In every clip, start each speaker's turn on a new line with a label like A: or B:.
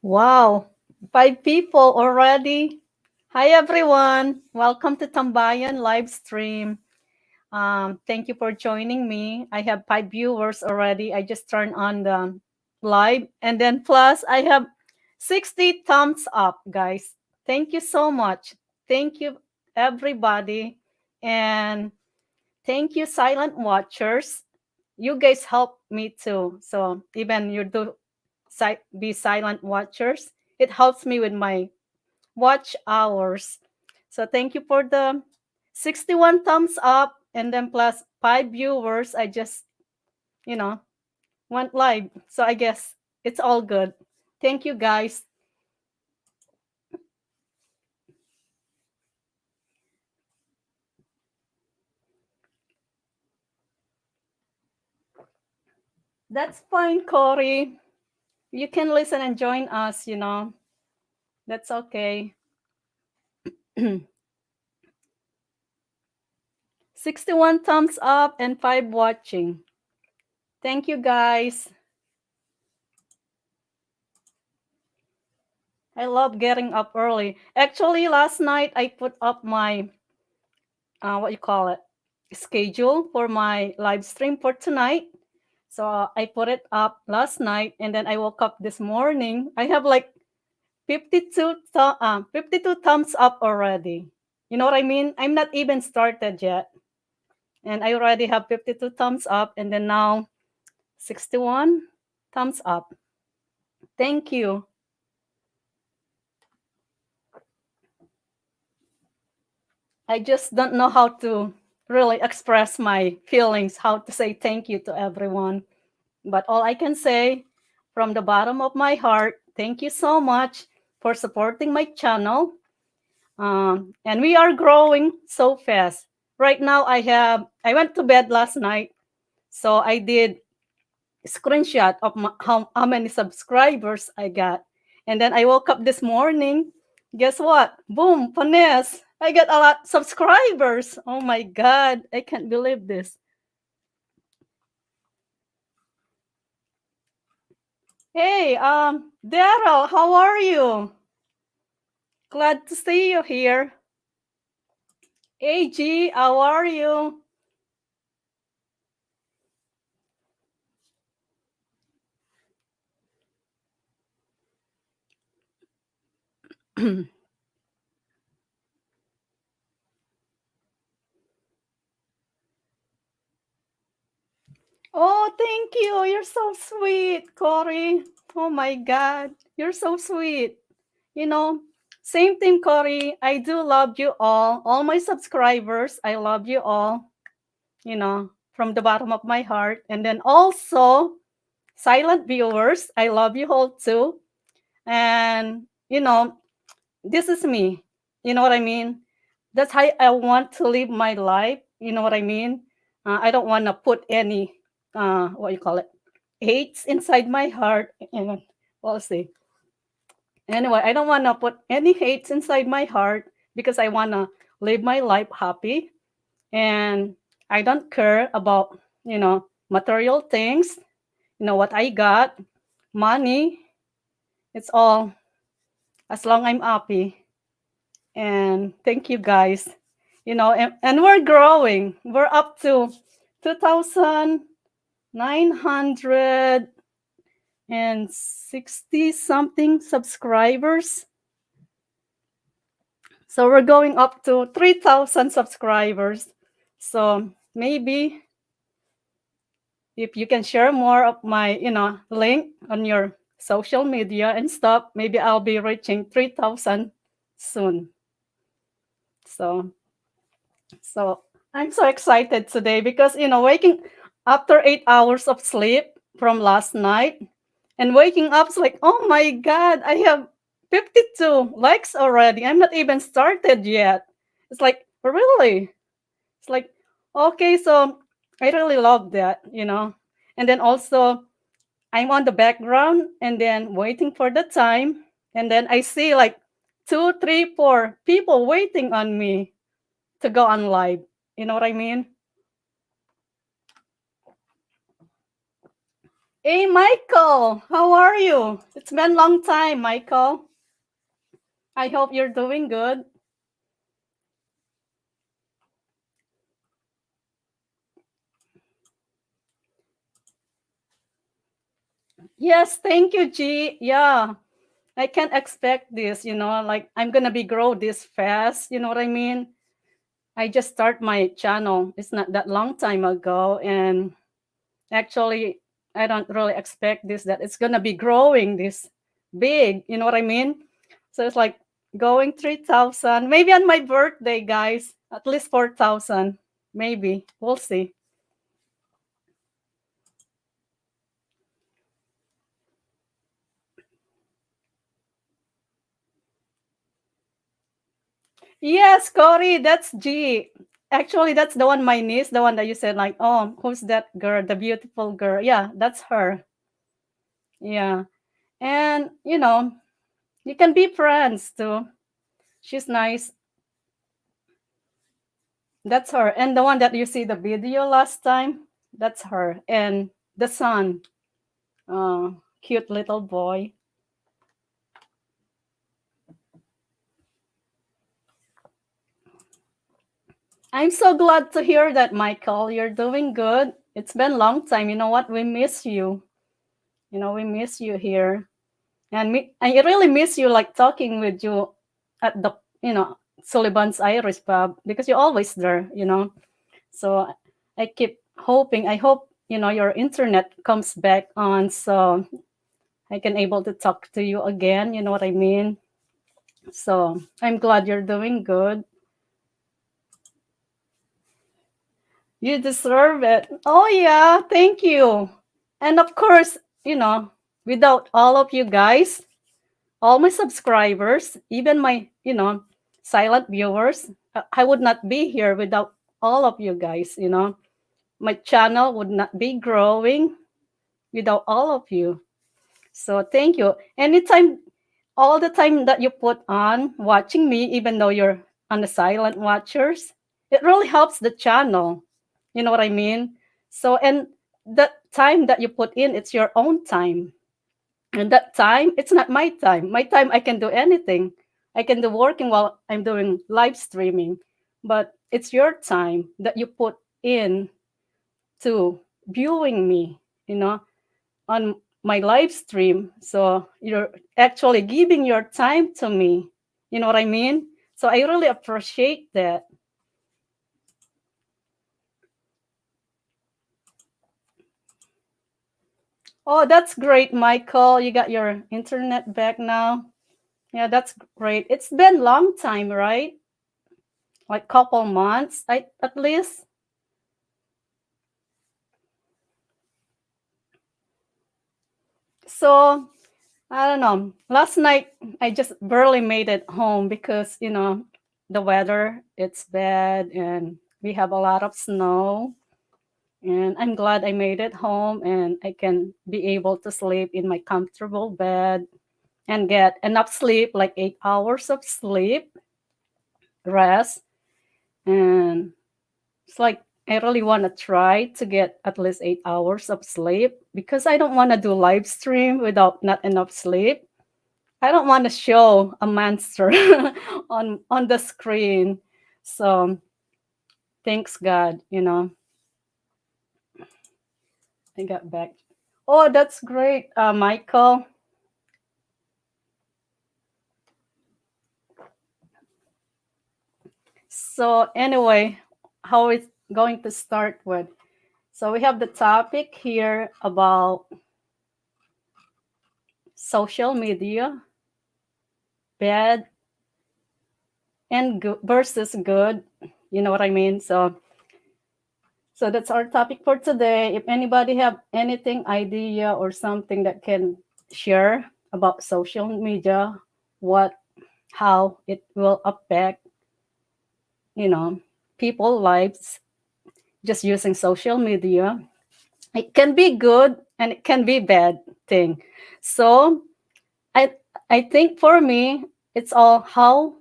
A: Wow, 5 people already. Hi everyone, welcome to Tambayan live stream. Thank you for joining me. I have 5 viewers already. I just turned on the live, and then plus I have 60 thumbs up, guys. Thank you so much. Thank you everybody, and thank you silent watchers. You guys help me too. So even you do be silent watchers. It helps me with my watch hours. So thank you for the 61 thumbs up, and then plus 5 viewers. I just, you know, went live. So I guess it's all good. Thank you guys. That's fine, Corey. You can listen and join us. That's okay. 61 thumbs up and 5 watching. Thank you guys. I love getting up early. Actually, last night I put up my what you call it schedule for my live stream for tonight. So I put it up last night, and then I woke up this morning. I have like 52 thumbs up already. You know what I mean? I'm not even started yet, and I already have 52 thumbs up, and then now 61 thumbs up. Thank you. I just don't know how to really express my feelings, how to say thank you to everyone. But all I can say from the bottom of my heart, thank you so much for supporting my channel. And we are growing so fast. Right now, I went to bed last night, so I did a screenshot of how many subscribers I got. And then I woke up this morning. Guess what? Boom, Panes. I got a lot subscribers. Oh my God, I can't believe this. Hey, Daryl, how are you? Glad to see you here. AG, how are you? Oh, thank you. You're so sweet, Cory. Oh my God, you're so sweet. You know, same thing, Cory. I do love you all my subscribers. I love you all, from the bottom of my heart. And then also, silent viewers, I love you all too. And, this is me. You know what I mean? That's how I want to live my life. You know what I mean? I don't want to put any, what you call it, hates inside my heart. We'll see. Anyway, I don't want to put any hates inside my heart because I want to live my life happy. And I don't care about, material things, what I got, money. It's all as long I'm happy. And thank you guys. And we're growing. We're up to 2,960 something subscribers. So we're going up to 3,000 subscribers. So maybe if you can share more of my, link on your social media and stuff, maybe I'll be reaching 3,000 soon. So I'm so excited today because, waking after 8 hours of sleep from last night and waking up, it's like, oh my God, I have 52 likes already. I'm not even started yet. It's like, really? It's like, okay, so I really love that. And then also, I'm on the background and then waiting for the time. And then I see like 2, 3, 4 people waiting on me to go on live. You know what I mean? Hey, Michael, how are you? It's been a long time, Michael. I hope you're doing good. Yes, thank you, G. Yeah, I can't expect this, like I'm gonna be grow this fast, you know what I mean? I just start my channel. It's not that long time ago, and actually I don't really expect this that it's gonna be growing this big, you know what I mean? So it's like going 3,000, maybe on my birthday, guys, at least 4,000, maybe. We'll see. Yes, Cory, that's G. Actually, that's the one, my niece, the one that you said, like, oh, who's that girl, the beautiful girl? Yeah, that's her. Yeah. And, you can be friends too. She's nice. That's her. And the one that you see the video last time, that's her. And the son, cute little boy. I'm so glad to hear that, Michael. You're doing good. It's been a long time. You know what? We miss you. We miss you here. And I really miss you, like talking with you at the, Sullivan's Irish pub because you're always there. So I keep hoping, I hope, your internet comes back on so I can able to talk to you again. You know what I mean? So I'm glad you're doing good. You deserve it. Oh yeah, thank you. And of course, without all of you guys, all my subscribers, even my, silent viewers, I would not be here without all of you guys. My channel would not be growing without all of you. So thank you. Anytime, all the time that you put on watching me, even though you're on the silent watchers, it really helps the channel. You know what I mean? So, and that time that you put in, it's your own time. And that time, it's not my time. My time, I can do anything. I can do working while I'm doing live streaming. But it's your time that you put in to viewing me, on my live stream. So you're actually giving your time to me. You know what I mean? So I really appreciate that. Oh, that's great, Michael. You got your internet back now. Yeah, that's great. It's been a long time, right? Like couple months, at least. So I don't know. Last night I just barely made it home because the weather, it's bad and we have a lot of snow. And I'm glad I made it home and I can be able to sleep in my comfortable bed and get enough sleep, like 8 hours of sleep, rest. And it's like I really want to try to get at least 8 hours of sleep because I don't want to do live stream without not enough sleep. I don't want to show a monster on the screen. So thanks God, I got back. Oh, that's great, Michael. So anyway, how it's going to start with. So we have the topic here about social media, bad and good versus good. You know what I mean? So that's our topic for today. If anybody have anything, idea or something that can share about social media, what how it will affect, you know, people lives just using social media. It can be good and it can be bad thing. So I I think for me it's all how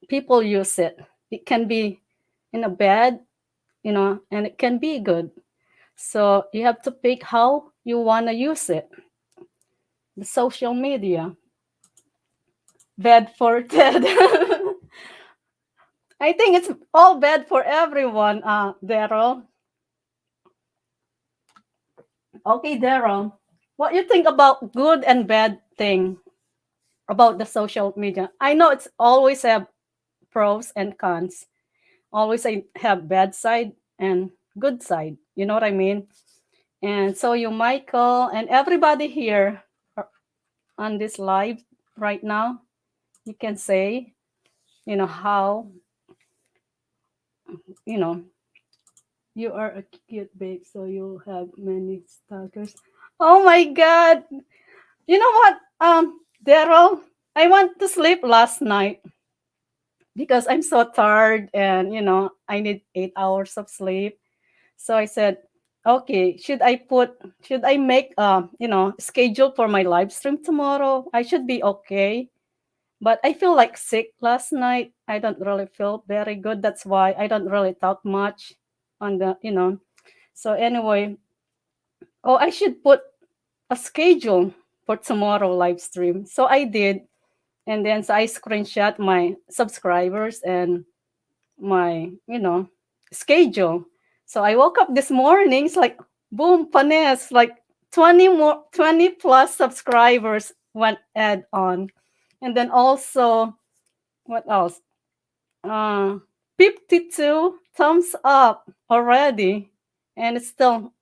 A: people use it. It can be in a bad, and it can be good. So you have to pick how you want to use it. The social media. Bad for Ted. I think it's all bad for everyone, Daryl. Okay, Daryl. What you think about good and bad thing about the social media? I know it's always have pros and cons. Always have bad side and good side. You know what I mean? And so you, Michael, and everybody here on this live right now, you can say, how, you know, you are a cute babe, so you have many stalkers. Oh my God. You know what, Daryl? I went to sleep last night because I'm so tired and, I need 8 hours of sleep. So I said, okay, should I make schedule for my live stream tomorrow? I should be okay. But I feel like sick last night. I don't really feel very good. That's why I don't really talk much on the. So anyway, oh, I should put a schedule for tomorrow live stream. So I did. And then so I screenshot my subscribers and my, schedule. So I woke up this morning, it's like boom, panes, like 20 plus subscribers went add on. And then also, what else? Uh 52 thumbs up already. And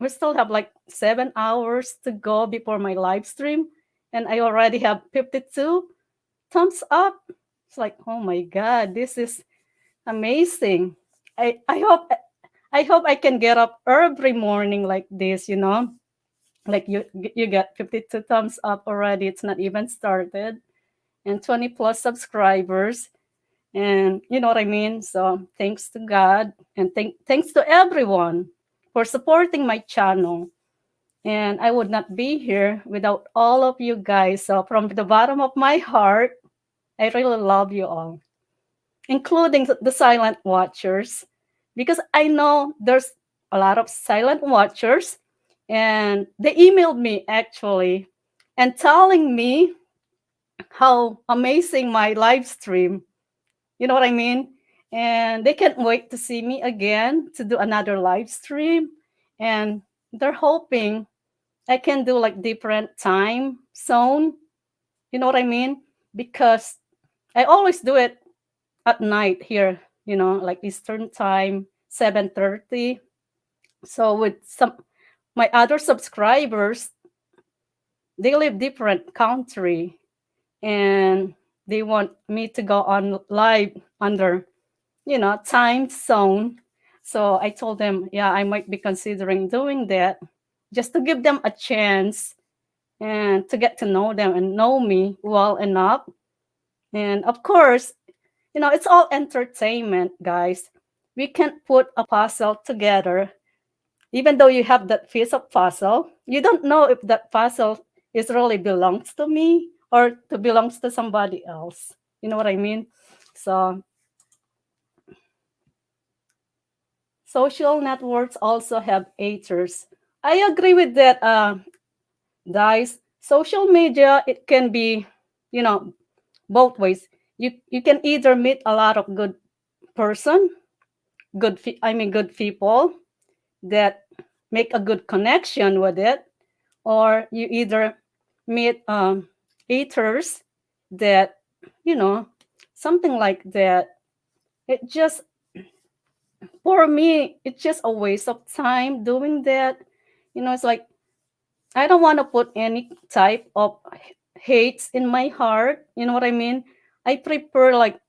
A: we still have like 7 hours to go before my live stream. And I already have 52 thumbs up. It's like, oh my God, this is amazing. I hope I can get up every morning like this. Like you get 52 thumbs up already. It's not even started. And 20 plus subscribers. And you know what I mean? So thanks to God and thanks to everyone for supporting my channel. And I would not be here without all of you guys. So from the bottom of my heart, I really love you all, including the silent watchers, because I know there's a lot of silent watchers, and they emailed me actually and telling me how amazing my live stream. You know what I mean? And they can't wait to see me again to do another live stream. And they're hoping I can do like different time zone. You know what I mean? Because I always do it at night here, like Eastern time, 7:30. So with some my other subscribers, they live different country and they want me to go on live under, time zone. So I told them, yeah, I might be considering doing that just to give them a chance and to get to know them and know me well enough. And of course, it's all entertainment, guys. We can't put a puzzle together. Even though you have that piece of puzzle, you don't know if that puzzle is really belongs to me or to belongs to somebody else. You know what I mean? So social networks also have haters. I agree with that, guys. Social media, it can be, you know, both ways. You can either meet a lot of good person, good people that make a good connection with it, or you either meet haters that, something like that. It just, for me, it's just a waste of time doing that. It's like I don't want to put any type of hates in my heart. You know what I mean? I prefer like,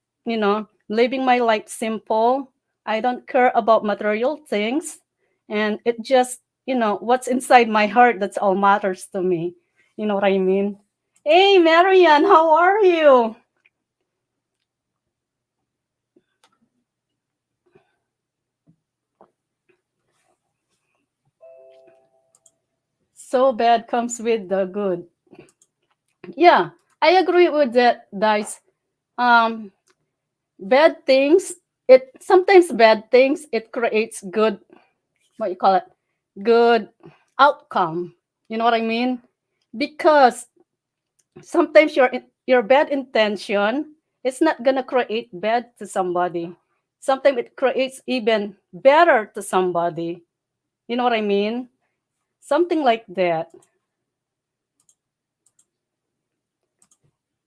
A: living my life simple. I don't care about material things. And it just, what's inside my heart, that's all matters to me. You know what I mean? Hey, Marian, how are you? So bad comes with the good. Yeah, I agree with that, guys. Um, bad things, it sometimes bad things, it creates good, what you call it, good outcome. You know what I mean? Because sometimes your bad intention is not gonna create bad to somebody. Sometimes it creates even better to somebody. You know what I mean? Something like that.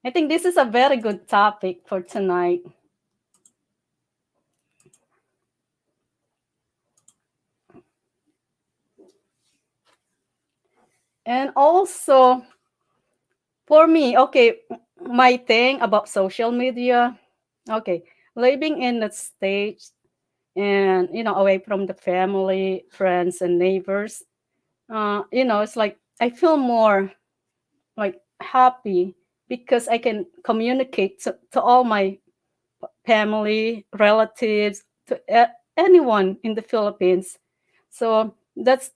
A: I think this is a very good topic for tonight. And also for me, okay, my thing about social media, okay, living in the States and, away from the family, friends, and neighbors, it's like I feel more like happy because I can communicate to all my family, relatives, to anyone in the Philippines. So that's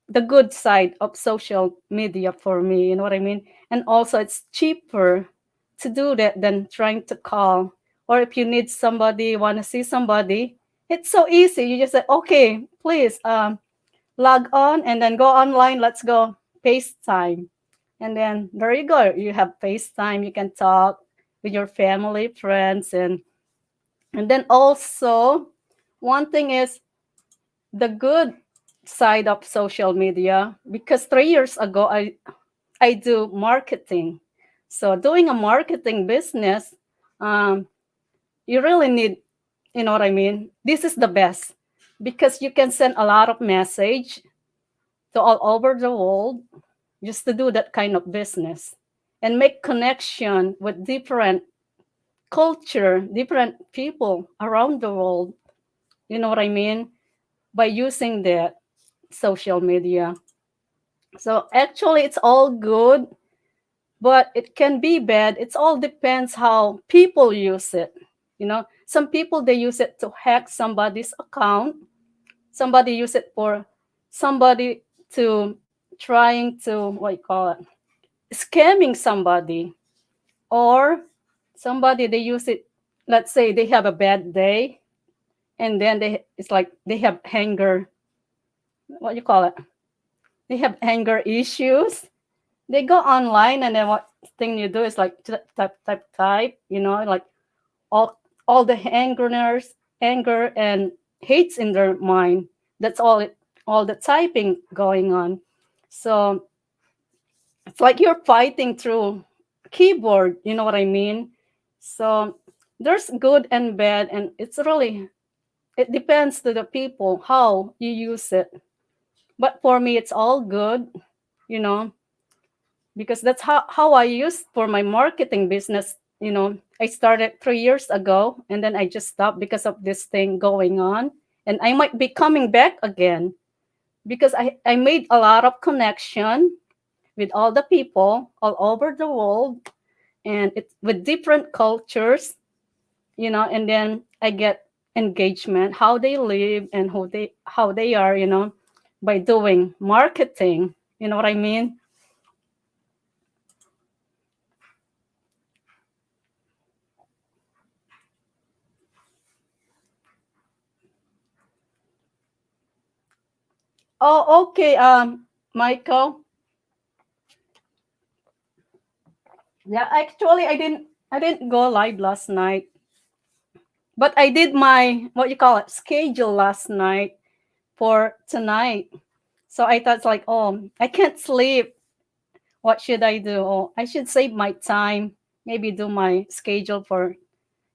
A: the good side of social media for me, you know what I mean? And also it's cheaper to do that than trying to call. Or if you need somebody, want to see somebody, it's so easy. You just say, okay, please log on and then go online. Let's go FaceTime. And then there you go. You have FaceTime. You can talk with your family, friends, and then also one thing is the good side of social media because 3 years ago I do marketing. So doing a marketing business, um, you really need, you know what I mean? This is the best because you can send a lot of message to all over the world just to do that kind of business and make connection with different culture, different people around the world. You know what I mean? By using the social media. So actually it's all good, but it can be bad. It all depends how people use it. Some people they use it to hack somebody's account. Somebody use it for somebody to trying to what you call it, scamming somebody, or somebody they use it. Let's say they have a bad day, and then it's like they have anger. What you call it? They have anger issues. They go online, and then what thing you do is like type, like all the anger and hates in their mind. That's all the typing going on. So it's like you're fighting through keyboard, you know what I mean? So there's good and bad, and it depends to the people how you use it. But for me it's all good, you know because that's how I used for my marketing business. I started 3 years ago, and then I just stopped because of this thing going on. And I might be coming back again because I made a lot of connection with all the people all over the world, and it's with different cultures, and then I get engagement, how they live and how they are, by doing marketing. You know what I mean? Oh, okay. Michael. Yeah, actually, I didn't go live last night, but I did my what you call it schedule last night for tonight. So I thought like, oh, I can't sleep. What should I do? Oh, I should save my time. Maybe do my schedule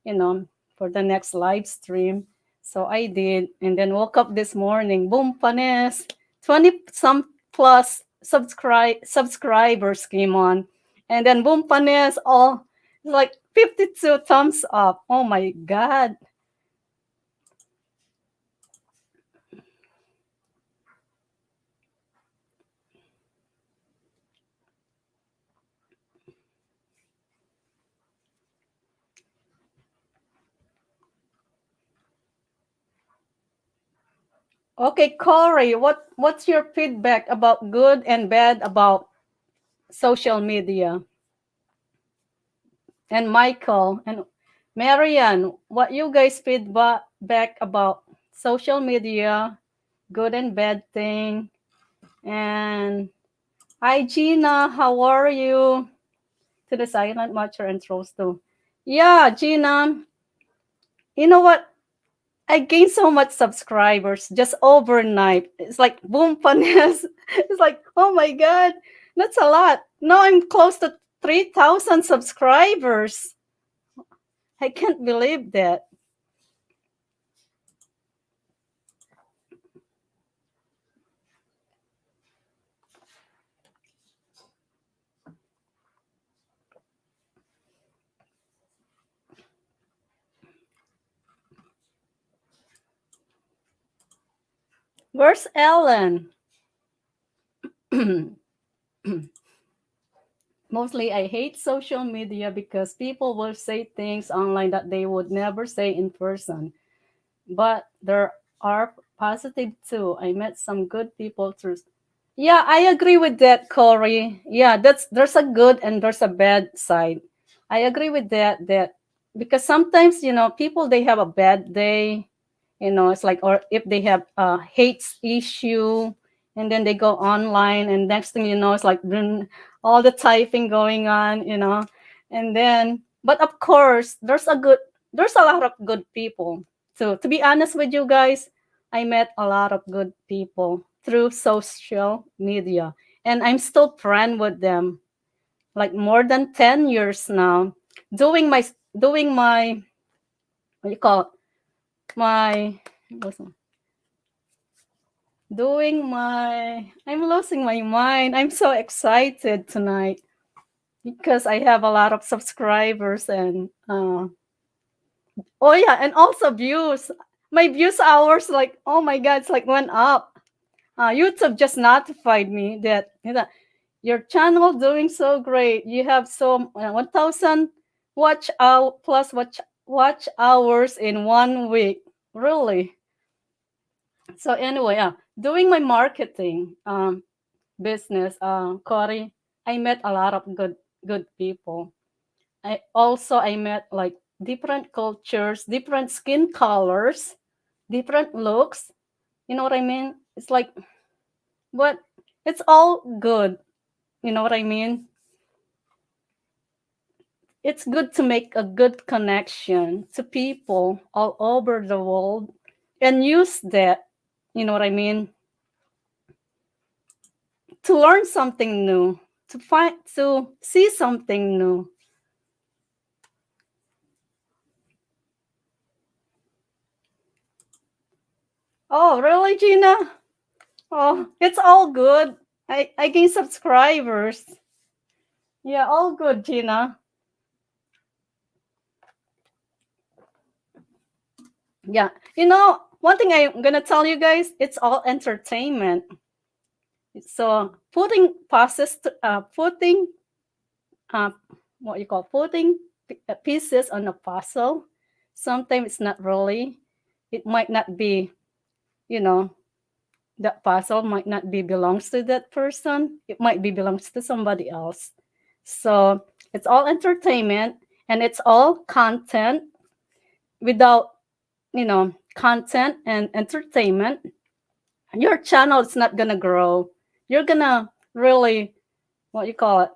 A: you know for the next live stream. So I did, and then woke up this morning. Boom, panes, 20 some plus subscribers came on, and then boom, panes, all like 52 thumbs up. Oh my god. Okay, Corey, what's your feedback about good and bad about social media? And Michael and Marian, what you guys feedback back about social media, good and bad thing, and Hi, Gina. How are you? To the silent watcher and trolls too. Yeah, Gina. You know what? I gained so much subscribers just overnight. It's like boom, panes. It's like, oh my god, that's a lot. Now I'm close to 3,000 subscribers. I can't believe that. Where's Ellen? Mostly, I hate social media because people will say things online that they would never say in person. But there are positive too. I met some good people through. Yeah, I agree with that, Corey. Yeah, that's there's a good and there's a bad side. I agree with that. That because sometimes people they have a bad day, it's like, or if they have a hate issue, and then they go online, and next thing you know, it's like all the typing going on, and then but of course there's a lot of good people. So to be honest with you guys, I met a lot of good people through social media, and I'm still friend with them, like more than 10 years now, doing my what you call it, my doing my I'm losing my mind. I'm so excited tonight because I have a lot of subscribers and oh yeah, and also views. My views hours, like, oh my god, it's like went up. YouTube just notified me that your channel doing so great. You have so 1,000 watch hours in 1 week. Really? So anyway, doing my marketing business, Cory, I met a lot of good people. I met like different cultures, different skin colors, different looks. You know what I mean? It's like, but it's all good. You know what I mean? It's good to make a good connection to people all over the world and use that, you know what I mean, to learn something new, to see something new. Oh, really, Gina? Oh, it's all good. I gain subscribers. Yeah, all good, Gina. Yeah. One thing I'm gonna tell you guys, it's all entertainment. So putting uh, what you call putting pieces on a puzzle. Sometimes it's not really. It might not be, you know, that puzzle might not be belongs to that person. It might be belongs to somebody else. So it's all entertainment and it's all content. Without, content and entertainment, your channel is not gonna grow. You're gonna really, what you call it,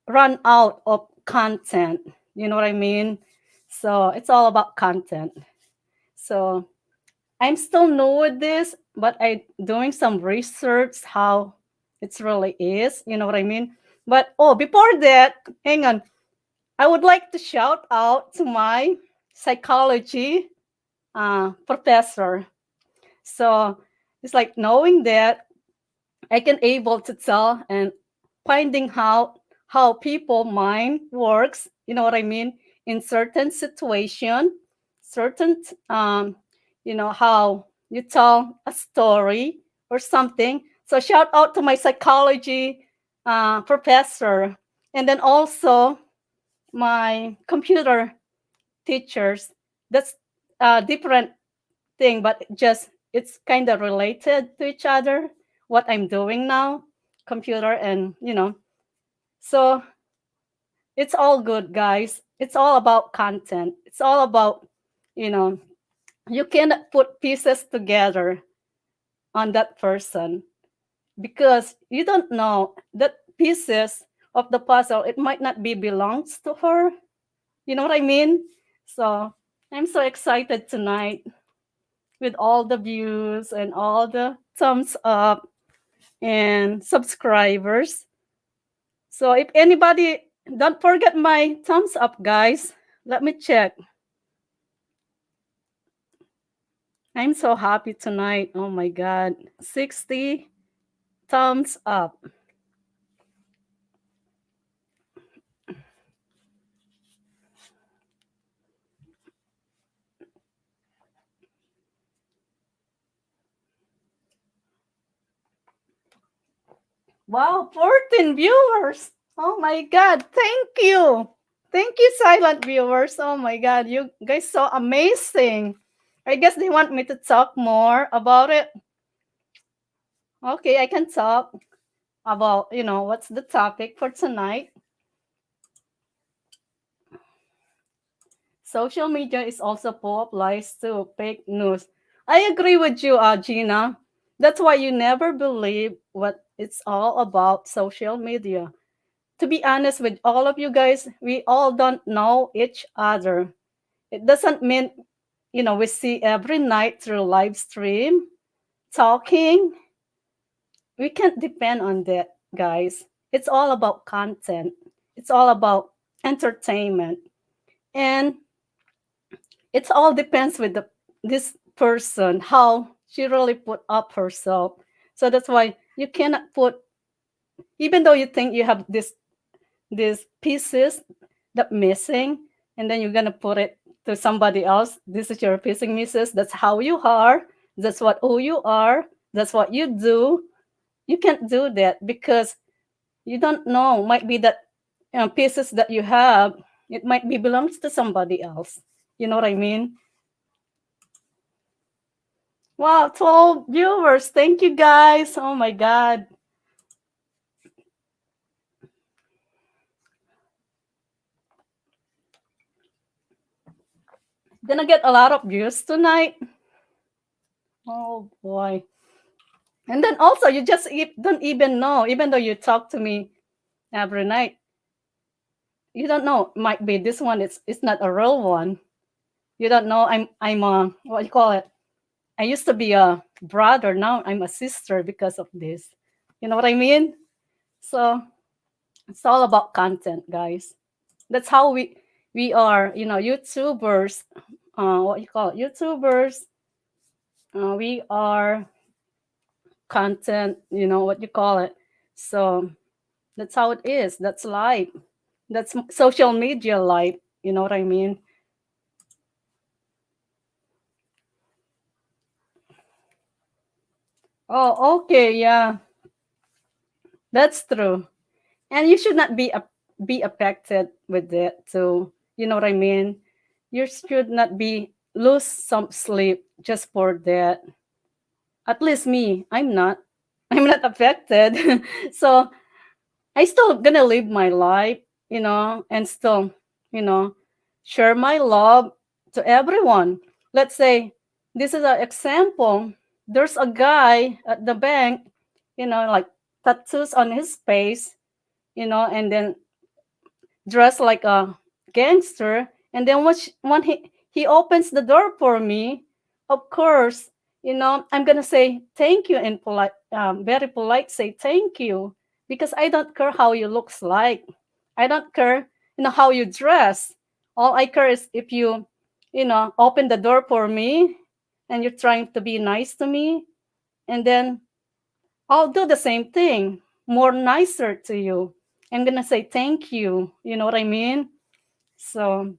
A: run out of content. You know what I mean? So it's all about content. So I'm still new with this, but I doing some research how it really is. You know what I mean? But before that, hang on. I would like to shout out to my psychology professor. So it's like knowing that I can able to tell and finding how people mind works. You know what I mean? In certain situation, certain how you tell a story or something. So shout out to my psychology professor, and then also my computer teachers. That's a different thing, but just it's kind of related to each other. What I'm doing now, computer, and so it's all good, guys. It's all about content. It's all about, you know, you can put pieces together on that person. because you don't know that pieces of the puzzle, it might not be belongs to her. You know what I mean? So I'm so excited tonight with all the views and all the thumbs up and subscribers. So if anybody, don't forget my thumbs up, guys. Let me check. I'm so happy tonight. Oh my God. 60 thumbs up. Wow, 14 viewers. Oh my God. Thank you. Thank you, silent viewers. Oh my God. You guys so amazing. I guess they want me to talk more about it. Okay, I can talk about, what's the topic for tonight. Social media is also full of lies too, fake news. I agree with you, Gina. That's why you never believe what it's all about social media. To be honest with all of you guys, we all don't know each other. It doesn't mean, we see every night through live stream, talking. We can't depend on that, guys. It's all about content. It's all about entertainment. And it all depends with this person, how she really put up herself. So that's why you cannot put, even though you think you have these pieces that missing, and then you're gonna put it to somebody else. This is your missing pieces. That's how you are. That's what who you are. That's what you do. You can't do that because you don't know. Might be that pieces that you have, it might be belongs to somebody else. You know what I mean? Wow, 12 viewers. Thank you guys. Oh my God. Gonna get a lot of views tonight. Oh boy. And then also, you just don't even know, even though you talk to me every night, you don't know. Might be this one. It's not a real one. You don't know. I'm a what you call it. I used to be a brother. Now I'm a sister because of this. You know what I mean? So it's all about content, guys. That's how we are. YouTubers. What you call it? YouTubers. We are content. What you call it. So that's how it is. That's life. That's social media life. You know what I mean? Oh, okay, yeah, that's true. And you should not be affected with it. So you know what I mean. You should not be lose some sleep just for that. At least me, I'm not. I'm not affected. So I still gonna live my life, and still, you know, share my love to everyone. Let's say this is an example. There's a guy at the bank, like tattoos on his face, and then dressed like a gangster. And then when he opens the door for me, of course, I'm gonna say thank you and polite, very polite, say thank you because I don't care how you looks like. I don't care, how you dress. All I care is if you, open the door for me and you're trying to be nice to me, and then I'll do the same thing, more nicer to you. I'm gonna say thank you. You know what I mean? So,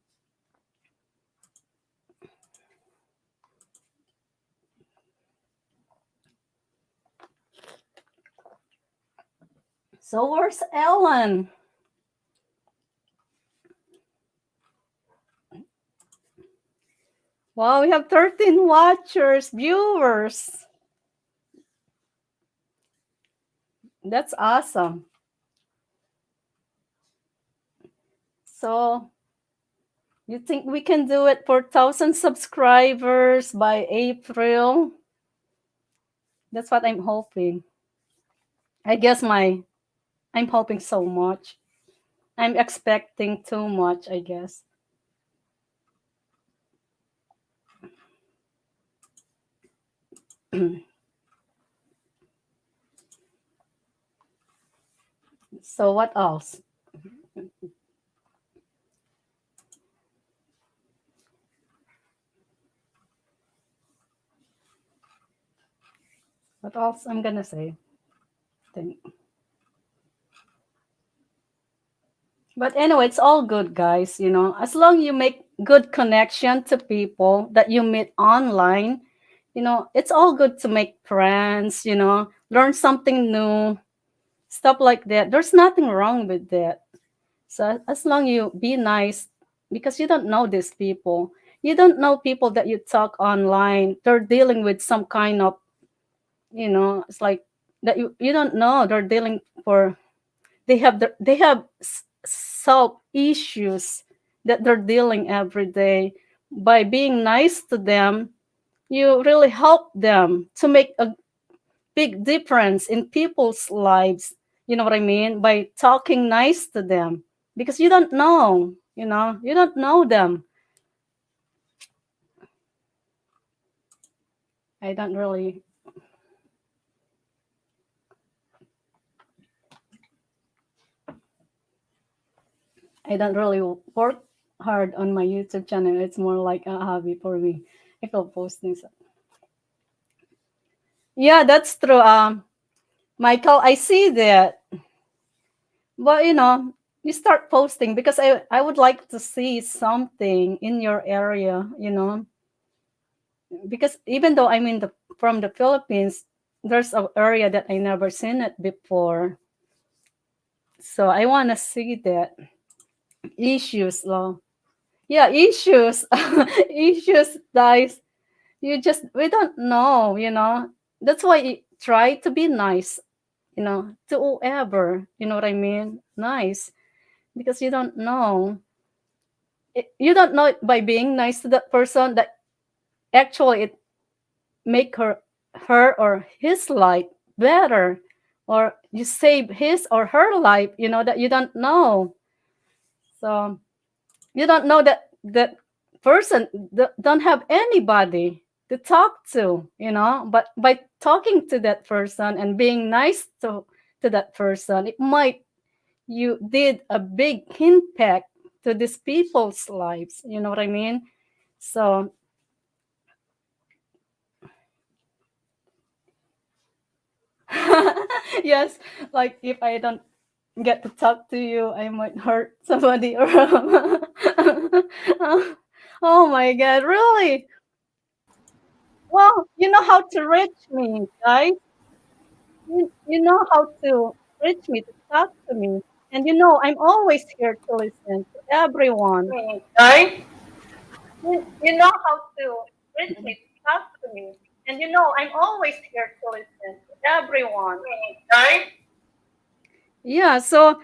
A: so where's Ellen? Wow, we have 13 watchers, viewers. That's awesome. So, you think we can do it for 1,000 subscribers by April? That's what I'm hoping. I guess I'm hoping so much. I'm expecting too much, I guess. So what else? What else I'm gonna say? Think. But anyway, it's all good, guys. As long you make good connection to people that you meet online, it's all good to make friends. Learn something new, stuff like that. There's nothing wrong with that. So as long you be nice, because you don't know these people. You don't know people that you talk online. They're dealing with some kind of, it's like that you don't know. They're dealing for they have self issues that they're dealing every day. By being nice to them, you really help them to make a big difference in people's lives. You know what I mean? By talking nice to them, because you don't know them. I don't really, I don't really work hard on my YouTube channel. It's more like a hobby for me. If I'm posting, yeah, that's true. Michael, I see that. But you start posting because I would like to see something in your area. Because even though I'm in the from the Philippines, there's an area that I never seen it before. So I want to see that issues, law. Yeah, issues, issues, guys. We don't know. That's why you try to be nice, to whoever. You know what I mean? Nice, because you don't know. You don't know it by being nice to that person that actually it make her or his life better, or you save his or her life, that you don't know. So you don't know that that person don't have anybody to talk to. But by talking to that person and being nice to that person, it might you did a big impact to these people's lives. You know what I mean? So yes, like if I don't get to talk to you, I might hurt somebody or oh my god, really? Well, you know how to reach me, guys. You know how to reach me, to talk to me. And I'm always here to listen to everyone.
B: Me, right?
A: You know how to reach me, to talk to me. And I'm always here to listen to everyone.
B: Me, right?
A: Yeah, so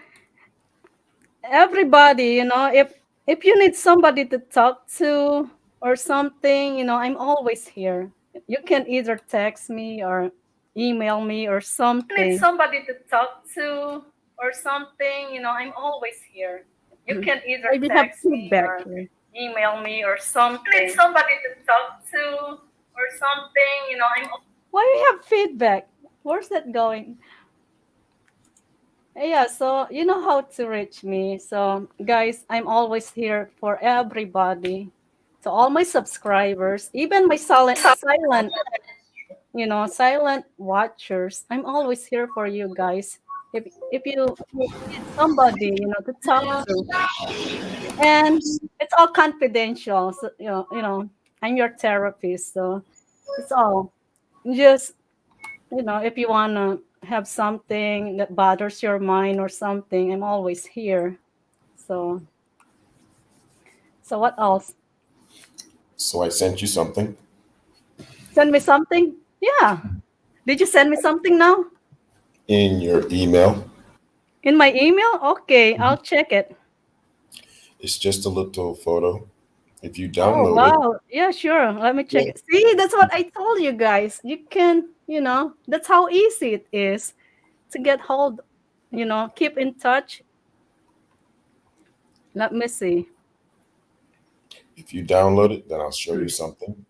A: everybody, if you need somebody to talk to or something, I'm always here. You can either text me or email me or
B: You need
A: something.
B: somebody to talk to or something, I'm always here. You can either
A: Why we have
B: text me
A: feedback
B: or
A: here?
B: email me or something. You need somebody to talk to or something, I'm
A: Why we have feedback? Where's that going? Yeah, so you know how to reach me. So guys, I'm always here for everybody. To all my subscribers, even my silent watchers. I'm always here for you guys. If you need somebody, to talk to, and it's all confidential. So I'm your therapist, so it's all just if you wanna have something that bothers your mind or something, I'm always here. So what else?
C: So I sent you something
A: Send me something. Yeah. Did you send me something now
C: in your email.
A: in my email? Okay, I'll check it.
C: It's just a little photo. If you
A: Oh
C: download it,
A: wow. Yeah, sure. Let me check
C: yeah,
A: it. See, that's what I told you guys. You can, that's how easy it is to get hold, keep in touch. Let me see.
C: If you download it, then I'll show you something.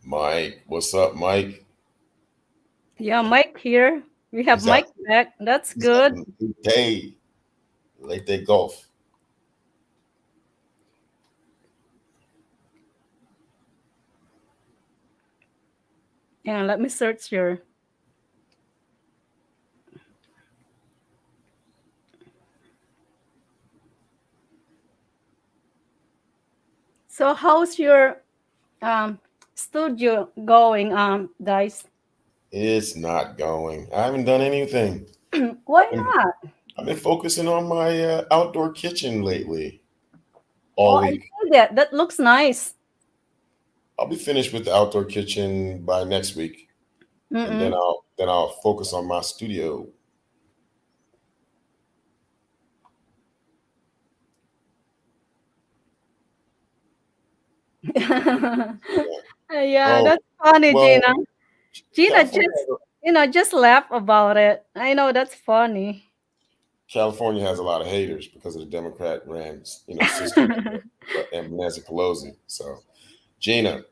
C: Mike, what's up, Mike?
A: Yeah, Mike here. We have
C: He's out.
A: Mike back. That's
C: He's
A: good.
C: having a good day. Late day golf.
A: And let me search your. So how's your um studio going, guys?
C: It's not going. I haven't done anything.
A: Why
C: I've been,
A: not?
C: I've been focusing on my outdoor kitchen lately,
A: Oh,
C: all
A: I
C: week.
A: see that. That looks nice.
C: I'll be finished with the outdoor kitchen by next week, and then
A: Mm-mm.
C: I'll focus on my studio. Yeah.
A: Yeah,
C: Oh
A: that's funny,
C: well,
A: Gina. Gina
C: California.
A: just, just laugh about it. I know that's funny.
C: California has a lot of haters because of the Democrat ran, sister and Nancy Pelosi. So, Gina,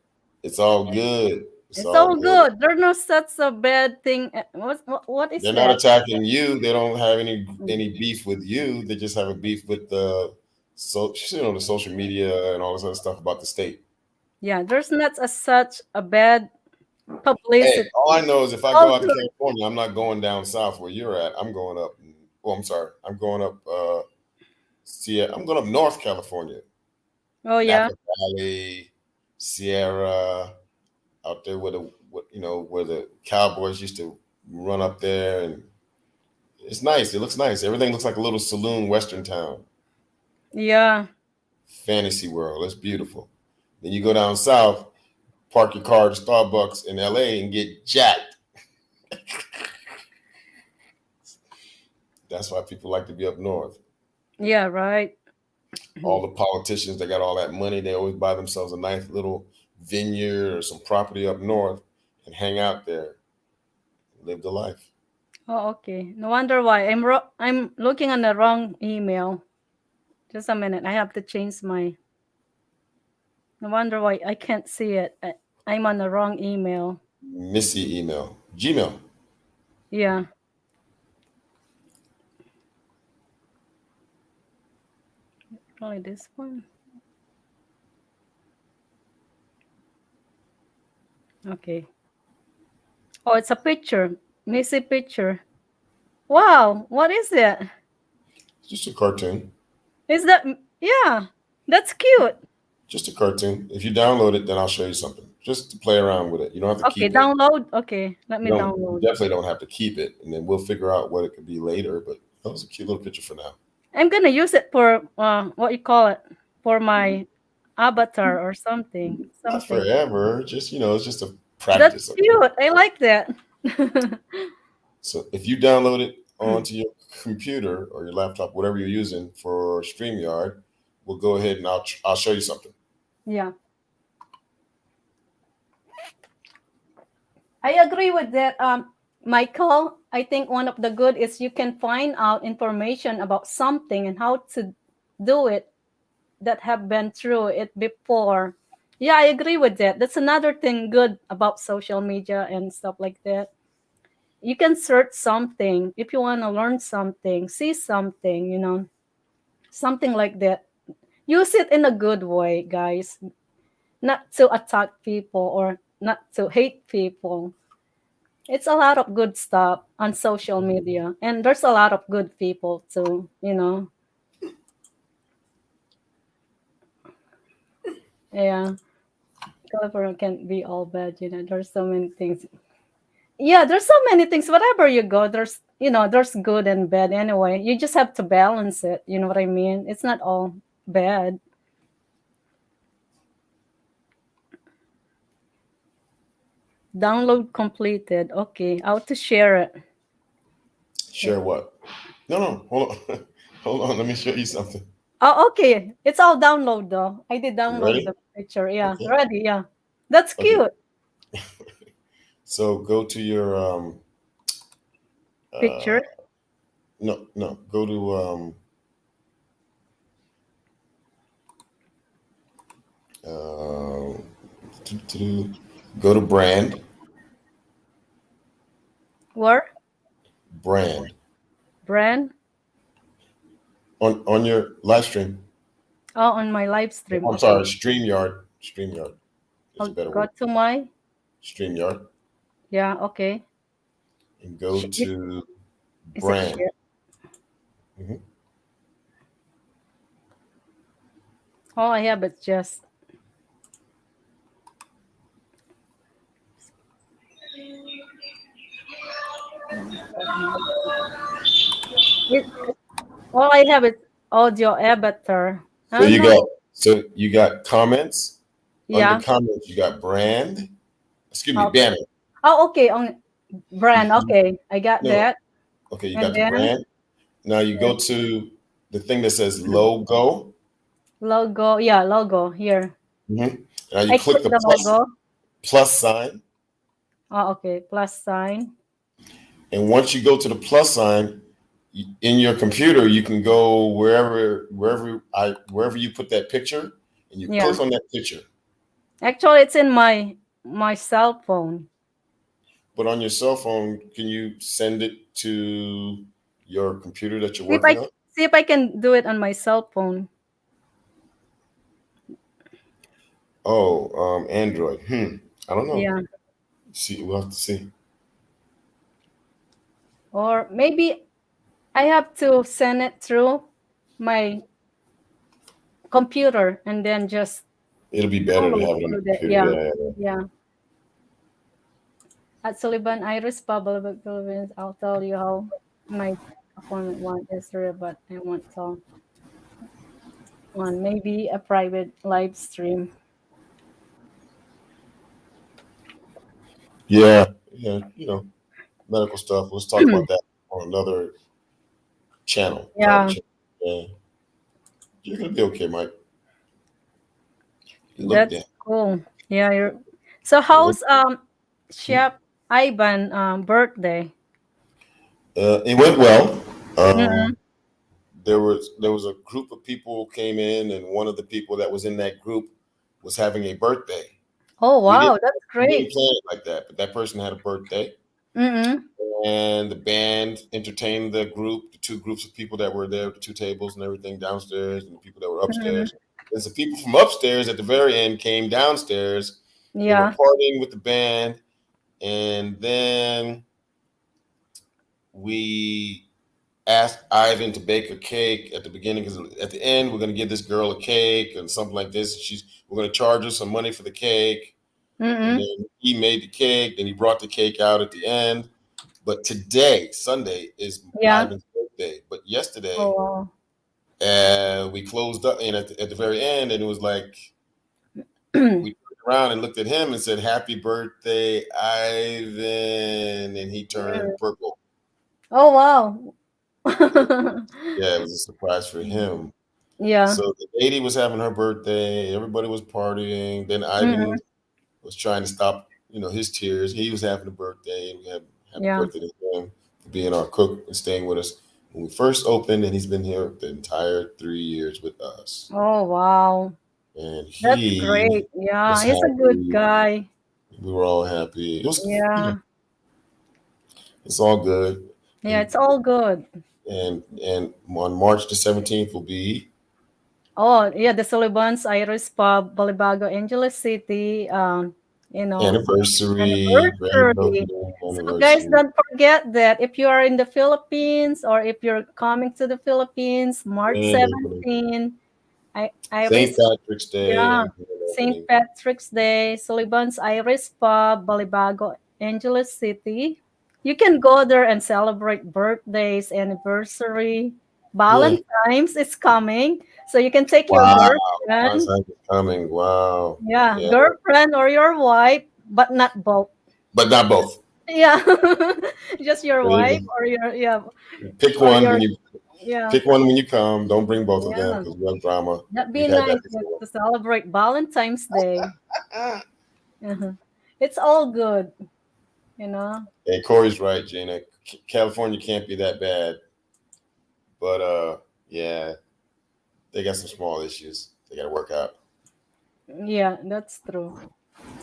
C: it's all good. It's
A: It's
C: all
A: all
C: good.
A: good. There's no such a bad thing. What is
C: They're not
A: that?
C: attacking you. They don't have any beef with you. They just have a beef with the social media and all this other stuff about the state.
A: Yeah, there's not such a bad
C: Hey,
A: publicity.
C: all I know is if I
A: All
C: go out to
A: good.
C: California, I'm not going down south where you're at. I'm going up. Oh, I'm sorry. I'm going up. I'm going up North California,
A: Oh yeah,
C: Napa Valley, Sierra, out there where the cowboys used to run up there, and it's nice. It looks nice. Everything looks like a little saloon western town,
A: yeah,
C: fantasy world. It's beautiful. Then you go down south, park your car at Starbucks in LA and get jacked. That's why people like to be up north.
A: yeah. Right.
C: All the politicians that got all that money, they always buy themselves a nice little vineyard or some property up north and hang out there, live the life.
A: Oh, okay. No wonder why I'm looking on the wrong email. Just a minute. I have to change my. No wonder why I can't see it. I'm on the wrong email.
C: Missy email, Gmail.
A: Yeah. Probably this one. Okay. Oh, it's a picture. Missy picture. Wow. What is it?
C: It's just a cartoon.
A: Is that? Yeah. That's cute.
C: Just a cartoon. If you download it, then I'll show you something. Just to play around with it. You don't have to
A: Okay.
C: keep it.
A: Download. Okay. Let me
C: You
A: download.
C: definitely don't have to keep it, and then we'll figure out what it could be later. But that was a cute little picture for now.
A: I'm gonna use it for what you call it, for my avatar or something.
C: Not
A: Something.
C: forever. Just it's just a
A: That's
C: practice.
A: cute. I like that.
C: So if you download it onto your computer or your laptop, whatever you're using for StreamYard, we'll go ahead and I'll show you something.
A: Yeah. I agree with that, Michael. I think one of the good is you can find out information about something and how to do it that have been through it before. Yeah, I agree with that. That's another thing good about social media and stuff like that. You can search something if you want to learn something, see something, something like that. Use it in a good way, guys. Not to attack people or not to hate people. It's a lot of good stuff on social media, and there's a lot of good people too. Yeah, California can't be all bad. There's so many things. Yeah, there's so many things. Whatever you go, there's good and bad anyway. You just have to balance it. You know what I mean? It's not all bad. Download completed. Okay, how to share it.
C: Share what? No, hold on. Hold on. Let me show you something.
A: Oh, okay. It's all download though. I did
C: You
A: download
C: ready?
A: the picture. Yeah,
C: Okay.
A: ready. Yeah, that's
C: Okay.
A: cute.
C: So go to your uh
A: Picture.
C: no, go to uh go to
A: Where?
C: brand
A: Brand.
C: on your live stream.
A: Oh, on my live stream.
C: I'm
A: Okay.
C: sorry, StreamYard is a
A: I'll
C: better
A: go
C: word.
A: to my.
C: StreamYard
A: Yeah. Okay.
C: and go
A: It,
C: to
A: is it
C: brand.
A: share?
C: Mhm.
A: Oh, I have it just. It, all I have is audio avatar.
C: So
A: Oh
C: you got
A: no.
C: comments. Under
A: Yeah.
C: comments, you got brand. Excuse me,
A: Okay.
C: banner.
A: Oh, okay. On brand.
C: You-
A: Okay, I got
C: no,
A: that.
C: okay, you
A: And
C: got the
A: then
C: brand. Now you
A: yeah,
C: go to the thing that says logo.
A: logo. Yeah, logo here.
C: Mhm. Now you
A: I
C: click
A: click
C: the
A: the logo.
C: plus sign,
A: Oh, okay. Plus sign.
C: and once you go to the plus sign in your computer, you can go wherever you put that picture, and you
A: Yeah.
C: click on that picture.
A: Actually, it's in my cell phone.
C: But on your cell phone, can you send it to your computer that you're
A: See if I
C: working on?
A: see if I can do it on my cell phone.
C: Oh, Android. I don't know.
A: Yeah.
C: See, we'll have to see.
A: Or maybe I have to send it through my computer and then just
C: It'll be better to
A: download
C: have it on the
A: through the
C: computer.
A: yeah.
C: Yeah, yeah, yeah.
A: Yeah. At Sullivan Iris Public Philippines, I'll tell you how my appointment one is here, but I want to one maybe a private live stream.
C: Yeah, yeah. Medical stuff. Let's talk about that on another channel, private
A: Yeah,
C: channel. Yeah, you're gonna be okay, Mike. You look
A: that's
C: there.
A: cool. Yeah, you're so
C: You look.
A: how's Chef Ivan birthday?
C: It went well.
A: Mm-mm.
C: There was a group of people who came in, and one of the people that was in that group was having a birthday.
A: Oh
C: We didn't
A: wow, that's
C: we didn't
A: great.
C: plan it like that, but that person had a birthday,
A: Mm-mm.
C: and the band entertained the group, the two groups of people that were there, the two tables and everything downstairs, and the people that were
A: Mm-mm.
C: upstairs. And some people from upstairs at the very end came downstairs. They were
A: Yeah.
C: partying with the band, and then we asked Ivan to bake a cake at the beginning because at the end we're going to give this girl a cake and something like this. We're going to charge her some money for the cake, and
A: Mm-mm.
C: then he made the cake. Then he brought the cake out at the end. But today, Sunday, is
A: Yeah.
C: Ivan's birthday. But yesterday,
A: Oh wow.
C: we closed up, and at the very end, and it was like we turned around and looked at him and said, "Happy birthday, Ivan!" And he turned
A: Mm.
C: purple.
A: Oh wow.
C: Yeah, it was a surprise for him.
A: Yeah.
C: So the lady was having her birthday. Everybody was partying. Then
A: Mm-mm.
C: Ivan was trying to stop, his tears. He was having a birthday, and we had happy
A: Yeah.
C: birthday to him for being our cook and staying with us when we first opened. And he's been here the entire 3 years with us.
A: Oh wow.
C: And
A: That's
C: he
A: great. Yeah,
C: was
A: he's a good
C: happy.
A: guy.
C: We were all happy. It was,
A: Yeah.
C: it's all good.
A: Yeah,
C: And
A: it's all good.
C: and on March the 17th will be
A: Oh, yeah, the Sullivan's Iris Pub, Balibago, Angeles City. You know,
C: anniversary, grand
A: anniversary.
C: opening
A: So guys,
C: anniversary.
A: don't forget that if you are in the Philippines or if you're coming to the Philippines, March
C: Grand opening.
A: 17,
C: St.
A: Iris,
C: Patrick's Day
A: yeah,
C: and grand
A: St.
C: opening.
A: Patrick's Day, Sullivan's Iris Pub, Balibago, Angeles City. You can go there and celebrate birthdays, anniversary,
C: Yeah.
A: Valentine's is coming. So you can take your
C: Wow.
A: girlfriend,
C: Valentine's is coming. Wow.
A: yeah,
C: Yeah.
A: girlfriend or your wife, but not both.
C: But not both.
A: Yeah, just your
C: So you
A: wife
C: can
A: or your yeah
C: pick
A: or
C: one
A: your
C: when you
A: Yeah,
C: Pick one when you come. Don't bring both of them
A: yeah.
C: because we have drama.
A: That'd be
C: We've had that
A: nice
C: before.
A: to celebrate Valentine's Day. Uh-huh. It's all good, you know.
C: And Corey's right, Gina. California can't be that bad, but yeah, they got some small issues they got to work out.
A: Yeah, that's true.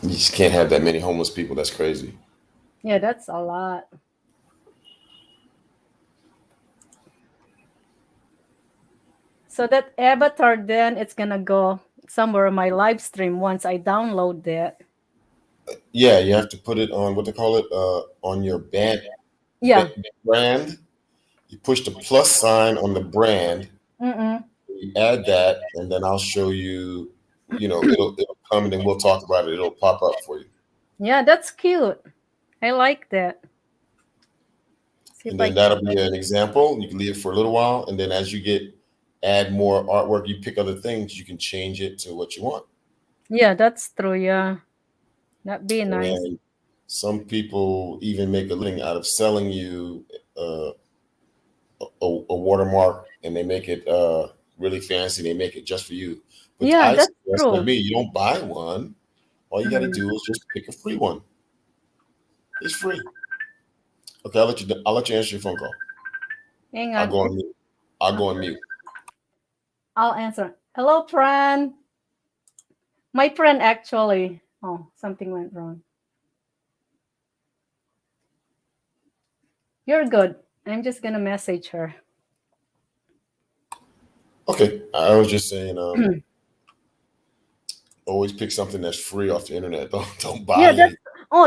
C: You just can't have that many homeless people. That's crazy.
A: Yeah, that's a lot. So that avatar then it's gonna go somewhere in my live stream once I download that.
C: Yeah, you have to put it on what they call it on your
A: Yeah.
C: brand. You push the plus sign on the brand.
A: Mm-mm.
C: You add that, and then I'll show you. You know, it'll come, and then we'll talk about it. It'll pop up for you,
A: Yeah, that's cute. I like that. See if
C: and
A: I
C: then
A: can.
C: that'll be an example. You can leave it for a little while, and then as you add more artwork, you pick other things. You can change it to what you want.
A: Yeah, that's true. Yeah, that'd be nice.
C: And some people even make a living out of selling you uh, a watermark, and they make it really fancy. They make it just for you. But
A: Yeah,
C: I
A: that's
C: suggest
A: true.
C: that me, you don't buy one. All you got to
A: Mhm.
C: do is just pick a free one. It's free. Okay, I'll let you answer your phone call.
A: Hang
C: I'll
A: on.
C: go on mute. I'll go on mute.
A: I'll answer. Hello, Fran. My friend actually. Oh, something went wrong. You're good. I'm just gonna message her.
C: Okay, I was just saying, always pick something that's free off the internet. Don't buy
A: Yeah,
C: anything.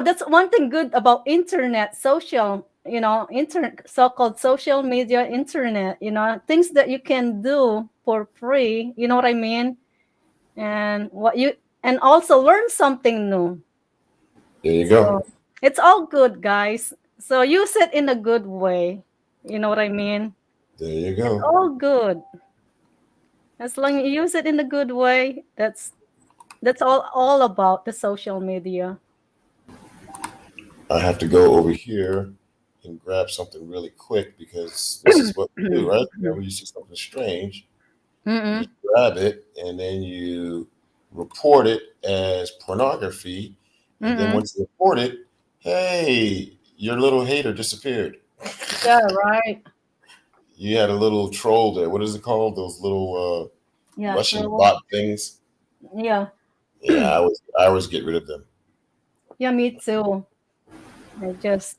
A: that's one thing good about internet, social, internet, so-called social media, internet, things that you can do for free, you know what I mean? And and also learn something new.
C: There you go.
A: So it's all good, guys. So use it in a good way. You know what I mean?
C: There you
A: It's
C: go.
A: all good. As long as you use it in a good way, that's all about the social media.
C: I have to go over here and grab something really quick because this is what we do, right? Whenever you see something strange, you
A: Mm-mm.
C: grab it and then you report it as pornography. And then
A: Mm-mm.
C: once you report it, hey, your little hater disappeared.
A: Yeah, right.
C: You had a little troll there. What is it called? Those little
A: Yeah,
C: Russian
A: true.
C: bot things.
A: Yeah.
C: Yeah, I always get rid of them.
A: Yeah, me too. I just,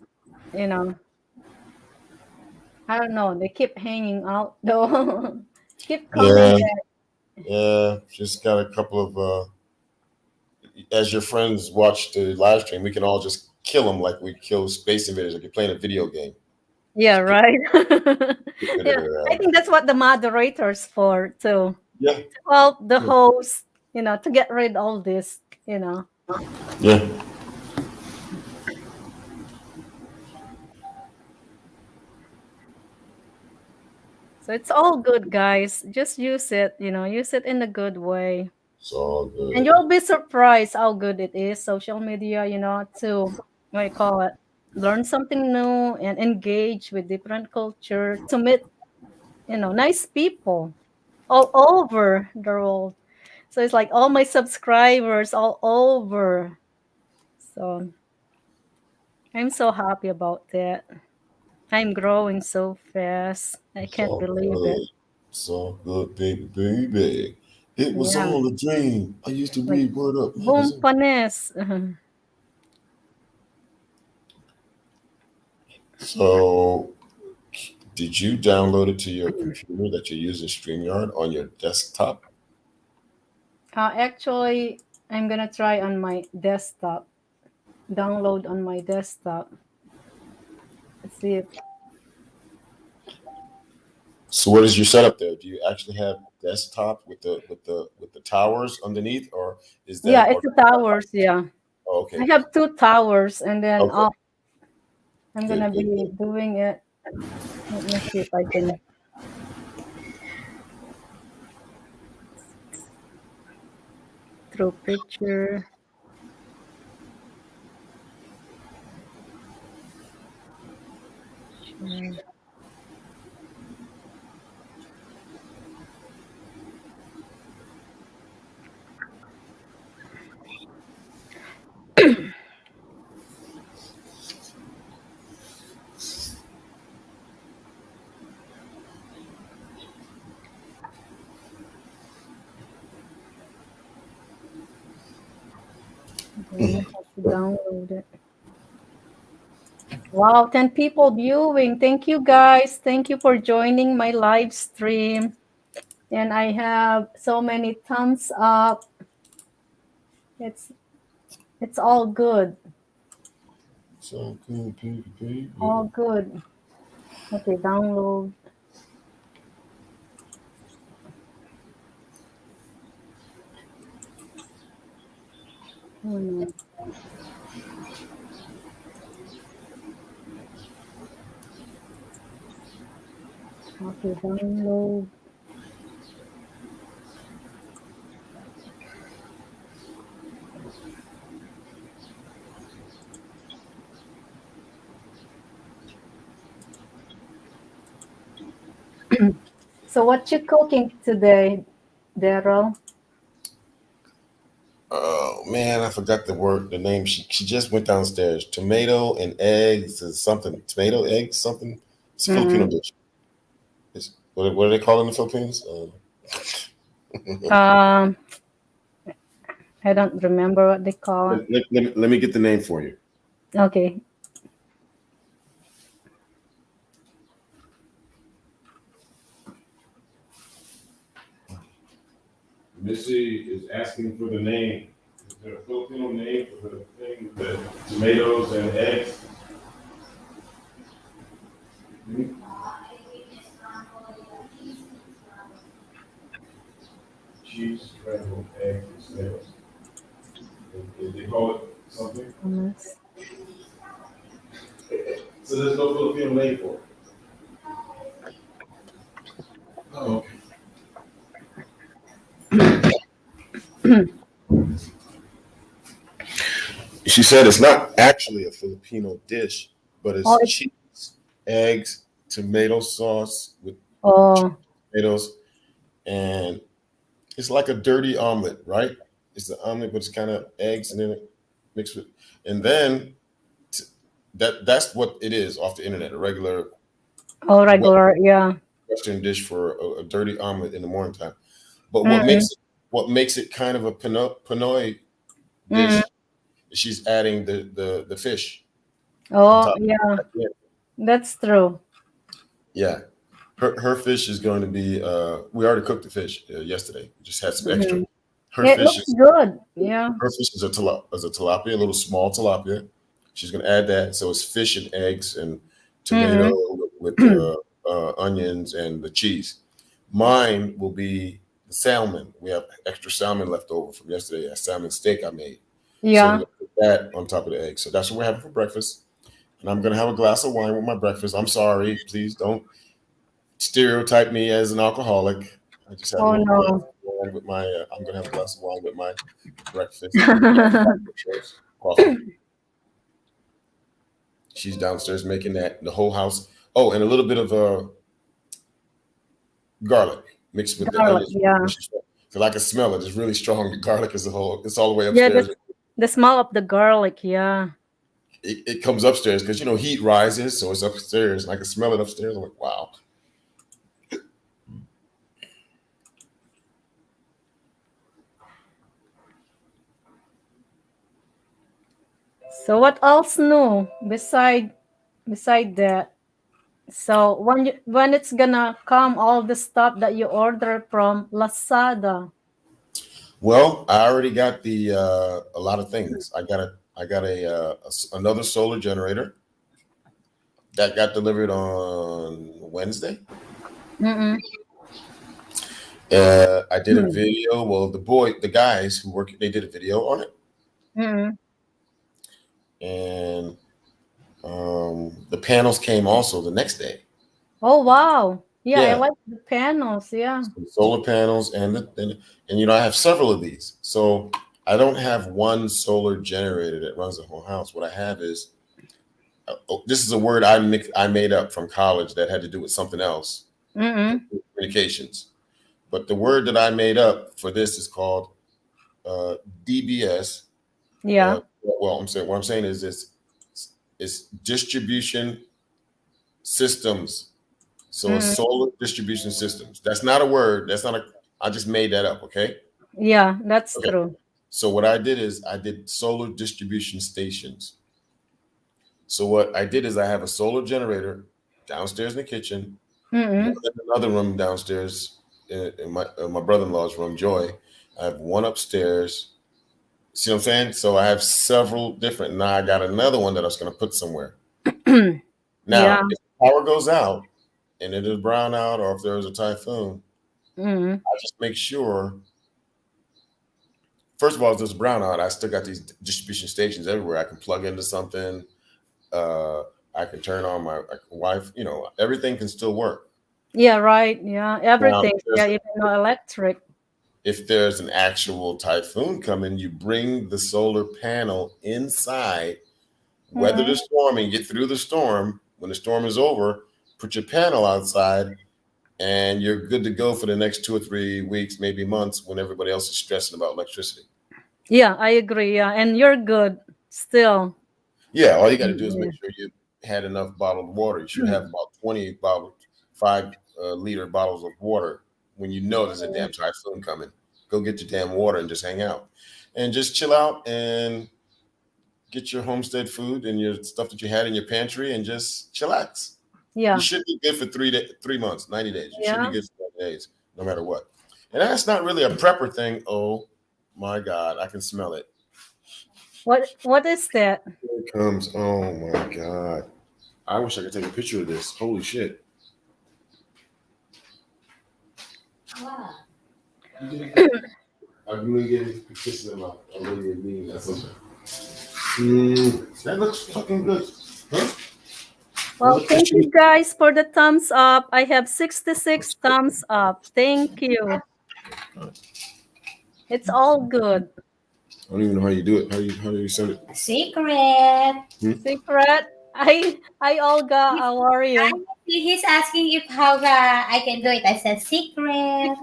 A: you know, I don't know. They keep hanging out though. Keep coming
C: Yeah,
A: back.
C: yeah. Just got a couple of. As your friends watch the live stream, we can all just kill them like we kill Space Invaders, like you're playing a video game.
A: Yeah,
C: Just
A: right.
C: get rid of
A: Yeah,
C: their.
A: I think that's what the moderator's for too.
C: Yeah,
A: To help the
C: yeah,
A: host, to get rid all this.
C: yeah.
A: So it's all good, guys. Just use it in a good way.
C: It's all
A: And
C: good.
A: you'll be surprised how good it is, social media, to what you call it, learn something new and engage with different culture to meet, nice people all over the world. So it's like all my subscribers all over. So I'm so happy about that. I'm growing so fast. I
C: It's
A: can't
C: all
A: believe it.
C: good. It's all good, baby, baby. It was
A: Yeah.
C: all a dream. I used to
A: Like
C: read Word Up
A: boom
C: magazine.
A: panes.
C: So, did you download it to your computer that you're using StreamYard on your desktop?
A: Actually, I'm gonna try on my desktop. Download on my desktop. Let's see if
C: So, what is your setup there? Do you actually have desktop with the towers underneath, or is
A: yeah,
C: that
A: it's
C: or
A: the towers. Yeah,
C: oh,
A: I
C: okay,
A: have two towers, and then
C: okay,
A: I'm
C: good,
A: gonna
C: good,
A: be
C: good.
A: doing it. Let me see if I can throw picture. Share. You have to download it. Wow, 10 people viewing. Thank you guys. Thank you for joining my live stream. And I have so many thumbs up. It's it's all good.
C: So cool,
A: All good. Okay, download. Oh no. Okay, download. So what you cooking today, Daryl?
C: Oh man, I forgot the name. She just went downstairs. Tomato and eggs is something. Tomato eggs something. It's a Filipino
A: Mm.
C: dish. What do they call it in the Philippines?
A: Um, I don't remember what they call it.
C: Let me get the name for you.
A: Okay.
C: Missy is asking for the name. Is there a Filipino name for the thing, the tomatoes and eggs? Cheese, scrambled eggs, and snails. They call it something.
A: Hummus.
C: So there's no Filipino name for it. Oh, okay. She said it's not actually a Filipino dish, but
A: Oh,
C: it's
A: it's
C: cheese, eggs, tomato sauce with
A: oh
C: tomatoes, and it's like a dirty omelet, right? It's the omelet, but it's kind of eggs and then it mixed with, and then t- that's what it is off the internet, a regular
A: oh regular, yeah.
C: Western dish for a dirty omelet in the morning time. But
A: Mm-mm.
C: what makes it kind of a Pinoy
A: Mm-mm.
C: dish is she's adding the fish on
A: Oh
C: top.
A: yeah, that's true.
C: Yeah, her fish is going to be. We already cooked the fish yesterday. We just had some extra.
A: Mm-hmm.
C: Her
A: It
C: fish
A: looks
C: is
A: good. Yeah.
C: her fish is a tilapia, a little small tilapia. She's going to add that, so it's fish and eggs and tomato
A: Mm-hmm.
C: with onions and the cheese. Mine will be the salmon. We have extra salmon left over from yesterday. A salmon steak I made, so we're
A: Yeah.
C: going to put that on top of the egg. So that's what we're having for breakfast. And I'm going to have a glass of wine with my breakfast. I'm sorry, please don't stereotype me as an alcoholic. I just had a
A: Oh
C: little glass
A: no.
C: of wine with my. I'm gonna have a glass of wine with my breakfast and coffee. She's downstairs making that. The whole house. Oh, and a little bit of garlic mixed with the
A: Garlic.
C: onions.
A: Yeah.
C: So I can smell it. It's really strong. The garlic is the whole. It's all the way
A: Yeah.
C: upstairs.
A: The smell of the garlic. Yeah.
C: It comes upstairs because heat rises, so it's upstairs. And I can smell it upstairs. I'm like, wow.
A: So what else new beside that? So when it's gonna come all the stuff that you order from Lazada?
C: Well, I already got a lot of things. I got another solar generator that got delivered on Wednesday.
A: Mm-mm.
C: I did a video. Well, the guys who work, they did a video on it,
A: Mm-mm.
C: and the panels came also the next day.
A: Oh wow. Yeah, I
C: Yeah,
A: like the panels. Yeah.
C: the solar panels and I have several of these. So I don't have one solar generator that runs the whole house. What I have is this is a word I made up from college that had to do with something else,
A: Mm-mm.
C: communications. But the word that I made up for this is called DBS.
A: Yeah.
C: Well, what I'm saying is it's distribution systems. So it's
A: Mm-mm.
C: solar distribution systems. That's not a word. I just made that up. Okay.
A: Yeah, that's
C: Okay.
A: true.
C: So what I did is I did solar distribution stations. So what I did is I have a solar generator downstairs in the kitchen, one
A: Mm-mm.
C: in another room downstairs in my brother-in-law's room, Joy. I have one upstairs. See what I'm saying? So I have several different. Now I got another one that I was going to put somewhere.
A: Yeah.
C: Now, if the power goes out and it is brown out, or if there is a typhoon,
A: Mm-mm.
C: I just make sure. First of all, if there's a brownout, I still got these distribution stations everywhere. I can plug into something. Uh, I can turn on my wife. Everything can still work.
A: Yeah, right. Yeah,
C: Now,
A: everything. Yeah, even no electric.
C: if there's an actual typhoon coming, you bring the solar panel inside, weather
A: Mm-mm.
C: the storm, and get through the storm. When the storm is over, put your panel outside, and you're good to go for the next 2 or 3 weeks, maybe months, when everybody else is stressing about electricity.
A: Yeah, I agree. Yeah, and you're good still.
C: Yeah, all you got to do is make
A: Yeah.
C: sure you had enough bottled water. You should have about 20 bottled, 5 liter bottles of water when you know there's a damn typhoon coming. Go get your damn water and just hang out, and just chill out and get your homestead food and your stuff that you had in your pantry and just chillax. You
A: Yeah.
C: should be good for 3 months, 90 days. You should be
A: Yeah.
C: good for 90 days, no matter what. And that's not really a prepper thing. Oh my God, I can smell it.
A: What is that?
C: Here it comes. Oh my God. I wish I could take a picture of this. Holy shit.
B: Wow.
C: I'm really getting pictures of a lady being that's okay. That looks fucking good. Huh?
A: Well, thank you guys for the thumbs up. I have 66 thumbs up. Thank you. It's all good.
C: I don't even know how you do it. How do you send it?
B: Secret.
A: Secret. Olga, how are you?
B: He's asking if how I can do it. I said secret.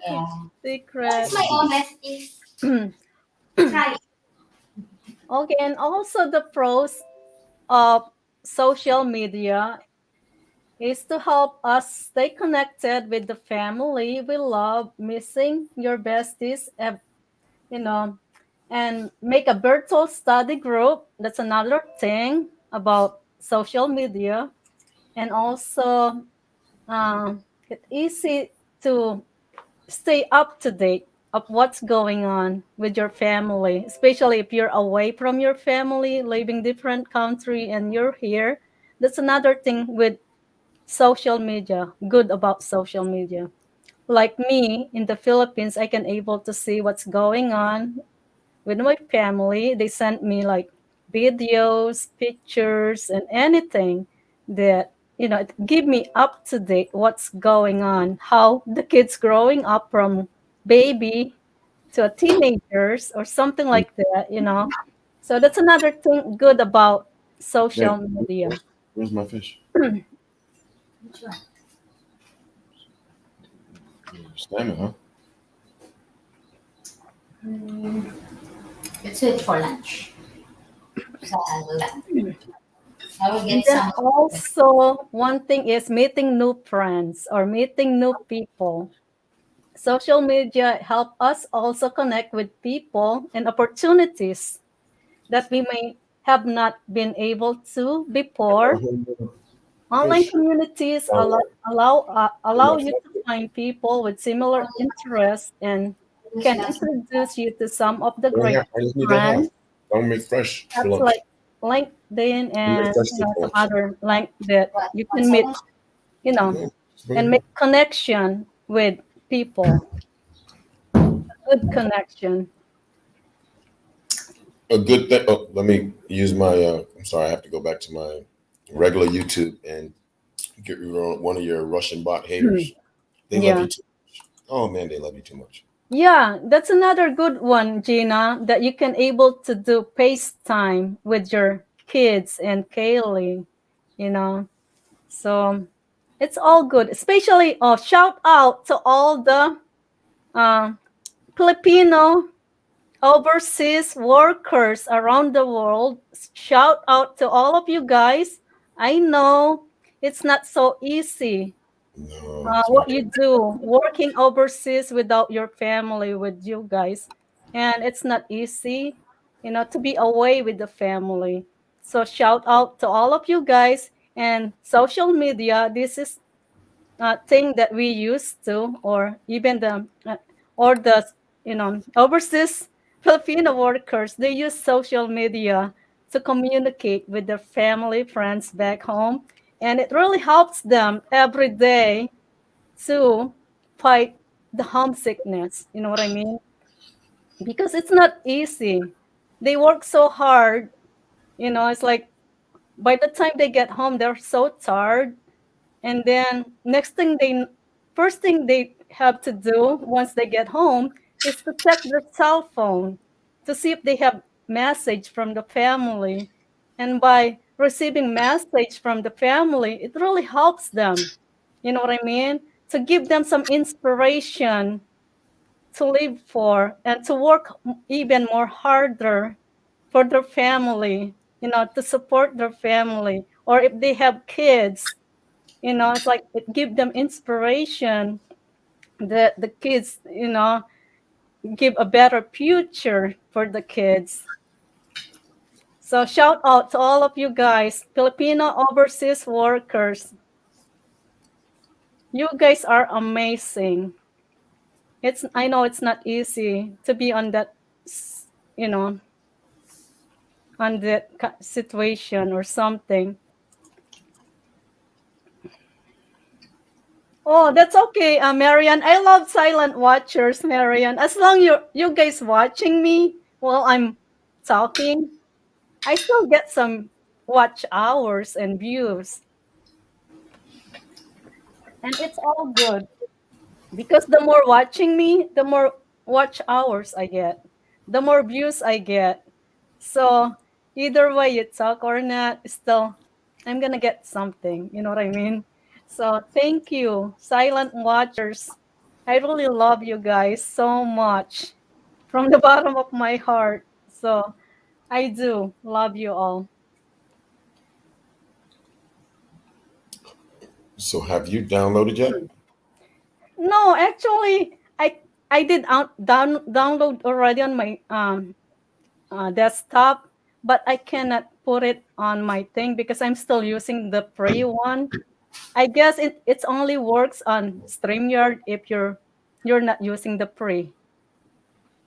B: Yeah.
A: Secret.
B: What's my honesty? Try it.
A: Okay, and also the pros of social media is to help us stay connected with the family we love, missing your besties, you know, and make a virtual study group. That's another thing about social media. And also, it's easy to stay up to date of what's going on with your family, especially if you're away from your family, living different country, and you're here. That's another thing with social media, good about social media. Like me in the Philippines, I can able to see what's going on with my family. They sent me like videos, pictures, and anything that it give me up to date what's going on, how the kids growing up from baby to a teenagers or something like that. So that's another thing good about
C: Yeah.
A: social media.
C: Where's my fish? Salmon, huh?
B: It's it for lunch. So I will
A: And
B: get
A: then
B: some.
A: also one thing is meeting new friends or meeting new people. Social media help us also connect with people and opportunities that we may have not been able to before. Online
C: Fish.
A: communities
C: Down there.
A: allow you to find people with similar interests and can introduce you to some of the
C: Yeah,
A: great
C: I just need that half.
A: brands.
C: I'm gonna make fresh for
A: That's
C: lunch.
A: like LinkedIn
C: I'm gonna make
A: and
C: fresh for
A: some
C: lunch.
A: other link that
B: What?
A: you can
B: What's
A: meet,
B: that?
A: you know, and make connection with people. Good connection.
C: A good thing. Oh, let me use my. I'm sorry, I have to go back to my regular YouTube and get rid of one of your Russian bot haters. They love
A: Yeah.
C: you too much. Oh man, they love you too much.
A: Yeah, that's another good one, Gina, that you can able to do FaceTime with your kids and Kaylee. So it's all good. Especially shout out to all the uh, Filipino overseas workers around the world. Shout out to all of you guys. I know it's not so easy
C: No, it's
A: what
C: not.
A: you do working overseas without your family with you guys, and it's not easy, to be away with the family. So shout out to all of you guys. And social media, this is thing that we used to, or even the overseas Filipino workers, they use social media to communicate with their family, friends back home, and it really helps them every day to fight the homesickness. You know what I mean? Because it's not easy. They work so hard. It's like by the time they get home, they're so tired. And then first thing they have to do once they get home is to check their cell phone to see if they have message from the family. And by receiving message from the family, it really helps them. You know what I mean? To give them some inspiration to live for and to work even more harder for their family, to support their family. Or if they have kids, it's like it give them inspiration that the kids, give a better future for the kids. So shout out to all of you guys, Filipino overseas workers. You guys are amazing. I know it's not easy to be on that, you know, on that situation or something. Oh, that's okay, Marian. I love silent watchers, Marian. As long you guys watching me while I'm talking, I still get some watch hours and views, and it's all good because the more watching me, the more watch hours I get, the more views I get. So either way you talk or not, still I'm gonna get something. You know what I mean? So thank you, silent watchers. I really love you guys so much from the bottom of my heart. So I do love you all.
C: So have you downloaded yet?
A: No, actually, I did download already on my desktop, but I cannot put it on my thing because I'm still using the free one. I guess it's only works on StreamYard if you're not using the free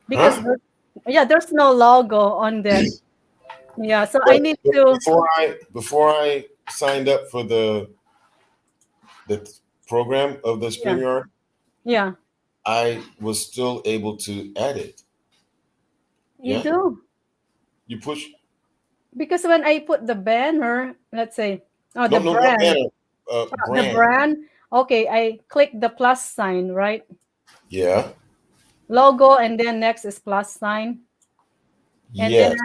A: because
C: Huh?
A: yeah, there's no logo on that. Yeah, so I
C: But
A: need to.
C: before I signed up for the program of the
A: Yeah,
C: StreamYard,
A: yeah,
C: I was still able to edit.
A: you
C: Yeah,
A: do
C: you push.
A: because when I put the banner, let's say, oh,
C: No,
A: the
C: no, not
A: brand,
C: banner.
A: the
C: Brand.
A: brand. Okay, I click the plus sign, right?
C: Yeah.
A: Logo, and then next is plus sign, and then
C: Yes.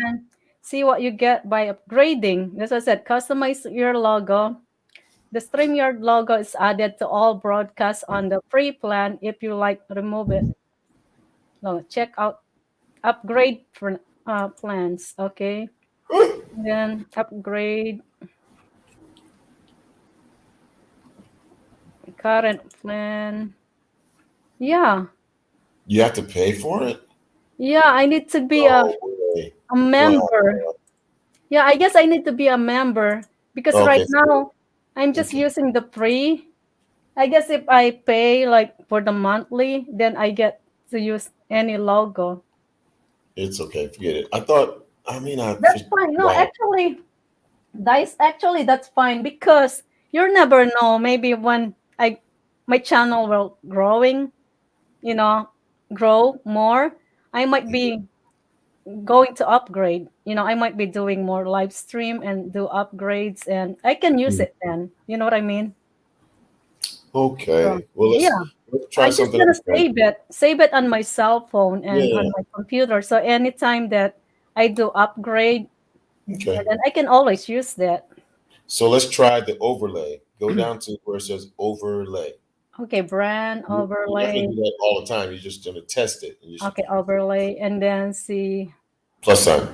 A: see what you get by upgrading. As I said, customize your logo. The StreamYard logo is added to all broadcasts on the free plan. If you like, remove it. No, check out upgrade for plans. Okay, then upgrade current plan. Yeah,
C: You have to pay for it.
A: yeah. I need to be
C: No way.
A: a
C: Wow.
A: member. Yeah, I guess I need to be a member because right
C: Okay.
A: now I'm just
C: Okay.
A: using the free. I guess if I pay like for the monthly, then I get to use any logo.
C: It's okay. Forget it. I thought. I mean,
A: That's fine. No,
C: wow.
A: that's fine because you never know. Maybe when my channel will growing, you know, grow more, I might be going to upgrade. I might be doing more live stream and do upgrades, and I can use it then. You know what I mean? So
C: Okay. Well,
A: yeah.
C: let's try
A: I'm just
C: something
A: gonna
C: else then.
A: save it on my cell phone and on
C: Yeah.
A: my computer. So anytime that I do upgrade, and
C: Okay.
A: then I can always use that.
C: So let's try the overlay. Go down to where it says overlay.
A: Okay, brand
C: You're not going
A: overlay.
C: to do that all the time. You're just going to test it. And
A: Okay, overlay, and then see.
C: plus sign,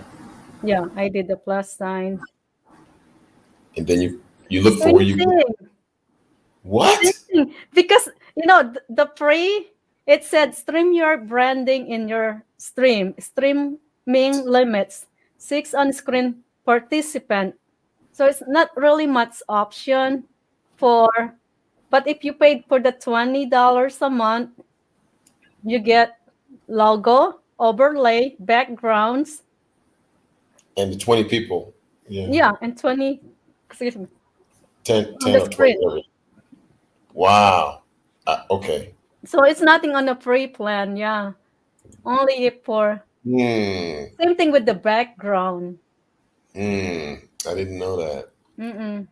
A: Yeah, I did the plus sign.
C: and then you look for where
A: Same
C: you
A: thing. Same
C: what?
A: thing. the free, it said stream your branding in your stream. Streaming limits 6 on-screen participant. So it's not really much option for, but if you paid for the $20 a month, you get logo, overlay, backgrounds,
C: And the 20 people. Yeah.
A: yeah, and 20, excuse me,
C: 10,
A: on the
C: 10 or 20.
A: screen.
C: Wow. Okay.
A: So it's nothing on the free plan, yeah. Only if for
C: Hmm.
A: same thing with the background.
C: Hmm. I didn't know that.
A: Mm-mm.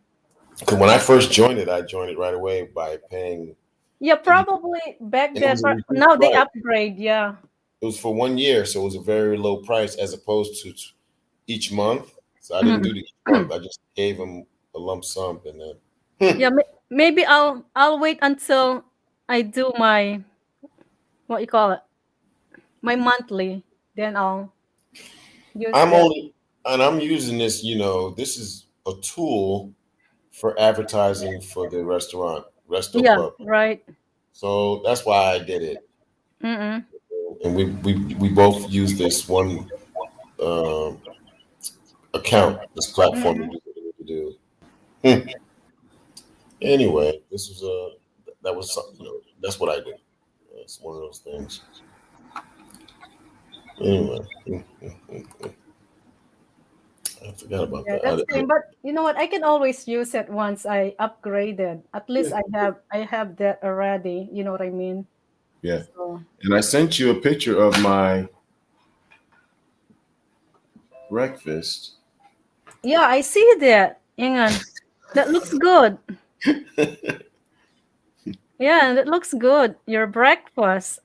C: Because when I first joined it, I joined it right away by paying.
A: Yeah, probably back
C: And it
A: then,
C: was a
A: but
C: reduced
A: now they
C: price.
A: upgrade, yeah.
C: It was for 1 year, so it was a very low price as opposed to each month. So I didn't
A: Mm.
C: do the each month. I just gave them a lump sum and then.
A: Yeah, maybe I'll wait until I do my, what you call it, my monthly, then I'll use
C: I'm
A: that.
C: only, and I'm using this, this is a tool for advertising for the restaurant, Resto
A: Yeah,
C: Pub.
A: right.
C: So that's why I did it.
A: Mm-mm.
C: And we both use this one um, account, this platform to
A: Mm-mm.
C: do what we need to do. Hmm. Anyway, this was that was something, that's what I do. It's one of those things. Anyway, I forgot about
A: Yeah,
C: that.
A: that's same. But you know what? I can always use it once I upgraded. At least
C: Yeah,
A: I have that already. You know what I mean?
C: yeah.
A: So
C: And I sent you a picture of my breakfast.
A: yeah, I see that. Hang on. That looks good. Yeah, that looks good. Your breakfast.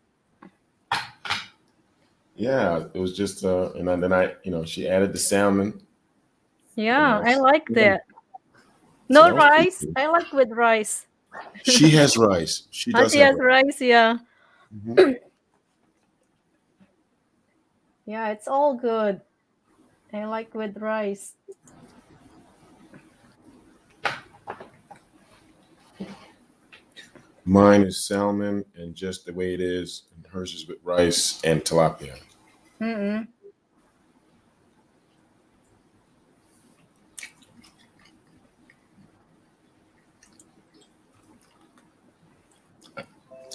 C: Yeah, it was just then she added the salmon, and
A: Yeah, I like that.
C: so
A: No
C: that was pretty
A: rice.
C: cool.
A: I like with rice.
C: She has rice. She does
A: She
C: have
A: has
C: rice.
A: rice, yeah.
C: Mhm.
A: Yeah, it's all good. I like with rice.
C: Mine is salmon and just the way it is, and hers is with rice and tilapia.
A: Mm-mm.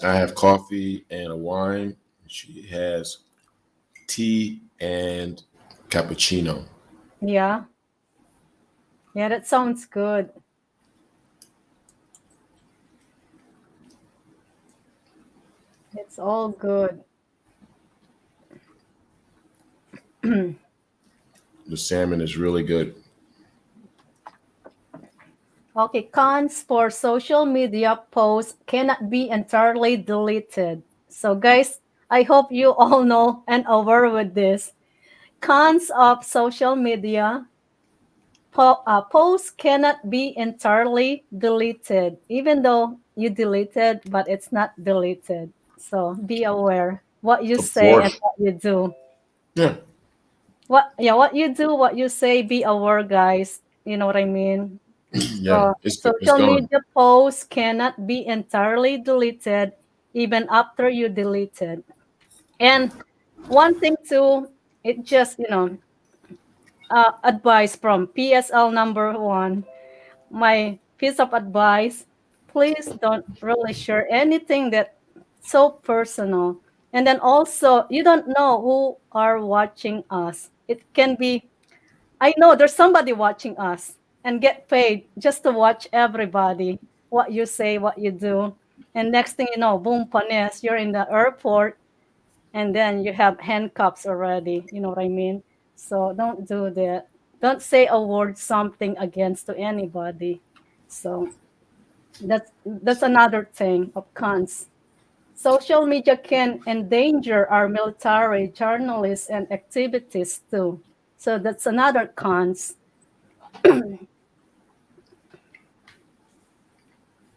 C: I have coffee and a wine. She has tea and cappuccino.
A: Yeah. Yeah, that sounds good. It's all good.
C: The salmon is really good.
A: Okay, cons for social media posts cannot be entirely deleted. So, guys, I hope you all know and over with this. Cons of social media posts cannot be entirely deleted, even though you deleted, but it's not deleted. So, be aware what you
C: Of
A: say and
C: course.
A: what you do.
C: Yeah.
A: What you do, what you say, be aware, guys. You know what I mean?
C: Yeah. It's
A: Social
C: gone.
A: media posts cannot be entirely deleted even after you delete it. And one thing too, it just, advice from PSL number one. My piece of advice, please don't really share anything that so personal. And then also, you don't know who are watching us. It can be, I know there's somebody watching us and get paid just to watch everybody, what you say, what you do. And next thing you know, boom, panes, you're in the airport and then you have handcuffs already. You know what I mean? So don't do that. Don't say a word, something against to anybody. So that's another thing of cons. Social media can endanger our military, journalists, and activities too. So that's another cons.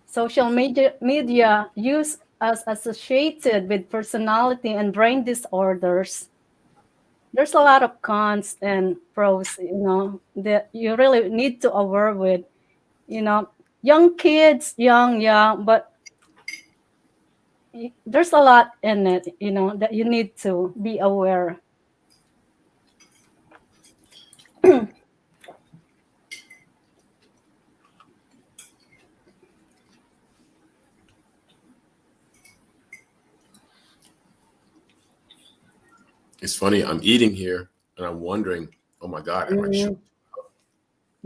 A: Social media use as associated with personality and brain disorders. There's a lot of cons and pros, that you really need to aware with. You know, young kids, young, but there's a lot in it, that you need to be aware.
C: It's funny. I'm eating here and I'm wondering, oh my God, am I sure?
A: Mm.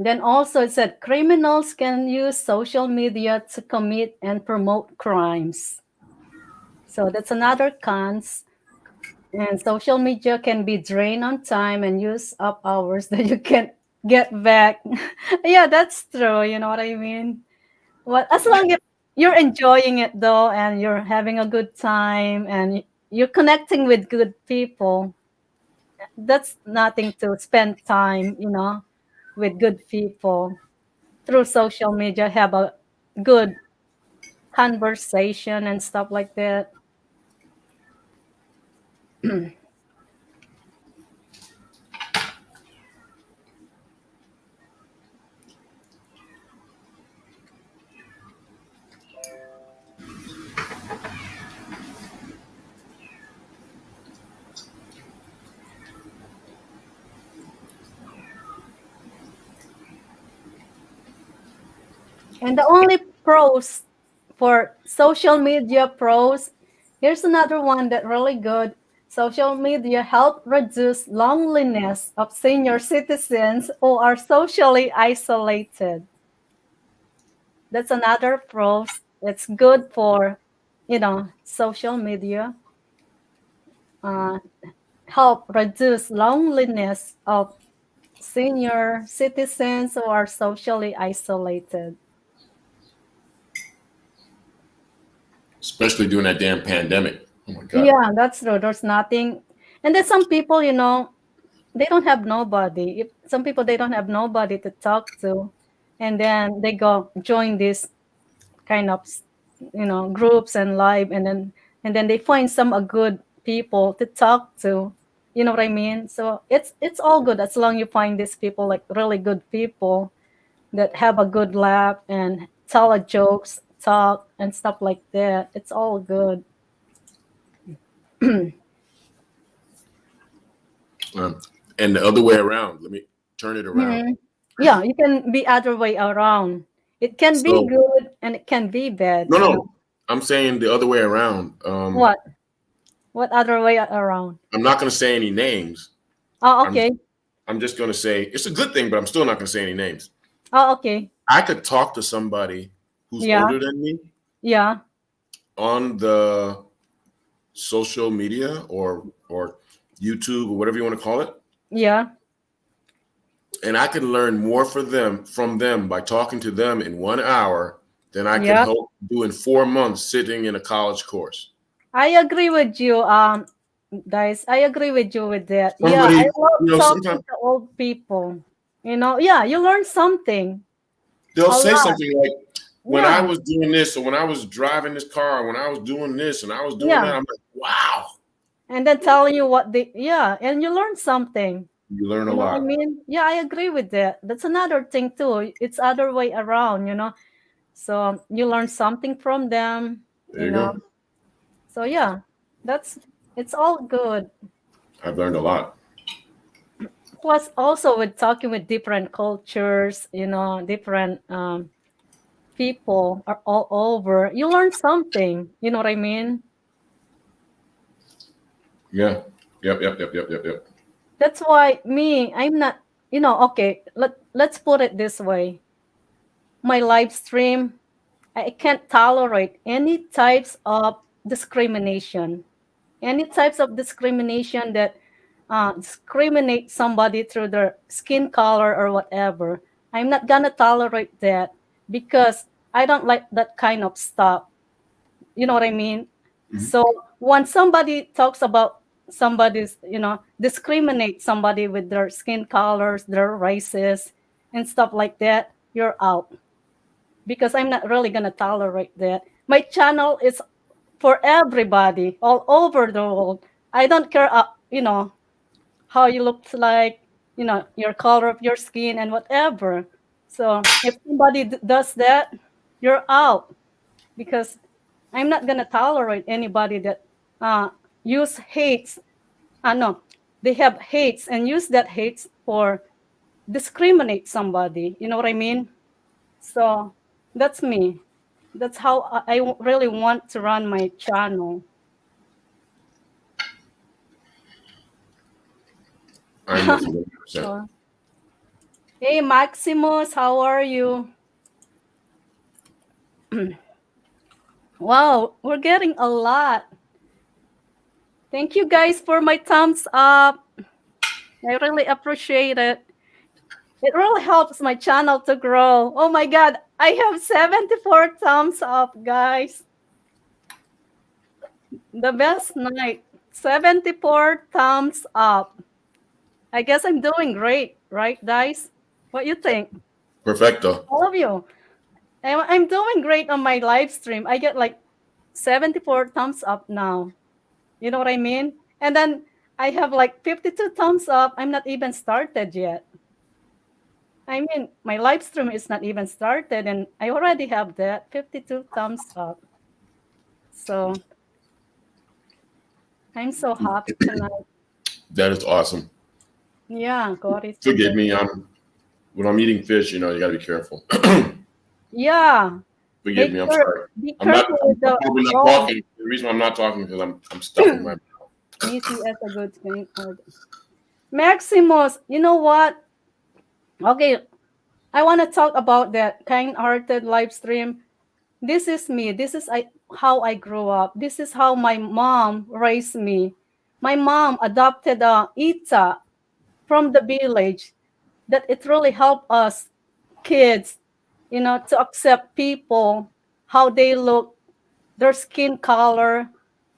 A: Then also it said criminals can use social media to commit and promote crimes. So that's another cons. And social media can be drained on time and use up hours that you can't get back. Yeah, that's true. You know what I mean? Well, as long as you're enjoying it though, and you're having a good time, and you're connecting with good people, that's nothing to spend time, with good people through social media, have a good conversation and stuff like that. And the only pros for social media pros, here's another one that really good. Social media help reduce loneliness of senior citizens who are socially isolated. That's another pros. It's good for, social media. Uh, help reduce loneliness of senior citizens who are socially isolated.
C: Especially during that damn pandemic. Oh my God.
A: Yeah, that's true. There's nothing. And then some people, they don't have nobody. If some people they don't have nobody to talk to, and then they go join this kind of groups and live, and then they find some good people to talk to. You know what I mean? So it's all good as long you find these people like really good people that have a good laugh and tell a jokes, talk and stuff like that. It's all good.
C: Um, and the other way around. Let me turn it around.
A: Mhm. Yeah, you can be other way around. It can be
C: So
A: good and it can be bad.
C: no, no, I'm saying the other way around.
A: What? What other way around?
C: I'm not going to say any names.
A: Oh,
C: I'm
A: okay.
C: I'm just going to say it's a good thing, but I'm still not going to say any names.
A: Oh, okay.
C: I could talk to somebody who's
A: Yeah,
C: older than me
A: yeah,
C: on the social media or YouTube or whatever you want to call it,
A: yeah,
C: and I could learn more from them by talking to them in 1 hour than I could
A: yeah.
C: hope do in 4 months sitting in a college course.
A: I agree with you, guys. I agree with you with that. Yeah,
C: Somebody,
A: I love talking
C: sometimes
A: to old people. Yeah, you learn something
C: they'll
A: a
C: say
A: lot.
C: something like, when I
A: Yeah,
C: was doing this, or when I was driving this car, when I was doing this and I was doing
A: yeah.
C: that, I'm like, wow,
A: And then telling you what yeah, and you learn something.
C: you learn a
A: You know what I
C: lot.
A: mean? Yeah, I agree with that. That's another thing too. It's other way around. So you learn something from them,
C: There
A: you
C: you
A: know.
C: go.
A: So yeah, that's it's all good.
C: I've learned a lot.
A: Plus also with talking with different cultures, different people are all over. You learn something, you know what I mean?
C: Yeah. Yep.
A: That's why I'm not, okay, let's put it this way. My live stream, I can't tolerate any types of discrimination. Any types of discrimination that discriminate somebody through their skin color or whatever. I'm not gonna tolerate that because I don't like that kind of stuff. You know what I mean?
C: Mhm.
A: So when somebody talks about somebody's, discriminate somebody with their skin colors, their races, and stuff like that, you're out because I'm not really gonna tolerate that. My channel is for everybody all over the world. I don't care, how you look like, your color of your skin and whatever. So if somebody does that, you're out because I'm not gonna tolerate anybody that uh, use hates. No, they have hates and use that hates for discriminate somebody. You know what I mean? So that's me. That's how I really want to run my channel.
C: I'm with you 100%.
A: Sure. Hey Maximus, how are you? Wow, we're getting a lot. Thank you guys for my thumbs up. I really appreciate it. It really helps my channel to grow. Oh my god, I have 74 thumbs up, guys. The best night. 74 thumbs up. I guess I'm doing great, right, guys? What you think?
C: Perfecto.
A: All of you. I'm doing great on my live stream. I get like 74 thumbs up now. You know what I mean? And then I have like 52 thumbs up. I'm not even started yet. I mean, my live stream is not even started, and I already have that 52 thumbs up. So I'm so happy tonight.
C: That is awesome.
A: Yeah, God is so
C: Forgive
A: good.
C: me. When I'm eating fish, you gotta be careful.
A: Yeah,
C: Forgive me. I'm
A: sure,
C: sorry.
A: be
C: I'm not.
A: careful
C: I'm
A: with the
C: probably not
A: raw.
C: talking. The reason why I'm not talking is because I'm stuffing my.
A: Easy as a good thing. Maximus, you know what? Okay, I want to talk about that kind-hearted live stream. This is me. How I grew up. This is how my mom raised me. My mom adopted Ita from the village. That it really helped us kids, to accept people, how they look, their skin color.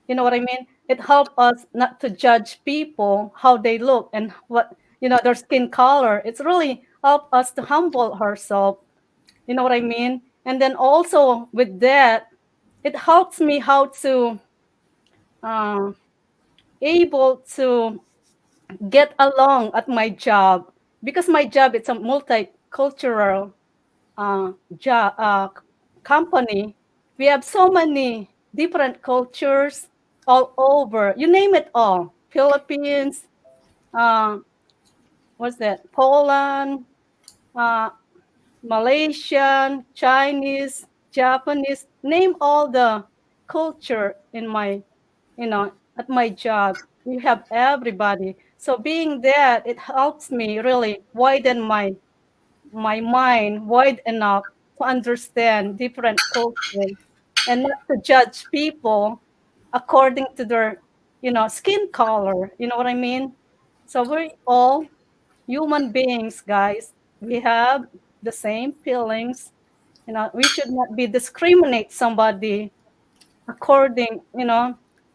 A: You know what I mean? It helped us not to judge people, how they look and what, their skin color. It's really helped us to humble ourselves. You know what I mean? And then also with that, it helps me how to uh, able to get along at my job, because my job is a multicultural job company. We have so many different cultures all over. You name it all. Philippines, uh, what's that? Poland, uh, Malaysian, Chinese, Japanese. Name all the culture in my, at my job. We have everybody. So being that, it helps me really widen my mind wide enough to understand different cultures and not to judge people according to their, skin color. You know what I mean? So we all human beings, guys. We have the same feelings. We should not be discriminate somebody according,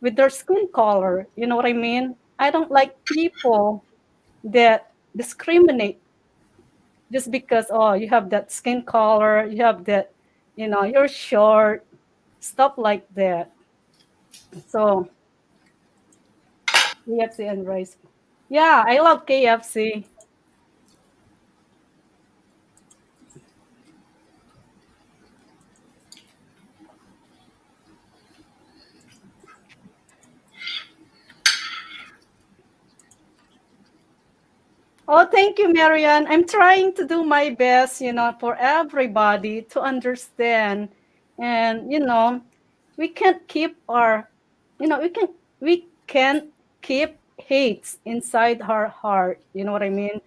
A: with their skin color. You know what I mean? I don't like people that discriminate just because, oh, you have that skin color, you have that, you're short, stuff like that. So KFC and rice. Yeah, I love KFC. Oh, thank you, Marian. I'm trying to do my best, for everybody to understand. And, we can't keep our, we can't keep hates inside our heart. You know what I mean?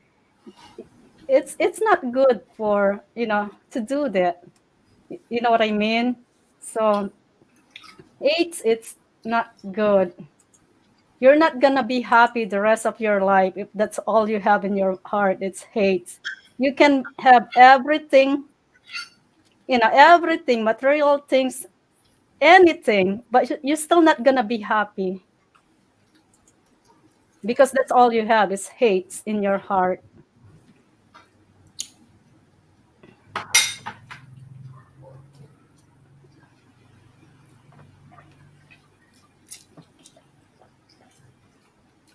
A: It's not good for, to do that. You know what I mean? So it's not good. You're not gonna be happy the rest of your life if that's all you have in your heart. It's hate. You can have everything, everything, material things, anything, but you're still not gonna be happy because that's all you have is hate in your heart.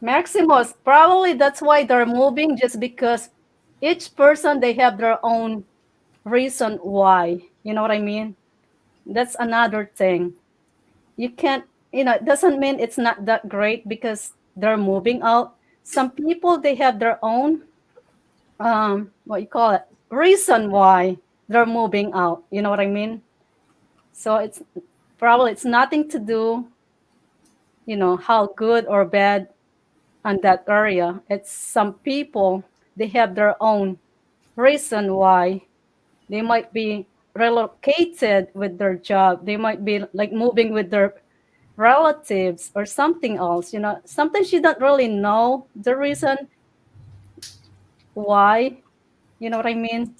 A: Maximus, probably that's why they're moving, just because each person they have their own reason why. You know what I mean? That's another thing. You can't, it doesn't mean it's not that great because they're moving out. Some people, they have their own, what you call it, reason why they're moving out. You know what I mean? So it's nothing to do, how good or bad on that area. It's some people, they have their own reason why they might be relocated with their job. They might be like moving with their relatives or something else. Sometimes you don't really know the reason why. You know what I mean?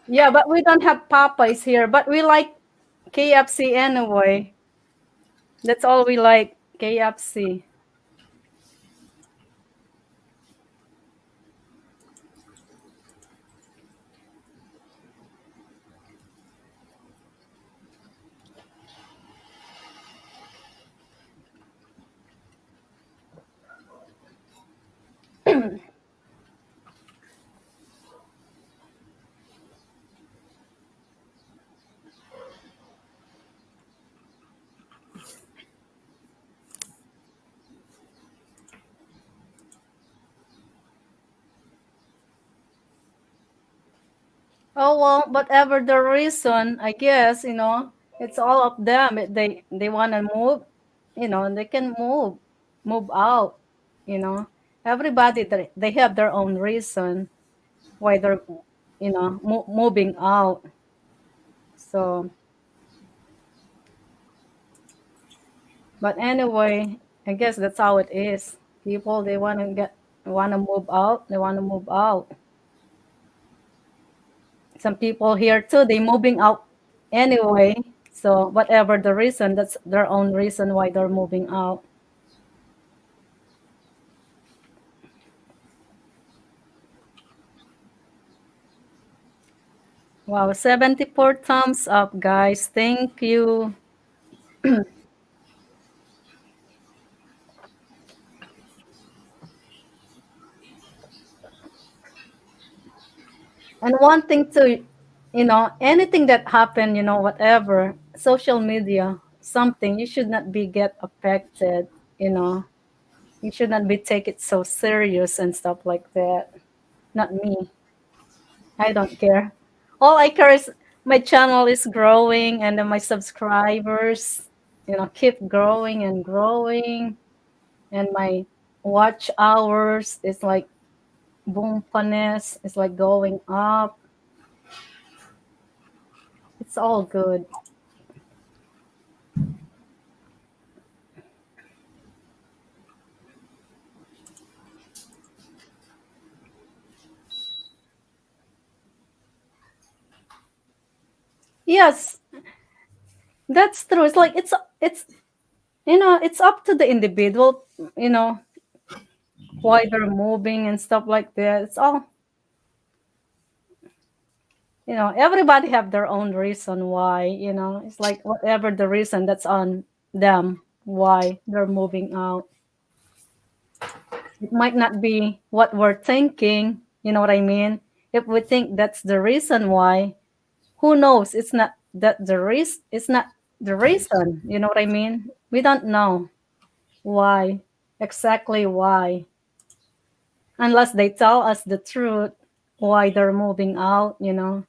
A: Yeah, but we don't have Popeyes here, but we like KFC anyway. That's all we like, KFC. Oh well, whatever the reason, I guess, it's all of them. They want to move, they can move out, you know. Everybody, they have their own reason why they're, moving out. So, but anyway, I guess that's how it is. People, they want to move out. They want to move out. Some people here too, they moving out anyway. So whatever the reason, that's their own reason why they're moving out. Wow, 74 thumbs up, guys. Thank you. And one thing to, anything that happened, whatever, social media, something, you should not be get affected, you know. You should not be take it so serious and stuff like that. Not me. I don't care. All I care is my channel is growing and then my subscribers, keep growing and growing. And my watch hours is like boom funness is like going up. It's all good. Yes, that's true. It's like it's up to the individual, you know, why they're moving and stuff like that. It's all, everybody have their own reason why, it's like whatever the reason that's on them why they're moving out. It might not be what we're thinking, you know what I mean? If we think that's the reason why, who knows? It's not the reason, you know what I mean? We don't know why, exactly why, unless they tell us the truth why they're moving out.
C: Mhm.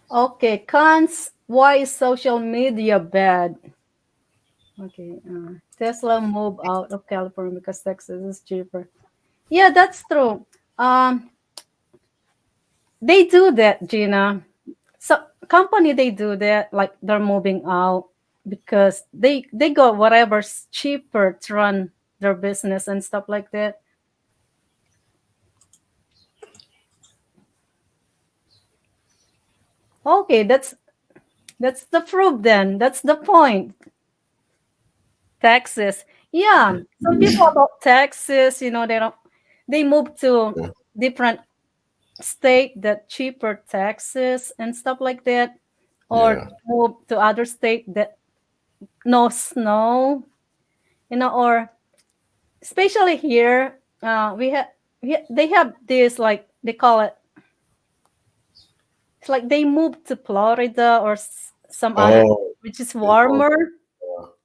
A: Okay, cons. Why is social media bad? Okay, Tesla move out of California because Texas is cheaper. Yeah, that's true. Um, they do that, Gina. So company, they do that, like they're moving out because they go whatever's cheaper to run their business and stuff like that. Okay, that's the proof then. That's the point. Texas. Yeah. Some people about Texas, they move to
C: Yeah.
A: different state that cheaper taxes and stuff like that, or
C: Yeah.
A: move to other state that no snow, or especially here, they have this, like they call it, it's like they moved to Florida or some other,
C: Oh,
A: which is
C: they call
A: warmer.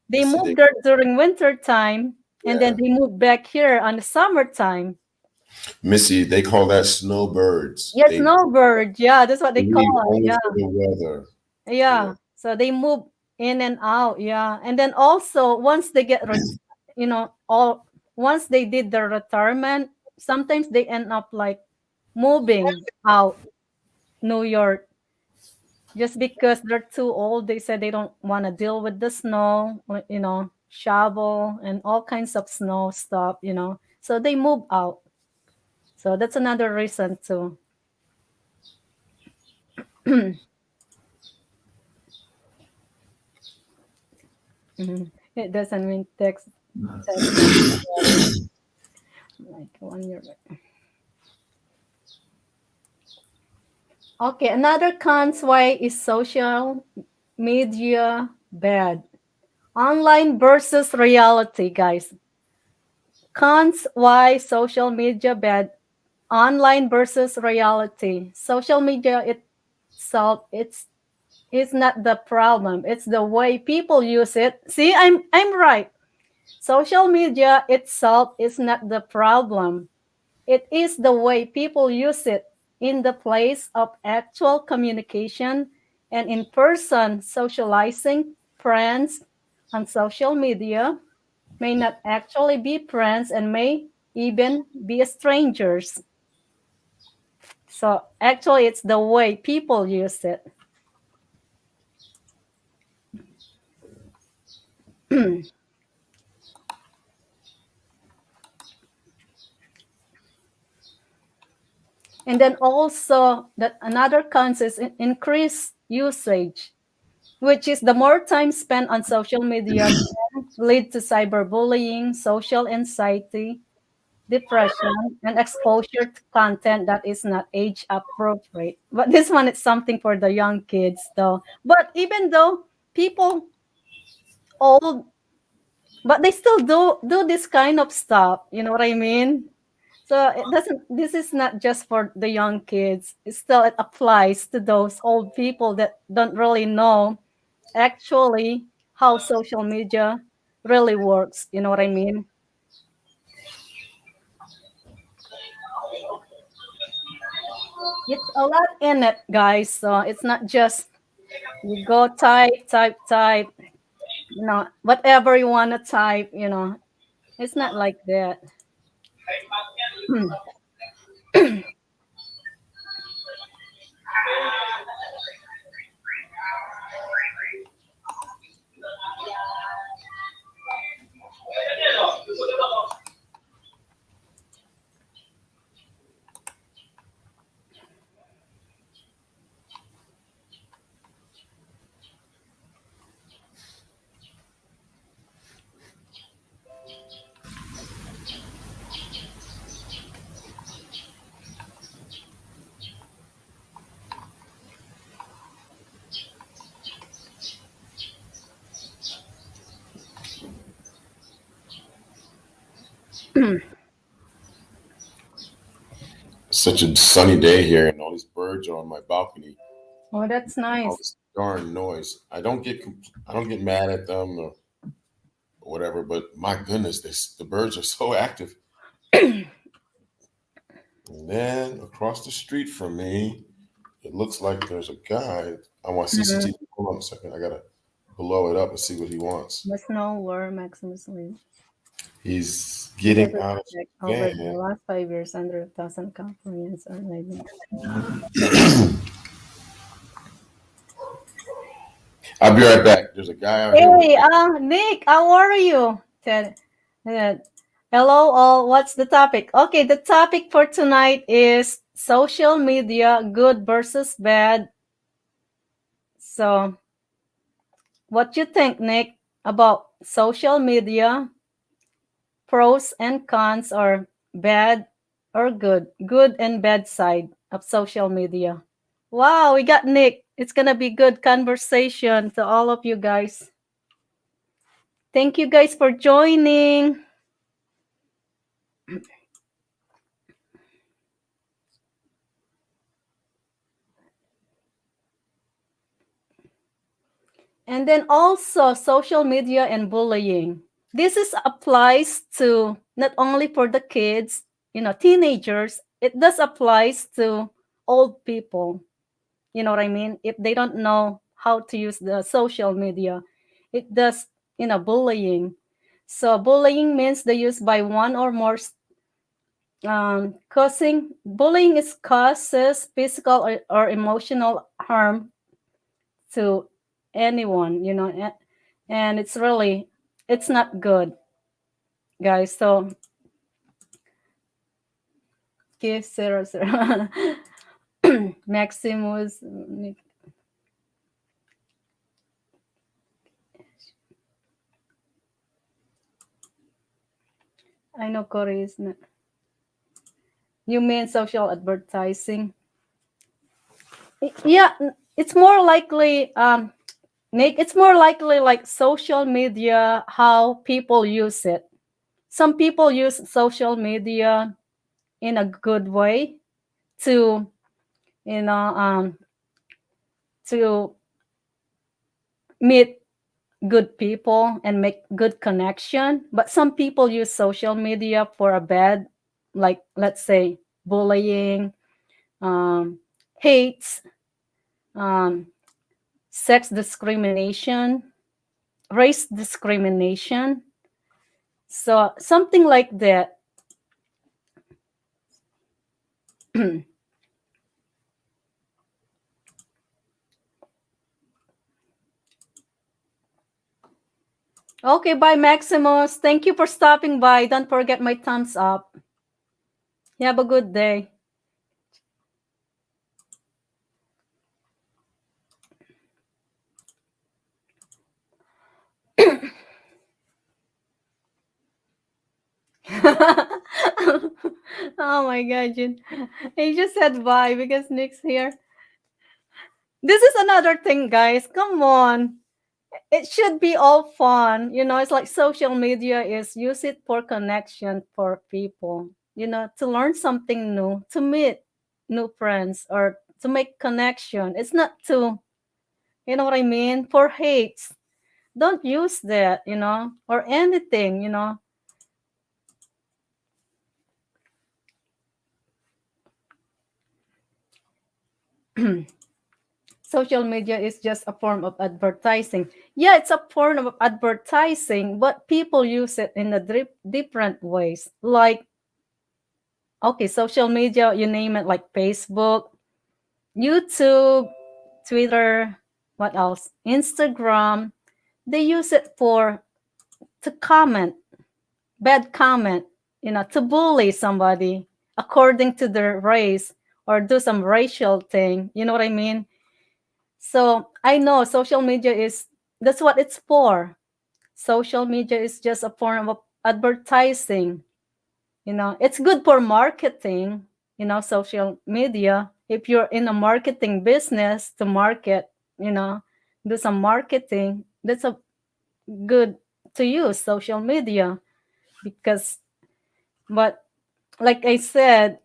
A: They
C: Missy.
A: moved there during winter time, and then
C: Yeah,
A: they moved back here on the summertime.
C: Missy. They call that snowbirds.
A: Yeah,
C: They
A: snowbird. Yeah, that's what they
C: leave
A: call it.
C: only
A: Yeah,
C: for the weather. Yeah.
A: yeah. So they move in and out. Yeah, and then also once they get, all once they did their retirement, sometimes they end up like moving out New York just because they're too old. They said they don't want to deal with the snow, shovel and all kinds of snow stuff. So they move out. So that's another reason too. Mhm. It doesn't mean Texas better. Like 1 year. Okay, another cons why is social media bad. Online versus reality, guys. Cons why social media bad. Online versus reality. Social media itself, it's not the problem. It's the way people use it. See, I'm right. Social media itself is not the problem. It is the way people use it in the place of actual communication and in person socializing. Friends on social media may not actually be friends and may even be strangers. So actually, it's the way people use it. And then also that another cons is increased usage, which is the more time spent on social media can lead to cyberbullying, social anxiety, depression, and exposure to content that is not age appropriate. But this one is something for the young kids though. But even though people old, but they still do this kind of stuff, you know what I mean? So it doesn't, this is not just for the young kids. It still it applies to those old people that don't really know actually how social media really works. You know what I mean? It's a lot in it, guys. So it's not just you go type, whatever you want to type. It's not like that.
C: Such a sunny day here, and all these birds are on my balcony.
A: Oh, that's
C: All
A: nice.
C: this darn noise. I don't get mad at them or whatever, but my goodness, the birds are so active. And then across the street from me, it looks like there's a guy. I want
A: Mhm.
C: CCTV. Hold on a second. I gotta blow it up and see what he wants.
A: Must know where Maximus lives.
C: He's
A: Because
C: getting
A: it's
C: out of
A: like
C: the
A: over the
C: van.
A: last 5 years, 100,000 Californians are living.
C: I'll be right back. There's a guy out here with
A: Hey, Nick, how are you? Uh, Hello, all. What's the topic? Okay, the topic for tonight is social media, good versus bad. So, what you think, Nick, about social media, pros and cons, or bad or good, good and bad side of social media? Wow, we got Nick. It's gonna be good conversation to all of you guys. Thank you guys for joining. And then also social media and bullying. This is applies to not only for the kids, teenagers. It does applies to old people. You know what I mean? If they don't know how to use the social media, it does, bullying. So bullying means the use by one or more causing bullying is causes physical or emotional harm to anyone, and it's not good, guys. So give Sarah, Maximus. I know Corey is not. You mean social advertising? Yeah, it's more likely, Nick. It's more likely like social media, how people use it. Some people use social media in a good way to, you know, um, to meet good people and make good connection. But some people use social media for a bad, like let's say bullying, um, hates, um, sex discrimination, race discrimination. So something like that. Okay, bye, Maximus. Thank you for stopping by. Don't forget my thumbs up. You have a good day. Oh my god, Jin. He just said bye because Nick's here. This is another thing, guys. Come on. It should be all fun. It's like social media is use it for connection for people, to learn something new, to meet new friends or to make connection. It's not to, you know what I mean, for hates. Don't use that, or anything. Social media is just a form of advertising. Yeah, it's a form of advertising, but people use it in a different ways. Like, okay, social media, you name it, like Facebook, YouTube, Twitter, what else? Instagram. They use it to comment, bad comment, to bully somebody according to their race or do some racial thing. You know what I mean? So I know social media that's what it's for. Social media is just a form of advertising. It's good for marketing, social media. If you're in a marketing business to market, do some marketing, that's a good to use social media because, but like I said,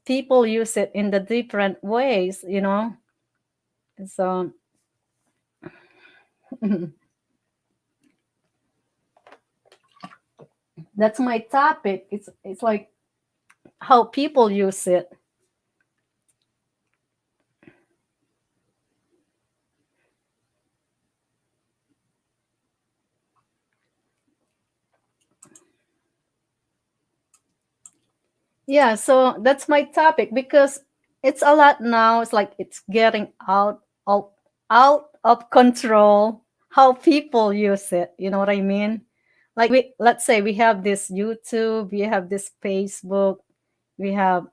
A: people use it in the different ways. So that's my topic. It's like how people use it. Yeah, so that's my topic because it's a lot now. It's like it's getting out of control how people use it. You know what I mean? Like let's say we have this YouTube, we have this Facebook, we have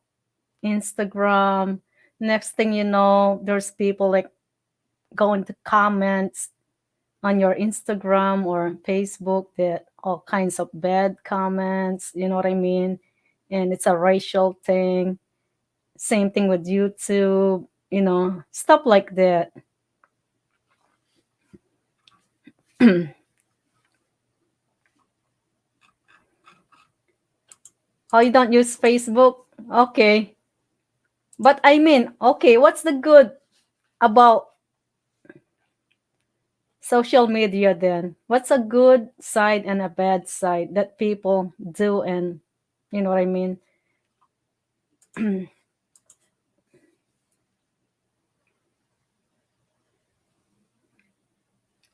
A: Instagram. Next thing you know, there's people like go into comments on your Instagram or Facebook, that all kinds of bad comments, you know what I mean? And it's a racial thing. Same thing with YouTube, stuff like that. Oh, you don't use Facebook? Okay. But I mean, okay, what's the good about social media then? What's a good side and a bad side that people do, and you know what I mean?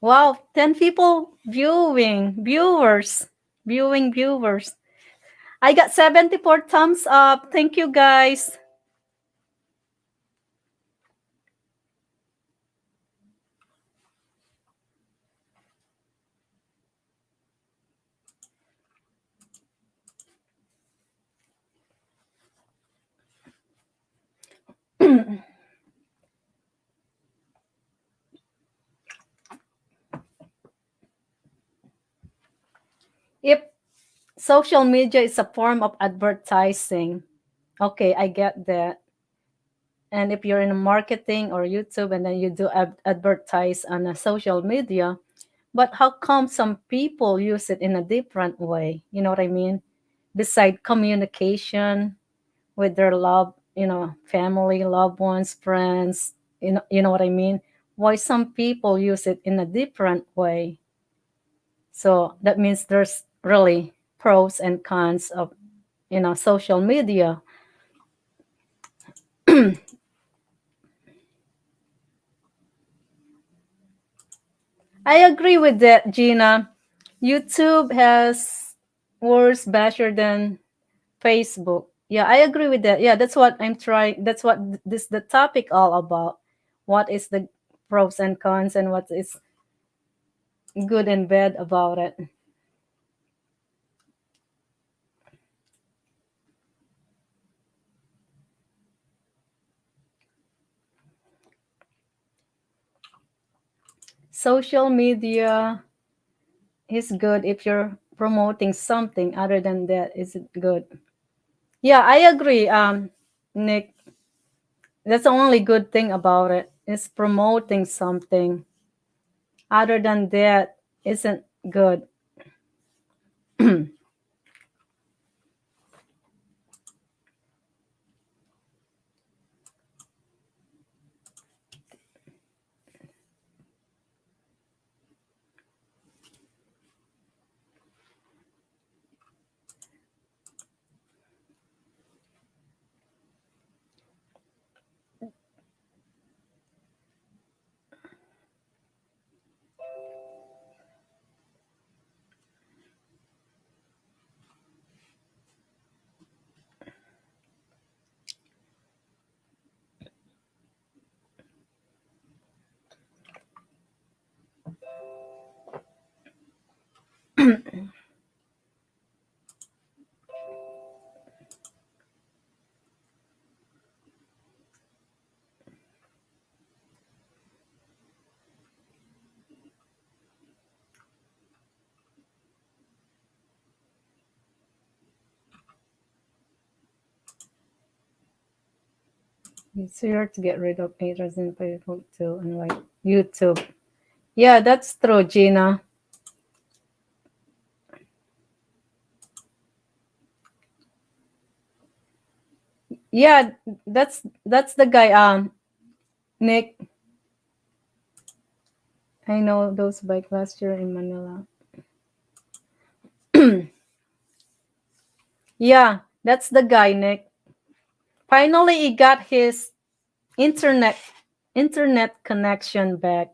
A: Wow, 10 people viewers. I got 74 thumbs up. Thank you guys. If social media is a form of advertising, okay, I get that. And if you're in marketing or YouTube and then you do advertise on a social media, but how come some people use it in a different way? You know what I mean? Beside communication with their family, loved ones, friends, you know what I mean? Why some people use it in a different way? So that means there's really pros and cons of social media. I agree with that, Gina. YouTube has worse basher than Facebook. Yeah, I agree with that. Yeah, that's what I'm trying. That's what this the topic all about. What is the pros and cons, and what is good and bad about it? Social media is good if you're promoting something. Other than that, is it good? Yeah, I agree. Nick, that's the only good thing about it is promoting something. Other than that, isn't good. Easier to get rid of haters than Facebook too, and like YouTube. Yeah, that's true, Gina. Yeah, that's the guy. Nick. I know those bike last year in Manila. Yeah, that's the guy, Nick. Finally, he got his internet connection back.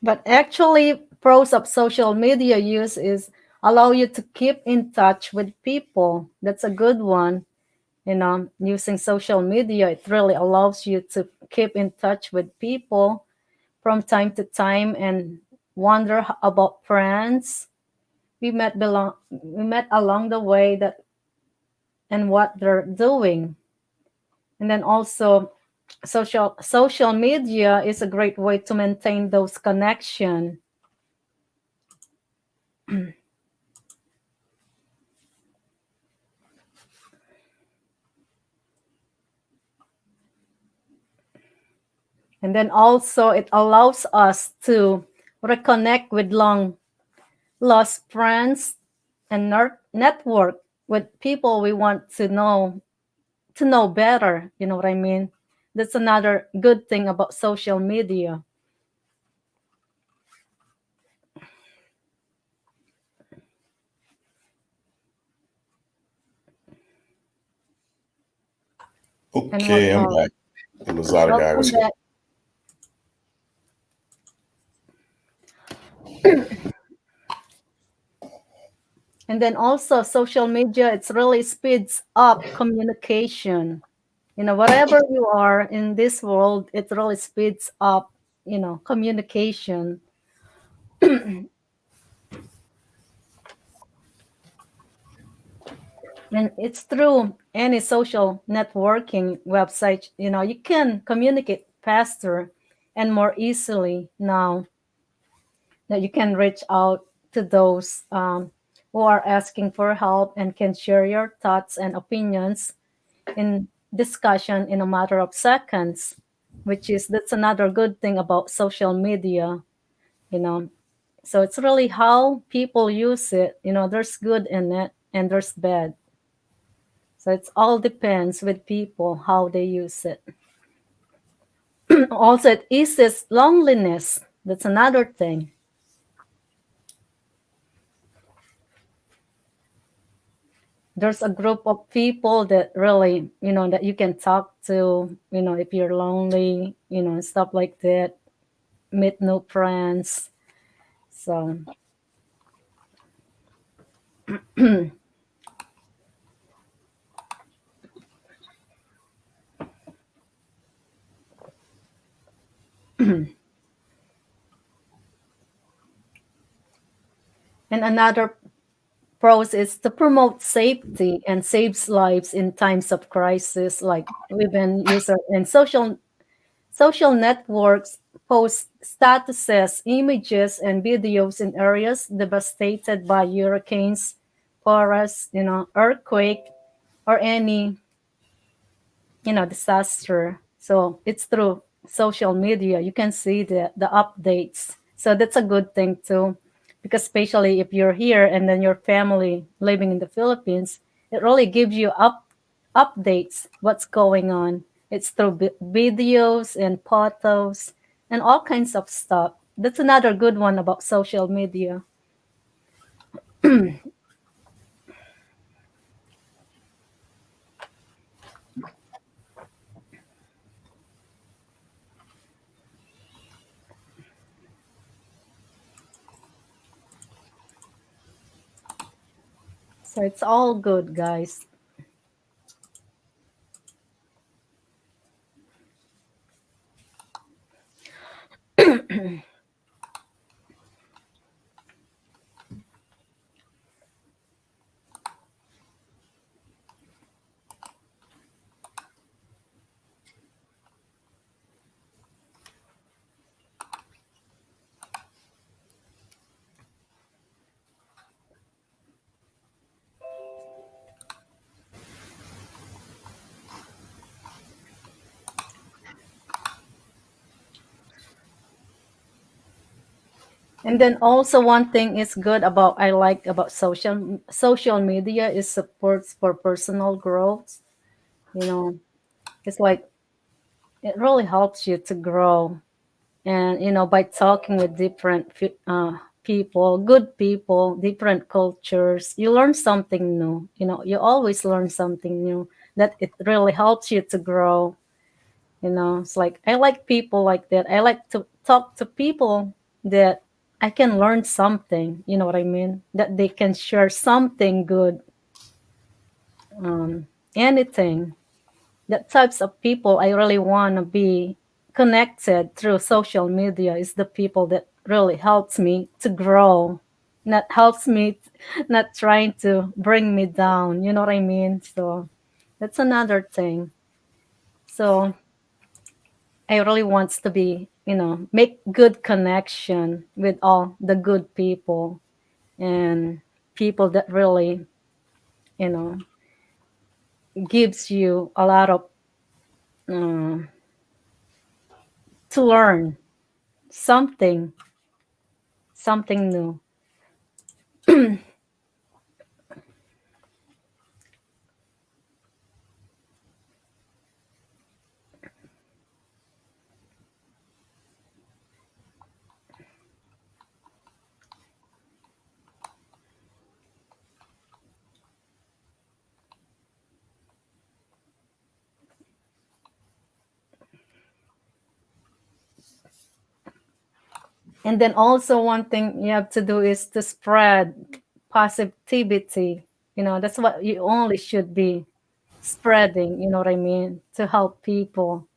A: But actually, pros of social media use is allow you to keep in touch with people. That's a good one. Using social media, it really allows you to keep in touch with people from time to time and wonder about friends we met along the way that and what they're doing. And then also social media is a great way to maintain those connection. And then also it allows us to reconnect with long lost friends and network with people we want to know better. You know what I mean? That's another good thing about social media. And what
C: Okay, I'm
A: else?
C: back. The Lazada guy was
A: Welcome
C: here.
A: back. And then also social media, it's really speeds up communication. Whatever you are in this world, it really speeds up, communication. And it's through any social networking website, you can communicate faster and more easily now that you can reach out to those who are asking for help and can share your thoughts and opinions in discussion in a matter of seconds, which is that's another good thing about social media, you know. So it's really how people use it. There's good in it and there's bad. So it's all depends with people how they use it. Also, it eases loneliness. That's another thing. There's a group of people that really, that you can talk to, if you're lonely, and stuff like that, meet new friends. So, and another pros is to promote safety and saves lives in times of crisis, like we've been user and social networks post statuses, images, and videos in areas devastated by hurricanes, forests, earthquake, or any, disaster. So it's through social media. You can see the updates. So that's a good thing too, because especially if you're here and then your family living in the Philippines, it really gives you updates what's going on. It's through videos and photos and all kinds of stuff. That's another good one about social media. So it's all good, guys. And then also one thing is good about I like about social media is supports for personal growth. You know, it's like it really helps you to grow, and by talking with different people, good people, different cultures, you learn something new. You always learn something new that it really helps you to grow. It's like I like people like that. I like to talk to people that I can learn something, you know what I mean? That they can share something good, anything. That types of people I really want to be connected through social media is the people that really helps me to grow, not helps me, not trying to bring me down, you know what I mean? So that's another thing. So I really wants to be, make good connection with all the good people and people that really, you know, gives you a lot of um, to learn something, something new. And then also one thing you have to do is to spread positivity. That's what you only should be spreading, you know what I mean? To help people.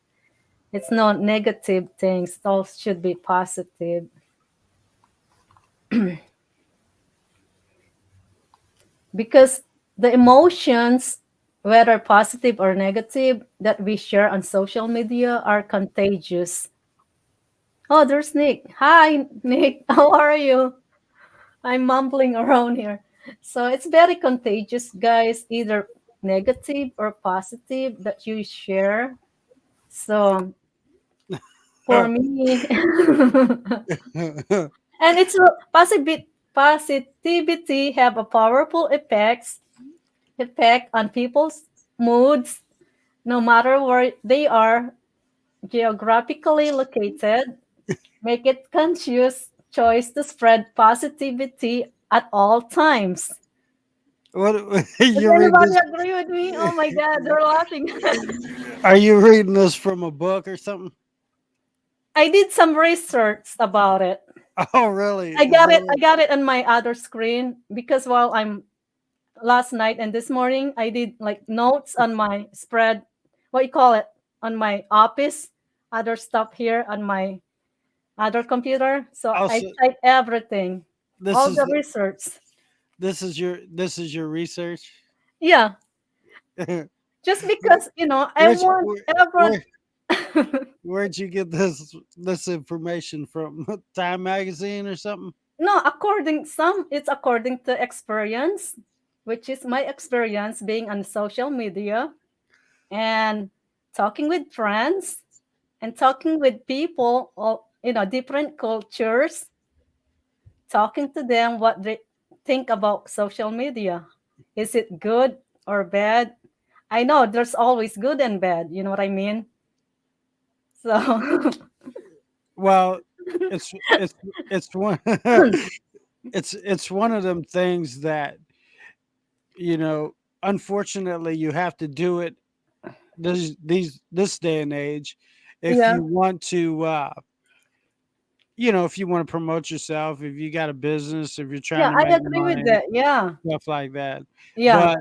A: It's not negative things, it all should be positive. Because the emotions, whether positive or negative, that we share on social media are contagious. Oh, there's Nick. Hi, Nick. How are you? I'm mumbling around here. So it's very contagious, guys, either negative or positive that you share. So for me, and it's positivity have a powerful effect on people's moods, no matter where they are geographically located. Make it conscious choice to spread positivity at all times.
D: What
A: Does
D: you read
A: anybody
D: this?
A: agree with me? Oh my God, they're laughing.
D: Are you reading this from a book or something?
A: I did some research about it.
D: Oh, really?
A: I
D: Is
A: got it.
D: that
A: I got it on my other screen because while I'm last night and this morning, I did like notes on my spread. What you call it on my office? Other stuff here on my other computer. So I
D: also
A: typed everything,
D: this
A: all
D: is
A: the research.
D: this is your research?
A: Yeah,
D: Where,
A: just because I
D: where'd,
A: want
D: where,
A: everyone.
D: where where'd you get this information from? Time magazine or something?
A: No, it's according to experience, which is my experience being on social media and talking with friends and talking with people of different cultures, talking to them what they think about social media. Is it good or bad? I know there's always good and bad, you know what I mean? So
D: Well, it's it's one it's one of them things that you know. Unfortunately, you have to do it this day and age if
A: yeah,
D: you want to. If you want to promote yourself, if you got a business, if you're trying
A: yeah,
D: to
A: I
D: make
A: agree with
D: money,
A: that. Yeah,
D: stuff like that.
A: yeah,
D: But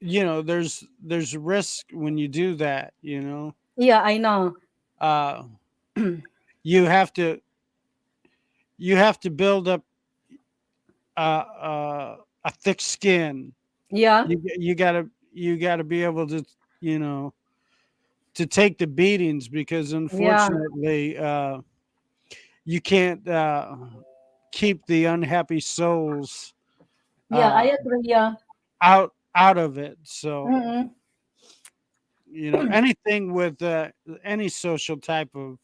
D: there's risk when you do that.
A: yeah, I know.
D: Uh, you have to you have to build up a thick skin.
A: Yeah,
D: You gotta be able to you know to take the beatings because
A: yeah,
D: unfortunately you can't keep the unhappy souls
A: yeah, I
D: uh,
A: agree. Yeah.
D: out of it. So
A: Mm-mm.
D: anything with any social type of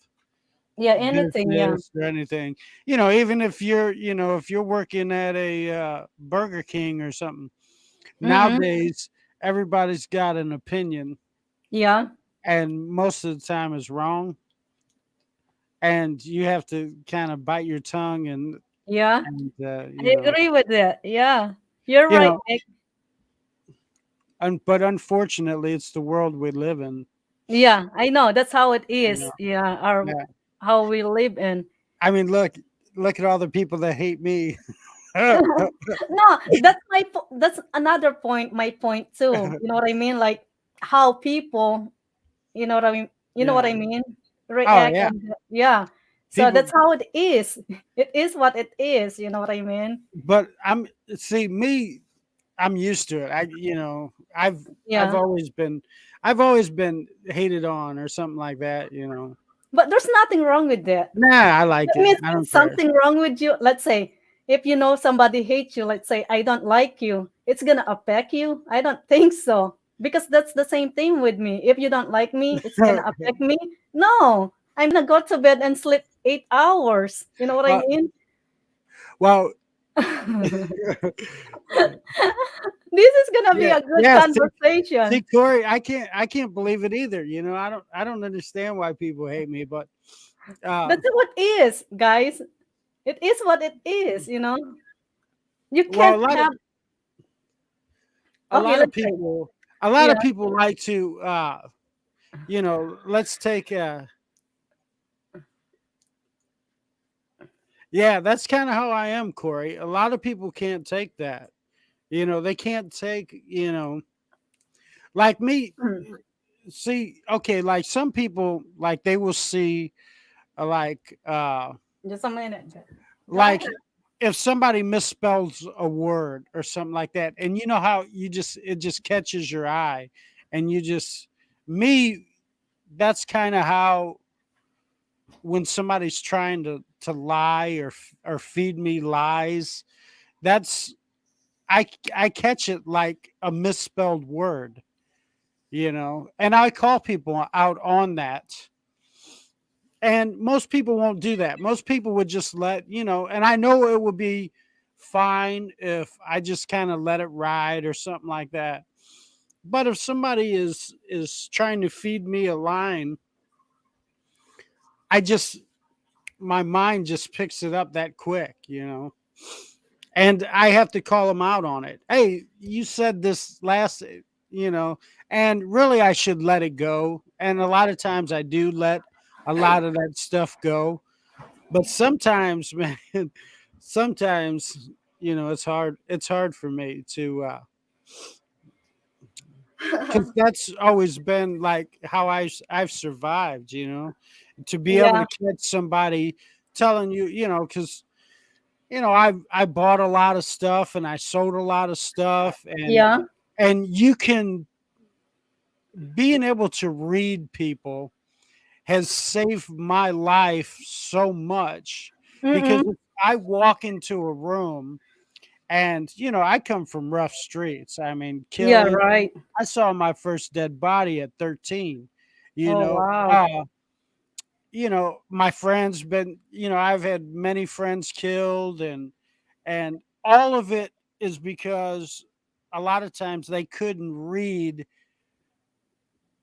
A: Yeah, anything. Yeah.
D: business or anything, even if you're working at a Burger King or something.
A: Mm-mm.
D: Nowadays everybody's got an opinion,
A: Yeah.
D: and most of the time is wrong, and you have to kind of bite your tongue and
A: Yeah.
D: and
A: I agree with that. Yeah. You're
D: you
A: right,
D: know
A: Nick.
D: but unfortunately it's the world we live in.
A: Yeah, I know. That's how it
D: you know
A: is. Yeah. Our
D: yeah
A: how we live in.
D: I mean, look at all the people that hate me. Well,
A: No, that's that's another point. My point too. You know what I mean? Like how people, you know what I mean? You know what I
D: yeah.
A: mean?
D: Oh
A: React
D: yeah.
A: and yeah. So
D: People,
A: that's how it is. It is what it is. You know what I mean?
D: but I'm see me. I'm used to it. I've
A: Yeah.
D: always been hated on or something like that.
A: But there's nothing wrong with that.
D: Nah, I like
A: That
D: it.
A: means
D: I
A: it's
D: don't care.
A: something wrong with you. Let's say if you know somebody hates you, let's say I don't like you, it's gonna affect you. I don't think so. Because that's the same thing with me. If you don't like me, it's gonna affect me. No. I'm gonna go to bed and sleep 8 hours. You know what I
D: well,
A: mean?
D: well,
A: This is gonna be
D: yeah,
A: a good
D: yeah. See,
A: conversation.
D: Corey, I can't believe it either. I don't understand why people hate me, but uh,
A: That's what is, guys. It is what it is, you know. You
D: well,
A: can't have
D: a
A: okay,
D: lot of
A: let's say.
D: people, a lot
A: Yeah.
D: of people like to, let's take, yeah, that's kind of how I am, Corey. A lot of people can't take that. They can't take, like me. See, okay, like some people, like they will see, like,
A: Just a minute. Go ahead.
D: like if somebody misspells a word or something like that, and you know how it just catches your eye, and me, that's kind of how when somebody's trying to lie or feed me lies, that's I catch it like a misspelled word, and I call people out on that. And most people won't do that. Most people would just and I know it would be fine if I just kind of let it ride or something like that. But if somebody is trying to feed me a line, I just my mind just picks it up that quick. And I have to call them out on it. Hey, you said this last, you know, and really I should let it go. And a lot of times I do let a lot of that stuff go. But sometimes, man, sometimes, it's hard for me to, because that's always been like how I've survived, to be able
A: Yeah.
D: to catch somebody telling you, because I bought a lot of stuff and I sold a lot of stuff,
A: Yeah.
D: and you can being able to read people has saved my life so much, because
A: Mm-mm.
D: if I walk into a room and I come from rough streets. I mean,
A: Yeah,
D: killing.
A: right.
D: I saw my first dead body at 13. You
A: Oh
D: know,
A: wow.
D: uh, my friends been. I've had many friends killed, and all of it is because a lot of times they couldn't read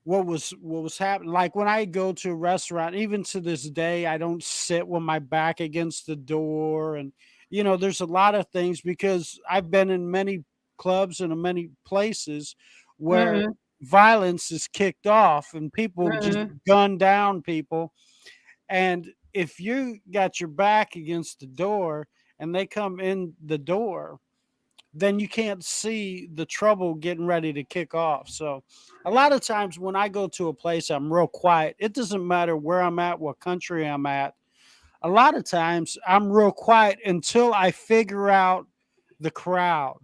D: what was happening. Like when I go to a restaurant, even to this day, I don't sit with my back against the door. And there's a lot of things, because I've been in many clubs and in many places where
A: Mm-mm.
D: violence is kicked off and people just
A: Mm-mm.
D: gun down people. And if you got your back against the door and they come in the door, then you can't see the trouble getting ready to kick off. So a lot of times when I go to a place, I'm real quiet. It doesn't matter where I'm at, what country I'm at. A lot of times I'm real quiet until I figure out the crowd.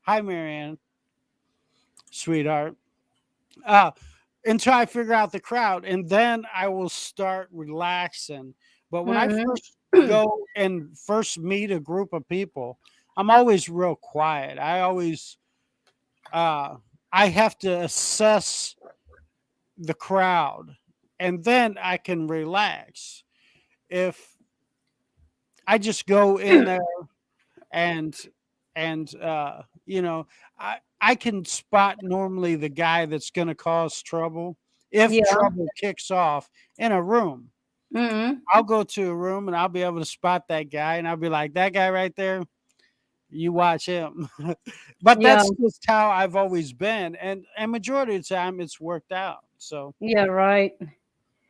D: Hi, Marianne, sweetheart. Uh, until I figure out the crowd, and then I will start relaxing. But when I
A: Mm-mm.
D: first go and first meet a group of people, I'm always real quiet. Uh, I have to assess the crowd, and then I can relax. If I just go in there and and I can spot normally the guy that's going to cause trouble if
A: Yeah.
D: trouble kicks off in a room.
A: Mm-mm.
D: I'll go to a room and I'll be able to spot that guy, and I'll be like, that guy right there, you watch him. But
A: Yeah.
D: that's just how I've always been, and majority of the time it's worked out. So,
A: Yeah, right.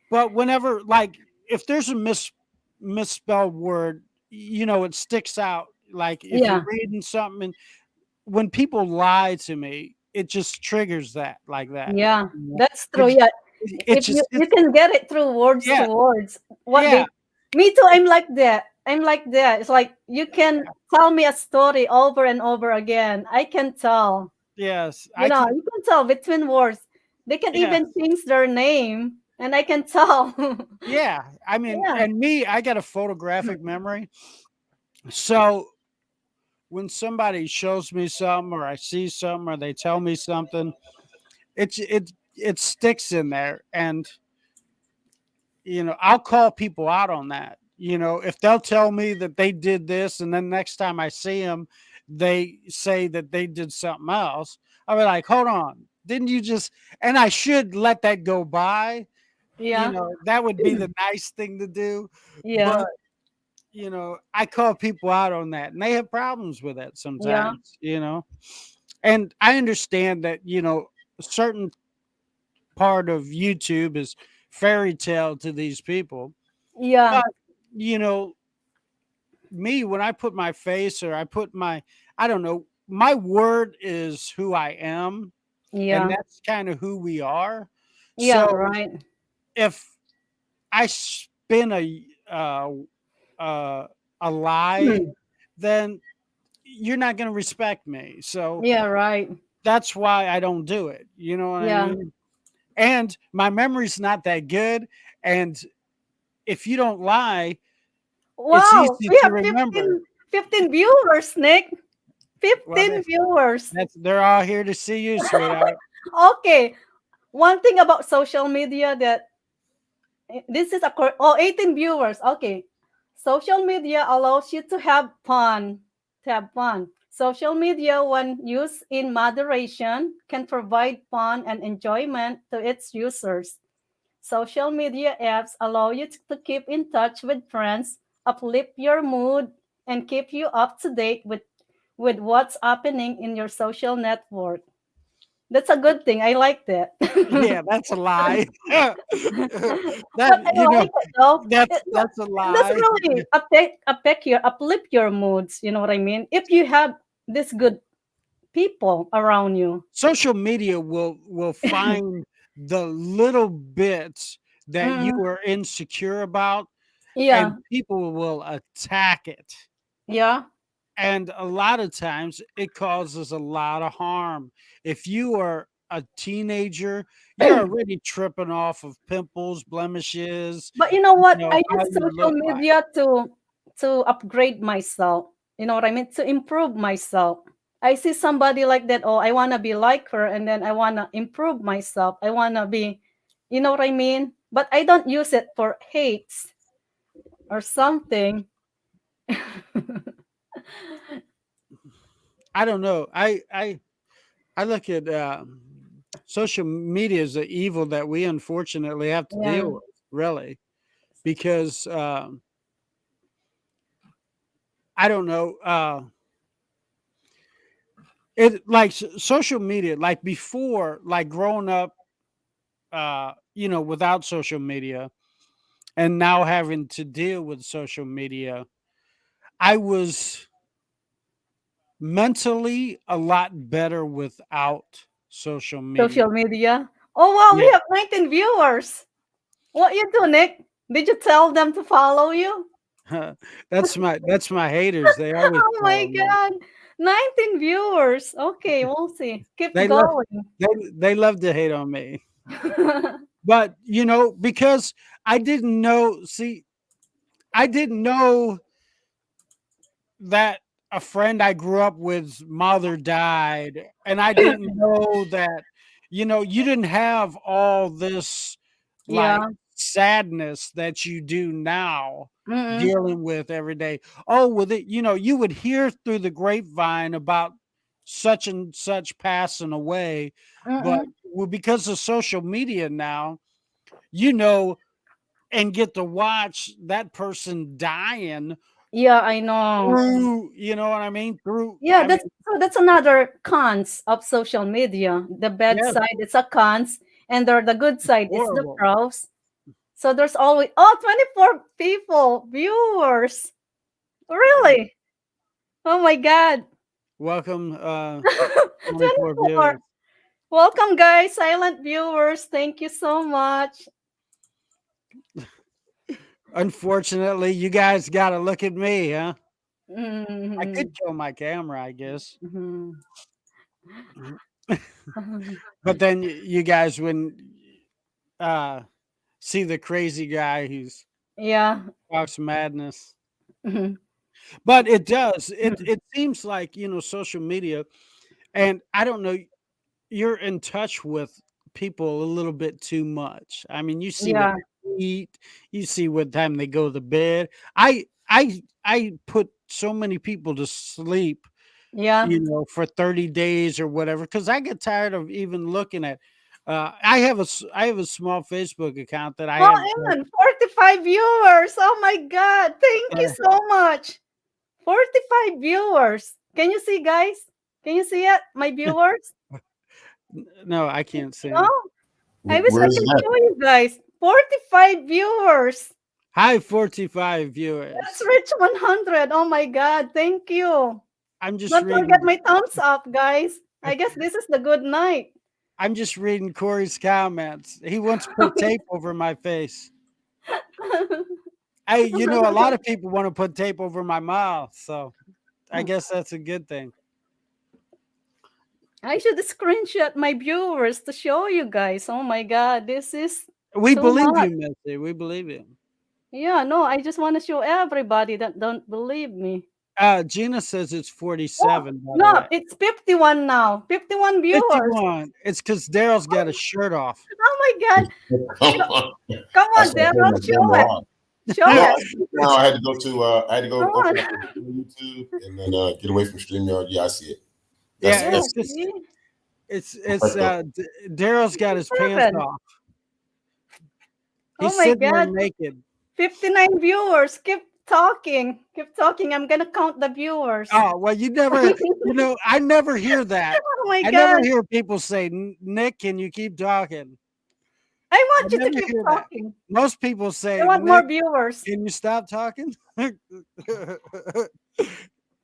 D: but whenever, like, if there's a misspelled word, it sticks out. Like if you're
A: Yeah.
D: reading something, and when people lie to me, it just triggers that like that.
A: Yeah,
D: You know?
A: that's true.
D: It
A: Yeah,
D: it
A: if
D: just
A: you can get it through words to
D: yeah,
A: words, what
D: yeah,
A: they, me too. I'm like that. I'm like that. It's like you can tell me a story over and over again. I can tell.
D: yes,
A: You
D: I
A: know,
D: can.
A: you can tell between words. They can
D: Yeah,
A: even change their name, and I can tell.
D: yeah. I mean,
A: Yeah,
D: and me, I got a photographic memory. So when somebody shows me something, or I see something, or they tell me something, it sticks in there, and I'll call people out on that. If they'll tell me that they did this, and then next time I see them, they say that they did something else, I'll be like, hold on, didn't you just? And I should let that go by.
A: yeah,
D: That would be the nice thing to do.
A: yeah,
D: But, I call people out on that, and they have problems with that
A: yeah,
D: sometimes. And I understand that, a certain part of YouTube is fairy tale to these people.
A: yeah,
D: But, you know, me, when I put my face, or I put I don't know, my word is who I am, and
A: yeah,
D: that's kind of who we are.
A: yeah.
D: So
A: Right.
D: if I spin uh, a lie,
A: Hmm.
D: then you're not going to respect me. So
A: Yeah. Right.
D: that's why I don't do it. You know what I
A: Yeah.
D: mean? And my memory's not that good. And if you don't lie, it's
A: Wow,
D: easy
A: we
D: to
A: have
D: remember.
A: 15 viewers, Nick.
D: Well,
A: 15 viewers.
D: they're all here to see you, sweetheart.
A: Okay. One thing about social media that this is 18 viewers. Okay. Social media allows you to have fun. To have fun. Social media, when used in moderation, can provide fun and enjoyment to its users. Social media apps allow you to keep in touch with friends, uplift your mood, and keep you up to date with what's happening in your social network. That's a good thing. I like that.
D: Yeah, that's a lie. that
A: But I
D: you know,
A: like it though.
D: that's a
A: It does
D: lie.
A: really uplift your moods. You know what I mean? If you have this good people around you.
D: Social media will find the little bits that you
A: Mm,
D: are insecure about, and
A: yeah,
D: people will attack it.
A: yeah.
D: And a lot of times it causes a lot of harm. If you are a teenager, you're already tripping off of pimples, blemishes,
A: But you know what? I
D: how
A: use
D: you
A: social
D: look like.
A: media to upgrade myself. You know what I mean? To improve myself. I see somebody like that. Oh, I wanna be like her, and then I wanna improve myself. I wanna be, you know what I mean? But I don't use it for hates or something.
D: I don't know. I look at social media as the evil that we unfortunately have to
A: Yeah,
D: deal with, really, because I don't know. It like social media, like before, like growing up, without social media, and now having to deal with social media, I was mentally a lot better without social media.
A: social media. Oh wow, we
D: Yeah.
A: have 19 viewers. What you do, Nick? Did you tell them to follow you?
D: That's my haters. They always
A: Oh my
D: follow me.
A: god. 19 viewers. Okay, we'll see. Keep
D: They love
A: going.
D: they love to hate on me. But because I didn't know, see, I didn't know that a friend I grew up with's mother died, and I didn't know that, you didn't have all this like
A: Yeah.
D: sadness that you do now
A: Mm-mm.
D: dealing with every day. Oh, with it, you would hear through the grapevine about such and such passing away, but
A: Mm-mm.
D: well, because of social media now, you know, and get to watch that person dying
A: Yeah, I know.
D: through, you know what I mean? Through,
A: Yeah,
D: I mean,
A: that's another cons of social media. The bad
D: yes,
A: side it's a cons, and the good
D: it's
A: side it's the
D: horrible.
A: pros. So there's always 24 people, viewers. Really? Oh my god.
D: Welcome, 24
A: 24.
D: viewers.
A: Welcome guys, silent viewers. Thank you so much.
D: Unfortunately, you guys got to look at me, huh? I could
A: Mhm.
D: kill my camera, I guess.
A: Mhm.
D: But then you guys wouldn't uh, see the crazy guy who's
A: Yeah.
D: talks madness.
A: Mhm.
D: But it does. It seems like, social media, and I don't know, you're in touch with people a little bit too much. I mean, you see what
A: Yeah.
D: they eat, you see what time they go to bed. I put so many people to sleep,
A: Yeah.
D: for 30 days or whatever, because I get tired of even looking at. I have a small Facebook account that I
A: Oh,
D: have.
A: Aaron, 45 viewers. Oh my god. Thank you
D: uh,
A: so much. 45 viewers. Can you see, guys? Can you see it, my viewers?
D: no, I can't see.
A: Oh, I wish I
C: Where's
A: can
C: that?
A: show you guys. 45 viewers.
D: Hi, 45
A: Let's
D: viewers.
A: reach 100. Oh my god. Thank you.
D: I'm just
A: Don't forget
D: reading.
A: my thumbs up, guys. I guess this is the good night.
D: I'm just reading Corey's comments. He wants to put tape over my face. A lot of people want to put tape over my mouth, so I guess that's a good thing.
A: I should screenshot my viewers to show you guys. Oh my god, this is
D: We
A: too
D: believe
A: much.
D: you, Missy. We believe you.
A: Yeah, no, I just want to show everybody that don't believe me.
D: Gina says it's
A: Oh,
D: 47, by the
A: no,
D: way.
A: it's 51 now. 51 viewers.
D: 51. It's because Daryl's got a shirt off.
A: Oh my god.
C: Come on.
A: Come on,
C: That's why I turned
A: Daryl,
C: my
A: show
C: camera
A: it.
C: on.
A: Show
C: No,
A: it.
C: now I had to go to
A: Come
C: open
A: on.
C: up YouTube and then get away from StreamYard. Yeah, I see it.
D: Yeah,
A: Yeah,
D: it's
C: That's
D: just
A: see?
D: it's
C: right there.
D: Daryl's got his pants
A: 57.
D: off.
A: Oh
D: He's
A: my
D: sitting there
A: god.
D: naked.
A: 59 viewers. Keep talking. Keep talking. I'm gonna count the viewers.
D: Oh, well, I never hear that.
A: Oh my
D: I never
A: god.
D: hear people say, Nick, can you keep talking?
A: I
D: I
A: want you to
D: never
A: keep
D: hear that.
A: talking.
D: Most people
A: I
D: say,
A: want more
D: Nick,
A: viewers.
D: can you stop talking?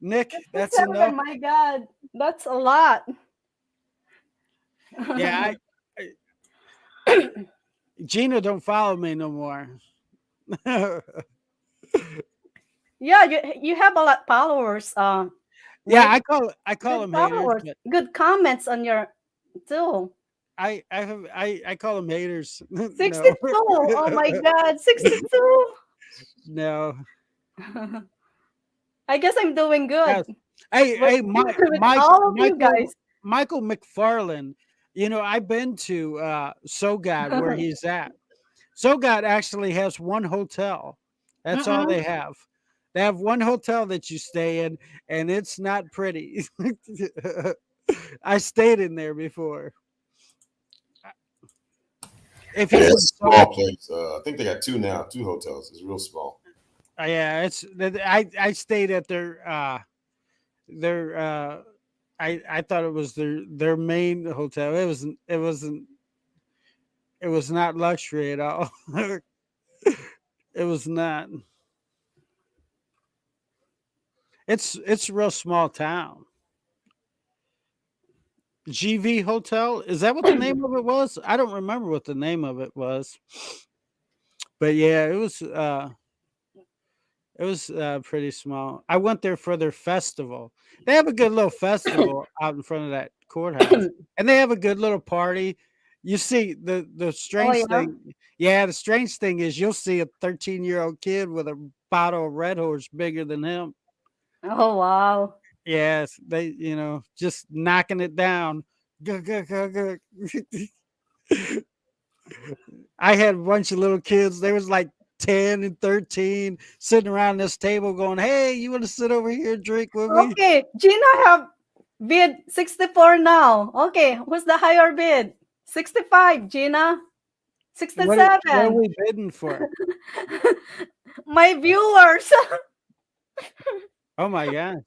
D: Nick, that's
A: 57.
D: enough.
A: My god. That's a lot.
D: Yeah, Gina don't follow me no more.
A: Yeah, you have a lot of followers.
D: Yeah,
A: Like
D: I call
A: good
D: them haters,
A: followers,
D: but
A: good comments on your too.
D: I call them haters. No,
A: 62. Oh my god, 62.
D: no.
A: I guess I'm doing good
D: Yes. Hey,
A: with,
D: hey,
A: with all of you
D: Michael,
A: guys.
D: Michael McFarland. I've been to Sogod where he's at. Sogod actually has one hotel. That's all
A: Mm-mm.
D: they have. They have one hotel that you stay in, and it's not pretty. I stayed in there before. If
C: Yeah,
D: you're from
C: it's a
D: Sogod,
C: small place. I think they got two now, two hotels. It's real small.
D: yeah, I stayed at their I thought it was their main hotel. It was not luxury at all. It was not. It's a real small town. GV Hotel, is that what the name of it was? I don't remember what the name of it was. But yeah, it was pretty small. I went there for their festival. They have a good little festival out in front of that courthouse, and they have a good little party. You see the
A: Oh
D: strange
A: yeah.
D: thing. Yeah, the strange thing is you'll see a 13-year-old kid with a bottle of Red Horse bigger than him.
A: Oh wow.
D: Yes, they just knocking it down. Gug, gug, gug, gug. I had a bunch of little kids. They was like 10 and 13 sitting around this table going, "Hey, you want to sit over here and drink with me?"
A: Okay, Gina have bid 64 now. Okay, who's the higher bid? 65, Gina.
D: What are
A: 67.
D: we bidding for?
A: My viewers,
D: Oh my gosh.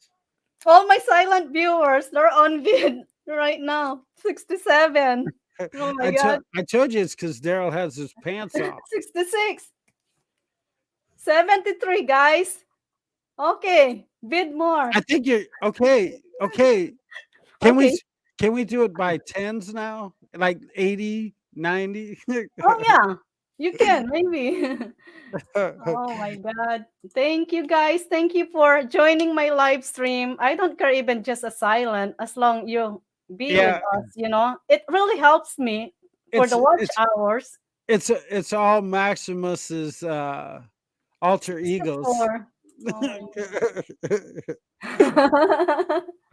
A: all my silent viewers, they're on bid right now. 67. Oh my God.
D: I told you it's because Daryl has his pants off.
A: 66. 73, guys. Okay. Bid more.
D: I think you're okay. Okay. Can we
A: Okay.
D: can we do it by tens now? Like 80, 90?
A: Oh, yeah. You can, maybe. Oh my God. Thank you guys. Thank you for joining my live stream. I don't care even just a silent as long you be with
D: Yeah,
A: us. It really helps me for
D: it's
A: the watch
D: it's
A: hours.
D: it's all Maximus's alter
A: Except
D: egos.
A: for oh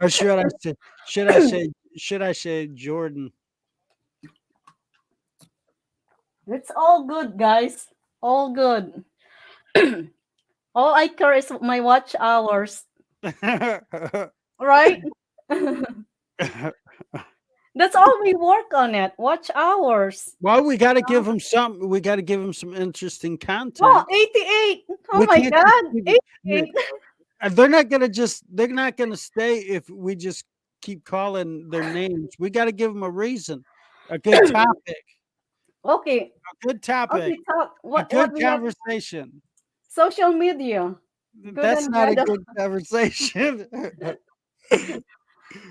D: Or
A: my
D: should I say Jordan?
A: It's all good, guys. All good. All I care is my watch hours, right? That's all we work on it. Watch hours.
D: Well, we got to give him something. We got to give him some interesting
A: Oh,
D: content.
A: 88. Oh
D: We
A: my
D: can't just
A: God.
D: keep it.
A: 88.
D: They're not gonna stay if we just keep calling their names. We got to give them a reason, a good topic,
A: Okay.
D: a good topic,
A: Okay, talk.
D: a
A: What
D: good
A: we have?
D: conversation.
A: Social media. Good
D: That's
A: and
D: not a
A: bad.
D: good conversation.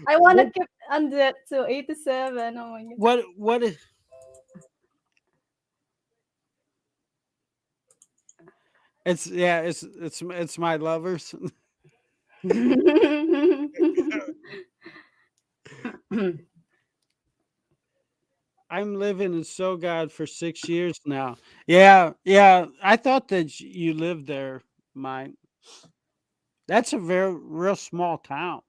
A: I want to
D: what
A: keep on that to 87. Oh my
D: what is it's yeah, it's my lovers.
A: God.
D: I'm living in Sogod for 6 years now. Yeah, yeah. I thought that you lived there, Mike. That's a very real small town.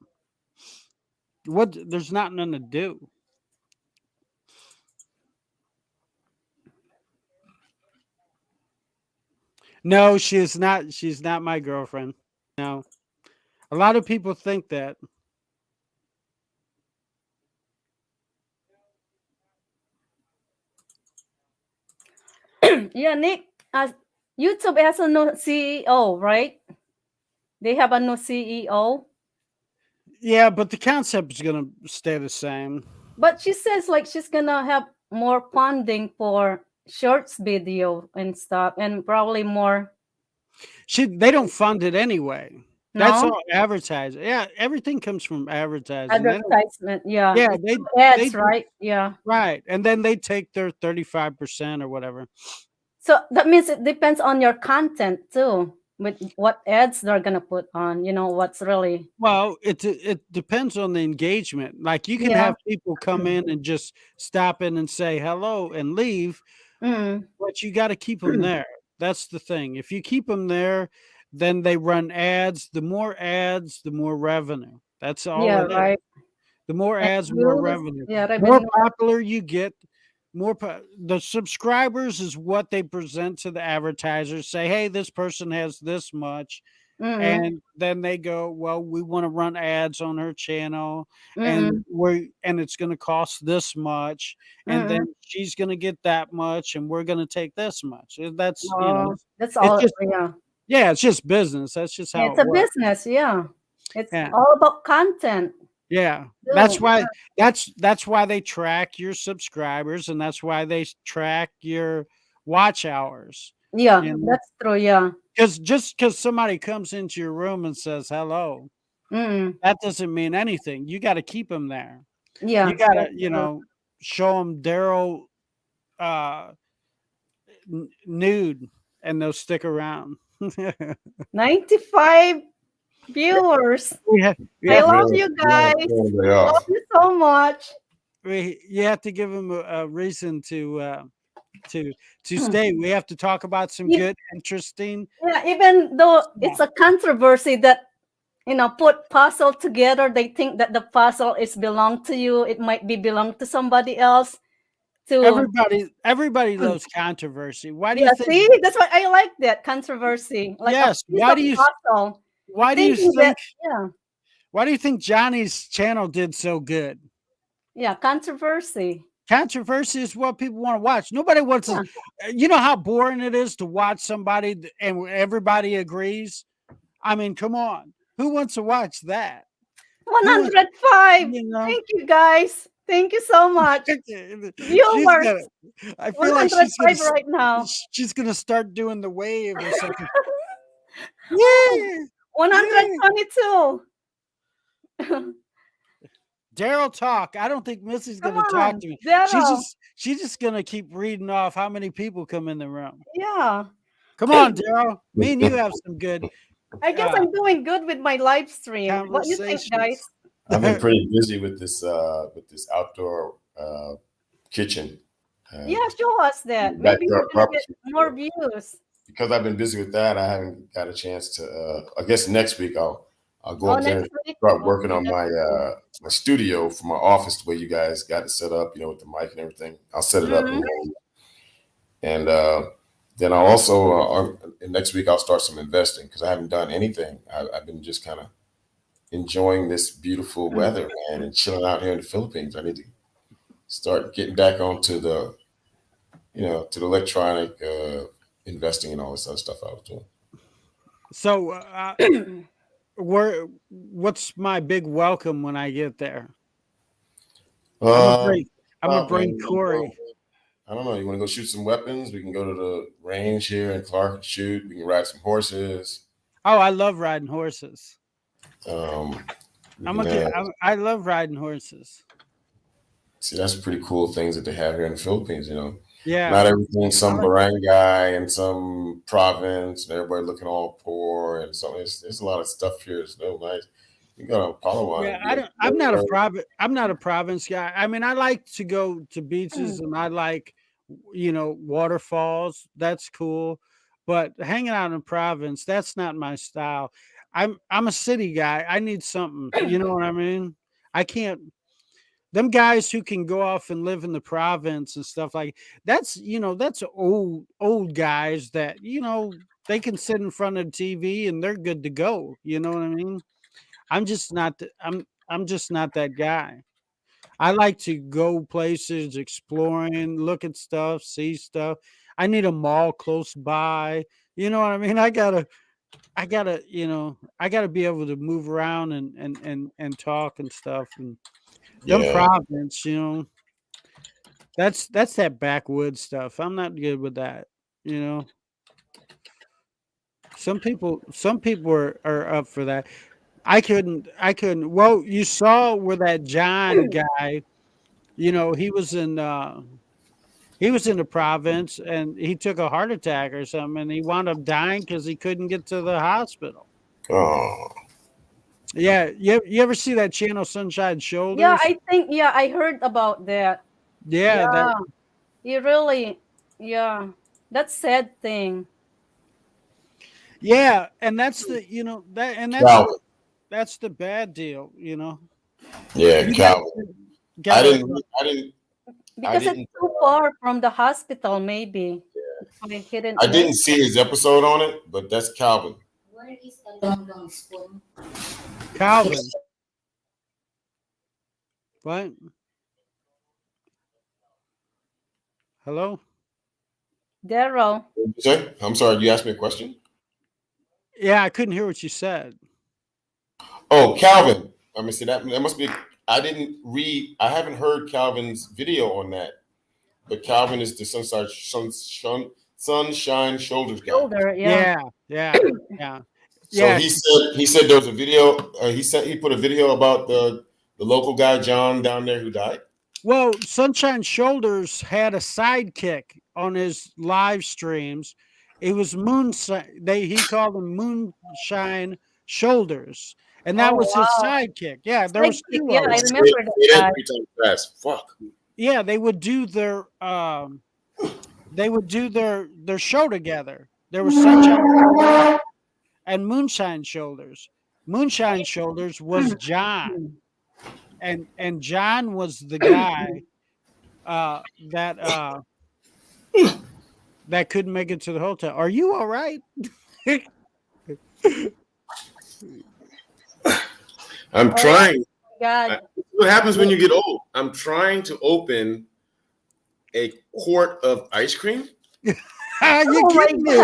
D: What there's nothing to do. No, she's not my girlfriend. No. A lot of people think that.
A: Yeah, Nick, YouTube has a new CEO, right? They have a new CEO.
D: Yeah, but the concept is gonna stay the same.
A: But she says like she's gonna have more funding for shorts video and stuff and probably more.
D: They don't fund it anyway. That's
A: No
D: all advertising. Yeah, everything comes from advertising. They don't
A: advertisement. Yeah,
D: yeah,
A: it's
D: they
A: ads,
D: do
A: right? Yeah.
D: right. And then they take their 35% or whatever.
A: So that means it depends on your content too, with what ads they're gonna put on. What's really.
D: Well, it depends on the engagement. Like you can
A: Yeah.
D: have people come in and just stop in and say hello and leave,
A: Mm.
D: but you got to keep them there. That's the thing. If you keep them there, then they run ads, the more revenue. That's all
A: Yeah.
D: it is.
A: Right.
D: The more
A: And
D: ads, more
A: views.
D: revenue.
A: Yeah.
D: More
A: Revenue.
D: popular you get, the subscribers is what they present to the advertisers. Say, hey, this person has this much,
A: Mm.
D: and then they go, well, we want to run ads on her channel, and
A: Mm.
D: it's going to cost this much, and then
A: Mm.
D: she's going to get that much, and we're going to take this much. That's
A: Oh, that's
D: it's
A: all.
D: just
A: Yeah.
D: yeah, it's just business. That's just
A: Yeah,
D: how
A: it's
D: it
A: a
D: works.
A: business. Yeah. It's
D: Yeah.
A: all about content.
D: Yeah,
A: too.
D: that's why they track your subscribers, and that's why they track your watch hours.
A: Yeah,
D: You know,
A: that's true. Yeah.
D: because just because somebody comes into your room and says hello,
A: Mm.
D: that doesn't mean anything. You got to keep them there. You
A: Yeah,
D: got to
A: that's true.
D: show them Daryl uh, nude, and they'll stick around.
A: 95 viewers.
D: We
A: I
D: have
A: love
D: to
A: you guys.
C: They
A: Love
C: off.
A: you so much.
D: you have to give them a reason to stay. We have to talk about some
A: E-
D: good, interesting.
A: Yeah, even though
D: Yeah.
A: it's a controversy that put puzzle together, they think that the puzzle is belong to you. It might be belong to somebody else. To
D: Everybody loves controversy. Why do you
A: Yeah,
D: think?
A: see, that's why I like that controversy, like a
D: Yes.
A: piece of puzzle.
D: Why do you
A: Thinking that
D: think?
A: yeah,
D: Why do you think Johnny's channel did so good?
A: yeah, controversy.
D: Controversy is what people want to watch. Nobody wants to.
A: Yeah.
D: You know how boring it is to watch somebody and everybody agrees. I mean, come on. Who wants to watch that? Who wants,
A: 105.
D: you know?
A: Thank you guys. Thank you so much.
D: She's
A: Viewers,
D: gonna. I feel like
A: 105 right now.
D: she's gonna start doing the wave or something.
A: Oh,
D: Yeah, yeah.
A: 122.
D: Daryl, talk. I don't think Missy's
A: Come
D: gonna talk
A: on,
D: to me.
A: Daryl.
D: She's just gonna keep reading off how many people come in the room.
A: Yeah.
D: Come on, Daryl. Me and you have some good
A: I guess I'm doing good with my live stream. What you think, guys?
D: conversations.
C: I've been pretty busy with this outdoor kitchen.
A: Yeah, show us that. Maybe
C: Backyard
A: we're gonna get
C: barbecue.
A: more views.
C: Because I've been busy with that, I haven't got a chance to. I guess next week I'll go up there
A: Next
C: and
A: week.
C: start working
A: Okay,
C: on my my studio for my office, the way you guys got it set up, with the mic and everything. I'll set it up and then I'll also next week I'll start some investing because I haven't done anything. I've been just kind of enjoying this beautiful weather, man, and chilling out here in the Philippines. I need to start getting back onto the to the electronic investing and all this other stuff I was doing.
D: So, what's my big welcome when I get there? I'm gonna bring Corey.
C: I don't know. You want to go shoot some weapons? We can go to the range here in Clark and shoot. We can ride some horses.
D: Oh, I love riding horses.
C: I
D: I love riding horses.
C: See, that's pretty cool things that they have here in the Philippines.
D: Yeah.
C: Not everything some barangay and some province and everybody looking all poor and so there's a lot of stuff here. It's no nice. You go to Palawan.
D: Yeah, I'm not a province guy. I mean, I like to go to beaches and I like, waterfalls. That's cool. But hanging out in province, that's not my style. I'm a city guy. I need something. You know what I mean? I can't. Them guys who can go off and live in the province and stuff like that's old guys that they can sit in front of the TV and they're good to go. You know what I mean? I'm just not that guy. I like to go places, exploring, look at stuff, see stuff. I need a mall close by. You know what I mean? I gotta I gotta be able to move around and talk and stuff and them province, that's that backwoods stuff. I'm not good with that, Some people are up for that. I couldn't. Well, you saw where that John guy, he was in the province and he took a heart attack or something and he wound up dying because he couldn't get to the hospital.
C: Oh.
D: Yeah, you ever see that channel Sunshine Shoulders?
A: Yeah, I think I heard about that.
D: Yeah,
A: you really that's sad thing.
D: Yeah, and that's the that's the bad deal,
C: Yeah, Calvin. I didn't.
A: Because it's too far from the hospital, maybe. Yeah.
C: I didn't see his episode on it, but that's Calvin.
E: Where is the long spoon?
D: Calvin. What? Hello?
A: Daryl.
C: What did you say? I'm sorry, you asked me a question?
D: Yeah, I couldn't hear what you said.
C: Oh, Calvin. Let me see that must be I haven't heard Calvin's video on that. But Calvin is the Sunshine Shoulders guy.
D: Yeah.
C: So he said there was a video. He put a video about the local guy John down there who died.
D: Well, Sunshine Shoulders had a sidekick on his live streams. It was he called him Moonshine Shoulders, and that was his sidekick. Yeah, there was two.
A: Yeah, I remember
C: that. Fuck.
D: Yeah, they would do their show together. There was Sunshine and Moonshine Shoulders. Moonshine Shoulders was John, and John was the guy that couldn't make it to the hotel. Are you all right?
C: I'm trying.
A: God.
C: What happens when you get old? I'm trying to open a quart of ice cream.
D: You kidding me?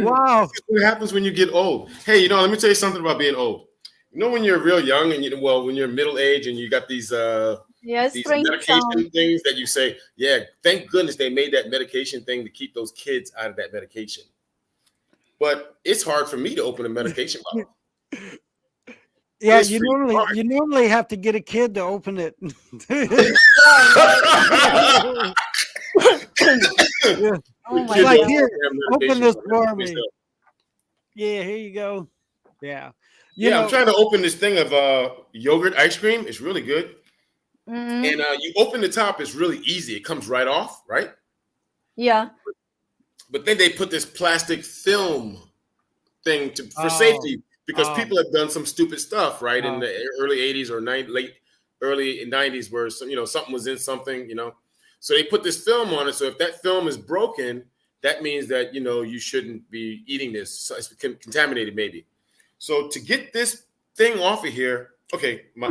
D: Wow.
C: What happens when you get old? Hey, let me tell you something about being old. You know when you're real young and when you're middle age and you got
A: Yeah,
C: these
A: strange sound.
C: medication things that you say, yeah, thank goodness they made that medication thing to keep those kids out of that medication. But it's hard for me to open a medication bottle.
D: Yeah,
C: It's freaking
D: you normally have to get a kid to open it.
A: Yeah, right.
C: hard.
D: Yeah.
A: Oh
C: The
A: my
C: kid
D: Like,
C: don't
A: god.
D: here,
C: have
D: open
C: medication
D: this
C: bottle.
D: for me. Yeah, here you go. Yeah. You
C: Yeah, I'm
D: know,
C: trying to open this thing of yogurt ice cream. It's really good.
A: Mm-hmm.
C: And you open the top, it's really easy. It comes right off, right?
A: Yeah.
C: But then they put this plastic film thing for
D: oh,
C: safety because
D: oh,
C: people have done some stupid stuff, right? In
D: oh.
C: the early 80s or late early 90s where something was in something, So they put this film on it. So if that film is broken, that means that you shouldn't be eating this. So it's contaminated, maybe. So to get this thing off of here, okay, my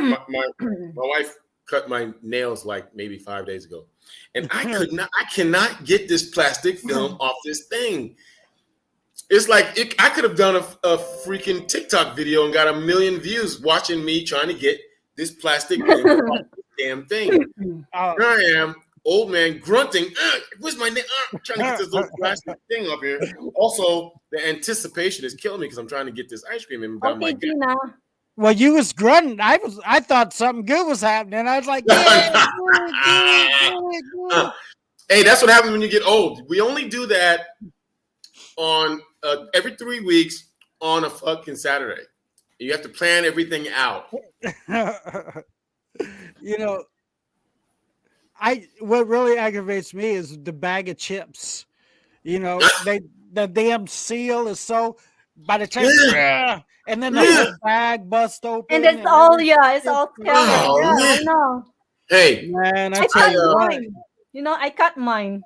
C: wife cut my nails like maybe 5 days ago, and I cannot get this plastic film off this thing. It's like I could have done a freaking TikTok video and got 1 million views watching me trying to get this plastic film off this damn thing.
D: Oh,
C: Here I am, old man grunting. Where's my nail? Trying to get this little plastic thing up here. Also, the anticipation is killing me because I'm trying to get this ice cream in down my
A: Okay,
C: gut.
A: Gina.
D: well, you was grunting. I thought something good was happening. I was like, yeah, good.
C: Hey, that's what happens when you get old. We only do that on every 3 weeks on a fucking Saturday. You have to plan everything out.
D: You know, what really aggravates me is the bag of chips. You know, the damn seal is so by the time and then the
C: Yeah.
D: whole bag bust open.
A: And it's all, yeah, it's all scattered.
C: Oh,
A: Yeah, I
C: man.
A: know.
C: Hey,
D: Man, I
A: I
D: tell
A: cut
D: you what.
A: mine. I cut mine.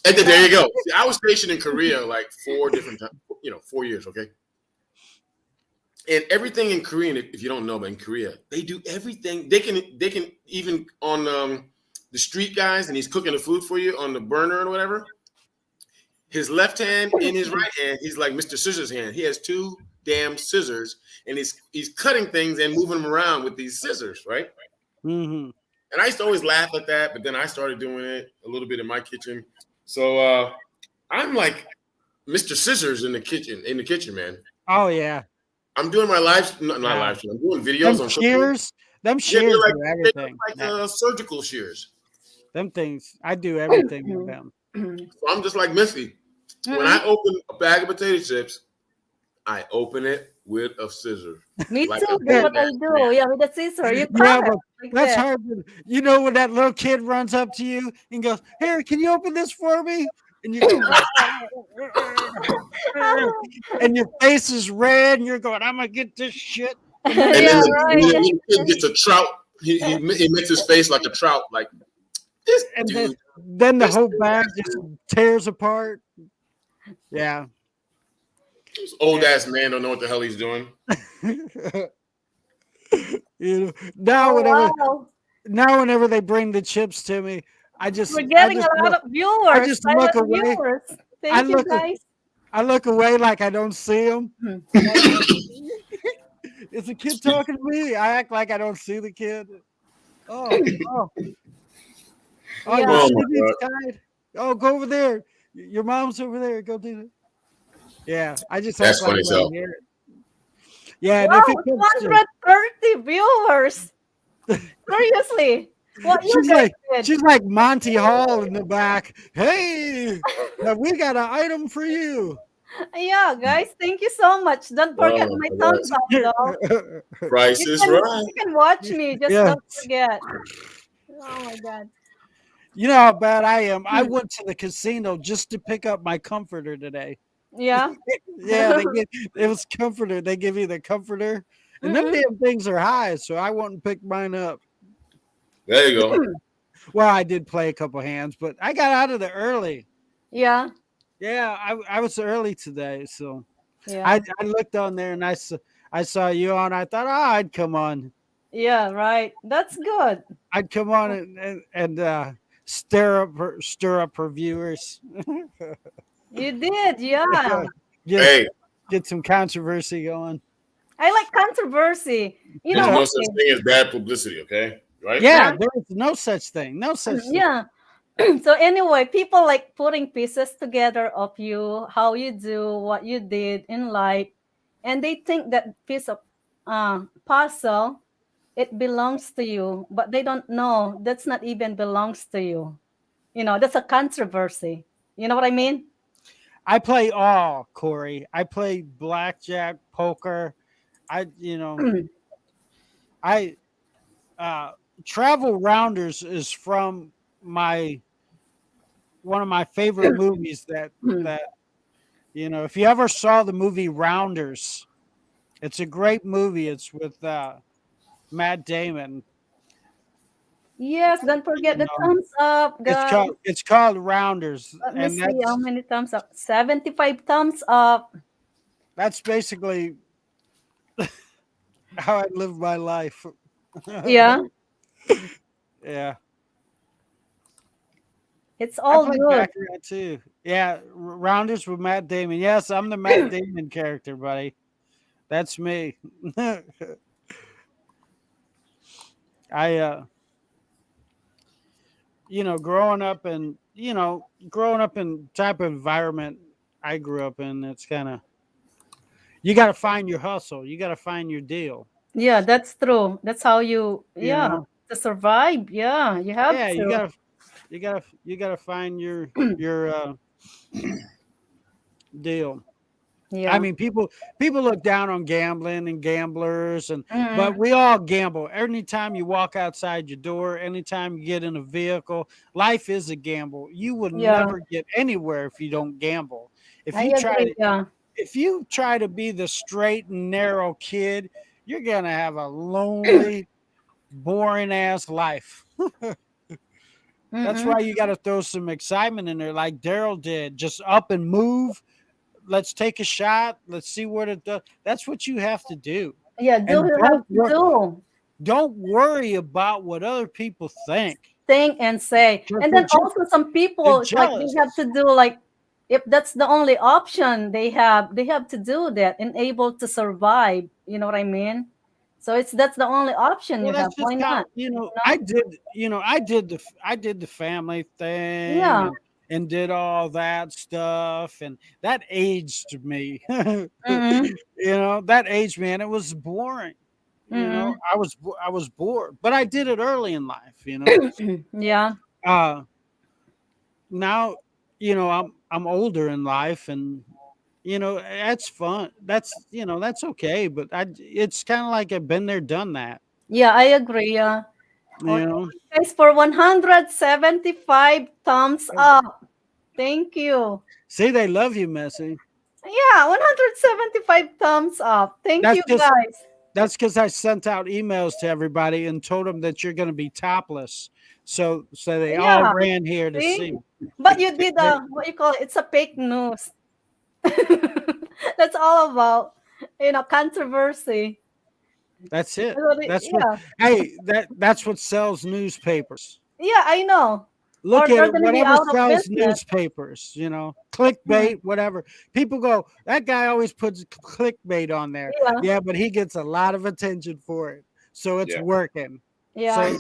C: there you go. See, I was stationed in Korea like 4 different times, 4 years, okay? And everything in Korean, if you don't know, but in Korea, they do everything. They can even on the street guys, and he's cooking the food for you on the burner or whatever. His left hand in his right hand, he's like Mr. Scissors hand. He has 2 damn scissors, and he's cutting things and moving them around with these scissors, right?
D: Mm-hmm.
C: And I used to always laugh at that, but then I started doing it a little bit in my kitchen. So I'm like Mr. Scissors in the kitchen, man.
D: Oh yeah.
C: I'm doing my live stream. I'm doing videos
D: Them
C: on
D: shears, them
C: Yeah,
D: shears do
C: they're
D: everything.
C: like surgical shears.
D: Them things, I do everything with them.
C: So I'm just like Missy. When I open a bag of potato chips, I open it with a scissor.
A: Me
C: Like
A: too.
C: a
A: That's what I
C: big
A: do.
C: man.
A: Yeah, with the scissor. You
D: Yeah,
A: cut it
D: but
A: like
D: that's
A: that.
D: hard. You know when that little kid runs up to you and goes, "Here, can you open this for me?" And you go, and your face is red, and you're going, "I'm gonna get this shit."
C: And
A: Yeah,
C: then the
A: right.
C: little kid gets a trout. He makes his face like a trout. Like this
D: And
C: dude.
D: then the
C: This
D: whole
C: dude,
D: bag
C: this
D: just
C: dude.
D: tears apart. Yeah.
C: This old ass man don't know what the hell he's doing.
D: You know, now
A: Oh, wow.
D: whenever they bring the chips to me, I just
A: We're getting a lot
D: look,
A: of viewers.
D: just
A: Silent
D: look away.
A: viewers.
D: I
A: Thank you,
D: look
A: guys.
D: I look away like I don't see them. Is the kid talking to me? I act like I don't see the kid. Oh,
A: Yeah.
D: your
C: Oh my
D: CD's died. Oh, go over there. Your mom's over there. Go do it. Yeah, I just
C: That's
D: act like
C: funny
D: I
C: as
D: don't
C: hell.
D: hear it. Yeah, and
A: Wow,
D: if it comes to,
A: 130 viewers. Seriously. What you guys did?
D: she's like Monty Hall in the back. Hey, now we got an item for you.
A: Yeah, guys, thank you so much. Don't forget
C: Oh
A: my
C: my
A: thumbs up, though.
C: Price is right.
A: You can watch me. Just
D: Yeah.
A: don't forget. Oh my god.
D: You know how bad I am. I went to the casino just to pick up my comforter today.
A: Yeah.
D: Yeah, it was comforter. They give you the comforter, and them damn things are high, so I went and picked mine up.
C: There you go.
D: Well, I did play a couple hands, but I got out of there early.
A: Yeah.
D: Yeah, I was early today, so
A: Yeah.
D: I looked on there and I saw you on. I thought, I'd come on.
A: Yeah, right. That's good.
D: I'd come on and stir up her viewers.
A: You did, yeah.
D: Just
C: Hey,
D: get some controversy going.
A: I like controversy. You
C: There's
A: know,
C: no
D: Yeah,
C: such
A: okay.
C: thing as bad publicity, okay? Right?
A: Yeah.
D: there is no such thing. No such thing.
A: Yeah. So anyway, people like putting pieces together of you, how you do, what you did in life, and they think that piece of puzzle it belongs to you, but they don't know that's not even belongs to you. You know, that's a controversy. You know what I mean?
D: I play all, Corey. I play blackjack, poker. I, you know, I uh Travel Rounders is from my one of my favorite movies that if you ever saw the movie Rounders, it's a great movie. It's with Matt Damon.
A: Yes, don't
D: You
A: forget the
D: know,
A: thumbs up, guys.
D: it's called Rounders,
A: Let me
D: and
A: see how many thumbs up. 75 thumbs up.
D: that's basically how I live my life.
A: Yeah,
D: Yeah,
A: it's
D: I
A: all
D: play
A: good.
D: Baccarat too. Yeah, Rounders with Matt Damon. Yes, I'm the Matt Damon character, buddy. That's me. I growing up in type of environment I grew up in, it's kind of you got to find your hustle. You got to find your deal.
A: Yeah, that's true. That's how you,
D: You
A: yeah,
D: know,
A: to survive. Yeah, you have
D: yeah,
A: to.
D: you gotta find your deal. I
A: Yeah.
D: mean, people look down on gambling and gamblers, but
A: Mm,
D: we all gamble. Anytime you walk outside your door, anytime you get in a vehicle, life is a gamble. You will
A: yeah,
D: never get anywhere if you don't gamble. If
A: I
D: you try
A: agree.
D: to
A: Yeah.
D: if you try to be the straight and narrow kid, you're gonna have a lonely, boring ass life. That's
A: Mm-mm.
D: why you got to throw some excitement in there, like Daryl did. Just up and move. Let's take a shot. Let's see what it does. That's what you have to do.
A: Yeah, do
D: And
A: you have to do.
D: don't worry about what other people think.
A: Think and say.
D: Because
A: And then also some
D: they're
A: people, it's like they have
D: jealous.
A: to do like if that's the only option they have to do that and able to survive. You know what I mean? So it's that's the only option
D: Well,
A: you have.
D: that's
A: Why
D: just kind
A: not?
D: of
A: You know?
D: I did the family thing
A: Yeah.
D: and did all that stuff, and that aged me.
A: Mm-mm.
D: That aged me, and it was boring.
A: Mm-mm.
D: I was bored, but I did it early in life.
A: Yeah.
D: Uh, now I'm older in life, and that's fun. That's okay, but it's kind of like I've been there, done that.
A: Yeah, I agree. Yeah. Oh,
D: You
A: thank
D: know.
A: you guys for 175 thumbs up. Thank you.
D: See, they love you, Missy.
A: Yeah, 175 thumbs up. Thank
D: That's
A: you
D: just
A: guys.
D: that's because I sent out emails to everybody and told them that you're going to be topless, so they all
A: Yeah,
D: ran here to
A: see?
D: see.
A: But you did
D: They-
A: what you call it? It's a fake news. That's all about, controversy.
D: That's it. That's what.
A: Yeah.
D: Hey, that's what sells newspapers.
A: Yeah, I know.
D: Look
A: Or
D: at
A: they're
D: it.
A: gonna be
D: Whatever
A: out of
D: sells
A: business.
D: newspapers,
A: Hmm.
D: clickbait, whatever. People go, that guy always puts clickbait on there.
A: Yeah,
D: Yeah, but he gets a lot of attention for it, so it's
C: Yeah.
D: working.
A: yeah.
D: So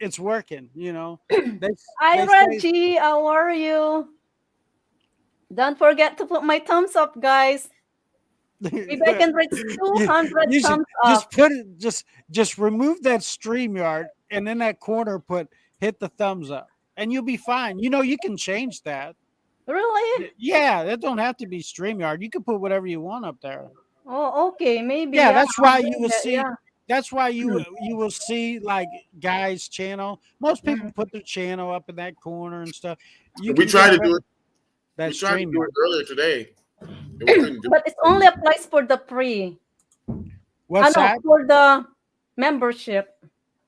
D: it's working. They
A: Hi
D: they say
A: Reggie, how are you? Don't forget to put my thumbs up, guys. Maybe I can reach
D: you,
A: 200
D: you should
A: thumbs
D: just
A: up.
D: put it just remove that stream yard and in that corner put hit the thumbs up and you'll be fine. You can change that.
A: Really?
D: Yeah, that don't have to be StreamYard. You can put whatever you want up there.
A: Oh, okay. Maybe,
D: Yeah,
A: yeah.
D: that's
A: I'll
D: why you
A: do
D: will
A: that.
D: see
A: Yeah.
D: that's why you will see like guys channel. Most people
A: Mm.
D: put their channel up in that corner and stuff. You
C: We
D: can get
C: tried to
D: rid
C: do
D: of
C: it.
D: that
C: We tried to do it
D: StreamYard.
C: earlier today, and we couldn't do
A: But it only
C: it.
A: applies for the free. I
D: What's
A: know
D: that?
A: for the membership.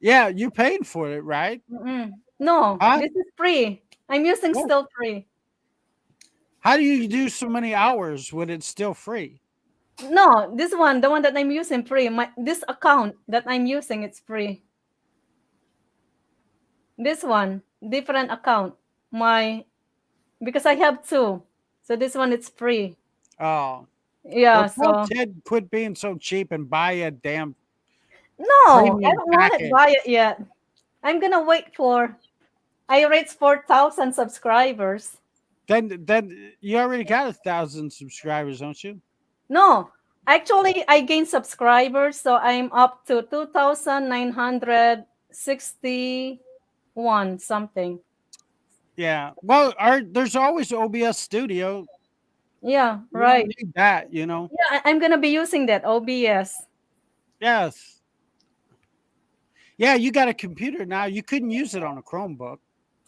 D: Yeah, you paid for it, right?
A: Mm-mm. No,
D: Huh?
A: this is free. I'm using
D: Well,
A: still free.
D: how do you do so many hours when it's still free?
A: No, this one, the one that I'm using free. This account that I'm using, it's free. This one, different account. My Because I have two. So this one it's free.
D: Oh,
A: Yeah,
D: Well, tell
A: so
D: Ted quit being so cheap and buy a damn
A: no, I
D: premium
A: don't want to
D: package.
A: buy it yet. I'm gonna wait for I reach 4,000 subscribers.
D: Then you already got 1,000 subscribers, don't you?
A: No, actually, I gained subscribers, so I'm up to 2,961 something.
D: Yeah. Well, there's always OBS Studio.
A: Yeah,
D: You don't
A: right.
D: need that, you know.
A: Yeah, I'm gonna be using that OBS.
D: Yes. Yeah, you got a computer now. You couldn't use it on a Chromebook.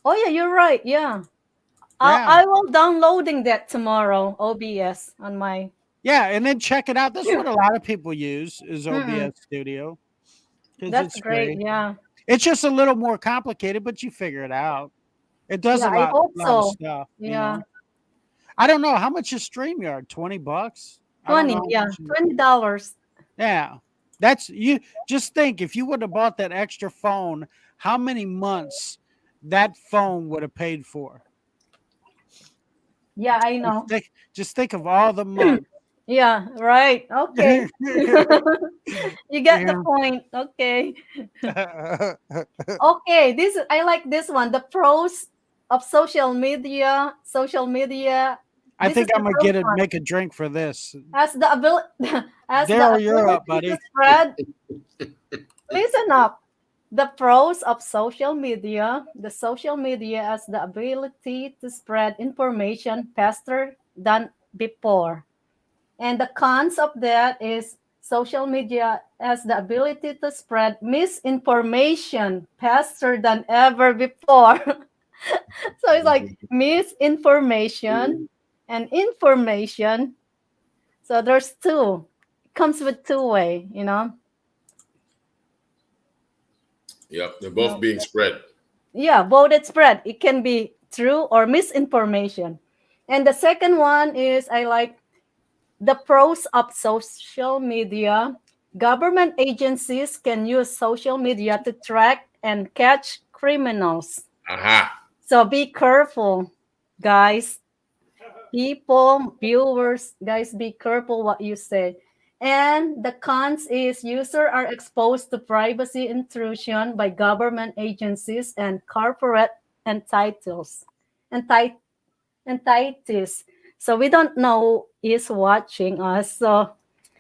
A: Oh yeah, you're right. Yeah,
D: Yeah.
A: I will downloading that tomorrow. OBS on my.
D: Yeah, and then check it out. That's what a lot of people use is
A: Mm-mm,
D: OBS Studio because
A: that's
D: it's
A: great.
D: free.
A: Yeah,
D: It's just a little more complicated, but you figure it out. It does
A: yeah.
D: a
A: I hope
D: lot of
A: so.
D: stuff, you
A: Yeah,
D: know. I don't know how much is StreamYard, $20? I don't know
A: 20.
D: how
A: Yeah,
D: much.
A: $20.
D: Yeah. That's you just think if you would have bought that extra phone, how many months that phone would have paid for.
A: Yeah, I know.
D: Just think of all the months.
A: Yeah, right. Okay. You get the
D: Yeah.
A: point. Okay. Okay, this I like this one. The pros of social media. Social media.
D: I
A: This is
D: think
A: the
D: I'm gonna
A: pros
D: get it
A: one.
D: make a drink for this.
A: As the ability as the
D: Daryl, you're up,
A: ability to
D: buddy.
A: spread. Listen up. The pros of social media. The social media has the ability to spread information faster than before. And the cons of that is social media has the ability to spread misinformation faster than ever before. So it's like misinformation and information. So there's two. It comes with two way, you know.
C: Yep, they're both
A: No.
C: being spread.
A: Yeah, both it spread. It can be true or misinformation. And the second one is I like the pros of social media. Government agencies can use social media to track and catch criminals.
C: Aha.
A: So be careful, guys. People, viewers, guys, be careful what you say. And the cons is users are exposed to privacy intrusion by government agencies and corporate entitles, enti- entities. So we don't know who is watching us. So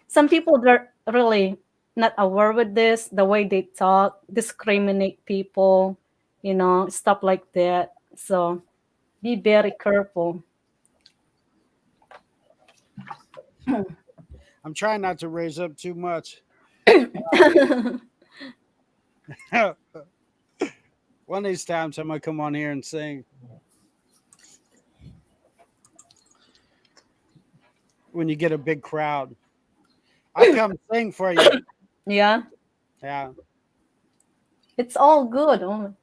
A: some people they're really not aware with this, the way they talk, discriminate people, stuff like that. So be very careful.
D: I'm trying not to raise up too much. One of these times I'm gonna come on here and sing. When you get a big crowd, I'll come sing for you.
A: Yeah,
D: Yeah.
A: it's all good. Oh,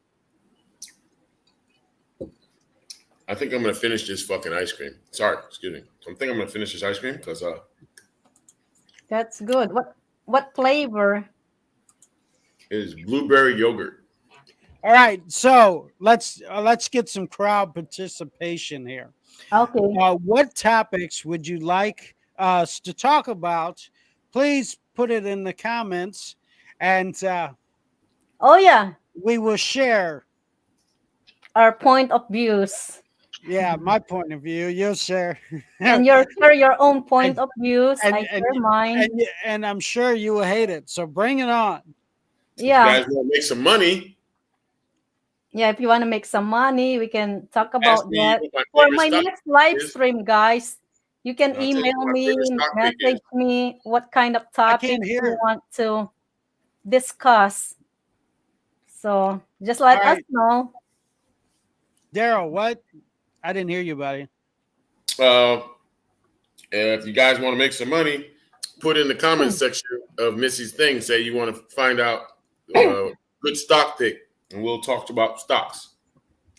C: I think I'm gonna finish this fucking ice cream. Sorry, excuse me. I think I'm gonna finish this ice cream because
A: that's good. What flavor?
C: it is blueberry yogurt.
D: All right. So let's get some crowd participation here.
A: Okay.
D: What topics would you like us to talk about? Please put it in the comments, and
A: Oh yeah,
D: we will share.
A: our point of views.
D: Yeah, my point of view. You'll share,
A: And
D: and,
A: you share your own point
D: and
A: of views.
D: and
A: I share mine.
D: and I'm sure you will hate it. So bring it on.
C: If you
A: Yeah.
C: guys want to make some money,
A: Yeah, if you want to make some money, we can talk
C: ask
A: about
C: me
A: that.
C: what my
A: For
C: favorite
A: my
C: stock
A: next live
C: is,
A: stream, guys, you can
C: and I'll tell you
A: email
C: what my
A: me,
C: favorite stock pick is.
A: message me what kind of
D: I
A: topic
D: can't
A: you
D: hear.
A: want to discuss. So just
D: All
A: let us
D: right,
A: know.
D: Daryl. What? I didn't hear you, buddy.
C: If you guys want to make some money, put in the comment section of Missy's thing. Say you want to find out good stock pick, and we'll talk about stocks.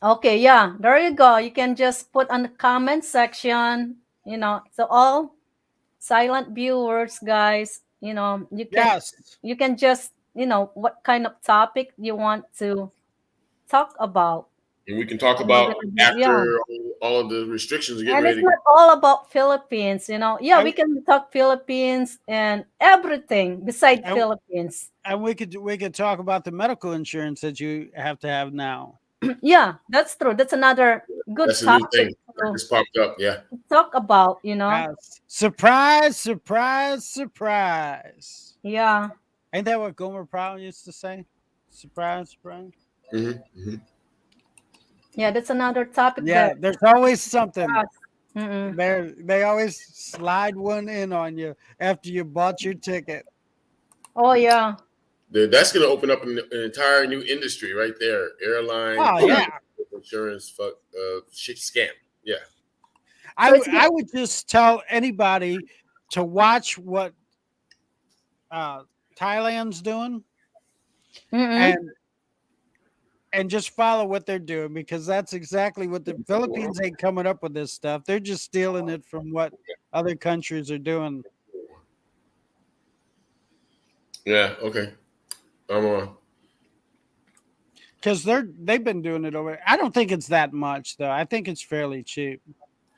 A: Okay, yeah, there you go. You can just put on the comment section, so all silent viewers, guys,
D: Yes.
A: you can just, what kind of topic you want to talk about.
C: And we can talk
A: And we're
C: about
A: gonna yeah.
C: after all of the restrictions are getting
A: And it's
C: ready to.
A: not all about Philippines, you know. Yeah,
D: And,
A: we can talk Philippines and everything beside
D: and,
A: Philippines.
D: and we could talk about the medical insurance that you have to have now.
A: Yeah, that's true. That's another good
C: That's a new
A: topic
C: thing that
A: to
C: just popped up. Yeah.
A: talk about, you know.
D: Surprise, surprise, surprise.
A: Yeah.
D: Ain't that what Gomer Pyle used to say? Surprise, surprise.
C: Mm-hmm.
A: Yeah, that's another topic
D: Yeah,
A: that
D: there's always something.
A: us. Mm-mm.
D: They always slide one in on you after you bought your ticket.
A: Oh yeah.
C: That's going to open up an entire new industry right there. Airline
D: Oh yeah.
C: insurance, shit scam. Yeah.
A: So it's
D: I would just tell anybody to watch what Thailand's doing
A: mm-mm.
D: and just follow what they're doing, because that's exactly what the Philippines ain't coming up with this stuff. They're just stealing it from what other countries are doing.
C: Yeah. Okay. I'm on.
D: Because they've been doing it over. I don't think it's that much though. I think it's fairly cheap.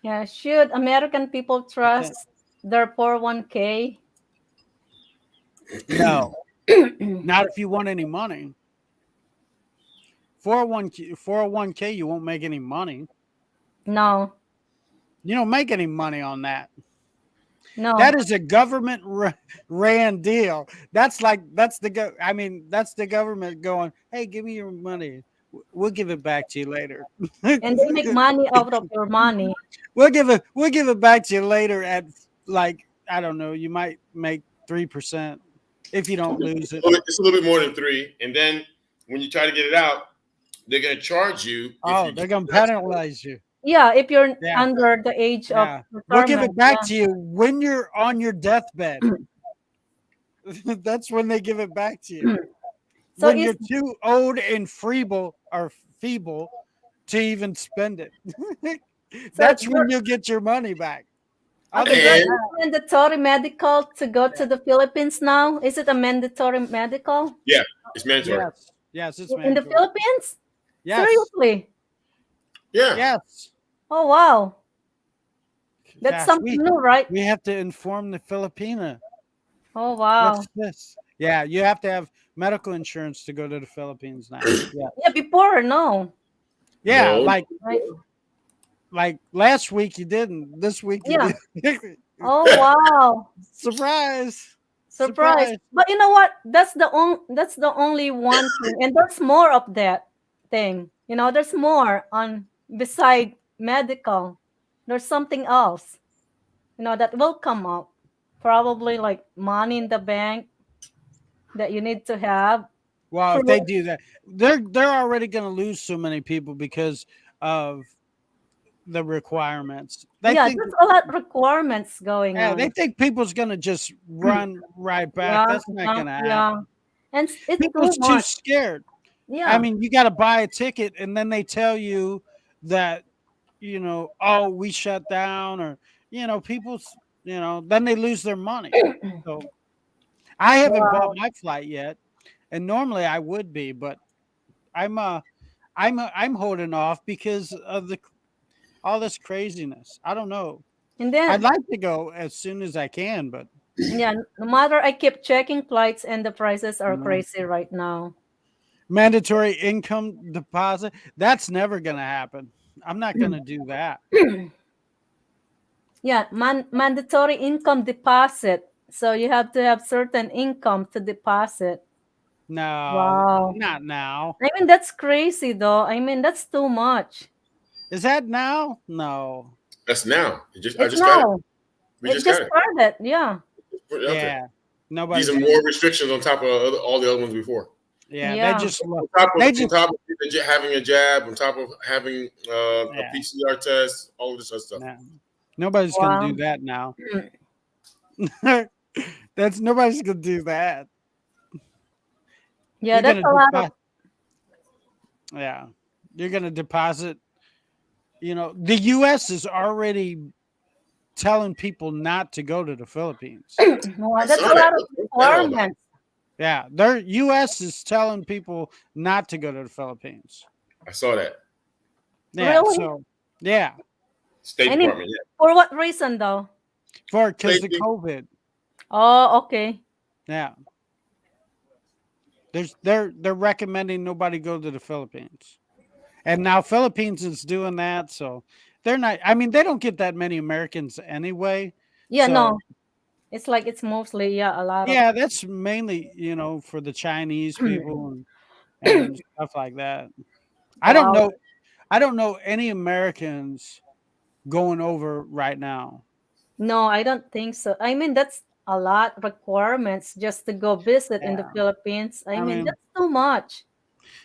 A: Yeah, should American people trust their 401k?
D: No, not if you want any money. 401k, you won't make any money.
A: No.
D: You don't make any money on that.
A: No.
D: That is a government ran deal. That's the government going, "Hey, give me your money. We'll give it back to you later."
A: And they make money out of your money.
D: We'll give it back to you later at, like, I don't know, you might make 3% if you don't lose it.
C: It's a little bit more than 3. And then when you try to get it out, they're going to charge you.
D: Oh, they're going to penalize you.
A: Yeah, if you're
D: Yeah.
A: under the age of
D: Yeah.
A: retirement.
D: We'll give it back to you when you're on your deathbed. That's when they give it back to you.
A: So
D: when you're too old and feeble to even spend it. That's when you'll get your money back.
A: Okay, there's mandatory medical to go to the Philippines now. Is it a mandatory medical?
C: Yeah, it's mandatory.
D: Yes, it's mandatory.
A: In the Philippines?
D: Yes.
A: Seriously?
C: Yeah.
D: Yes.
A: Oh wow. That's something new, right?
D: We have to inform the Filipina.
A: Oh wow.
D: What's this? Yeah, you have to have medical insurance to go to the Philippines now. Yeah.
A: Yeah, before no.
D: Yeah,
C: No.
D: like last week you didn't. This week you did.
A: Oh wow.
D: Surprise.
A: But you know what? That's the only one thing, and there's more of that thing. You know, there's more on beside medical. There's something else, you know, that will come up. Probably like money in the bank that you need to have.
D: Well, if they do that, they're already going to lose so many people because of the requirements. There's
A: a lot of requirements going on.
D: They think people's going to just run right back. That's not going to happen.
A: Yeah, and it's
D: people's too scared.
A: Yeah,
D: I mean, you got to buy a ticket, and then they tell you that, you know, oh, we shut down, or, you know, then they lose their money. So I haven't bought my flight yet, and normally I would be, but I'm holding off because of all this craziness. I don't know.
A: And then
D: I'd like to go as soon as I can, but
A: yeah, no matter, I keep checking flights, and the prices are crazy right now.
D: Mandatory income deposit, that's never going to happen. I'm not going to do that.
A: Yeah, mandatory income deposit. So you have to have certain income to deposit.
D: No, not now.
A: I mean, that's crazy though. I mean, that's too much.
D: Is that now? No.
C: That's now. I just
A: now.
C: got it.
A: We just started. Yeah.
D: Yeah.
C: These are more restrictions on top of all the other ones before.
D: Yeah. They just
C: on top of having a jab, on top of having a PCR test, all of this other stuff.
D: Nah. Nobody's gonna do that now. Nobody's gonna do that.
A: Yeah, that's a lot of.
D: Yeah, you're gonna deposit. You know, the U.S. is already telling people not to go to the Philippines.
A: Well, that's a lot of requirements.
D: Yeah, their U.S. is telling people not to go to the Philippines.
C: I saw that.
D: Yeah.
A: Really?
D: So yeah,
C: State
A: I mean,
C: Department. Yeah.
A: for what reason though?
D: because the
C: Safety.
D: COVID.
A: Oh, okay.
D: Yeah. They're recommending nobody go to the Philippines. And now Philippines is doing that, so they're not. I mean, they don't get that many Americans anyway.
A: Yeah,
D: So
A: no. It's like it's mostly, yeah, a lot of
D: yeah, that's mainly for the Chinese people and stuff like that. I don't
A: wow.
D: know. I don't know any Americans going over right now.
A: No, I don't think so. I mean, that's a lot requirements just to go visit in the
D: Yeah,
A: Philippines. I
D: I
A: mean,
D: mean
A: that's too much.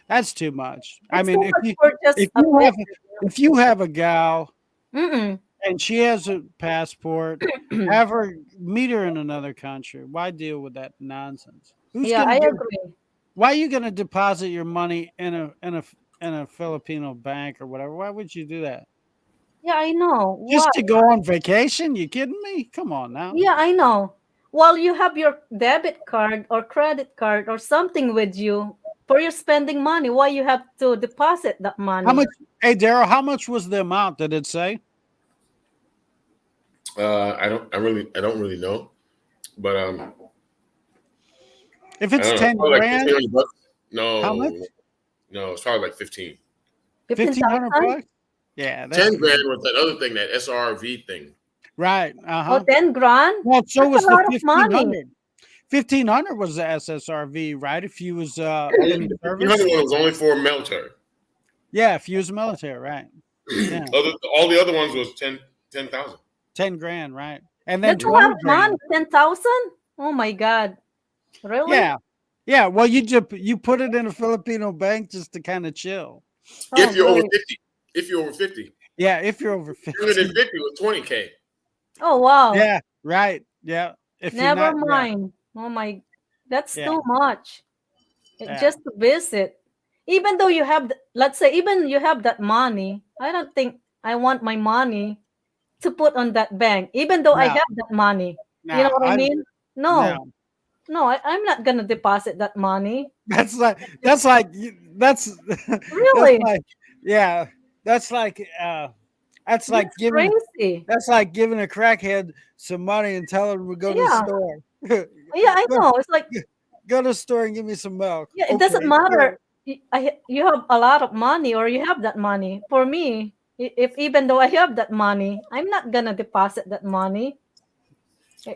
D: that's too much. I
A: It's
D: mean,
A: too much for just
D: if
A: a
D: you have
A: visit.
D: if you have a gal
A: Mm-mm.
D: and she has a passport, have her meet her in another country. Why deal with that nonsense? Who's
A: Yeah,
D: gonna
A: I
D: give?
A: agree.
D: Why are you gonna deposit your money in a Filipino bank or whatever? Why would you do that?
A: Yeah, I know. Why?
D: Just to go on vacation? You kidding me? Come on now.
A: Yeah, I know. Well, you have your debit card or credit card or something with you for your spending money. Why you have to deposit that
D: How
A: money?
D: much? Hey, Daryl, how much was the amount? Did it say?
C: I don't really know, but
D: If
C: I
D: it's
C: don't know. It's
D: 10
C: probably like
D: grand,
C: 1,500 bucks.
D: how much?
C: No, it's probably like 15.
D: 1,500
A: 15,000?
D: bucks? Yeah, that's
C: 10 grand
D: crazy.
C: was that other thing, that SRV thing.
D: Right.
A: Oh,
D: Uh-huh.
A: 10 grand?
D: Well, so
A: That's
D: was
A: a
D: the
A: lot of money.
D: 1,500. 1,500 was the SSRV, right? If you was in
C: The
D: service.
C: 1,500 one was only for military.
D: Yeah, if you was military, right. Yeah.
C: All the other ones was 10,000.
D: 10 grand, right. And then
A: That's a lot
D: 20
A: of money.
D: grand.
A: 10,000? Oh my God. Really?
D: Yeah. Yeah. Well, you put it in a Filipino bank just to kind of chill.
A: Oh,
C: If you're over
A: great.
C: 50. If you're over 50.
D: Yeah, if you're over
C: Younger than
D: 50.
C: 50 was 20K.
A: Oh, wow.
D: Yeah, right. Yeah. If you're
A: Never
D: not, yeah,
A: mind. Oh my, that's
D: yeah,
A: too much.
D: yeah.
A: Just to visit. Even though you have, let's say, even you have that money, I don't think I want my money to put on that bank, even though I
D: No,
A: have that money. You know
D: no,
A: what I mean? No,
D: no.
A: no, I'm not gonna deposit that money.
D: That's like
A: Just
D: that's
A: really,
D: like yeah. That's like that's like
A: that's
D: giving
A: crazy.
D: that's like giving a crackhead some money and telling him to go to the
A: Yeah,
D: store.
A: yeah, I
D: go,
A: know. It's like,
D: go to the store and give me some milk.
A: yeah, it doesn't
D: Okay, sure.
A: matter. You have a lot of money or you have that money. For me, if even though I have that money, I'm not gonna deposit that money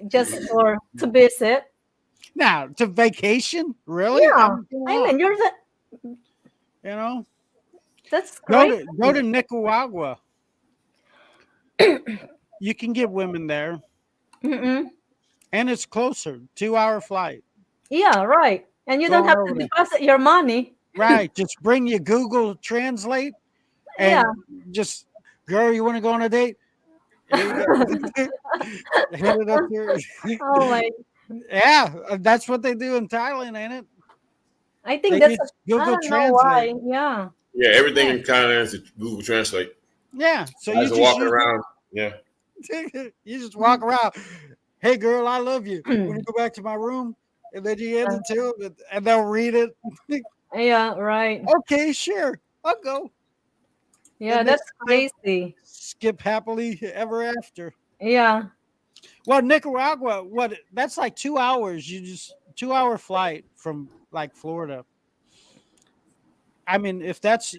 A: just for to visit.
D: Now to vacation, really? I
A: Yeah,
D: mean, come
A: I
D: on.
A: mean,
D: You know,
A: that's crazy.
D: go to Nicaragua. You can get women there,
A: Mm-mm.
D: and it's closer. 2 hour flight.
A: Yeah, right. And you
D: Go
A: don't
D: on
A: have
D: over
A: to
D: there.
A: deposit your money.
D: Right. Just bring your Google Translate
A: Yeah.
D: and just, girl, you want to go on a date? Here you go. Hand it up here.
A: Oh my,
D: Yeah, that's what they do in Thailand, ain't it?
A: I think
D: They
A: that's
D: use
A: I
D: Google
A: don't know
D: Translate.
A: why. Yeah.
C: Yeah, everything
D: Yeah,
C: in Thailand is Google Translate.
D: yeah. So you
C: Guys are
D: just
C: walking
D: use
C: around. Yeah.
D: it. You just walk around. Hey, girl, I love you. Want to go back to my room? And then you hand it to them, and they'll read it.
A: Yeah, right.
D: Okay, sure, I'll go.
A: Yeah,
D: And they
A: that's crazy.
D: skip happily ever after.
A: Yeah.
D: Well, Nicaragua, what? That's like 2 hours. You just 2 hour flight from like Florida. I mean, if that's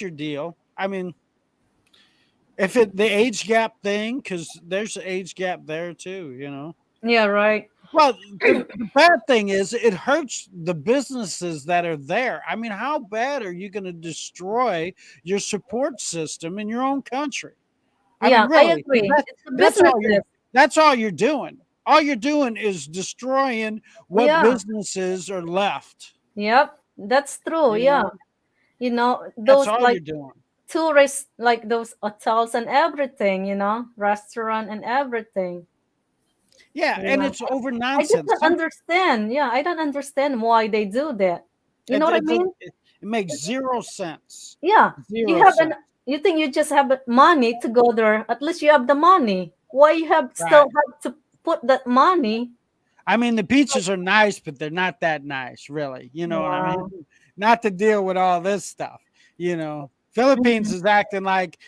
D: your deal, I mean, if it the age gap thing, because there's an age gap there too, you know.
A: Yeah, right.
D: Well, the bad thing is it hurts the businesses that are there. I mean, how bad are you going to destroy your support system in your own country? I mean,
A: Yeah, I
D: really,
A: agree. It's the
D: that's all
A: businesses.
D: that's all you're doing. All you're doing is destroying what
A: Yeah.
D: businesses are left.
A: Yep. That's true.
D: You
A: Yeah.
D: know, that's
A: Those
D: all
A: like
D: you're doing.
A: tourists, like those hotels and everything, restaurant and everything.
D: Yeah, and
A: Yeah.
D: it's over
A: I just
D: nonsense.
A: don't understand. Yeah, I don't understand why they do that. You know
D: It,
A: what I
D: it,
A: mean?
D: it makes zero sense.
A: Yeah. You
D: Zero
A: have an
D: sense.
A: you think you just have money to go there. At least you have the money. Why you have still
D: Right.
A: have to put that money?
D: I mean, the beaches are nice, but they're not that nice, really. You know what I
A: Wow.
D: mean? Not to deal with all this stuff, you know. Philippines is acting like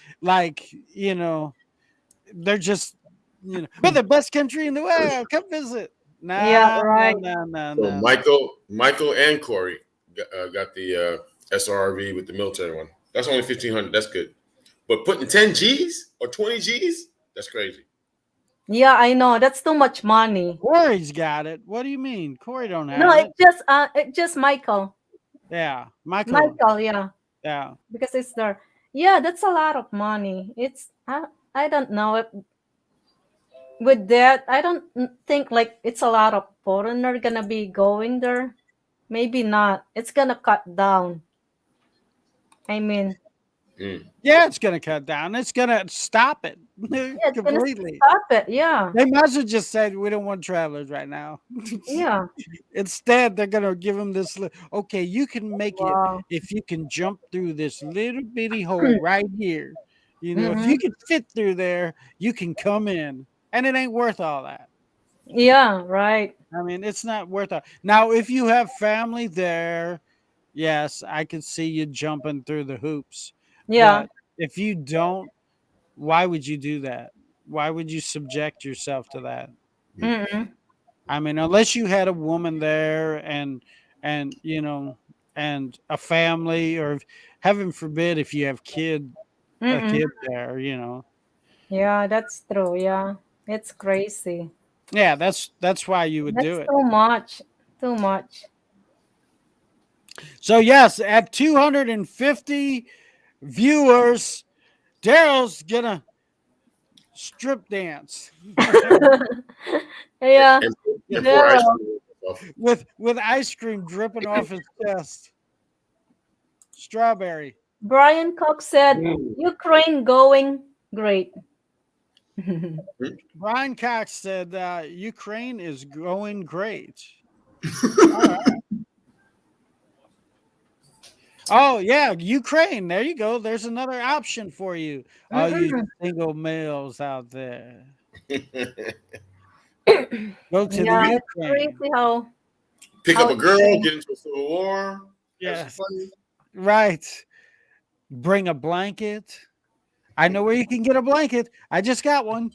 D: they're just we're the best country in the world. Come visit.
A: Yeah,
D: No, no,
A: right.
D: no, no,
C: So
D: no, no.
C: Michael and Corey got the SRV with the military one. That's only 1,500. That's good. But putting 10 G's or 20 G's, that's crazy.
A: Yeah, I know. That's too much money.
D: Corey's got it. What do you mean? Corey don't
A: No,
D: have it.
A: it just Michael.
D: Yeah, Michael.
A: Michael, yeah.
D: Yeah.
A: Because it's there. Yeah, that's a lot of money. I don't know if with that, I don't think like it's a lot of foreigner gonna be going there. Maybe not. It's gonna cut down. I mean,
C: Mm.
D: Yeah, it's going to cut down. It's going to stop it
A: yeah, it's gonna
D: completely.
A: stop it. Yeah,
D: They might as well just said we don't want travelers right now.
A: yeah.
D: Instead, they're going to give them this. Okay, you can make it
A: Wow.
D: if you can jump through this little bitty hole right here. If
A: Hmm.
D: you can fit through there, you can come in. And it ain't worth all that.
A: Yeah, right.
D: I mean, it's not worth it. Now, if you have family there, yes, I could see you jumping through the hoops.
A: Yeah.
D: But if you don't, why would you do that? Why would you subject yourself to that?
A: Mm-mm.
D: I mean, unless you had a woman there and a family, or heaven forbid if you have a
A: Mm-mm.
D: kid there.
A: Yeah, that's true. Yeah, it's crazy.
D: Yeah, that's why you would do
A: That's
D: it.
A: too much. Too much.
D: So yes, at 250 viewers, Daryl's gonna strip dance
A: Yeah,
C: And, and pour ice
A: Daryl.
C: cream on yourself.
D: with ice cream dripping off his chest. Strawberry.
A: Brian Cox said
C: Mm.
A: Ukraine going great.
D: Brian Cox said Ukraine is going great. All right. Oh yeah, Ukraine. There you go. There's another option for you. All you
A: Mm-mm.
D: single males out there,
C: Pick
D: go to the
A: Yeah, it's
D: Ukraine.
A: crazy how
C: up a
A: it's
C: girl,
A: going.
C: get into a civil war. Have some
D: Yes,
C: fun.
D: right. Bring a blanket. I know where you can get a blanket. I just got one.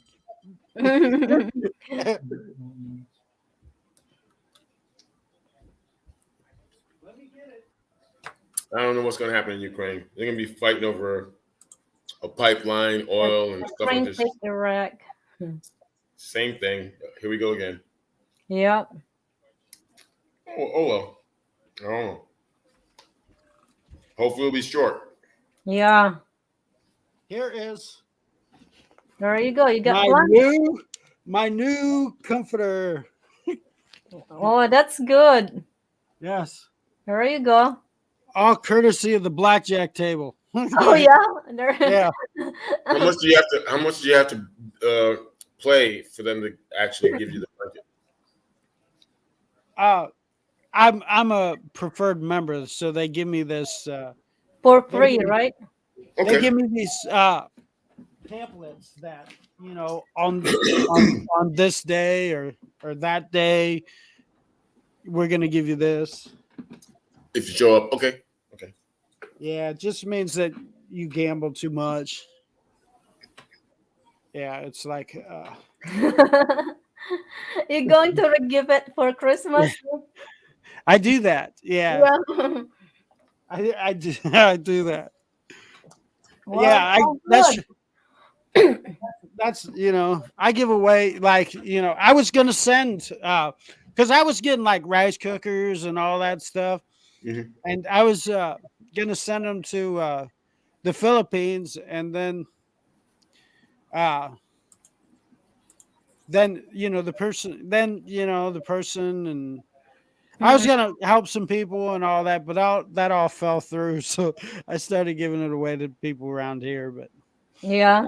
C: I don't know what's going to happen in Ukraine. They're going to be fighting over a pipeline, oil, and stuff like
A: Ukraine
C: this.
A: take Iraq.
C: Same thing. Here we go again.
A: Yeah,
C: Oh well. I don't know. Hopefully it'll be short.
A: yeah.
D: Here is
A: There you go. You got
D: my
A: one.
D: new comforter.
A: Oh, that's good.
D: Yes,
A: There you go.
D: all courtesy of the blackjack table.
A: Oh yeah. There.
D: Yeah.
C: How much do you have to play for them to actually give you the blanket?
D: I'm a preferred member, so they give me this.
A: For
D: They
A: free,
D: give,
A: right?
D: they
C: Okay.
D: give me these pamphlets that on this day or that day we're gonna give you this.
C: If you show up, okay. Okay.
D: Yeah, it just means that you gamble too much. Yeah, it's like
A: You're going to give it for Christmas?
D: I do that. Yeah,
A: Yeah.
D: I do I do that.
A: Well,
D: Yeah,
A: sounds good.
D: that's I give away I was gonna send because I was getting like rice cookers and all that stuff,
C: Mhm.
D: and I was gonna send them to the Philippines, and uh the person and I was
A: Mhm.
D: gonna help some people and all that, but that all fell through. So I started giving it away to people around here. But
A: Yeah.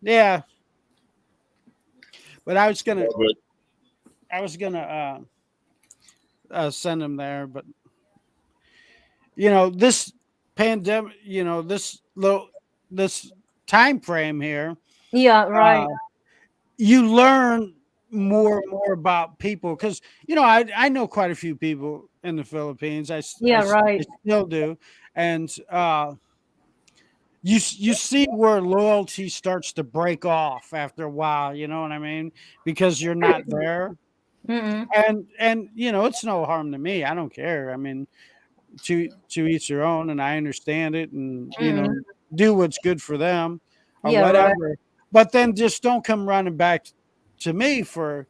D: yeah, but
C: All good.
D: I was gonna send them there. But this pandemic, this time frame here,
A: Yeah,
D: uh,
A: right.
D: you learn more and more about people because I know quite a few people in the Philippines.
A: Yeah,
D: I
A: right.
D: still do, and you see where loyalty starts to break off after a while. You know what I mean? Because you're not there.
A: Mm-mm.
D: And it's no harm to me. I don't care. I mean, to each their own, and I understand it, and
A: Mm-mm.
D: do what's good for them or
A: Yeah, right.
D: whatever. But then just don't come running back to me for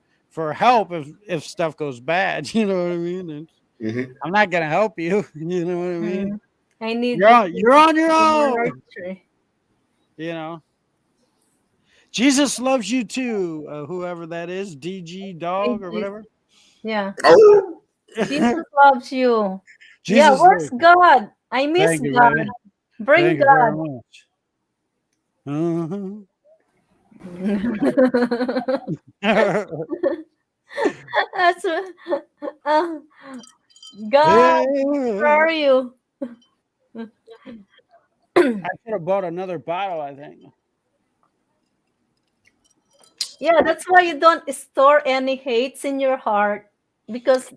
D: help if stuff goes bad. You know what I mean? And
C: Mhm.
D: I'm not gonna help you. You know what I mean?
A: Mm. I need
D: You're
A: you
D: on,
A: to
D: you're on your
A: be my
D: own.
A: nurture.
D: You know. Jesus loves you too. Whoever that is, DG dog or whatever.
A: Yeah.
C: Oh,
A: Jesus loves you. Yeah,
D: Jesus
A: where's
D: loves you.
A: God? I miss
D: Thank you,
A: God.
D: buddy.
A: Bring
D: Thank you very
A: God.
D: much. Uh-huh.
A: That's uh, God, where are you?
D: I could have bought another bottle, I think.
A: Yeah, that's why you don't store any hates in your heart because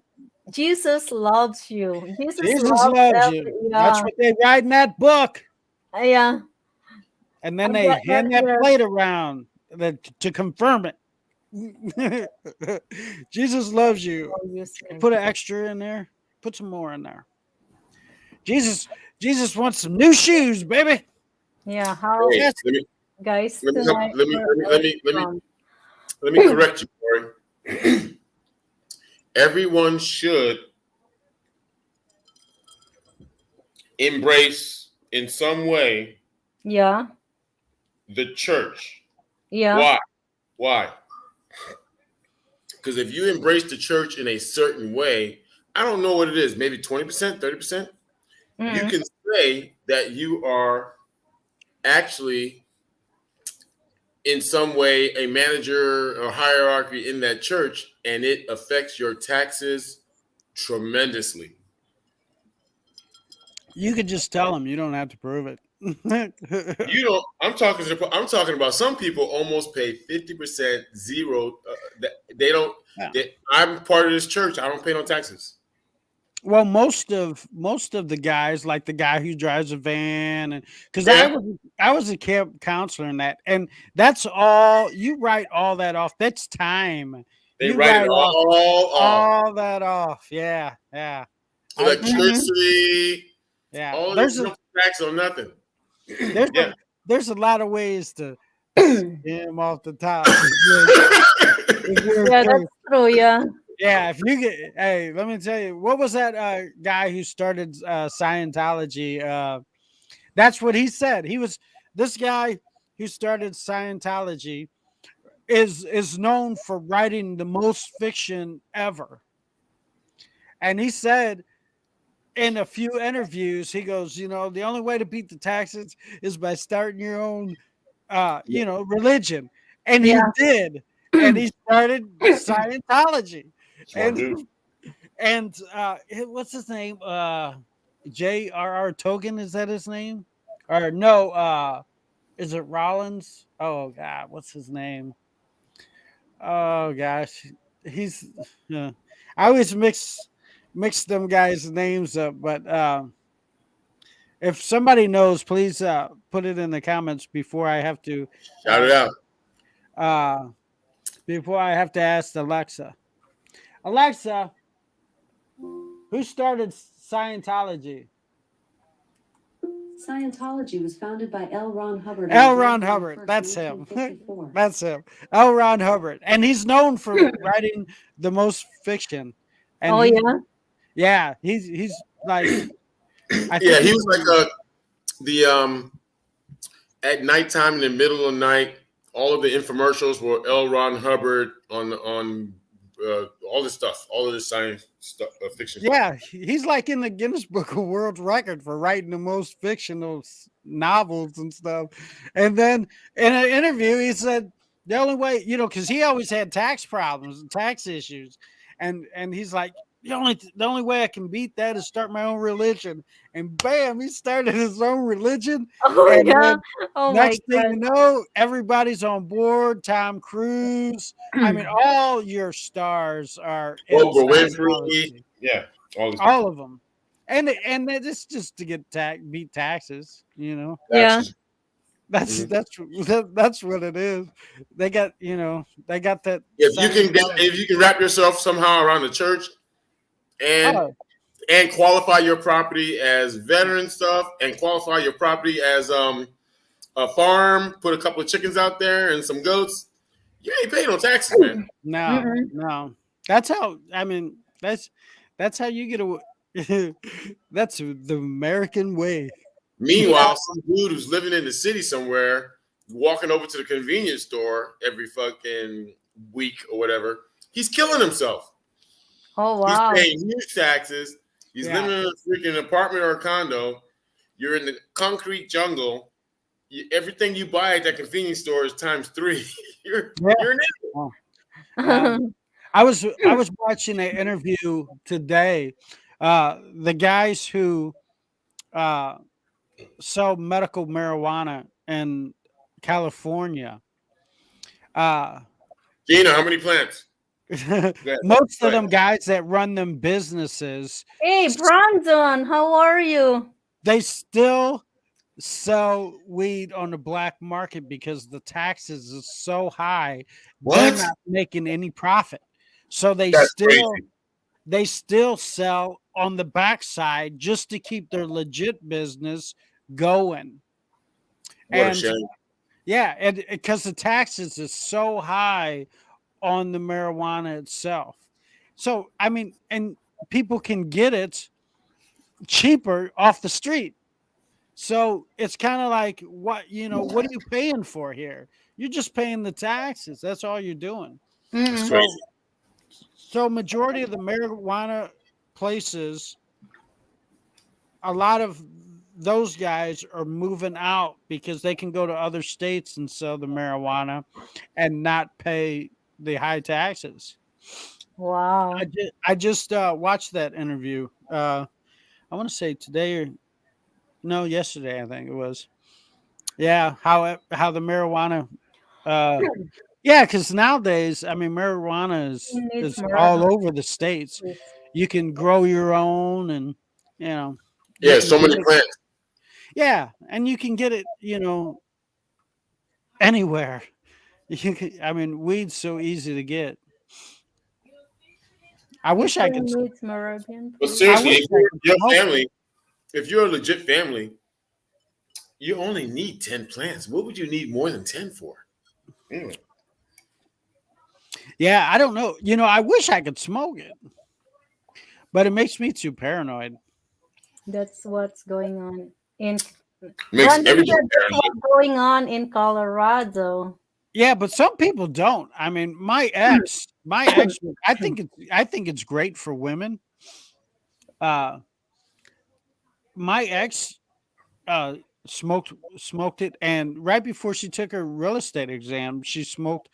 A: Jesus loves you. Jesus
D: Jesus
A: loves
D: loves
A: every,
D: you. That's
A: yeah,
D: what they write in that book.
A: yeah.
D: And
A: I
D: then they
A: get that
D: hand that
A: there.
D: plate around to confirm it. Jesus loves you.
A: Oh, you scared.
D: Put an extra in there. Put some more in there. Jesus, Jesus wants some new shoes, baby.
A: Yeah, how
C: hey,
D: Yes.
A: guys
C: let me help.
A: tonight
C: Let me
A: we're
C: let me let me let me
A: from
C: let me correct you, Corey. Everyone should embrace in some way
A: yeah,
C: the church.
A: yeah.
C: Why? Why? Because if you embrace the church in a certain way, I don't know what it is, maybe 20%, 30%, you
A: Mm.
C: can say that you are actually in some way a manager or hierarchy in that church, and it affects your taxes tremendously.
D: You could just tell them. You don't have to prove it.
C: You don't. I'm talking about some people almost pay 50% zero. They don't.
D: Yeah.
C: I'm part of this church. I don't pay no taxes.
D: Well, most of the guys, like the guy who drives a van, and because I
C: Yeah,
D: was I was a camp counselor in that, and that's all you write all that off. That's time.
C: they
D: You
C: write it
D: write off
C: all off.
D: all that off. Yeah, yeah. I
A: Mm-hmm.
C: Electricity,
D: yeah.
C: all this.
D: There's
C: You
D: a
C: don't pay tax on nothing.
D: there's
C: Yeah.
D: a there's a lot of ways to skim off the top. If you're
A: Yeah,
D: curious.
A: that's true. Yeah.
D: Yeah, if you get, hey, let me tell you, what was that guy who started Scientology? That's what he said. He was this guy who started Scientology is known for writing the most fiction ever. And he said in a few interviews, he goes, the only way to beat the taxes is by starting your own religion. And he
A: Yeah.
D: did. And he started Scientology.
C: Smart
D: And
C: dude.
D: what's his name? J.R.R. Tolkien, is that his name? Or no, is it Rollins? Oh God, what's his name? Oh gosh, he's. Uh, I always mix them guys' names up, but if somebody knows, please put it in the comments
C: Shout
D: uh,
C: it out.
D: uh, before I have to ask Alexa. Alexa, who started Scientology?
E: Scientology was founded by L. Ron Hubbard on
D: L. Ron
E: January
D: Hubbard.
E: 1st,
D: That's him.
E: 1954.
D: That's him. L. Ron Hubbard, and he's known for writing the most fiction. And
A: Oh yeah.
D: he's like, I
C: Yeah,
D: think
C: he
D: he's
C: was like the at nighttime in the middle of the night. All of the infomercials were L. Ron Hubbard on all this stuff, all of this science stuff, fiction stuff.
D: yeah, he's like in the Guinness Book of World Record for writing the most fictional novels and stuff. And then in an interview, he said the only way, because he always had tax problems and tax issues, and he's like, the only way I can beat that is start my own religion. And bam, he started his own religion.
A: Oh
D: And
A: yeah.
D: then
A: Oh my
D: next thing you know, everybody's on board. Tom Cruise. I
A: God.
D: mean, all your stars are in
C: Oprah Winfrey,
D: Scientology.
C: yeah, all these people.
D: All of them. And it's just to get beat taxes.
A: Yeah.
C: Taxes.
D: That's
C: Mhm.
D: that's what it is. They got they got that sign.
C: If you can wrap yourself somehow around the church and
D: Oh,
C: qualify your property as veteran stuff and qualify your property as a farm, put a couple of chickens out there and some goats, you ain't paying no taxes, man.
D: no,
A: Mm-mm.
D: no. That's how. I mean, that's how you get a. That's the American way.
A: Yeah.
C: Meanwhile, some dude who's living in the city somewhere, walking over to the convenience store every fucking week or whatever, he's killing himself.
A: Oh
C: He's
A: wow.
C: paying huge taxes. He's
D: Yeah.
C: living in a freaking apartment or a condo. You're in the concrete jungle. Everything you buy at that convenience store is times three.
D: Yeah.
C: You're an
D: Oh, I was watching an interview today. The guys who uh, sell medical marijuana in California. Uh,
C: Gina, how many plants? Yeah,
D: most of
C: right.
D: them guys that run them businesses,
A: Hey, Brandon, how are you?
D: they still sell weed on the black market because the taxes is so high. They're
C: What?
D: not making any profit. So
C: That's crazy.
D: they still sell on the backside just to keep their legit business going.
C: What a
D: And
C: shame.
D: yeah, and because the taxes is so high on the marijuana itself. So I mean, and people can get it cheaper off the street. So it's kind of like what are you paying for here? You're just paying the taxes. That's all you're doing.
C: That's
A: Mm-mm.
C: crazy.
D: So majority of the marijuana places, a lot of those guys are moving out because they can go to other states and sell the marijuana and not pay the high taxes.
A: Wow.
D: I just watched that interview. I want to say today or no, yesterday I think it was. Yeah, how the marijuana. Uh, yeah, because nowadays, I mean, marijuana
A: Who needs
D: is
A: more?
D: all over the states. You can grow your own, and you
C: Yeah,
D: can
C: so
D: get
C: many
D: it.
C: plants.
D: Yeah, and you can get it, anywhere. You can, I mean, weed's so easy to get. I wish I
A: Who
D: could.
A: needs Moravian,
C: But
A: please?
D: I
C: seriously,
D: wish
C: if
D: I
C: you're
D: could
C: your
D: smoke it.
C: family, if you're a legit family, you only need 10 plants. What would you need more than 10 for? Anyway.
D: Yeah, I don't know. I wish I could smoke it, but it makes me too paranoid.
A: That's what's going on in
C: Makes
A: Brandon
C: everybody
A: said that's
C: paranoid.
A: what's going on in Colorado.
D: Yeah, but some people don't. I mean, my ex, I think it's great for women. Uh, my ex uh smoked it, and right before she took her real estate exam, she smoked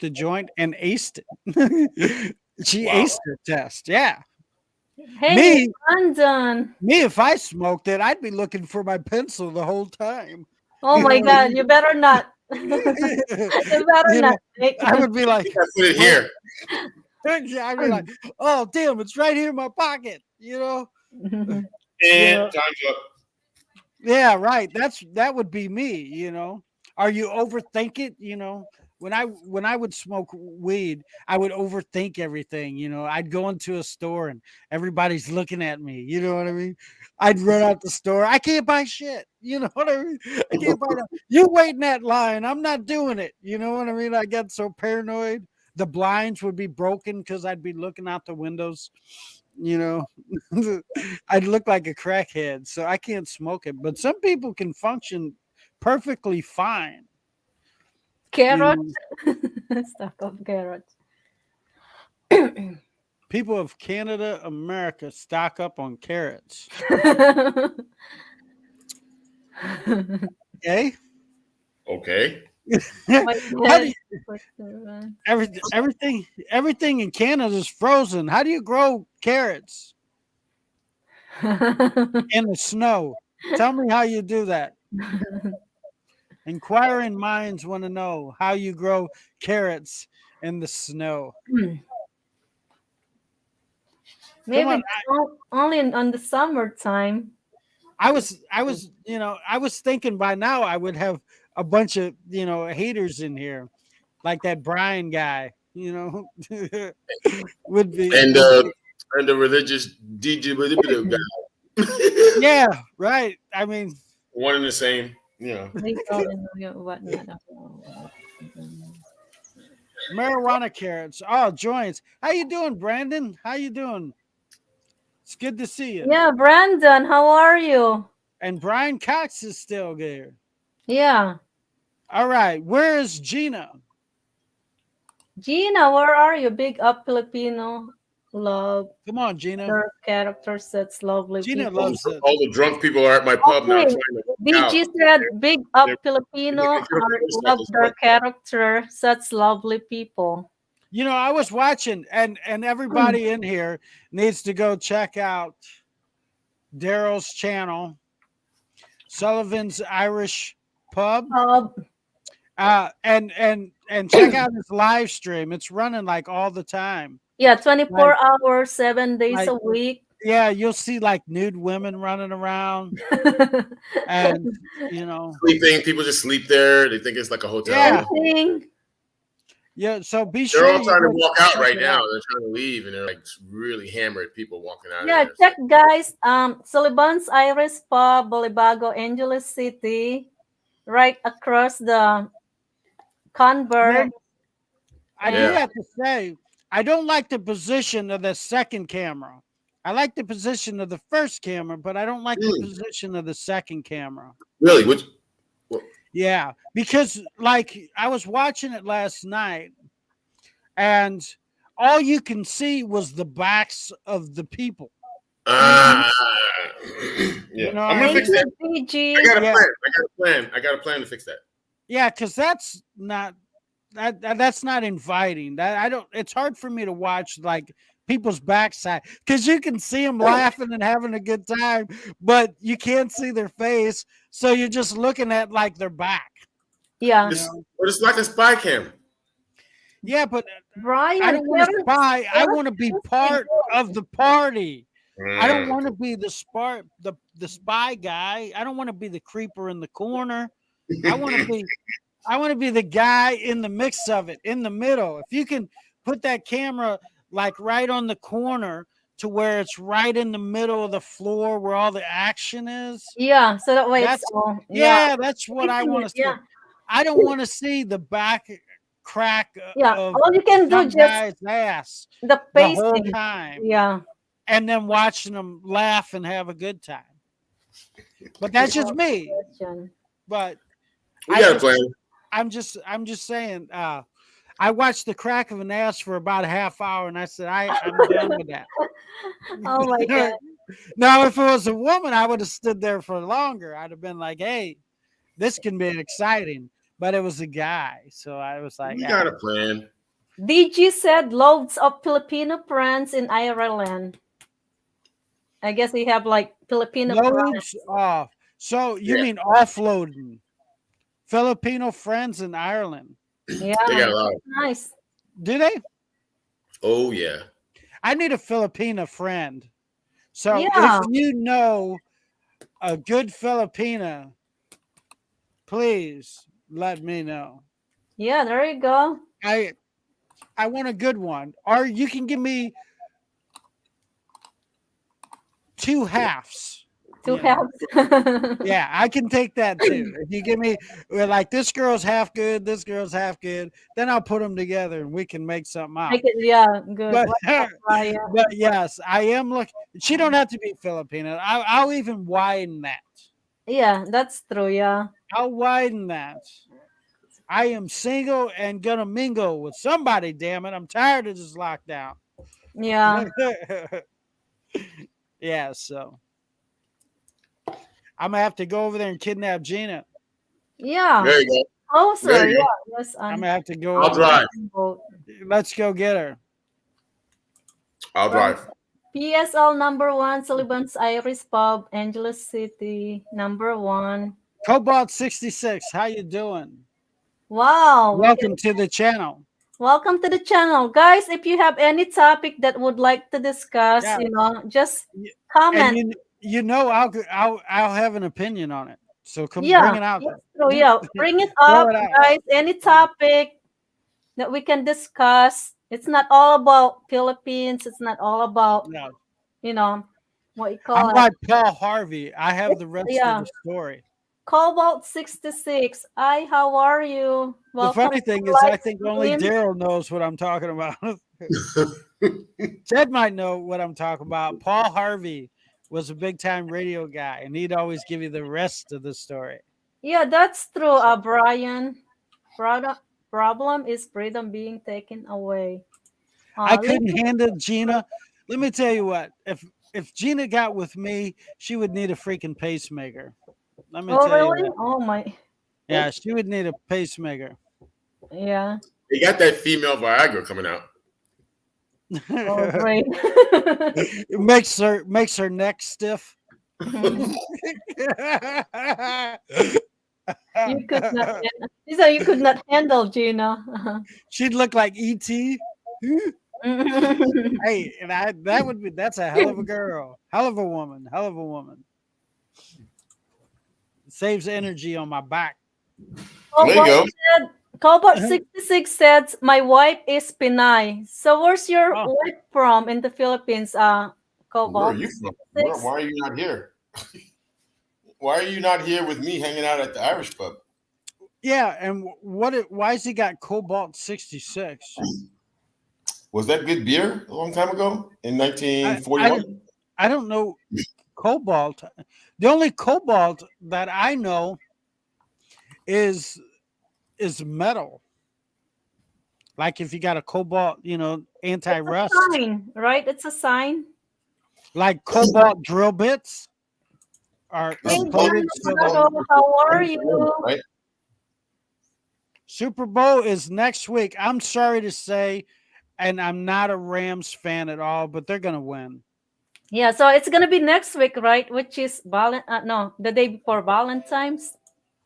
D: a joint and aced it. She
C: Wow.
D: aced her test. Yeah.
A: Hey,
D: Me,
A: Brandon.
D: if I smoked it, I'd be looking for my pencil the whole time.
A: Oh
D: You know
A: my
D: what I
A: God,
D: mean?
A: you better not. You better
D: you
A: not
D: know,
A: take
D: I would be like,
C: I put it
D: well,
C: here.
D: I'd be like, oh damn, it's right here in my pocket. You
C: And
D: know,
C: time's up.
D: Yeah, right. That would be me, Are you overthink it, when I would smoke weed, I would overthink everything, I'd go into a store and everybody's looking at me, you know what I mean? I'd run out the store. I can't buy shit. You know what I mean? I can't buy that. You wait in that line. I'm not doing it. You know what I mean? I got so paranoid. The blinds would be broken because I'd be looking out the windows, you know. I'd look like a crackhead, so I can't smoke it. But some people can function perfectly fine. You
A: Carrot.
D: know,
A: Stock of carrots.
D: people of Canada, America stock up on carrots. Okay,
C: Okay.
A: My
D: how do
A: God.
D: everything in Canada is frozen? How do you grow carrots in the snow? Tell me how you do that. Inquiring minds want to know how you grow carrots in the snow. Come
A: Maybe
D: on,
A: just only on the summertime.
D: I was thinking by now I would have a bunch of haters in here, like that Brian guy. Would be
C: And
D: would
C: uh,
D: be
C: and the religious DJ guy,
D: yeah, right. I mean,
C: one and the same. You know.
A: Legal and whatnot.
D: marijuana carrots. Oh, joints. How you doing, Brandon? How you doing? It's good to see you.
A: Yeah, Brandon, how are you?
D: And Brian Cox is still there.
A: Yeah.
D: All right. Where is Gina?
A: Gina, where are you? Big up Filipino love.
D: Come on, Gina.
A: Your character sets lovely
D: Gina
A: people.
D: loves it.
C: All the drunk people are at my pub now
A: Okay.
C: trying to work out.
A: DG said big up
C: They're-
A: Filipino
C: they're-
A: love their character, such lovely people.
D: I was watching, and everybody in here needs to go check out Daryl's channel, Sullivan's Irish Pub. And check out his live stream. It's running like all the time.
A: Yeah, 24 hours, 7 days a week.
D: Yeah, you'll see like nude women running around, and
C: sleeping. People just sleep there. They think it's like a hotel.
D: Yeah. Yeah, so be sure.
C: They're all trying to walk out right now. They're trying to leave, and they're like really hammered people walking out.
A: Yeah, check guys. Sullivan's Irish Pub, Bolibago, Angeles City, right across the Convert.
D: I do have to say, I don't like the position of the second camera. I like the position of the first camera, but I don't like the position of the second camera.
C: Really? Which?
D: Yeah, because like I was watching it last night, and all you can see was the backs of the people.
C: Yeah, I'm gonna fix that. I got a plan. I got a plan to fix that.
D: Yeah, because that's not inviting. That I don't. It's hard for me to watch like people's backside because you can see them laughing and having a good time, but you can't see their face, so you're just looking at like their back.
A: Yeah,
C: but it's like a spy cam.
D: Yeah, but
A: Brian,
D: I don't want to spy. I want to be part of the party. I don't want to be the spy guy. I don't want to be the creeper in the corner. I want to be the guy in the mix of it, in the middle. If you can put that camera like right on the corner to where it's right in the middle of the floor where all the action is.
A: Yeah, so that way
D: that's what I want to see. Yeah. I don't want to see the back crack of
A: all you can do
D: guy's ass
A: the
D: whole time.
A: Yeah.
D: And then watching them laugh and have a good time. But that's just me. But
C: we got a plan.
D: I'm just saying, I watched the crack of an ass for about a half hour, and I said, I'm done with that.
A: Oh my God.
D: Now, if it was a woman, I would have stood there for longer. I'd have been like, hey, this can be exciting. But it was a guy. So I was like,
C: we got a plan.
A: DG said loads of Filipino friends in Ireland. I guess we have like Filipino
D: loads off. So you mean offloading Filipino friends in Ireland?
A: Yeah,
C: they got a lot.
A: Nice.
D: Do they?
C: Oh yeah.
D: I need a Filipina friend. So if you know a good Filipina, please let me know.
A: Yeah, there you go.
D: I want a good one. Or you can give me two halves.
A: Two halves.
D: Yeah, I can take that too. If you give me like this girl's half good, this girl's half good, then I'll put them together and we can make something out.
A: Good.
D: But yes, I am looking. She don't have to be Filipino. I'll even widen that.
A: Yeah, that's true. Yeah,
D: I'll widen that. I am single and gonna mingle with somebody. Damn it, I'm tired of this lockdown.
A: Yeah.
D: Yeah, so I'm gonna have to go over there and kidnap Gina.
A: Yeah.
C: There you go.
A: Oh, sir. Yeah. Yes,
D: I'm gonna have to go.
C: I'll drive.
D: Let's go get her.
C: I'll drive.
A: PSL #1, Sullivan's Irish Pub, Angeles City, #1.
D: Cobalt 66, how you doing?
A: Wow.
D: Welcome to the channel.
A: Welcome to the channel. Guys, if you have any topic that would like to discuss, just comment.
D: And I'll have an opinion on it. So come bring
A: Yeah,
D: it out.
A: that's true. Yeah, bring it
D: Throw
A: up,
D: it out.
A: guys. Any topic that we can discuss. It's not all about Philippines. It's not all about,
D: No.
A: you know, what you
D: I'm
A: call it.
D: like Paul Harvey. I have the rest of
A: Yeah.
D: the story.
A: Cobalt 66. Hi, how are you?
D: The
A: Welcome
D: funny
A: to
D: thing
A: the
D: is, I
A: live
D: think only
A: stream.
D: Daryl knows what I'm talking about. Ted might know what I'm talking about. Paul Harvey was a big time radio guy, and he'd always give you the rest of the story.
A: Yeah, that's true, Brian. Problem is freedom being taken away.
D: I
A: Link.
D: couldn't handle Gina. Let me tell you what, if Gina got with me, she would need a freaking pacemaker. Let me
A: Oh,
D: tell you
A: really?
D: that.
A: Oh, my.
D: Yeah, she would need a pacemaker.
A: Yeah.
C: They got that female Viagra coming out.
A: Oh, great.
D: It makes her neck stiff.
A: You could not. He said you could not handle Gina.
D: She'd look like E.T. Hey, and that's a hell of a girl, hell of a woman, hell of a woman. Saves energy on my back.
C: There you go.
A: Cobalt 66 says my wife is Pinay. So where's your
D: Oh.
A: wife from in the Philippines?
C: Where
A: Cobalt.
C: are you from? Why are you not here? Why are you not here with me hanging out at the Irish pub?
D: Yeah, and why has he got Cobalt 66?
C: Was that good beer a long time ago in 1941?
D: I don't know Cobalt. The only Cobalt that I know is metal. Like if you got a Cobalt, anti-rust,
A: Sign, right? It's a sign.
D: like Cobalt drill bits are
A: Hey,
D: coated so that
A: Hello, how are you?
C: Right?
D: Super Bowl is next week. I'm sorry to say, and I'm not a Rams fan at all, but they're gonna win.
A: Yeah, so it's gonna be next week, right? Which is the day before Valentine's.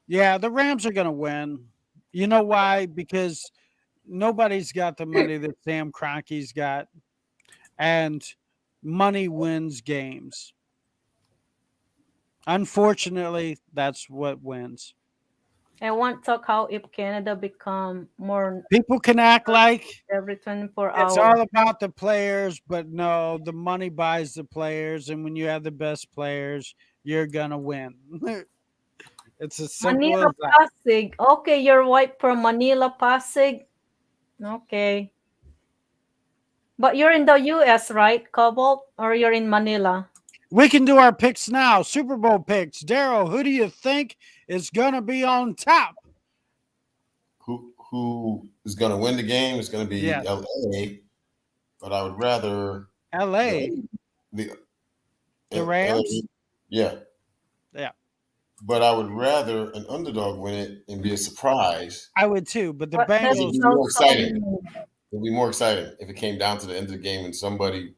D: Yeah, the Rams are gonna win. You know why? Because nobody's got the money that Sam Kroenke's got, and money wins games. Unfortunately, that's what wins.
A: I want to talk how if Canada become more
D: People can act like
A: every 24
D: it's
A: hours.
D: all about the players, but no, the money buys the players, and when you have the best players, you're gonna win. It's as simple
A: Manila
D: as that.
A: Pasig. Okay, your wife from Manila Pasig. Okay. But you're in the US, right, Cobalt? Or you're in Manila?
D: We can do our picks now. Super Bowl picks. Daryl, who do you think is gonna be on top?
C: Who is going to win the game? It's going to be
D: Yeah.
C: LA, but I would rather
D: LA.
C: the
D: Rams?
C: Yeah.
D: Yeah.
C: But I would rather an underdog win it and be a surprise.
D: I would too, but the
A: But that's
D: Bengals.
C: It'd be more exciting. It'd be more exciting if it came down to the end of the game and somebody.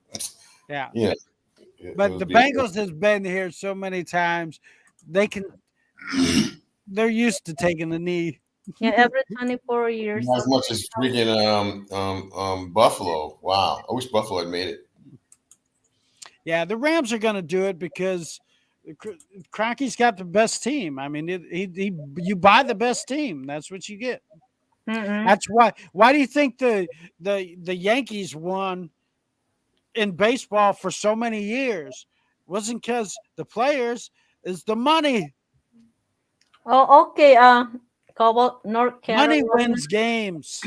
D: Yeah.
C: Yeah.
D: But the Bengals has been here so many times, they're used to taking the knee.
A: Yeah, every 24 years.
C: Not as much as freaking Buffalo. Wow. I wish Buffalo had made it.
D: Yeah, the Rams are going to do it because Kroenke's got the best team. I mean, you buy the best team. That's what you get.
A: Mm-mm.
D: That's why. Why do you think the Yankees won in baseball for so many years? It wasn't because the players, is the money.
A: Oh, okay. Cobalt, North Carolina.
D: Money wins games.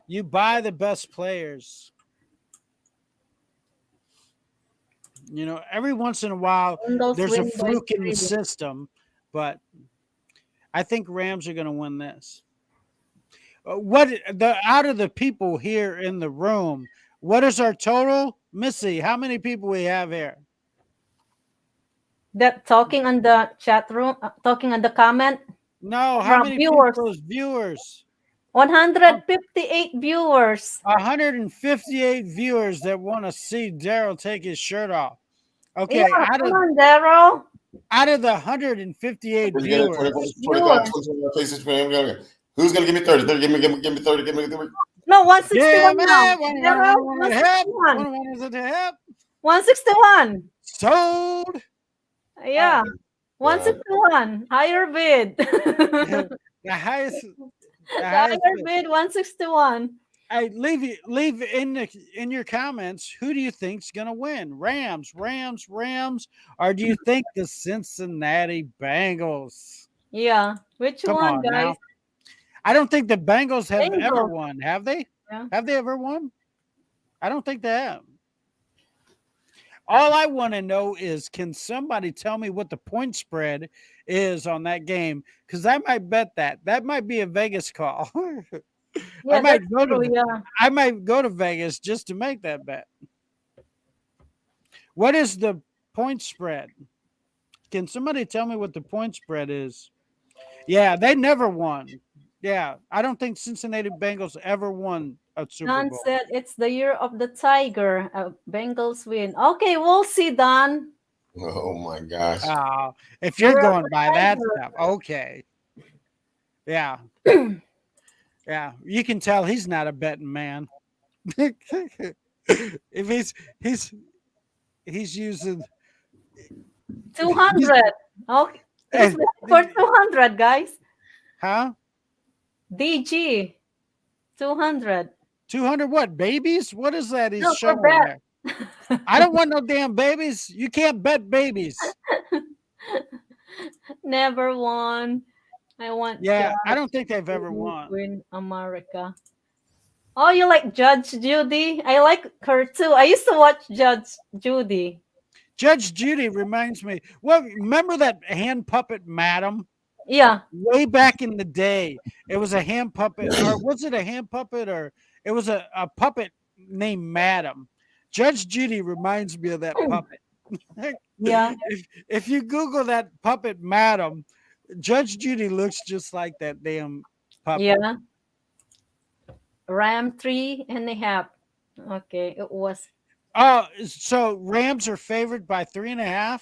D: You buy the best players. Every once in a while, there's a fluke in the system, but I think Rams are going to win this. Out of the people here in the room, what is our total? Missy, how many people we have here?
A: That talking on the chat room, talking on the comment.
D: No, how many viewers?
A: 158 viewers.
D: 158 viewers that want to see Daryl take his shirt off. Okay,
A: yeah, come on, Daryl.
D: Out of the 158 viewers,
C: who's gonna give me 30? 30, give me 30, give me 30.
A: No, 161 now. 161. 161.
D: Sold.
A: Yeah.
C: Well,
A: 161. Higher bid.
D: the
A: The
D: highest, the highest
A: higher
D: bid.
A: bid 161.
D: Hey, leave in your comments, who do you think's gonna win? Rams, or do you think the Cincinnati Bengals?
A: Yeah. Which
D: Come
A: one,
D: on
A: guys?
D: now. I don't think the Bengals have ever
A: Bengals.
D: won, have they?
A: Yeah.
D: Have they ever won? I don't think they have. All I want to know is, can somebody tell me what the point spread is on that game? Because I might bet that. That might be a Vegas call. I
A: Yeah, that's
D: might go
A: true.
D: to
A: Yeah.
D: I might go to Vegas just to make that bet. What is the point spread? Can somebody tell me what the point spread is? Yeah, they never won. Yeah, I don't think Cincinnati Bengals ever won a Super
A: Don
D: Bowl.
A: said it's the year of the tiger. Bengals win. Okay, we'll see, Don.
C: oh my gosh.
D: If you're
A: Year of
D: going
A: the
D: by that
A: tiger.
D: stuff, okay. Yeah, yeah. You can tell he's not a betting man. If he's using
A: 200. Okay. He's
D: eh,
A: betting for 200, guys.
D: huh?
A: DG. 200.
D: 200 what? Babies? What is that he's
A: No, for
D: showing
A: bet.
D: there? I don't want no damn babies. You can't bet babies.
A: Never won. I want
D: Yeah, I don't think they've ever won.
A: win America. Oh, you like Judge Judy? I like her too. I used to watch Judge Judy.
D: Judge Judy reminds me. Well, remember that hand puppet, Madam?
A: Yeah.
D: Way back in the day, it was a hand puppet, or was it a hand puppet, or it was a puppet named Madam. Judge Judy reminds me of that puppet.
A: Yeah.
D: If you Google that puppet, Madam, Judge Judy looks just like that damn puppet.
A: Yeah. Ram 3.5. Okay. It was.
D: Oh, so Rams are favored by 3.5.
A: It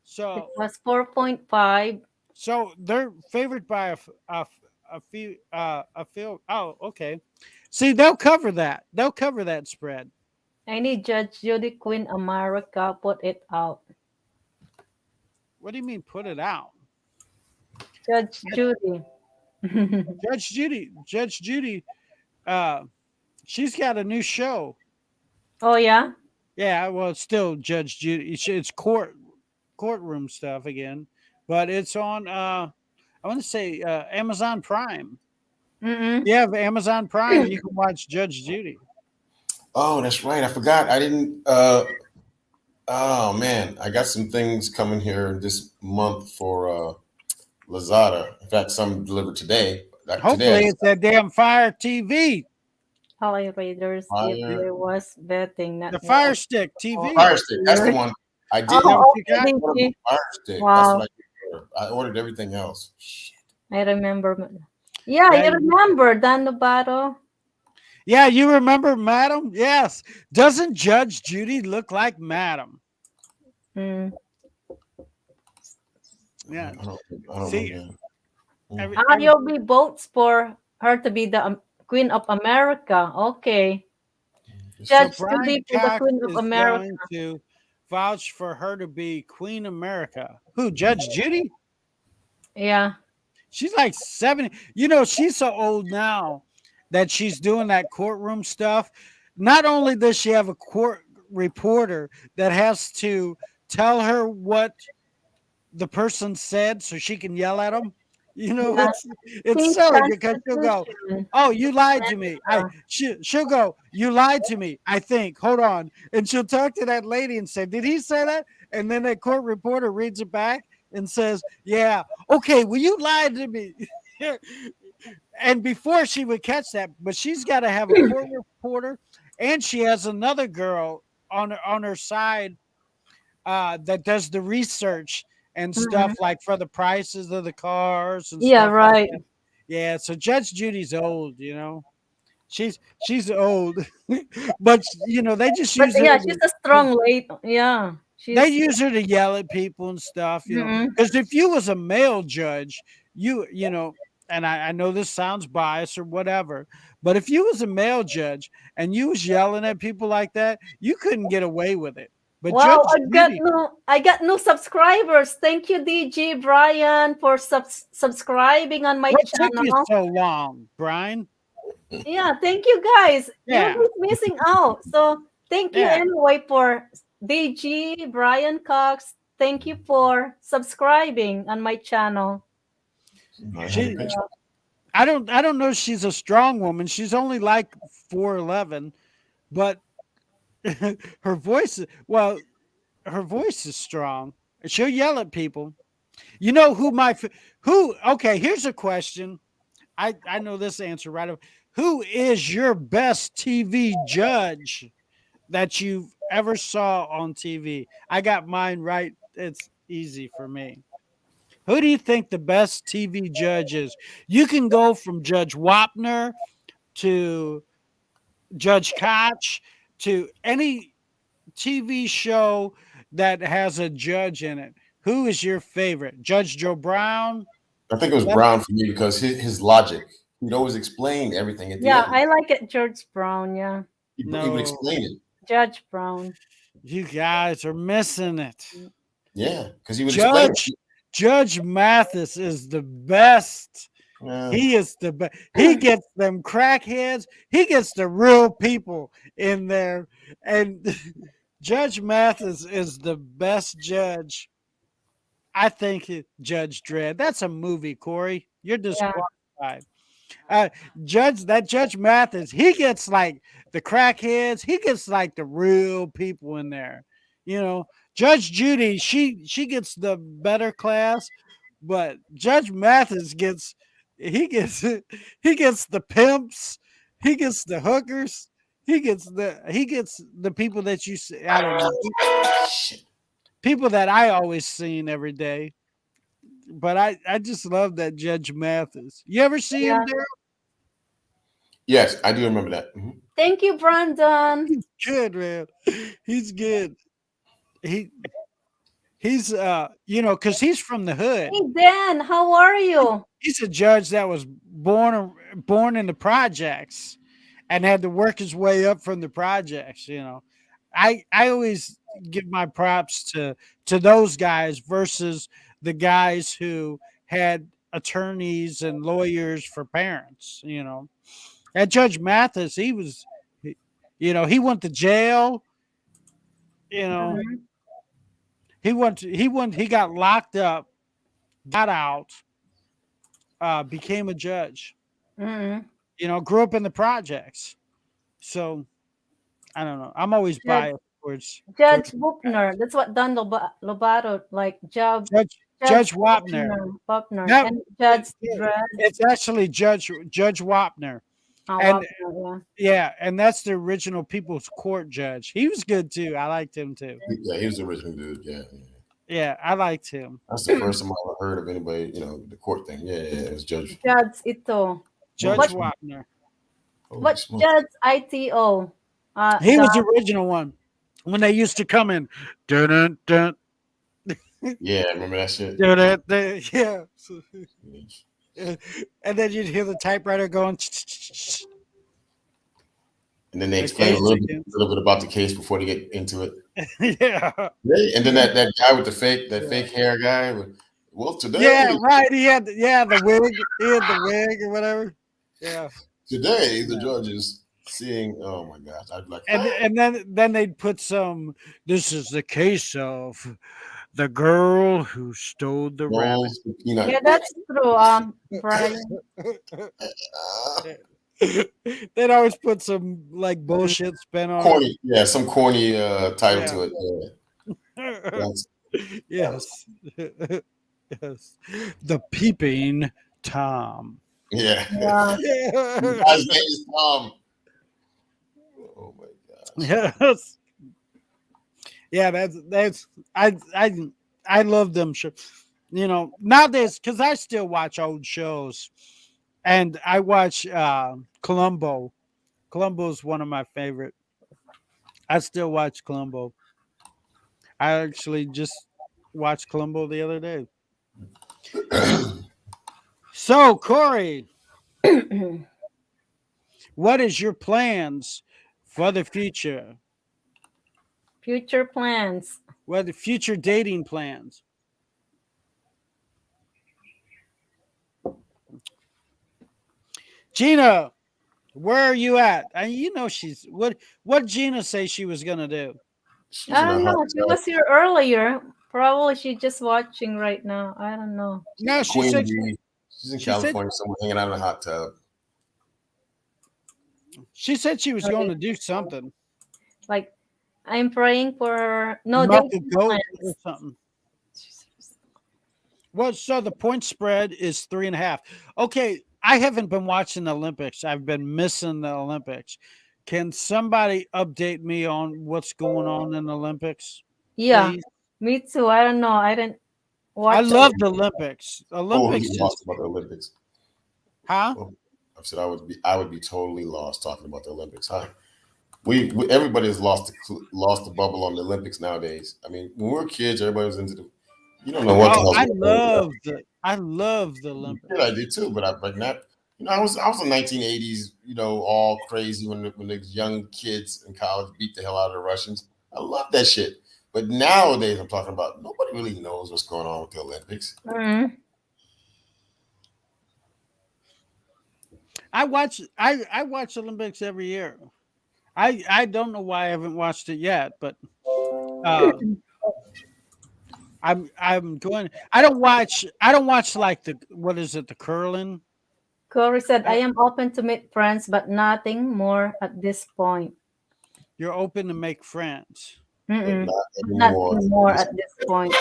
D: So
A: was 4.5.
D: So they're favored by a few a field. Oh, okay. See, they'll cover that. They'll cover that spread.
A: I need Judge Judy Queen America put it out.
D: What do you mean put it out?
A: Judge Judy.
D: Judge Judy, she's got a new show.
A: Oh yeah.
D: Yeah, well, it's still Judge Judy. It's courtroom stuff again, but it's on. I want to say Amazon Prime.
A: Mm-mm.
D: You have Amazon Prime, you can watch Judge Judy.
C: Oh, that's right. I forgot. I didn't. Oh man, I got some things coming here this month for Lazada. In fact, some delivered today.
D: Hopefully, it's that damn Fire TV.
A: Holly Raiders. If there was betting, not
D: The Fire Stick TV.
C: Fire Stick. That's the one. I did.
A: Oh,
D: okay.
A: okay.
C: Fire Stick.
A: Wow.
C: That's what I ordered everything else. Shit.
A: I remember. Yeah,
D: Yeah,
A: you remember Dan Novato?
D: Yeah, you remember Madam? Yes. Doesn't Judge Judy look like Madam?
A: Mm.
D: Yeah.
C: I don't
D: See,
C: know.
A: You'll be votes for her to be the Queen of America. Okay. Judge
D: Brian
A: Judy for the
D: Cox
A: Queen of
D: is
A: America.
D: going to vouch for her to be Queen America. Who, Judge Judy?
A: Yeah.
D: She's like 70. You know, she's so old now that she's doing that courtroom stuff. Not only does she have a court reporter that has to tell her what the person said so she can yell at them. You know,
A: Yeah.
D: it's silly because she'll go,
A: Constitution.
D: "Oh, you lied to me." She'll go, "You lied to me." I think. Hold on, and she'll talk to that lady and say, "Did he say that?" And then that court reporter reads it back and says, "Yeah, okay. Well, you lied to me." And before she would catch that, but she's got to have a court reporter, and she has another girl on her side that does the research and stuff like for the prices of the cars and
A: Yeah,
D: stuff
A: right.
D: like that. Yeah, so Judge Judy's old, you know. She's old, but you know they just
A: But
D: use her.
A: yeah, she's a strong lady. Yeah.
D: They use her to yell at people and stuff, you know. Because if you was a male judge, you know, and I know this sounds biased or whatever, but if you was a male judge and you was yelling at people like that, you couldn't get away with it. But
A: Wow,
D: Judge Judy,
A: I got new subscribers. Thank you, DG Brian, for subscribing on my
D: what took you
A: channel.
D: so long, Brian?
A: Yeah, thank you guys. You're
D: Yeah,
A: just missing out. So thank you
D: yeah.
A: anyway for DG Brian Cox. Thank you for subscribing on my channel.
C: I had a
D: She,
C: picture.
D: I don't know if she's a strong woman. She's only like 4'11", but her voice, well, her voice is strong. She'll yell at people. You know who who? Okay, here's a question. I know this answer right away. Who is your best TV judge that you've ever saw on TV? I got mine right. It's easy for me. Who do you think the best TV judge is? You can go from Judge Wapner to Judge Koch to any TV show that has a judge in it. Who is your favorite? Judge Joe Brown?
C: I think it was Brown for me because his logic. He'd always explain everything at the
A: Yeah,
C: end.
A: I like it, George Brown. Yeah,
C: He would
D: No,
C: explain it.
A: Judge Brown.
D: you guys are missing it.
C: Yeah, because he would explain it.
D: Judge Mathis is the best.
C: Yeah.
D: He is the best. He gets them crackheads. He gets the real people in there. And Judge Mathis is the best judge. I think Judge Dredd. That's a movie, Corey. You're
A: Yeah,
D: disqualified. Judge Mathis, he gets like the crackheads, he gets like the real people in there. You know, Judge Judy, she gets the better class, but Judge Mathis gets he gets the pimps, he gets the hookers, he gets the people that you see. I don't know, people that I always seen every day. But I just love that Judge Mathis. You ever see
A: yeah.
D: him there?
C: Yes, I do remember that. Mhm.
A: Thank you, Brandon.
D: He's good, man. He's good. He he's because he's from the hood.
A: Hey, Dan, how are you?
D: He's a judge that was born in the projects and had to work his way up from the projects. I always give my props to those guys versus the guys who had attorneys and lawyers for parents. That Judge Mathis, he went to jail. You know,
A: Mhm.
D: he got locked up, got out, became a judge.
A: Mhm.
D: Grew up in the projects. So I don't know. I'm always
A: Judge
D: biased towards
A: Judge Wupner. That's what Don Lobato like. Judge
D: Judge Wapner.
A: Wapner,
D: That
A: and Judge
D: it-
A: Dredd.
D: it's actually Judge Wapner. And
A: Wapner.
D: yeah, and that's the original People's Court judge. He was good too. I liked him too.
C: Yeah, he was the original dude. Yeah, yeah.
D: Yeah, I liked him.
C: That's the first time I ever heard of anybody, the court thing. Yeah, it was Judge.
A: Yeah. Judge Ito.
D: Judge
A: What?
D: Wapner.
A: What?
C: Smoke.
A: Judge ITO.
D: He was the original one when they used to come in. Dun, dun,
C: Yeah, remember that shit?
D: dun, dun, dun, yeah. And then you'd hear the typewriter going.
C: And then they
D: The
C: explain a
D: case
C: little bit about the case before they get into it.
D: Yeah.
C: And then that guy with the fake hair guy. Well, today,
D: Yeah, right. He had the wig. He had the wig or whatever. Yeah.
C: today the judge is seeing. Oh my gosh, I'd be like,
D: And then they'd put some. This is the case of the girl who stole the rabbit.
A: Yeah, that's true. Brian.
D: They'd always put some like bullshit spin on
C: corny, yeah, some corny title
D: Yeah.
C: to it. Yeah.
D: it. Yes. Yes. The Peeping Tom.
C: Yeah.
A: Yeah.
C: His name is Tom. Oh my god.
D: Yes. Yeah, that's I love them shows. Nowadays, because I still watch old shows, and I watch Columbo. Columbo is one of my favorite. I still watch Columbo. I actually just watched Columbo the other day. So, Corey, what is your plans for the future?
A: Future plans.
D: What the future dating plans? Gina, where are you at? You know she's what Gina say she was gonna do?
C: She's
A: I
C: in a
A: don't
C: hot
A: know. She
C: tub.
A: was here earlier. Probably she just watching right now. I don't know.
C: She's
D: No,
C: in
D: she said
C: Queen Bee. She's in
D: she said
C: California somewhere hanging out in a hot tub.
D: she said she was going
A: Okay.
D: to do something.
A: Like I'm praying for her. No
D: Milk a
A: dating
D: goat or
A: plans.
D: something. Well, so the point spread is 3.5. Okay, I haven't been watching the Olympics. I've been missing the Olympics. Can somebody update me on what's going on in the Olympics,
A: Yeah,
D: please?
A: me too. I don't know. I didn't
D: I
A: watch
D: love
A: it.
D: the Olympics.
C: Totally
D: Olympics is
C: lost about the Olympics.
D: huh?
C: Well, I said I would be totally lost talking about the Olympics. Huh? We everybody has lost the bubble on the Olympics nowadays. I mean, when we were kids, everybody was into the. You don't know what the
D: Oh,
C: hell's
D: I
C: going on.
D: love the
C: Kid, I
D: Olympics.
C: did too, but not. I was in 1980s. All crazy when the young kids in college beat the hell out of the Russians. I love that shit. But nowadays, I'm talking about nobody really knows what's going on with the Olympics.
A: Mm.
D: I watch Olympics every year. I don't know why I haven't watched it yet, but uh I'm going. I don't watch like the what is it, the curling.
A: Corey said, I
D: I,
A: am open to meet friends, but nothing more at this point.
D: you're open to make friends.
C: But
A: Mm-mm.
C: not anymore.
A: Nothing more at this point.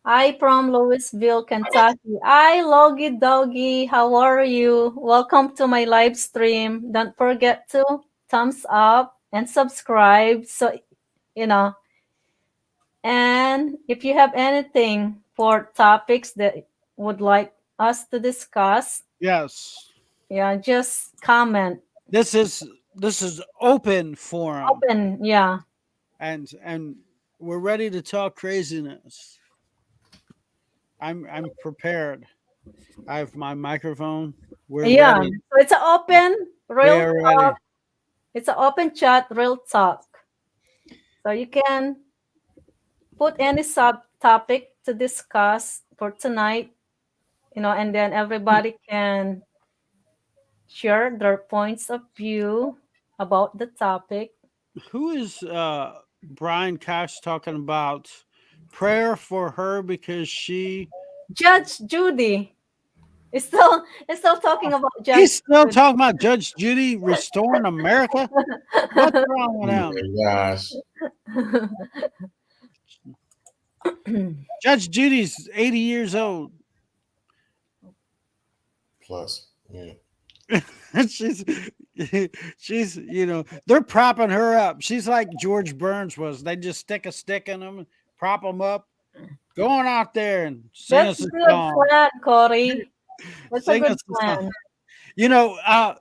A: I from Louisville, Kentucky. Hi, Logie Doggy. How are you? Welcome to my live stream. Don't forget to thumbs up and subscribe. So, you know, and if you have anything for topics that would like us to discuss,
D: Yes,
A: yeah, just comment.
D: this is open forum,
A: Open, yeah.
D: and we're ready to talk craziness. I'm prepared. I have my microphone. We're
A: Yeah.
D: ready.
A: So it's an open,
D: We
A: real
D: are
A: talk.
D: ready.
A: It's an open chat, real talk. So you can put any subtopic to discuss for tonight, and then everybody can share their points of view about the topic.
D: Who is Brian Cash talking about? Prayer for her because she.
A: Judge Judy is still talking about Judge
D: He's still
A: Judy.
D: talking about Judge Judy restoring America. What's wrong with
C: Oh
D: him?
C: my gosh!
D: Judge Judy's 80 years old.
C: Plus, yeah.
D: she's she's they're propping her up. She's like George Burns was. They just stick a stick in them, prop them up, going out there and sing
A: That's
D: us a
A: good
D: song.
A: plan, Corey. That's a
D: Sing
A: good
D: us a song.
A: plan.
D: You know,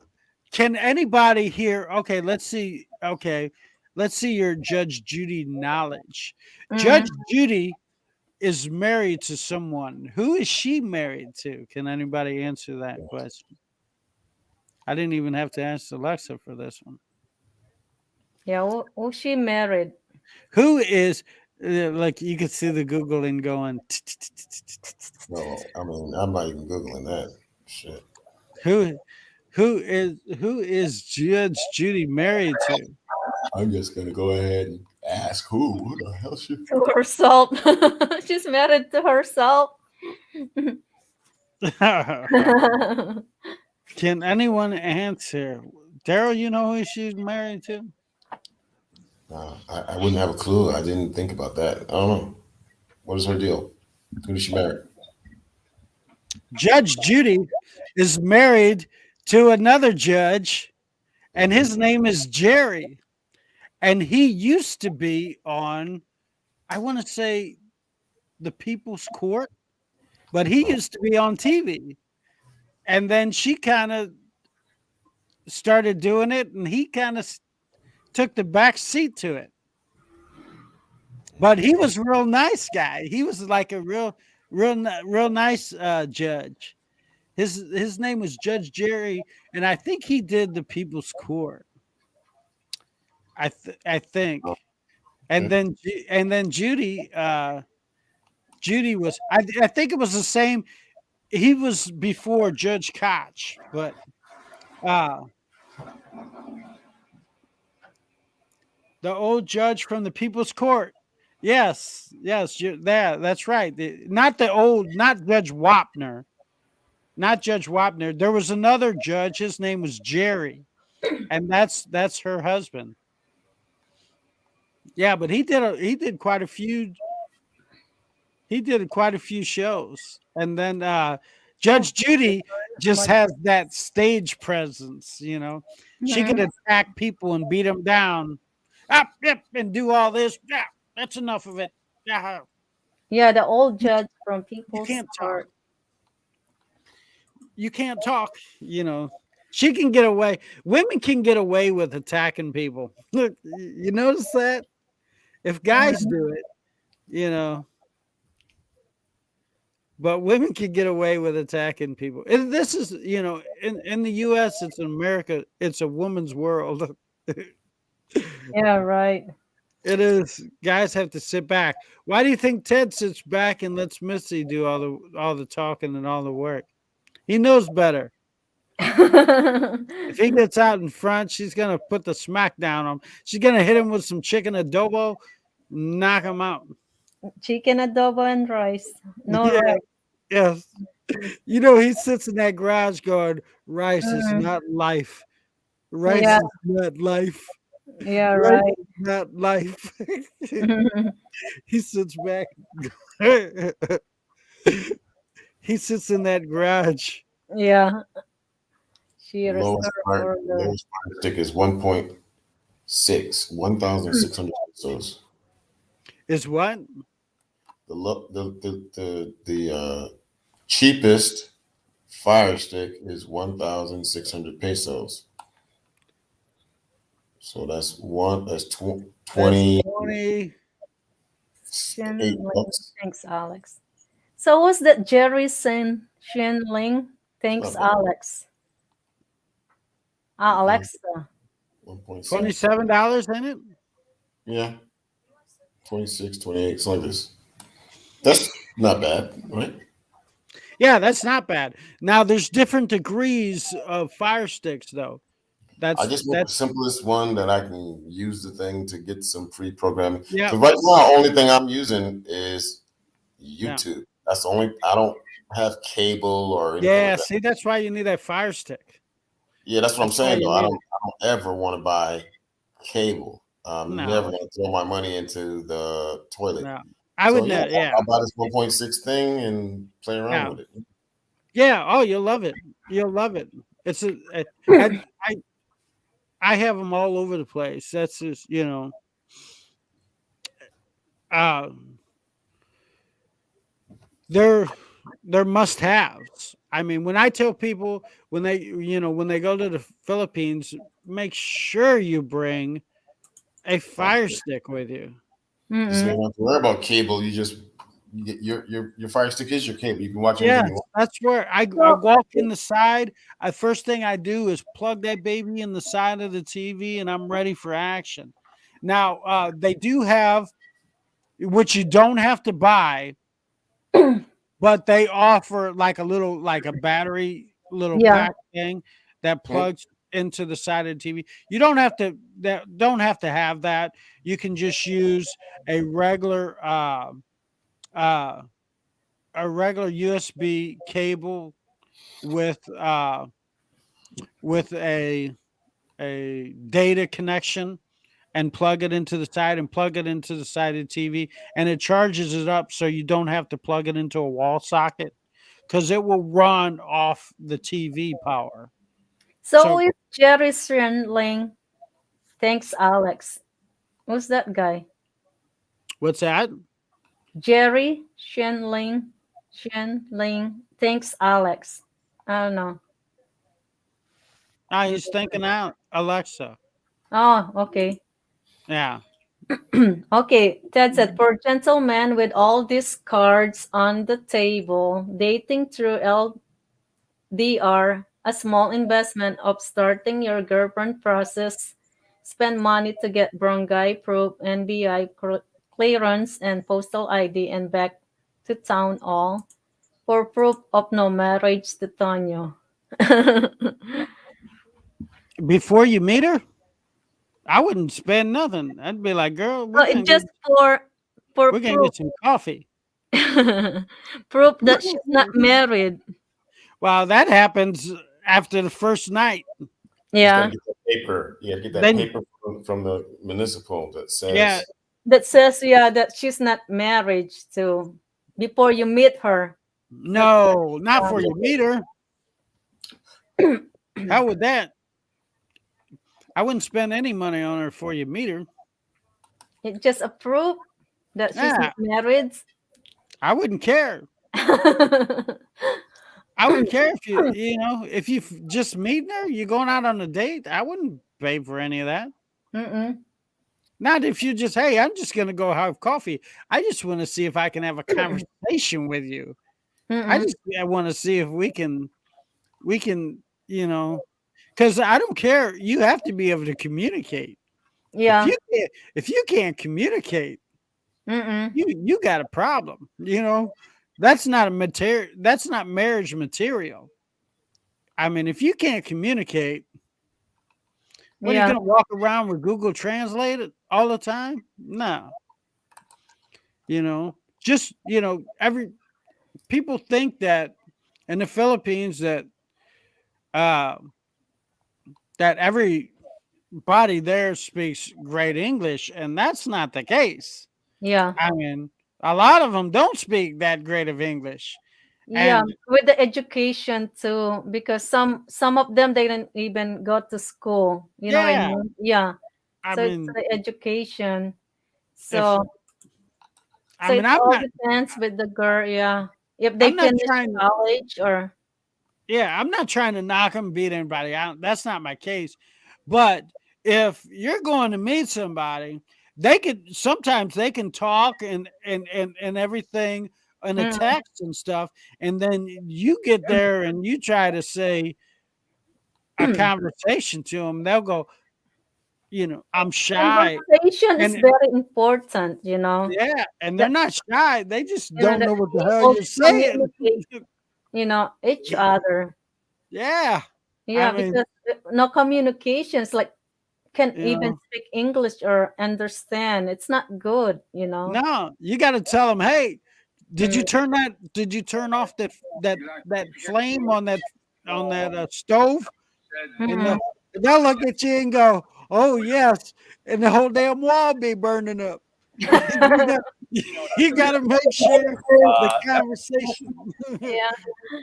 D: can anybody here? Okay, let's see. Okay, let's see your Judge Judy knowledge.
A: Mm.
D: Judge Judy is married to someone. Who is she married to? Can anybody answer that question? I didn't even have to ask Alexa for this one.
A: Yeah, who she married?
D: Who is like you could see the Googling going.
C: No, I mean I'm not even googling that shit.
D: Who who is Judge Judy married to?
C: I'm just gonna go ahead and ask who the hell should.
A: To herself. She's married to herself.
D: Can anyone answer? Daryl, you know who she's married to?
C: I wouldn't have a clue. I didn't think about that. I don't know. What is her deal? Who does she marry?
D: Judge Judy is married to another judge, and his name is Jerry. And he used to be on, I want to say, the People's Court, but he used to be on TV. And then she kind of started doing it, and he kind of took the back seat to it. But he was a real nice guy. He was like a real nice judge. His name was Judge Jerry, and I think he did the People's Court. I think.
C: Oh,
D: And
C: okay.
D: then Judy Judy was I think it was the same. He was before Judge Koch, but uh the old judge from the People's Court. Yes, yes, that's right. Not the old, not Judge Wapner, not Judge Wapner. There was another judge. His name was Jerry, and that's her husband. Yeah, but he did quite a few shows, and then
A: Oh,
D: Judge Judy just
A: much.
D: has that stage presence. She could
A: Mhm.
D: attack people and beat them down, up, yep, and do all this. Yeah, that's enough of it. Yeah,
A: Yeah, the old judge from
D: you
A: People's
D: can't talk.
A: Court.
D: You can't talk. She can get away. Women can get away with attacking people. Look, you notice that if guys
A: Mhm.
D: do it, you know, but women can get away with attacking people. And this is, in the U.S., it's in America, it's a woman's world.
A: Yeah, right.
D: It is. Guys have to sit back. Why do you think Ted sits back and lets Missy do all the talking and all the work? He knows better. If he gets out in front, she's gonna put the smack down on him. She's gonna hit him with some chicken adobo, knock him out.
A: Chicken adobo and rice. No
D: Yeah,
A: rice.
D: yes. He sits in that garage going, "Rice is
A: Mhm.
D: not life. Rice
A: Yeah,
D: is not life.
A: yeah,
D: Rice
A: right.
D: is not life." He sits back. He sits in that garage.
A: Yeah, she
C: Lowest
A: reserved
C: fire
A: order.
C: lowest fire stick is 1.6, 1,600 pesos.
D: Is what?
C: The cheapest fire stick is 1,600 pesos. So that's
D: That's
C: 28
D: 20.
A: Shin Ling.
C: bucks.
A: Thanks, Alex. So was that Jerry Shin Ling?
C: It's
A: Thanks,
C: not bad.
A: Alex. Ah,
C: Mm-mm,
A: Alexa. Thanks.
C: 1.6.
D: $27 in it?
C: Yeah, 26, 28, something like this. That's not bad, right?
D: Yeah, that's not bad. Now there's different degrees of fire sticks though.
C: I
D: That's
C: just want the
D: that's
C: simplest one that I can use the thing to get some free programming.
D: yeah,
C: Because right now, only thing I'm using is
D: yeah.
C: YouTube. That's the only. I don't have cable or anything like
D: Yeah,
C: that.
D: see that's why you need that fire stick.
C: Yeah, that's what I'm
D: That's why
C: saying
D: you
C: though.
D: need it.
C: I don't ever want to buy cable. Never
D: No,
C: want to throw my money into the toilet.
D: no. I
C: So
D: would
C: yeah,
D: not, yeah.
C: I'll buy this 1.6 thing and play around
D: Yeah.
C: with it.
D: Yeah, oh, you'll love it. You'll love it. It's I I I have them all over the place. That's just, uh they're they're must haves. I mean, when I tell people when they go to the Philippines, make sure you bring a
C: Fire
D: fire
C: stick.
D: stick with you.
C: This way you
A: Mm-mm.
C: don't have to worry about cable. You just you get your fire stick is your cable. You can watch anything
D: Yes,
C: you want.
D: that's where I
A: So,
D: walk in the side. First thing I do is plug that baby in the side of the TV, and I'm ready for action. Now, they do have, which you don't have to buy, but they offer like like a battery little
A: yeah.
D: pack thing that
C: Hmm?
D: plugs into the side of the TV. You don't have to don't have to have that. You can just use a regular uh USB cable with with a data connection and plug it into the side and plug it into the side of the TV, and it charges it up so you don't have to plug it into a wall socket because it will run off the TV power.
A: So
D: So
A: who is Jerry Shin Ling? Thanks, Alex. Who's that guy?
D: what's that?
A: Jerry Shin Ling. Shin Ling. Thanks, Alex. I don't know.
D: Ah, he's thinking out Alexa.
A: Oh, okay.
D: Yeah.
A: Okay, Ted said, for gentlemen with all these cards on the table, dating through LDR, a small investment of starting your girlfriend process spend money to get bronchi proof, NBI clearance, and postal ID, and back to town all for proof of no marriage to Tonyo.
D: Before you meet her, I wouldn't spend nothing. I'd be like, girl,
A: Oh, it just for
D: we're gonna
A: proof
D: get some coffee.
A: proof that she's not married.
D: Well, that happens after the first night.
C: You just got to
A: Yeah,
C: get that paper. You got to get that
D: Then
C: paper from the municipal that
D: yeah,
C: says
A: that says yeah that she's not married to before you meet her. That's
D: no, not
A: uh,
D: for you meet her. How would that? I wouldn't spend any money on her before you meet her.
A: it just a proof that she's
D: Yeah,
A: not married.
D: I wouldn't care. I wouldn't care if if you just meeting her, you're going out on a date. I wouldn't pay for any of that.
A: Mm-mm.
D: Not if you just, hey, I'm just gonna go have coffee. I just want to see if I can have a conversation with you.
A: Mm-mm.
D: I want to see if we can, because I don't care. You have to be able to communicate. If
A: Yeah.
D: if you can't communicate,
A: Mm-mm.
D: you got a problem. That's not a material. That's not marriage material. I mean, if you can't communicate, what are you
A: Yeah.
D: going to walk around with Google Translate it all the time? No, just every people think that in the Philippines uh, that everybody there speaks great English, and that's not the case.
A: Yeah.
D: I mean, a lot of them don't speak that great of English,
A: Yeah.
D: and
A: With the education too, because some of them they didn't even go to school. You know what I
D: yeah,
A: mean? Yeah.
D: I
A: So it's
D: mean,
A: the education.
D: if
A: So
D: I
A: so
D: mean,
A: it all depends with the girl, yeah. If they
D: I'm not
A: finish
D: trying
A: college or
D: yeah, I'm not trying to knock them, beat anybody out. That's not my case. But if you're going to meet somebody, they can talk and everything in a
A: mm,
D: text and stuff, and then you get there and you try to say a conversation to them, they'll go, I'm shy,
A: conversation is
D: and
A: very important, you know.
D: yeah, and they're
A: That
D: not shy. They just
A: you know
D: don't
A: that
D: know what the
A: be
D: hell
A: able
D: you're
A: to
D: saying.
A: communicate, each other.
D: Yeah, I
A: Yeah,
D: mean,
A: because no communications like can
D: you
A: even
D: know.
A: speak English or understand. It's not good.
D: No, you got to tell them, "Hey,
A: Mm,
D: did you turn off that flame on that stove?" And
A: mm.
D: they'll look at you and go, "Oh yes," and the whole damn wall be burning up. you got you got to make sure the conversation.
A: Yeah.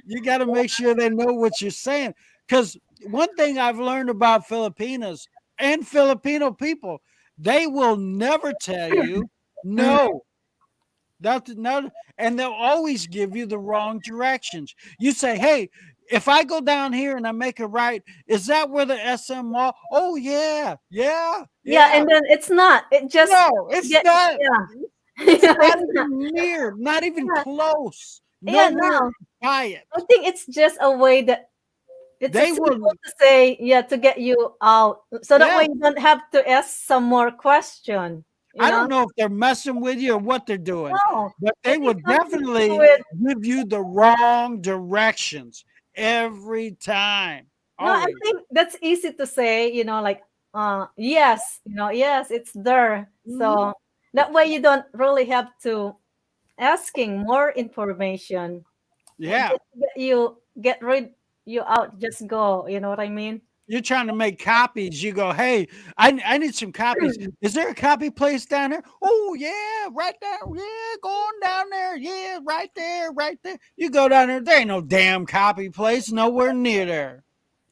D: You got to make sure they know what you're saying. Because one thing I've learned about Filipinos and Filipino people, they will never tell you
A: Mm.
D: no. That's no, and they'll always give you the wrong directions. You say, "Hey, if I go down here and I make a right, is that where the SM mall?" Oh yeah, yeah,
A: Yeah,
D: yeah.
A: and then it's not. It just
D: No, it's
A: get
D: not.
A: yeah.
D: It's
A: Yeah,
D: not
A: it's not.
D: even near. Not even
A: Yeah,
D: close.
A: yeah,
D: Nowhere
A: no.
D: by it.
A: I think it's just a way that it's a
D: They
A: simple
D: will.
A: to say, yeah, to get you out. So that way
D: Yes.
A: you don't have to ask some more question, you
D: I
A: know?
D: don't know if they're messing with you or what they're doing,
A: No.
D: but
A: I
D: they will
A: think something to do
D: definitely
A: with
D: give you the wrong directions every time.
A: no, I
D: Always.
A: think that's easy to say, like yes, yes, it's there.
D: Mhm.
A: So that way you don't really have to asking more information.
D: Yeah.
A: Just get rid you out, just go, you know what I mean?
D: You're trying to make copies. You go, hey, I need some copies. Is there a copy place down there? Oh, yeah, right there. Yeah, going down there. Yeah, right there, right there. You go down there. There ain't no damn copy place nowhere near there.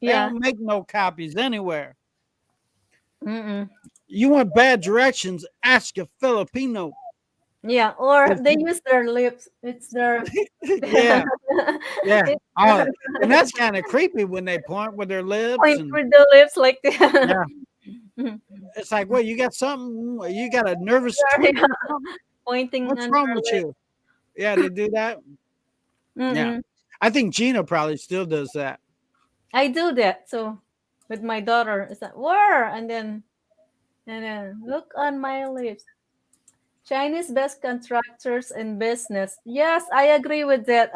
D: They
A: Yeah.
D: don't make no copies anywhere.
A: Mm-mm.
D: You want bad directions? Ask a Filipino.
A: Yeah, or
D: If
A: they use their lips. It's their
D: yeah, yeah.
A: it's
D: Oh, and that's kind of creepy when they point with their lips
A: point
D: and
A: with the lips like that.
D: yeah. It's like, what, you got something? You got a nervous twitch
A: Yeah,
D: or something?
A: pointing
D: What's
A: on
D: wrong
A: their
D: with
A: lips.
D: you? Yeah, they do that. Yeah,
A: Mm-mm.
D: I think Gina probably still does that.
A: I do that. So with my daughter, it's like where, and then And look on my lips. Chinese best contractors in business. Yes, I agree with that,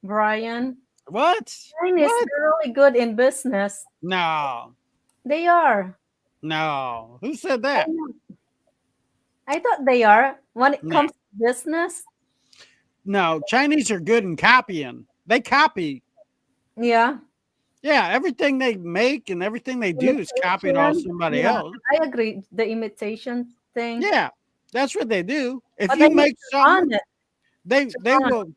A: Brian.
D: What?
A: Chinese,
D: What?
A: they're really good in business.
D: No,
A: They are.
D: no. Who said
A: I
D: that?
A: know. I thought they are. When it
D: No,
A: comes to business,
D: no. Chinese are good in copying. They copy.
A: yeah.
D: Yeah, everything they make and everything they do is copied off
A: Imitation.
D: somebody
A: Yeah,
D: else.
A: I agree. The imitation thing.
D: Yeah, that's what they do. If
A: But they
D: you
A: need
D: make
A: to
D: something,
A: run it.
D: they
A: Run.
D: will.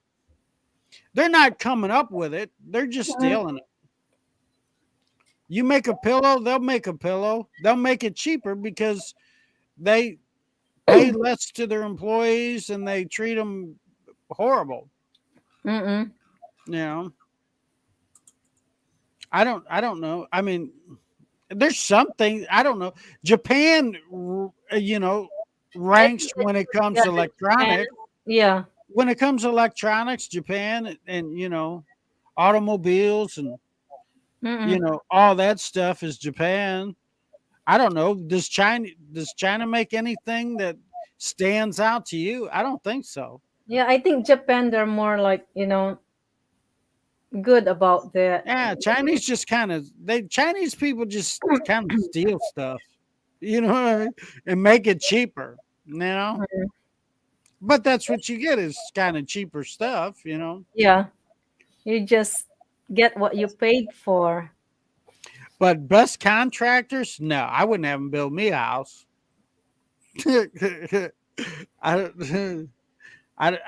D: They're not coming up with it. They're just
A: Mhm.
D: stealing it. You make a pillow, they'll make a pillow. They'll make it cheaper because they pay less to their employees and they treat them horrible.
A: Mm-mm.
D: You know, I don't know. I mean, there's something I don't know. Japan,
A: I
D: ranks
A: think
D: when it comes
A: yeah,
D: to
A: Japan.
D: electronics.
A: Yeah.
D: When it comes to electronics, Japan and automobiles and
A: Mm-mm.
D: all that stuff is Japan. I don't know. Does China make anything that stands out to you? I don't think so.
A: Yeah, I think Japan, they're more like, good about that.
D: Yeah, Chinese just kind of they Chinese people just kind of steal stuff, what I mean? And make it cheaper,
A: Mhm.
D: But that's what you get is kind of cheaper stuff.
A: Yeah. You just get what you paid for.
D: But best contractors, no, I wouldn't have them build me a house. I,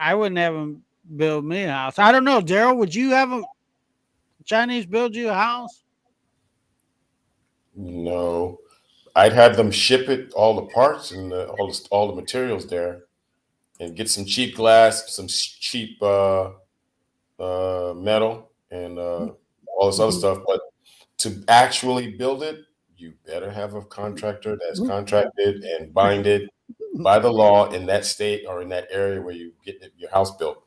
D: I wouldn't have them build me a house. I don't know, Daryl. Would you have a Chinese build you a house?
C: No, I'd have them ship it, all the parts and all the materials there, and get some cheap glass, some cheap metal, and all this other
A: Mhm.
C: stuff. But to actually build it, you better have a contractor that's contracted and binded by the law in that state or in that area where you get your house built.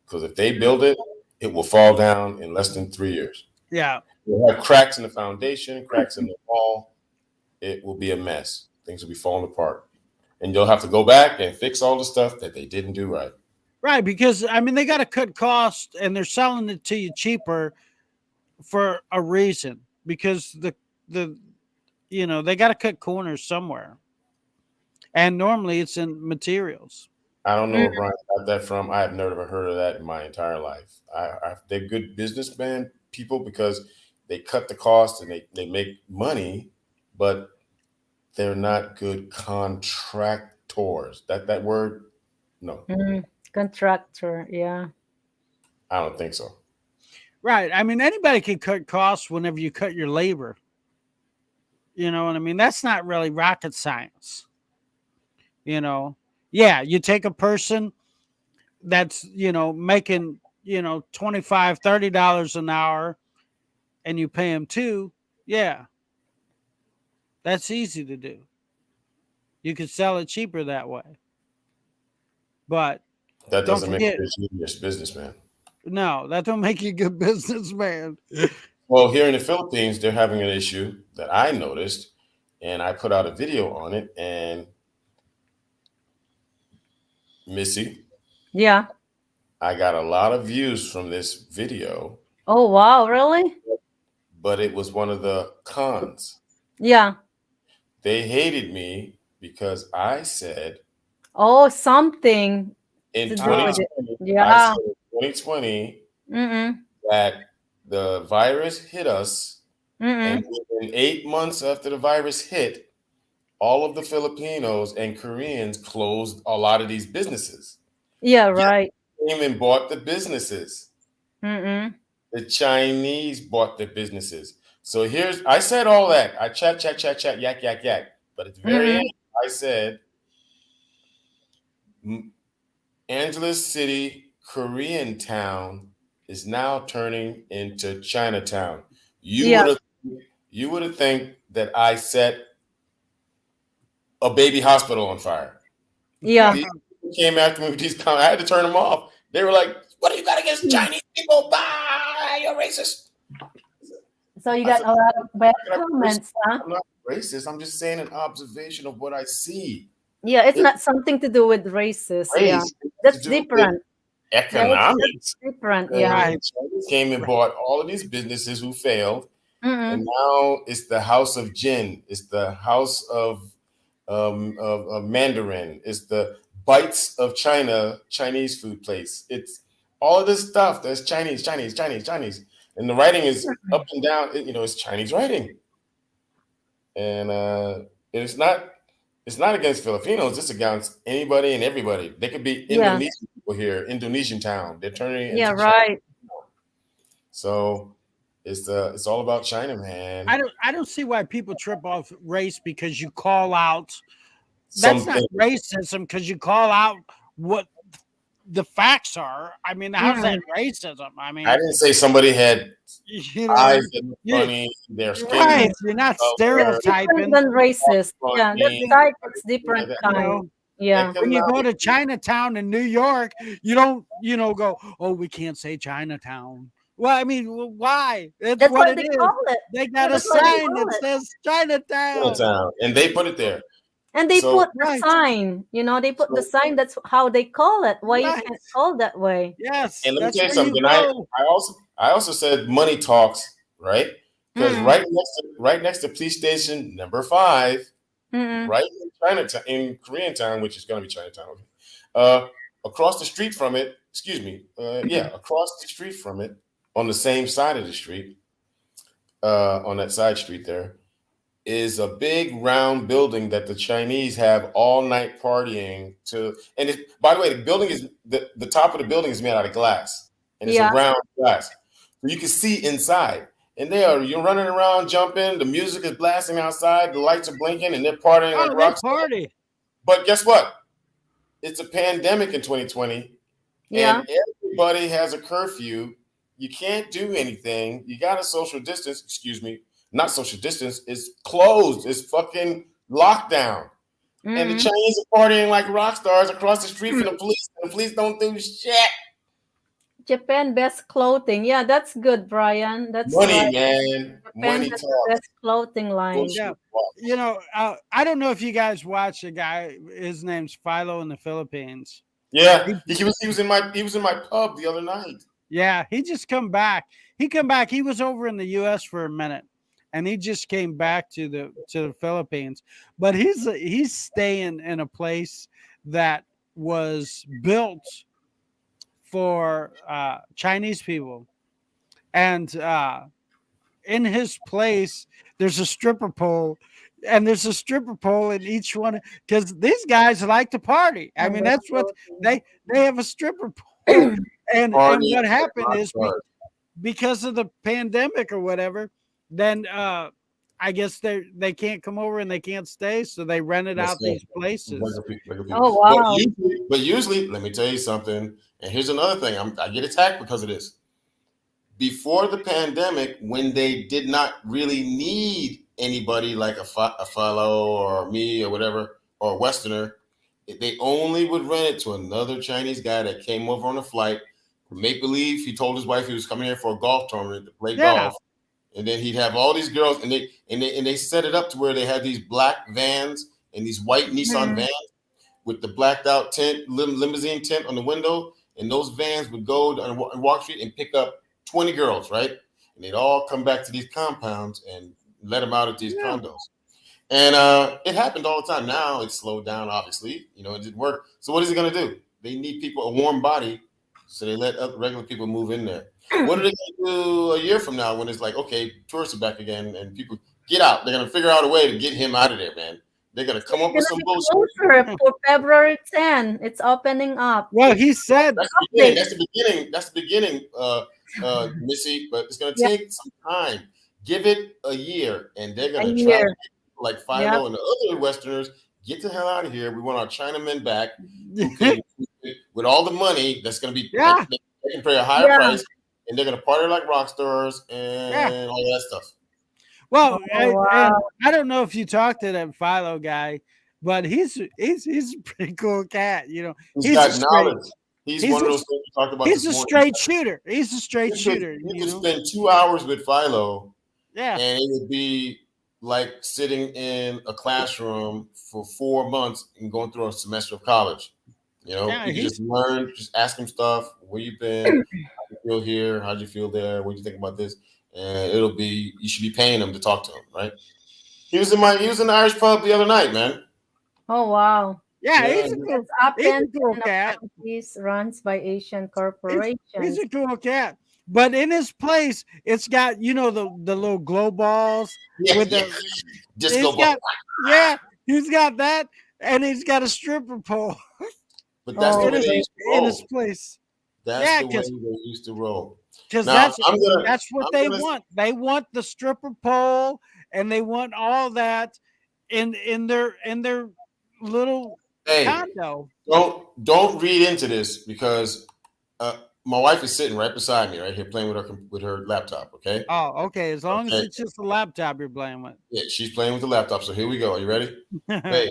C: Because if they build it, it will fall down in less than 3 years.
D: Yeah.
C: You'll have cracks in the foundation, cracks in the wall. It will be a mess. Things will be falling apart. And you'll have to go back and fix all the stuff that they didn't do right.
D: Right, because I mean they got to cut costs and they're selling it to you cheaper for a reason because the they got to cut corners somewhere. And normally it's in materials.
C: I don't know
A: Mm,
C: where Brian got that from. I have never heard of that in my entire life. They're good businessman people because they cut the cost and they make money, but they're not good contractors. That word, no,
A: mm. Contractor, yeah.
C: I don't think so.
D: Right. I mean anybody can cut costs whenever you cut your labor. You know what I mean? That's not really rocket science. You know. Yeah, you take a person that's, making, 25 $30 an hour and you pay him two. Yeah, that's easy to do. You could sell it cheaper that way. But
C: That
D: don't
C: doesn't make
D: forget,
C: you a genius businessman.
D: no, that don't make you a good businessman.
C: Well, here in the Philippines, they're having an issue that I noticed, and I put out a video on it. And Missy,
A: Yeah.
C: I got a lot of views from this video,
A: Oh, wow, really?
C: but it was one of the cons.
A: Yeah.
C: They hated me because I said
A: Oh, something
C: in
A: to do with it.
C: 2020, I
A: Yeah.
C: said in 2020
A: Mm-mm.
C: that the virus hit us, and
A: Mm-mm.
C: within 8 months after the virus hit, all of the Filipinos and Koreans closed a lot of these businesses.
A: Yeah,
C: Yet
A: right.
C: they came and bought the businesses.
A: Mm-mm.
C: The Chinese bought the businesses. So I said all that. I chat, yak, yak, yak. But at the very end,
A: Mm-mm.
C: I said, Angeles City, Korean town is now turning into Chinatown. You
A: Yeah.
C: would have you would have think that I set a baby hospital on fire.
A: Yeah.
C: These people came after me with these comments. I had to turn them off. They were like, "What do you got against Chinese people? Bah, you're racist."
A: So you
C: I
A: got
C: said,
A: a lot of bad
C: I'm not racist.
A: comments, huh?
C: I'm not racist. I'm just saying an observation of what I see.
A: Yeah, it's
C: It's
A: not something to do with racist. Yeah,
C: race. It has to
A: that's
C: do with
A: different. That's
C: economics.
A: different.
C: Because
A: Yeah.
C: the
D: Right.
C: Chinese came and
D: Right.
C: bought all of these businesses who failed, and
A: Mm-mm.
C: now it's the House of Jin. It's the House of Mandarin. It's the Bites of China Chinese food place. It's all of this stuff that's Chinese, Chinese, Chinese, Chinese, and the writing is up and down. It's Chinese writing, and it's not. It's not against Filipinos. It's against anybody and everybody. They could be
A: Yeah.
C: Indonesian people here, Indonesian town. They're turning it
A: Yeah.
C: into China.
A: Right.
C: So it's all about China, man.
D: I don't see why people trip off race because you call out. That's not
C: Something.
D: racism because you call out what the facts are. I mean, how's that
A: Mm.
D: racism? I
C: I
D: mean,
C: didn't say somebody had
D: you know,
C: eyes that look
D: you,
C: funny, their skin
D: right? You're not
C: color,
A: That's different
D: stereotyping.
A: than racist. Yeah, that
C: funny,
A: type is
C: like
A: different
C: that.
D: You
A: kind.
D: know,
A: Yeah.
D: when you go
C: Economic.
D: to Chinatown in New York, you don't, go, oh, we can't say Chinatown. Well, I mean, why? It's
A: That's
D: what
A: why
D: it
A: they
D: is.
A: call it.
D: They
A: Yeah,
D: got a
A: that's why they
D: sign
A: call
D: that
A: it.
D: says Chinatown.
C: Chinatown, and they put it there.
A: And they
C: So,
A: put the
D: Right,
A: sign. They put the
C: so
A: sign. That's how they call it. Why you
D: right.
A: can't call that way?
D: Yes,
C: and let me
D: that's
C: tell you
D: where you
C: something.
D: go.
C: I also said money talks, right? Because
A: Mm-mm.
C: right next to police station number 5,
A: Mm-mm.
C: right in Chinatown, in Koreatown, which is going to be Chinatown. Okay. Across the street from it, excuse me, across the street from it, on the same side of the street, on that side street there, is a big round building that the Chinese have all night partying to. And by the way, the building is the top of the building is made out of glass, and it's a
A: Yeah.
C: round glass, so you can see inside. And you're running around, jumping. The music is blasting outside. The lights are blinking, and they're partying like
D: Oh, they
C: rock stars.
D: party.
C: But guess what? It's a pandemic in 2020,
A: Yeah.
C: and everybody has a curfew. You can't do anything. You got to social distance. Excuse me, not social distance. It's closed. It's fucking lockdown. And the
A: Mm-mm.
C: Chinese are partying like rock stars across the street from the police. And the police don't do shit.
A: Japan best clothing. Yeah, that's good, Brian. That's
C: Money,
A: right.
C: man.
A: Japan
C: Money
A: has the
C: talks.
A: best clothing line.
C: Bullshit
D: Yeah.
C: talks.
D: I don't know if you guys watch a guy. His name's Philo in the Philippines.
C: Yeah,
D: He,
C: he was in my pub the other night.
D: yeah, he just come back. He come back. He was over in the U.S. for a minute, and he just came back to the Philippines. But he's staying in a place that was built for Chinese people, and in his place there's a stripper pole, and there's a stripper pole in each one because these guys like to party. I
A: And
D: mean,
A: best
D: that's what
A: clothing.
D: they have a stripper pole. And
C: Partying
D: what
C: like
D: happened
C: rock
D: is
C: stars.
D: because of the pandemic or whatever, then I guess they can't come over and they can't stay, so they rented
C: That's
D: out
C: it.
D: these places.
C: Regular people.
A: Oh
C: But
A: wow.
C: usually, let me tell you something. And here's another thing. I get attacked because of this. Before the pandemic, when they did not really need anybody like a fellow or me or whatever, or a Westerner, they only would rent it to another Chinese guy that came over on a flight. Make believe he told his wife he was coming here for a golf tournament to play
D: Yeah.
C: golf. And then he'd have all these girls, and they set it up to where they had these black vans and these white Nissan
A: Mhm.
C: vans with the blacked out tent, limousine tent on the window, and those vans would go on Walk Street and pick up 20 girls, right? And they'd all come back to these compounds and let them out at these
D: Yeah.
C: condos. And it happened all the time. Now it's slowed down, obviously. It didn't work. So what is it going to do? They need people, a warm body, so they let regular people move in there. What are they going to do a year from now when it's like, okay, tourists are back again and people get out? They're going to figure out a way to get him out of there, man. They're going to come up with
A: It's
C: some
A: gonna be
C: bullshit.
A: closer for February 10. It's opening up.
D: Well, he said,
C: That's the beginning. That's the beginning, Missy. But it's going to
A: Yeah,
C: take some time. Give it a year, and they're
A: a
C: going to try to
A: year.
C: get like
A: Yeah.
C: Philo and the other Westerners get the hell out of here. We want our Chinamen back who can, with all the money that's going to be,
D: yeah,
C: they can pay a higher
A: Yeah.
C: price, and they're going to party like rock stars
D: yeah.
C: and all that stuff.
D: Well,
A: Oh
D: and
A: wow.
D: I don't know if you talked to that Philo guy, but he's a pretty cool cat.
C: He's
D: He's a
C: got
D: straight
C: knowledge. He's
D: he's
C: one of
D: a
C: those things we talked about
D: he's
C: this
D: a
C: morning.
D: straight shooter. He's a straight
C: You could,
D: shooter.
C: you could spend 2 hours with Philo,
D: Yeah.
C: and it would be like sitting in a classroom for 4 months and going through a semester of college. You know,
D: Yeah.
C: you can just
D: He's
C: learn, just ask him stuff. Where you been? How you feel here? How'd you feel there? What do you think about this? And it'll be you should be paying him to talk to him, right? He was in the Irish pub the other night, man.
A: Oh, wow.
D: yeah.
C: Yeah,
A: It's
D: He's a
A: Athens
D: cool
A: and
D: cat.
A: apprentice runs by Asian
D: He's
A: corporations.
D: a cool cat. But in his place, it's got the little glow balls
C: yeah,
D: with
C: yeah.
D: the.
C: Disco
D: He's
C: ball.
D: got yeah. He's got that, and he's got a stripper pole
C: But that's the
A: Oh,
D: in
C: way
D: his
C: they
A: great.
C: used to
D: in his
C: roll.
D: place.
C: That's
D: Yeah,
C: the way they used to roll.
D: because
C: Now
D: that's what
C: I'm
D: they
C: gonna
D: want. They want the stripper pole, and they want all that in their little
C: hey,
D: condo.
C: don't read into this because uh, my wife is sitting right beside me, right here, playing with her laptop. Okay,
D: Oh, okay. As long as
C: okay,
D: it's just a laptop you're playing with.
C: yeah, she's playing with the laptop. So here we go. Are you ready? Wait,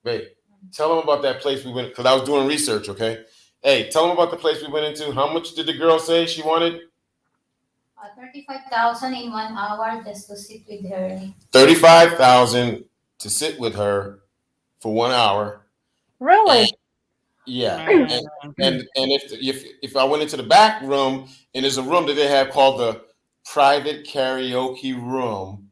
C: wait. Tell them about that place we went because I was doing research. Okay, hey, tell them about the place we went into. How much did the girl say she wanted?
B: 35,000 in 1 hour just to sit with her.
C: 35,000 to sit with her for 1 hour. And
A: Really?
C: yeah,
D: Man.
C: and if I went into the back room and there's a room that they have called the private karaoke room,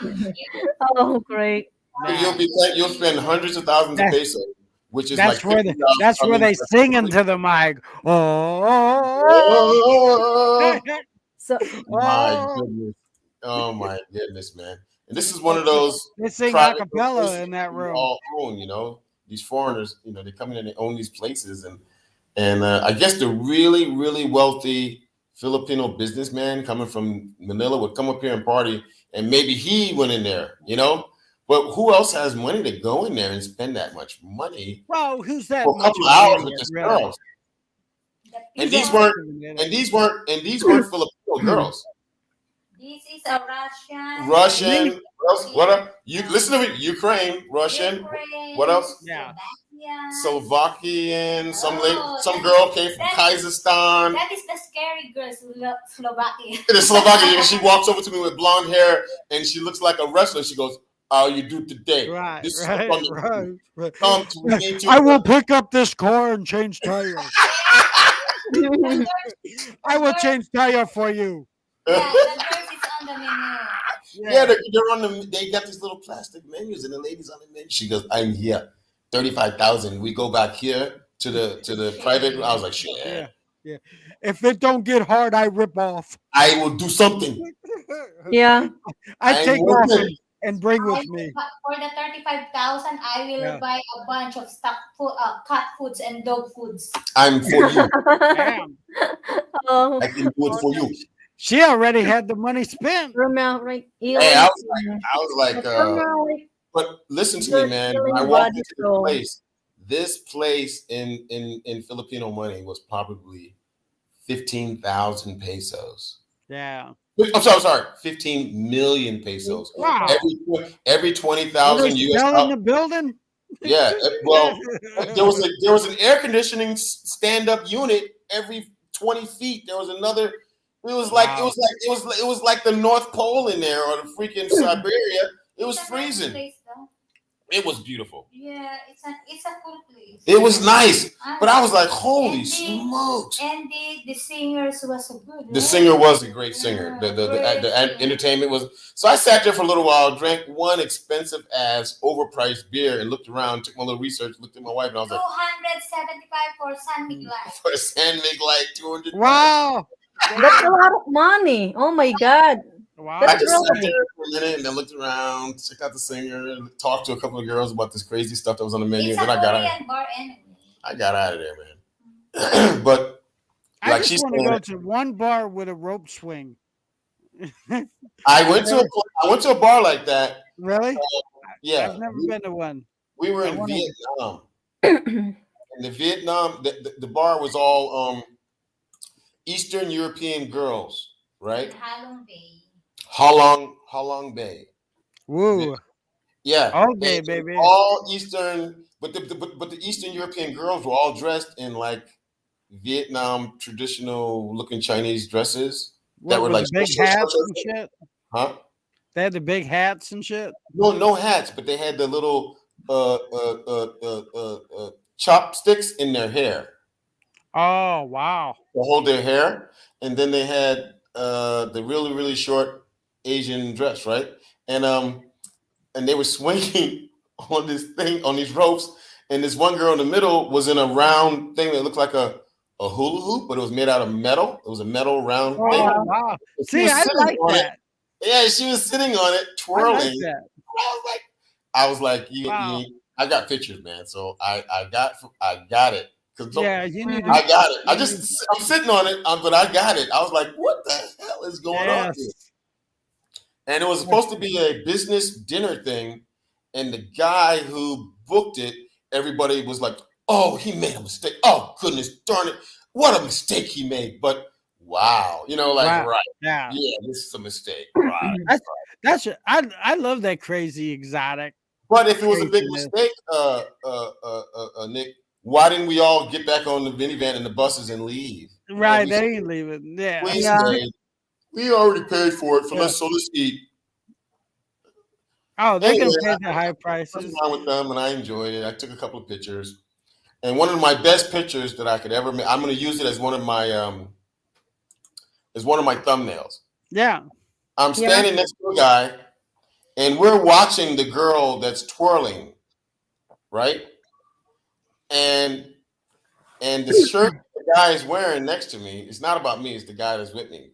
D: Oh,
A: Oh, great.
D: nah.
C: you'll spend hundreds of thousands of
D: That,
C: pesos, which is like 50,000
D: that's where
C: coming.
D: they sing into the mic. Oh,
C: Oh
A: So,
C: my
D: oh.
C: goodness! Oh my goodness, man! And this is one of those
D: They sing a
C: private
D: cappella
C: places
D: in that
C: we
D: room.
C: all own. You know, these foreigners. You know, they come in and they own these places, and I guess the really wealthy Filipino businessman coming from Manila would come up here and party, and maybe he went in there, you know. But who else has money to go in there and spend that much money
D: Well, who's that
C: for a
D: much
C: couple
D: of
C: of
D: an
C: hours with
D: idiot,
C: just
D: really?
C: girls? And
D: Who's
C: these
D: that
C: weren't
D: much of an idiot?
C: and these weren't Filipino girls.
B: This is a Russian.
C: Russian.
D: Me?
C: What else? What up? You listen to me. Ukraine, Russian.
B: Ukraine,
C: What else?
D: Yeah.
C: Slovakian. Some
B: that
C: girl came from Kazakhstan.
B: that is the scary girl, Slovakia.
C: In Slovakia, she walks over to me with blonde hair and she looks like a wrestler. She goes, "How you do today?
D: Right,
C: This is
D: right,
C: from
D: right.
C: come to me to."
D: I will pick up this car and change tires.
B: The
D: I will
B: girls,
D: change tire for you.
B: yeah, the girls is on the menu.
C: Yeah,
D: Yeah.
C: they're on the. They got these little plastic menus, and the lady's on the menu. She goes, "I'm here, 35,000. We go back here to the private." I was like, "Shit,
D: Yeah. Yeah. If it don't get hard, I rip off.
C: I will do something.
A: yeah.
D: I
C: I'm
D: take off
C: working.
D: and bring with me.
B: For the 35,000, I will
D: Yeah.
B: buy a bunch of stuff, cat foods and dog foods.
C: I'm for you.
D: Damn.
A: Oh,
C: I can do it for you."
D: She already had the money spent.
A: turmeric,
C: Hey,
A: healing,
C: I was like,
A: turmeric,
C: but listen to me, man. When I
A: healing
C: walked
A: body
C: into
A: soul.
C: this place in Filipino money was probably 15,000 pesos.
D: Yeah.
C: I'm sorry, 15 million pesos.
D: Wow.
C: Every
D: Were they
C: 20,000 US
D: still in
C: dollars.
D: the building?
C: Yeah, well, there was an air conditioning stand up unit every 20 feet. There was another.
D: Wow.
C: It was like the North Pole in there or the freaking Siberia. It was
B: It's a nice
C: freezing.
B: place, though.
C: It was beautiful.
B: Yeah, it's a cool place.
C: It was nice,
B: And-
C: but I was like, holy
B: and the-
C: smokes!
B: And the singers was so good.
C: The
B: right?
C: singer was a great singer.
B: Yeah,
C: The
B: great.
C: entertainment was. So I sat there for a little while, drank one expensive ass, overpriced beer, and looked around, took my little research, looked at my wife, and I was like,
B: 275 for San Miguel.
C: for a sandwich, like 200.
D: Wow.
A: That's a lot of money. Oh my God.
D: Wow.
C: I
A: That's
C: just sat
A: really
C: there for a minute and then looked around, checked out the singer, talked to a couple of girls about this crazy stuff that was on the menu.
B: It's
C: Then
B: a
C: I got out.
B: Korean bar anyway.
C: I got out of there, man. But
D: I
C: like
D: just
C: she's
D: want to
C: saying,
D: go to one bar with a rope swing.
C: I went to a bar like that.
D: Really?
C: Yeah,
D: I've never been to one.
C: we were
D: I
C: in
D: wanna-
C: Vietnam. In the Vietnam, the bar was all Eastern European girls, right?
B: Halong Bay.
C: Halong Bay.
D: Woo.
C: Yeah.
D: Okay,
C: And
D: baby.
C: all Eastern, but the Eastern European girls were all dressed in like Vietnam traditional looking Chinese dresses. that
D: What
C: were
D: with
C: like
D: the big
C: short, short,
D: hats
C: short,
D: and shit?
C: huh?
D: They had the big hats and shit.
C: No hats, but they had the little chopsticks in their hair
D: Oh wow.
C: to hold their hair, and then they had the really really short Asian dress, right? And and they were swinging on this thing on these ropes, and this one girl in the middle was in a round thing that looked like a hula hoop, but it was made out of metal. It was a metal round
A: Oh,
C: thing.
D: Oh
A: wow.
D: wow.
C: She
D: See,
C: was
D: I
C: sitting
D: like
C: on it.
D: that.
C: Yeah, she was sitting on it,
D: I like
C: twirling.
D: that.
C: I was like,
D: Wow.
C: I got pictures, man. So I got it because
D: Yeah, you need to.
C: I got it.
D: You need,
C: I'm sitting on it, but I got it. I was like, what the hell is going on here?
D: yes.
C: And it was supposed to be a business dinner thing, and the guy who booked it, everybody was like, "Oh, he made a mistake. Oh, goodness darn it, what a mistake he made!" But wow, like
D: Wow.
C: right,
D: Yeah.
C: yeah, this is a mistake, right?
D: That's I love that crazy exotic
C: But if it was a big
D: craziness.
C: mistake, Nick, why didn't we all get back on the minivan and the buses and leave?
D: Right, they ain't leaving. Yeah.
C: We
A: Yeah.
C: stayed. We already paid for it,
D: Yeah.
C: so let's eat.
D: Oh, they're
C: Anyway,
D: gonna pay the high
C: I was
D: prices.
C: around with them and I enjoyed it. I took a couple of pictures, and one of my best pictures that I could ever make. I'm going to use it as one of my thumbnails.
D: Yeah.
C: I'm
A: Yeah.
C: standing next to a guy, and we're watching the girl that's twirling, right? And the shirt the guy is wearing next to me, it's not about me, it's the guy that's with me.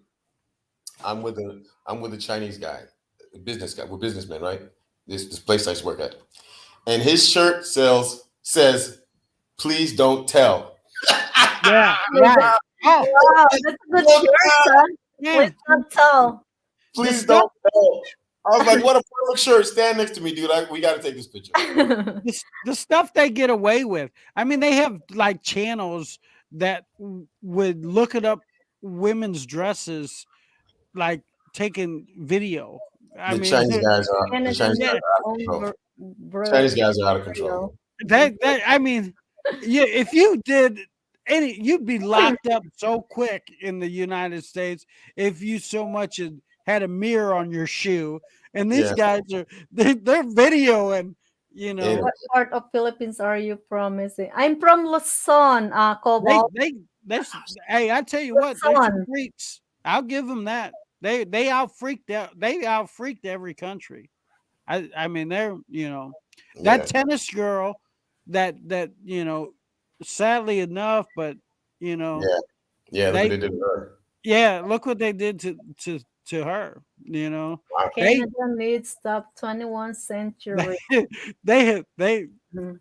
C: I'm with a Chinese guy, a business guy. We're businessmen, right? This place I used to work at. And his shirt says, "Please don't tell."
D: Yeah.
A: Oh my
D: Right.
A: God.
D: Oh,
A: Wow, that's a good shirt, son.
D: man.
A: Let's not tell.
D: The
C: Please
D: stuff
C: don't tell. I was like, what a perfect shirt. Stand next to me, dude. We got to take this picture.
D: the stuff they get away with. I mean, they have like channels that would look it up women's dresses, like taking video. I
C: The
D: mean,
C: Chinese guys are the
A: Canada
C: Chinese guys
A: needs
D: yeah,
C: are out of
A: own
C: control.
A: bro.
C: Chinese guys are out of control.
D: that I mean, yeah, if you did any, you'd be locked up so quick in the United States if you so much as had a mirror on your shoe. And these
C: Yeah.
D: guys they're videoing,
C: And
A: What part of Philippines are you from? Missing? I'm from Luzon,
D: they
A: Cobalt.
D: they that's hey, I tell you what, they're some
A: Luzon.
D: freaks. I'll give them that. They out freaked every country. I mean they're that
C: yeah,
D: tennis girl that sadly enough, but you know
C: yeah, yeah. Look what
D: they
C: they did to her.
D: yeah, look what they did to her.
C: Wow.
D: They
A: Canada needs top 21st century.
D: they
A: Mhm.
D: they're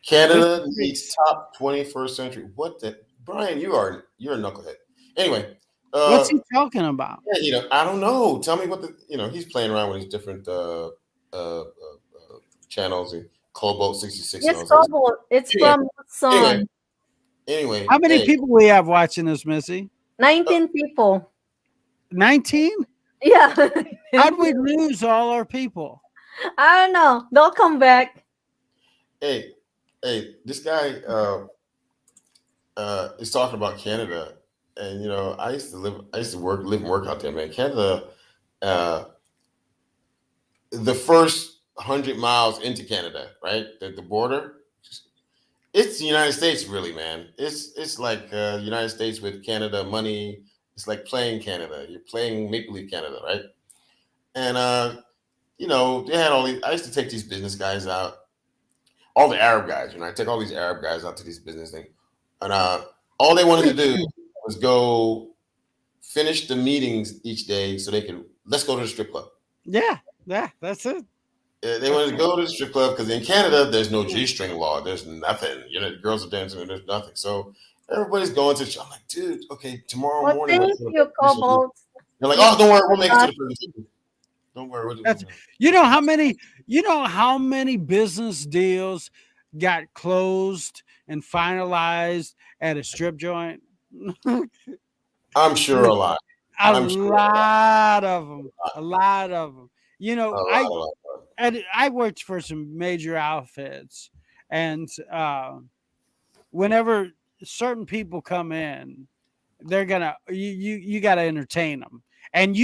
C: Canada
D: some
C: needs
D: freaks.
C: top 21st century. What the Brian? You're a knucklehead. Anyway,
D: What's he talking about?
C: yeah, I don't know. Tell me what he's playing around with his different channels and Cobalt 66 and
A: Yes,
C: all that.
A: Cobalt. It's
C: Anyway,
A: from
C: anyway,
A: Luzon.
C: anyway.
D: How many
C: Hey,
D: people we have watching this, Missy?
A: 19 people.
D: 19?
A: Yeah.
D: How'd we lose all our people?
A: I don't know. They'll come back.
C: hey, this guy is talking about Canada, and I used to live and work out there, man. Canada, uh, the first 100 miles into Canada, right, the border, it's the United States, really, man. It's like United States with Canada money. It's like playing Canada. You're playing Maple Leaf Canada, right? And they had all these. I used to take these business guys out, all the Arab guys. I take all these Arab guys out to these business things, and all they wanted to do was go finish the meetings each day so they could let's go to the strip club.
D: Yeah, that's it.
C: They wanted to go to the strip club because in Canada there's no G-string law. There's nothing. Girls are dancing and there's nothing. So everybody's going to. I'm like, dude, okay, tomorrow
A: Well,
C: morning.
A: thank you, Cobalt.
C: They're like, oh, don't worry, we'll make it to the presentation. Don't worry.
D: That's how many business deals got closed and finalized at a strip joint?
C: I'm sure a lot.
D: A
C: I'm sure
D: lot of them. A lot of them.
C: a lot, a lot.
D: I worked for some major outfits, and whenever certain people come in, they're gonna you got to entertain them, and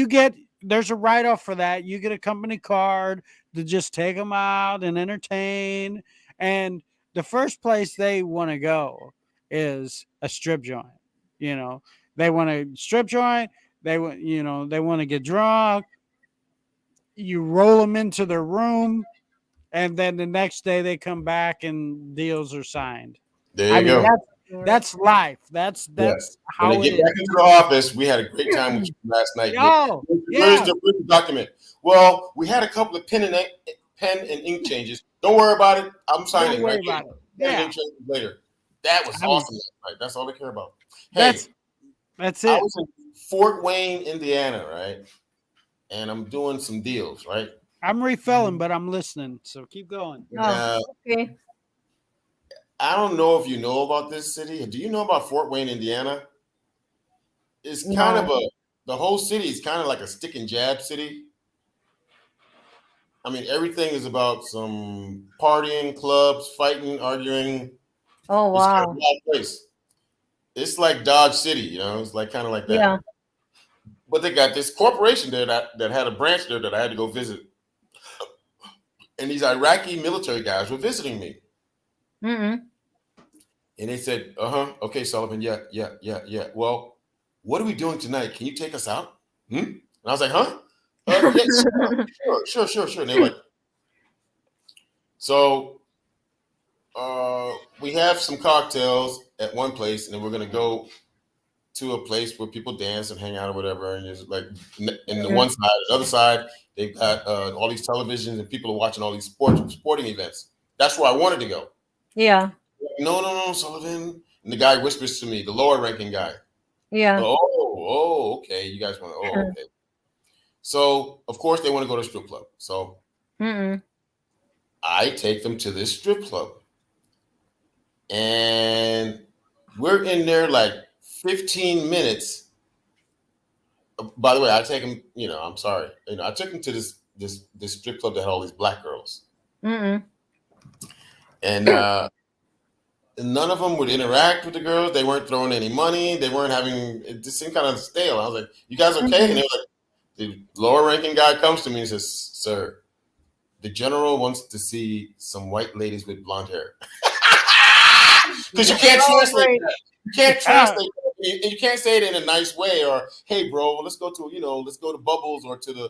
D: there's a write off for that. You get a company card to just take them out and entertain. And the first place they want to go is a strip joint. You know, they want a strip joint. They want to get drunk. You roll them into their room, and then the next day they come back and deals are signed.
C: There
D: I
C: you
D: mean,
C: go.
D: that's life.
C: Yeah.
D: That's
C: When they
D: how it
C: get back
D: is.
C: into the office, we had a great time with you last night, Nick.
D: Oh,
C: Where's
D: yeah.
C: the document? Well, we had a couple of pen and ink changes. Don't worry about it. I'm
D: Don't
C: signing right
D: worry
C: here.
D: about it.
C: Pen and
D: Yeah.
C: ink changes later. That was
D: I mean,
C: awesome last night. That's all I care about. Hey,
D: that's that's
C: I
D: it.
C: was in Fort Wayne, Indiana, right? And I'm doing some deals, right?
D: I'm refilling, but I'm listening. So keep going.
A: Oh,
C: Now,
A: okay.
C: I don't know if you know about this city. Do you know about Fort Wayne, Indiana? It's kind of
A: No.
C: the whole city is kind of like a stick and jab city. I mean, everything is about some partying, clubs, fighting, arguing.
A: Oh,
C: It's kind of a
A: wow.
C: wild place. It's like Dodge City, you know. It's like kind of like that.
A: Yeah.
C: But they got this corporation there that had a branch there that I had to go visit. And these Iraqi military guys were visiting me,
A: Mm-mm.
C: and they said, okay, Sullivan, yeah, yeah, yeah, yeah. Well, what are we doing tonight? Can you take us out? Hmm? And I was like, huh? Yeah, sure. And they were like, so we have some cocktails at one place, and then we're gonna go to a place where people dance and hang out or whatever. And there's like, in the one side, the other side, they've got all these televisions and people are watching all these sporting events. That's where I wanted to go.
A: Yeah.
C: No, Sullivan. And the guy whispers to me, the lower ranking guy.
A: Yeah.
C: Okay. You guys want to? Oh, okay. So of course they want to go to a strip club. So
A: Mm-mm.
C: I take them to this strip club, and we're in there like 15 minutes. By the way, I take them. I'm sorry. I took them to this strip club that had all these black girls,
A: Mm-mm.
C: and none of them would interact with the girls. They weren't throwing any money. They weren't having. It just seemed kind of stale. I was like, "You guys okay?" And they were like, the lower ranking guy comes to me and says, "Sir, the general wants to see some white ladies with blonde hair." Because you can't translate that. You can't translate that. And you can't say it in a nice way, or "Hey, bro, let's go to let's go to Bubbles or to the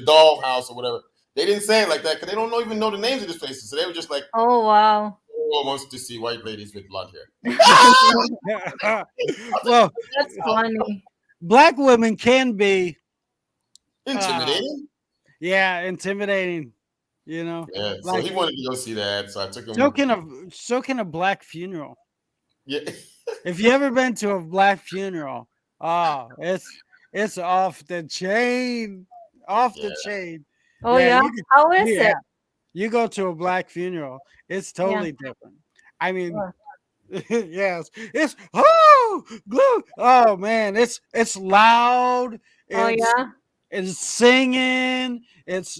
C: dollhouse or whatever." They didn't say it like that because they don't even know the names of these places. So they were just like,
A: Oh, wow.
C: "Oh, wants to see white ladies with blonde hair."
D: Well,
A: That's funny.
D: black women can be,
C: Intimidating.
D: yeah, intimidating. You know,
C: Yeah. So
D: like
C: he wanted to go see that. So I took him.
D: so can a black funeral.
C: Yeah.
D: If you ever been to a black funeral, oh, it's off the chain, off
C: Yeah.
D: the chain.
A: Oh,
D: Yeah,
A: yeah. How is
D: yeah,
A: it?
D: you go to a black funeral, it's
A: Yeah.
D: totally different. I mean,
A: Sure.
D: yes, it's oh man, it's loud.
A: Oh,
D: It's
A: yeah.
D: it's singing. It's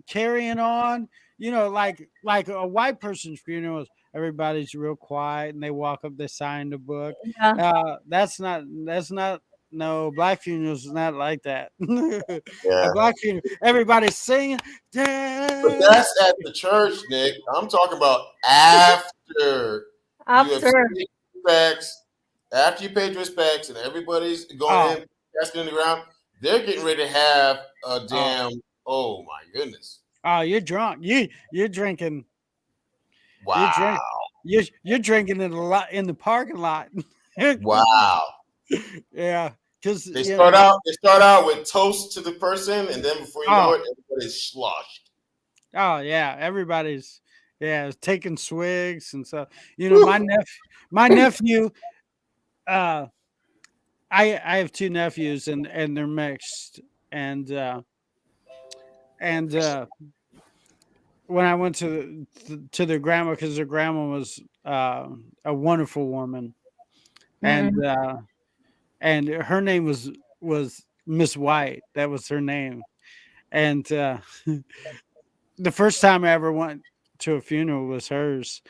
D: carrying on. Like a white person's funeral, everybody's real quiet and they walk up, they sign the book.
A: Yeah.
D: That's not no black funerals is not like that. A
C: Yeah.
D: black funeral, everybody's singing.
C: But that's at the church, Nick. I'm talking about after you have
A: After.
C: paid respects, after you paid respects, and everybody's going
D: Oh,
C: in, asking in the ground. They're getting ready to have a
D: oh,
C: damn. Oh my goodness!
D: oh, you're drunk. You're drinking. You
C: Wow!
D: drink. You're drinking in a lot in the parking lot.
C: Wow!
D: Yeah, because
C: They start out. They start out with toast to the person, and then before you know
D: Oh,
C: it, everybody's sloshed.
D: oh yeah, everybody's taking swigs and stuff.
C: Whew.
D: My nephew. Uh, I have two nephews and they're mixed and and when I went to their grandma because their grandma was a wonderful woman
A: Mm-mm.
D: and her name was Miss White. That was her name. And the first time I ever went to a funeral was hers,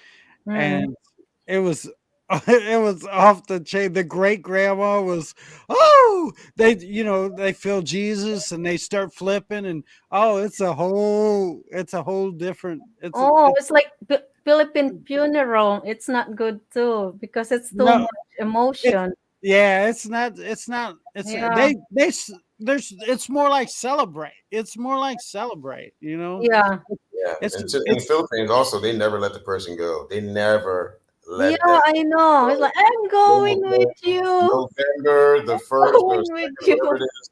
A: Mm-mm.
D: and it was it was off the chain. The great grandma was, oh, they feel Jesus and they start flipping, and oh, it's a whole different.
A: Oh,
D: It's
A: it's like Philippine funeral. It's not good too because it's too
D: no,
A: much
D: it's
A: emotion.
D: yeah, it's not. It's
A: Yeah,
D: there's it's more like celebrate. It's more like celebrate.
A: yeah,
C: Yeah,
D: It's
C: and in the
D: it's
C: Philippines also they never let the person go. They never
A: yeah.
C: let them
A: I know. It's
C: go.
A: like I'm
C: They
A: going
C: will go
A: with you.
C: November the first or
A: Going with
C: second, whatever
A: you.
C: it is.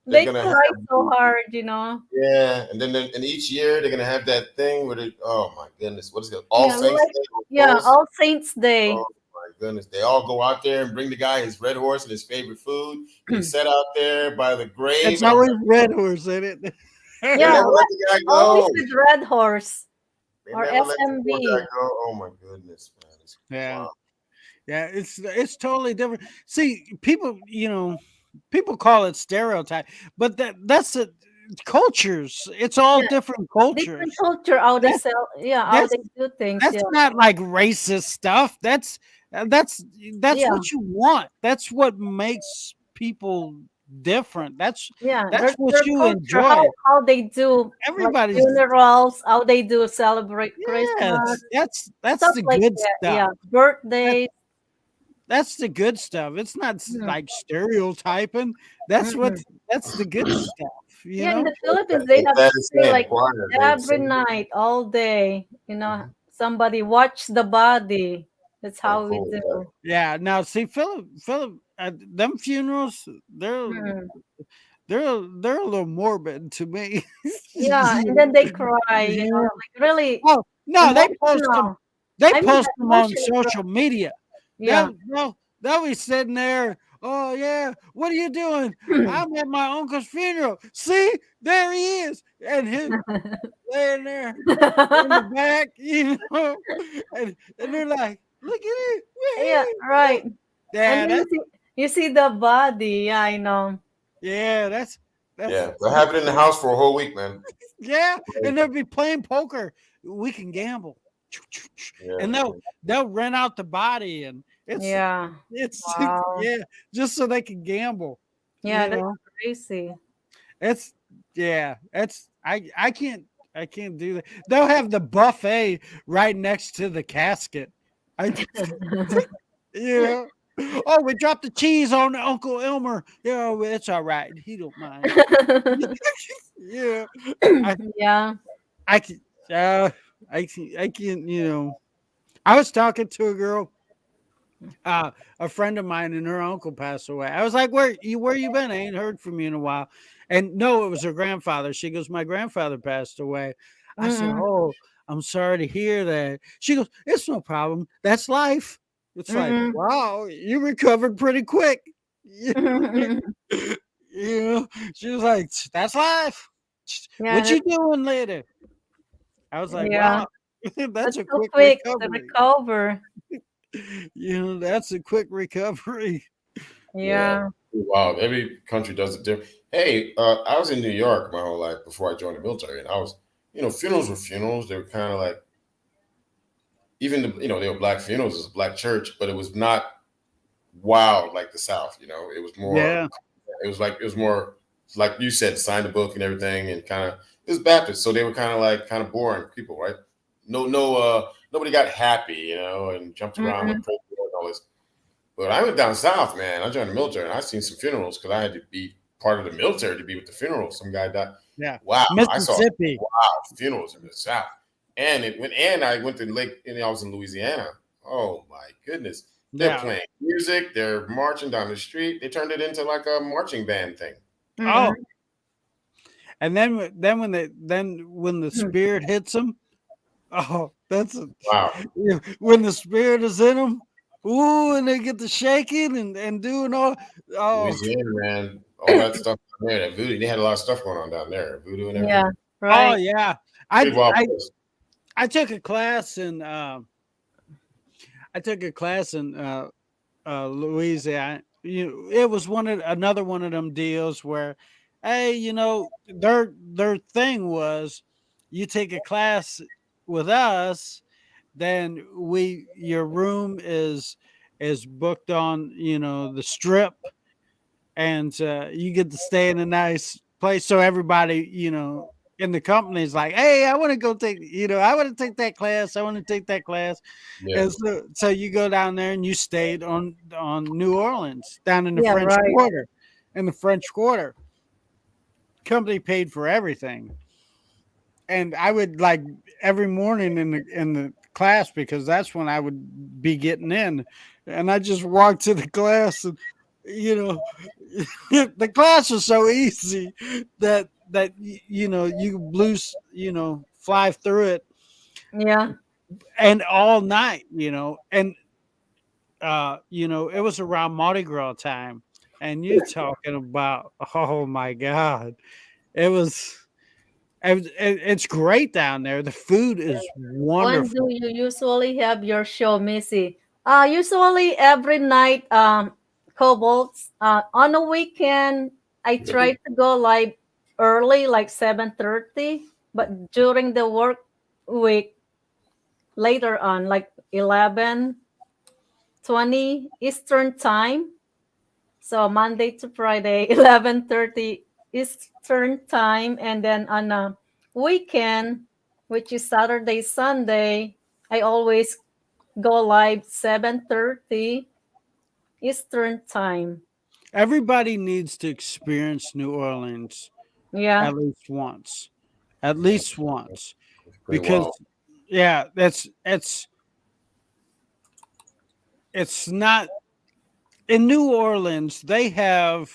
C: They're
A: They
C: gonna
A: cry
C: have
A: so hard, you know.
C: yeah, and then and each year they're gonna have that thing where they oh my goodness, what is it? All
A: Yeah,
C: Saints
A: like
C: Day or
A: yeah,
C: Fools?
A: All Saints Day.
C: Oh my goodness. They all go out there and bring the guy his red horse and his favorite food. They set out there by the grave.
D: it's
C: And I'm
D: always
C: like,
D: red horse in it.
C: they
A: Yeah,
C: never let the guy
A: always
C: go.
A: with Red Horse
C: They
A: or
C: never let the poor guy
A: SMB.
C: go. Oh my goodness, man. It's
D: Yeah.
C: wow.
D: Yeah, it's totally different. See, people call it stereotype, but that's a cultures. It's all
A: Yeah,
D: different
A: different
D: cultures.
A: culture how they
D: That's
A: sell. Yeah, how
D: that's
A: they do things.
D: that's
A: Yeah,
D: not like racist stuff. Uh, that's that's
A: yeah,
D: what you want. That's what makes people different.
A: yeah.
D: That's what
A: Their
D: you
A: culture,
D: enjoy.
A: how they do like
D: Everybody's
A: funerals, how they do celebrate Christmas,
D: yes. That's
A: stuff
D: the
A: like
D: good
A: that. Yeah,
D: stuff. That's
A: birthdays.
D: that's the good stuff. It's not
A: Mm,
D: like stereotyping. That's what
A: mm-mm.
D: that's the good stuff, you
A: Yeah, in
D: know?
A: the Philippines, they have
C: That is
A: say
C: saying
A: like
C: choir. They
A: every
C: sing.
A: night, all day. Somebody watch the body. That's
C: Oh,
A: how we
C: cool.
A: do.
D: Yeah. Now, see, Philip, them funerals,
A: Mm.
D: they're a little morbid to me.
A: Yeah, and then they cry.
D: Yeah.
A: Like really
D: Oh no, they post them.
A: emotional.
D: They
A: I mean,
D: post
A: the
D: them on
A: emotion is
D: social
A: right.
D: media.
A: Yeah.
D: They'll be sitting there. Oh yeah, what are you doing? I'm at my uncle's funeral. See, there he is, and him laying there in the back, and they're like, look at it.
A: Yeah,
D: Whee!"
A: right. And
D: Yeah,
A: then you see the body. Yeah, I know.
D: yeah, that's
C: Yeah, that happened in the house for a whole week, man.
D: yeah, and they'll be playing poker. We can gamble,
C: Yeah,
D: and they'll rent out the body, and
A: Yeah.
D: it's
A: Wow.
D: yeah, just so they can gamble.
A: Yeah,
D: You
A: that's
D: know,
A: crazy.
D: it's yeah, it's I can't do that. They'll have the buffet right next to the casket. I you know. Oh, we dropped the cheese on Uncle Elmer. Yeah, well, it's all right. He don't mind. Yeah, I
A: Yeah.
D: I can I can I was talking to a girl, a friend of mine, and her uncle passed away. I was like, where you been? I ain't heard from you in a while. And no, it was her grandfather. She goes, my grandfather passed away. I said,
A: Mm-mm.
D: oh, I'm sorry to hear that. She goes, it's no problem. That's life. It's like,
A: Mm-mm.
D: wow, you recovered pretty quick. She was like, that's life.
A: Yeah,
D: What you doing later? I was like,
A: yeah.
D: wow, that's
A: That's
D: a
A: so
D: quick
A: quick to
D: recovery.
A: recover.
D: That's a quick recovery.
C: yeah.
A: Yeah.
C: Wow, every country does it different. Hey, I was in New York my whole life before I joined the military, and I was, funerals were funerals. They were kind of like even they were black funerals. It was a black church, but it was not wild like the South. It was more.
D: Yeah.
C: It was more like you said, sign the book and everything, and kind of it was Baptist, so they were kind of boring people, right? Nobody got happy, and jumped around
A: Mm-mm.
C: and prayed and all this. But I went down south, man. I joined the military, and I seen some funerals because I had to be part of the military to be with the funeral. Some guy died.
D: Yeah.
C: Wow, I saw
D: Mississippi.
C: funerals in the south, and I went to Lake, and I was in Louisiana. Oh my goodness, they're
D: Yeah.
C: playing music, they're marching down the street. They turned it into like a marching band thing.
D: Oh,
A: Mm-mm.
D: and then when the spirit hits them, oh,
C: Wow,
D: when the spirit is in them. Ooh, and they get to shaking and doing all. Oh,
C: Louisiana, man, all that stuff down there, that voodoo. They had a lot of stuff going on down there, voodoo and
A: Yeah.
C: everything.
D: oh
A: Right.
D: yeah. I
C: Pretty wild
D: I
C: place.
D: I took a class in Louisiana. It was another one of them deals where, hey, their thing was, you take a class with us, then your room is booked on, the strip, and you get to stay in a nice place. So everybody, in the company is like, "Hey, I want to go take, I want to take that class. I want to take that class."
C: Yeah.
D: And so you go down there and you stayed on New Orleans, down in the
A: Yeah,
D: French
A: right.
D: Quarter. In the French Quarter, company paid for everything, and I would, like, every morning in the class, because that's when I would be getting in, and I just walk to the class, and you the class was so easy that you fly through it,
A: Yeah.
D: and all night, and it was around Mardi Gras time, and you talking about, oh my God, it was. It's great down there. The food is
A: When do
D: wonderful.
A: you usually have your show, Missy? Usually every night, Cobalts. On a weekend, I try to go live early, like 7:30. But during the work week, later on, like 11:20 Eastern time. So Monday to Friday, 11:30 Eastern time, and then on a weekend, which is Saturday, Sunday, I always go live 7:30 Eastern time.
D: Everybody needs to experience New Orleans
A: Yeah.
D: at least once. At least once.
C: It's pretty
D: Because
C: wild.
D: yeah, it's not in New Orleans, they have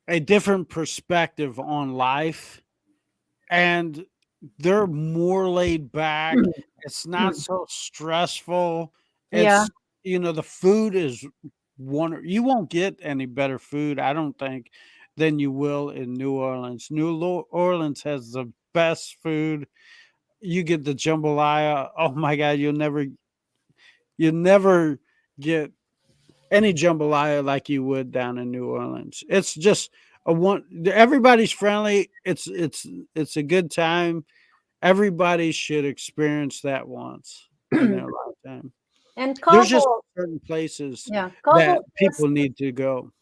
D: a different perspective on life, and they're more laid back. It's not so stressful.
A: Yeah.
D: It's the food is you won't get any better food, I don't think, than you will in New Orleans. Orleans has the best food. You get the jambalaya. Oh my God, you'll never get any jambalaya like you would down in New Orleans. It's just a one. Everybody's friendly. It's a good time. Everybody should experience that once in their lifetime.
A: And
D: There's just
A: Cobalt,
D: certain places
A: yeah,
D: that
A: Cobalt, just
D: people need to go.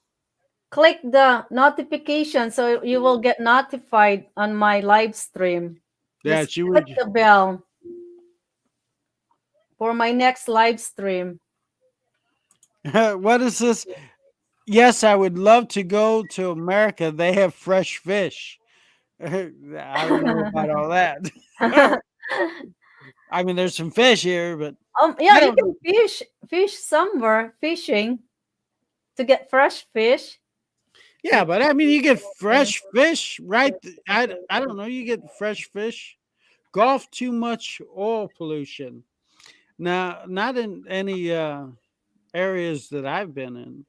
A: click the notification so you will get notified on my live stream. Just
D: That you
A: click
D: would.
A: the bell for my next live stream.
D: What is this? Yes, I would love to go to America. They have fresh fish. I don't know about all that. I mean, there's some fish here, but
A: Yeah,
D: I
A: you
D: don't
A: can
D: know.
A: fish somewhere, fishing to get fresh fish.
D: Yeah, but I mean, you get fresh fish, right? I don't know. You get fresh fish. Golf, too much oil pollution. Now, not in any areas that I've been in.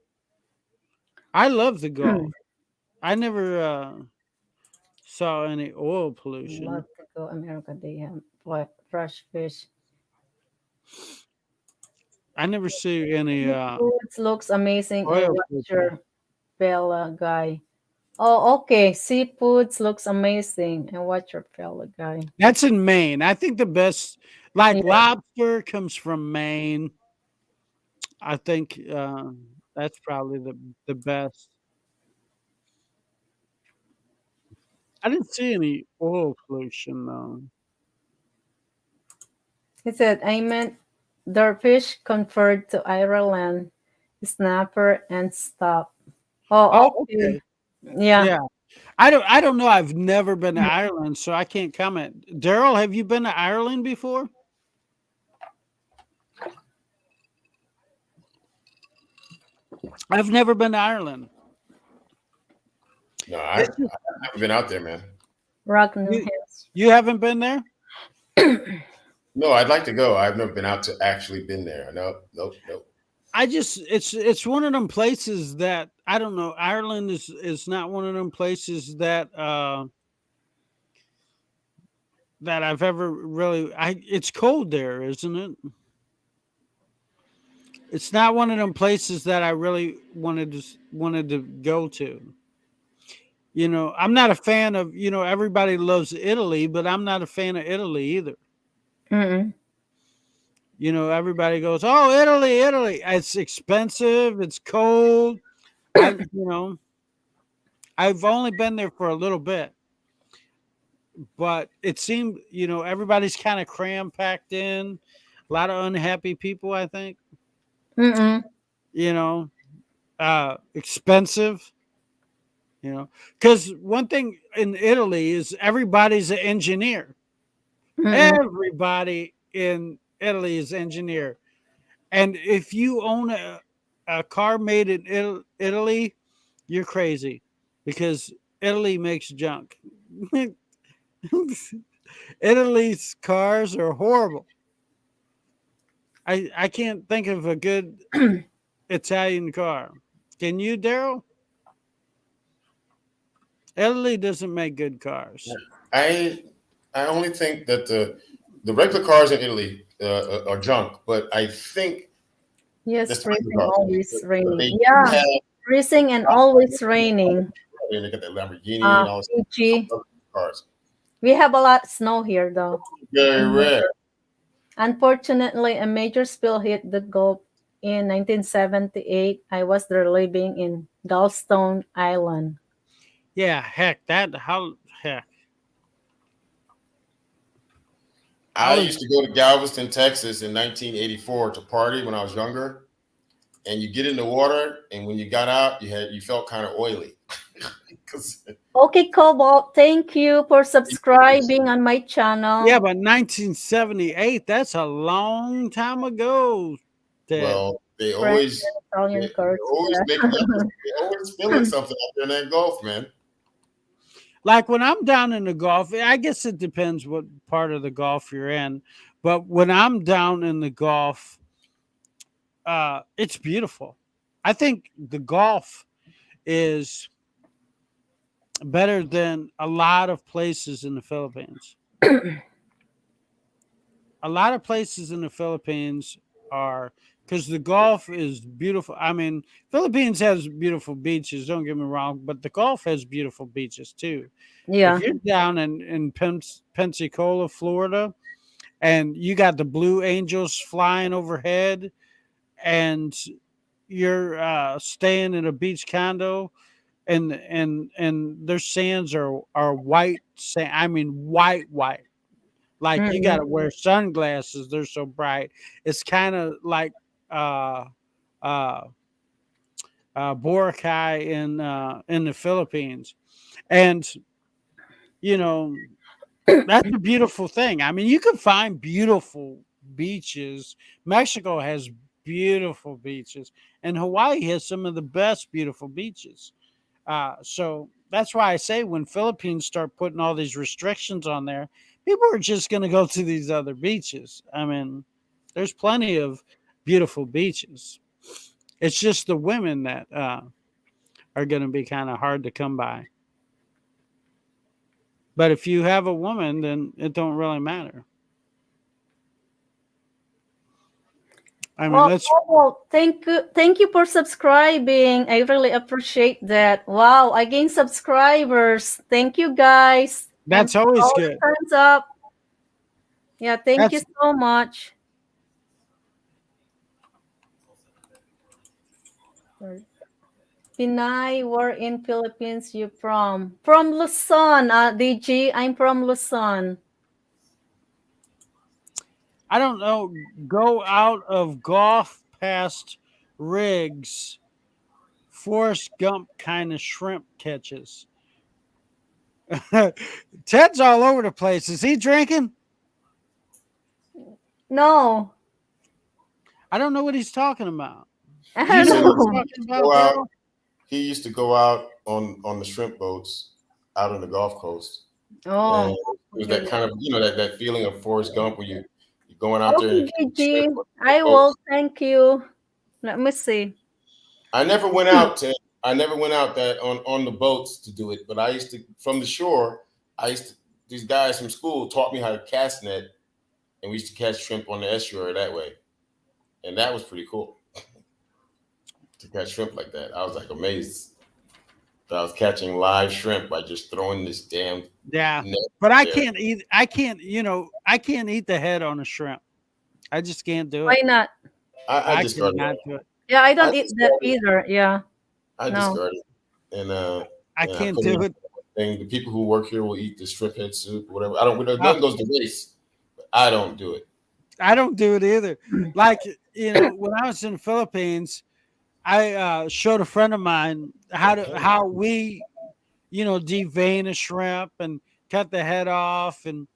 D: I love the Gulf. I never saw any oil pollution.
A: Love to go America. They have fresh fish.
D: I never see any
A: Seafoods looks amazing. And
D: oil
A: what's
D: pollution.
A: your fella guy? Oh, okay. Seafoods looks amazing. And what's your fella guy?
D: That's in Maine. I think the best, like,
A: Yeah.
D: lobster comes from Maine. I think that's probably the best. I didn't see any oil pollution though.
A: He said, I meant their fish conferred to Ireland, snapper and stop. Oh,
D: Oh,
A: okay.
D: okay.
A: Yeah.
D: Yeah. I don't know. I've never been to Ireland, so I can't comment. Daryl, have you been to Ireland before? I've never been to Ireland.
C: No,
D: This
C: I've
D: is,
C: never been out there, man.
A: Rock New
D: you,
A: Hills.
D: you haven't been there?
C: No, I'd like to go. I've never been out to actually been there. No, nope, nope.
D: It's one of them places that I don't know. Ireland is not one of them places that I've ever really. It's cold there, isn't it? It's not one of them places that I really wanted to go to. I'm not a fan of. Everybody loves Italy, but I'm not a fan of Italy either.
A: Mm-mm.
D: everybody goes, "Oh, Italy, Italy." It's expensive. It's cold. I've only been there for a little bit, but it seemed, everybody's kind of cram packed in. A lot of unhappy people, I think.
A: Mm-mm.
D: You know, expensive. Because one thing in Italy is everybody's an engineer.
A: Mm-mm.
D: Everybody in Italy is engineer, and if you own a car made in Italy, you're crazy, because Italy makes junk. Italy's cars are horrible. I can't think of a good Italian car. Can you, Daryl? Italy doesn't make good cars.
C: I I only think that the regular cars in Italy are junk, but I think
A: Yes,
C: that's the regular
A: freezing,
C: cars.
A: always
C: But
A: raining.
C: they do
A: Yeah,
C: have
A: freezing and always raining.
C: they got that Lamborghini and all this
A: Fiji.
C: other cars.
A: We have a lot of snow here, though.
C: Very rare.
A: Unfortunately, a major spill hit the Gulf in 1978. I was there living in Galveston Island.
D: Yeah, heck, heck. I
C: I
D: was
C: used to go to Galveston, Texas in 1984 to party when I was younger. And you get in the water, and when you got out, you felt kind of oily. 'Cause
A: Okay, Cobalt, thank you for subscribing on my channel.
D: Yeah, but 1978, that's a long time ago, Ted.
C: well,
A: French and
C: they,
A: Italian
C: they
A: cards.
C: always
A: Yeah.
C: making they always spilling something out there in that Gulf, man.
D: Like when I'm down in the Gulf, I guess it depends what part of the Gulf you're in. But when I'm down in the Gulf, it's beautiful. I think the Gulf is better than a lot of places in the Philippines. A lot of places in the Philippines are, because the Gulf is beautiful. I mean, Philippines has beautiful beaches. Don't get me wrong, but the Gulf has beautiful beaches too. If
A: Yeah.
D: you're down in Pensacola, Florida, and you got the Blue Angels flying overhead, and you're staying in a beach condo, and their sands are white sand. I mean, white. Like you got
A: Mm-mm.
D: to wear sunglasses. They're so bright. It's kind of like uh, uh, Boracay in the Philippines, and you know that's a beautiful thing. I mean, you can find beautiful beaches. Mexico has beautiful beaches, and Hawaii has some of the best beautiful beaches. So that's why I say when Philippines start putting all these restrictions on there, people are just going to go to these other beaches. I mean, there's plenty of beautiful beaches. It's just the women that are going to be kind of hard to come by. But if you have a woman, then it don't really matter. I mean,
A: Well,
D: let's.
A: Cobalt, thank you for subscribing. I really appreciate that. Wow, I gained subscribers. Thank you, guys, and
D: That's
A: for
D: always
A: all
D: good.
A: the thumbs up. Yeah, thank you
D: That's
A: so much. Pinay, where in Philippines you from? From Luzon, DG. I'm from Luzon.
D: I don't know. Go out of golf past rigs. Forrest Gump kind of shrimp catches. Ted's all over the place. Is he drinking?
A: No,
D: I don't know what he's talking about.
A: I
D: You
A: don't
C: He
D: know what he's
A: know.
C: used
D: talking
C: to
D: about,
C: go out.
D: Daryl?
C: He used to go out on the shrimp boats out on the Gulf Coast, and
A: Oh,
C: it was
A: okay.
C: that kind of that feeling of Forrest Gump where you're going out there and
A: Okay,
C: you're catching
A: DG.
C: shrimp on the
A: I will.
C: boats.
A: Thank you. Let me see.
C: I never went out to I never went out that on the boats to do it, but I used to from the shore. I used to these guys from school taught me how to cast net, and we used to catch shrimp on the estuary that way, and that was pretty cool to catch shrimp like that. I was like amazed that I was catching live shrimp by just throwing this damn
D: Yeah,
C: net
D: but
C: out
D: I
C: there.
D: can't eat. I can't. I can't eat the head on a shrimp. I just can't do
A: Why
D: it.
A: not?
C: I
D: I
C: discard it.
D: cannot do it.
A: Yeah, I
C: I
A: don't eat that
C: discard it.
A: either. Yeah.
C: I
A: No.
C: discard it,
D: I
C: and I
D: can't
C: put it
D: do
C: in
D: it.
C: a thing. The people who work here will eat the shrimp head soup, whatever. I don't.
D: Uh,
C: Nothing goes to waste. But I don't do it.
D: I don't do it either. Like, when I was in the Philippines, I showed a friend of mine
C: Okay.
D: how we, devein a shrimp and cut the head off and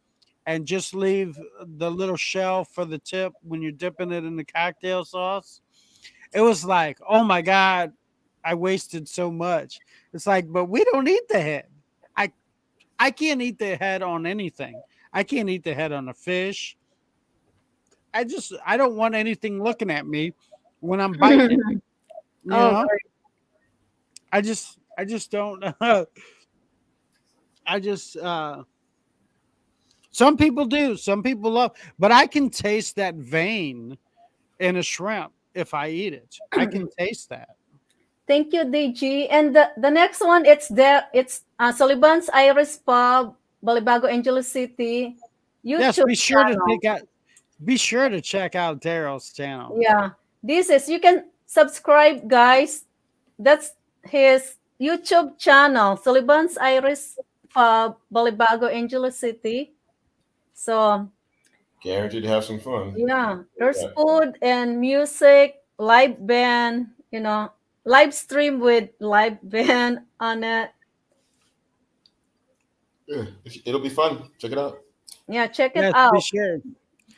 D: just leave the little shell for the tip when you're dipping it in the cocktail sauce. It was like, oh my god, I wasted so much. It's like, but we don't eat the head. I I can't eat the head on anything. I can't eat the head on a fish. I don't want anything looking at me when I'm biting it. You
A: Oh,
D: know,
A: right.
D: I just don't. I just Some people do. Some people love, but I can taste that vein in a shrimp if I eat it. I can taste that.
A: Thank you, DG. And the next one, it's Sullivan's Irish Pub, Balibago, Angeles City,
D: Yes,
A: YouTube channel.
D: be sure to check out Daryl's channel.
A: Yeah, this is you can subscribe, guys. That's his YouTube channel, Sullivan's Irish Pub, Balibago, Angeles City. So
C: Guaranteed to have some fun.
A: yeah, there's
C: Yeah.
A: food and music, live band, live stream with live band on it.
C: Yeah, it'll be fun. Check it out.
A: Yeah, check it
D: Yes, be
A: out.
D: sure.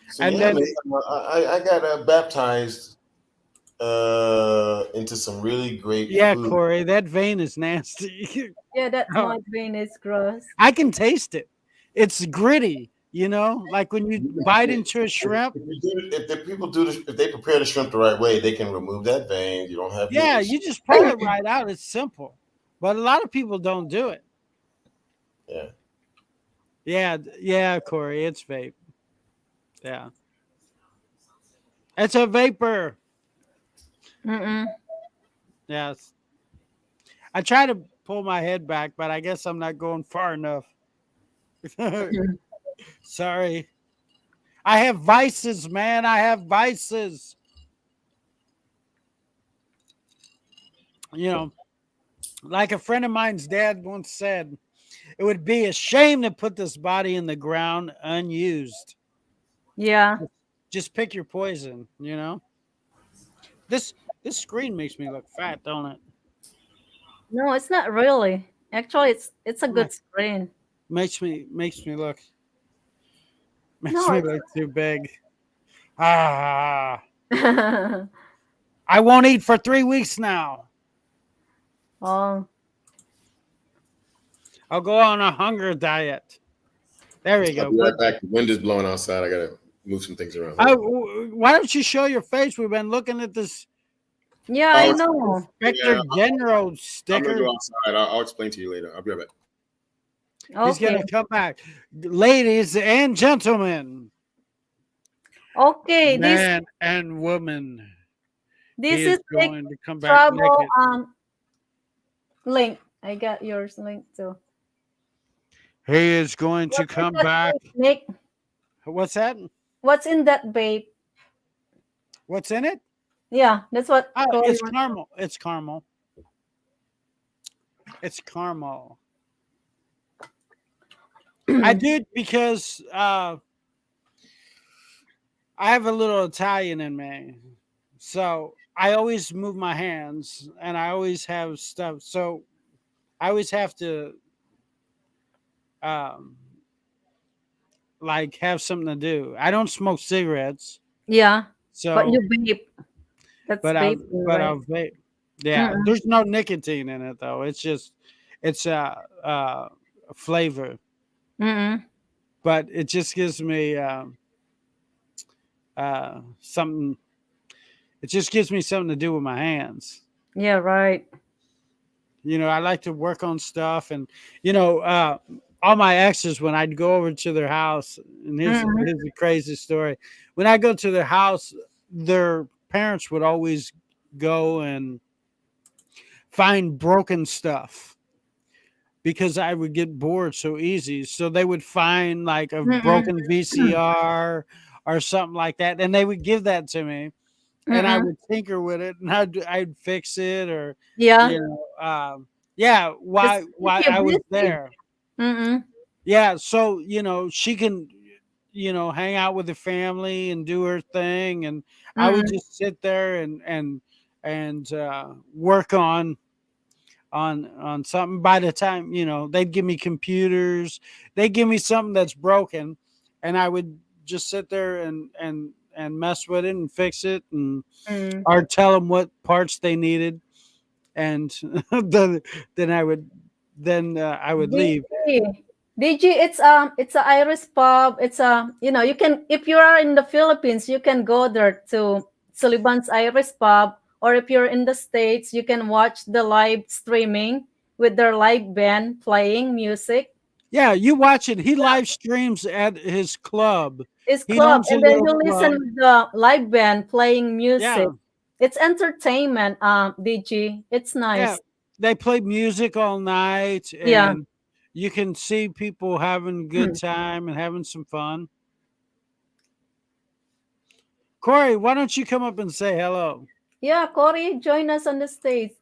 C: So
D: And
C: yeah,
D: then,
C: man, I got baptized into some really great
D: yeah,
C: food.
D: Corey, that vein is nasty.
A: Yeah, that
D: Oh,
A: mud vein is gross.
D: I can taste it. It's gritty, like when you
C: You can-
D: bite into a shrimp.
C: if the people if they prepare the shrimp the right way, they can remove that vein. You don't have any
D: Yeah,
C: issue.
D: you just pull it right out. It's simple. But a lot of people don't do it.
C: Yeah.
D: Yeah, Corey, it's vape. Yeah. It's a vapor.
A: Mm-mm.
D: Yes. I try to pull my head back, but I guess I'm not going far enough. Sorry. I have vices, man. I have vices. You know, like a friend of mine's dad once said, it would be a shame to put this body in the ground unused.
A: Yeah.
D: Just pick your poison. This this screen makes me look fat, don't it?
A: No, it's not really. Actually, it's a good screen.
D: Makes me look
A: No,
D: too big. Ah,
A: it's
D: I won't eat for 3 weeks now.
A: oh,
D: I'll go on a hunger diet. There we
C: I'll
D: go.
C: be right back. The wind is blowing outside. I gotta move some things around.
D: Why don't you show your face? We've been looking at this
A: yeah, I
C: Oh,
A: know.
D: Inspector General
C: I'm gonna
D: sticker.
C: go outside. I'll explain to you later. I'll be right back.
D: He's
A: Okay.
D: gonna come back, ladies and gentlemen,
A: Okay,
D: man and woman.
A: this
D: He
A: is
D: is
A: Nick
D: going to come back
A: Travel
D: naked.
A: link. I got yours link too.
D: He is going to
A: What's in
D: come
A: that
D: back.
A: vape, Nick?
D: What's that?
A: What's in that vape?
D: What's in it?
A: Yeah, that's what
D: Oh,
A: Corey
D: it's
A: wants.
D: caramel. It's caramel. It's caramel. I did because I have a little Italian in me. So I always move my hands and I always have stuff. So I always have to um, like have something to do. I don't smoke cigarettes.
A: Yeah, but
D: So
A: you vape. That's
D: but
A: vaping, right?
D: I'll vape. Yeah,
A: Mm-mm.
D: there's no nicotine in it though. It's flavor,
A: Mm-mm.
D: but it just gives me something. It just gives me something to do with my hands.
A: Yeah, right.
D: I like to work on stuff, and all my exes when I'd go over to their house, and
A: Mm-mm.
D: here's a crazy story. When I go to their house, their parents would always go and find broken stuff because I would get bored so easy. So they would find like a
A: Mm-mm.
D: broken VCR or something like that, and they would give that to me, and I
A: Mm-mm.
D: would tinker with it, and I'd fix it, or
A: Yeah.
D: you know, yeah,
A: Just keep
D: why
A: you
D: I was
A: busy.
D: there.
A: Mm-mm.
D: Yeah, so she can, hang out with the family and do her thing, and I would
A: Mm-mm.
D: just sit there and work on something. By the time they'd give me computers, they'd give me something that's broken, and I would just sit there and mess with it and fix it, and
A: Mm.
D: or tell them what parts they needed, and then then I would I would leave.
A: DG, DG, it's a Irish pub. It's a you can, if you are in the Philippines, you can go there to Sullivan's Irish pub, or if you're in the States, you can watch the live streaming with their live band playing music.
D: Yeah, you watch it. He live streams at his club.
A: It's
D: He
A: club,
D: owns a
A: and then
D: little
A: you listen
D: club.
A: with the live band playing music.
D: Yeah,
A: It's entertainment, DG. It's
D: yeah.
A: nice.
D: They play music all night,
A: Yeah.
D: and you can see people having a good time and having some fun. Corey, why don't you come up and say hello?
A: Yeah, Corey, join us on the stage.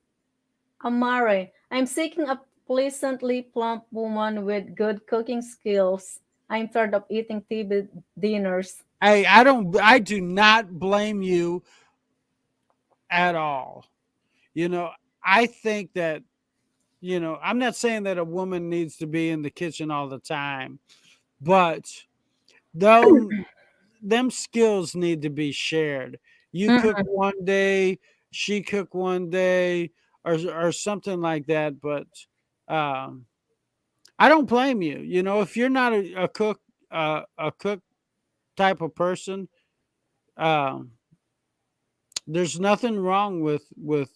A: Amare, I'm seeking a pleasantly plump woman with good cooking skills. I'm tired of eating TV dinners.
D: Hey, I do not blame you at all. You know, I think that, I'm not saying that a woman needs to be in the kitchen all the time, but them them skills need to be shared. You cook
A: Mm-mm.
D: one day, she cook one day, or something like that. But um, I don't blame you. If you're not a cook type of person, um, there's nothing wrong with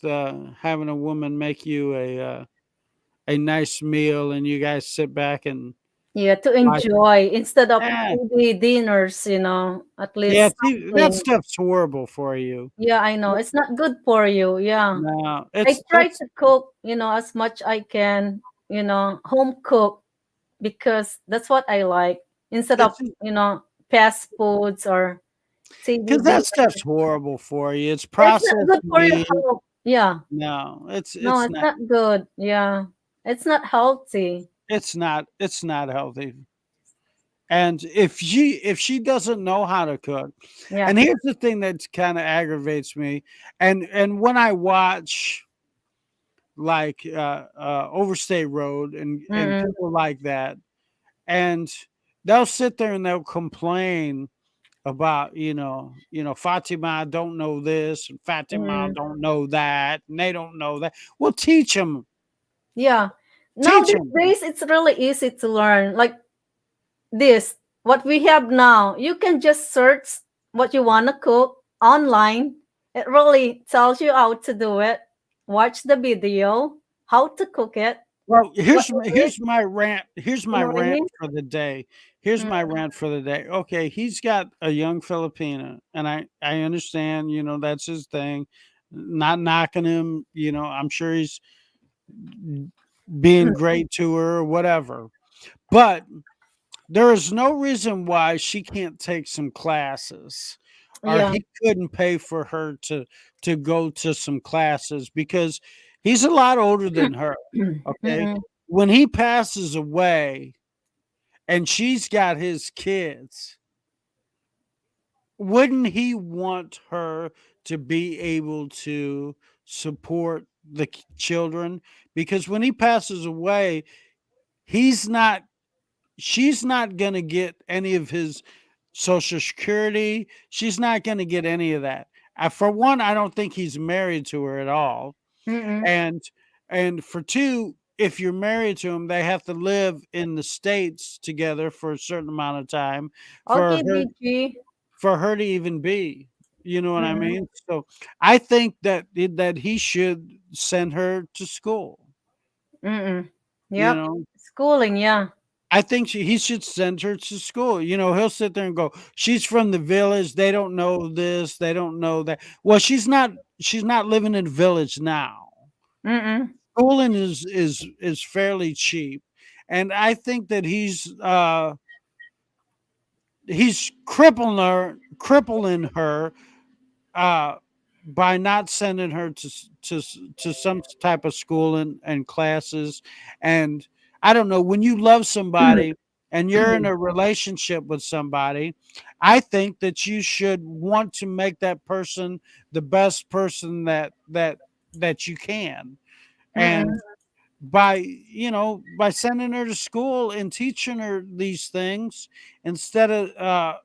D: having a woman make you a nice meal, and you guys sit back and
A: Yeah, to
D: watch.
A: enjoy instead of
D: Yeah,
A: TV dinners, at
D: yeah.
A: least
D: See, that
A: something.
D: stuff's horrible for you.
A: Yeah, I know. It's not good for you. Yeah.
D: No,
A: I
D: it's
A: try
D: that's
A: to cook, as much I can, home cook, because that's what I like instead of,
D: it's
A: fast foods or TV
D: because that
A: dinners.
D: stuff's horrible for you. It's
A: It's not
D: processed
A: good for your
D: meat.
A: health. Yeah.
D: No,
A: No,
D: it's
A: it's
D: not.
A: not good. Yeah. It's not healthy.
D: It's not healthy. And if she doesn't know how to cook,
A: Yeah.
D: and here's the thing that kind of aggravates me, and when I watch like Overstate Road and
A: Mm-mm.
D: people like that, and they'll sit there and they'll complain about Fatima don't know this and Fatima
A: Mm.
D: don't know that and they don't know that. Well,
A: Yeah. Now
D: teach
A: these
D: them.
A: days it's really easy to learn. Like this, what we have now, you can just search what you want to cook online. It really tells you how to do it. Watch the video, how to cook it,
D: Well,
A: what
D: here's
A: it is.
D: here's my rant. Here's
A: You
D: my
A: know what I
D: rant
A: mean?
D: for the day. Here's
A: Mm,
D: my rant for the day. Okay, he's got a young Filipina, and I understand. That's his thing. Not knocking him. I'm sure he's being great to her or whatever. But there is no reason why she can't take some classes, or
A: yeah.
D: he couldn't pay for her to go to some classes, because he's a lot older than her. Okay,
A: Mm-mm.
D: when he passes away and she's got his kids, wouldn't he want her to be able to support the children? Because when he passes away, he's not she's not going to get any of his social security. She's not going to get any of that. For one, I don't think he's married to her at all.
A: Mm-mm.
D: And for two, if you're married to him, they have to live in the states together for a certain amount of time for
A: Okay,
D: her
A: DG.
D: to even be. You know what I
A: Mm-mm.
D: mean? So I think that he should send her to school.
A: Mm-mm.
D: You
A: Yep.
D: know,
A: Schooling, yeah.
D: I think he should send her to school. He'll sit there and go, "She's from the village. They don't know this. They don't know that." Well, she's not. She's not living in a village now.
A: Mm-mm.
D: Schooling is fairly cheap, and I think that he's he's crippling her uh, by not sending her to some type of school and classes. And I don't know, when you love somebody and you're in a relationship with somebody, I think that you should want to make that person the best person that you can. And
A: Mm-mm.
D: by by sending her to school and teaching her these things instead of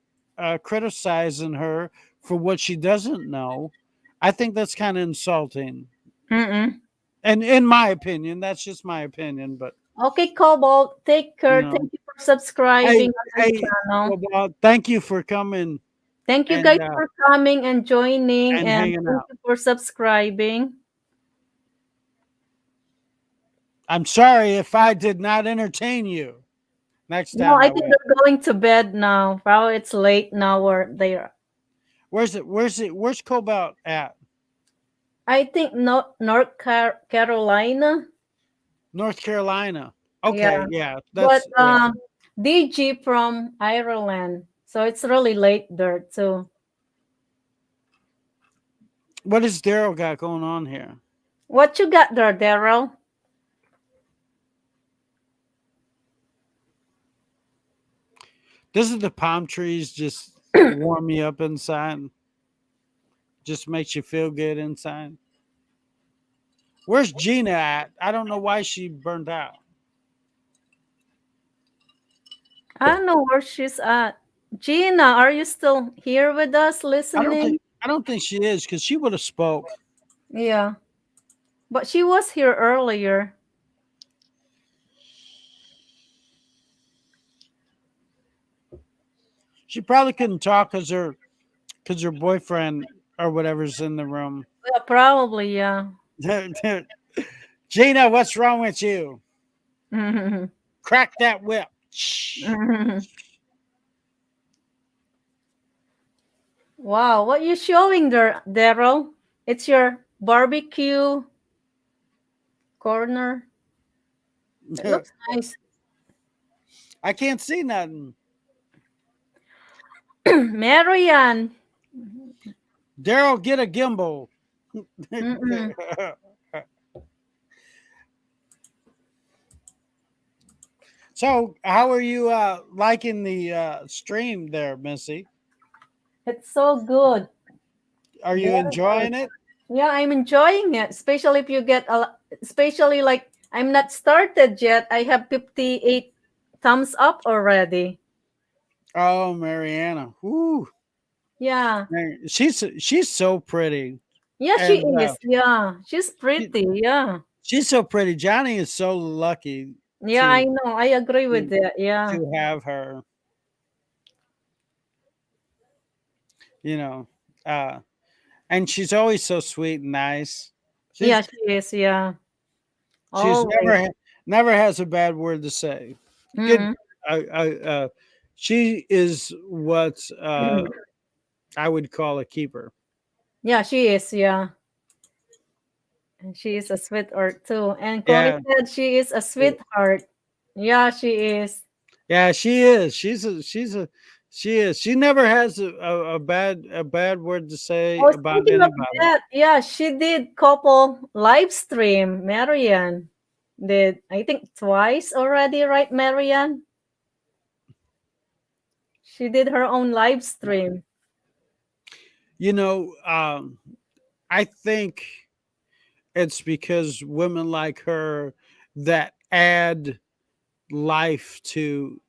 D: criticizing her for what she doesn't know, I think that's kind of insulting.
A: Mm-mm.
D: And in my opinion, that's just my opinion. But
A: Okay, Cobalt, take
D: you
A: care.
D: know,
A: Thank you for subscribing
D: hey,
A: on my
D: hey,
A: channel.
D: well, thank you for coming
A: Thank you
D: and
A: guys for coming and joining, and
D: hanging
A: thank
D: out.
A: you for subscribing.
D: I'm sorry if I did not entertain you. Next
A: No,
D: time
A: I
D: I
A: think
D: will.
A: they're going to bed now. Probably it's late now or they're
D: Where's it? Where's Cobalt at?
A: I think Carolina.
D: North Carolina.
A: Yeah.
D: Okay, yeah,
A: But
D: that's yeah.
A: DG from Ireland. So it's really late there too.
D: What has Daryl got going on here?
A: What you got there, Daryl?
D: Doesn't the palm trees just warm me up inside? Just makes you feel good inside. Where's Gina at? I don't know why she burned out.
A: I don't know where she's at. Gina, are you still here with us listening?
D: I don't think she is because she would have spoke.
A: Yeah. But she was here earlier.
D: She probably couldn't talk because her boyfriend or whatever's in the room.
A: Yeah, probably, yeah.
D: Gina, what's wrong with you? Crack that whip.
A: Wow, what you showing there, Daryl? It's your barbecue corner. It looks nice.
D: I can't see nothing.
A: Marianne.
D: Daryl, get a gimbal.
A: Mm-mm.
D: So, how are you liking the stream there, Missy?
A: It's so good.
D: Are you
A: Very good.
D: enjoying it?
A: Yeah, I'm enjoying it. Especially if you get especially like I'm not started yet. I have 58 thumbs up already.
D: Oh, Mariana. Woo.
A: Yeah.
D: She's so pretty.
A: Yeah, she
D: And
A: is. Yeah. She's
D: she,
A: pretty. Yeah.
D: she's so pretty. Johnny is so lucky
A: Yeah,
D: to
A: I know. I agree with
D: to,
A: that. Yeah.
D: to have her, you know. Uh and she's always so sweet and nice.
A: Yeah,
D: She's
A: she is. Yeah.
D: she's
A: Always.
D: never has a bad word to say. Good.
A: Mm-mm.
D: I she is what I would call a keeper.
A: Yeah, she is. Yeah. And she is a sweetheart too. And Cory
D: Yeah,
A: said she is a sweetheart. Yeah, she is.
D: yeah, she is. She is. She never has a bad word to say
A: Oh,
D: about
A: speaking of
D: anybody.
A: that, yeah, she did couple live stream. Marianne did, I think, twice already, right, Marianne? She did her own live stream.
D: You know, I think it's because women like her that add life to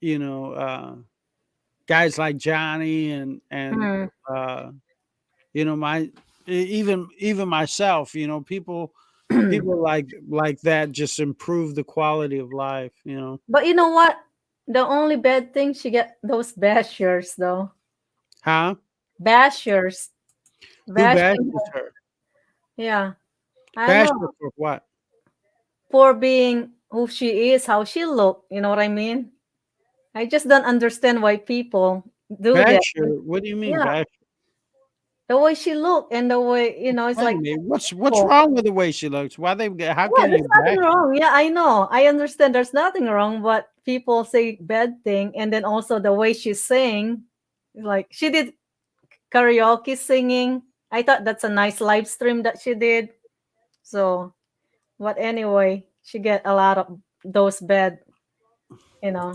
D: you know guys like Johnny and
A: Mm.
D: uh, my even myself. People like that just improve the quality of life.
A: But you know what? The only bad thing, she get those bashers though.
D: Huh?
A: Bashers.
D: Who
A: Bashing
D: bashes
A: her.
D: her?
A: Yeah. I
D: Bash
A: know.
D: her for what?
A: For being who she is, how she look. You know what I mean? I just don't understand why people do that.
D: Bash her? What do you mean
A: Yeah.
D: bash?
A: The way she look and the way, it's
D: Wait a
A: like,
D: minute. What's
A: oh,
D: wrong with the way she looks? Why they? How
A: yeah,
D: can
A: there's
D: you
A: nothing
D: bash her?
A: wrong. Yeah, I know. I understand there's nothing wrong, but people say bad thing, and then also the way she sing, like she did karaoke singing. I thought that's a nice live stream that she did. So, but anyway, she get a lot of those bad, you know.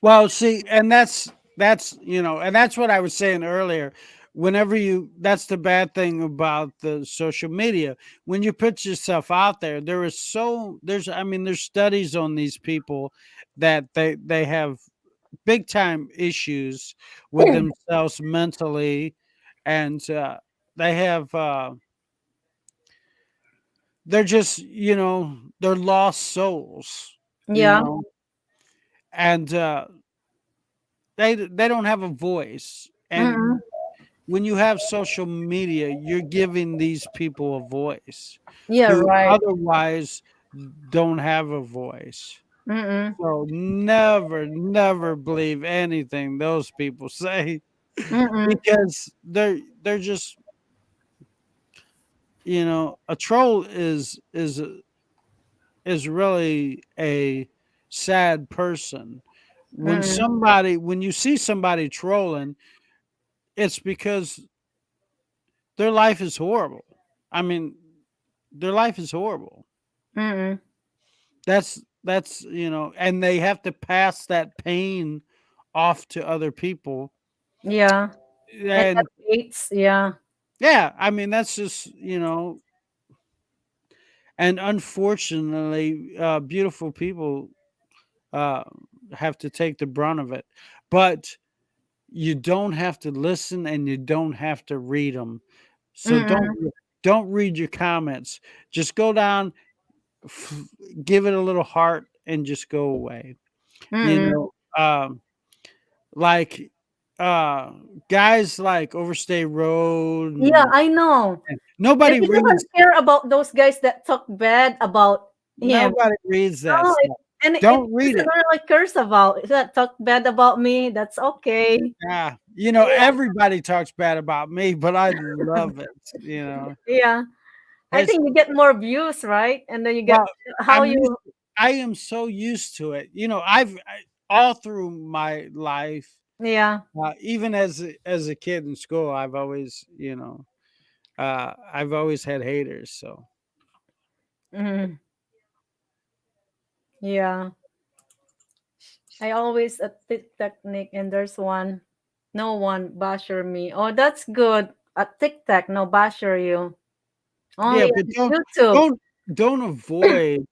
D: Well, see, and that's and that's what I was saying earlier. Whenever you, that's the bad thing about the social media. When you put yourself out there, I mean, there's studies on these people that they have big time issues with themselves mentally, and they have they're just they're lost souls, you
A: Yeah.
D: know, and they don't have a voice. And
A: Mm-mm.
D: when you have social media, you're giving these people a voice
A: Yeah.
D: who
A: Right.
D: otherwise don't have a voice.
A: Mm-mm.
D: So never believe anything those people say,
A: Mm-mm.
D: because they're just, a troll is really a sad person.
A: Mm-mm.
D: When you see somebody trolling, it's because their life is horrible. I mean, their life is horrible.
A: Mm-mm.
D: And they have to pass that pain off to other people.
A: Yeah. And that
D: And
A: hates. Yeah.
D: yeah, I mean, that's just, and unfortunately, beautiful people uh, have to take the brunt of it. But you don't have to listen, and you don't have to read them. So
A: Mm-mm.
D: don't read your comments. Just go down, f- give it a little heart, and just go away. You
A: Mm-mm.
D: know, like uh guys like Overstay Road,
A: Yeah,
D: and
A: I know. And
D: nobody
A: he
D: reads
A: doesn't care about those guys that talk bad about him.
D: nobody reads that
A: No,
D: stuff.
A: and it
D: Don't read
A: doesn't
D: it.
A: really curse about if that talk bad about me. That's okay.
D: Yeah.
A: Yeah,
D: Everybody talks bad about me, but I love it.
A: yeah. I
D: It's
A: think you get more views, right? And then you get
D: well,
A: how you.
D: I am so used to it. All through my life,
A: Yeah.
D: even as a kid in school, I've always had haters. So
A: Mm, yeah. I always a TikTok, and there's one. No one basher me. Oh, that's good. At TikTok, no basher you.
D: yeah,
A: Only
D: but
A: on YouTube.
D: don't don't avoid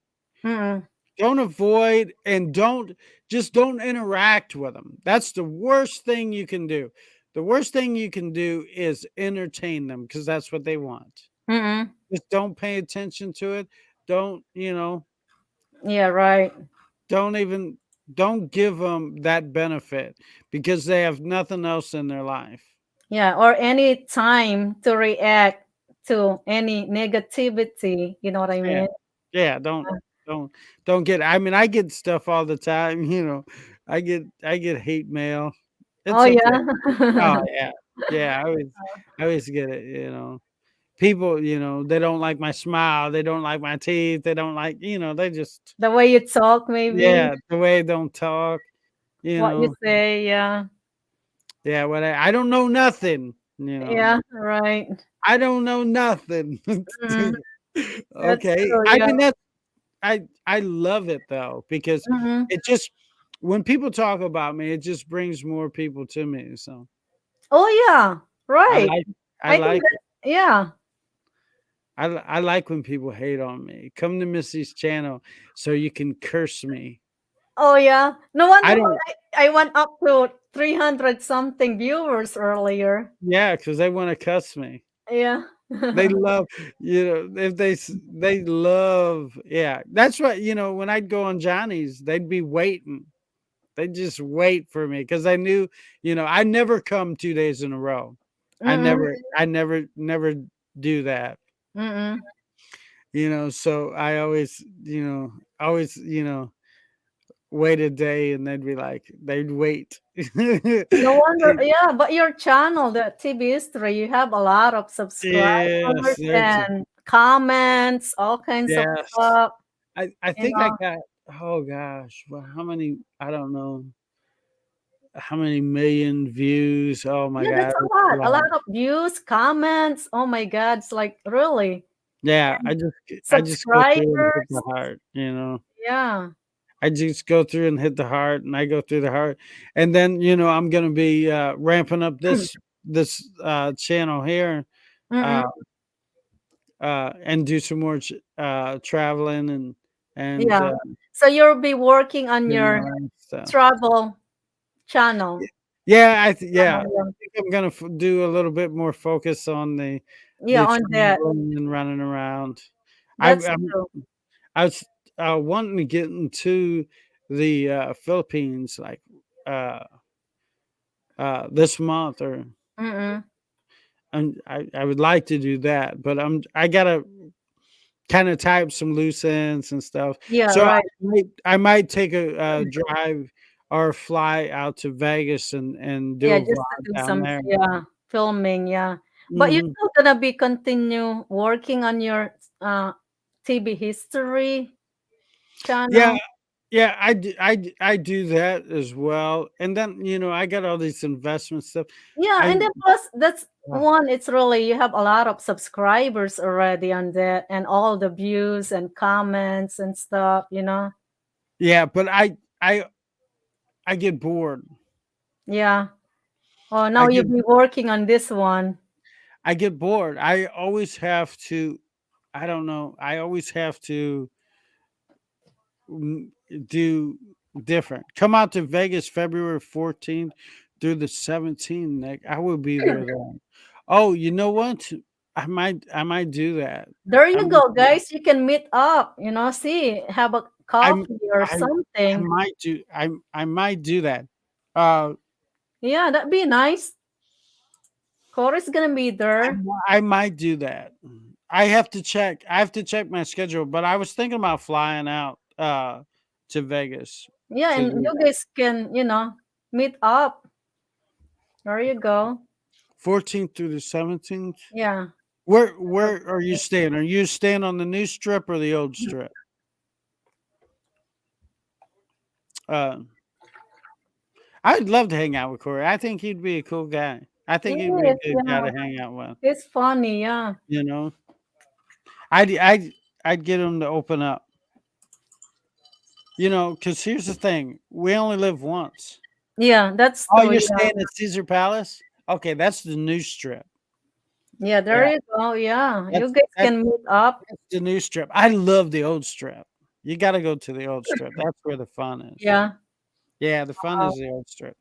A: Mm-mm.
D: don't avoid and don't interact with them. That's the worst thing you can do. The worst thing you can do is entertain them, because that's what they want.
A: Mm-mm.
D: Just don't pay attention to it. Don't,
A: Yeah, right.
D: don't even don't give them that benefit, because they have nothing else in their life.
A: Yeah, or any time to react to any negativity. You know what I
D: Yeah.
A: mean?
D: Yeah, don't don't get I mean, I get stuff all the time, I get hate mail.
A: Oh
D: It's okay.
A: yeah.
D: Oh, yeah. Yeah, I always get it. People, they don't like my smile, they don't like my teeth, they don't like, they just
A: The way you talk, maybe
D: yeah, the way I don't talk, you
A: what you
D: know.
A: say. Yeah,
D: Yeah, what I don't know nothing.
A: yeah, right.
D: I don't know nothing.
A: Mm, that's
D: Okay.
A: true.
D: I
A: Yeah.
D: mean, I love it though, because
A: Hmm.
D: it just when people talk about me, it just brings more people to me. So
A: Oh yeah,
D: I
A: right.
D: like I
A: I think
D: like
A: that. Yeah.
D: I like when people hate on me. Come to Missy's channel so you can curse me.
A: Oh yeah. No wonder
D: I
A: why
D: don't.
A: I went up to 300 something viewers earlier.
D: Yeah, because they want to cuss me.
A: Yeah.
D: They love, if they love. Yeah, that's what when I'd go on Johnny's, they'd be waiting. They'd just wait for me, because I knew, I never come 2 days in a row.
A: Mm-mm.
D: Never do that.
A: Mm-mm.
D: So I always, wait a day, and they'd wait.
A: No wonder, yeah, but your channel, the TV history, you have a lot of
D: Yes,
A: subscribers and comments, all kinds of
D: yes.
A: stuff,
D: I
A: you
D: think I
A: know.
D: got oh gosh, well, how many? I don't know how many million views. Oh my
A: Yeah,
D: god,
A: that's
D: it's
A: a
D: a
A: lot. A lot
D: lot.
A: of views, comments. Oh my God, it's like really.
D: Yeah,
A: And
D: I just go through and hit the
A: subscribers.
D: heart. You know,
A: Yeah.
D: I just go through and hit the heart, and I go through the heart, and then I'm gonna be ramping up this channel here, uh,
A: Mm-mm.
D: and do some more traveling and
A: Yeah. So you'll be working on
D: getting
A: your
D: around stuff.
A: travel channel.
D: Yeah, I
A: Yeah,
D: think I'm gonna do a little bit more focus on
A: yeah,
D: the
A: on that.
D: traveling and running around.
A: That's
D: I'm
A: true.
D: I was wanting to get into the Philippines like uh this month or
A: Mm-mm.
D: and I would like to do that, but I gotta kind of type some loose ends and stuff.
A: Yeah,
D: So
A: right.
D: I might take a drive or fly out to Vegas and do
A: Yeah,
D: a
A: just to
D: vlog
A: do
D: down
A: some,
D: there.
A: yeah, filming, yeah. But you're
D: Hmm.
A: still gonna be continue working on your TV history
D: Yeah,
A: channel.
D: yeah, I do that as well. And then I got all these investment stuff.
A: Yeah,
D: I
A: and then plus that's
D: uh,
A: one, it's really you have a lot of subscribers already on that and all the views and comments and stuff, you know.
D: yeah, but I get bored.
A: Yeah. Oh,
D: I
A: now you'll
D: get
A: be working on this one.
D: I get bored. I always have to. I don't know. I always have to mm, do different. Come out to Vegas February 14th through the 17th. Nick. I will be there then. Oh, you know what? I might do that.
A: There
D: I
A: you
D: might
A: go,
D: do that.
A: guys. You can meet up, see, have a
D: I'm
A: coffee or
D: I
A: something.
D: might do I might do that. Uh
A: Yeah, that'd be nice. Corey's gonna be there.
D: I might do that. I have to check my schedule, but I was thinking about flying out to Vegas
A: Yeah,
D: to
A: and
D: do
A: you
D: that.
A: guys can, meet up. There you go.
D: 14th through the 17th.
A: Yeah.
D: Where are you staying? Are you staying on the new strip or the old strip? Uh I'd love to hang out with Corey. I think he'd be a cool guy. I think he'd be a
A: Yes,
D: good guy
A: yeah.
D: to hang out with,
A: It's funny, yeah.
D: you know. I'd get him to open up. Because here's the thing: we only live once.
A: Yeah, that's
D: Oh,
A: true.
D: you're
A: Yeah.
D: staying at Caesar Palace? Okay, that's the new strip.
A: Yeah, there
D: Yeah,
A: you go. Yeah. You
D: that's
A: guys
D: that's,
A: can meet up.
D: that's the new strip. I love the old strip. You got to go to the old strip. That's where the fun is.
A: Yeah.
D: Yeah, the fun
A: Wow.
D: is the old strip.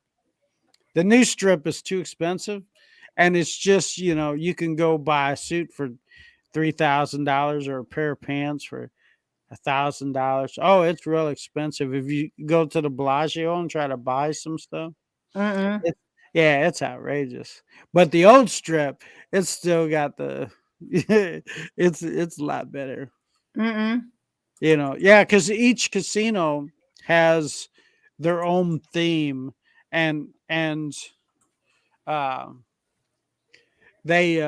D: The new strip is too expensive, and it's just you can go buy a suit for $3,000 or a pair of pants for $1,000. Oh, it's real expensive. If you go to the Bellagio and try to buy some stuff,
A: Mm-mm.
D: It yeah, it's outrageous. But the old strip, it's still got the it's a lot better.
A: Mm-mm.
D: Yeah, because each casino has their own theme and uh they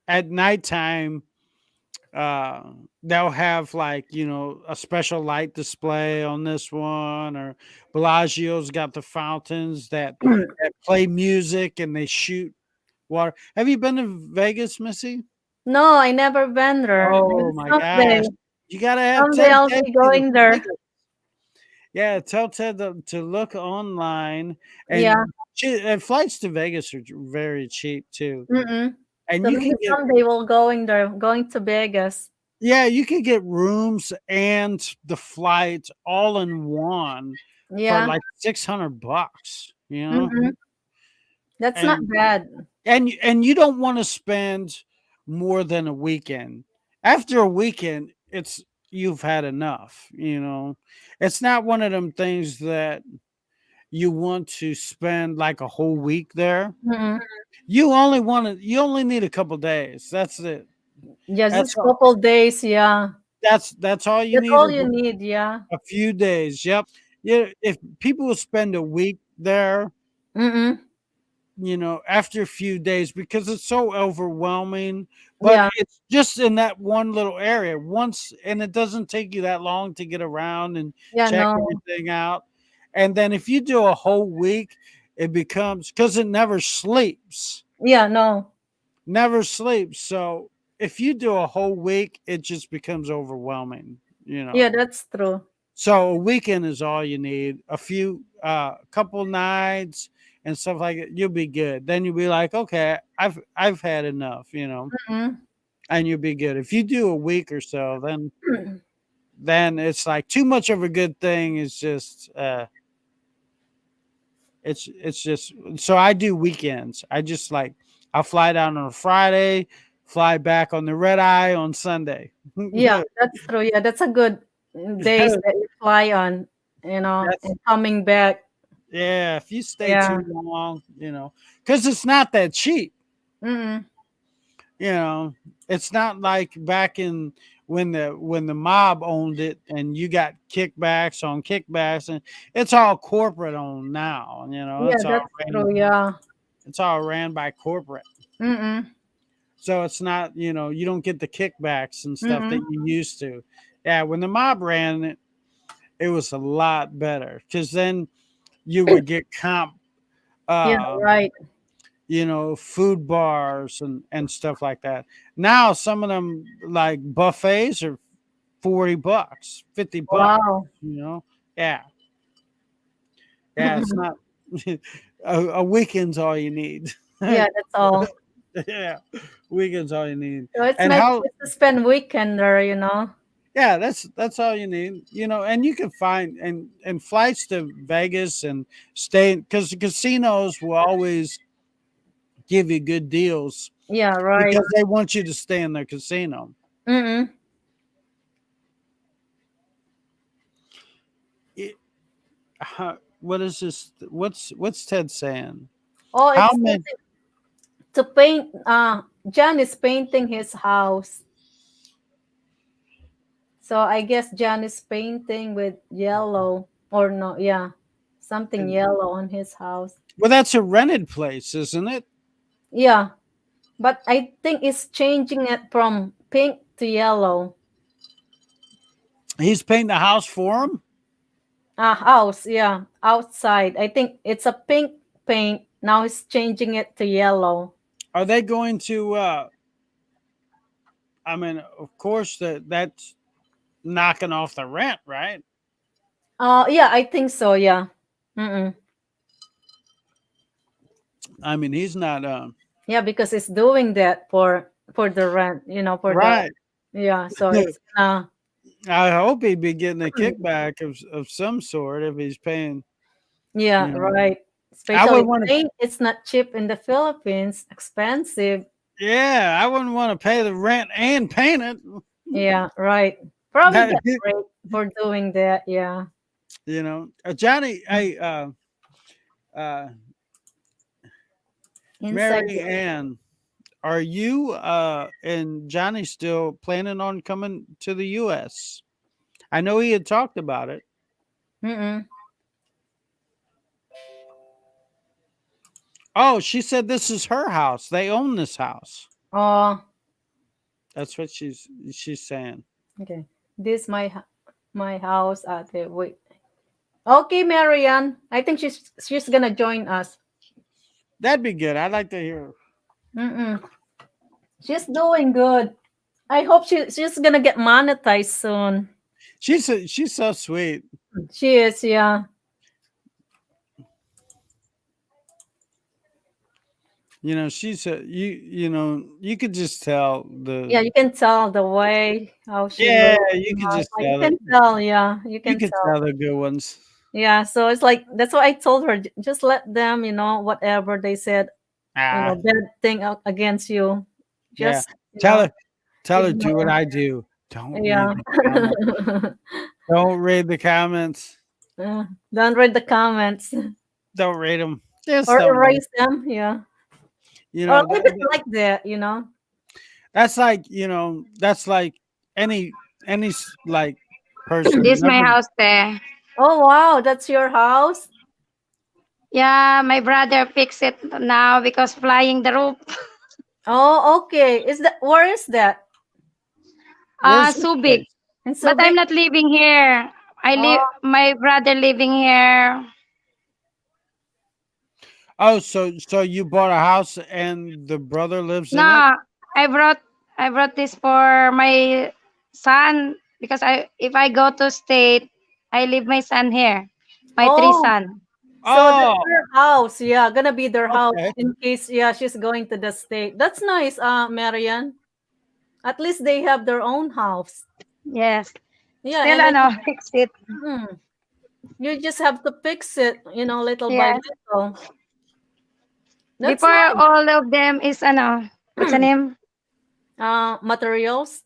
D: at nighttime they'll have like a special light display on this one, or Bellagio's got the fountains that play music and they shoot water. Have you been to Vegas, Missy?
A: No, I never been there. Maybe
D: Oh my
A: someday.
D: gosh. You gotta have
A: Someday
D: Ted
A: I'll
D: take
A: be
D: you to
A: going there.
D: Vegas. Yeah, tell Ted to look online
A: Yeah.
D: and flights to Vegas are very cheap too.
A: Mm-mm.
D: And
A: So
D: you
A: maybe
D: can get
A: someday we'll going there, going to Vegas.
D: yeah, you can get rooms and the flight all in one for
A: Yeah.
D: like $600,
A: Mm-mm. That's not
D: and
A: bad.
D: you don't want to spend more than a weekend. After a weekend, it's you've had enough. It's not one of them things that you want to spend like a whole week there.
A: Mm-mm.
D: You only need a couple days. That's it.
A: Yeah,
D: That's
A: just
D: all.
A: couple days. Yeah.
D: That's all you
A: That's
D: need
A: all
D: is
A: you need. Yeah.
D: a few days. Yep. Yeah. If people will spend a week there,
A: Mm-mm.
D: after a few days because it's so overwhelming. But
A: Yeah,
D: it's just in that one little area once, and it doesn't take you that long to get around and
A: yeah,
D: check
A: no,
D: everything out. And then if you do a whole week, it becomes because it
A: yeah, no,
D: never sleeps. So if you do a whole week, it just becomes overwhelming.
A: yeah, that's true.
D: So a weekend is all you need. A few, couple nights and stuff like it. You'll be good. Then you'll be like, okay, I've had enough,
A: Mm-mm.
D: and you'll be good. If you do a week or so, then it's like too much of a good thing. Is just, it's just. So I do weekends. I just like I'll fly down on a Friday, fly back on the red eye on Sunday.
A: Yeah, that's true. Yeah, that's a good days that you fly on,
D: That's
A: and coming back.
D: yeah. If you stay
A: Yeah.
D: too long, because it's not that cheap.
A: Mm-mm.
D: You know, it's not like back in when the mob owned it and you got kickbacks on kickbacks, and it's all corporate owned now.
A: Yeah, that's true. Yeah.
D: It's all ran by corporate.
A: Mm-mm.
D: So it's not, you don't get the kickbacks and stuff that
A: Mm-mm.
D: you used to. Yeah, when the mob ran it, it was a lot better because then you would get comp
A: Yeah,
D: uh
A: right.
D: food bars and stuff like that. Now some of them like buffets are $40, $50.
A: Wow.
D: You know, yeah, yeah. It's not a weekend's all you need.
A: Yeah, that's all.
D: Yeah, weekend's all you need.
A: So it's
D: And
A: nice
D: how?
A: just to spend weekend there.
D: Yeah, that's all you need. And you can find and flights to Vegas and stay because the casinos will always give you good deals
A: Yeah, right.
D: because they want you to stay in their casino.
A: Mm-mm.
D: What is this? What's Ted saying?
A: Oh,
D: How
A: it's
D: many?
A: to paint. John is painting his house. So I guess John is painting with yellow or no, yeah, something yellow on his house.
D: Well, that's a rented place, isn't it?
A: Yeah, but I think it's changing it from pink to yellow.
D: He's painting the house for him.
A: House, yeah, outside. I think it's a pink paint. Now he's changing it to yellow.
D: Are they going to? I mean, of course that's knocking off the rent, right?
A: Yeah, I think so. Yeah. Mm-mm.
D: I mean, he's not.
A: Yeah, because it's doing that for the rent. For the
D: Right.
A: yeah. So it's
D: I hope he'd be getting a kickback of some sort if he's paying.
A: yeah,
D: You know,
A: right.
D: I
A: Especially
D: would want to.
A: paint, it's not cheap in the Philippines. Expensive.
D: Yeah, I wouldn't want to pay the rent and paint it.
A: Yeah, right. Probably
D: That,
A: get rate for doing that. Yeah.
D: Johnny, hey, uh,
A: Inside
D: Mary
A: the
D: Ann, are you and Johnny still planning on coming to the U.S.? I know he had talked about it.
A: Mm-mm.
D: Oh, she said this is her house. They own this house.
A: Oh,
D: That's what she's saying.
A: okay. This my house at the wait. Okay, Marianne. I think she's gonna join us.
D: That'd be good. I'd like to hear.
A: Mm-mm. She's doing good. I hope she's gonna get monetized soon.
D: She's so sweet.
A: She is, yeah.
D: She's you could just tell
A: Yeah, you can tell the way how she
D: yeah,
A: looks.
D: you could just
A: Like, you
D: tell it.
A: can tell, yeah. You
D: You
A: can
D: could
A: tell.
D: tell the good ones.
A: Yeah, so it's like that's why I told her just let them, whatever they said,
D: Ah,
A: bad thing against you.
D: yeah.
A: Just,
D: Tell her, do what
A: ignore.
D: I do. Don't read
A: Yeah.
D: the comments. Don't read the comments.
A: Don't read the comments
D: Don't read them. Just
A: or
D: don't read.
A: erase them. Yeah.
D: You
A: Or
D: know
A: leave
D: that,
A: it like that.
D: that's like that's like any like person.
B: This my
D: Remember,
B: house there.
A: Oh, wow. That's your house?
F: Yeah, my brother fix it now because flying the roof.
A: Oh, okay. Is that where is that?
D: Where's his
F: Subic.
D: place?
A: In
F: But I'm
A: Subic?
F: not living here. I live.
A: Oh,
F: My brother living here.
D: Oh, so you bought a house and the brother lives in it?
F: No, I brought I brought this for my son because I if I go to state, I leave my son here. My three
A: oh.
F: son.
A: So that's
D: Oh,
A: their house. Yeah, gonna be their house
D: okay.
A: in case yeah she's going to the state. That's nice, Marian. At least they have their own house.
F: Yes.
A: Yeah,
F: Still
A: and then
F: fix it.
A: mm, you just have to fix it, little by
F: Yes.
A: little. That's
F: Before
A: nice.
F: all of them is what's the name?
A: Materials.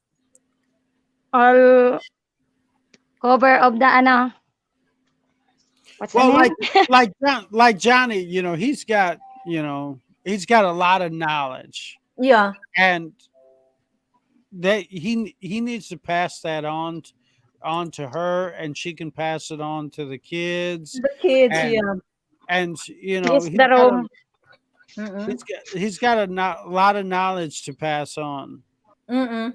F: All cover of the what's the
D: Well,
F: name?
D: like Johnny, he's got a lot of knowledge,
A: Yeah,
D: and that he needs to pass that on to her, and she can pass it on to the kids,
A: the kids.
D: and
A: Yeah.
D: and
F: Yes, the room.
A: Mm-mm.
D: he's got a lot of knowledge to pass on.
A: Mm-mm.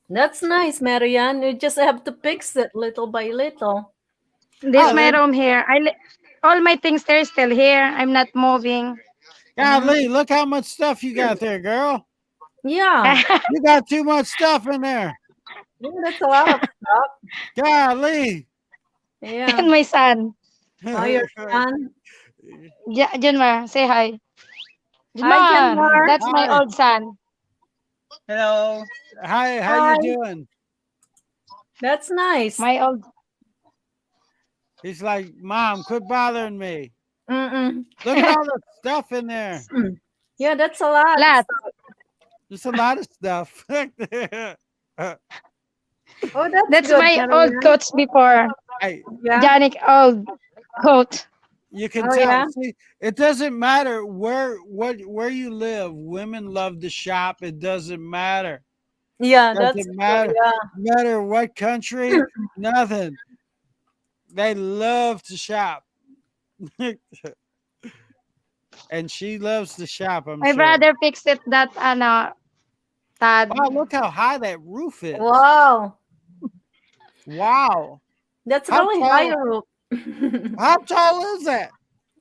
A: That's nice, Marianne. You just have to fix it little by little.
F: This
D: Oh,
F: my
D: there,
F: room here. All my things are still here. I'm not moving.
D: golly, look how much stuff you got there, girl.
A: Yeah.
D: You got too much stuff in there.
A: Yeah, that's a lot of stuff.
D: Golly.
A: Yeah.
F: And my son.
A: Oh, your son.
F: Junmar, say hi.
A: Hi,
F: Junmar,
A: Janmar.
F: that's my
D: Hi.
F: old son.
G: Hello.
D: Hi, how you
A: Hi.
D: doing?
A: That's nice.
F: My old
D: He's like, Mom, quit bothering me.
A: Mm-mm.
D: Look at all the stuff in there.
A: Yeah, that's a lot.
F: lad.
D: There's a lot of stuff.
A: Oh, that's
F: That's
A: good,
F: my old
A: Marianne.
F: coach before.
D: Hey,
A: Yeah.
F: Janik old coat.
D: you can
A: Oh,
D: tell.
A: yeah.
D: See, it doesn't matter where you live. Women love to shop. It doesn't matter.
A: Yeah, that's
D: Doesn't
A: true.
D: matter.
A: Yeah.
D: Matter what country, nothing. They love to shop. And she loves to shop, I'm
F: My
D: sure.
F: brother fixed it that tad.
D: Wow, look how high that roof is.
A: Wow.
D: Wow.
A: That's
D: How
A: really high
D: tall
A: roof.
D: how tall is that?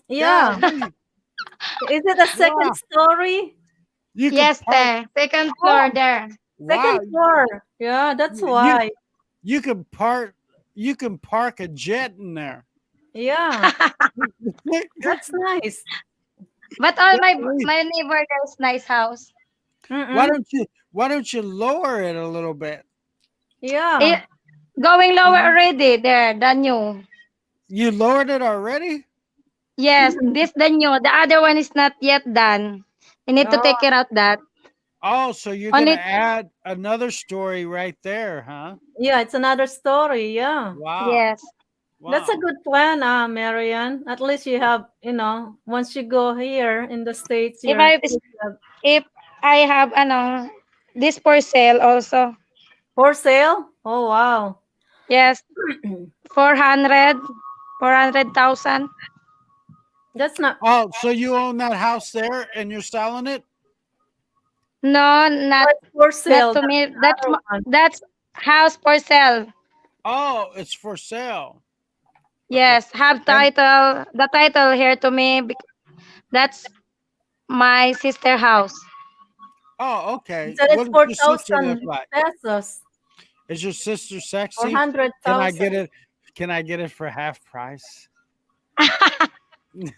A: Yeah.
D: Golly.
A: Is it a second
D: Wow.
A: story?
D: You can
F: Yes,
D: park.
F: there. Second
A: Oh,
F: floor there.
D: Wow.
A: second floor. Yeah, that's
D: You
A: why.
D: you can park a jet in there.
A: Yeah, that's nice.
F: But all
D: Golly.
F: my neighbor there's nice house.
A: Mm-mm.
D: Why don't you lower it a little bit?
A: Yeah.
F: Going lower already there, the new.
D: You lowered it already?
F: Yes, this the new. The other one is not yet done. You need to
A: Oh,
F: take care of that.
D: Oh, so you're gonna
F: Only
D: add another story right there, huh?
A: yeah, it's another story. Yeah.
D: Wow.
F: yes.
A: That's a
D: Wow.
A: good plan, Marian. At least you have, once you go here in the States,
F: If
A: you're
F: I if I have this for sale also.
A: for sale. Oh, wow.
F: Yes, 400 400,000.
A: That's not
D: Oh, so you own that house there and you're selling it?
F: No, not
A: what's for sale.
F: to
A: That's
F: me.
A: the other one.
F: That's house for sale.
D: Oh, it's for sale. Okay.
F: Yes, have
D: And
F: title. The title here to me. That's my sister house.
D: oh,
A: He
D: okay.
A: said
D: What
A: it's
D: does your sister look
A: 4,000
D: like?
A: pesos.
D: Is your sister sexy? Can I
A: 400,000
D: get it? Can I get it for half price?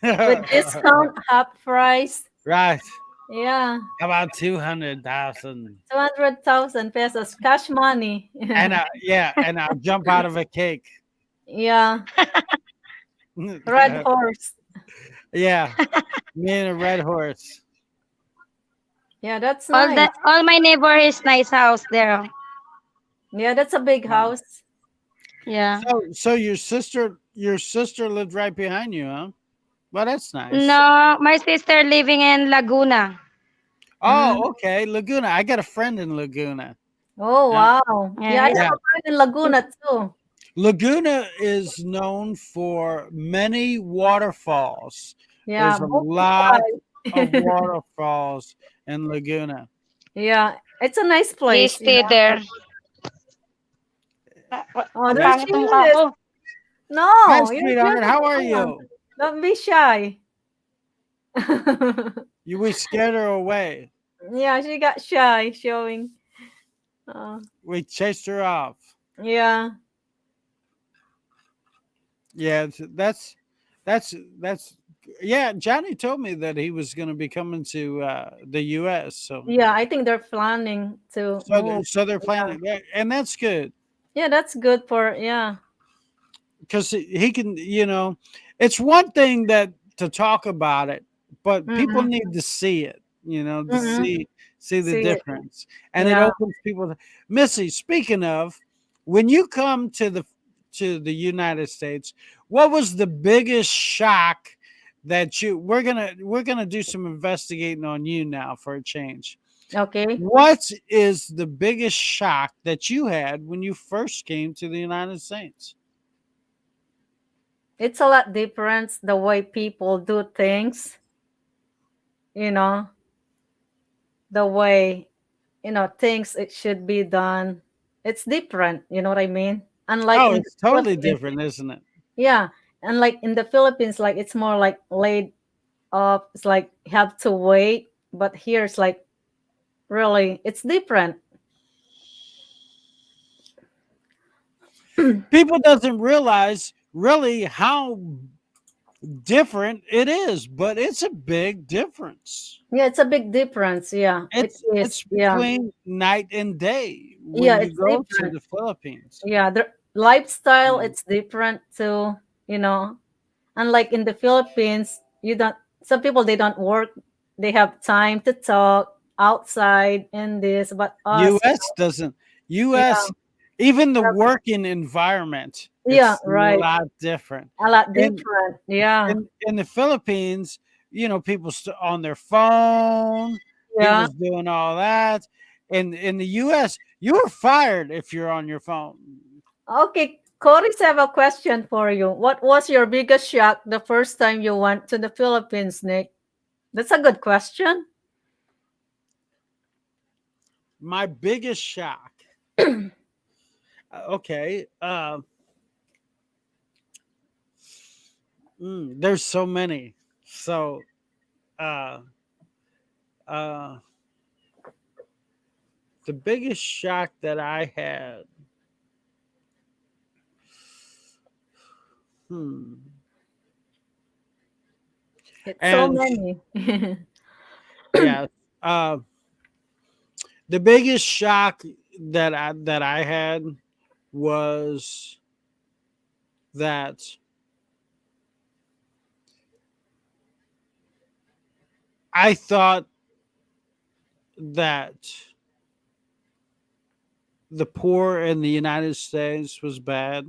A: with discount, half price.
D: Right.
A: Yeah,
D: How about 200,000?
A: 200,000 pesos cash money.
D: And and I'll jump out of a cake.
A: Yeah, red horse.
D: Yeah, me and a red horse.
A: Yeah, that's nice.
F: All my neighbor is nice house there.
A: Yeah, that's a big
D: Wow.
A: house.
F: Yeah.
D: So your sister lived right behind you, huh? Well, that's nice.
F: No, my sister living in Laguna.
A: Mm.
D: Oh, okay. Laguna. I got a friend in Laguna.
A: Oh, wow. Yeah, I
F: Yeah,
A: have
D: Yeah.
A: a friend in Laguna too.
D: Laguna is known for many waterfalls.
A: Yeah,
D: There's a lot of
A: Bukay.
D: waterfalls in Laguna.
A: Yeah, it's a nice
F: We
A: place, you
F: stay
A: know.
F: there.
A: Oh,
F: Ang
A: there
F: pangit
A: she
F: ng mukha
A: is.
F: ko.
D: Hi,
A: No, you're
D: sweetheart. How are
A: beautiful.
D: you?
A: Don't be shy.
D: We scared her away.
A: Yeah, she got shy showing. Uh,
D: We chased her off.
A: yeah,
D: Yeah, that's yeah. Johnny told me that he was going to be coming to the U.S.
A: yeah. I think they're planning to move.
D: So they're
A: Yeah,
D: planning, and that's good
A: yeah. That's good for yeah.
D: because he can. It's one thing that to talk about it, but people
A: Mm-hmm.
D: need to see it. To
A: Mm-hmm.
D: see the
A: See it.
D: difference, and it
A: Yeah.
D: opens people. Missy, speaking of, when you come to the United States, what was the biggest shock that you? We're gonna do some investigating on you now for a change.
A: Okay.
D: What is the biggest shock that you had when you first came to the United States?
A: It's a lot different the way people do things. You know the way things it should be done. It's different. You know what I mean? Unlike
D: Oh,
A: in the
D: it's totally
A: Philippines.
D: different, isn't it?
A: Yeah, and like in the Philippines, like it's more like laid up. It's like have to wait, but here it's like really it's different.
D: People doesn't realize really how different it is, but it's a big difference.
A: Yeah, it's a big difference. Yeah, it is.
D: It's
A: Yeah,
D: between night and day
A: yeah,
D: when you
A: it's
D: go to
A: different.
D: the Philippines.
A: Yeah, the lifestyle
D: Mm.
A: it's different too. You know, unlike in the Philippines, you don't. Some people they don't work. They have time to talk outside and this, but us,
D: US doesn't.
A: yeah,
D: US, even the working environment,
A: yeah,
D: it's a
A: right,
D: lot different.
A: a lot
D: And
A: different. Yeah,
D: in the Philippines, people on their phone,
A: yeah.
D: people's doing all that. In the US, you were fired if you're on your phone.
A: Okay, Coris, have a question for you. What was your biggest shock the first time you went to the Philippines, Nick? That's a good question.
D: My biggest shock. Okay. There's so many. So, uh, uh, the biggest shock that I had. Hmm.
A: It's so
D: And
A: many.
D: yeah, uh, the biggest shock that I had was that I thought that the poor in the United States was bad.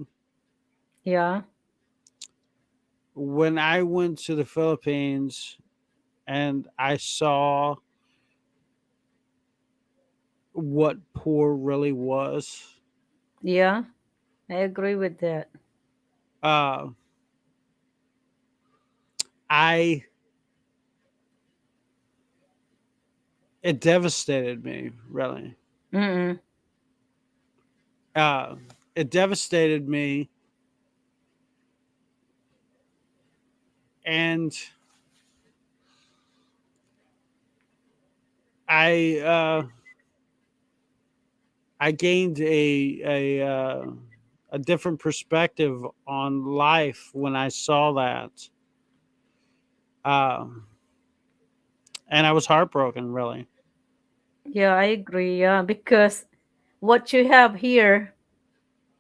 A: Yeah,
D: When I went to the Philippines and I saw what poor really was,
A: yeah, I agree with that.
D: uh, I it devastated me really.
A: Mm-mm.
D: Uh, it devastated me, and I I gained a different perspective on life when I saw that, uh, and I was heartbroken. Really,
A: Yeah, I agree. Yeah, because what you have here,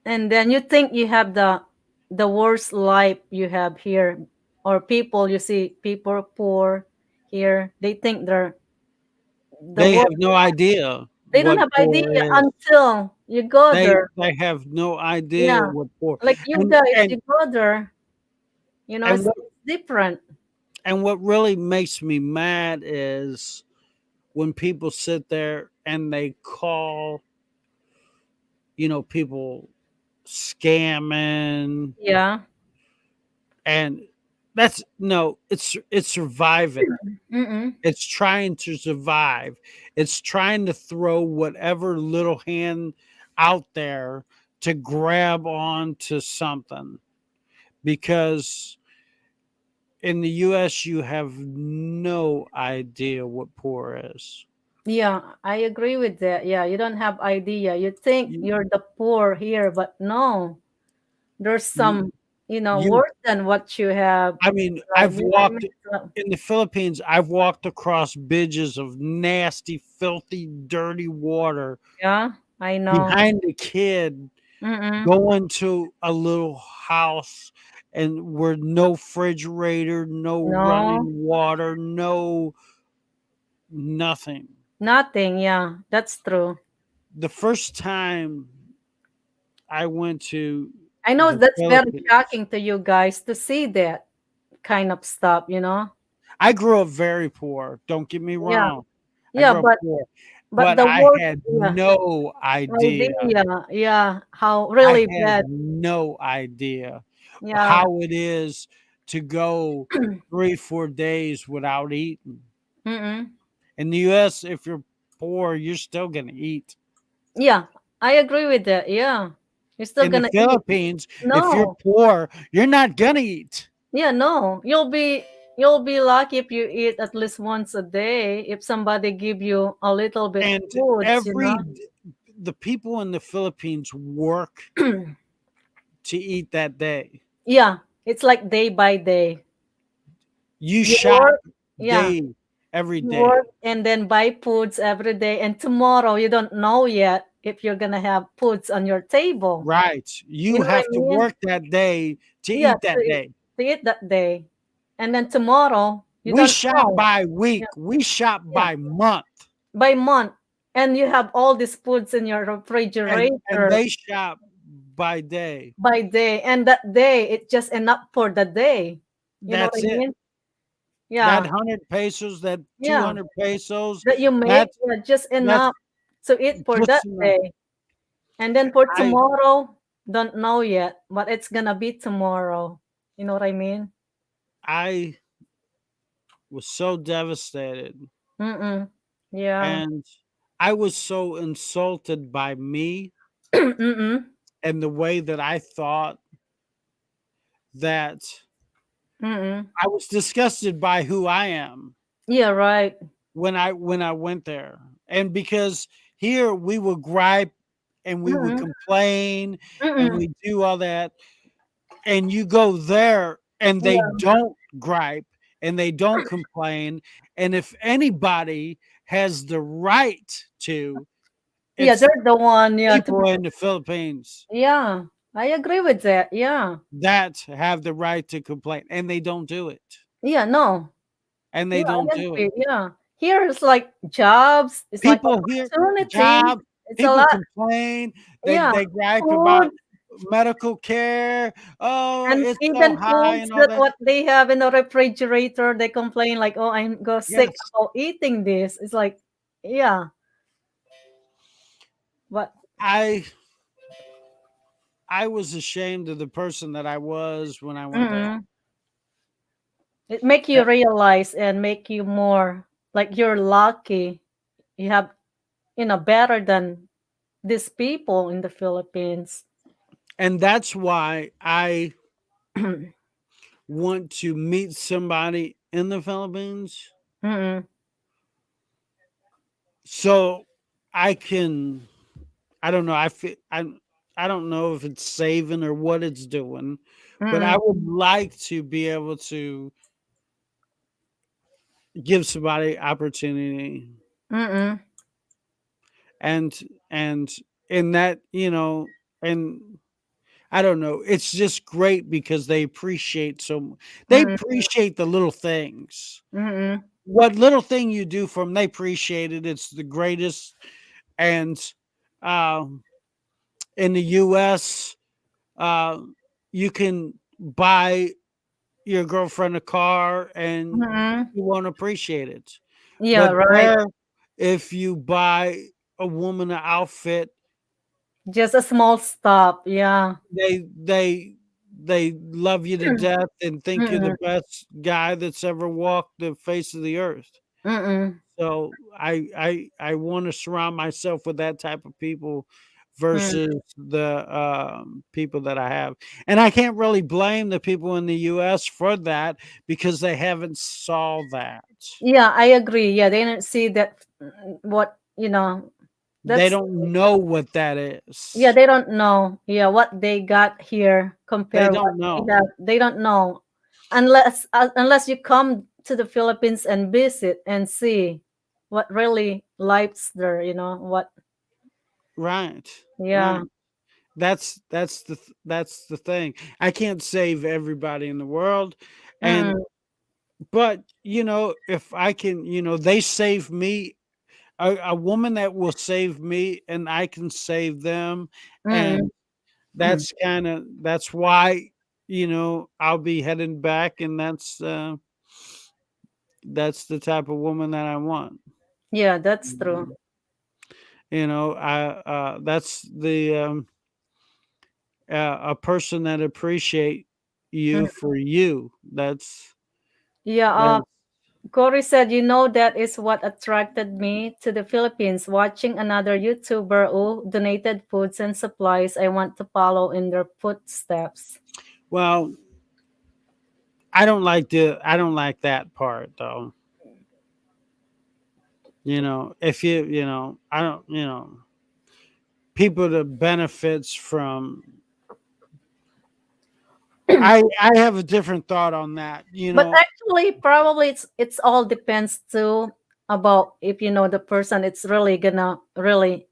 A: and then you think you have the worst life you have here, or people you see people poor here. They think they're the
D: they have
A: worst.
D: no idea
A: They don't
D: what
A: have idea
D: poor is.
A: until you go there.
D: They have no idea
A: Yeah,
D: what poor
A: like you
D: and
A: guys,
D: and
A: you go there.
D: and
A: It's
D: what
A: different.
D: really makes me mad is when people sit there and they call people scamming,
A: Yeah.
D: and that's no, it's surviving.
A: Mm-mm.
D: It's trying to survive. It's trying to throw whatever little hand out there to grab onto something, because in the US you have no idea what poor is.
A: Yeah, I agree with that. Yeah, you don't have idea. You think
D: You,
A: you're the poor here, but no, there's
D: you,
A: some,
D: you
A: worse than what you have.
D: I mean,
A: Like,
D: I've
A: you know what I
D: walked
A: mean? So,
D: in the Philippines, I've walked across bridges of nasty, filthy, dirty water
A: yeah, I know.
D: behind a kid
A: Mm-mm.
D: going to a little house, and where no refrigerator, no running
A: No,
D: water, no nothing.
A: nothing. Yeah, that's true.
D: The first time I went to
A: I know
D: the
A: that's very
D: Philippines,
A: shocking to you guys to see that kind of stuff.
D: I grew up very poor. Don't get me
A: Yeah,
D: wrong. I
A: yeah,
D: grew up
A: but
D: poor,
A: but
D: but
A: the
D: I
A: worst,
D: had
A: yeah,
D: no idea.
A: idea, yeah, how
D: I
A: really
D: had
A: bad.
D: no idea
A: Yeah,
D: how it is to go 3, 4 days without eating.
A: mm-mm.
D: In the US, if you're poor, you're still gonna eat.
A: Yeah, I agree with that. Yeah, you're still
D: In the
A: gonna eat.
D: Philippines, if you're
A: No,
D: poor, you're not gonna eat.
A: yeah, no, you'll be lucky if you eat at least once a day. If somebody give you a little bit
D: And
A: foods.
D: the people in the Philippines work to eat that day.
A: Yeah, it's like day by day.
D: You
A: You
D: shop
A: work, yeah,
D: day every
A: you
D: day.
A: work and then buy foods every day. And tomorrow you don't know yet if you're gonna have foods on your table.
D: Right.
A: You
D: You
A: know what
D: have
A: I
D: to
A: mean?
D: work that day to
A: Yeah,
D: eat that day.
A: to eat that day, and then tomorrow you
D: We
A: don't
D: shop
A: know.
D: by
A: Yeah,
D: week, we shop
A: yeah,
D: by month,
A: by month, and you have all these foods in your
D: and
A: refrigerator
D: they shop by day.
A: by day, and that day it's just enough for the day. You know what I
D: That's it.
A: mean? Yeah,
D: That 100 pesos, that
A: yeah,
D: 200 pesos,
A: that you make,
D: that's
A: yeah, just
D: that's
A: enough to eat for that
D: just enough.
A: day. And then for
D: I
A: tomorrow, don't know yet, but it's gonna be tomorrow. You know what I mean?
D: I was so devastated,
A: Mm-mm. Yeah.
D: and I was so insulted by me
A: Mm-mm.
D: and the way that I thought, that
A: Mm-mm.
D: I was disgusted by who I am
A: Yeah, right.
D: when I went there. And because here we would gripe and we would
A: Mm-mm.
D: complain and
A: Mm-mm.
D: we do all that, and you go there and they
A: Yeah.
D: don't gripe and they don't complain, and if anybody has the right to,
A: Yeah,
D: it's
A: they're the one, yeah, to
D: people in the Philippines
A: yeah. I agree with that. Yeah.
D: that have the right to complain, and they don't do it.
A: Yeah, no.
D: And
A: Yeah,
D: they don't
A: I
D: do it.
A: agree. Yeah. Here it's like jobs, it's like
D: People here,
A: opportunity.
D: job,
A: It's a
D: people
A: lot.
D: complain,
A: Yeah.
D: they gripe
A: Food,
D: about medical care. Oh,
A: and
D: it's so
A: even
D: high
A: foods
D: and all
A: that
D: that.
A: what they have in the refrigerator, they complain like, "Oh, I'm go sick
D: Yes,
A: about eating this." It's like, yeah, but
D: I I was ashamed of the person that I was when I went there.
A: mm, it make you
D: A-
A: realize and make you more like you're lucky. You have, better than these people in the Philippines.
D: And that's why I want to meet somebody in the Philippines,
A: Mm-mm,
D: so I can, I don't know, I don't know if it's saving or what it's doing, but I
A: mm-mm,
D: would like to be able to give somebody opportunity,
A: mm-mm,
D: and and in that, and I don't know, it's just great because they
A: mm-mm,
D: appreciate the little things.
A: mm-mm.
D: What little thing you do for them, they appreciate it. It's the greatest. And um, in the US, uh, you can buy your girlfriend a car and
A: Mm-mm.
D: she won't appreciate it.
A: Yeah,
D: But
A: right.
D: there, if you buy a woman an outfit,
A: Just a small stop. Yeah.
D: they they they love you to death and think you're the
A: Mm-mm.
D: best guy that's ever walked the face of the earth.
A: Mm-mm.
D: So I want to surround myself with that type of people
A: Mm.
D: versus the people that I have. And I can't really blame the people in the US for that because they haven't saw that.
A: Yeah, I agree. Yeah, they didn't see that. What
D: They
A: that's
D: don't know what that
A: yeah,
D: is.
A: they don't know. Yeah, what they got here
D: They
A: compare what
D: don't
A: they
D: know.
A: have. They don't know unless you come to the Philippines and visit and see what really life's there. What?
D: Right.
A: Yeah.
D: Right. That's the thing. I can't save everybody in the world, and
A: Mm,
D: but if I can, they save me. A woman that will save me, and I can save them,
A: mm,
D: and that's why I'll be heading back, and that's the type of woman that I want.
A: yeah, that's true.
D: I that's the a person that appreciate
A: Mm.
D: you for you.
A: Yeah.
D: That's
A: Corey said, that is what attracted me to the Philippines. Watching another YouTuber who donated foods and supplies, I want to follow in their footsteps.
D: well, I don't like that part though. If I don't, people that benefits from. I have a different thought on that.
A: But actually, probably it's all depends too about if the person. It's really gonna really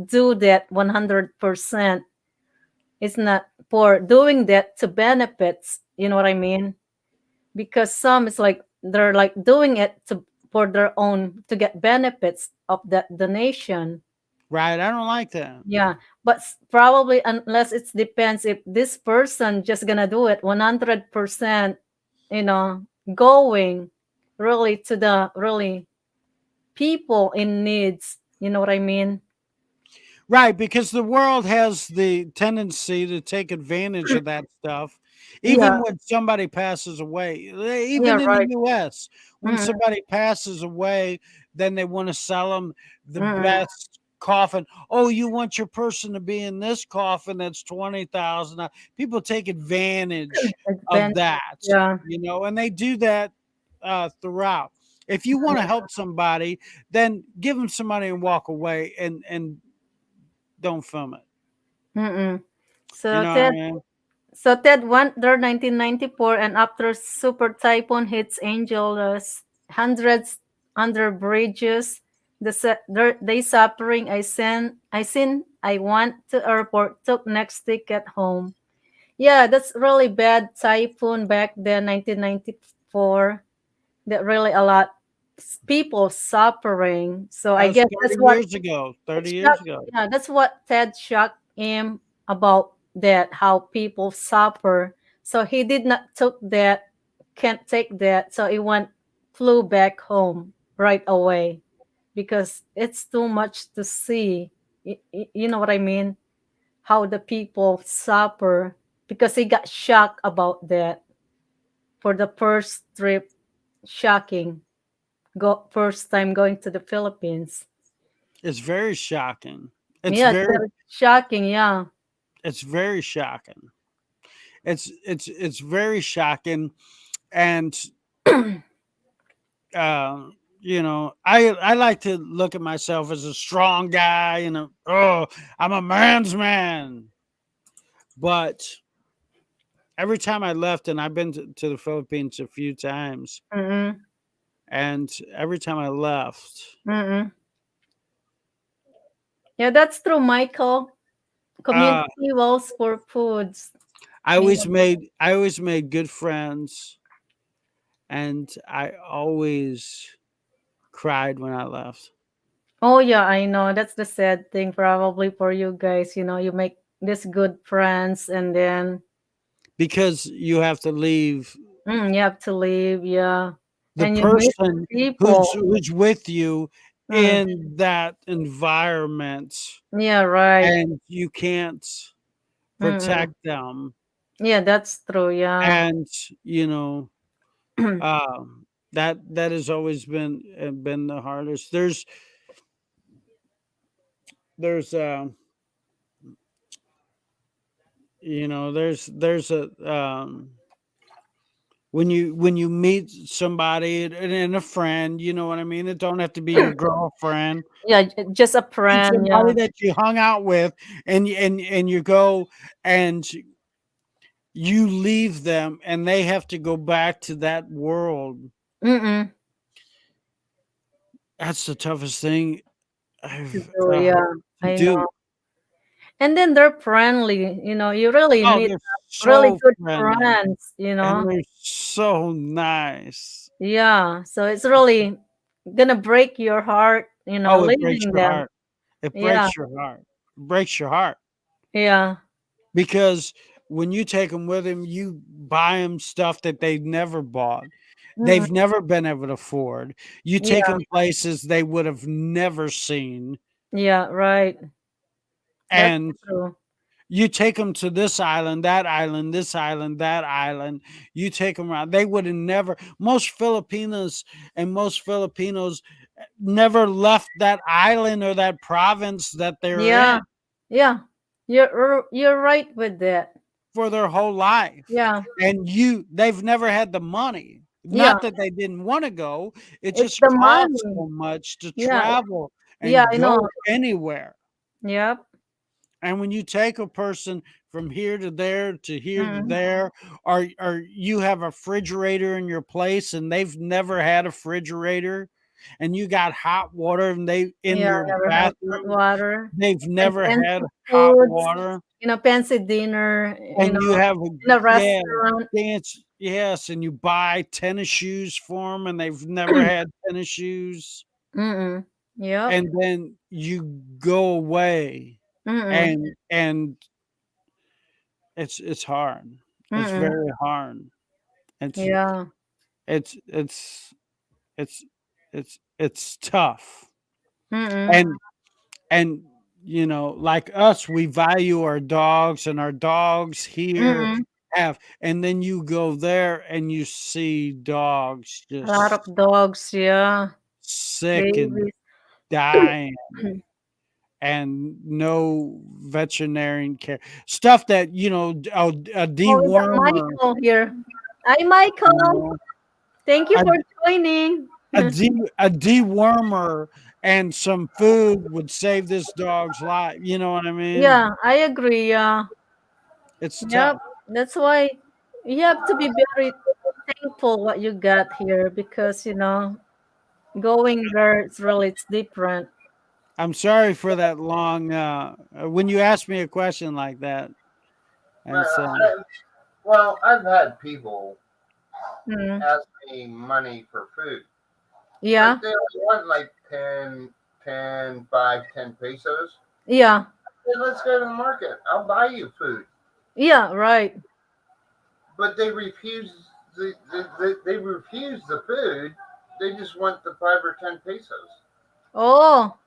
A: do that 100%. It's not for doing that to benefits. You know what I mean? Because some it's like they're like doing it to for their own to get benefits of that donation.
D: Right? I don't like that.
A: Yeah, but probably unless it depends if this person just gonna do it 100%, you know, going really to the really people in needs. You know what I mean?
D: Right, because the world has the tendency to take advantage of that stuff.
A: Yeah,
D: Even when somebody passes away,
A: yeah,
D: even in the
A: right.
D: US, when
A: Mm,
D: somebody passes away, then they want to sell them the
A: mm,
D: best coffin. Oh, you want your person to be in this coffin that's 20,000. People take advantage of
A: advantage.
D: that,
A: Yeah.
D: and they do that throughout. If you want to help somebody, then give them some money and walk away and don't film it.
A: Mm-mm.
D: You
A: So
D: know what I
A: Ted,
D: mean?
A: so Ted went there 1994, and after super typhoon hits Angeles, hundreds under bridges. They suffering. I went to airport. Took next ticket home. Yeah, that's really bad typhoon back then, 1994. That really a lot people suffering. So
D: That
A: I
D: was
A: guess
D: 30 years ago. 30
A: it's
D: years
A: shocked.
D: ago.
A: Yeah, that's what Ted shocked him about that how people suffer. So he did not took that, can't take that. So he went flew back home right away because it's too much to see. You know what I mean? How the people suffer because he got shocked about that for the first trip. Shocking. Go first time going to the Philippines.
D: It's very shocking. It's
A: Yeah, it's
D: very
A: very shocking. Yeah.
D: it's very shocking. It's very shocking and I like to look at myself as a strong guy and I'm a man's man. But every time I left, and I've been to the Philippines a few times,
A: Mm-mm.
D: and every time I left,
A: Mm-mm. Yeah, that's true, Michael.
D: uh,
A: Community walls for foods.
D: I always made good friends, and I always cried when I left
A: Oh yeah, I know. That's the sad thing probably for you guys. You make this good friends and then
D: because you have to leave
A: you have to leave, yeah.
D: the
A: And you miss
D: person
A: people.
D: who's with you in that environment,
A: Yeah, right.
D: and you can't
A: Mm-mm.
D: protect them.
A: Yeah, that's true. Yeah.
D: And you know, that has always been the hardest. There's you know, there's a when you meet somebody and a friend, you know what I mean? It don't have to be your girlfriend.
A: Yeah, just a
D: Meet
A: friend.
D: somebody
A: Yeah.
D: that you hung out with, and you go and you leave them, and they have to go back to that world.
A: Mm-mm.
D: That's the toughest thing
A: To
D: I've
A: do. Yeah,
D: to
A: I
D: do.
A: know. And then they're friendly. You really
D: Oh,
A: need
D: they're
A: really
D: so
A: good
D: friendly,
A: friends.
D: and they're so nice.
A: Yeah. So it's really gonna break your heart.
D: Oh, it breaks
A: Leaving
D: your
A: them.
D: heart. It
A: Yeah.
D: breaks your heart. It breaks your heart.
A: Yeah.
D: Because when you take them with them, you buy them stuff that they've never bought.
A: Mm-mm.
D: They've never been able to afford. You take
A: Yeah.
D: them places they would have never seen,
A: Yeah. Right. That's
D: and
A: true.
D: you take them to this island, that island, this island, that island. You take them around. They would have never. Most Filipinos and most Filipinos never left that island or that province that they're in
A: Yeah. Yeah. You're right with that.
D: for their whole life.
A: Yeah.
D: And they've never had the money.
A: Yeah.
D: Not that they didn't want to go, it
A: It's
D: just
A: the
D: costs
A: money.
D: so much to
A: Yeah.
D: travel
A: Yeah.
D: and
A: I know.
D: go anywhere.
A: Yep.
D: And when you take a person from here to there to here to
A: Mm.
D: there, or you have a refrigerator in your place and they've never had a refrigerator, and you got hot water and they in
A: Yeah.
D: your
A: Never had hot
D: bathroom,
A: water
D: they've
A: and
D: never had
A: fancy
D: hot
A: foods.
D: water.
A: Fancy dinner.
D: And you have a
A: In a
D: yeah,
A: restaurant.
D: dance yes, and you buy tennis shoes for them, and they've never had tennis shoes,
A: Mm-mm. Yep.
D: and then you go away,
A: Mm-mm.
D: and it's hard. It's
A: Mm-mm.
D: very hard. It's
A: Yeah.
D: it's it's it's it's tough.
A: Mm-mm.
D: And and you know, like us, we value our dogs, and our dogs here
A: Mm-mm.
D: have, and then you go there and you see dogs
A: A lot
D: just
A: of dogs. Yeah.
D: sick and
A: Babies.
D: dying, and no veterinarian care. Stuff that, a
A: Oh, we got
D: dewormer,
A: Michael here. Hi,
D: you
A: Michael.
D: know,
A: Thank you
D: a,
A: for joining.
D: a dewormer and some food would save this dog's life. You know what I mean?
A: Yeah, I agree. Yeah.
D: It's
A: Yep.
D: tough.
A: That's why you have to be very thankful what you got here because going there it's different.
D: I'm sorry for that long. When you ask me a question like that, it's
H: I've had people
A: Mm.
H: ask me money for food.
A: Yeah.
H: Like they only want like 10 pesos.
A: Yeah.
H: Hey, let's go to the market. I'll buy you food.
A: Yeah. Right.
H: But they refuse they refuse the food. They just want the 5 or 10 pesos.
A: Oh.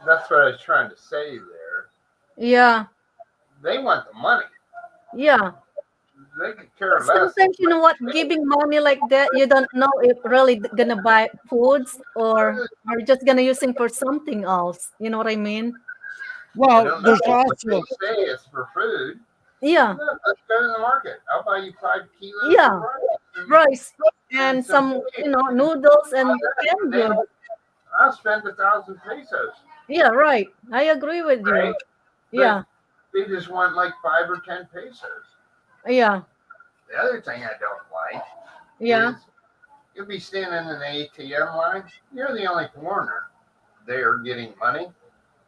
H: That's what I was trying to say there.
A: Yeah.
H: They want the money.
A: Yeah.
H: They could care
A: But
H: less.
A: sometimes you know what, giving money like that, you don't know if really gonna buy foods or are just gonna using for something else. You know what I mean?
H: I
D: well.
H: don't know.
D: There's
H: But they
D: also
H: say it's for food.
A: Yeah.
H: No, let's go to the market. I'll buy you 5 kilos
A: Yeah.
H: of rice
A: Rice
H: and
A: and
H: some
A: some,
H: chicken.
A: noodles and canned
H: Then
A: good.
H: I'll spend 1,000 pesos,
A: Yeah, right. I agree with you.
H: right?
A: Yeah.
H: But they just want like 5 or 10 pesos.
A: Yeah.
H: The other thing I don't like
A: Yeah.
H: is you'll be standing in an ATM line. You're the only foreigner there getting money.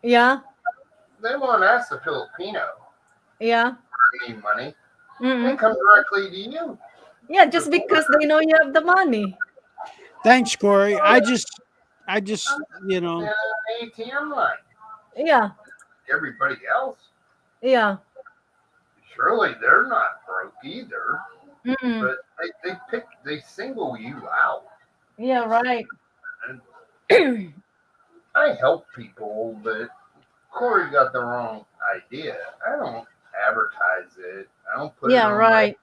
A: Yeah.
H: They won't ask the Filipino
A: Yeah.
H: for any money. They
A: Mm-mm.
H: come directly to you.
A: Yeah, just because they know you have the money.
D: thanks, Corey. I just,
H: In an ATM line.
A: Yeah.
H: Everybody else,
A: Yeah.
H: surely they're not broke either.
A: Mm-mm.
H: But they single you out.
A: Yeah, right.
H: And I help people, but Corey got the wrong idea. I don't advertise it. I don't put it
A: Yeah,
H: on my
A: right.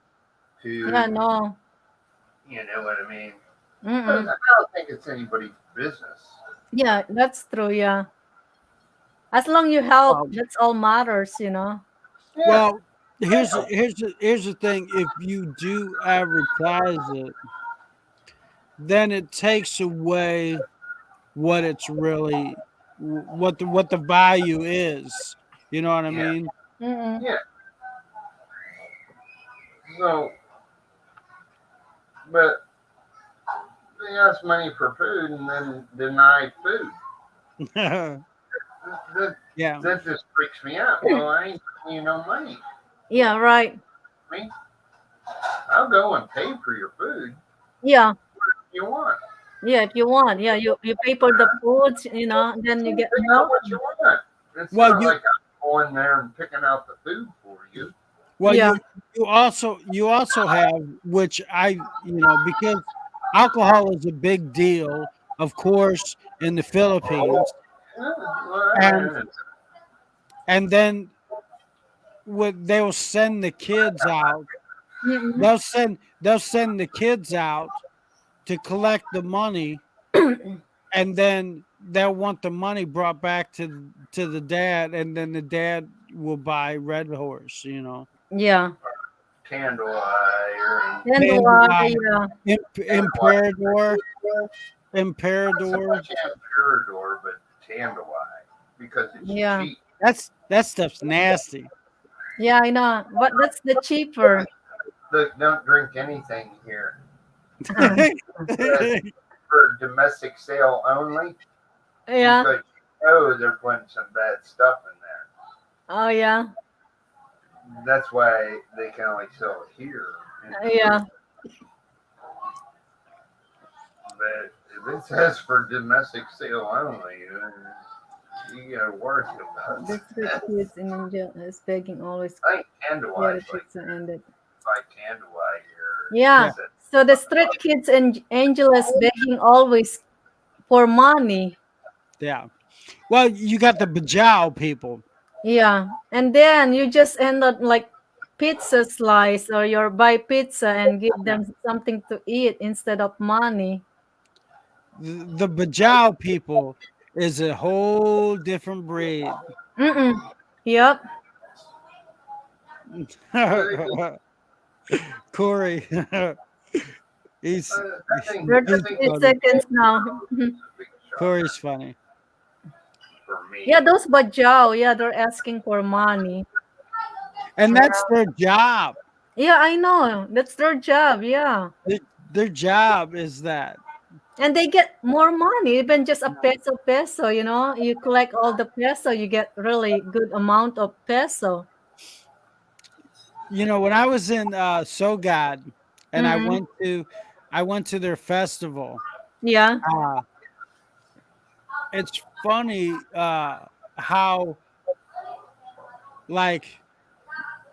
A: Yeah,
H: food.
A: no.
H: You know what I mean? I
A: Mm-mm.
H: don't think it's anybody's business.
A: Yeah, that's true. Yeah. As long you help,
D: Well,
A: that's all matters, you know.
H: Yeah,
D: well,
H: I
D: here's
H: help.
D: here's the thing. If you do advertise it, then it takes away what it's really what the value is. You know what I
H: Yeah,
D: mean?
A: Mm-mm.
H: yeah. So, but they ask money for food and then deny food. That,
D: Yeah.
H: that just freaks me out. Well, I ain't giving you no money.
A: Yeah, right.
H: I mean, I'll go and pay for your food
A: Yeah.
H: if you want.
A: Yeah, if you want. Yeah, you pay for the food, you know, then you
H: You
A: get
H: pick out
A: more.
H: what you want. It's
D: Well,
H: not like I'm going there and picking out the food for you.
D: well,
A: Yeah.
D: you also have, which because alcohol is a big deal, of course, in the Philippines,
H: Yeah, well,
D: and then they will send the kids out.
A: Mm-mm.
D: They'll send the kids out to collect the money, and then they'll want the money brought back to the dad, and then the dad will buy Red Horse,
A: Yeah.
H: Candlelight
A: And why?
D: Candlelight,
A: Yeah.
D: Imperador,
H: not so
D: Imperador.
H: much Emperador, but Candlelight because it's
A: Yeah.
H: cheap.
D: That stuff's nasty.
A: Yeah, I know. But that's the cheaper.
H: Look, don't drink anything here.
A: Uh,
H: But for domestic sale only,
A: yeah.
H: because you know they're putting some bad stuff in there.
A: Oh yeah.
H: That's why they can only sell it here.
A: Yeah.
H: But if it says for domestic sale only, you gotta worry about
A: The street
H: that.
A: kids in India is begging always
H: I think
A: get a
H: Candlelight's like
A: pizza ended.
H: Candlelight here.
A: Yeah.
D: Yeah.
A: So the street kids in Angeles begging always for money.
D: Yeah. Well, you got the Bajau people.
A: Yeah. And then you just end up like pizza slice or you buy pizza and give them something to eat instead of money.
D: The Bajau people is a whole different breed.
A: Mm-mm. Yep.
D: Corey, he's
H: I think
A: We're
D: he's
A: just
H: I think
A: 8
D: funny.
A: seconds now.
H: big shot
D: Corey's funny.
H: for me.
A: Yeah, those bajao, yeah, they're asking for money.
D: And that's their job.
A: Yeah, I know. That's their job, yeah.
D: Their job is that.
A: And they get more money, even just a peso, you know. You collect all the peso, you get really good amount of peso.
D: When I was in Sogod and I
A: Mm-mm.
D: went to their festival.
A: Yeah.
D: Uh, it's funny how like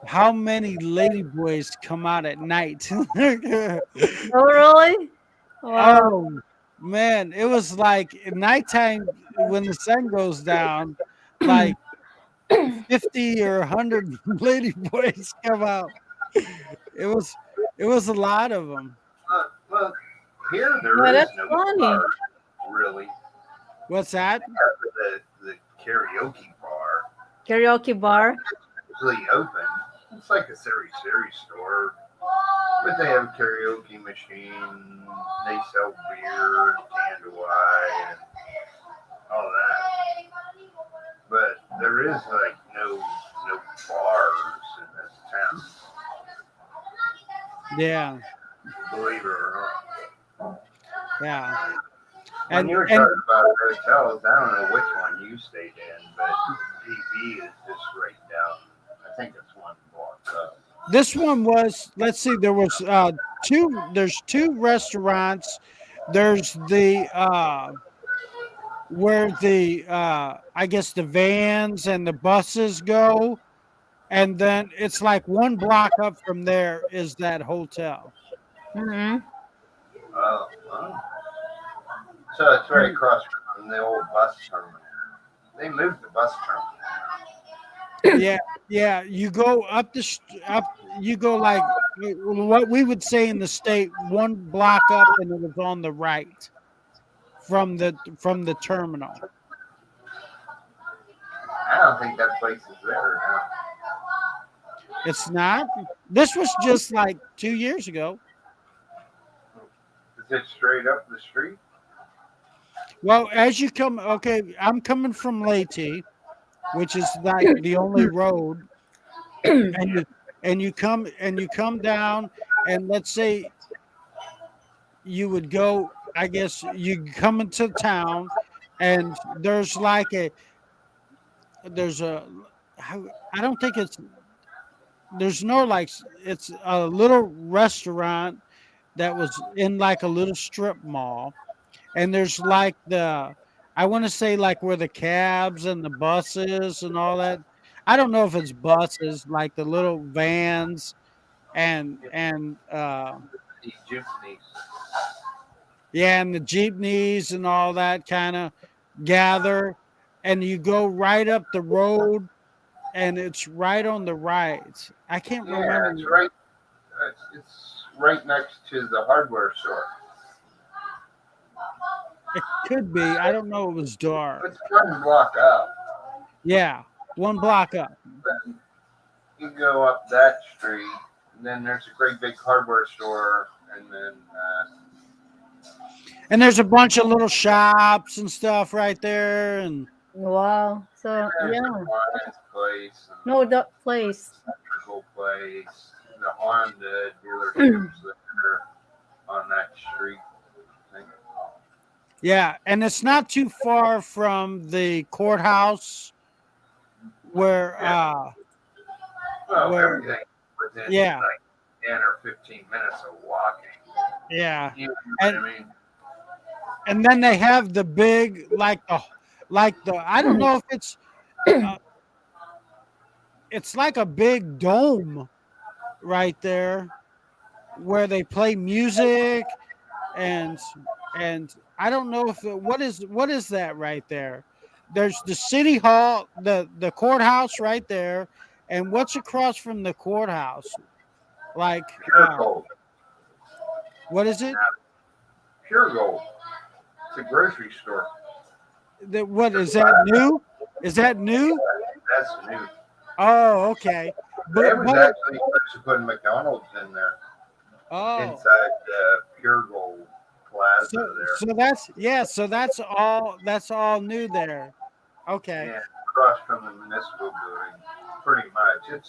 D: how many ladyboys come out at night.
A: Oh, really? Wow.
D: Oh man, it was like at nighttime when the sun goes down, like 50 or 100 ladyboys come out. It was a lot of them.
H: Well, here
A: Yeah,
H: there is
A: that's
H: no
A: funny.
H: bar, really.
D: What's that?
H: The karaoke bar
A: Karaoke bar.
H: usually open. It's like a series store, but they have a karaoke machine. They sell beer, candlelight, and all that. But there is like no bars in this town,
D: Yeah,
H: believe it or
D: yeah.
H: not. When
D: And
H: you were
D: and
H: talking about hotels, I don't know which one you stayed in, but DB is just right down. I think it's one block up.
D: this one was, let's see, there was there's two restaurants. There's the where the I guess the vans and the buses go, and then it's like one block up from there is that hotel.
A: Mm-hmm.
H: Oh, wow. So it's right across from from the old bus terminal. They moved the bus terminal.
D: Yeah. You go up. You go like what we would say in the state, one block up, and it was on the right from the terminal.
H: I don't think that place is there now.
D: It's not. This was just like 2 years ago.
H: Is it straight up the street?
D: Well, as you come, okay, I'm coming from Leyte, which is like the only road, and you come down, and let's say you would go. I guess you come into town, and there's a I don't think there's no like it's a little restaurant that was in like a little strip mall, and there's like I want to say like where the cabs and the buses and all that. I don't know if it's buses, like the little vans and
H: These gypsies.
D: yeah, and the jeepneys and all that kind of gather, and you go right up the road, and it's right on the right. I can't
H: Yeah,
D: remember.
H: it's right. It's right next to the hardware store.
D: It could be. I don't know. It was dark.
H: It's one block up.
D: Yeah, one block up.
H: Then you go up that street, and then there's a great big hardware store, and then
D: And there's a bunch of little shops and stuff right there. And
A: Wow. So
H: there's
A: yeah.
H: the appliance place, and
A: No, that place.
H: the electrical place, the Honda dealerships that are on that street.
D: yeah, and it's not too far from the courthouse where
H: Well,
D: where
H: everything within
D: yeah.
H: like 10 or 15 minutes of walking.
D: Yeah.
H: You know
D: And
H: what I mean?
D: and then they have the big like the I don't know if it's like a big dome right there where they play music and and I don't know if what is that right there. There's the city hall, the courthouse right there, and what's across from the courthouse? Like
H: Pure gold.
D: what is it?
H: Pure gold. It's a grocery store.
D: What is that new? Is that new?
H: That's new.
D: Oh, okay.
H: They was
D: But
H: actually supposed to put McDonald's in there
D: oh,
H: inside the Pure Gold Plaza there.
D: so that's all new there. Okay.
H: Yeah, across from the municipal building, pretty much.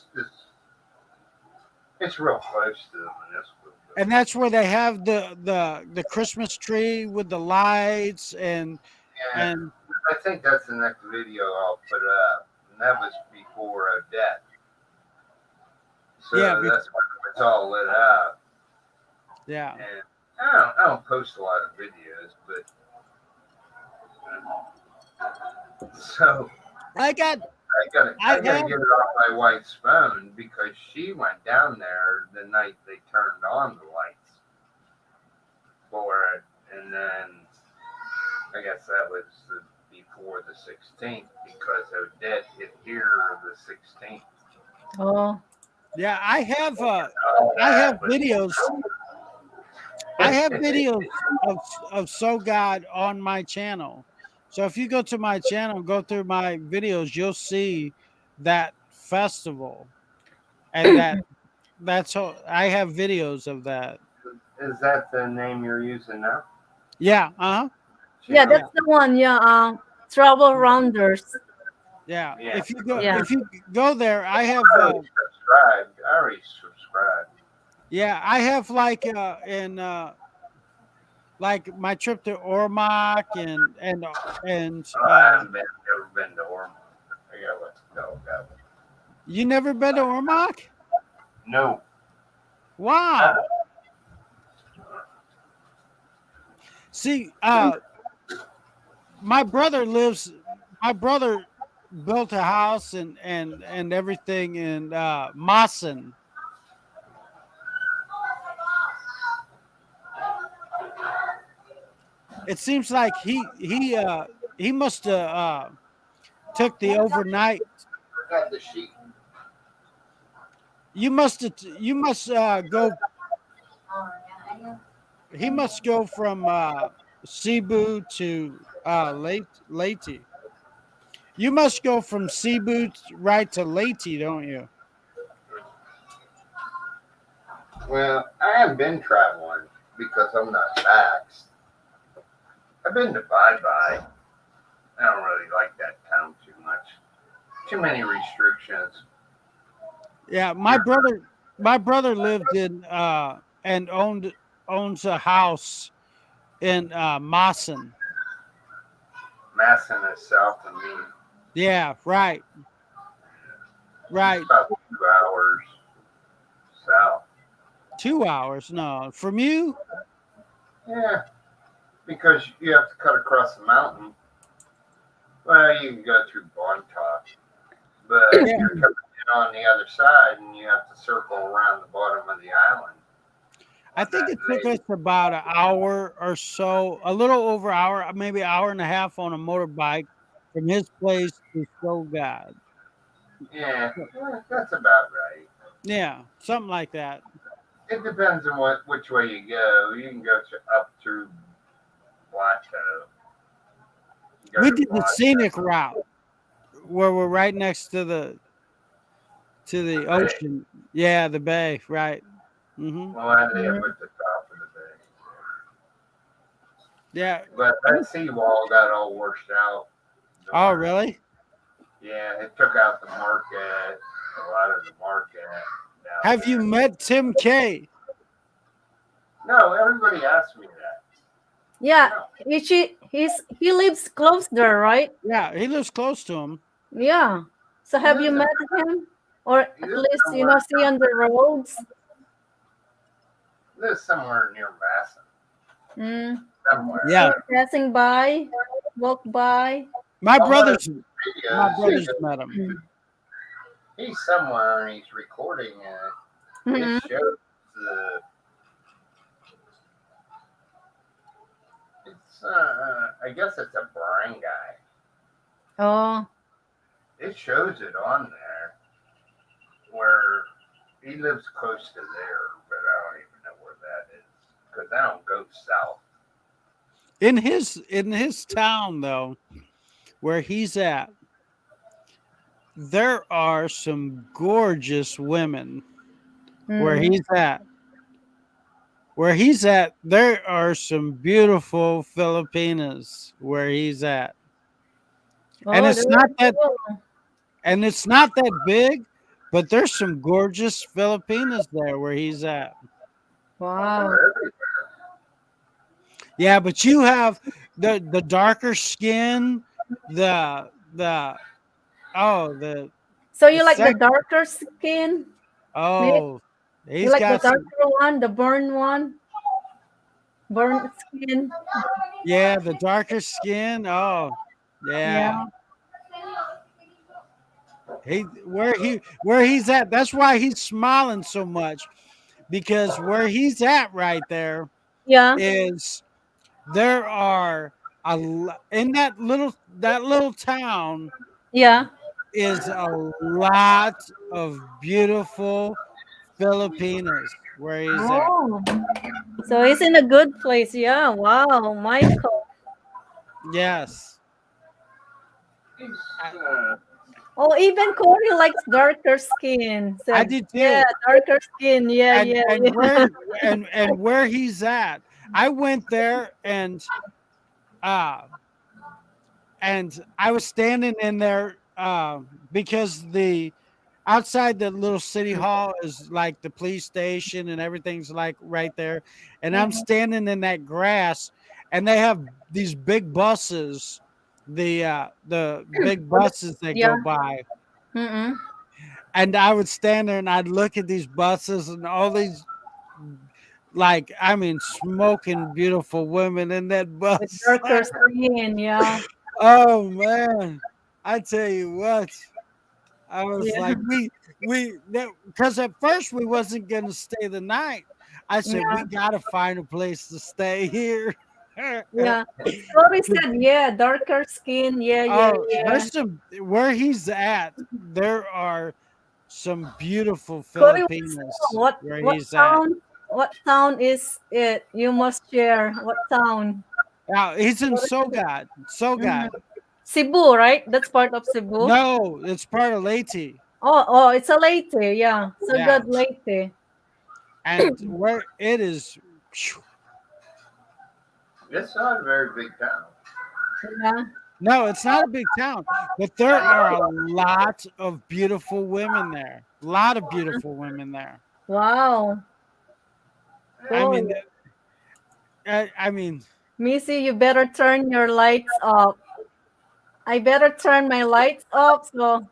H: It's real close to the municipal building.
D: And that's where they have the Christmas tree with the lights and
H: Yeah,
D: and
H: I think that's the next video I'll put up, and that was before Odette. So
D: Yeah,
H: that's when it's all lit up.
D: yeah.
H: And I don't post a lot of videos, but so
D: I got
H: I gotta get it off my wife's phone because she went down there the night they turned on the lights for it, and then I guess that was before the 16th because Odette hit here the 16th.
A: Oh.
D: yeah, I have
H: But
D: videos. I have videos of So God on my channel. So if you go to my channel, go through my videos, you'll see that festival. And that's all I have videos of that.
H: is that the name you're using now?
D: Yeah, uh-huh.
A: Yeah, that's the one. Yeah. Travel Rounders.
D: Yeah.
H: Yeah.
D: If you go
A: Yeah.
D: if you go there, I have
H: I already subscribed.
D: yeah, I have like in like my trip to Ormoc and
H: I haven't never been to Ormond. I gotta let you know that one.
D: you never been to Ormoc?
H: No.
D: Wow. See, my brother built a house and everything in Mawson. It seems like he must have took the overnight.
H: Got the sheet.
D: You must go. He must go from Cebu to Leyte. You must go from Cebu right to Leyte, don't you?
H: Well, I haven't been traveling because I'm not vaxxed. I've been to Bye Bye. I don't really like that town too much. Too many restrictions.
D: Yeah, my brother lived in and owns a house in Mawson.
H: Masson is south of me.
D: Yeah, right,
H: It's
D: right.
H: about 2 hours south.
D: 2 hours? No, from you?
H: Yeah, because you have to cut across the mountain. Well, you can go through Bontoc, but
D: Yeah.
H: you're coming in on the other side, and you have to circle around the bottom of the island.
D: I
H: On
D: think
H: that
D: it took us
H: lake.
D: about an hour or so, a little over an hour, maybe an hour and a half on a motorbike from his place to Show God.
H: Yeah, that's about right.
D: Yeah, something like that.
H: It depends on which way you go. You can go up through Plateau. Go
D: We
H: to
D: did the scenic
H: Plateau.
D: route where we're right next to
H: The
D: the
H: bay.
D: ocean. Yeah, the bay, right. Hmm.
H: Well, I live
A: Mhm.
H: at the top of the bay.
D: Yeah.
H: But that seawall got all washed out.
D: Oh,
H: During,
D: really?
H: yeah, it took out the market, a lot of the market down
D: Have you
H: there.
D: met Tim K?
H: No, everybody asked me that.
A: Yeah,
H: No,
A: he lives close there, right?
D: Yeah, he lives close to him.
A: Yeah. So
H: he
A: have you
H: lives in,
A: met him, or
H: he
A: at
H: lives
A: least
H: somewhere,
A: see on the roads?
H: lives somewhere near Masson.
A: Mm.
H: Somewhere.
D: Yeah,
A: Passing by, walk by.
D: my
H: On one of
D: brothers,
H: the
D: my
H: videos,
D: brothers met him.
H: he's somewhere and he's recording, and it
A: Mhm.
H: shows the. It's I guess it's a barangay.
A: Oh,
H: It shows it on there where he lives close to there, but I don't even know where that is because I don't go south.
D: In his town though, where he's at, there are some gorgeous women where
A: mm.
D: he's at. Where he's at, there are some beautiful Filipinas where he's at. And
A: Oh,
D: it's
A: there
D: not
A: you
D: that
A: go.
D: and it's not that big, but there's some gorgeous Filipinas there where he's at.
H: Well,
A: Wow.
H: they're everywhere.
D: Yeah, but you have the darker skin, the oh
A: So
D: the
A: you like the
D: sex
A: darker skin? Nick?
D: oh
A: You
D: he's
A: like the
D: got some
A: darker one, the burn one, burnt skin?
D: yeah, the darker skin. Oh,
A: Yeah.
D: yeah. Where he's at, that's why he's smiling so much because where he's at right there
A: Yeah.
D: is there are in that little town
A: Yeah.
D: is a lot of beautiful Filipinas where he's at.
A: Oh, so he's in a good place. Yeah. Wow, Michael.
D: Yes.
H: He's,
D: I,
A: Oh, even Corey likes darker skin.
D: I
A: Said,
D: did
A: yeah,
D: too.
A: darker skin. Yeah,
D: And
A: yeah,
D: and
A: yeah.
D: where he's at. I went there uh and I was standing in there because the outside the little city hall is like the police station and everything's like right there, and I'm standing in that grass, and they have these big buses, the big buses that
A: Yeah.
D: go by,
A: Mm-mm.
D: and I would stand there and I'd look at these buses and all these, like, I mean, smoking beautiful women in that
A: With
D: bus.
A: darker skin. Yeah.
D: Oh man, I tell you what, I was
A: Yeah.
D: like, because at first we wasn't gonna stay the night. I said we
A: Yeah.
D: gotta find a place to stay here.
A: Yeah. Corey said, yeah, darker skin. Yeah, yeah,
D: Oh,
A: yeah.
D: there's some where he's at. There are some beautiful
A: Corey wants to know
D: Filipinos where
A: what
D: he's at.
A: town? What town is it? You must share. What town?
D: Now he's in
A: Corey said,
D: Sogat.
A: mhm.
D: Sogat.
A: Cebu, right? That's part of Cebu.
D: No, it's part of Leyte.
A: Oh, it's a Leyte. Yeah, so
D: Yeah,
A: good Leyte.
D: and where it is. Phew.
H: It's not a very big town.
A: Yeah.
D: No, it's not a big town, but there are a lot of beautiful women there. A lot of beautiful women there.
A: Wow.
D: I
A: Cool.
D: mean, I mean,
A: Missy, you better turn your lights off. I better turn my lights off. So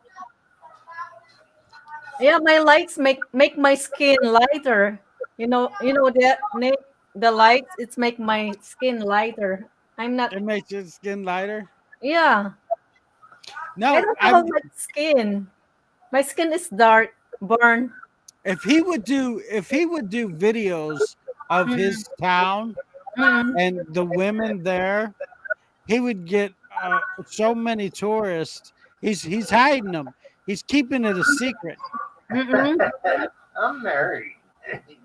A: yeah, my lights make my skin lighter. You know that Nick, the lights it's make my skin lighter. I'm not.
D: it makes your skin lighter.
A: Yeah, I
D: No,
A: don't
D: I
A: have a much skin. My skin is dark, burn.
D: if he would do videos of
A: Mm,
D: his town
A: mm,
D: and the women there, he would get so many tourists. He's hiding them. He's keeping it a secret.
A: mm.
H: I'm married.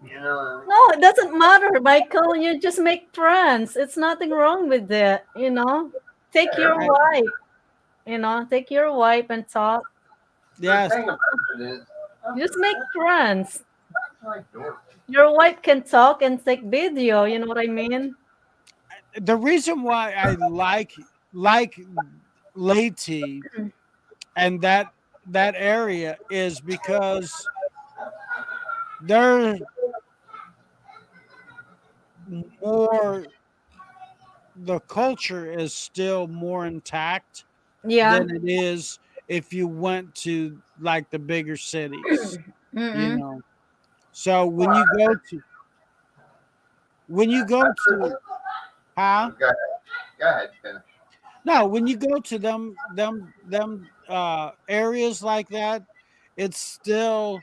H: You know,
A: No, it doesn't matter, Michael. You just make friends. It's nothing wrong with that. Take your
H: I,
A: wife. Take your wife and talk.
H: the
D: Yes,
H: thing about it is,
A: Just make friends.
H: I like Dorothy.
A: Your wife can talk and take video. You know what I mean?
D: the reason why I like Leyte and that area is because they're more the culture is still more intact
A: Yeah.
D: than it is if you went to like the bigger cities, you
A: Mm-mm.
D: know. So when you go to huh?
H: Go ahead, finish.
D: No, when you go to them areas like that, it's still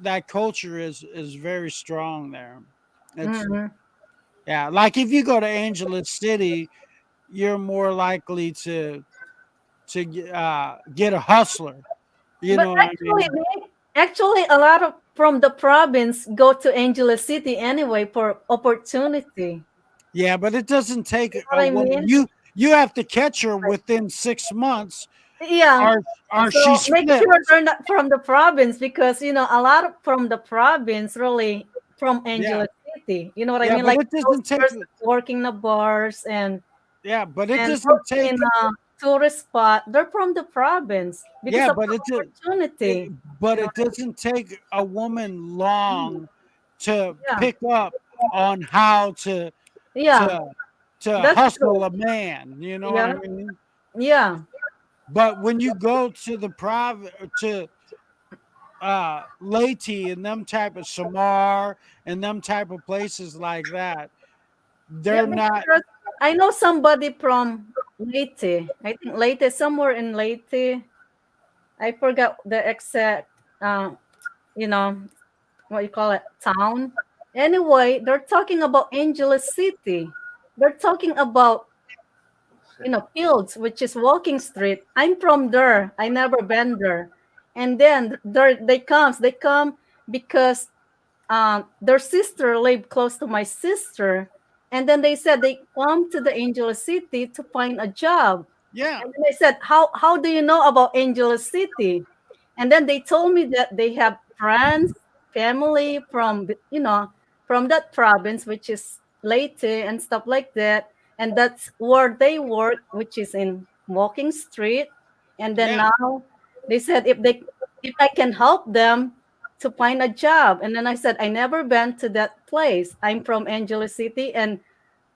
D: that culture is very strong there. It's
A: Mm-mm.
D: yeah, like if you go to Angeles City, you're more likely to get a hustler. You
A: But
D: know what I
A: actually,
D: mean?
A: actually, a lot of from the province go to Angeles City anyway for opportunity.
D: Yeah, but it doesn't take
A: You know what
D: a
A: I
D: woman.
A: mean?
D: You have to catch her within 6 months,
A: Yeah.
D: or
A: So
D: she's
A: make
D: flipped.
A: sure they're not from the province because a lot of from the province really from
D: Yeah,
A: Angeles City. You know what I
D: yeah,
A: mean?
D: but
A: Like
D: it
A: those
D: doesn't take.
A: persons working the bars
D: Yeah, but it
A: and
D: doesn't
A: working
D: take.
A: in a tourist spot. They're from the province because
D: Yeah,
A: of
D: but
A: the opportunity.
D: but
A: You know?
D: it doesn't take a woman long to
A: Yeah.
D: pick up on how
A: Yeah.
D: to to
A: That's
D: hustle
A: true.
D: a man. You know what I
A: Yeah.
D: mean?
A: Yeah.
D: But when you go to the to Leyte and them type of Samar and them type of places like that,
A: Yeah,
D: they're not.
A: because I know somebody from Leyte. I think Leyte, somewhere in Leyte. I forgot the exact, you know, what you call it, town. Anyway, they're talking about Angeles City. They're talking about, fields, which is walking street. I'm from there. I never been there. And then there they come because their sister lived close to my sister. And then they said they come to the Angeles City to find a job.
D: Yeah,
A: And then I said, how do you know about Angeles City? And then they told me that they have friends, family from that province, which is Leyte and stuff like that. And that's where they work, which is in Walking Street. And then
D: yeah,
A: now they said if I can help them to find a job. And then I said, I never been to that place. I'm from Angeles City, and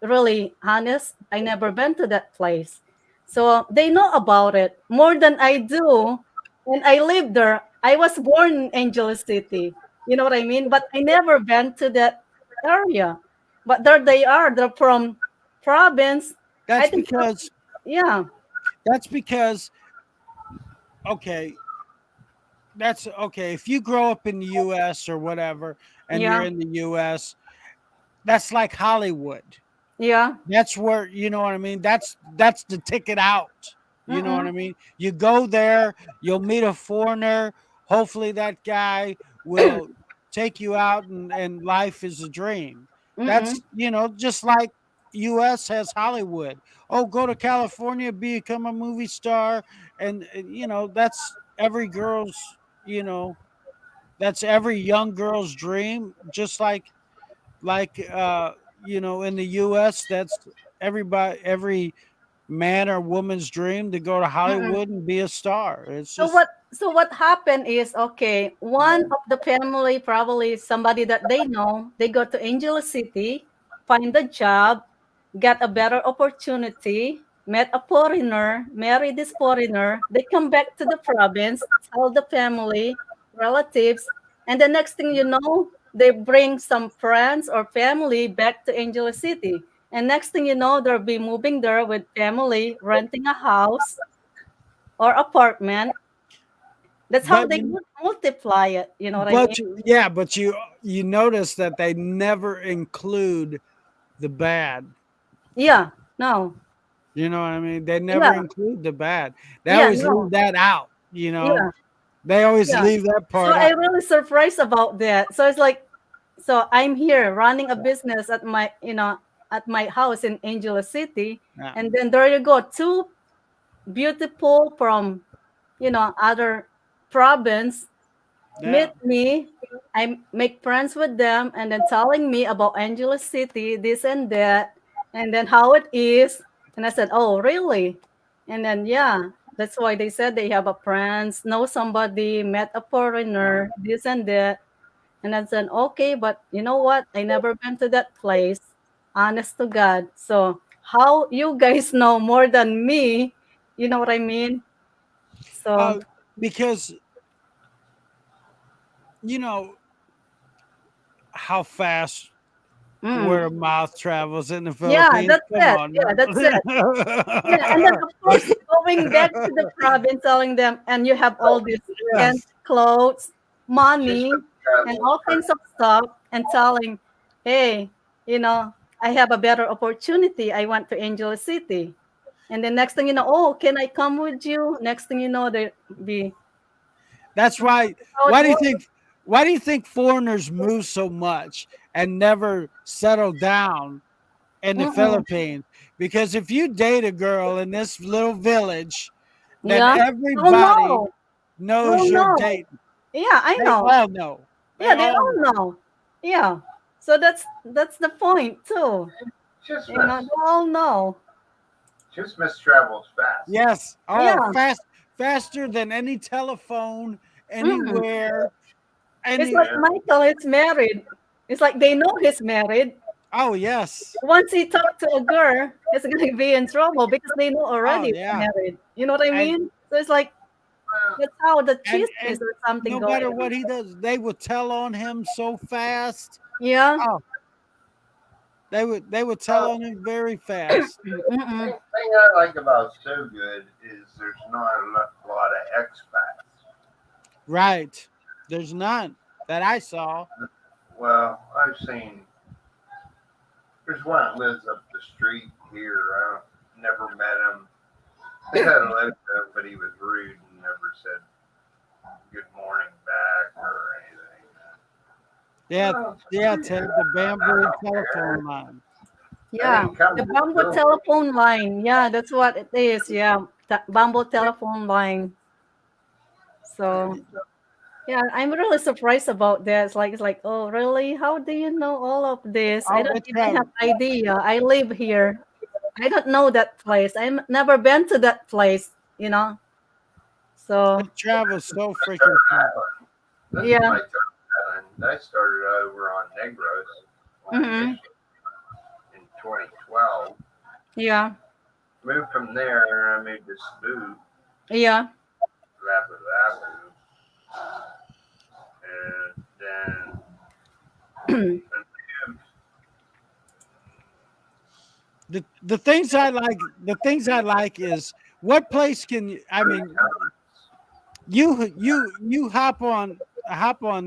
A: really honest, I never been to that place. So they know about it more than I do. And I live there. I was born in Angeles City. You know what I mean? But I never been to that area. But there they are. They're from province. I
D: that's
A: think,
D: because
A: yeah,
D: that's because okay, that's okay. If you grow up in the U.S. or whatever, and you're
A: yeah,
D: in the U.S., that's like Hollywood.
A: Yeah.
D: That's where, you know what I mean? That's the ticket out. You know what I
A: Mm-mm.
D: mean? You go there, you'll meet a foreigner. Hopefully that guy will take you out, and life is a dream.
A: Mm-mm.
D: That's, just like US has Hollywood. Oh, go to California, become a movie star, and that's every girl's, that's every young girl's dream, just like in the US, that's every man or woman's dream to go to
A: Mm-mm.
D: Hollywood and be a star. It's
A: So
D: just
A: what happened is, okay, one of the family, probably somebody that they know, they go to Angeles City, find a job, get a better opportunity, met a foreigner, marry this foreigner, they come back to the province, tell the family, relatives, and the next thing you know, they bring some friends or family back to Angeles City. And next thing you know, they'll be moving there with family, renting a house or apartment. That's how
D: but
A: they
D: you
A: multiply it. You know what I mean?
D: but you yeah, but you notice that they never include the bad.
A: Yeah. No.
D: You know what I mean? They never
A: Yeah.
D: include the bad. They
A: Yeah.
D: always
A: No.
D: leave that out.
A: Yeah.
D: They always
A: Yeah.
D: leave that
A: So
D: part
A: I
D: out.
A: really surprised about that. So it's like, so I'm here running a business at my, at my house in Angeles City,
D: Yeah.
A: and then there you go, two beautiful from, other province
D: Yeah.
A: meet me. I make friends with them, and then telling me about Angeles City, this and that, and then how it is. And I said, "Oh, really?" And then yeah, that's why they said they have a friends, know somebody, met a
D: Yeah.
A: foreigner, this and that. And I said, "Okay, but you know what? I never been to that place. Honest to God. So how you guys know more than me? You know what I mean?" So
D: Because you know how fast
A: mm,
D: word of mouth travels in the
A: yeah,
D: Philippines.
A: that's
D: Come
A: it.
D: on
A: Yeah, that's it. Yeah, and then
D: now.
A: of course going back to the province, telling them, and you have all these fancy
D: Yes.
A: clothes,
H: Just
A: money,
H: for
A: and
H: travel
A: all
H: for
A: kinds of stuff, and telling, hey, I have a better opportunity. I went to Angel City, and the next thing you know, oh, can I come with you? Next thing you know, they be
D: That's why.
A: how it
D: Why do you
A: works.
D: think? Why do you think foreigners move so much and never settle down in the
A: Mm-mm.
D: Philippines? Because if you date a girl in this little village, then
A: Yeah. Oh
D: everybody
A: no. Oh
D: knows you're
A: no.
D: dating.
A: Yeah, I
D: They
A: know.
D: all know. They
A: Yeah, they
D: all
A: all
D: know.
A: know. Yeah. So that's the point too.
H: just
A: They
H: miss
A: all know.
H: just miss travels fast.
D: Yes. Oh,
A: Yeah.
D: faster than any telephone
A: Mm.
D: anywhere.
A: It's
D: Any.
A: like
H: Yeah.
A: Michael is married. It's like they know he's married.
D: Oh yes.
A: Once he talked to a girl, he's gonna be in trouble because they know
D: Oh
A: already he's
D: yeah.
A: married. You know what I
D: And
A: mean? So it's like that's how the chismis
D: and
A: or something
D: no
A: going
D: matter
A: on.
D: what he does, they will tell on him so fast.
A: Yeah.
D: Oh, they would tell on him very fast.
A: Mm-mm.
H: Thing I like about So Good is there's not a lot of expats.
D: Right. There's none that I saw.
H: Well, I've seen there's one that lives up the street here. I never met him. I said hello to him, but he was rude and never said good morning back or anything.
D: Yeah,
H: Well,
D: yeah,
H: yeah,
D: Ted, the
H: I
D: bamboo
H: don't care.
D: telephone line.
H: I
A: Yeah.
H: didn't come
A: The
H: to the
A: bamboo
H: Philippines.
A: telephone line. Yeah, that's what it is. Yeah. Bamboo telephone line. So yeah, I'm really surprised about that. It's like, oh, really? How do you know all of this? I
D: Oh,
A: don't
D: it
A: even have
D: travels.
A: idea. I live here. I don't know that place. I've never been to that place. So
D: It travels so freaking
H: Third
D: fast.
H: Island. This is
A: yeah.
H: my third island. I started over on Negros
A: Mm-hmm.
H: initially in 2012.
A: Yeah.
H: Moved from there, I moved to Cebu,
A: Yeah.
H: Lapu Lapu, and then
D: The things I like is what place can you, I mean, you hop on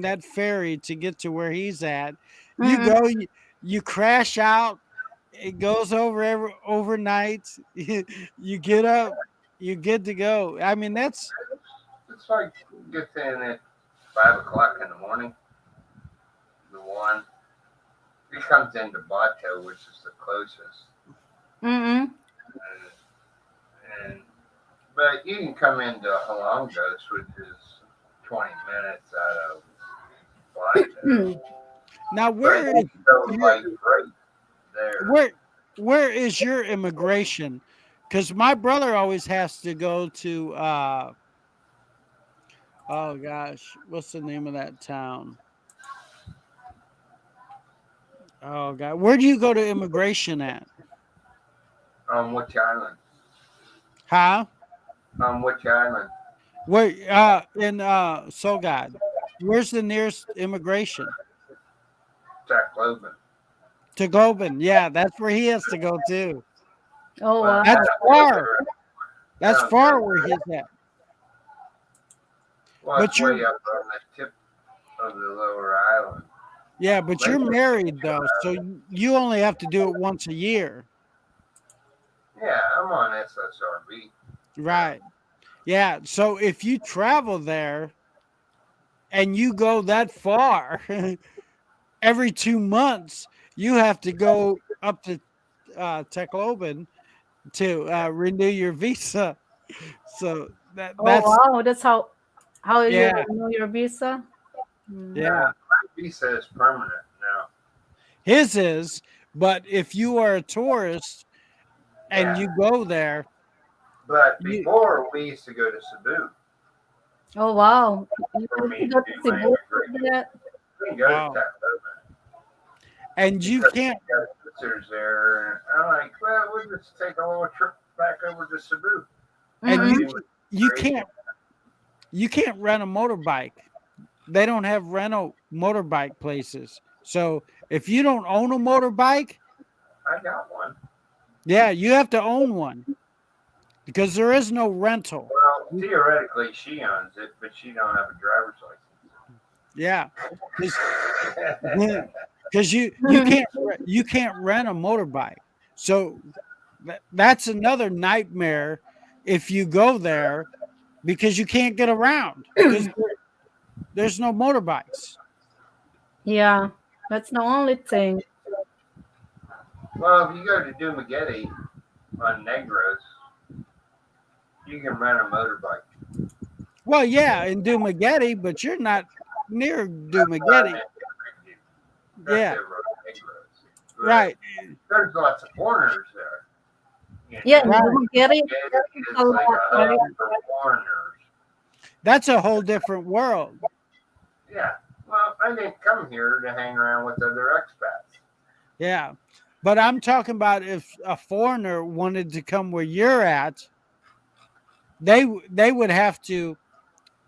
D: that ferry to get to where he's at. You
A: Mm-hmm.
D: go, you crash out, It goes over overnight. You get up, you're good to go. I mean, that's
H: It's like gets in at 5 o'clock in the morning. The one he comes into Bato, which is the closest,
A: Mm-mm.
H: and but you can come into Halongos, which is 20 minutes out of Bato.
D: now
H: But
D: where is
H: it's so
D: your
H: like right there.
D: where where is your immigration? Because my brother always has to go to oh gosh, what's the name of that town? Oh god, where do you go to immigration at?
H: On which island?
D: Huh?
H: On which island?
D: Where in so god. Where's the nearest immigration?
H: Jack Loban.
D: To Goban. Yeah, that's where he has to go too.
A: Oh
H: Well,
A: wow.
D: That's far. That's
H: sounds
D: far
H: real
D: where
H: good.
D: he's at.
H: Well, it's
D: But you're
H: way up on the tip of the lower island.
D: yeah, but you're
H: Maybe.
D: married though, so you only have to do it once a year.
H: Yeah, I'm on SSRB.
D: Right. Yeah. So if you travel there and you go that far every 2 months, you have to go up to Tacloban to renew your visa. So
A: Oh
D: that's
A: wow. That's how you
D: yeah,
A: renew your visa. Mm.
H: Yeah,
D: yeah.
H: my visa is permanent now.
D: His is, but if you are a tourist and
H: Yeah,
D: you go there,
H: but
D: you
H: before we used to go to Cebu
A: Oh wow. You
H: for
A: you
H: me to
A: got
H: do
A: to
H: my
A: Cebu for
H: immigration.
A: that?
H: We didn't go to
D: oh,
H: Tacloban
D: and you
H: because
D: can't
H: we got sisters there. And I'm like, well, we'll just take a little trip back over to Cebu
D: and
H: and
A: Mm-mm.
H: do my
D: you
H: immigration.
D: can't rent a motorbike. They don't have rental motorbike places. So if you don't own a motorbike,
H: I got one.
D: yeah, you have to own one because there is no rental.
H: Well, theoretically, she owns it, but she don't have a driver's
D: Yeah, because
H: license.
D: you can't rent a motorbike. So that's another nightmare if you go there because you can't get around because there's no motorbikes.
A: Yeah. That's the only thing.
H: Well, if you go to Dumaguete on Negros, you can rent a motorbike.
D: Well, yeah, in Dumaguete, but you're not near
H: That's what I
D: Dumaguete.
H: meant to do. That's
D: Yeah,
H: over on Negros. But
D: right,
H: there's lots of foreigners there. You
A: Yeah,
H: know,
A: in
D: right.
A: Dumaguete,
H: Dumaguete
A: it's a
H: is like
A: lot,
H: a
A: right?
H: home for foreigners.
D: That's a whole different world.
H: Yeah. Well, I didn't come here to hang around with other expats.
D: Yeah. But I'm talking about if a foreigner wanted to come where you're at, they would have to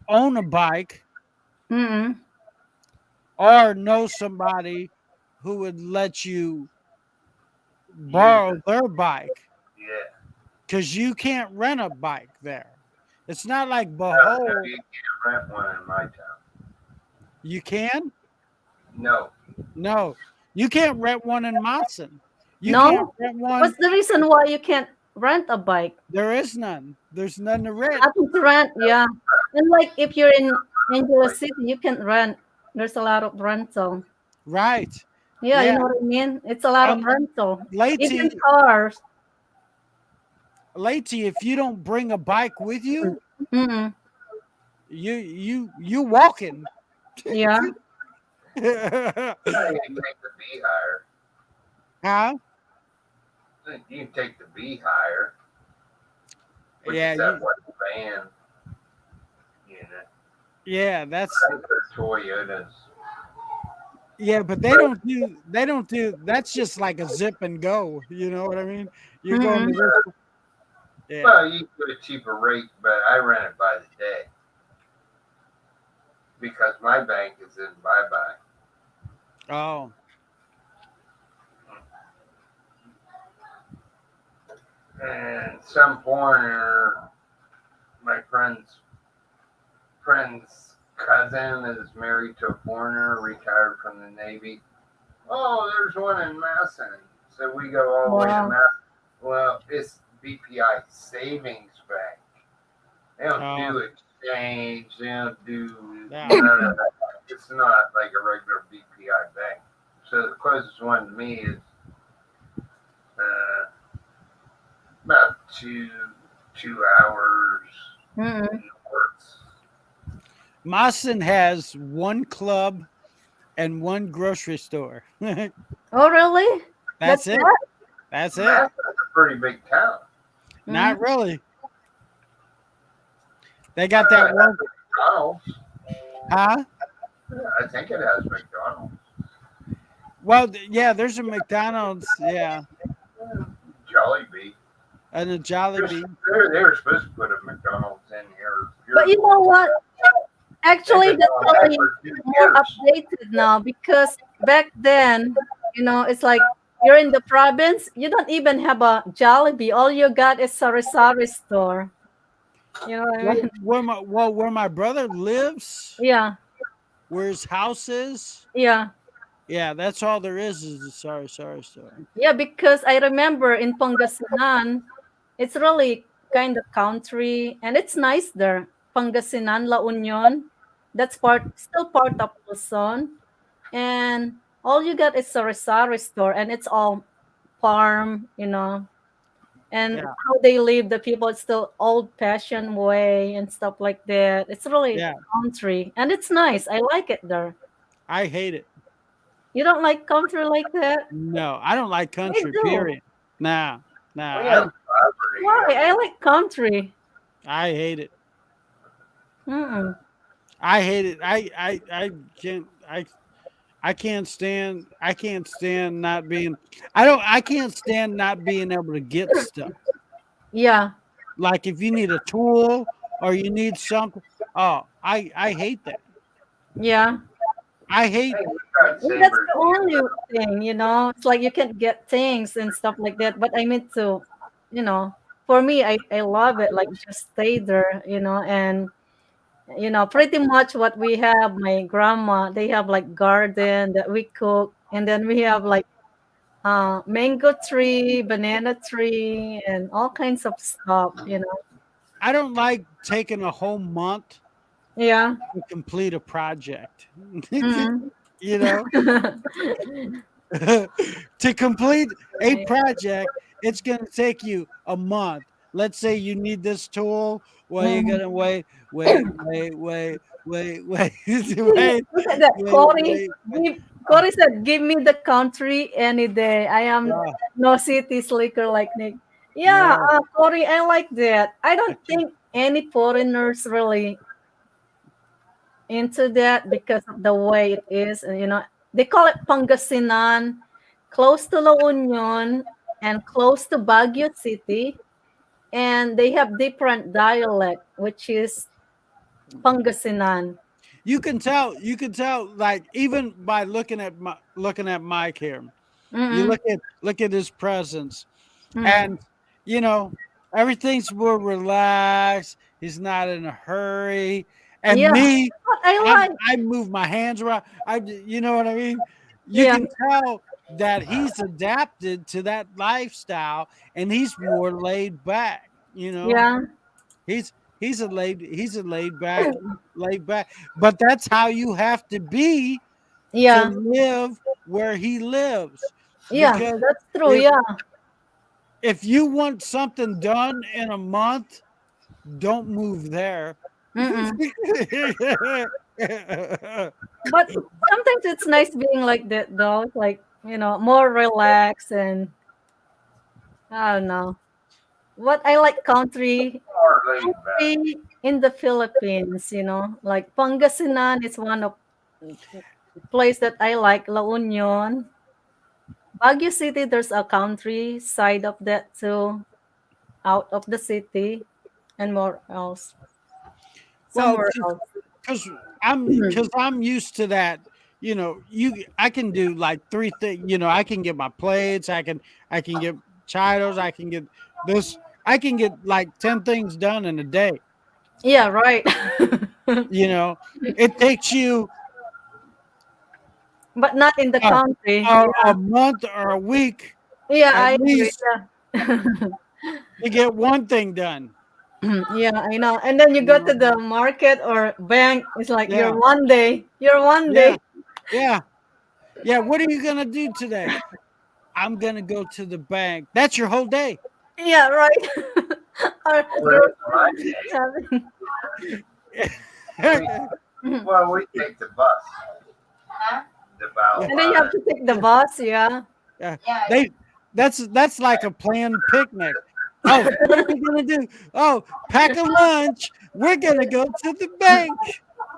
D: own a bike
A: Mm-mm.
D: or know somebody who would let you
H: Use
D: borrow
H: it.
D: their bike
H: Yeah.
D: because you can't rent a bike there. It's not like
H: No,
D: Behold.
H: you can't rent one in my town.
D: You can?
H: No.
D: No, you can't rent one in Mawson. You can't
A: No?
D: rent one.
A: What's the reason why you can't rent a bike?
D: There is none. There's none to rent.
A: Nothing to rent, yeah. And like if you're in Angela City, you can rent. There's a lot of rental.
D: Right.
A: Yeah, you
D: Yeah.
A: know what I mean? It's a lot of
D: And
A: rental. Even
D: Lady,
A: cars.
D: if you don't bring a bike with you,
A: Mm-mm.
D: you walking.
A: Yeah.
H: You can take the bee hire.
D: Huh?
H: You can take the bee hire, which
D: Yeah,
H: is that what van. You know,
D: yeah, that's
H: I think they're Toyotas.
D: yeah, but they don't do that's just like a zip and go. You know what I mean? You're going
A: Mm-mm.
D: to this. Yeah.
H: Well, you can get a cheaper rate, but I rent it by the day because my bank is in bye bye.
D: Oh,
H: And some foreigner, my friend's cousin is married to a foreigner, retired from the Navy. Oh, there's one in Madison. So we go all the way to
A: Wow.
H: Mass. Well, it's BPI Savings Bank. They don't do exchange. They don't do
D: Yeah.
H: none of that. It's not like a regular BPI bank. So the closest one to me is uh, about two hours
A: Mm-mm.
H: north.
D: Mawson has one club and one grocery store.
A: Oh, really?
D: That's
A: That's
D: it.
A: that?
D: That's it.
H: That's a pretty big town.
A: Mm.
D: Not really. They got that
H: It
D: one.
H: has McDonald's.
D: Huh?
H: I think it has McDonald's.
D: Well, yeah, there's a McDonald's, yeah,
H: Jollibee.
D: and a Jollibee.
H: They were supposed to put a McDonald's in here.
A: But you know what?
H: They've
A: Actually,
H: been
A: that's
H: doing that
A: probably
H: for 2
A: more
H: years.
A: updated now because back then, it's like you're in the province, you don't even have a Jollibee. All you got is sari-sari store. You know what I mean?
D: Where my brother lives,
A: Yeah,
D: where his house is,
A: yeah.
D: yeah, that's all there is a sorry store.
A: Yeah, because I remember in Pangasinan, it's really kind of country and it's nice there. Pangasinan, La Union, that's still part of Luzon. And all you got is a sari store and it's all farm. And
D: Yeah,
A: how they live, the people, it's still old fashioned way and stuff like that. It's really
D: yeah.
A: country and it's nice. I like it there.
D: I hate it.
A: You don't like country like that?
D: No, I don't like
A: I
D: country.
A: do.
D: Period. Nah, nah.
H: We have
A: Why?
H: property.
A: I like country.
D: I hate it.
A: Mm-mm.
D: I hate it. I can't. I can't stand. I can't stand not being. I can't stand not being able to get stuff.
A: Yeah,
D: Like if you need a tool or you need something. Oh, I hate that.
A: yeah.
D: I hate.
H: Hey, we got
A: And that's
H: Sabres
A: the only thing. It's like you can't get things and stuff like that. But I mean for me, I love it. Like just stay there, and pretty much what we have, my grandma, they have like garden that we cook, and then we have like mango tree, banana tree, and all kinds of stuff.
D: I don't like taking a whole month
A: Yeah.
D: to complete a project.
A: Mm.
D: you know, to complete a project, it's going to take you a month. Let's say you need this tool. Well, you're
A: Mm.
D: going to wait, wait, wait,
A: Look at that,
D: wait.
A: Corey said, "Give me the country any day. I am
D: Oh,
A: no city slicker like Nick." Yeah,
D: no,
A: Corey, I like that. I
D: I
A: don't
D: can't.
A: think any foreigners really into that because of the way it is. They call it Pangasinan, close to La Union and close to Baguio City, and they have different dialect, which is Pangasinan.
D: You can tell, like even by looking at Mike here. You
A: Mm-mm.
D: look at his presence,
A: Mm.
D: and you know everything's more relaxed. He's not in a hurry. And
A: Yeah,
D: me,
A: what I like.
D: I move my hands around. You know what I mean. You
A: Yeah,
D: can tell that he's adapted to that lifestyle, and he's more laid back. You know,
A: yeah,
D: he's he's a laid back. But that's how you have to be to
A: yeah,
D: live where he lives,
A: yeah.
D: because
A: That's true.
D: if
A: Yeah.
D: if you want something done in a month, don't move there.
A: Mm-mm. But sometimes it's nice being like that, though. It's like more relaxed and I don't know. What I like
H: are laid back.
A: country in the Philippines. Like Pangasinan is one of place that I like. La Union, Baguio City. There's a country side of that too, out of the city, and more else,
D: Well,
A: somewhere else.
D: because I'm used to that. I can do like three things. I can get my plates. I can get chitos. I can get this. I can get like 10 things done in a day.
A: Yeah, right.
D: It takes you
A: But not in the
D: a,
A: country. Yeah,
D: a month or a week
A: Yeah, I
D: At
A: agree.
D: least you get one thing done.
A: Yeah, I know. And then you
D: You
A: go to
D: know?
A: the market or bank. It's like
D: Yeah,
A: your one day. Your one
D: yeah,
A: day.
D: yeah, yeah. What are you gonna do today? I'm gonna go to the bank. That's your whole day.
A: Yeah, right. Or
H: Well, it's my
A: grocery
H: day.
A: shopping.
H: We, well, we take the bus about
A: And then you have to take the bus. Yeah.
D: Yeah, they that's like a planned picnic. Oh, what are we gonna do? Oh, pack a lunch. We're gonna go to the bank.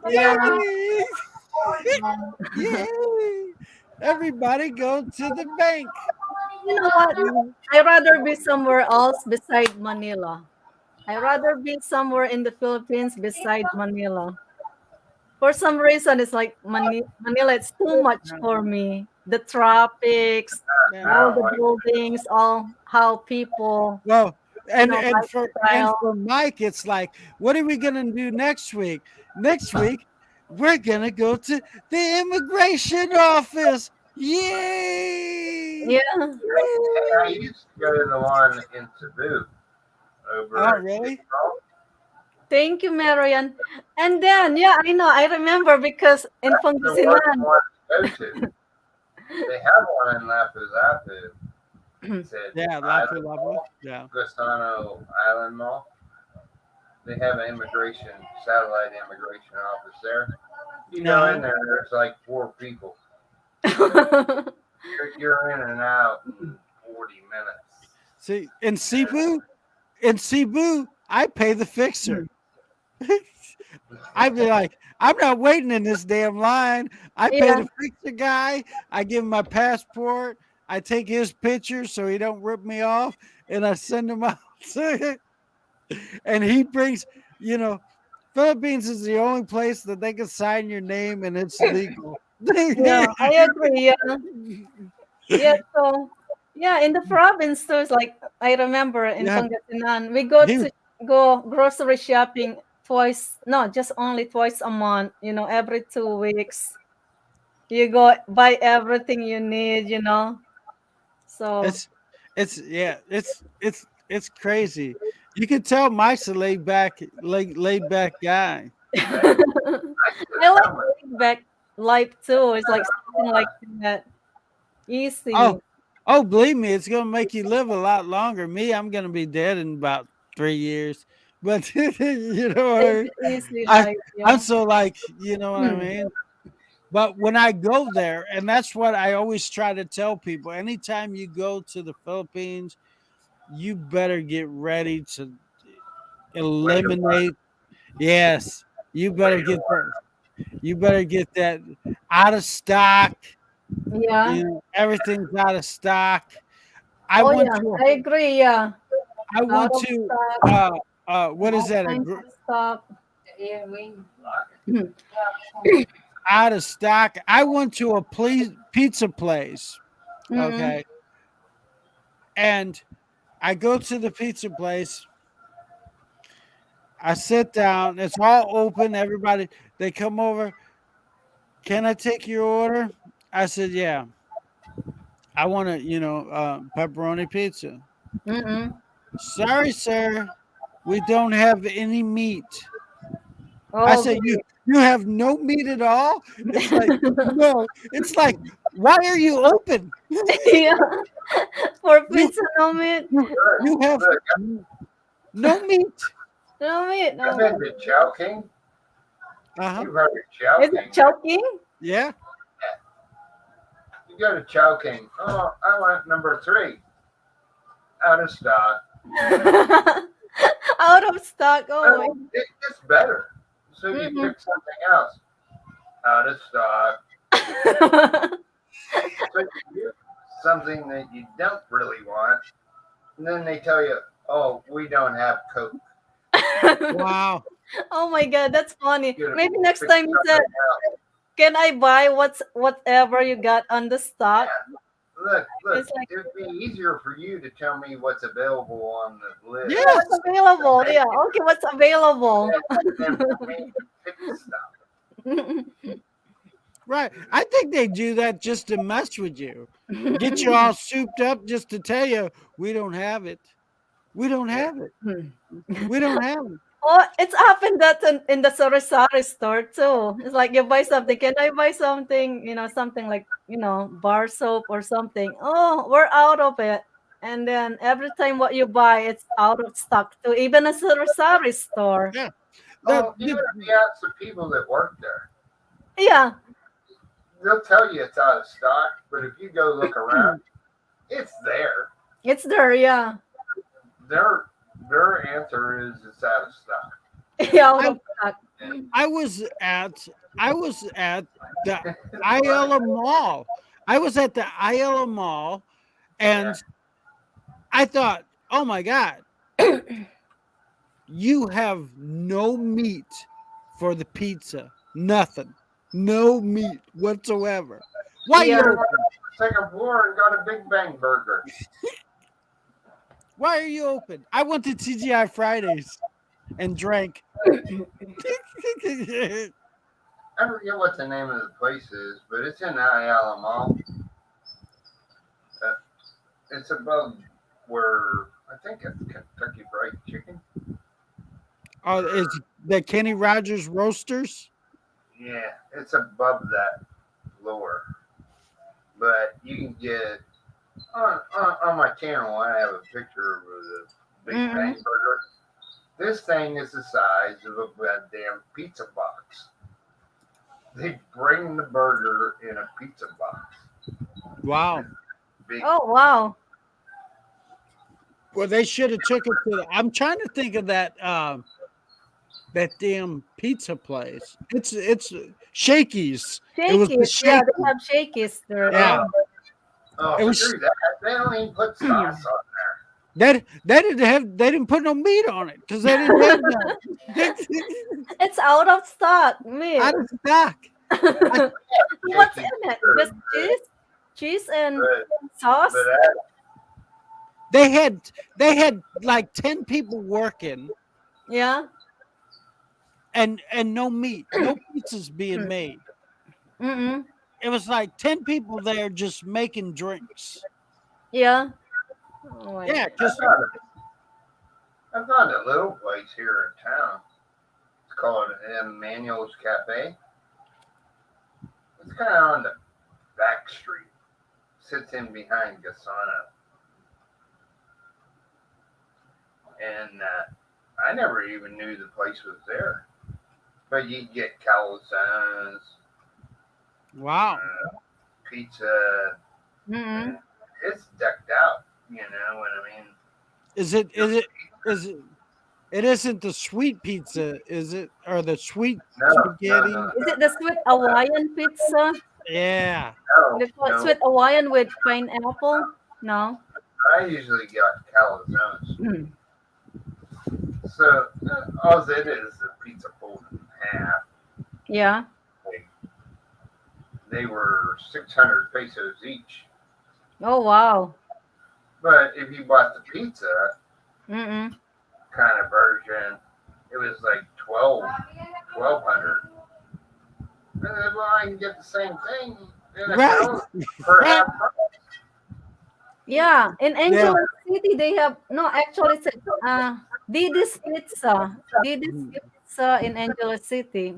A: Yeah.
D: Yay! Yay! Everybody go to the bank.
A: You know what? I rather be somewhere else beside Manila. I rather be somewhere in the Philippines beside Manila. For some reason, it's like Manila. It's too much for me. The tropics,
D: Yeah.
H: I
A: all
H: don't
A: the
H: like
A: buildings, all how people,
D: Well, and
A: lifestyle.
D: for Mike, it's like, what are we gonna do next week? Next week, we're gonna go to the immigration office. Yay!
A: Yeah.
H: I used to go to the one in Cebu
D: Oh,
H: over at
D: really?
H: Chicago.
A: Thank you, Marian. And then, yeah, I know. I remember because in
H: The worst
A: Pangasinan,
H: one to go to. They have one in Lapu-Lapu. It said
D: Yeah, Lapu
H: Island
D: Lapu.
H: Mall,
D: Yeah.
H: Gusano Island Mall. They have an satellite immigration office there. You go in
D: No.
H: there, there's like 4 people.
A: yeah,
H: You're in and out in 40 minutes.
D: See, in Cebu, I pay the fixer. I'd be like, I'm not waiting in this damn line. I pay the fixer guy. I give him my passport. I take his picture so he don't rip me off, and I send him out. And he brings, you know, Philippines is the only place that they can sign your name and it's legal.
A: I agree. Yeah, yeah. So, yeah, in the province too, it's like I remember in
D: Yeah,
A: Pangasinan, we go
D: he
A: to go grocery shopping twice. No, just only twice a month. Every 2 weeks, you go buy everything you need. So
D: it's yeah, it's crazy. You can tell Mike's a laid back guy.
A: I
H: I should
A: like
H: have
A: laid back life too. It's like something like that.
D: Oh,
A: Easy.
D: oh, believe me, it's gonna make you live a lot longer. Me, I'm gonna be dead in about 3 years. But you know what I
A: Take
D: mean?
A: it easy
D: I
A: life.
D: I'm
A: Yeah.
D: so like, you know what I mean? But when I go there, and that's what I always try to tell people, anytime you go to the Philippines, you better get ready to
H: way to work,
D: eliminate. Yes, you
H: way
D: better
H: to
D: get
H: work.
D: that. You better get that out of stock.
A: Yeah.
D: You know, everything's out of stock. I
A: Oh
D: went
A: yeah.
D: to
A: I agree. Yeah.
D: I
A: Out
D: went
A: of
D: to
A: stock.
D: what is
A: All
D: that?
A: kinds of stuff.
D: Out of stock. I went to a pizza place.
A: Mm-mm.
D: Okay. And I go to the pizza place. I sit down. It's all open. Everybody, they come over. Can I take your order? I said, yeah. I want a, pepperoni pizza.
A: Mm-mm.
D: Sorry, sir. We don't have any meat. I
A: Oh,
D: said, you
A: great.
D: you have no meat at all? It's like, no. It's like, why are you open?
A: Yeah. For
D: You
A: pizza, no meat.
D: you,
H: Look,
D: you have
H: look,
D: no meat.
A: No meat.
H: I've
A: No
H: been
A: meat.
H: to Chowking.
D: Uh-huh.
H: You've heard of
A: Is it
H: Chowking, right?
A: choking?
D: Yeah.
H: You go to Chowking. Oh, I want number 3. Out of stock.
A: Out of stock. Oh my.
H: No, it gets better. So you
A: Mm-mm.
H: pick something else. Out of stock. So you get something that you don't really want. And then they tell you, oh, we don't have Coke.
D: Wow.
A: Oh my god, that's funny.
H: You gotta
A: Maybe next
H: pick
A: time you said,
H: something else.
A: "Can I buy whatever you got on the stock?"
H: Look,
A: It's like,
H: it'd be easier for you to tell me what's available on the list.
A: yeah, what's available? Yeah, okay, what's available?
H: And for me to pick stuff.
D: Right. I think they do that just to mess with you. Get you all souped up just to tell you we don't have it. We don't
H: Yeah.
D: have it. We don't have it.
A: Oh, it's happened that in the sari store too. It's like you buy something. Can I buy something? Something like bar soap or something. Oh, we're out of it. And then every time what you buy, it's out of stock too. Even a sari store.
D: Yeah.
H: Oh, even if you ask the people that work there,
A: Yeah,
H: they'll tell you it's out of stock. But if you go look around, it's there.
A: it's there. Yeah,
H: Their their answer is it's out of stock.
A: yeah, out of stock.
D: I was at the Ayala Mall. I was at the Ayala Mall, and I thought, oh my God, you have no meat for the pizza. Nothing. No meat whatsoever. Why
A: Yeah.
D: you
H: Second floor and got a Big Bang burger.
D: Why are you open? I went to TGI Fridays and drank.
H: I forget what the name of the place is, but it's in Ayala Mall. It's above where I think it's Kentucky Fried Chicken.
D: Is the Kenny Rogers Roasters?
H: Yeah, it's above that floor. But you can get on my channel. I have a picture of the Big Bang burger. This thing is the size of a goddamn pizza box. They bring the burger in a pizza box.
D: Wow.
H: Big.
A: Oh wow.
D: Well, they should have took it to. I'm trying to think of that that damn pizza place. It's Shakey's. It was the
A: Shakies. Yeah,
D: Shakey's.
A: they have shakies there.
D: Yeah.
H: Oh,
D: It was-
H: screw that. They don't even put sauce on there.
D: They didn't put no meat on it because they didn't have none.
A: It's out of stock, meat.
D: Out of stock.
A: What's in it? Just cheese and sauce.
H: But
D: They had like 10 people working
A: Yeah.
D: and no meat, no pizzas being made.
A: Mm-mm.
D: It was like 10 people there just making drinks.
A: Yeah. Oh my
D: Yeah,
A: God.
D: because
H: I found a little place here in town. It's called Emmanuel's Cafe. It's kind of on the back street. Sits in behind Gasana. And I never even knew the place was there. But you get calzones,
D: wow.
H: pizza.
A: Mm-mm.
H: It's decked out. You know what I mean?
D: Is it it isn't the sweet pizza, is it? Or the sweet spaghetti?
A: Is it the sweet Hawaiian pizza?
D: Yeah.
A: They call it
H: No.
A: sweet Hawaiian with pineapple? No.
H: I usually get calzones.
A: Mm.
H: So all it is a pizza folded in half.
A: Yeah.
H: They were 600 pesos each.
A: Oh wow.
H: But if you bought the pizza
A: Mm-mm.
H: kind of version, it was like 1200. And then, well, I can get the same thing in a
D: Right.
H: house for half price.
A: Yeah. In Angel City they have actually it's Didi's Pizza. Didi's Pizza in Angelo City.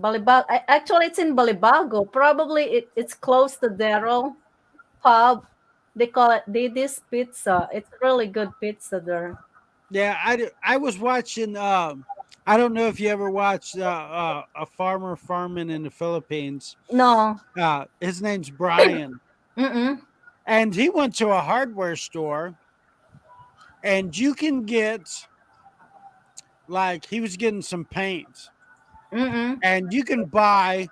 A: Actually it's in Balibago. Probably it's close to Daryl Pub. They call it Didi's Pizza. It's really good pizza there.
D: Yeah, I was watching I don't know if you ever watched a farmer farming in the Philippines.
A: No.
D: His name's Brian.
A: Mm-mm.
D: And he went to a hardware store and you can get like he was getting some paint
A: Mm-mm.
D: and you can buy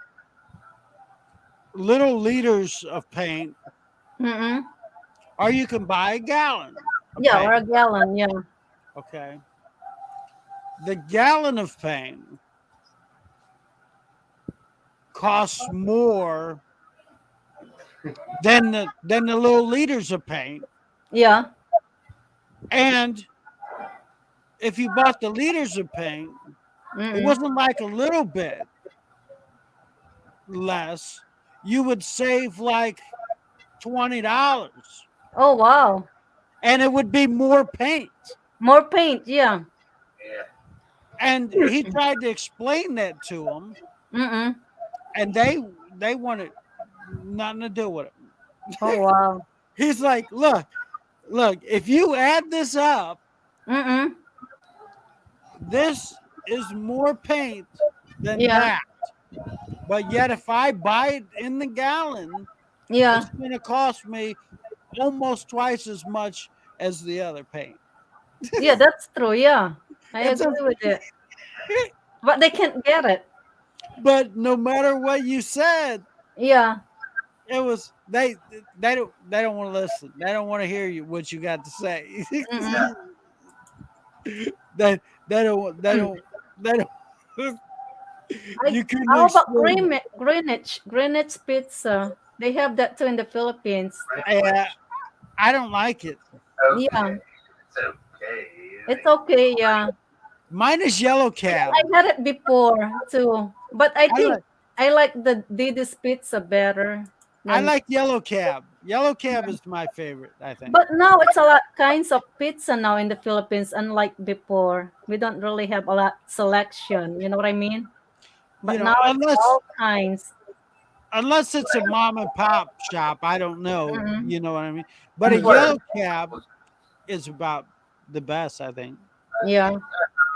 D: little liters of paint
A: Mm-mm.
D: or you can buy a gallon.
A: Yeah,
D: Okay.
A: or a gallon, yeah.
D: Okay. The gallon of paint costs more than the little liters of paint.
A: Yeah.
D: And if you bought the liters of paint, it
A: Mm-mm.
D: wasn't like a little bit less. you would save like $20,
A: Oh wow.
D: and it would be more paint.
A: More paint, yeah.
H: Yeah.
D: And he tried to explain that to them,
A: Mm-mm.
D: and they wanted nothing to do with it.
A: Oh wow.
D: He's like, look, if you add this up,
A: Mm-mm.
D: this is more paint than
A: Yeah.
D: that. But yet, if I buy it in the gallon,
A: Yeah.
D: it's going to cost me almost twice as much as the other paint.
A: Yeah, that's true. Yeah. I
D: It's a,
A: agree with it. But they can't get it.
D: but no matter what you said,
A: Yeah.
D: it was they don't want to listen. They don't want to hear you what you got to say.
A: Mm-mm.
D: they they don't
A: I,
D: you couldn't
A: how about
D: explain.
A: Greenwich pizza? They have that too in the Philippines.
D: I don't like it.
A: Yeah,
H: Okay. It's okay.
A: it's okay. Yeah,
D: Mine is yellow cab.
A: I had it before too, but I
D: I
A: think
D: like
A: I like the Diddy's pizza better
D: I
A: than.
D: like yellow cab. Yellow cab is my favorite, I think.
A: But now it's a lot kinds of pizza now in the Philippines, unlike before. We don't really have a lot selection. You know what I mean?
D: You
A: But
D: know,
A: now it's all kinds.
D: unless it's a mom and pop shop, I don't know.
A: Mm-mm.
D: You know what I mean? But a
H: That's what
D: yellow cab is about the best, I think.
A: Yeah,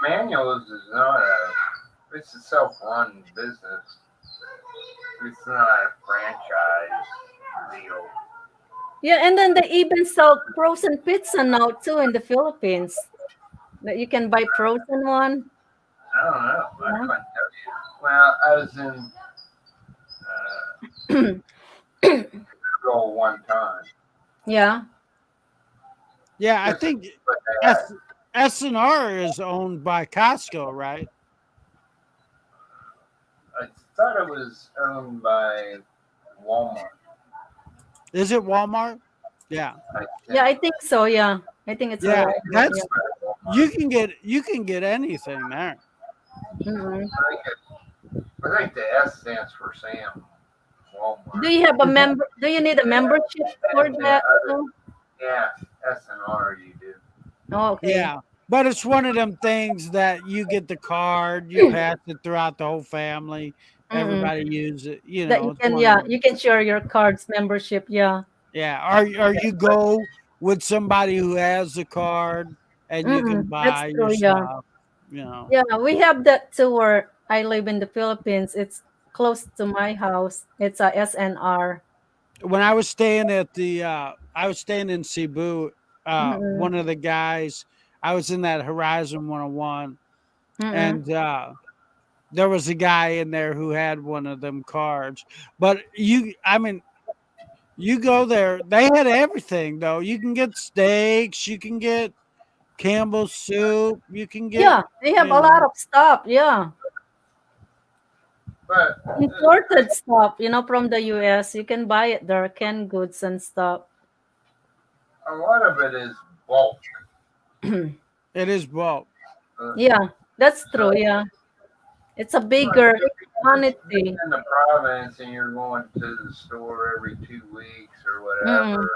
H: Manuals is not a. It's a self-run business. It's not a franchise deal.
A: yeah, and then they even sell frozen pizza now too in the Philippines. That you can buy frozen one.
H: I don't know. I
A: Yeah.
H: couldn't tell you. Well, I was in Portugal one time.
A: Yeah.
D: Yeah, I
H: Just
D: think
H: what they had.
D: S&R is owned by Costco, right?
H: I thought it was owned by Walmart.
D: Is it Walmart? Yeah.
H: I
A: Yeah, I
H: think.
A: think so. Yeah. I think it's a
D: Yeah,
A: lot.
D: that's
H: Walmart.
D: you can get anything there.
A: Yeah. Mm-mm.
H: I think the S stands for Sam. Walmart.
A: Do you have a member? Do you need a membership for
H: And the
A: that?
H: other,
A: Too?
H: yeah, S and R you do.
A: Oh, okay.
D: Yeah. But it's one of them things that you get the card, you pass it throughout the whole family,
A: Mm-mm.
D: everybody use it,
A: That you
D: it's
A: can,
D: one of
A: yeah,
D: them.
A: you can share your cards membership. Yeah.
D: Yeah, or you go with somebody who has the card and you can
A: Mm-mm. That's
D: buy your
A: true. Yeah.
D: stuff.
A: Yeah, we have that too where I live in the Philippines. It's close to my house. It's a SNR.
D: When I was staying I was staying in Cebu,
A: Mm-mm.
D: one of the guys, I was in that Horizon 101,
A: Mm-mm.
D: and there was a guy in there who had one of them cards. But you go there, they had everything though. You can get steaks, you can get Campbell's soup, you can get,
A: Yeah, they have
D: you
A: a lot
D: know,
A: of stuff. Yeah.
H: But
A: Imported stuff, from the US. You can buy it there, canned goods and stuff.
H: a lot of it is bulk.
D: it is bulk.
A: Yeah, that's
H: So
A: true. Yeah. It's a
H: like
A: bigger
H: if you're
A: quantity.
H: in the province and you're going to the store every 2 weeks or
A: Mm-mm.
H: whatever,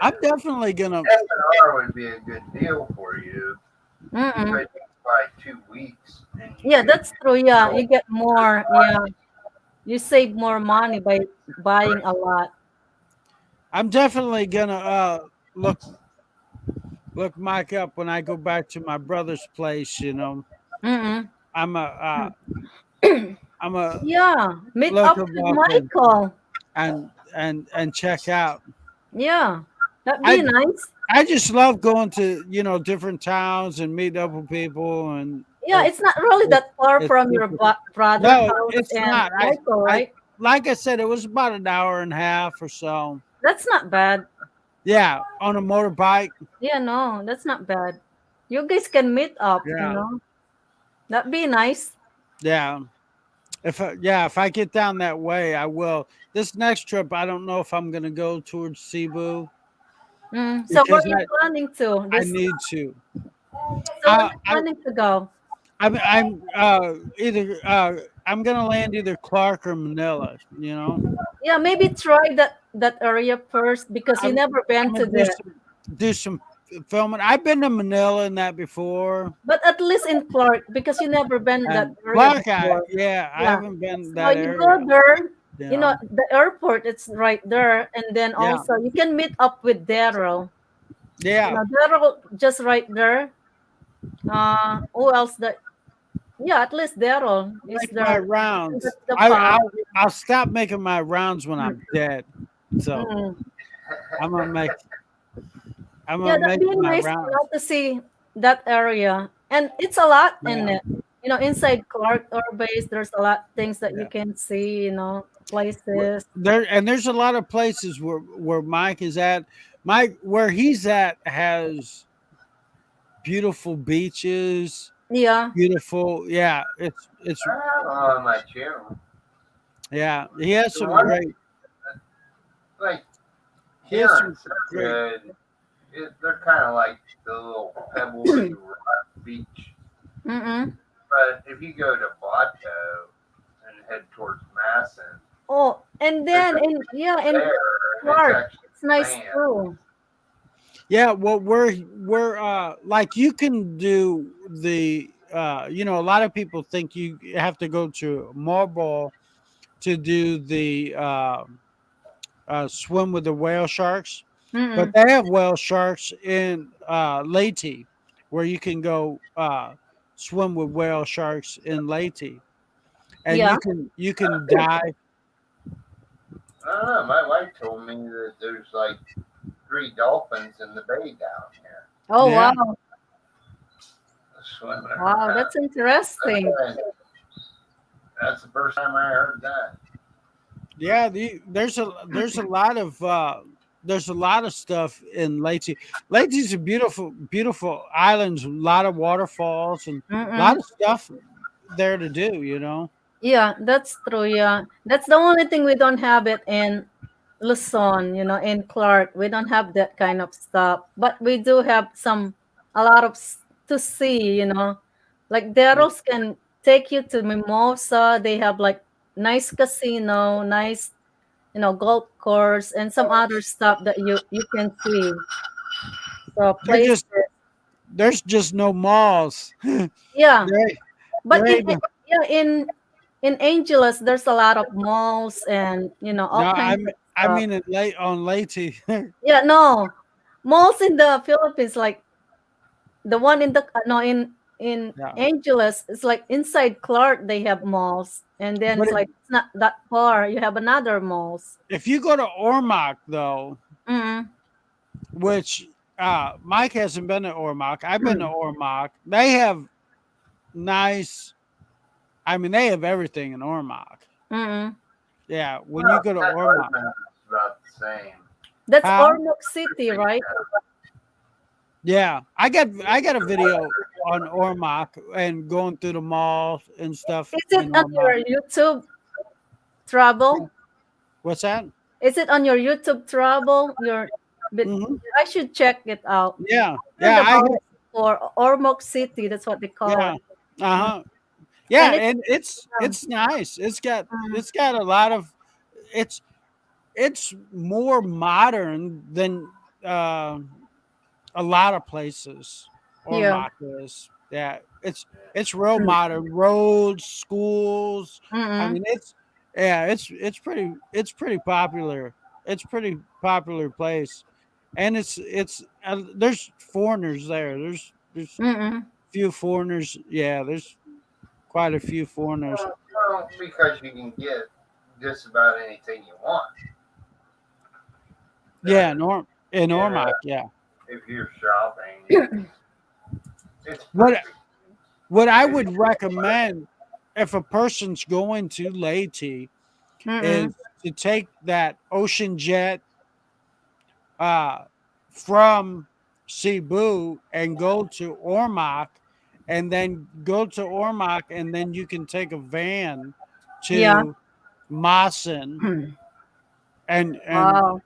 D: I'm definitely gonna.
H: S&R would be a good deal for you.
A: Mm-mm.
H: But by 2 weeks, and you
A: Yeah,
H: could
A: that's true. Yeah, you get more. Yeah, you save more money by buying a lot.
D: I'm definitely gonna look Mike up when I go back to my brother's place.
A: Mm-mm.
D: I'm a I'm a
A: Yeah, meet
D: look
A: up
D: him
A: with
D: up
A: Michael.
D: and check out.
A: Yeah, that'd be
D: I
A: nice.
D: I just love going to different towns and meet up with people, and
A: Yeah, it's not really
D: it's,
A: that far
D: it's
A: from your
D: super.
A: brother
D: No,
A: house
D: it's
A: and
D: not.
A: Michael,
D: I
A: right?
D: like I said, it was about an hour and a half or so.
A: That's not bad.
D: Yeah, on a motorbike.
A: Yeah, no, that's not bad. You guys can meet up,
D: Yeah,
A: That'd be nice.
D: yeah. If I get down that way, I will. This next trip, I don't know if I'm gonna go towards Cebu
A: So where are
D: because
A: you planning to?
D: I
A: This.
D: need to.
A: So where are
D: Uh,
A: you
D: I
A: planning to go?
D: I'm either I'm gonna land either Clark or Manila. You know,
A: Yeah, maybe try that area first because you
D: I'm
A: never been
D: I'm
A: to
D: gonna do
A: there.
D: some filming. I've been to Manila and that before.
A: But at least in Clark because you never been that
D: And
A: area
D: Clark,
A: before.
D: I
A: Yeah.
D: haven't been
A: So
D: that
A: you go
D: area.
A: there,
D: You
A: you know,
D: know,
A: the airport it's right there, and then
D: yeah,
A: also you can meet up with Daryl. You
D: yeah.
A: know, Daryl just right there. Who else that yeah, at least Daryl is
D: Make my
A: there. And
D: rounds.
A: that's the pub.
D: I'll stop making my rounds when I'm dead. So
A: Mm.
D: I'm gonna make I'm
A: Yeah,
D: gonna
A: that'd
D: make
A: be
D: my
A: nice,
D: rounds.
A: to see that area. And it's a lot in
D: Yeah,
A: it. You know, inside Clark Air Base, there's a lot things that you
D: yeah.
A: can see, places.
D: There's a lot of places where Mike is at. Mike, where he's at, has beautiful beaches.
A: Yeah.
D: Beautiful, yeah. It's
H: I have on my channel.
D: yeah. He has
H: The
D: some
H: one
D: great.
H: like
D: He has
H: here in
D: some great.
H: Good, they're kind of like the little pebbly rock beach.
A: Mm-mm.
H: But if you go to Bato and head towards Masson,
A: Oh, and
H: there's
A: then
H: a
A: in
H: there and it's
A: Clark,
H: actually
A: it's nice
H: sand.
A: too.
D: Yeah, well, we're like you can do the a lot of people think you have to go to Marlboro to do the swim with the whale sharks, but
A: Mm-mm.
D: they have whale sharks in Leyte, where you can go swim with whale sharks in Leyte, and
A: Yeah.
D: you can dive.
H: I don't know. My wife told me that there's like 3 dolphins in the bay down here
A: Oh
D: Yeah,
A: wow.
H: swimming
A: Wow,
H: around.
A: that's interesting.
H: That's the first time I heard that.
D: yeah. There's a lot of stuff in Leyte. Leyte's a beautiful island. A lot of waterfalls and a lot
A: Mm-mm.
D: of stuff there to do. You know.
A: Yeah, that's true. Yeah, that's the only thing we don't have it in Luzon. In Clark, we don't have that kind of stuff. But we do have a lot of to see. Like Darrell's can take you to Mimosa. They have like nice casino, nice golf course, and some other stuff that you can see. So
D: They're
A: places.
D: just There's just no malls. there,
A: Yeah, but
D: there ain't no,
A: in Angeles, there's a lot of malls and
D: no.
A: all kinds of
D: I
A: stuff.
D: mean it late on Leyte.
A: Yeah, no, malls in the Philippines, like the one in the no in
D: Yeah,
A: Angeles, it's like inside Clark they have malls, and then
D: but
A: it's like it's not that far. You have another malls.
D: if you go to Ormoc though,
A: Mm.
D: which Mike hasn't been to Ormoc, I've been to Ormoc. They have nice. I mean, they have everything in Ormoc.
A: Mm.
D: Yeah, when you
H: Well,
D: go to
H: Pet
D: Ormoc,
H: Husband is about the same.
A: That's
D: huh?
A: Ormoc City, right?
D: Yeah, I got a video on Ormoc and going through the mall and stuff
A: Is it
D: in
A: on
D: Ormoc.
A: your YouTube travel?
D: What's that?
A: Is it on your YouTube travel? But
D: Hmm.
A: I should check it out.
D: Yeah,
A: Heard
D: yeah, I
A: about it for Ormoc City. That's what they call
D: yeah,
A: it.
D: uh
A: Mm.
D: huh.
A: And
D: Yeah,
A: it's
D: and it's nice.
A: mm,
D: It's got a lot of it's it's more modern than uh, a lot of places.
A: yeah.
D: Ormoc is. Yeah, it's real modern. Roads, schools. I
A: Mm-mm.
D: mean, it's pretty popular. It's pretty popular place, and there's foreigners there. There's
A: Mm-mm.
D: few foreigners. Yeah, there's quite a few foreigners.
H: Well, because you can get just about anything you want
D: Yeah,
H: there.
D: in
H: And
D: Ormoc. Yeah.
H: if you're shopping, it's
D: What
H: perfect.
D: what I
H: If you,
D: would recommend if a person's going to Leyte is
A: Mm-mm.
D: to take that ocean jet uh, from Cebu and go to Ormoc, and then go to Ormoc, and then you can take a van
A: Yeah.
D: to Maasen, and and
A: Wow.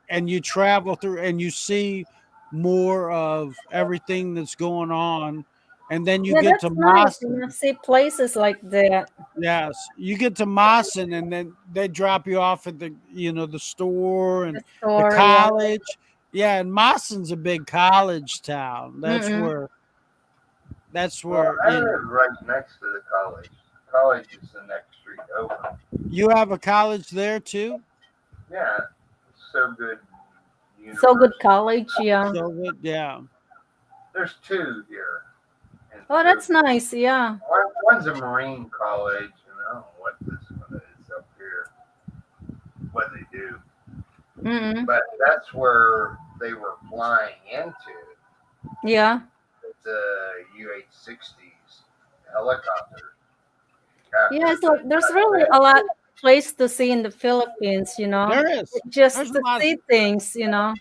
D: and you travel through and you see more of everything that's going on, and then you
A: Yeah,
D: get to
A: that's nice. You
D: Maasen.
A: know, see places like that.
D: Yes, you get to Maasen, and then they drop you off at the the store
A: The
D: and the
A: store, yeah.
D: college. Yeah, and Maasen's a big college town.
A: Mm-mm.
D: That's
H: Well,
D: where
H: I live right next to the college. College is the next street over.
D: you have a college there too.
H: Yeah, so good
A: So good
H: university.
A: college, yeah.
D: So good, yeah.
H: There's two here in the
A: Oh, that's
H: Philippines.
A: nice, yeah.
H: One's a Marine college, and I don't know what this one is up here, what they do.
A: Mm-mm.
H: But that's where they were flying into
A: Yeah.
H: the UH-60s helicopter
A: Yeah,
H: after
A: so
H: they
A: there's
H: got
A: really a lot place to see in the Philippines, you know.
D: There is.
A: Just
D: There's a
A: to
D: lot.
A: see things, you know,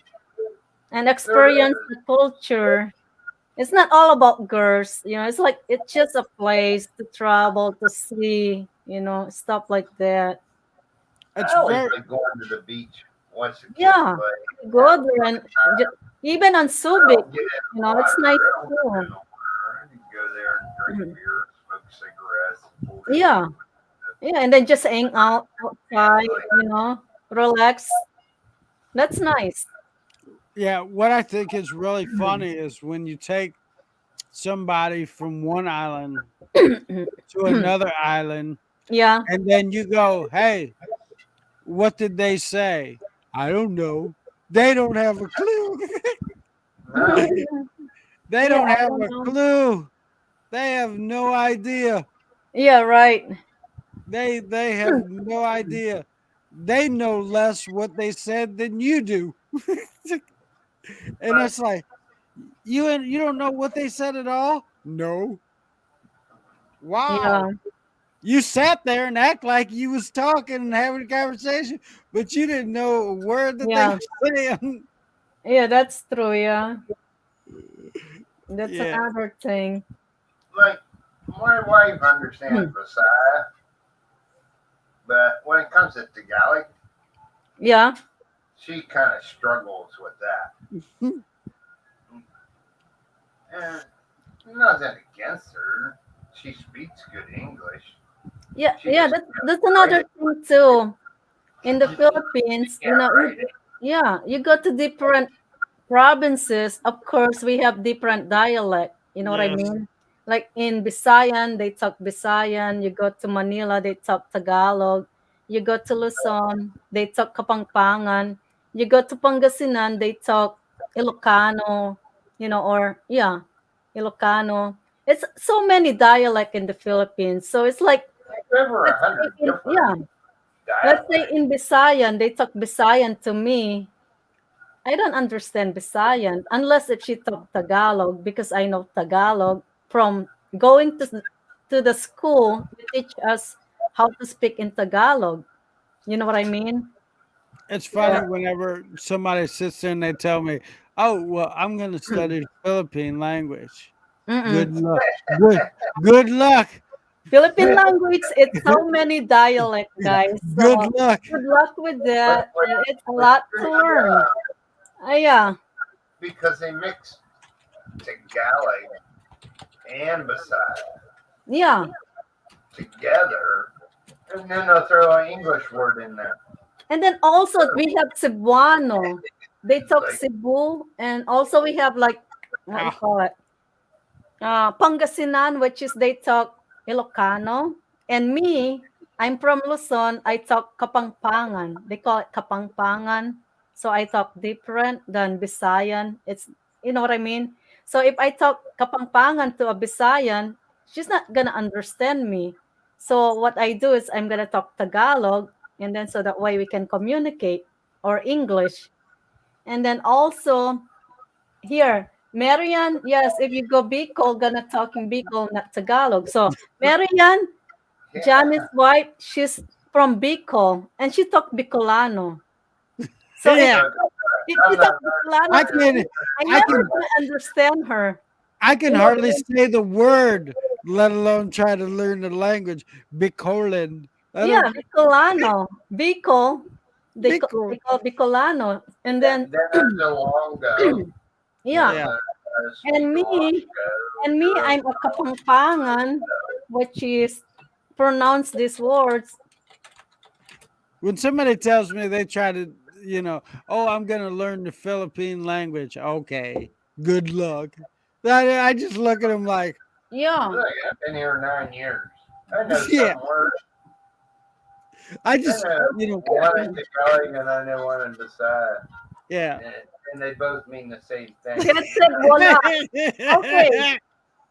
A: and
H: there
A: experience
H: is.
A: the culture. It's not all about girls, you know. It's like it's just a place to travel, to see, you know, stuff like that.
D: It's
H: I always
D: very
H: like going to the beach once a kid
A: Yeah,
H: play.
A: go
H: Have a
A: there
H: fun
A: and
H: time.
A: even on
H: I
A: Subic,
H: don't get in
A: you
H: the
A: know, it's
H: water.
A: nice
H: I don't get in
A: too.
H: the water. I can go there and drink
A: Mhm.
H: beer, smoke cigarettes, bullshit
A: Yeah, yeah, and then just hang out
H: with the
A: outside,
H: family.
A: you know, relax. That's nice.
D: yeah. What I think is really funny is when you take somebody from one island to another island,
A: Yeah,
D: and then you go, "Hey, what did they say?" I don't know. They don't have a clue.
H: No,
D: They
A: yeah,
D: don't
A: I
D: have
A: don't
D: a
A: know.
D: clue. They have no idea.
A: Yeah, right.
D: They have no idea. They know less what they said than you do. And
H: but
D: it's like you don't know what they said at all? No. Wow.
A: Yeah,
D: You sat there and act like you was talking and having a conversation, but you didn't know a word that they
A: yeah,
D: were saying.
A: yeah. That's true. Yeah, that's
D: Yeah.
A: another thing.
H: like my wife understands Messiah, but when it comes to Tagalog,
A: Yeah,
H: she kind of struggles with that. And nothing against her. She speaks good English.
A: yeah,
H: She
A: yeah.
H: just
A: That's
H: can't write
A: another
H: it.
A: thing too. In the
H: She
A: Philippines, you
H: can't
A: know,
H: write it.
A: yeah, you go to different provinces. Of course, we have different dialect. You know what I
D: Yes.
A: mean? Like in Visayan, they talk Visayan. You go to Manila, they talk Tagalog. You go to Luzon, they talk Kapampangan. You go to Pangasinan, they talk Ilocano. You know, or yeah, Ilocano. It's so many dialect in the Philippines. So it's like
H: There's over
A: let's
H: a
A: say
H: hundred
A: in yeah,
H: different
A: let's say
H: dialects.
A: in Visayan, they talk Visayan to me. I don't understand Visayan unless if she talk Tagalog because I know Tagalog from going to the school. They teach us how to speak in Tagalog. You know what I mean?
D: It's
A: Yeah.
D: funny whenever somebody sits there and they tell me, "Oh, well, I'm going to study the Philippine language." Good
A: Mm-mm.
D: luck. Good good luck.
A: Philippine language, it's so many dialect, guys. So
D: Good luck.
A: good luck with
H: But
A: that.
H: but
A: And it's a
H: but
A: lot to
H: straight
A: learn.
H: up,
A: Yeah,
H: because they mix Tagalog and Messiah
A: yeah.
H: together, and then they'll throw an English word in there.
A: And then also we have Cebuano. They
H: It's
A: talk
H: like,
A: Cebu, and also we have like what you
D: Ah,
A: call it, Pangasinan, which is they talk Ilocano. And me, I'm from Luzon. I talk Kapampangan. They call it Kapampangan. So I talk different than Visayan. It's you know what I mean. So if I talk Kapampangan to a Visayan, she's not gonna understand me. So what I do is I'm gonna talk Tagalog, and then so that way we can communicate or English. And then also here, Marian, yes, if you go Bicol, gonna talk in Bicol, not Tagalog. So Marian,
H: yeah,
A: Johnny's wife, she's from Bicol, and she talk Bicolano. So
D: yeah.
A: if
H: I'm
A: she
H: not
A: talk Bicolano
D: I
A: to
H: understanding.
A: me,
D: can
A: I
D: I
A: never
D: can
A: gonna understand her.
D: I can
A: You know,
D: hardly say the word, let alone try to learn the language. Bicolin. I
A: yeah,
D: don't
A: Bicolano, Bicol, they
D: Bicol.
A: call Bicolano, and
H: Then
A: then
H: there's the Longo,
A: yeah,
D: Yeah.
H: and
A: And me, I'm a Kapampangan, which is pronounce these words.
D: When somebody tells me they try to, oh, I'm going to learn the Philippine language. Okay, good luck. I just look at them like,
A: Yeah.
H: Look, I've been here 9 years. I know
D: yeah,
H: some words.
D: I
H: I
D: just,
H: know one in Tagalog and I know one in Bisaya.
D: yeah.
H: And they both mean the same thing.
A: It said wala. Okay.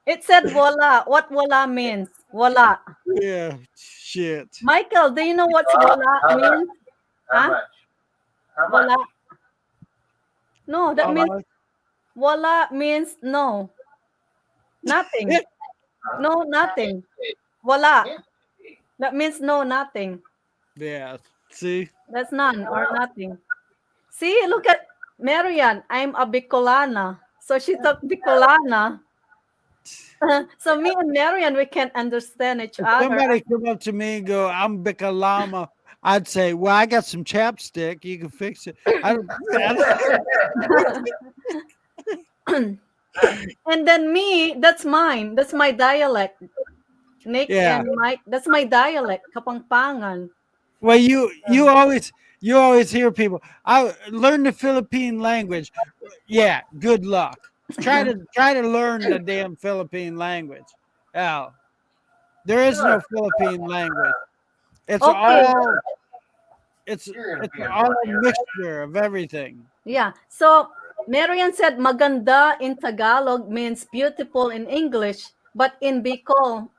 A: It said wala. What wala means? Wala.
D: Yeah, shit.
A: Michael, do you know what wala
H: How much?
A: means?
H: How
A: Huh?
H: much? How much?
A: Wala. No, that
D: How
A: means
D: much?
A: wala means no. Nothing. No, nothing. Wala. That means no, nothing.
D: Yeah, see?
A: That's none or nothing. See, look at Marian. I'm a Bicolana. So she took Bicolana. So me and Marian, we can't understand each
D: If
A: other.
D: somebody come up to me and go, I'm Bikalama, I'd say, well, I got some chapstick. You can fix it. I don't
A: And then me, that's mine. That's my dialect. Nick
D: Yeah.
A: and Mike, that's my dialect, Kapampangan.
D: Well, you always hear people. I learn the Philippine language. Yeah, good luck. Try to learn the damn Philippine language. Oh, there is no Philippine language. It's
A: Okay.
D: all it's
H: You're gonna
D: it's
H: be in
D: all
H: one
D: a
H: ear.
D: mixture of everything.
A: Yeah. So Marian said maganda in Tagalog means beautiful in English, but in Bicol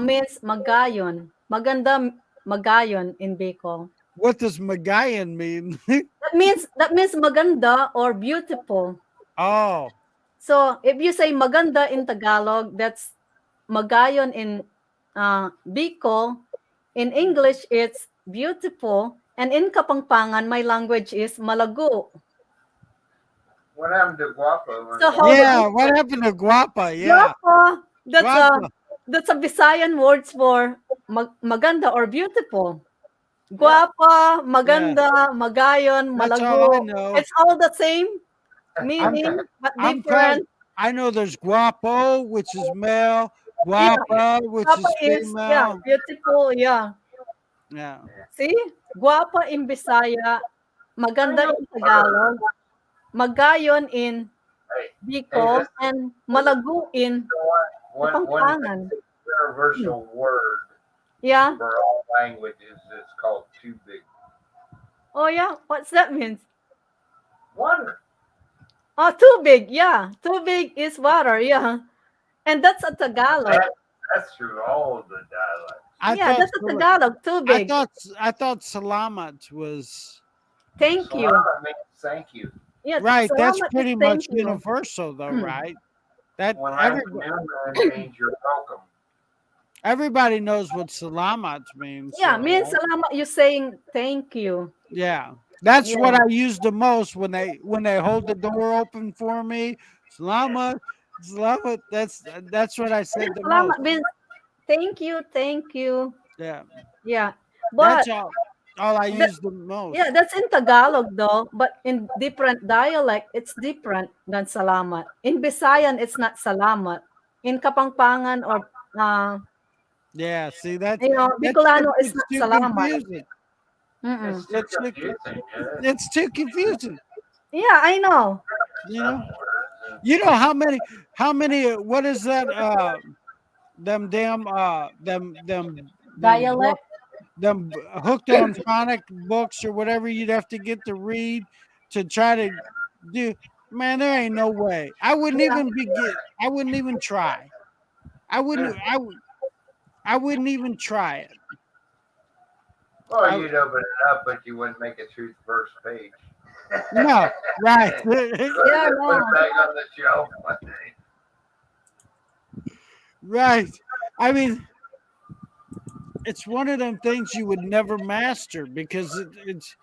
A: means magayon. Maganda magayon in Bicol.
D: What does Magayan mean?
A: That means maganda or beautiful.
D: Oh,
A: So if you say maganda in Tagalog, that's magayon in Bicol. In English, it's beautiful. And in Kapampangan, my language is malago.
H: What happened to Guapo?
A: So how
D: yeah. What happened to Guapa? Yeah,
A: Guapa,
D: Guapa.
A: that's a Visayan words for maganda or beautiful. Guapa, maganda, magayon,
D: That's all I
A: malago.
D: know.
A: It's all the same
D: I'm
A: meaning, but
D: I'm called.
A: different.
D: I know there's Guapo, which is male,
A: Yeah,
D: Guapa, which
A: guapa
D: is
A: is
D: female.
A: beautiful. Yeah.
D: Yeah.
A: See, guapa in Bisaya, maganda in Tagalog, magayon in
H: Hey,
A: Bicol, and malago in
H: one
A: Kapampangan.
H: universal word
A: Yeah.
H: for all languages is called too big.
A: Oh yeah. What's that mean?
H: Water.
A: Oh, too big. Yeah, too big is water. Yeah, and that's a Tagalog.
H: That's through all of the dialects.
D: I
A: Yeah,
D: thought
A: that's a Tagalog. Too big.
D: I thought Salamat was
A: Thank you.
H: Salamat means thank you.
A: Yeah,
D: right. That's
A: salamat is
D: pretty
A: thank
D: much
A: you.
D: universal, though, right? That
H: When I'm
D: everybody,
H: it means you're welcome.
D: everybody knows what Salamat means.
A: Yeah,
D: though,
A: means
D: right?
A: salamat. You saying thank you.
D: Yeah, that's what
A: Yeah.
D: I use the most when they hold the door open for me. Salamat, Salamat. That's what I said the most.
A: Salamat means thank you, thank you.
D: Yeah,
A: Yeah, but
D: that's all I use the most.
A: yeah, that's in Tagalog though. But in different dialect, it's different than salamat. In Visayan, it's not salamat. In Kapampangan or
D: Yeah, see that's
A: Bicolano is
D: it's
A: not
D: too
A: salamat.
D: confusing.
A: Mm-mm.
H: It's too confusing.
D: It's too confusing.
A: Yeah, I know.
D: You know how many what is that them damn
A: Dialect.
D: them hooked on phonic books or whatever you'd have to get to read to try to do. Man, there ain't no way. I wouldn't even begin. I wouldn't even try. I wouldn't even try it.
H: Well, you'd open it up, but you wouldn't make it through the first page.
D: No, right.
A: Yeah,
H: Put it
A: no.
H: back on the shelf one day.
D: Right. I mean, it's one of them things you would never master because it's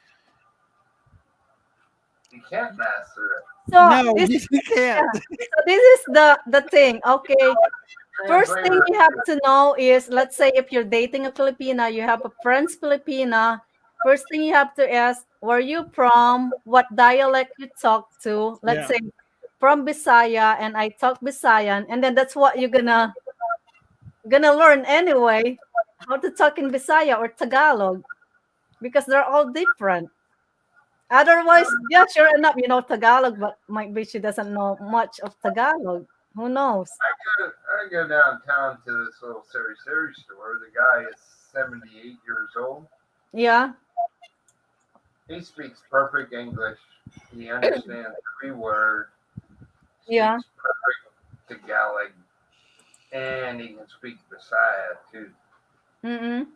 H: You can't master it.
A: So
D: no,
A: this,
D: you can't.
A: so this is the thing. Okay. First thing you have to know is, let's say if you're dating a Filipina, you have a friend's Filipina. First thing you have to ask, where you from? What dialect you talk to? Let's
D: Yeah.
A: say from Bisaya and I talk Bisayan, and then that's what you're gonna learn anyway, how to talk in Bisaya or Tagalog, because they're all different. Otherwise, yeah, sure enough, you know Tagalog, but might be she doesn't know much of Tagalog. Who knows?
H: I go downtown to this little Sari store. The guy is 78 years old.
A: Yeah,
H: He speaks perfect English. He understands every word.
A: yeah.
H: Speaks perfect Tagalog, and he can speak Bisaya too.
A: Mm-mm.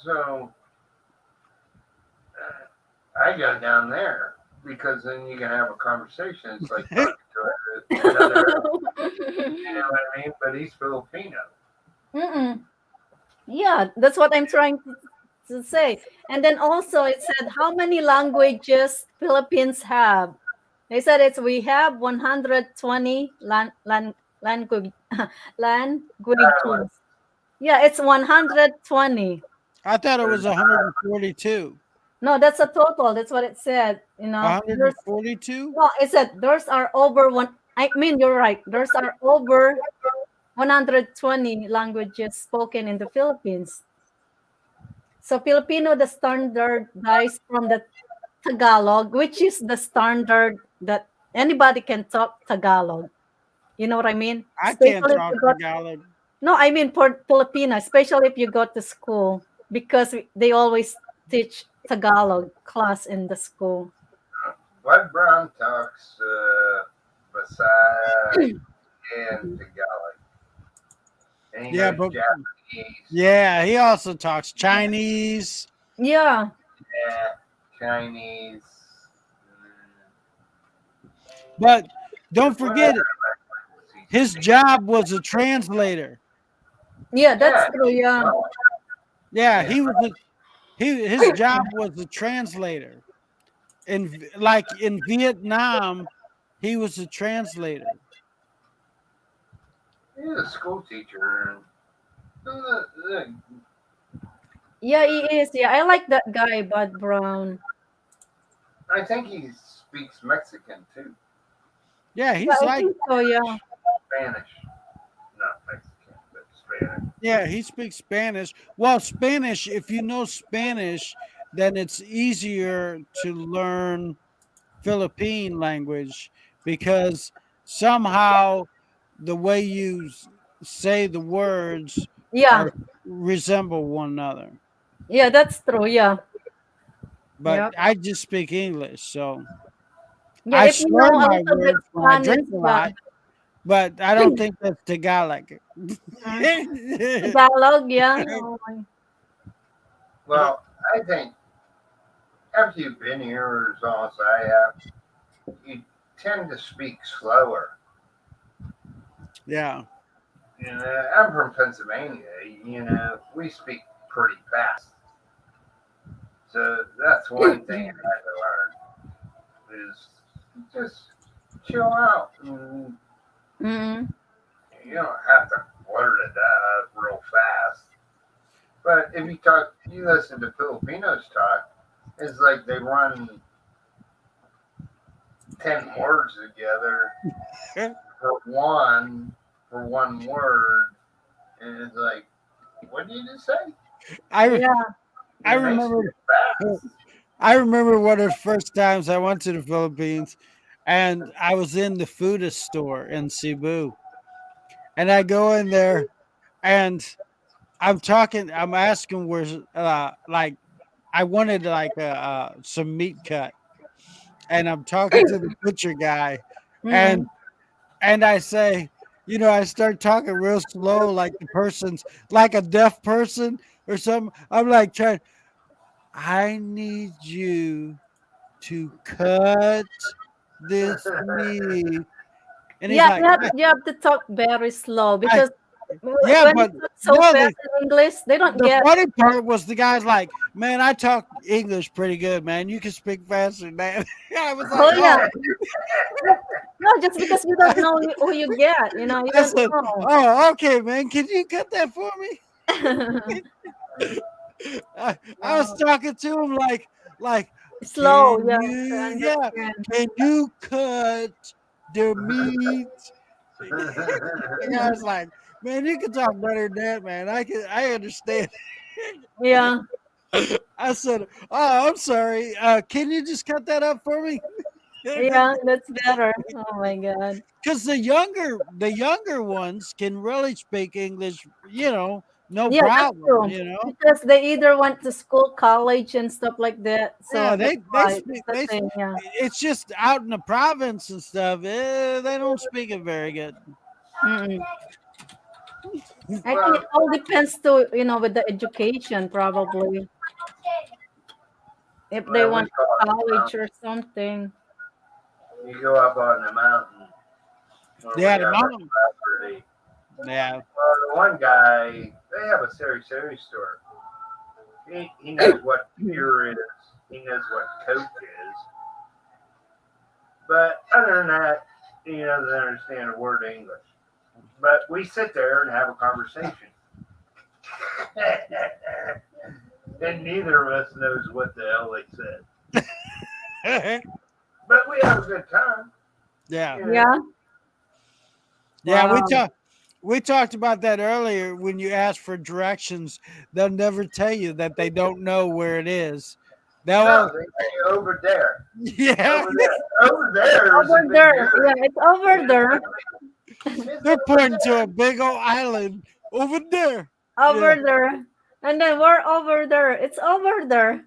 H: So I go down there because then you can have a conversation. It's like talking to another, you know what I mean? But he's Filipino.
A: Mm-mm. Yeah, that's what I'm trying to say. And then also it said how many languages Philippines have. They said we have 120 language languages. Yeah, it's 120.
D: I thought it was
H: There's
D: 142.
A: No, that's a total. That's what it said. You know, there's
D: 142?
A: no. It said there's are over one. I mean, you're right. There's are over 120 languages spoken in the Philippines. So Filipino, the standardized from the Tagalog, which is the standard that anybody can talk Tagalog. You know what I mean?
D: I can't
A: Especially if
D: talk
A: you got
D: Tagalog.
A: no, I mean for Filipino, especially if you go to school because they always teach Tagalog class in the school.
H: Bud Brown talks Bisaya and Tagalog. And he
D: Yeah,
H: knows
D: but
H: Japanese.
D: yeah, he also talks Chinese.
A: Yeah,
H: Yeah, Chinese.
D: But don't forget,
H: What
D: his job was a translator.
A: yeah, that's
H: Yeah.
A: true. Yeah,
D: Yeah,
H: Yeah.
D: he was his job was a translator. Like in Vietnam, he was a translator.
H: He's a school teacher.
A: yeah, he is. Yeah, I like that guy, Bud Brown.
H: I think he speaks Mexican too.
D: Yeah,
A: Yeah,
D: he's
A: I
D: like
A: think so. Yeah,
H: Spanish. Not Mexican, but Spanish.
D: yeah, he speaks Spanish. Well, Spanish, if you know Spanish, then it's easier to learn Philippine language because somehow the way you say the words
A: yeah,
D: are resemble one another.
A: yeah, that's true. Yeah,
D: But
A: yeah,
D: I just speak English, so
A: yeah.
D: I
A: If you
D: slur
A: know a
D: my
A: little bit
D: words when I
A: Spanish,
D: drink a
A: yeah,
D: lot, but I don't think that's Tagalog.
A: Tagalog, yeah. Oh my.
H: Well, I think after you've been here as long as I have, you tend to speak slower.
D: Yeah.
H: You know, I'm from Pennsylvania. You know, we speak pretty fast. So that's one thing I had to learn is just chill out. And
A: Mm-hmm.
H: you don't have to blurt it out real fast. But if you listen to Filipinos talk, it's like they run 10 words together for one word, and it's like, what did you just say?
D: I
A: Yeah.
D: I
H: It makes
D: remember
H: it fast.
D: I remember one of the first times I went to the Philippines and I was in the food store in Cebu. And I go in there and I'm asking where's like I wanted like some meat cut. And I'm talking to the butcher guy
A: Mm-hmm.
D: and I say, I start talking real slow like the person's like a deaf person or something. I'm like trying I need you to cut this meat. And he's
A: Yeah,
D: like,
A: you have to talk very slow
D: I,
A: because
D: yeah,
A: when you
D: but
A: talk so fast in English, they don't
D: the
A: get.
D: funny part was the guy's like, man, I talk English pretty good, man. You can speak faster than that. I was like,
A: Oh yeah,
D: oh,
A: no, just because you don't know who you get, you know, you
D: I
A: don't
D: said,
A: know.
D: oh, okay, man. Can you cut that for me? I was
A: Wow.
D: talking to him like
A: Slow,
D: Can
A: yeah, to
D: you, yeah,
A: understand.
D: can you cut the meat? The guy's like, man, you can talk better than that, man. I understand.
A: Yeah,
D: I said, oh, I'm sorry. Can you just cut that up for me?
A: yeah, that's better. Oh my God.
D: Because the younger ones can really speak English, no
A: Yeah, that's
D: problem,
A: true. Because they either went to school, college, and stuff like that. So
D: Yeah,
A: that's
D: they
A: why that's
D: speak
A: the thing. Yeah.
D: it's just out in the province and stuff. They don't speak it very good.
A: Mm-mm. I think it
H: Well,
A: all depends to with the education probably if they
H: well, we
A: went to
H: call it the
A: college
H: mountain.
A: or something.
H: You go up on the mountain where we
D: Yeah, the
H: have our
D: mom.
H: property.
D: Yeah,
H: Well, the one guy, they have a Seri store. He knows what beer is. He knows what Coke is. But other than that, he doesn't understand a word of English. But we sit there and have a conversation. And neither of us knows what the hell they said. But we have a good time.
D: yeah,
H: You know?
A: Yeah.
D: yeah.
A: Wow.
D: We talked about that earlier. When you ask for directions, they'll never tell you that they don't know where it is.
H: No,
D: They'll,
H: they say over there.
D: yeah,
H: Over there. Over there is a
A: Over
H: big
A: there.
H: area.
A: Yeah, it's over there.
H: It's
D: they're
H: over
D: pointing to
H: there.
D: a big old island over there. Yeah,
A: Over there. And then we're over there. It's over there.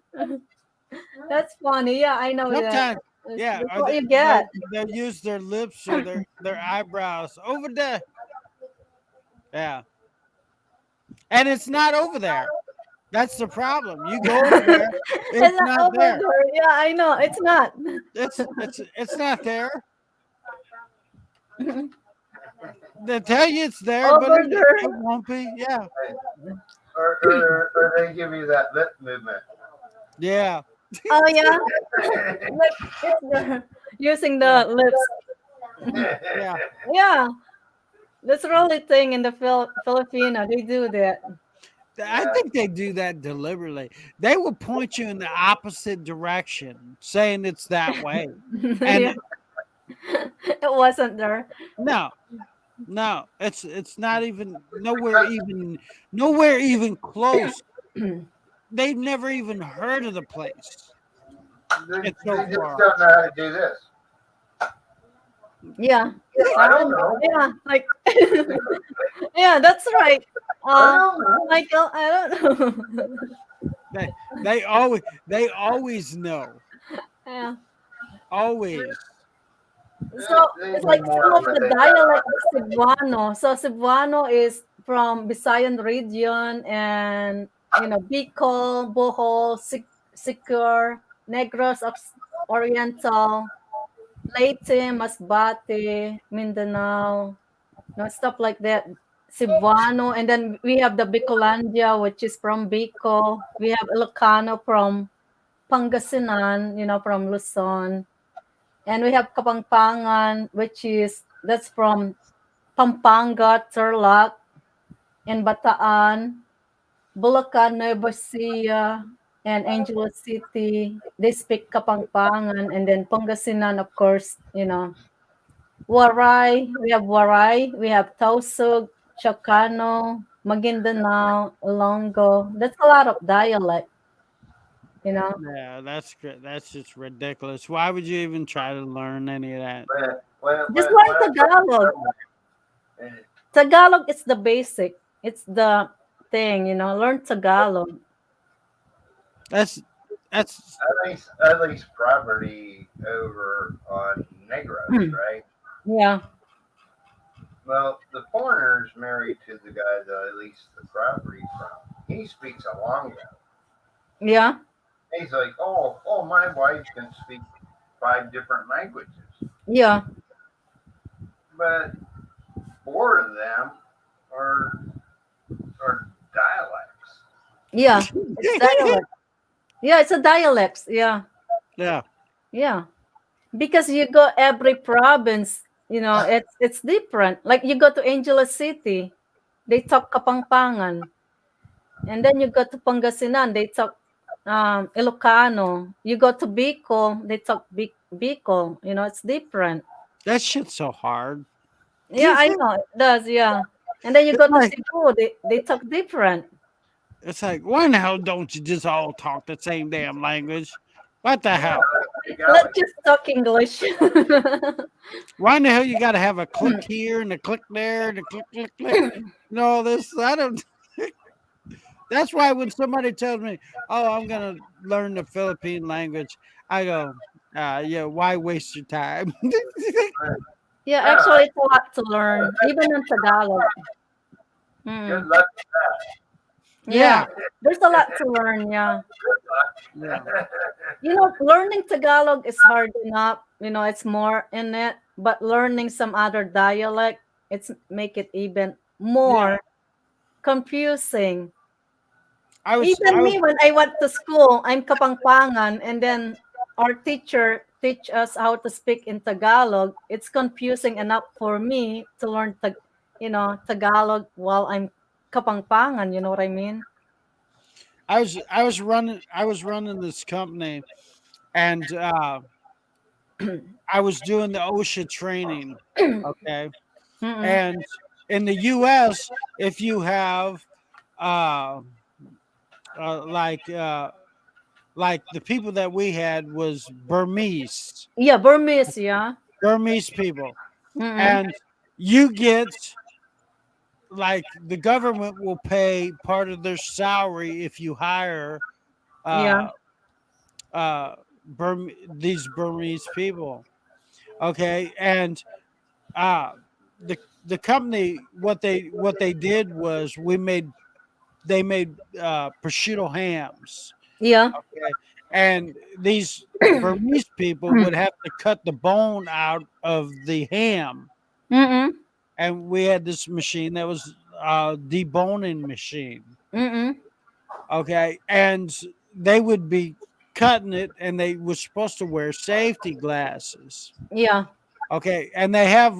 A: That's funny. Yeah, I know that.
D: sometimes, yeah,
A: That's
D: or
A: what you get.
D: they'll use their lips or their eyebrows over there. Yeah, and it's not over there. That's the problem. You go over there, it's
A: It's not
D: not
A: over
D: there.
A: there. Yeah, I know. It's not.
D: It's not there. They tell you it's there, but
A: Over
D: it
A: there.
D: won't be. Yeah,
H: Or they give you that lip movement.
D: yeah,
A: Oh yeah. Like it's there. Using
D: yeah,
A: the lips.
D: yeah.
A: Yeah. That's really thing in the Filipino. They do that.
D: I think they do that deliberately. They will point you in the opposite direction, saying it's that way. And
A: Yeah. It wasn't there.
D: no, no, it's not even nowhere even close. They've never even heard of the place. It's so
H: They just
D: far
H: don't know how to do this.
A: Yeah.
H: I don't know.
A: Yeah, like yeah, that's right.
H: I don't know.
A: Michael, I don't know.
D: off. They always know.
A: Yeah.
D: Always.
A: So
H: They
A: it's
H: know
A: like
H: more
A: some
H: than
A: of
H: what
A: the
H: they
A: dialect
H: got.
A: of Cebuano. So Cebuano is from Visayan region and Bicol, Bohol, Siquijor, Negros Oriental, Leyte, Masbate, Mindanao, stuff like that. Cebuano, and then we have the Bicolandia, which is from Bicol. We have Ilocano from Pangasinan, from Luzon. And we have Kapampangan, that's from Pampanga, Tarlac, and Bataan, Bulacan, Nueva Ecija, and Angeles City. They speak Kapampangan, and then Pangasinan, of course, Waray, we have Tausug, Chocano, Maguindanao, Ilonggo. That's a lot of dialect, you know.
D: Yeah, that's good. That's just ridiculous. Why would you even try to learn any of that?
A: Just
H: When
A: learn
H: I
A: Tagalog.
H: first,
A: Tagalog is the basic. It's the thing, learn Tagalog.
D: That's that's
H: I lease property over on Negros, right?
A: Yeah.
H: Well, the foreigner's married to the guy that I leased the property from. He speaks Alongo.
A: Yeah.
H: He's like, oh, my wife can speak 5 different languages,
A: Yeah.
H: but 4 of them are dialects.
A: Yeah. It's dialect. Yeah, it's a dialect. Yeah.
D: yeah.
A: Yeah. Because you go every province, it's different. Like you go to Angeles City, they talk Kapampangan. And then you go to Pangasinan, they talk Ilocano. You go to Bicol, they talk Bicol. You know, it's different.
D: That shit's so hard.
A: Yeah, I know it does. Yeah, and then you
D: It's
A: go to
D: like
A: Cebu, they talk different.
D: it's like why in the hell don't you just all talk the same damn language? What the
H: Yeah,
D: hell?
H: big
A: Let's
H: alley.
A: just talk English.
D: Why in the hell you got to have a click here and a click there and a click click click? No, this I don't. That's why when somebody tells me, "Oh, I'm gonna learn the Philippine language," I go, "Yeah, why waste your time?"
A: Yeah,
H: Yeah,
A: actually, it's a lot to learn, even in Tagalog.
H: good
A: Mm.
H: luck.
A: Yeah,
D: Yeah,
A: there's a lot to learn. Yeah,
D: yeah.
A: you know, learning Tagalog is hard enough. You know, it's more in it, but learning some other dialect, it's make it even
D: Yeah,
A: more confusing.
D: I was,
A: Even
D: I was,
A: me, when I went to school, I'm Kapangpangan, and then our teacher teach us how to speak in Tagalog. It's confusing enough for me to learn, Tagalog while I'm Kapangpangan. You know what I mean?
D: I was running this company, and I was doing the OSHA training. Okay,
A: Mm-mm.
D: and in the U.S., if you have, uh, uh like, uh, like the people that we had was
A: Yeah, Burmese. Yeah.
D: Burmese people,
A: Mm-mm.
D: and you get like the government will pay part of their salary if you hire
A: Yeah.
D: uh these Burmese people. Okay, and uh the company what they did was they made prosciutto hams.
A: Yeah.
D: Okay, and these Burmese people would have to cut the bone out of the ham,
A: Mm-mm.
D: and we had this machine that was deboning machine.
A: Mm-mm.
D: Okay, and they would be cutting it, and they were supposed to wear safety glasses.
A: Yeah.
D: Okay, and they have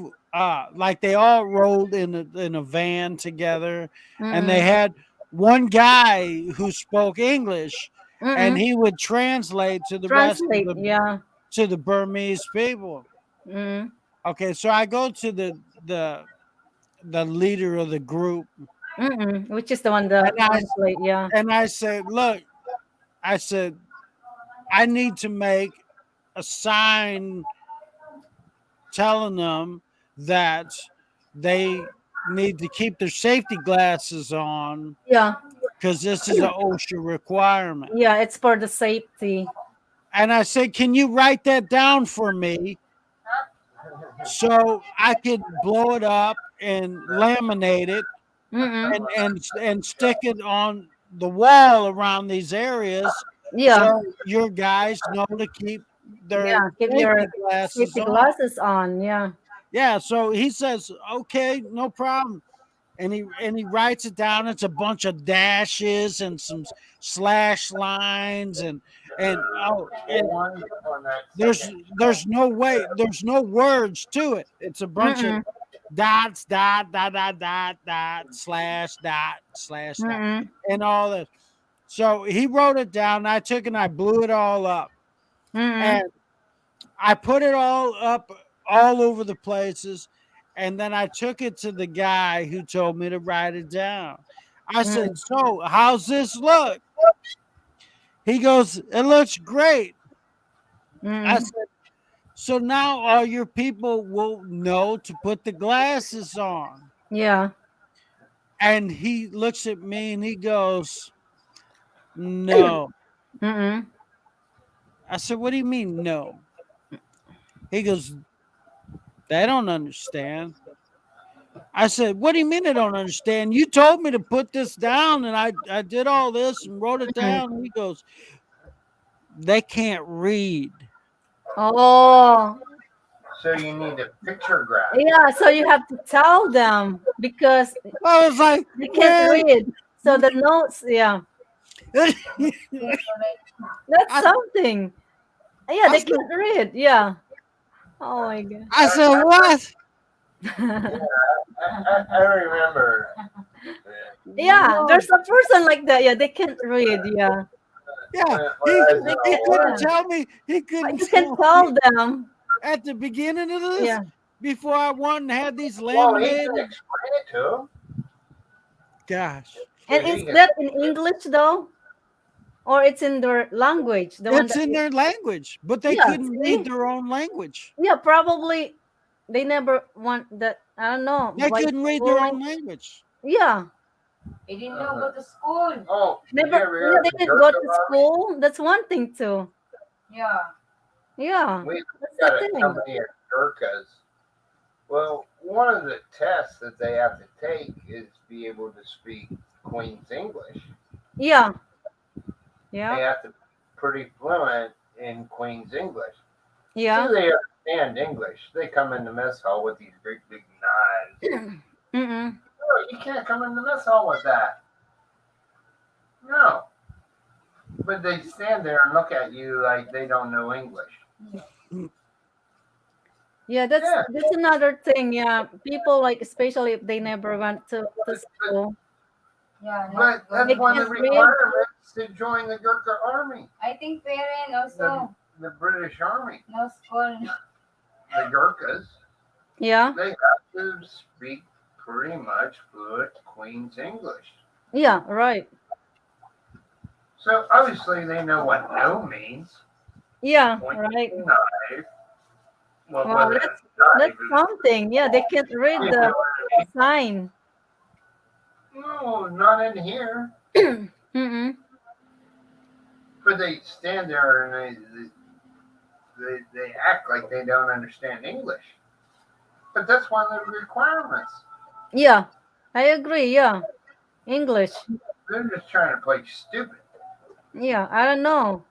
D: like they all rolled in a van together, and they
A: Mm-mm.
D: had one guy who spoke English, and
A: Mm-mm.
D: he would translate to the rest of
A: Translate.
D: the
A: Yeah.
D: to the Burmese people.
A: Mm.
D: Okay, so I go to the leader of the group,
A: Mm-mm. Which is the one that
D: and I
A: translate. Yeah.
D: and I said, "Look," I said, "I need to make a sign telling them that they need to keep their safety glasses on
A: Yeah.
D: because this is an OSHA requirement."
A: Yeah. It's for the safety.
D: And I said, "Can you write that down for me so I could blow it up and laminate it
A: Mm-mm.
D: and stick it on the wall around these areas
A: Yeah.
D: so your guys know to keep their
A: Yeah. Keep your
D: safety glasses
A: safety
D: on?"
A: glasses on. Yeah.
D: Yeah, so he says, "Okay, no problem." And he writes it down. It's a bunch of dashes and some slash lines and there's no way there's no words to it. It's a bunch of
A: Mm-mm.
D: dots, dot slash dot
A: Mm-mm.
D: and all this. So he wrote it down. I took and I blew it all up,
A: Mm-mm.
D: and I put it all up all over the places. And then I took it to the guy who told me to write it down. I said,
A: Mm-mm.
D: "So, how's this look?" He goes, "It looks great." I
A: Mm-mm.
D: said, "So now all your people will know to put the glasses on."
A: Yeah.
D: And he looks at me and he goes, "No."
A: Mm-mm.
D: I said, "What do you mean, no?" He goes, "They don't understand." I said, "What do you mean they don't understand? You told me to put this down, and I did all this and wrote it
A: Mm-mm.
D: down." And he goes, "They can't read."
A: Oh.
H: So you need a picture graph.
A: Yeah. So you have to tell them because
D: I was like,
A: they can't
D: "Well,"
A: read. So the notes. Yeah. That's
D: I,
A: something. Yeah.
D: I
A: They
D: said,
A: can't read. Yeah. Oh my god.
D: I said, "What?"
H: I remember.
A: Yeah,
D: No.
A: there's a person like that. Yeah, they can't read. Yeah.
D: Yeah,
H: Whereas
A: They
D: he
A: can,
D: couldn't
A: yeah.
D: tell me. He
A: But
D: couldn't
A: you can
D: tell
A: tell
D: me
A: them.
D: at the beginning of this
A: Yeah.
D: before I went and had these
H: well, he can
D: laminated.
H: explain it to him.
D: Gosh,
A: And
H: He
A: is
H: can,
A: that in English though? Or it's in their language? The one
D: it's
A: that
D: in
A: you,
D: their language, but they
A: yeah,
D: couldn't read
A: see?
D: their own language.
A: Yeah, probably they never want that. I don't know.
D: They
A: By
D: couldn't read their
A: schooling.
D: own language.
A: Yeah.
B: They didn't know go to school.
H: oh, did you
A: Never,
H: ever
A: yeah,
H: hear
A: they
H: of the
A: didn't go
H: Gurkha
A: to
H: army?
A: school. That's one thing too.
B: Yeah.
A: Yeah.
H: We
A: That's
H: got
A: the
H: a
A: thing.
H: company of Gurkhas. Well, one of the tests that they have to take is be able to speak Queen's English.
A: Yeah.
H: They
A: Yeah.
H: have to be pretty fluent in Queen's English.
A: Yeah.
H: So they understand English. They come in the mess hall with these great big knives.
A: Mm-mm.
H: No, you can't come in the mess hall with that. No. But they stand there and look at you like they don't know English.
A: Yeah,
H: Yeah.
A: that's another thing. Yeah. People like, especially if they never went to school,
B: Yeah.
H: But
A: they
H: that's one of
A: can't
H: the
A: read.
H: requirements to join the Gurkha army,
B: I think parents
H: the,
B: also
H: the British army.
B: no school.
H: The Gurkhas,
A: Yeah.
H: they have to speak pretty much fluent Queen's English.
A: Yeah. Right.
H: So obviously they know what no means.
A: Yeah.
H: Point
A: Right.
H: to knife. Well,
A: Wow.
H: whether
A: That's
H: it's knife
A: that's something. Yeah. They can't read
H: you know
A: the
H: what I mean?
A: sign.
H: No, not in here.
A: Mm-mm.
H: But they stand there and they act like they don't understand English. But that's one of the requirements.
A: Yeah. I agree. Yeah. English.
H: They're just trying to play stupid.
A: Yeah. I don't know.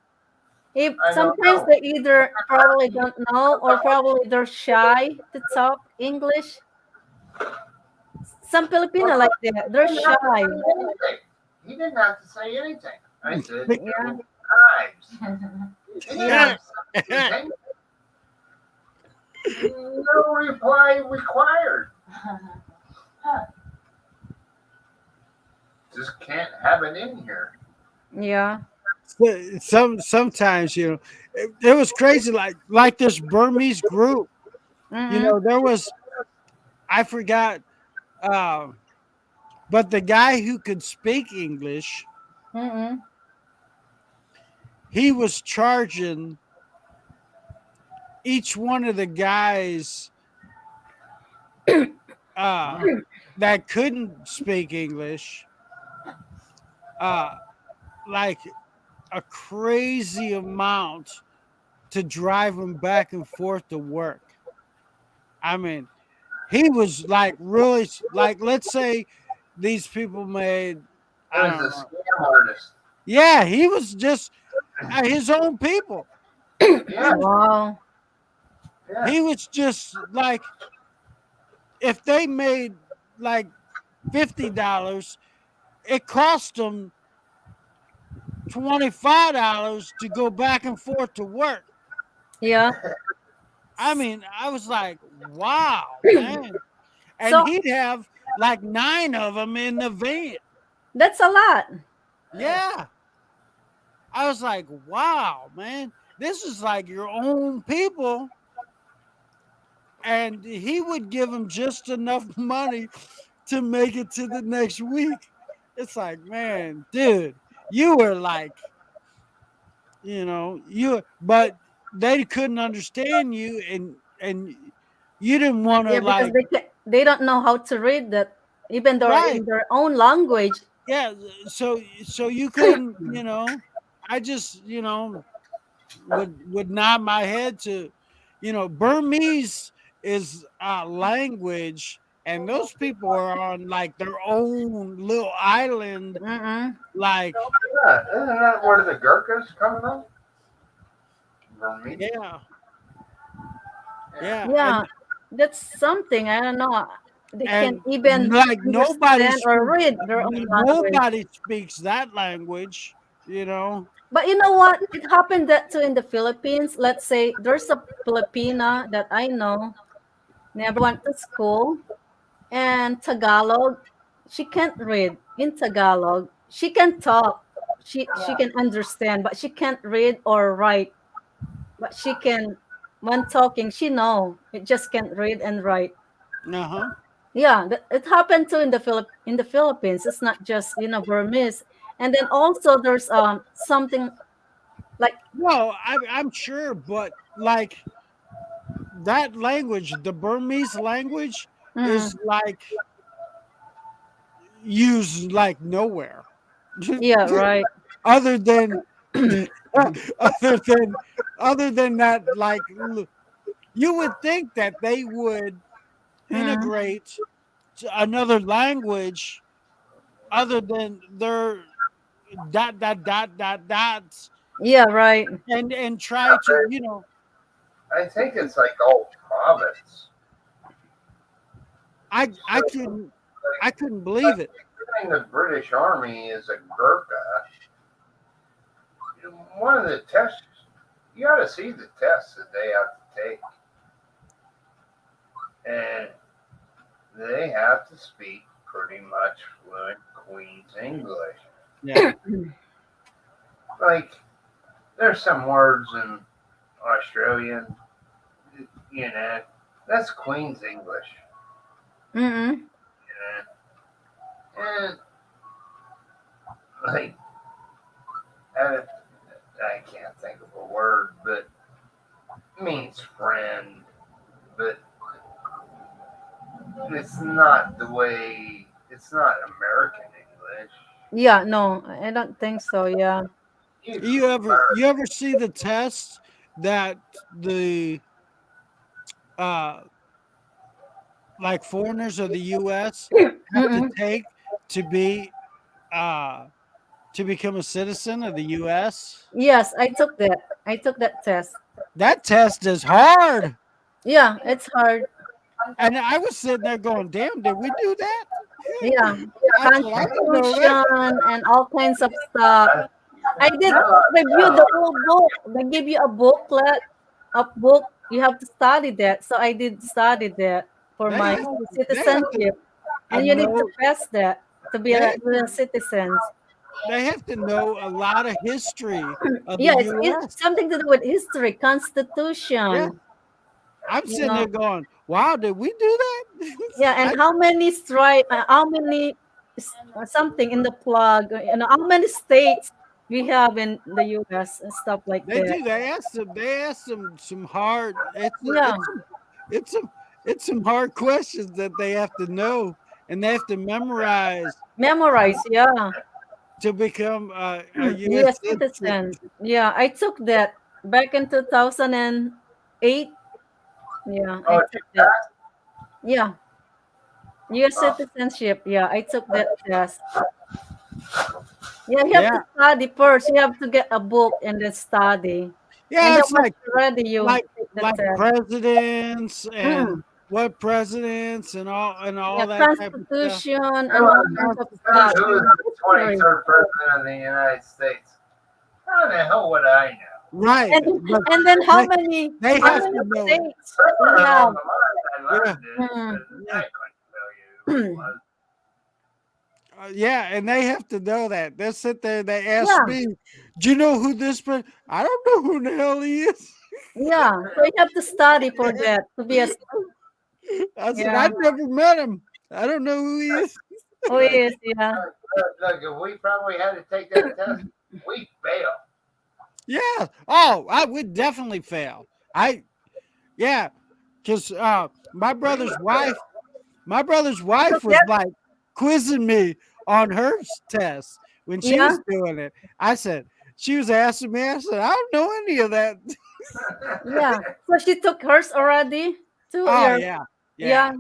A: If
H: I don't
A: sometimes
H: know.
A: they either probably don't know or probably they're shy to talk English. Some Filipino like that. They're
H: He didn't have to
A: shy.
H: say anything. He didn't have to say anything. I said,
A: Yeah.
H: no knives. He didn't
A: Yeah.
H: have to say anything. No reply required. Just can't have it in here.
A: Yeah.
D: Sometimes it was crazy. Like this Burmese group.
A: Mm-mm.
D: There was I forgot, uh, but the guy who could speak English,
A: Mm-mm.
D: he was charging each one of the guys uh, that couldn't speak English, uh, like a crazy amount to drive them back and forth to work. I mean, he was like really like, let's say these people made,
H: It
D: I
H: was
D: don't
H: a
D: know.
H: scam artist.
D: Yeah, he was just his own people.
H: Yeah,
A: Wow.
H: yeah.
D: He was just like, if they made like $50, it cost them $25 to go back and forth to work.
A: Yeah.
D: I mean, I was like, wow, man. And
A: So
D: he'd have like 9 of them in the van.
A: that's a lot.
D: Yeah. I was like, wow, man. This is like your own people. And he would give them just enough money to make it to the next week. It's like, man, dude, you were like, but they couldn't understand you, and you didn't want to
A: Yeah, because
D: like,
A: they don't know how to read that, even though
D: right.
A: in their own language.
D: Yeah. So you couldn't, I just, would nod my head to, Burmese is a language, and those people are on like their own little island,
A: Mm-mm.
D: like,
H: Yeah, isn't that where the Gurkhas come from? Burmese?
D: yeah, yeah,
A: Yeah, that's something. I don't know. They can't
D: and
A: even
D: like
A: understand or read their own language.
D: nobody speaks that language,
A: But you know what? It happened that too in the Philippines. Let's say there's a Filipina that I know never went to school, and Tagalog, she can't read in Tagalog. She can talk. she can understand, but she can't read or write. But she can, when talking, she know. It just can't read and write.
D: Uh-huh.
A: Yeah, it happened too in the in the Philippines. It's not just Burmese. And then also there's something like
D: Well, I'm sure, but like that language, the Burmese language,
A: mm,
D: is like used like nowhere.
A: yeah, right.
D: other than other than other than that, like you would think that they would
A: Mm,
D: integrate to another language other than their dots
A: yeah, right.
D: and try to,
H: I think it's like all province.
D: I
H: So,
D: couldn't I
H: like,
D: couldn't believe it.
H: considering the British Army is a Gurkha, one of the tests, you got to see the tests that they have to take. And they have to speak pretty much fluent Queen's English.
D: Yeah.
H: Like, there's some words in Australian, you know, that's Queen's English.
A: Mm-mm.
H: And, like, I, I can't think of a word, but it means friend, but it's not the way, it's not American English.
A: Yeah, no, I don't think so. Yeah.
D: You ever see the test that the uh like foreigners of the US have to
A: Mm-mm.
D: take to be uh to become a citizen of the US?
A: Yes, I took that. I took that test.
D: That test is hard.
A: Yeah, it's hard.
D: And I was sitting there going, damn, did we do that?
A: Yeah,
D: I said, I didn't know that.
A: Constitution and all kinds of stuff. I did review the whole book. They give you a booklet, a book. You have to study that. So I did study that for
D: They
A: my
D: have to,
A: citizenship, and you need to
D: know
A: pass that to be
D: they,
A: a real citizen.
D: they have to know a lot of history of the
A: Yeah, it's
D: US.
A: something to do with history,
D: Yeah.
A: constitution.
D: I'm
A: You
D: sitting there
A: know,
D: going, wow, did we do that?
A: yeah, and how many how many something in the plug. How many states we have in the U.S. and stuff like
D: They
A: that.
D: do. They ask some hard
A: Yeah,
D: it's some it's some hard questions that they have to know and they have to memorize
A: memorize. Yeah,
D: to become a
A: U.S.
D: US citizen.
A: citizen. Yeah, I took that back in 2008. Yeah, I
H: Oh,
A: took that. Yeah, U.S. citizenship. Yeah, I took that test. Yeah, you have to
D: Yeah.
A: study first. You have to get a book and then study. And
D: Yeah,
A: then
D: it's
A: once you're ready, you
D: like
A: take the
D: like
A: test.
D: presidents and
A: Mm.
D: what presidents and
A: Yeah,
D: all that type of stuff.
A: constitution and all kinds of stuff.
H: Who was the 23rd president of the United States? How the hell would I know?
D: Right.
A: And
D: But
A: and then how
D: they,
A: many
D: they
A: how
D: have
A: many
D: to know it.
A: states
H: Somewhere
A: we have?
H: along the line, I learned it,
A: Mm.
H: but I couldn't tell you who it was.
D: Yeah, and they have to know that. They sit there. They ask
A: Yeah,
D: me, "Do you know who this person?" I don't know who the hell he is.
A: yeah. So you have to study for that to be a
D: I said,
A: yeah.
D: "I've never met him. I don't know who he is."
A: Oh yes, yeah.
H: Look, if we probably had to take that test, we failed.
D: Yeah. Oh, I would definitely fail. Yeah, because my brother's wife,
A: So
D: was
A: that
D: like quizzing me on her test when she
A: yeah,
D: was doing it. I said, she was asking me. I said, I don't know any of that.
A: yeah. So she took hers already too.
D: Oh
A: Yeah,
D: yeah,
A: yeah.
D: yeah, yeah.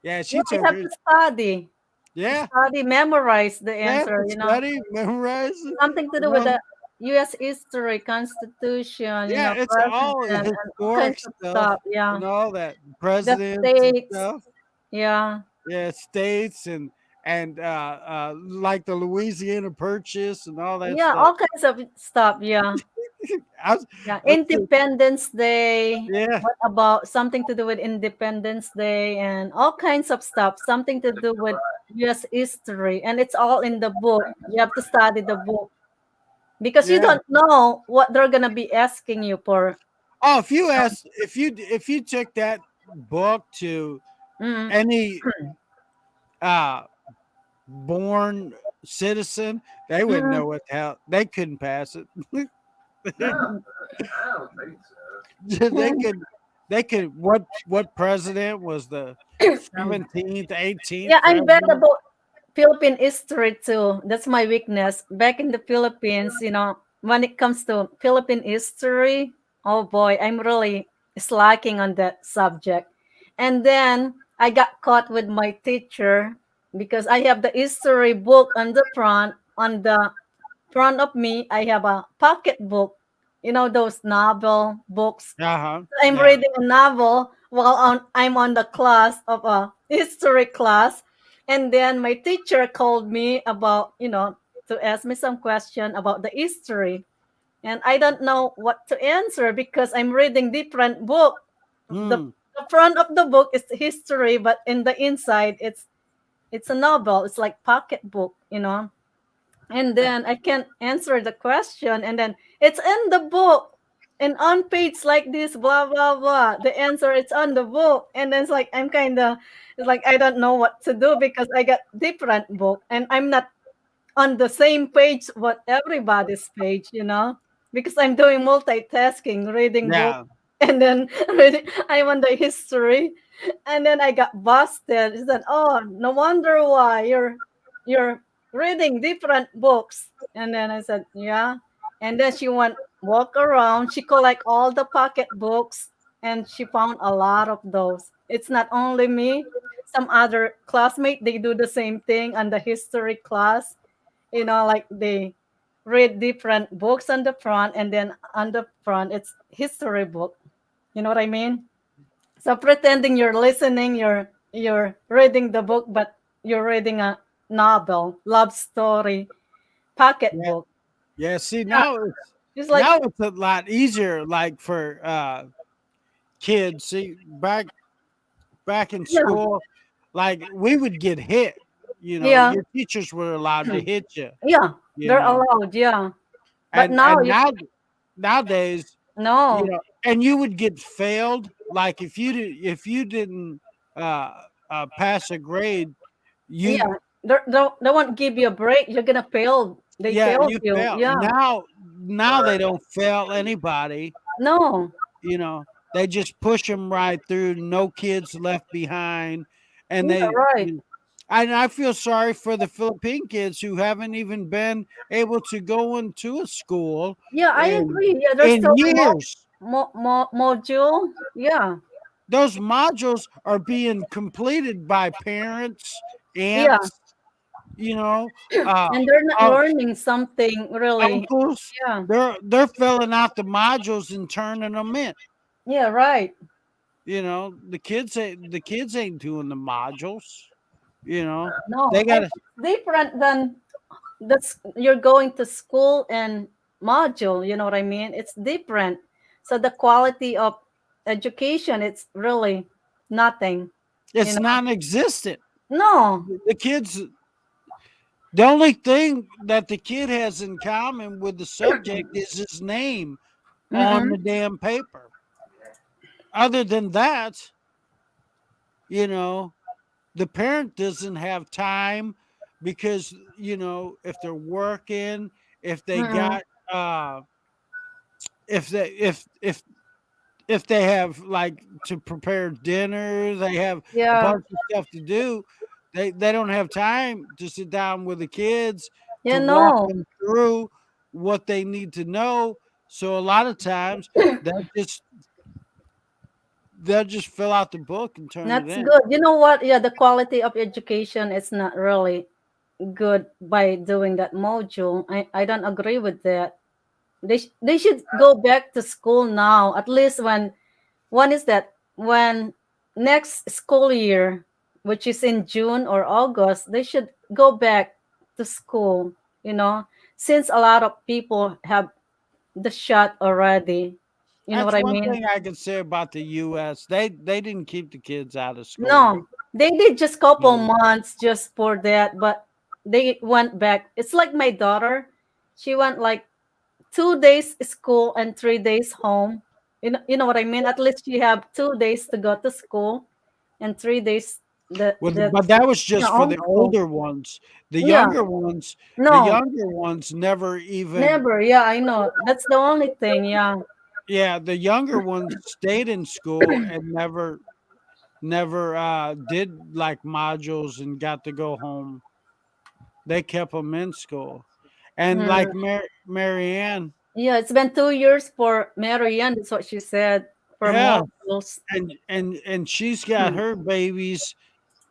A: Yeah,
D: She
A: you
D: took
A: have
D: her.
A: to study.
D: Yeah,
A: Study, memorize the
D: they have
A: answer,
D: to study, memorize it.
A: something to
D: You
A: do with
D: know,
A: the US history, constitution,
D: yeah, it's
A: president,
D: all
A: and all kinds
D: historic
A: of
D: stuff
A: stuff. Yeah.
D: and all that
A: The
D: presidents and
A: states.
D: stuff.
A: Yeah.
D: Yeah, states and like the Louisiana Purchase and all that
A: Yeah,
D: stuff.
A: all kinds of stuff. Yeah.
D: I was,
A: Yeah.
D: let's see,
A: Independence Day.
D: yeah,
A: What about something to do with Independence Day and all kinds of stuff, something to do with US history. And it's all in the book. You have to study the book. because you
D: Yeah.
A: don't know what they're gonna be asking you for.
D: Oh, if you took that book to
A: Mm,
D: any uh born citizen, they wouldn't
A: mm,
D: know what the hell. They couldn't pass it.
H: No, I don't think so.
D: they
A: mm.
D: could what president was the 17th, 18th
A: Yeah, I'm bad
D: president?
A: about Philippine history too. That's my weakness. Back in the Philippines, when it comes to Philippine history, oh boy, I'm really slacking on that subject. And then I got caught with my teacher because I have the history book on the front. On the front of me, I have a pocket book. Those novel books.
D: Uh-huh.
A: I'm
D: Yeah.
A: reading a novel while I'm on the class of a history class, and then my teacher called me about to ask me some question about the history, and I don't know what to answer because I'm reading different book. The,
D: Hmm.
A: the front of the book is history, but in the inside it's a novel. It's like pocket book. And then I can't answer the question, and then it's in the book, and on page like this, blah blah blah. The answer it's on the book, and then it's like I don't know what to do because I got different book, and I'm not on the same page what everybody's page, because I'm doing multitasking, reading book,
D: Yeah.
A: and then reading, I'm on the history, and then I got busted. She said, "Oh, no wonder why you're reading different books." And then I said, "Yeah." And then she went walk around. She collect all the pocket books, and she found a lot of those. It's not only me. Some other classmate they do the same thing on the history class. Like they read different books on the front, and then on the front it's history book. You know what I mean? So pretending you're listening, you're reading the book, but you're reading a novel, love story, pocket
D: Yeah.
A: book.
D: Yeah. See,
A: Yeah, it's like
D: now it's a lot easier, like for kids. See, back in
A: yeah,
D: school, like we would get hit.
A: yeah,
D: Your teachers were allowed to hit you.
A: yeah.
D: You
A: They're
D: know,
A: allowed, yeah. But
D: and
A: now you
D: nowadays,
A: no,
D: and you would get failed. Like if you didn't uh, pass a grade,
A: yeah.
D: you
A: They won't give you a break. You're gonna fail. They
D: yeah,
A: failed
D: you
A: you.
D: fail.
A: Yeah.
D: Now they don't fail anybody.
A: No.
D: You know, they just push them right through. No kids left behind, and
A: Yeah,
D: they.
A: right.
D: You know, and I feel sorry for the Philippine kids who haven't even been able to go into a school
A: Yeah, I
D: in
A: agree. Yeah, there's still
D: years.
A: module. Yeah,
D: Those modules are being completed by parents,
A: yeah,
D: aunts, you know, uh,
A: and they're not
D: uh,
A: learning something really.
D: uncles.
A: Yeah,
D: They're filling out the modules and turning them in.
A: yeah, right.
D: The kids ain't doing the modules. You know,
A: No,
D: they
A: and
D: gotta.
A: it's different than that's you're going to school and module. You know what I mean? It's different. So the quality of education, it's really nothing. You
D: It's
A: know?
D: non-existent.
A: No.
D: The kids. The only thing that the kid has in common with the subject is his name on
A: Mm-mm.
D: the damn paper. Other than that, you know, the parent doesn't have time because if they're working, if they
A: Mm-mm.
D: got if they if they have like to prepare dinner, they have a
A: Yeah.
D: bunch of stuff to do. They don't have time to sit down with the kids
A: Yeah.
D: to walk
A: No.
D: them through what they need to know. So a lot of times they'll just they'll just fill out the book and turn it
A: That's
D: in.
A: good. You know what? Yeah, the quality of education is not really good by doing that module. I don't agree with that. They should go back to school now. At least when is that? When next school year, which is in June or August, they should go back to school, since a lot of people have the shot already. You know what
D: That's
A: I
D: one
A: mean?
D: thing I can say about the U.S. They didn't keep the kids out of school.
A: No, they did just couple
D: You
A: months just for that, but they went back. It's like my daughter. She went like 2 days school and 3 days home. You know what I mean? At least you have 2 days to go to school and 3 days
D: But that was
A: your
D: just for
A: own
D: the
A: school.
D: older ones.
A: Yeah,
D: The
A: no,
D: younger ones never even.
A: never. Yeah, I know. That's the only thing. Yeah.
D: Yeah, the younger ones stayed in school and never did like modules and got to go home. They kept them in school, and like
A: Mm.
D: Marianne,
A: Yeah, it's been 2 years for Marianne. That's what she said for
D: yeah,
A: modules.
D: and she's got her babies,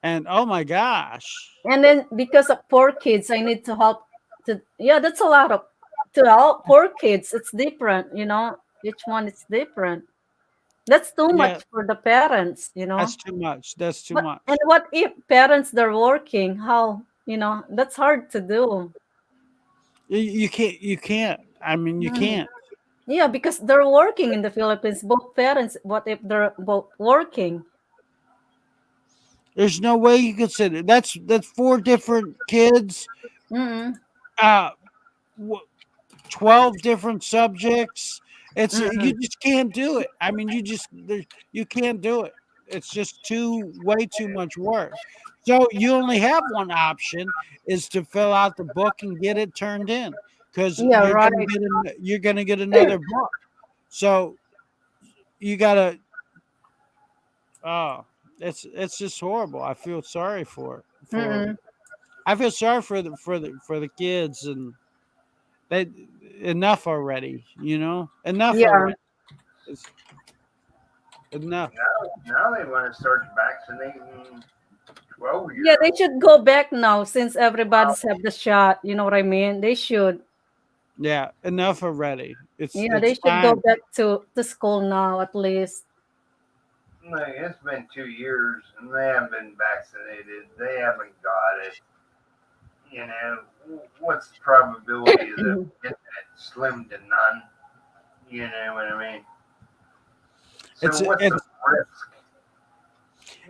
D: and oh my gosh,
A: And then because of poor kids, I need to help to yeah, that's a lot of to help poor kids. It's different, Each one is different. That's too
D: yeah,
A: much for the parents.
D: that's too much. That's too
A: But and
D: much.
A: what if parents they're working? How? That's hard to do.
D: You can't. You can't. I mean, you
A: Mm.
D: can't.
A: Yeah, because they're working in the Philippines, both parents. What if they're both working?
D: There's no way you can sit it. That's four different kids.
A: Mm-mm,
D: Uh, 12 different subjects. It's you
A: mm-mm.
D: just can't do it. I mean, you can't do it. It's just way too much work. So you only have one option is to fill out the book and get it turned in because
A: Yeah, right.
D: you're gonna get another book. So you gotta oh it's just horrible. I feel sorry for
A: Mm-mm.
D: I feel sorry for the kids and they enough already, enough
A: Yeah,
D: already. It's enough.
H: Now they want to start vaccinating 12 year
A: yeah. They
H: olds.
A: should go back now since everybody's have the shot. You know what I mean? They should.
D: Yeah, enough already.
A: Yeah, they
D: It's
A: should go
D: time.
A: back to school now at least.
H: Like, it's been 2 years and they haven't been vaccinated. They haven't got it. What's the probability of them getting it? Slim to none. You know what I mean? So what's the
D: It's
H: risk?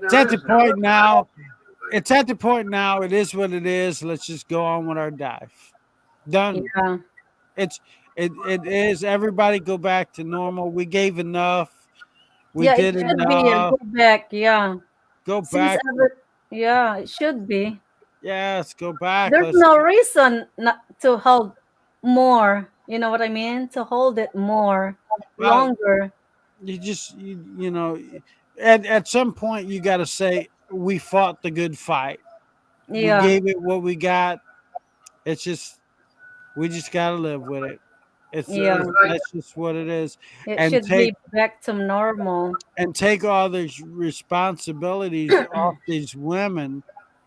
D: it's
H: There
D: at the
H: is no
D: point
H: risk.
D: now. It's at the point now. It is what it is. Let's just go on with our dive. Done.
A: Yeah,
D: It's it is. Everybody go back to normal. We gave enough. We
A: yeah. It
D: did
A: should be a
D: enough.
A: go back. Yeah,
D: Go
A: since
D: back.
A: yeah, it should be.
D: Yes, go back.
A: There's no reason not to hold more. You know what I mean? To hold it more
D: Well,
A: longer.
D: you know at some point you got to say we fought the good fight. We
A: Yeah,
D: gave it what we got. It's just we just got to live with it.
A: yeah.
H: It's like
D: That's just what it is,
A: It
D: and
A: should be back to normal.
D: take all these responsibilities off these women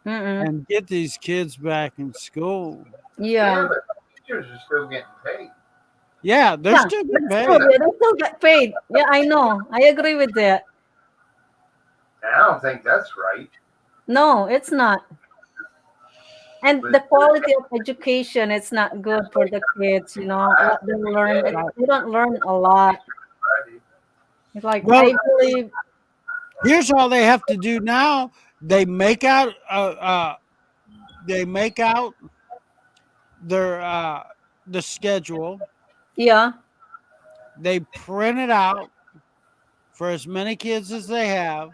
A: Mm-mm.
D: and get these kids back in school.
H: yeah,
A: Yeah.
H: but teachers are still getting paid.
D: Yeah, they're
A: Yeah,
D: still getting
A: that's true.
D: paid.
A: They still get paid. Yeah, I know. I agree with that.
H: And I don't think that's right.
A: No, it's not. And
H: But
A: the quality of education, it's not good for the kids. What they learn.
D: Right.
A: They don't learn a lot.
H: Friday.
A: It's like,
D: Well,
A: I believe,
D: here's all they have to do now. They make out. They make out their the schedule.
A: yeah,
D: They print it out for as many kids as they have.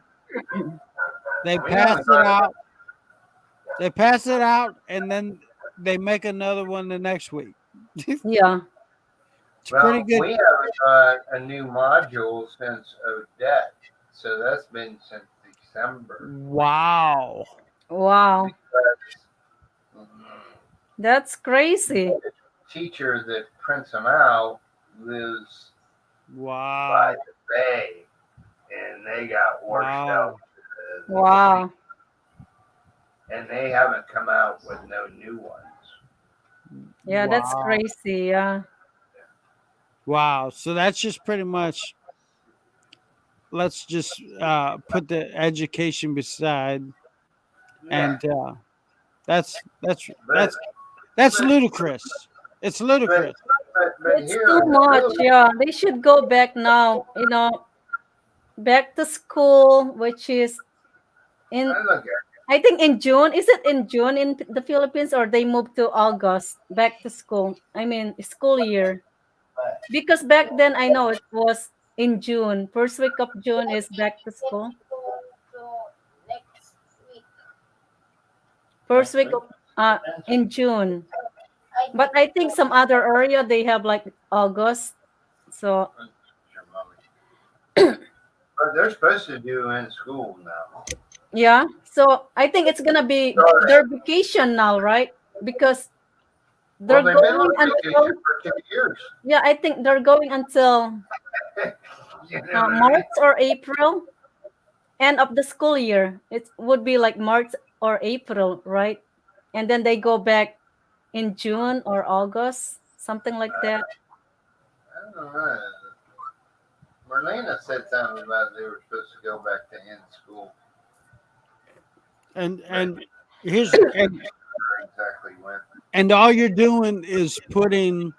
D: They
H: We
D: pass
H: haven't
D: it
H: got
D: out. They pass it out, and then they make another one the next week.
A: yeah,
D: It's pretty
H: Well,
D: good.
H: we haven't got a new module since Odette, so that's been since December.
D: Wow.
A: wow.
H: Because
A: That's crazy.
H: the teacher that prints them out lives by
D: Wow.
H: the bay, and they got washed
D: Wow.
H: out.
A: Wow.
H: And they haven't come out with no new ones.
A: Yeah, that's
D: Wow.
A: crazy. Yeah.
D: Wow. So that's just pretty much. Let's just put the education beside,
H: Yeah,
D: and that's that's
H: but
D: that's that's
H: but
D: ludicrous. It's
H: but,
D: ludicrous.
H: but
A: It's
H: here
A: too
H: in the
A: much.
H: Philippines,
A: Yeah. They should go back now, back to school, which is in,
H: I look at
A: I think in June. Is it in June in the Philippines or they moved to August back to school? I mean, school year. Because back then I know it was in June. First week of June is back to school. First week of in June. But I think some other area they have like August. So
H: Your mommy. But they're supposed to do in school now.
A: yeah. So I think it's gonna be their vacation now, right? Because
H: Well,
A: they're
H: they've been
A: going
H: on
A: until,
H: vacation for 2 years.
A: yeah, I think they're going until
H: You know what I mean?
A: March or April, end of the school year. It would be like March or April, right? And then they go back in June or August, something like that.
H: I don't know. Marlena said something about they were supposed to go back to in school.
D: And here's
H: Exactly when.
D: and all you're doing is putting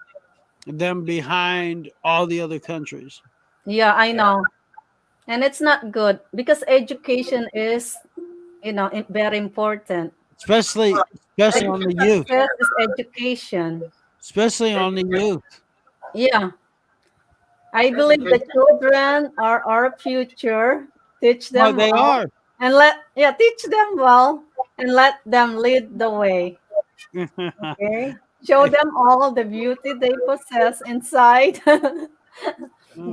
D: them behind all the other countries.
A: Yeah, I know. And it's not good because education is, very important.
D: Especially on the youth.
A: Success is education.
D: Especially on the
H: Education,
D: youth.
A: Yeah, I believe the
H: education.
A: children are our future. Teach
D: Oh,
A: them
D: they
A: well
D: are.
A: and teach them well and let them lead the way. Okay, show them all the beauty they possess inside.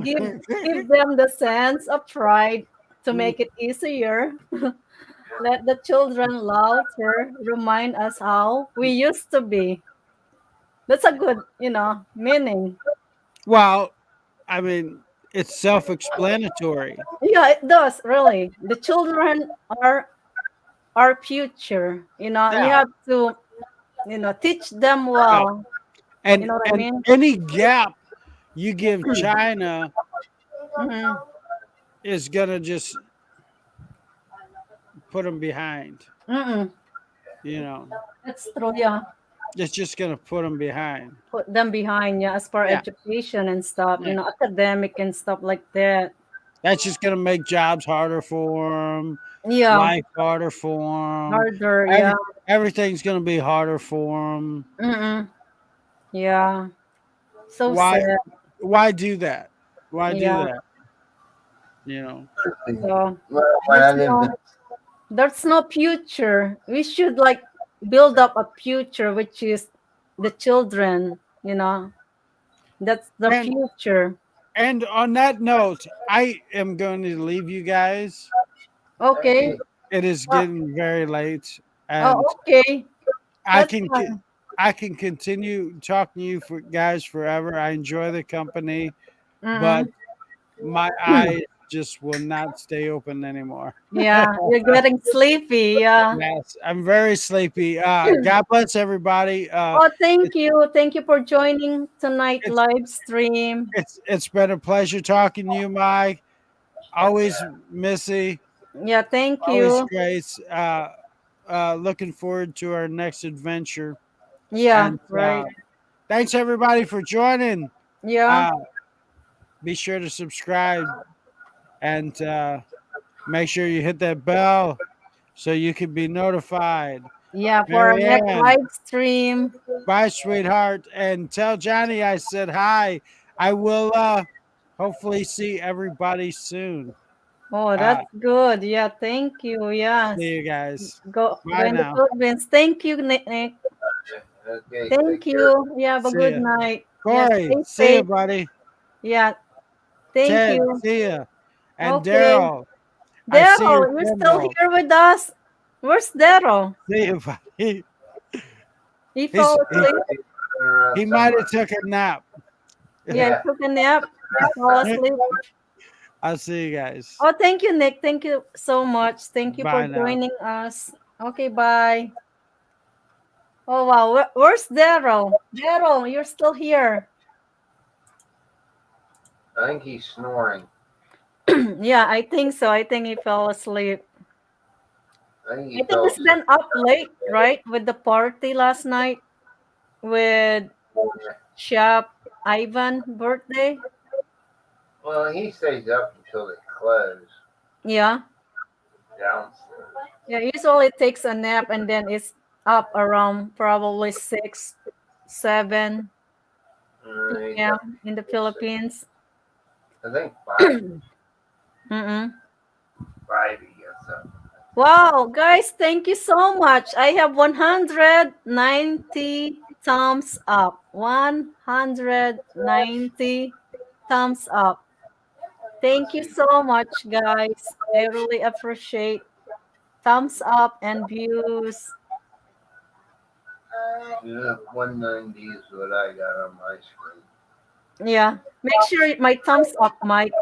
A: Give them the sense of pride to make it easier. Let the children laughter remind us how we used to be. That's a good, meaning.
D: Well, I mean, it's self-explanatory.
A: Yeah, it does really. The children are our future. You
D: Yeah.
A: have to, teach them
D: Yeah.
A: well. You
D: And
A: know what I
D: and
A: mean?
D: any gap you give China
A: Hmm.
D: is gonna just put them behind.
A: Mm-mm.
D: You know,
A: That's true. Yeah,
D: it's just gonna put them behind.
A: put them behind. Yeah, as for
D: Yeah.
A: education and stuff.
D: Yeah.
A: Academic and stuff like that.
D: That's just gonna make jobs harder for them,
A: Yeah,
D: life harder for them.
A: harder. Yeah.
D: Everything's gonna be harder for them.
A: Mm-mm. Yeah. So
D: Why?
A: sad.
D: Why do that? Why do
A: Yeah.
D: that? You know.
A: So
H: Well, when I
A: there's
H: lived in,
A: no future. We should like build up a future, which is the children. That's the
D: And
A: future.
D: and on that note, I am going to leave you guys.
A: Okay.
H: hey,
D: It is
A: Uh,
D: getting very late, and
A: oh, okay.
D: I
A: That's
D: can
A: fine.
D: I can continue talking to you for guys forever. I enjoy the company, but
A: Mm-mm.
D: my eyes just will not stay open anymore.
A: Yeah, you're getting sleepy. Yeah.
D: Yes, I'm very sleepy. God bless everybody.
A: Oh, thank
D: It's
A: you. Thank you for joining tonight
D: it's
A: live stream.
D: it's been a pleasure talking to you, Mike. Always Missy.
A: Yeah, thank
D: Always
A: you.
D: Grace. Looking forward to our next adventure.
A: Yeah,
D: And
A: right.
D: thanks everybody for joining.
A: Yeah.
D: Uh, be sure to subscribe and make sure you hit that bell so you can be notified.
A: Yeah, for our next
D: Marianne,
A: live stream.
D: bye, sweetheart, and tell Johnny I said hi. I will hopefully see everybody soon.
A: Oh,
D: Uh,
A: that's good. Yeah, thank you. Yes.
D: see you guys.
A: Go
D: Bye
A: in the
D: now.
A: Philippines. Thank you, Nick.
H: okay,
A: Thank
H: take care.
A: you. Yeah, have a
D: See
A: good
D: ya.
A: night. Yeah,
D: Corey,
A: stay
D: see you,
A: safe.
D: buddy.
A: Yeah, thank
D: Ted,
A: you.
D: see ya. And
A: Okay.
D: Daryl, I see your
A: Daryl, you're still
D: symbol.
A: here with us. Where's Daryl?
D: See you, buddy.
A: He
D: He's
A: fell asleep.
D: he might have
H: Somewhere.
D: took a nap.
A: Yeah, he
H: Yeah.
A: took a nap. He fell asleep.
D: I'll see you guys.
A: Oh, thank you, Nick. Thank you so much. Thank you for
D: Bye now.
A: joining us. Okay, bye. Oh, wow. Where's Daryl? Daryl, you're still here.
H: I think he's snoring.
A: Yeah, I think so. I think he fell asleep.
H: I think
A: I
H: he
A: think
H: fell
A: he's
H: asleep.
A: been up late, right? With the party last night with Shop Ivan birthday.
H: Well, he stays up until they close
A: Yeah.
H: downstairs.
A: Yeah, usually takes a nap and then it's up around probably 6, 7. Yeah, in the Philippines.
H: I think five,
A: Mm-mm.
H: 5 yes.
A: Wow, guys, thank you so much. I have 190 thumbs up. 190 thumbs up. Thank
H: Let's
A: you
H: see.
A: so much, guys. I really appreciate thumbs up and views.
H: Yeah, 190 is what I got on my screen.
A: Yeah. Make sure my thumbs up, Mike.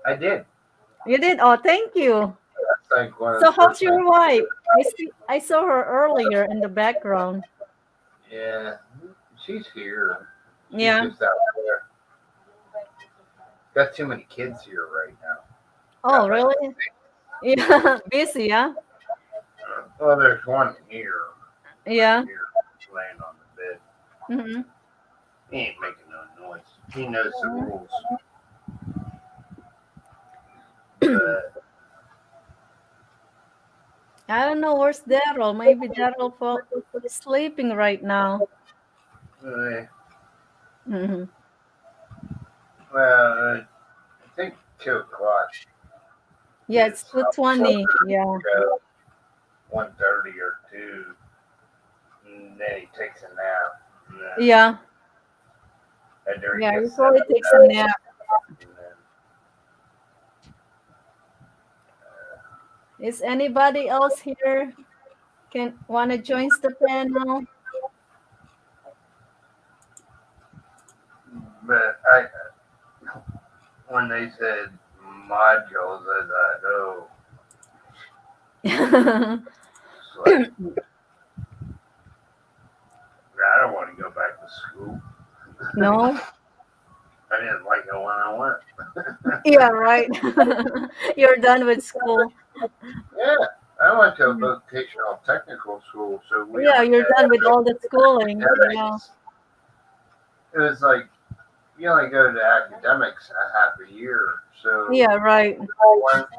H: I did.
A: You did? Oh, thank you.
H: That's like one of
A: So
H: the
A: how's
H: first things.
A: your wife? I saw her earlier in the background.
H: Yeah, she's here. She's
A: Yeah.
H: just out there. Got too many kids here right now.
A: Oh,
H: Got like,
A: really? Yeah. Busy, yeah?
H: well, there's one here, right
A: Yeah.
H: here, laying on the bed.
A: Mm-hmm.
H: He ain't making no noise. He knows the rules. But
A: I don't know where's Daryl. Maybe Daryl is sleeping right now.
H: uh,
A: Hmm.
H: well, I think 2 o'clock
A: Yeah, it's
H: is
A: 2:20. Yeah.
H: 1:30 or 2, and then he takes a nap.
A: Yeah.
H: And then he
A: Yeah, he
H: gets
A: probably
H: up,
A: takes a nap.
H: and then
A: Is anybody else here can wanna join the panel?
H: but when they said modules, I thought, oh, it's like, I don't want to go back to school.
A: No?
H: I didn't like it when I went.
A: Yeah, right. You're done with school.
H: Yeah, I went to a vocational technical school, so we
A: Yeah,
H: only
A: you're done with all the
H: had
A: schooling. Yeah.
H: academics. It was like you only go to academics a half a year, so
A: Yeah, right.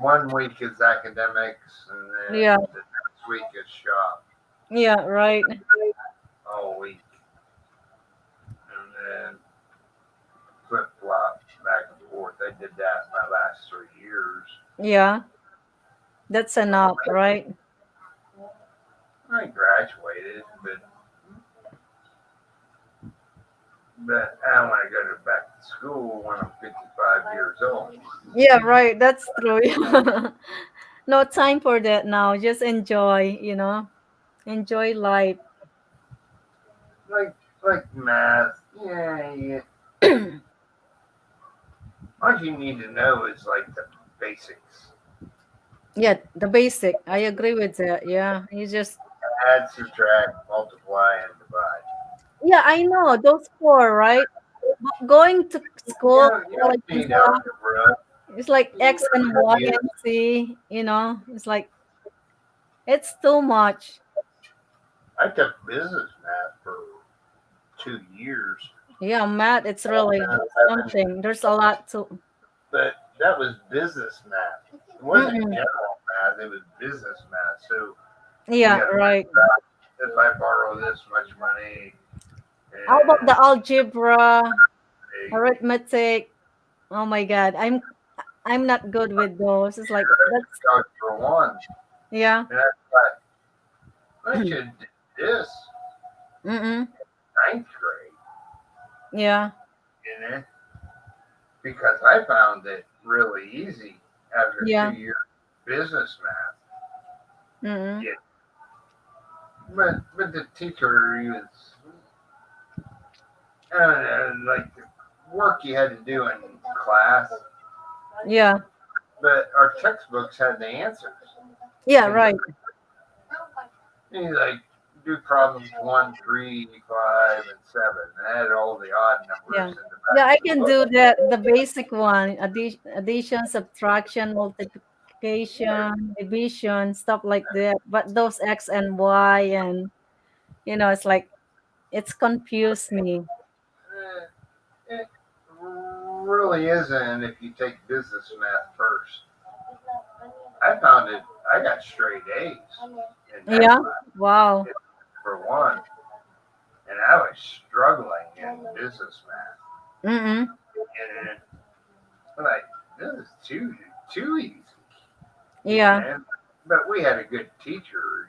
H: one week is academics, and then
A: Yeah.
H: the next week is shop
A: Yeah, right.
H: all week, and then flip flop back and forth. I did that my last 3 years.
A: Yeah. That's enough, right?
H: I graduated, but I don't want to go back to school when I'm 55 years old.
A: Yeah, right. That's true. No time for that now. Just enjoy, enjoy life.
H: Like math, yeah. All you need to know is like the basics:
A: Yeah, the basic. I agree with that. Yeah. You just,
H: add, subtract, multiply, and divide.
A: yeah, I know those four, right? But going to school,
H: You
A: college
H: don't
A: and
H: need
A: stuff,
H: algebra.
A: it's like
H: You
A: X and Y
H: learn
A: and Z, it's like, it's too much.
H: I took business math for 2 years,
A: Yeah, math, it's really something. There's a lot to.
H: but that was business math. It wasn't
A: Mm-mm.
H: general math; it was business math. So you
A: Yeah,
H: got to
A: right.
H: if I borrow this much money,
A: How about
H: and
A: the algebra,
H: they
A: arithmetic? Oh my God, I'm not good with those. It's like that's
H: charge for one,
A: yeah.
H: and I thought I should do this
A: Mm-mm.
H: ninth grade,
A: Yeah.
H: you know, because I found it really easy after
A: Yeah.
H: 2 years business math.
A: Mm-mm.
H: Yeah. But the teacher, he was like the work you had to do in class,
A: Yeah.
H: but our textbooks had the answers.
A: Yeah,
H: And
A: right.
H: he's like, do problems 1, 3, 5, and 7. And I had all the odd
A: Yeah.
H: numbers in the
A: Yeah,
H: back
A: I
H: of the
A: can
H: book.
A: do that. The basic one, addition, subtraction, multiplication, division, stuff like that. But those X and Y and it's like it's confused me.
H: It really isn't if you take business math first. I found it, I got straight A's in that
A: Yeah.
H: class
A: Wow.
H: for one. And I was struggling in business math.
A: Mm-mm.
H: And like, this is too easy. You
A: Yeah.
H: know? But we had a good teacher,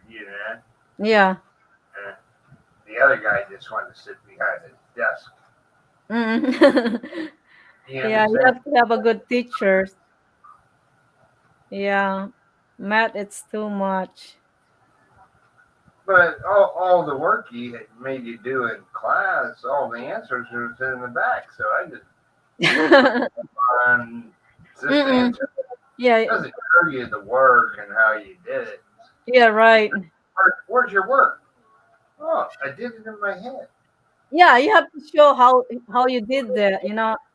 A: Yeah.
H: And the other guy just wanted to sit behind his desk.
A: Mm-mm.
H: You
A: Yeah, you
H: understand?
A: have to have a good teacher. Yeah. Math, it's too much.
H: But all the work he had made you do in class, all the answers was in the back. So I just on this
A: Mm-mm.
H: answer.
A: Yeah.
H: It doesn't show you the work and how you did it.
A: Yeah, right.
H: Where's your work? Oh, I did it in my head.
A: Yeah, you have to show how you did that.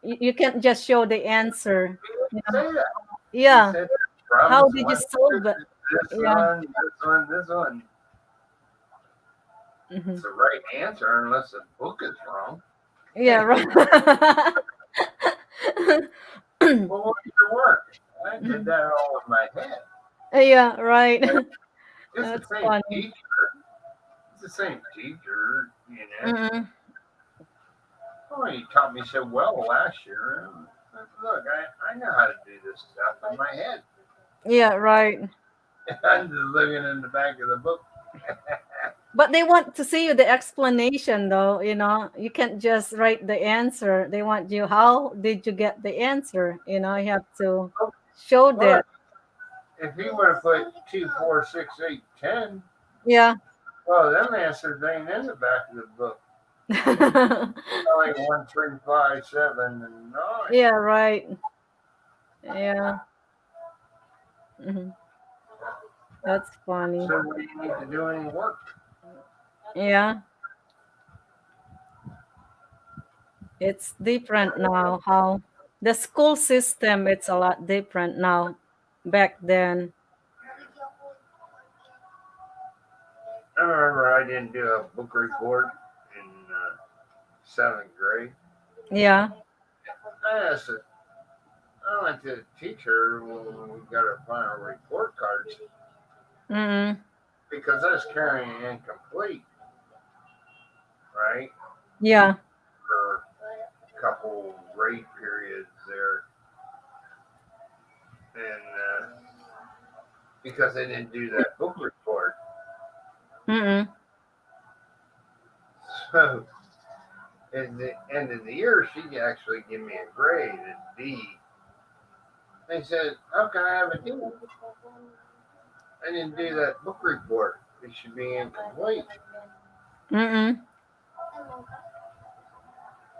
A: You can't just show the answer.
H: He
A: You
H: didn't say that. He
A: Yeah.
H: said
A: How
H: problems
A: did you
H: one,
A: solve it?
H: this
A: Yeah.
H: one, this one, this one.
A: Hmm.
H: It's the right answer unless the book is wrong.
A: Yeah, right.
H: Well, what's your work? I did that all in my head.
A: Yeah, right.
H: It's the
A: That's
H: same
A: funny.
H: teacher. It's the same teacher,
A: Mm-mm.
H: Oh, you taught me so well last year. Look, I know how to do this stuff in my head.
A: Yeah, right.
H: I'm just looking in the back of the book.
A: But they want to see you the explanation though, you can't just write the answer. They want you, how did you get the answer? You have to show that.
H: Look, if he would have put 2, 4, 6, 8, 10,
A: Yeah.
H: well, them answers ain't in the back of the book. Only 1, 3, 5, 7, and 9.
A: Yeah, right. Yeah. Hmm. That's funny.
H: So what do you need to do any work?
A: Yeah. It's different now. How the school system, it's a lot different now. Back then.
H: I remember I didn't do a book report in 7th grade.
A: Yeah.
H: I asked it. I went to the teacher when we got our final report cards
A: Mm-mm.
H: because I was carrying incomplete, right?
A: Yeah.
H: For a couple grade periods there. And because I didn't do that book report.
A: Mm-mm.
H: So at the end of the year, she actually gave me a grade, a D. They said, how can I have a D? I didn't do that book report. It should be incomplete.
A: Mm-mm.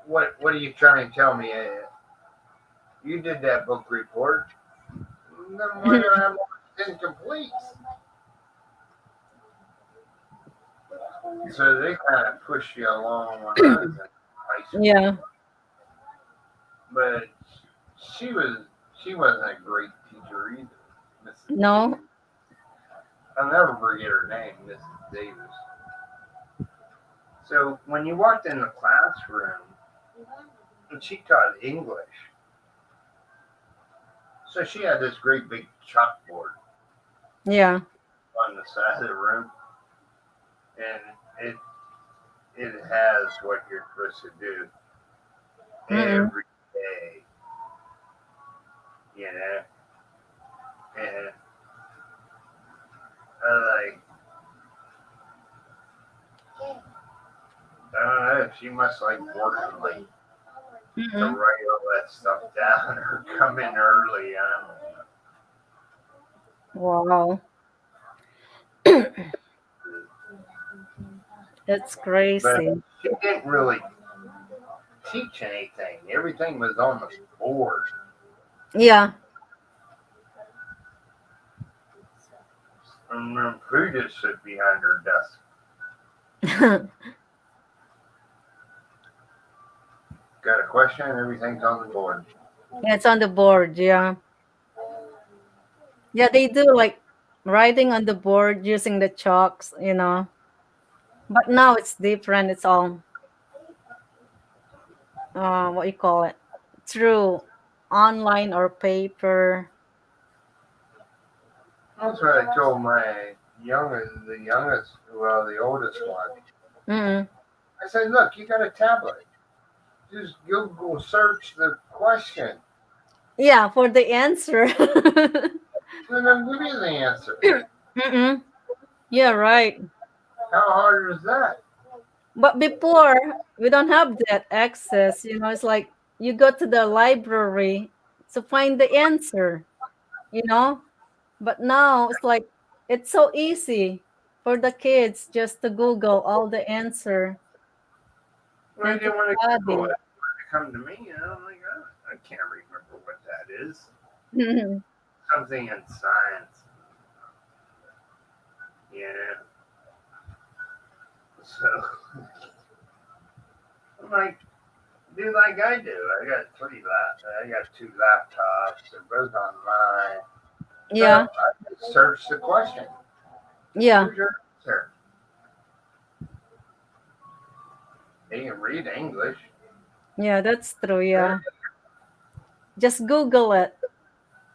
H: What are you trying to tell me? You did that book report. Then why do I have incomplete? So they kind of push you along when I was in high school.
A: Yeah.
H: But she wasn't a great teacher either. Mrs.
A: No.
H: Davis. I'll never forget her name, Mrs. Davis. So when you walked in the classroom, and she taught English, so she had this great big chalkboard
A: Yeah.
H: on the side of the room, and it has what you're supposed to do
A: Mm-mm.
H: every day, you know. And I don't know. She must like working late to
A: Mm-mm.
H: write all that stuff down or come in early. I don't know.
A: Wow. It's
H: But
A: crazy.
H: she didn't really teach anything. Everything was on the board.
A: Yeah.
H: And then Pooh just sit behind her desk. Got a question? Everything's on the board.
A: Yeah, it's on the board. Yeah. Yeah, they do like writing on the board using the chalks. But now it's different. It's all what you call it, through online or paper.
H: That's what I told my the oldest one.
A: Mm-mm.
H: I said, look, you got a tablet. Just Google search the question.
A: Yeah, for the answer.
H: Then I'll give you the answer.
A: Mm-mm. Yeah, right.
H: How hard is that?
A: But before, we don't have that access. It's like you go to the library to find the answer, you know? But now it's like it's so easy for the kids just to Google all the answer
H: Well, I
A: and to
H: didn't want to Google
A: study.
H: it. It come to me, and I'm like, oh, I can't remember what that is. Something in science. Yeah. So I'm like, do like I do. I got I got two laptops. They're both online. So
A: Yeah,
H: I just search the question.
A: yeah,
H: Here's your answer. They can read English.
A: yeah, that's true. Yeah. Just Google it.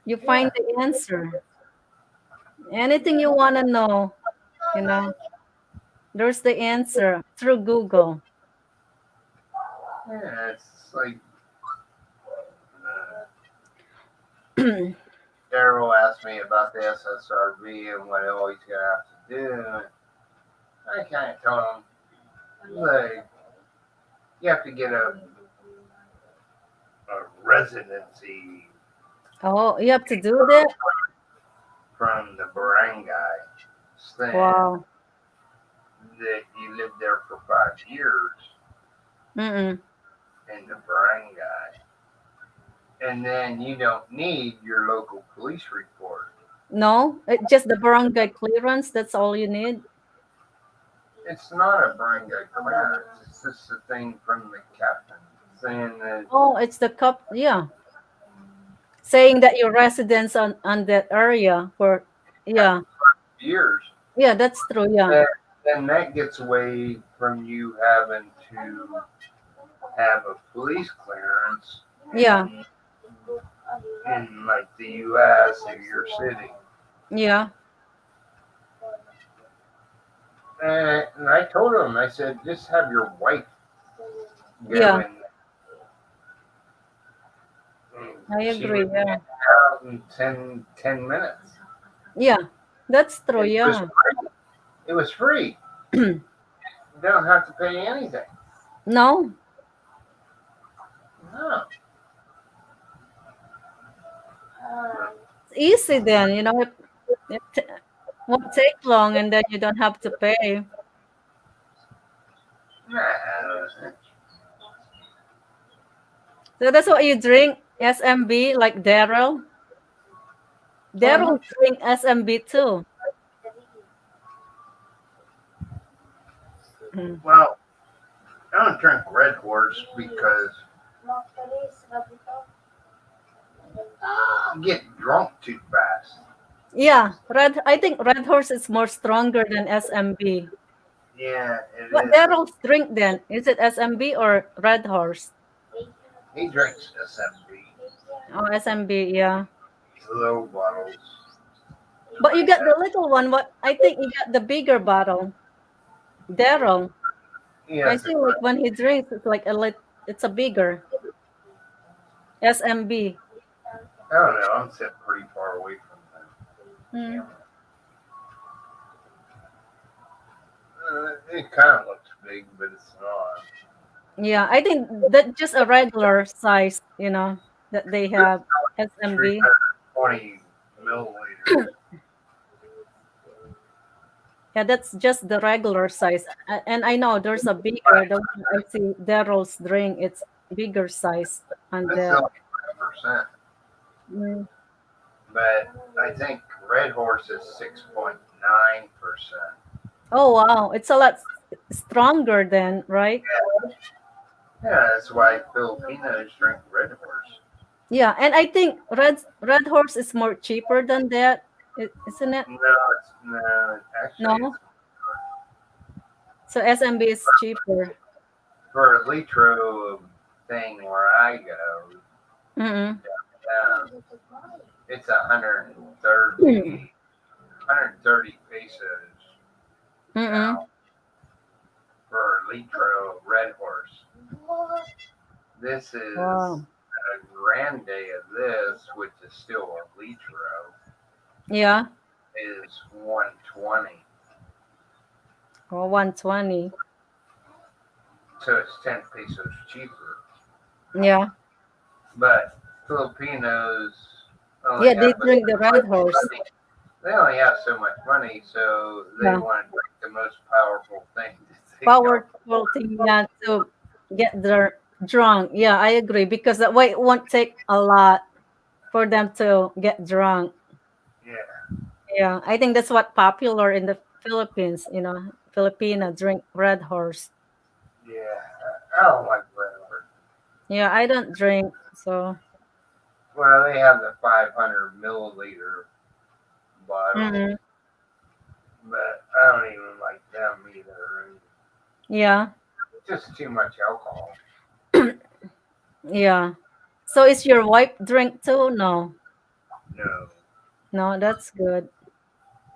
A: You find
H: Yeah.
A: the answer. Anything you want to know, you know, there's the answer through Google.
H: Yeah. It's like Daryl asked me about the SSRV and what all he's gonna have to do. I kind of told him, like, you have to get a residency
A: Oh, you have to do that?
H: from the barangay, saying
A: Wow.
H: that you lived there for 5 years
A: Mm-mm.
H: in the barangay. And then you don't need your local police report.
A: No, just the barangay clearance. That's all you need.
H: It's not a barangay clearance. It's just a thing from the captain saying that
A: Oh, it's the cup. Yeah, saying that your residence on that area for. Yeah,
H: years.
A: yeah, that's true. Yeah,
H: And then that gets away from you having to have a police clearance
A: yeah,
H: in like the U.S. or your city.
A: yeah,
H: And I told him, I said, just have your wife go
A: yeah.
H: in. And
A: I
H: she
A: agree.
H: would get
A: Yeah,
H: out in 10 minutes.
A: yeah, that's true.
H: It was
A: Yeah.
H: free. It was free. You don't have to pay anything.
A: No,
H: No.
A: it's easy then. It won't take long, and then you don't have to pay.
H: Nah.
A: So that's what you drink SMB like Daryl.
H: Uh-huh.
A: Daryl drink SMB too. Mm.
H: Well, I don't drink Red Horse because you get drunk too fast.
A: Yeah, red. I think Red Horse is more stronger than SMB.
H: Yeah, it
A: What
H: is.
A: Daryl's drink then? Is it SMB or Red Horse?
H: He drinks SMB,
A: Oh, SMB. Yeah,
H: low bottles.
A: but you got the little one. What I think you got the bigger bottle. Daryl. I
H: Yes,
A: see. Like when he drinks, it's like it's a bigger SMB.
H: I don't know. I'm sitting pretty far away from the
A: Mm.
H: camera. It kind of looks big, but it's not.
A: Yeah, I think that just a regular size. That they
H: This
A: have
H: is
A: SMB.
H: 320 milliliters.
A: Yeah, that's just the regular size. And I know there's a bigger. The one I see Daryl's drink, it's bigger size on
H: This is
A: that.
H: only 5%,
A: Mm.
H: but I think Red Horse is 6.9%.
A: Oh wow, it's a lot stronger then, right?
H: Yeah, that's why Filipinos drink Red Horse.
A: Yeah, and I think Red Horse is more cheaper than that, isn't it?
H: No, actually, it's
A: No, so SMB is cheaper.
H: for a litro thing where I go.
A: Mm-mm.
H: It's 130 pesos
A: Mm-mm.
H: now for a litro of Red Horse. This is
A: Wow.
H: a grand day of this, which is still a litro,
A: Yeah.
H: is 120.
A: Oh, 120.
H: So it's 10 pesos cheaper.
A: Yeah.
H: But Filipinos only
A: Yeah, they
H: have
A: drink the
H: so
A: red
H: much
A: horse.
H: money. They only have so much money, so they
A: Yeah.
H: want to drink the most powerful thing that they got.
A: Powerful thing, yeah, to get drunk. Yeah, I agree because that way it won't take a lot for them to get drunk.
H: Yeah,
A: Yeah, I think that's what popular in the Philippines. Filipino drink red horse.
H: yeah. I don't like red.
A: Yeah, I don't drink, so.
H: Well, they have the 500 milliliter bottles,
A: Mm-mm.
H: but I don't even like them either.
A: Yeah,
H: It's just too much alcohol.
A: yeah. So is your wife drink too? No,
H: No.
A: no, that's good.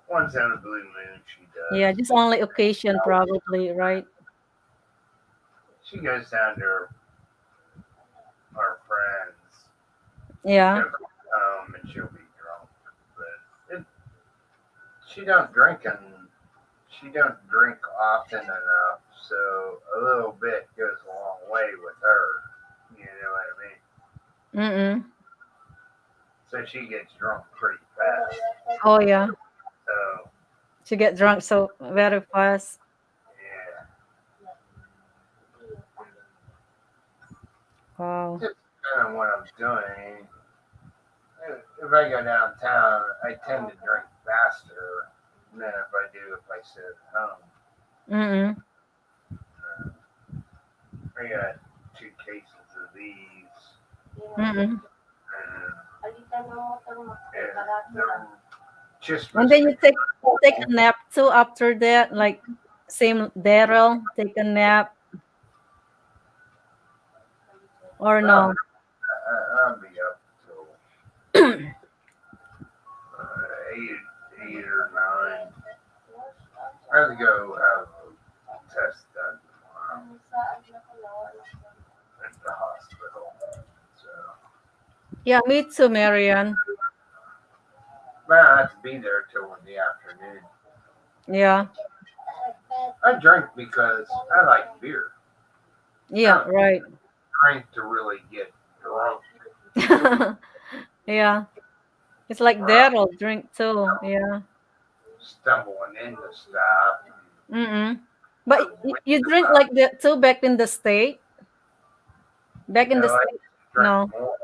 H: Once in a blue moon, she
A: Yeah,
H: does.
A: just only occasion probably, right?
H: She goes down to our friends.
A: Yeah.
H: She'll come home and she'll be drunk. But she don't drink and she don't drink often enough, so a little bit goes a long way with her. You know what I mean?
A: Mm-mm.
H: So she gets drunk pretty fast.
A: Oh yeah,
H: So
A: she get drunk so very fast.
H: yeah,
A: Wow.
H: just kind of what I'm doing. If I go downtown, I tend to drink faster than if I do if I sit at home.
A: Mm-mm.
H: I got 2 cases of these,
A: Mm-mm.
H: and they're just
A: And then you
H: restricted.
A: take a nap too after that, like same Daryl, take a nap or
H: Well,
A: no?
H: I'll be up till 8 or 9. I have to go have a test done tomorrow at the hospital. So,
A: Yeah, me too, Marianne.
H: man, I have to be there till in the afternoon.
A: Yeah,
H: I drink because I like beer. I
A: yeah,
H: don't
A: right.
H: drink to really get drunk.
A: Yeah, it's like
H: Or
A: Daryl drink too. Yeah.
H: stumbling into stuff.
A: Mm-mm. But
H: Or
A: you
H: winking
A: drink
H: about.
A: like that too back in the state? Back in
H: No,
A: the
H: I
A: state?
H: drink
A: No.
H: more.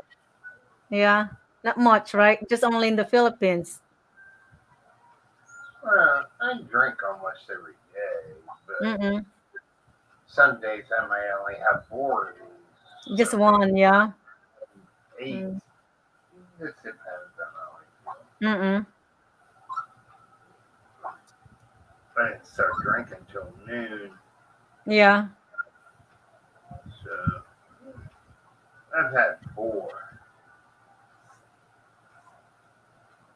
A: Yeah. Not much, right? Just only in the Philippines.
H: Well, I drink almost every day, but
A: Mm-mm.
H: some days I might only have 4 of these.
A: Just
H: Some days
A: one, yeah.
H: 8.
A: Mm.
H: It depends on how I feel.
A: Mm-mm.
H: I didn't start drinking till noon,
A: Yeah.
H: so I've had 4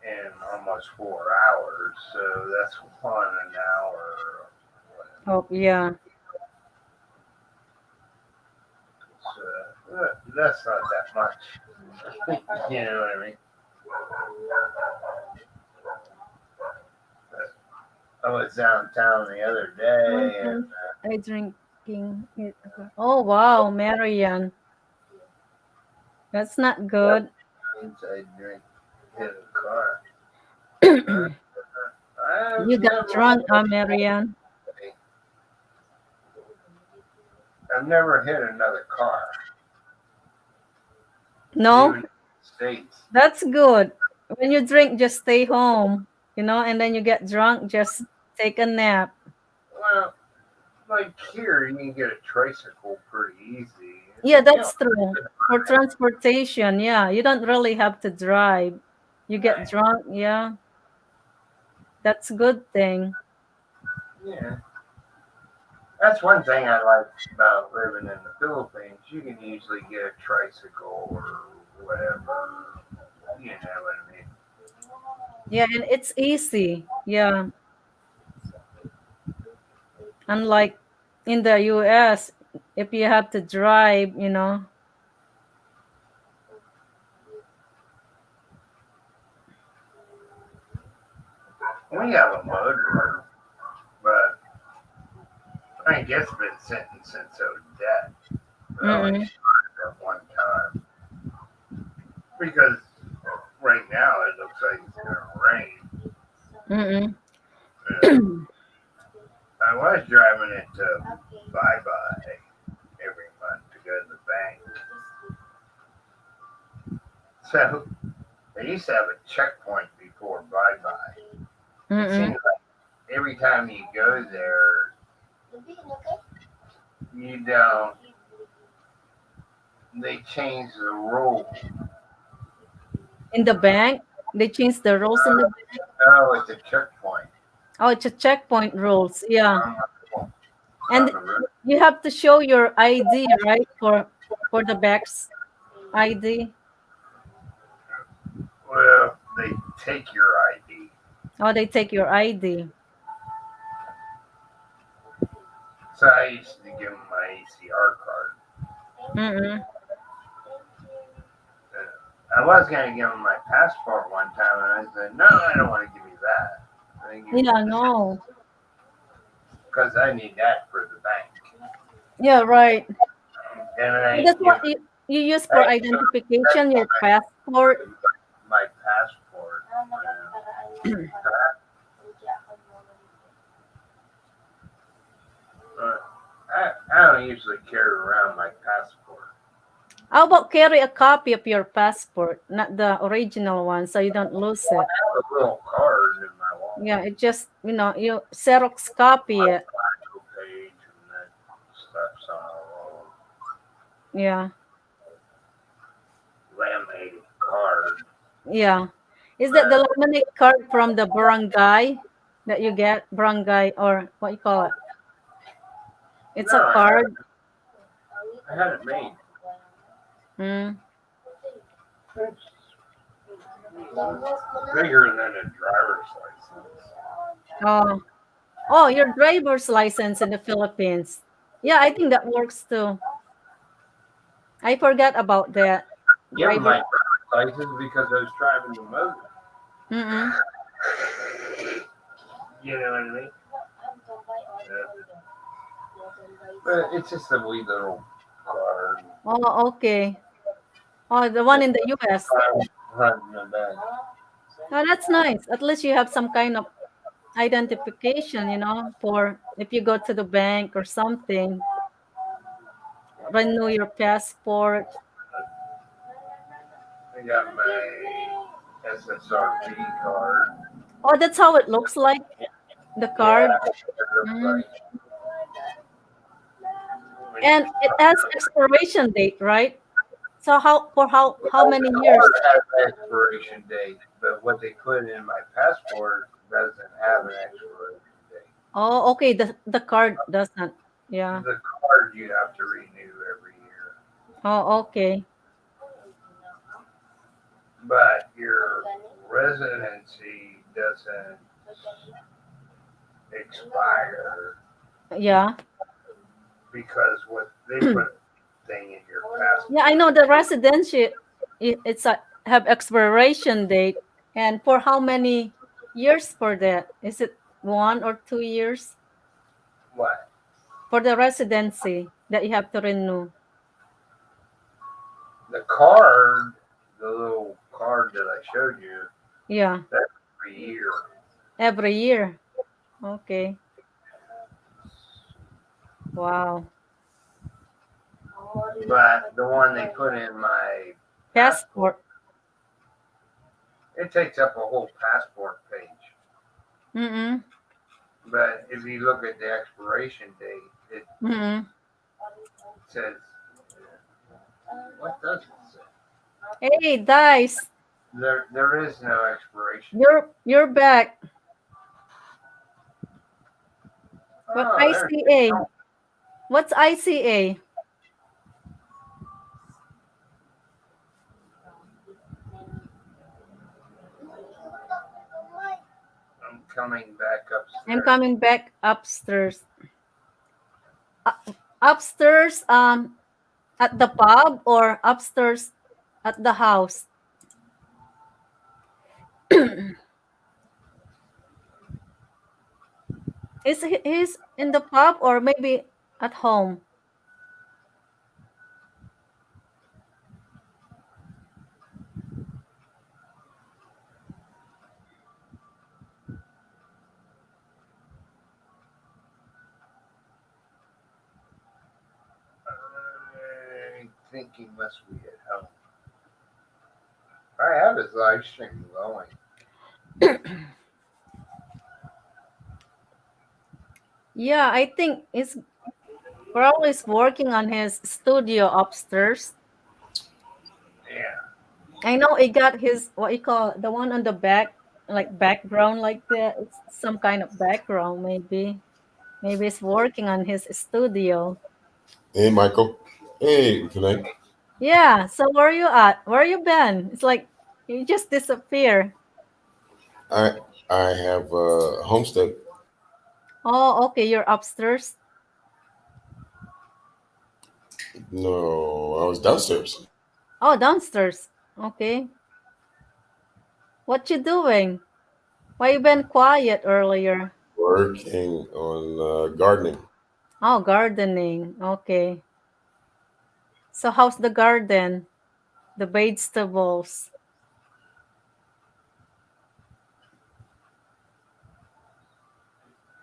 H: in almost 4 hours. So that's one an hour.
A: Oh, yeah.
H: So that's not that much. You know what I mean? But I was downtown the other day, and
A: Sometimes I drinking it. Oh, wow, Marianne. That's not good.
H: I drink in the car.
A: You
H: I've
A: got
H: never,
A: drunk, Marianne?
H: I've never hit another car, even
A: No?
H: in the States.
A: That's good. When you drink, just stay home, and then you get drunk, just take a nap.
H: Well, like here, you can get a tricycle pretty easy.
A: Yeah,
H: You know,
A: that's true. For transportation, yeah, you don't really have to drive. You get
H: right?
A: drunk, yeah, that's a good thing.
H: Yeah, that's one thing I like about living in the Philippines. You can easily get a tricycle or whatever. You know what I mean?
A: Yeah, and it's easy. Yeah, unlike in the US, if you have to drive.
H: We have a motor, but I guess been sentenced since Odette. But I only
A: Mm-mm.
H: started at one time because right now it looks like it's gonna rain.
A: Mm-mm.
H: And I was driving it to Bye Bye every month to go to the bank. So they used to have a checkpoint before Bye Bye. It seems
A: Mm-mm.
H: like every time you go there, you don't. They change the rule.
A: In the bank, they changed the rules in the bank.
H: Oh, it's a checkpoint
A: Oh, it's a checkpoint rules. Yeah.
H: on
A: And
H: the road.
A: you have to show your ID, right? For the bank's ID.
H: Well, they take your ID.
A: Oh, they take your ID.
H: So I used to give them my ACR card.
A: Mm-mm.
H: I was going to give them my passport one time, and I said, no, I don't want to give you that. I give you
A: Yeah,
H: this
A: no.
H: because I need that for the bank.
A: Yeah, right.
H: And then I
A: That's
H: give
A: what you use for identification, your passport.
H: my passport. I don't usually carry around my passport.
A: How about carry a copy of your passport, not the original one, so you don't lose
H: I
A: it?
H: have a little card in my wallet.
A: Yeah, it just, you Xerox copy it.
H: Page and that stuff's on a little
A: Yeah,
H: laminated card.
A: yeah. Is that the laminate card from the barangay that you get? Barangay, or what you call it? It's
H: No,
A: a card.
H: I had it made.
A: Mm.
H: It's bigger than a driver's license.
A: Oh, oh, your driver's license in the Philippines. Yeah, I think that works too. I forgot about that.
H: Give them
A: Driver.
H: my driver's license because I was driving the motor.
A: Mm-mm.
H: You know what I mean? But it's just a wee little card.
A: Oh, okay. Oh, the one in the US.
H: Running the back.
A: Oh, that's nice. At least you have some kind of identification, for if you go to the bank or something, renew your passport.
H: I got my SSRP card.
A: Oh, that's how it looks like, the
H: Yeah,
A: card.
H: it looks
A: Mm.
H: like
A: And it has expiration date, right? So how many years?
H: card has an expiration date, but what they put in my passport doesn't have an expiration date.
A: Oh, okay. The card doesn't. Yeah.
H: The card you have to renew every year,
A: Oh, okay.
H: but your residency doesn't expire
A: Yeah.
H: because what they put thing in your passport.
A: Yeah, I know the residency. It's a have expiration date, and for how many years for that? Is it 1 or 2 years
H: What?
A: for the residency that you have to renew?
H: The card, the little card that I showed you,
A: Yeah,
H: that's every year.
A: every year. Okay. Wow.
H: But the one they put in my
A: Passport.
H: it takes up a whole passport page.
A: Mm-mm.
H: But if you look at the expiration date, it
A: Mm-mm.
H: says, what does it say?
A: Hey, Dice,
H: There is no expiration.
A: you're back. What
H: Oh, there you
A: ICA?
H: go.
A: What's ICA?
H: I'm coming back upstairs.
A: I'm coming back upstairs. Upstairs, at the pub or upstairs at the house? He's in the pub or maybe at home?
H: I think he must be at home. I have his live stream going.
A: Yeah, I think he's probably is working on his studio upstairs.
H: Yeah.
A: I know he got his what you call the one on the back, like background like that. It's some kind of background maybe. Maybe he's working on his studio.
C: Hey, Michael. Hey, tonight.
A: Yeah. So where you at? Where you been? It's like you just disappear.
C: I I have Homestead.
A: Oh, okay. You're upstairs.
C: No, I was downstairs
A: Oh, downstairs. Okay. What you doing? Why you been quiet earlier?
C: working on gardening.
A: Oh, gardening. Okay. So how's the garden? The vegetables.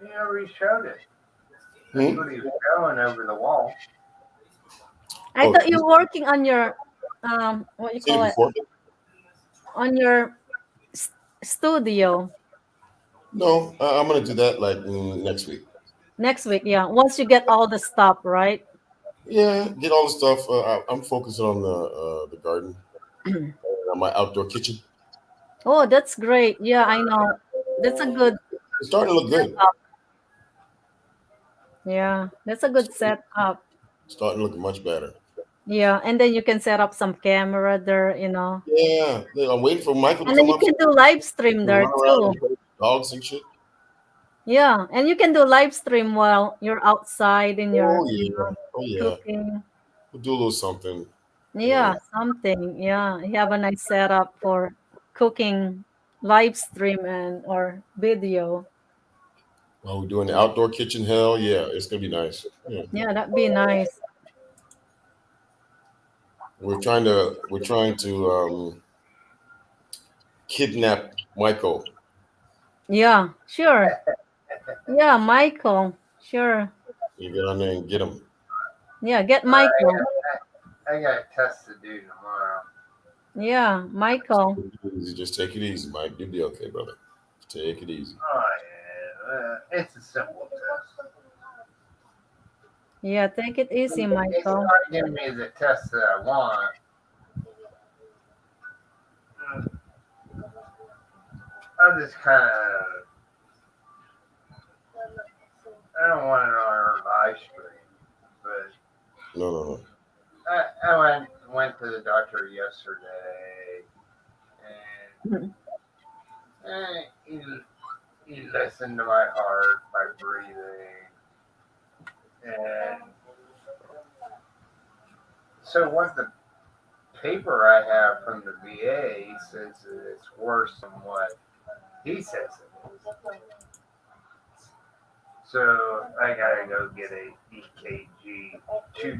H: He already showed it. That's
C: Hmm?
H: what he was showing over the wall.
A: I
C: Oh,
A: thought you were working on your what you
C: seen it
A: call it
C: before?
A: on your s- studio
C: No, I'm gonna do that like next week.
A: next week. Yeah, once you get all the stuff right.
C: Yeah, get all the stuff. I'm focusing on the garden, my outdoor kitchen.
A: Oh, that's great. Yeah, I know. That's a good
C: It's starting to look good.
A: setup. Yeah, that's a good setup.
C: Starting to look much better.
A: Yeah, and then you can set up some camera there.
C: Yeah, I'm waiting for Michael to
A: And then
C: come
A: you
C: up so
A: can do live stream
C: we can
A: there
C: run around
A: too.
C: and play with dogs and shit.
A: Yeah, and you can do live stream while you're outside in your
C: Oh yeah, oh yeah.
A: cooking.
C: We'll do a little something. You
A: Yeah,
C: know,
A: something. Yeah, you have a nice setup for cooking live stream and or video.
C: while we're doing the outdoor kitchen. Hell yeah, it's gonna be nice. Yeah,
A: Yeah, that'd be nice.
C: we're trying to kidnap Michael.
A: Yeah, sure. Yeah, Michael. Sure.
C: You get on there and get him.
A: Yeah, get
H: But
A: Michael.
H: I got a test to do tomorrow.
A: Yeah, Michael.
C: Easy, just take it easy, Mike. You'll be okay, brother. Take it easy.
H: Oh yeah, it's a simple test.
A: Yeah, take it easy,
H: It's not
A: Michael.
H: giving me the test that I want. Mm, I'm just kind of. I don't want it on our live stream, but
C: No, no, no.
H: I went to the doctor yesterday, and he listened to my heart, my breathing, and so what the paper I have from the VA says that it's worse than what he says it is. So I gotta go get a EKG. Two,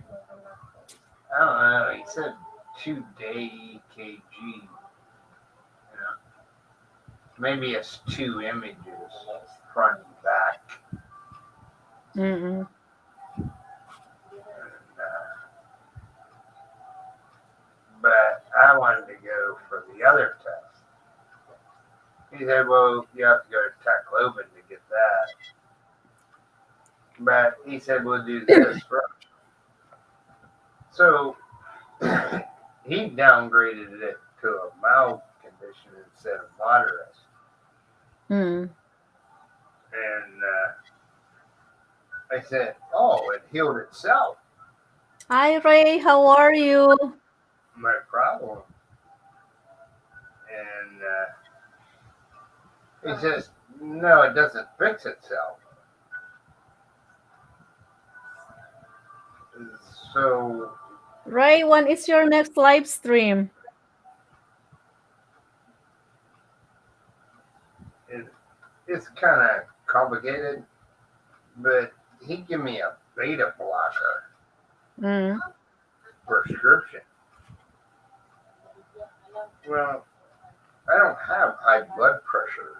H: I don't know. He said 2-day EKG. You know, maybe it's 2 images, front and back.
A: Mm-mm.
H: And, but I wanted to go for the other test. He said, "Well, you have to go to Tacloban to get that." But he said, "We'll do this first." So he downgraded it to a mild condition instead of moderate.
A: Mm.
H: And I said, "Oh, it healed itself."
A: Hi Ray, how are you?
H: My problem. And he says, "No, it doesn't fix itself." So
A: Ray, when is your next live stream?
H: it's kind of complicated. but he gave me a beta blocker
A: Mm.
H: prescription. Well, I don't have high blood pressure.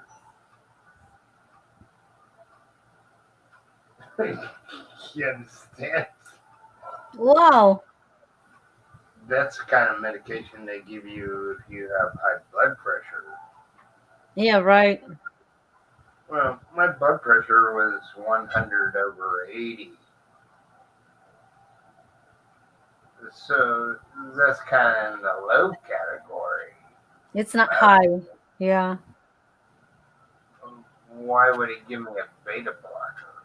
H: You understand?
A: Wow.
H: That's the kind of medication they give you if you have high blood pressure.
A: Yeah, right.
H: Well, my blood pressure was 100/80. So that's kind of in the low category.
A: It's not high. Yeah.
H: Why would he give me a beta blocker?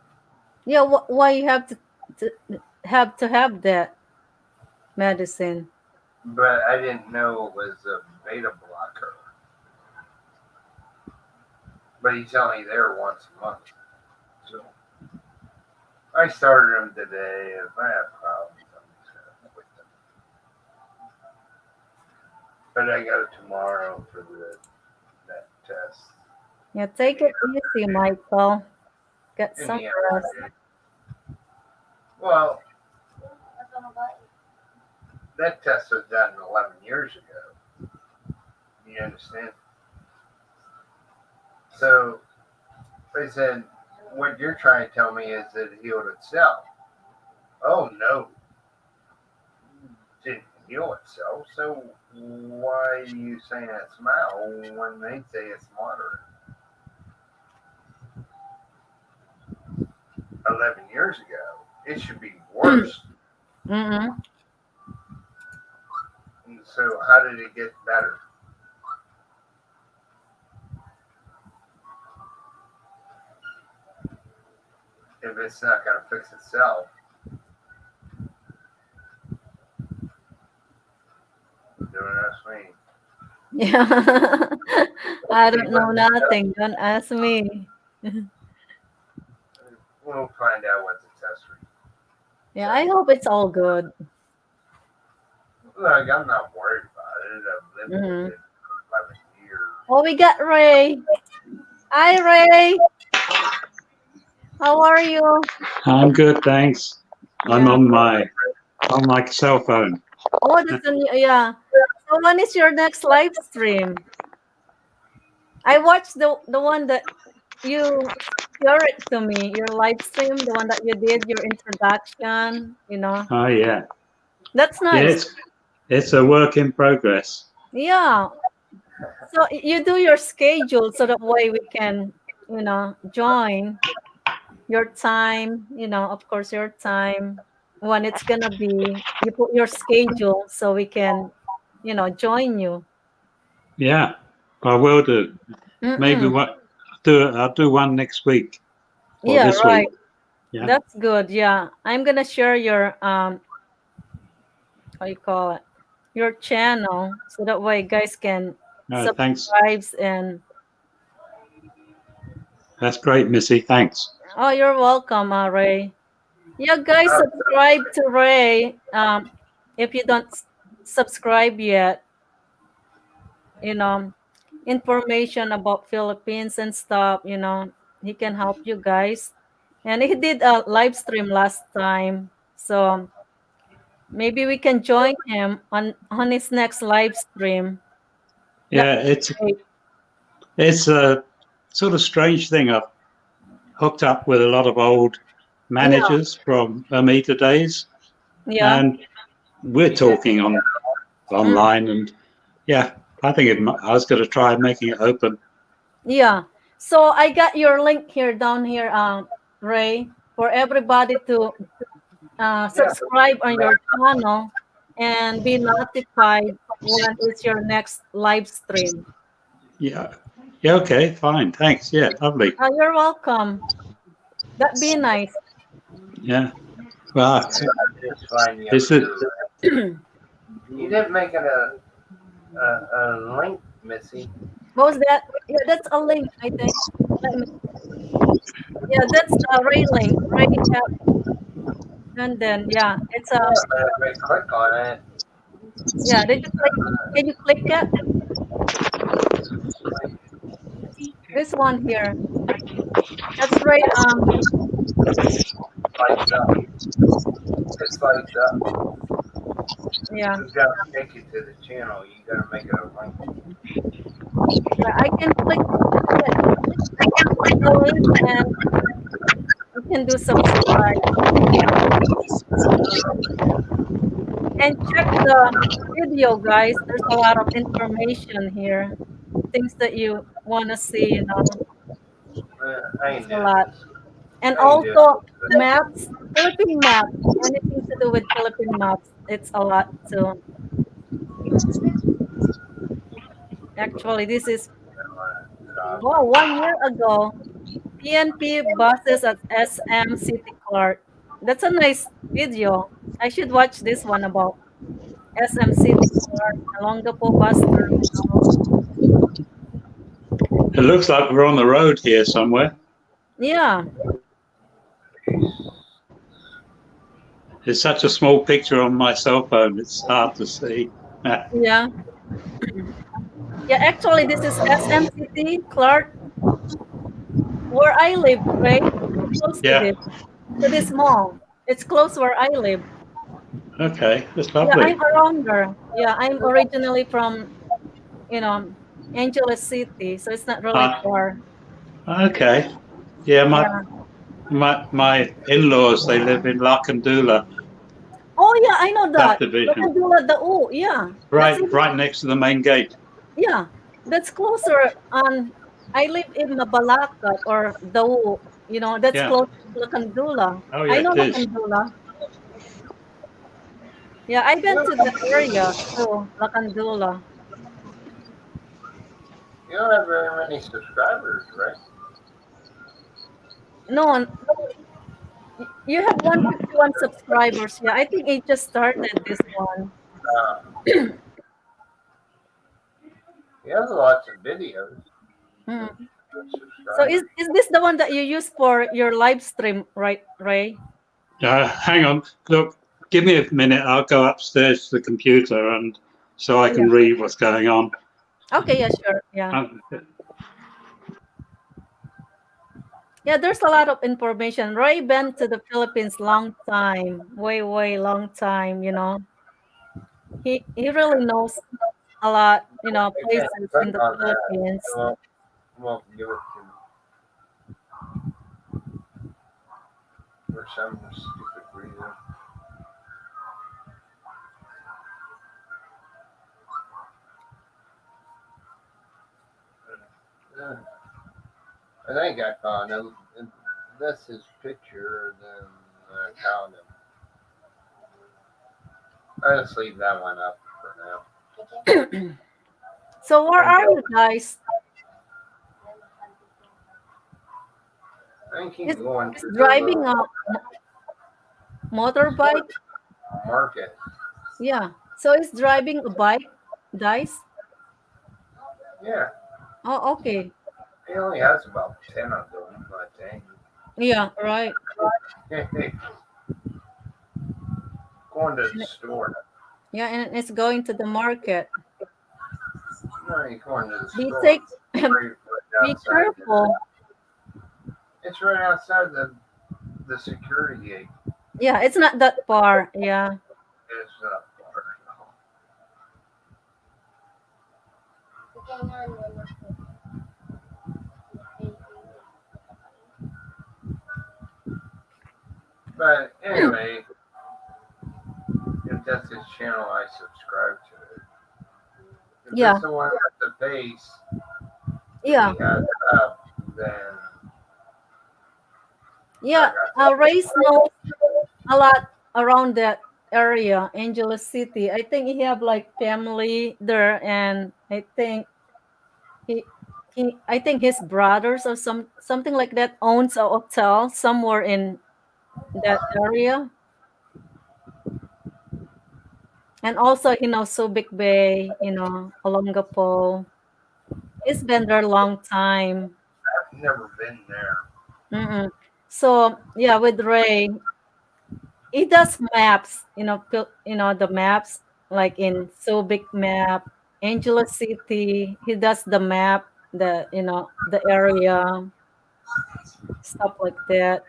A: Yeah, why you to have that medicine?
H: But I didn't know it was a beta blocker. But he's only there once a month. So I started him today. If I have problems, I'm just going to quit them. But I go tomorrow for that test.
A: Yeah, take it easy, Michael. Get
H: In
A: some
H: the
A: rest.
H: afternoon. Well, that test was done 11 years ago. You understand? So they said, what you're trying to tell me is that it healed itself. Oh, no. It didn't heal itself. So why are you saying it's mild when they say it's moderate? 11 years ago. It should be worse.
A: Mm-hmm.
H: And so how did it get better? If it's not going to fix itself. Don't ask me.
A: Yeah. I don't know nothing. Don't ask me.
H: We'll find out what the test results.
A: Yeah, I hope it's all good.
H: Look, I'm not worried about it. I've lived
A: Mhm.
H: with it for 11 years.
A: Oh, we got Ray. Hi, Ray. How are you?
I: I'm good, thanks. I'm
A: Yeah.
I: on my cell phone.
A: Oh, that's yeah. So when is your next live stream? I watched the one that you share it to me. Your live stream, the one that you did, your introduction.
I: Oh yeah,
A: That's
I: yeah.
A: nice.
I: It's a work in progress.
A: Yeah. So you do your schedule so that way we can, join your time. Of course, your time when it's gonna be. You put your schedule so we can, join you.
I: Yeah, I will do. Maybe
A: Mm-mm.
I: I'll do one next week or
A: Yeah,
I: this
A: right.
I: week. Yeah.
A: That's good. Yeah, I'm gonna share your how you call it, your channel, so that way guys can
I: Thanks.
A: subscribe and.
I: That's great, Missy. Thanks.
A: Oh, you're welcome, Ray. Yeah, guys, subscribe to Ray. If you don't subscribe yet, you know, information about Philippines and stuff. He can help you guys. And he did a live stream last time, so maybe we can join him on his next live stream.
I: Yeah,
A: That's great.
I: it's a sort of strange thing. I've hooked up with a lot of old
A: Yeah,
I: managers from Amita days,
A: yeah.
I: and we're talking
A: Mm,
I: online, and yeah, I think I was going to try making it open.
A: yeah. So I got your link here down here, Ray, for everybody to subscribe on your channel and be notified when it's your next live stream.
I: Yeah. Yeah. Okay. Fine. Thanks. Yeah. Lovely.
A: You're welcome. That'd be nice.
I: Yeah. Well,
H: Just find you
I: is it?
H: You didn't make it a link, Missy.
A: What was that? Yeah, that's a link, I think. Yeah, that's a Ray link. Ray have, and then yeah, it's a
H: If I click on it,
A: yeah. Did you click? Can you click it? This one here. That's Ray.
H: lights up. It lights up.
A: Yeah.
H: You gotta take it to the channel. You gotta make it a link.
A: Yeah, I can click the link and you can do subscribe and check the video, guys. There's a lot of information here, things that you want to see.
H: I
A: It's
H: ain't
A: a
H: doing
A: lot,
H: this.
A: and
H: I ain't doing
A: also
H: this.
A: maps, Philippine maps, anything to do with Philippine maps. It's a lot too. Actually, this is
H: Uh,
A: 1 year ago. PNP buses at SM City Clark. That's a nice video. I should watch this one about SM City Clark, Olongapo bus terminal.
I: It looks like we're on the road here somewhere.
A: Yeah,
I: It's such a small picture on my cell phone, it's hard to see.
A: yeah. Yeah, actually, this is SM City Clark, where I live, right? Close
I: Yeah,
A: to this mall. It's close where I live.
I: okay, that's
A: Yeah, I'm
I: lovely.
A: around there. Yeah, I'm originally from, you know, Angeles City, so it's not really
I: Uh,
A: far.
I: okay. Yeah,
A: Yeah.
I: my in-laws, they live in Lakandula
A: Oh yeah, I know that.
I: subdivision,
A: Lakandula, the oh yeah. That's even
I: right next to the main gate.
A: yeah. That's closer on I live in Mabalacat or Dao, that's
I: Yeah.
A: close to Lakandula.
I: Oh
A: I
I: yeah,
A: know
I: it is.
A: Lakandula. Yeah, I've been to the area too, Lakandula.
H: you don't have very many subscribers, right?
A: No, you have 151 subscribers. Yeah, I think it just started this one.
H: Uh, he has lots of videos.
A: Hmm. So
H: Subscribers.
A: is this the one that you use for your live stream, right, Ray?
I: Hang on. Look, give me a minute. I'll go upstairs to the computer and so I
A: Yeah.
I: can read what's going on.
A: Okay, yeah, sure. Yeah.
I: Um,
A: Yeah, there's a lot of information. Ray been to the Philippines long time, way, way long time. He really knows a lot,
H: I can't
A: places
H: click
A: in the
H: on that.
A: Philippines.
H: It won't give it to me for some stupid reason. Uh, I think I found him. If that's his picture, then I found him. I'll just leave that one up for now.
A: So where are you guys?
H: I think he's
A: Is
H: going
A: is
H: to the
A: driving a motorbike?
H: market.
A: Yeah. So is driving a bike, guys?
H: Yeah,
A: Oh, okay.
H: he only has about 10 of them, I think.
A: Yeah, right.
H: Going to the
A: And
H: store.
A: yeah, and it's going to the market.
H: No, he's going to the
A: Be
H: store.
A: take
H: Right
A: be
H: outside.
A: careful.
H: It's right outside the security gate.
A: Yeah, it's not that far. Yeah.
H: It's far. But anyway, if that's his channel, I subscribe to it. If
A: Yeah.
H: that's the one with the face
A: Yeah.
H: he has up, then
A: Yeah. Ray knows a lot around that area, Angeles City. I think he have like family there, and he I think his brothers or something like that owns a hotel somewhere in that area. And also he knows Subic Bay, Olongapo. He's been there a long time.
H: I've never been there.
A: Mm-mm. So yeah, with Ray, he does maps. The maps like in Subic map, Angeles City. He does the map, the area, stuff like that.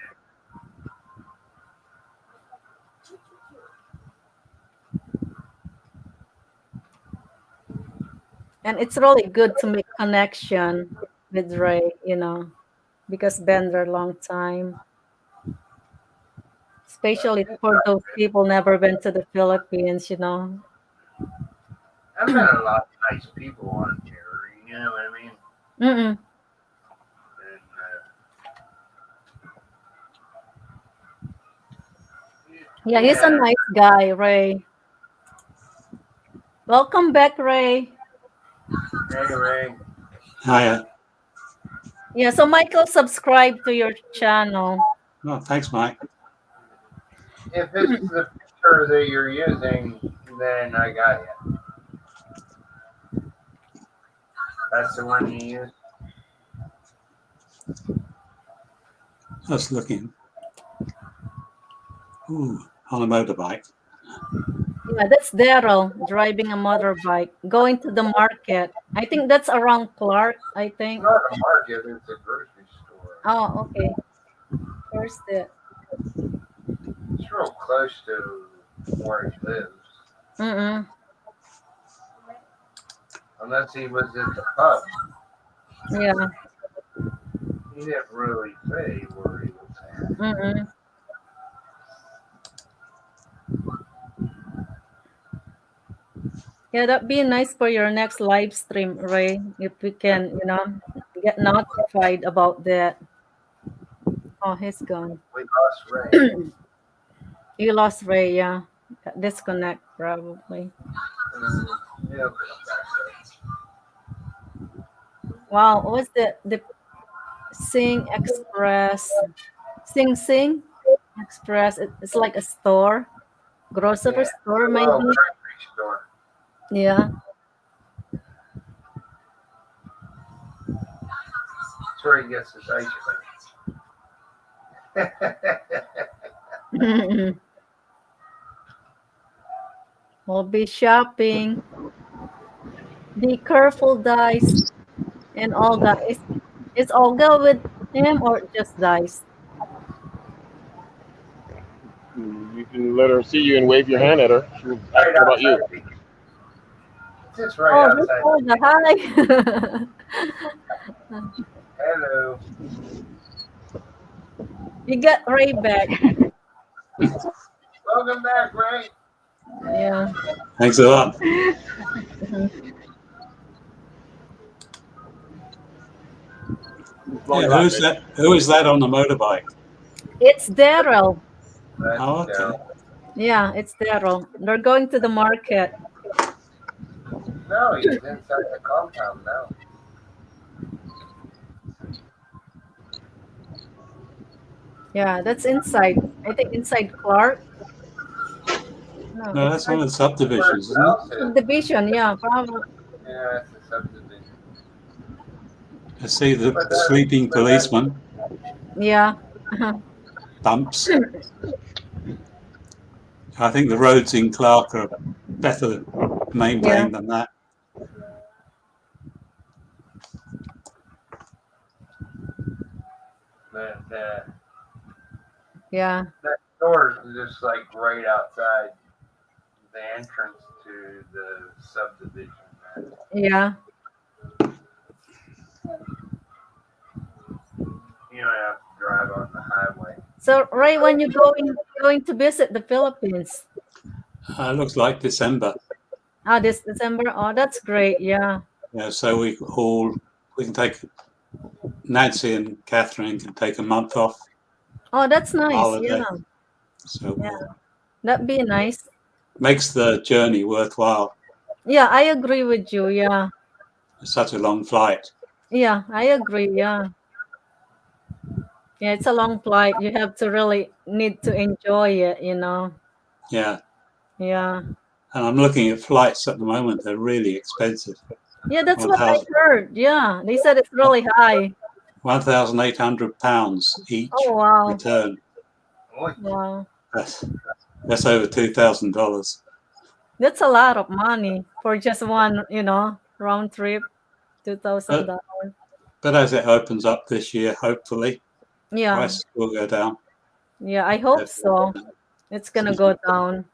A: And it's really good to make connection with Ray, because been there a long time. Especially for those people never been to the Philippines.
H: I've met a lot of nice people on here. You know what I mean?
A: Mm-mm.
H: And,
A: Yeah, he's a
H: yeah.
A: nice guy, Ray. Welcome back, Ray.
H: Hey, Ray.
I: Hiya.
A: Yeah, so Michael subscribed to your channel.
I: Oh, thanks, Mike.
H: If it's the picture that you're using, then I got you. That's the one you use?
I: Just looking. Ooh, on a motorbike.
A: Yeah, that's Daryl driving a motorbike, going to the market. I think that's around Clark, I think.
H: Not a market, it's a grocery store.
A: Oh, okay. Where's the...
H: It's real close to where he lives.
A: Mm-mm.
H: Unless he was at the pub.
A: Yeah.
H: He didn't really say where he was at.
A: Mm-mm. Yeah, that'd be nice for your next live stream, Ray, if we can, get notified about that. Oh, he's gone.
H: We lost Ray.
A: You lost Ray, yeah. Disconnect, probably.
H: He'll come back.
A: Wow, what's the Sing Express? Sing Express. It's like a store, grocery
H: Yeah.
A: store, maybe.
H: Oh, grocery store.
A: Yeah.
H: That's where he gets his ice cream.
A: We'll be shopping. Be careful, Dice, and Olga. Is Olga with him or just Dice?
J: You can let her see you and wave your hand at her. She'll ask
H: Right
J: about you.
H: outside. Just right
A: There's
H: outside.
A: Olga. Hi.
H: Hello.
A: You got Ray back.
H: Welcome back, Ray.
A: Yeah.
I: Thanks a lot. Yeah, who's that? Who is that on the motorbike?
A: It's Daryl.
I: Oh, okay.
A: Yeah, it's Daryl. They're going to the market.
H: No, he's inside the compound now.
A: Yeah, that's inside. I think inside Clark.
I: No, that's one of the subdivisions, isn't it?
A: Subdivision, yeah, probably.
H: Yeah, it's a subdivision.
I: I see the sleeping policeman.
A: Yeah.
I: Bumps. I think the roads in Clark are better maintained than that.
H: But,
A: yeah.
H: That store is just like right outside the entrance to the subdivision.
A: Yeah.
H: You don't have to drive on the highway.
A: So, Ray, when you going to visit the Philippines?
I: Looks like December.
A: Oh, this December. Oh, that's great. Yeah.
I: Yeah, so we can take Nancy and Catherine can take a month off.
A: Oh, that's nice.
I: Holiday.
A: Yeah.
I: So
A: that'd be nice.
I: Makes the journey worthwhile.
A: Yeah, I agree with you. Yeah.
I: It's such a long flight.
A: Yeah, I agree. Yeah. Yeah, it's a long flight. You have to really need to enjoy it,
I: Yeah.
A: Yeah.
I: And I'm looking at flights at the moment. They're really expensive.
A: Yeah, that's what I heard. Yeah, they said it's really high.
I: £1,800 each return.
A: Wow.
I: That's over $2,000.
A: That's a lot of money for just one, round trip, $2,000.
I: But as it opens up this year, hopefully,
A: yeah,
I: prices will go down.
A: Yeah, I hope so. It's gonna go down.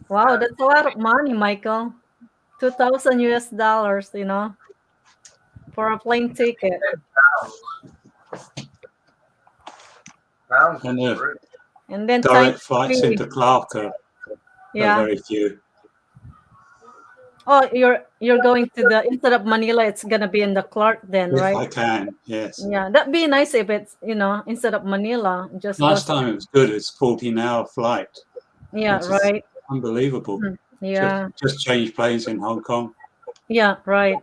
A: Wow, that's a lot of money, Michael. 2,000 US dollars, for a plane ticket.
H: Pounds
I: And
H: is
I: the
H: great.
A: And then
I: direct
A: times
I: flights
A: 3.
I: into Clark are
A: Yeah.
I: very few.
A: Oh, you're going to the instead of Manila, it's gonna be in the Clark then,
I: If
A: right?
I: I can, yes.
A: Yeah, that'd be nice if it's instead of Manila, just go.
I: Last time it was good. It's 14-hour flight.
A: Yeah,
I: Which is
A: right.
I: unbelievable.
A: Yeah,
I: Just change planes in Hong Kong.
A: yeah, right.
H: I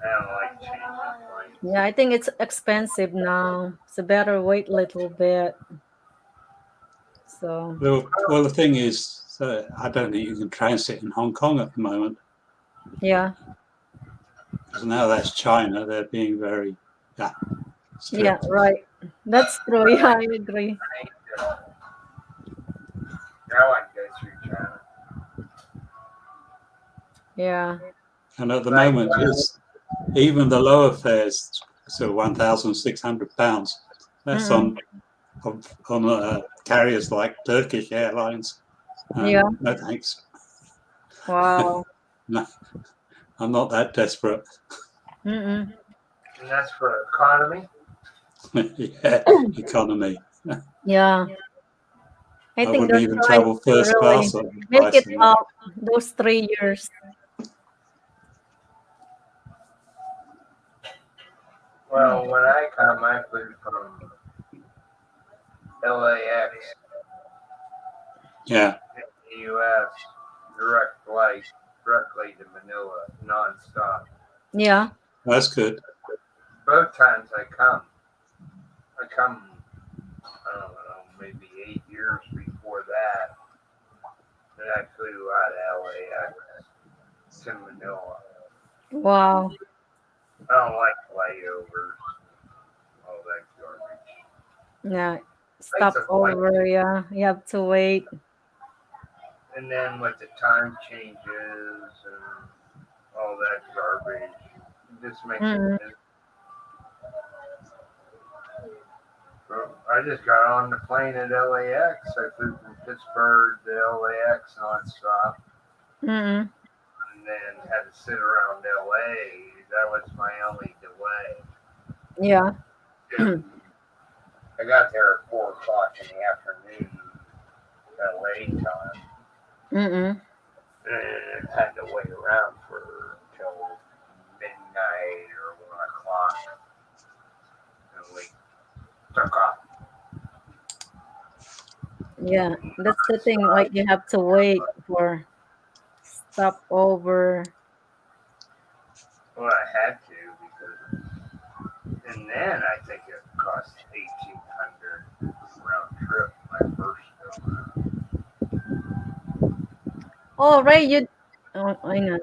H: don't like changing planes.
A: Yeah, I think it's expensive now. So better wait a little bit. So
I: Well, the thing is, I don't think you can transit in Hong Kong at the moment.
A: yeah,
I: Because now that's China. They're being very strict.
A: yeah, right. That's true. Yeah, I agree.
H: I like to go through China.
A: Yeah,
I: And at the moment, it's even the lower fares, so £1,600. That's on carriers like Turkish Airlines.
A: yeah.
I: No thanks.
A: Wow.
I: No, I'm not that desperate.
A: Mm-mm.
H: And that's for economy.
I: Yeah, economy.
A: Yeah. I
I: I
A: think
I: wouldn't
A: they're
I: even
A: trying
I: travel
A: to
I: first
A: really
I: class.
A: make it up those 3 years.
H: Well, when I come, I flew from LAX
I: Yeah,
H: in the U.S. direct flight directly to Manila, nonstop.
A: Yeah.
I: that's good.
H: Both times I come, I don't know, maybe 8 years before that, and I flew out of LAX to Manila.
A: Wow.
H: I don't like layovers, all that garbage.
A: Yeah.
H: Takes
A: Stop
H: a flight,
A: over. Yeah. You have to wait.
H: and then with the time changes and all that garbage, it just makes it miserable. I just got on the plane at LAX. I flew from Pittsburgh to LAX nonstop,
A: Mm-mm.
H: and then had to sit around LA. That was my only delay.
A: Yeah.
H: I got there at 4 o'clock in the afternoon, LA time,
A: Mm-mm.
H: and had to wait around for till midnight or 1 o'clock, and we took off.
A: Yeah. That's the thing. Like you have to wait for stop over.
H: Well, I had to because, and then I think it cost 1,800 round trip my first go.
A: Oh, right. I know.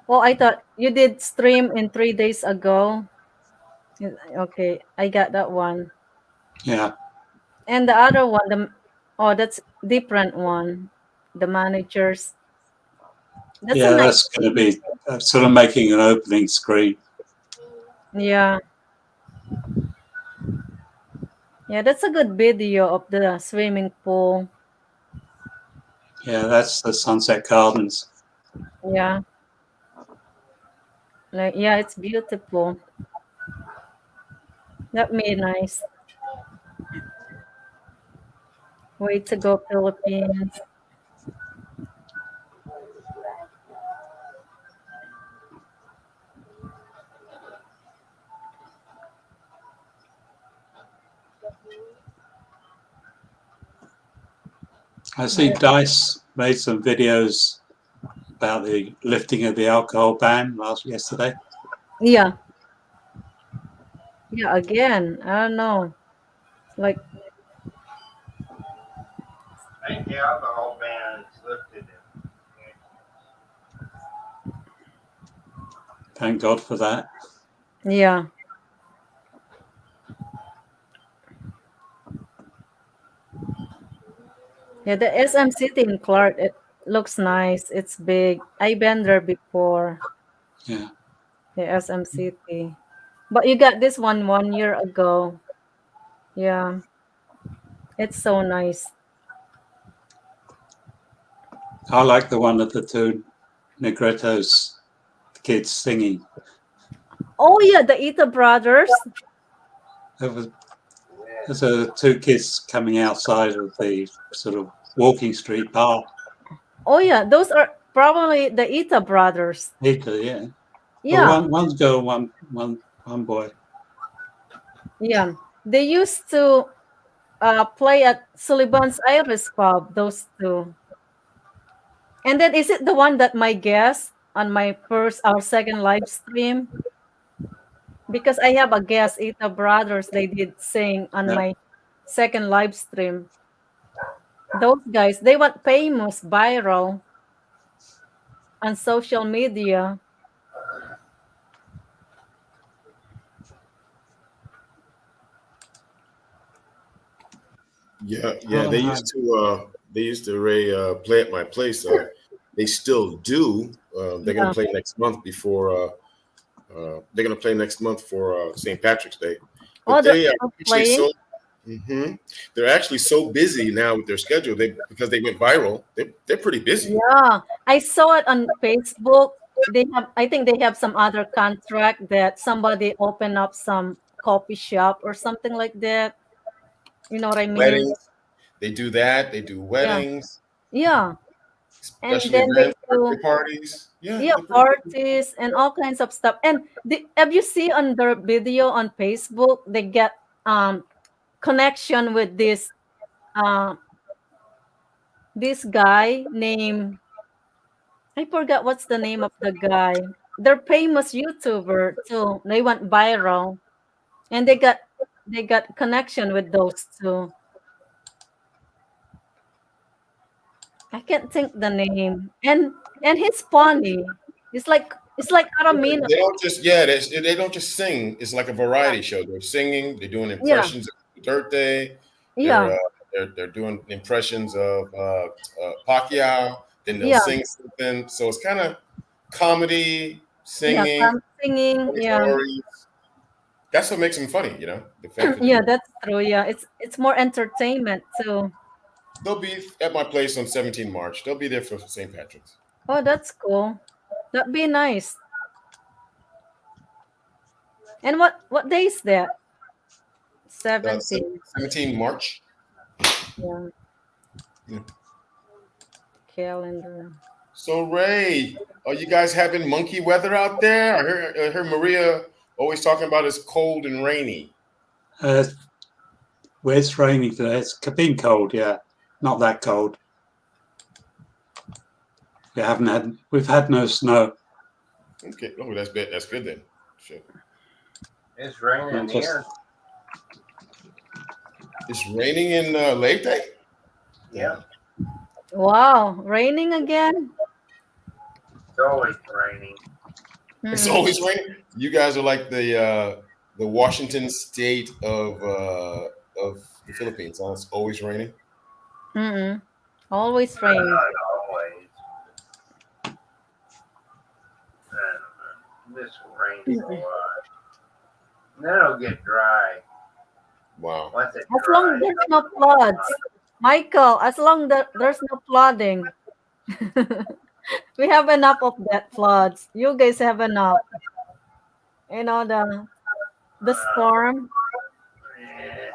A: Well, I thought you did stream in 3 days ago. Okay, I got that one.
I: Yeah.
A: And the other one, that's different one. The managers. That's a
I: Yeah,
A: nice.
I: that's going to be sort of making an opening screen.
A: Yeah. Yeah, that's a good video of the swimming pool.
I: Yeah, that's the Sunset Gardens.
A: Yeah. Like, yeah, it's beautiful. That made nice. Way to go, Philippines.
I: I see Dice made some videos about the lifting of the alcohol ban yesterday.
A: Yeah. Yeah, again. I don't know. Like,
H: I think the alcohol ban is lifted.
I: Thank God for that.
A: yeah. Yeah, the SM City in Clark, it looks nice. It's big. I've been there before,
I: Yeah.
A: the SM City. But you got this one 1 year ago. Yeah, it's so nice.
I: I like the one of the two Negrettos kids singing.
A: Oh yeah, the Ita brothers.
I: There's two kids coming outside of the sort of walking street bar.
A: Oh yeah, those are probably the Ita brothers.
I: Either, yeah.
A: Yeah,
I: Well, one's girl, one boy.
A: yeah. They used to play at Sullivan's Iris pub. Those two. And then is it the one that my guest on my first our second live stream? Because I have a guest, Ita brothers. They did sing on
I: Yeah.
A: my second live stream. Those guys, they went famous, viral on social media.
C: Yeah,
I: Oh,
C: they used to play at my place. They still do. They're gonna
A: Yeah.
C: play next month before they're gonna play next month for St. Patrick's Day.
A: Oh,
C: But
A: they're
C: they are
A: still
C: actually
A: playing.
C: they're actually so busy now with their schedule. Because they went viral. They're pretty busy.
A: Yeah, I saw it on Facebook. They have, I think they have some other contract that somebody open up some coffee shop or something like that. You know what I mean?
C: Weddings, they do that. They do
A: Yeah,
C: weddings,
A: yeah. And
C: special
A: then they
C: events,
A: do,
C: birthday parties. Yeah,
A: yeah,
C: they're pretty busy.
A: parties and all kinds of stuff. And have you see on their video on Facebook, they get connection with um this guy named, I forgot what's the name of the guy. They're famous YouTuber too. They went viral and they got connection with those two. I can't think the name. And he's funny. It's like Aramino.
C: They don't just they don't just sing. It's like a variety show. They're singing. They're doing
A: Yeah,
C: impressions of Duterte. They're
A: yeah,
C: they're doing impressions of Pacquiao. Then they'll
A: yeah,
C: sing something. So it's kind of comedy,
A: yeah.
C: singing,
A: Singing.
C: funny
A: Yeah,
C: stories. That's what makes them funny. The fact that
A: yeah. That's true. Yeah, it's more entertainment too.
C: they'll be at my place on 17 March. They'll be there for St. Patrick's.
A: Oh, that's cool. That'd be nice. And what day is that? 17.
C: 17 March.
A: Yeah,
C: Yeah.
A: calendar.
C: So Ray, are you guys having monkey weather out there? I heard Maria always talking about it's cold and rainy.
I: Where it's raining today. It's been cold, yeah. Not that cold. We've had no snow.
C: Okay, oh, that's good. That's good then. Shit.
H: It's raining
I: Just-
H: here.
C: It's raining in Leyte?
H: Yeah,
A: Wow, raining again?
H: it's always raining.
C: It's
A: Mm-mm.
C: always raining. You guys are like the Washington State of the Philippines. Huh? It's always raining.
A: Mm-mm. Always
H: Not
A: rain.
H: always. This will rain for a while. Then it'll get dry.
C: Wow.
H: Once it
A: As long as
H: dries,
A: there's no floods. Michael, as long that there's no flooding. We have enough of that floods. You guys have enough. You know, the storm.
H: yeah.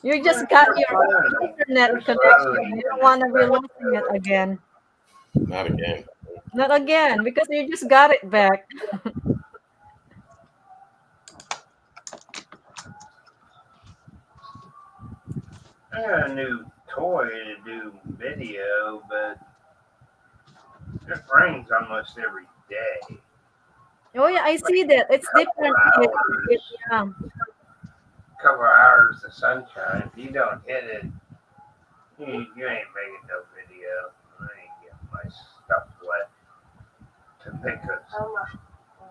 A: You just got your internet connection. You don't want to be losing it again.
C: Not again.
A: Not again, because you just got it back.
H: I got a new toy to do video, but it rains almost every day.
A: Oh yeah, I see that. It's different. Yeah.
H: Couple hours of sunshine. If you don't hit it, you ain't making no video. I ain't getting my stuff wet to make a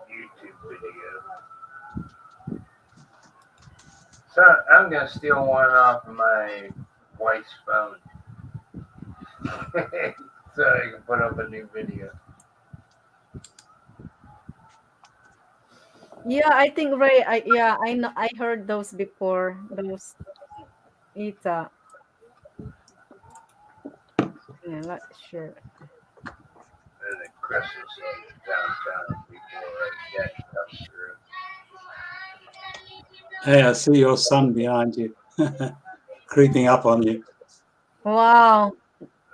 H: YouTube video. So I'm gonna steal one off of my wife's phone so I can put up a new video.
A: Yeah, I think Ray. I know. I heard those before. Those Ita. Yeah, not sure.
H: And then Chris is downtown before I get up through.
I: Hey, I see your son behind you, creeping up on you.
A: Wow,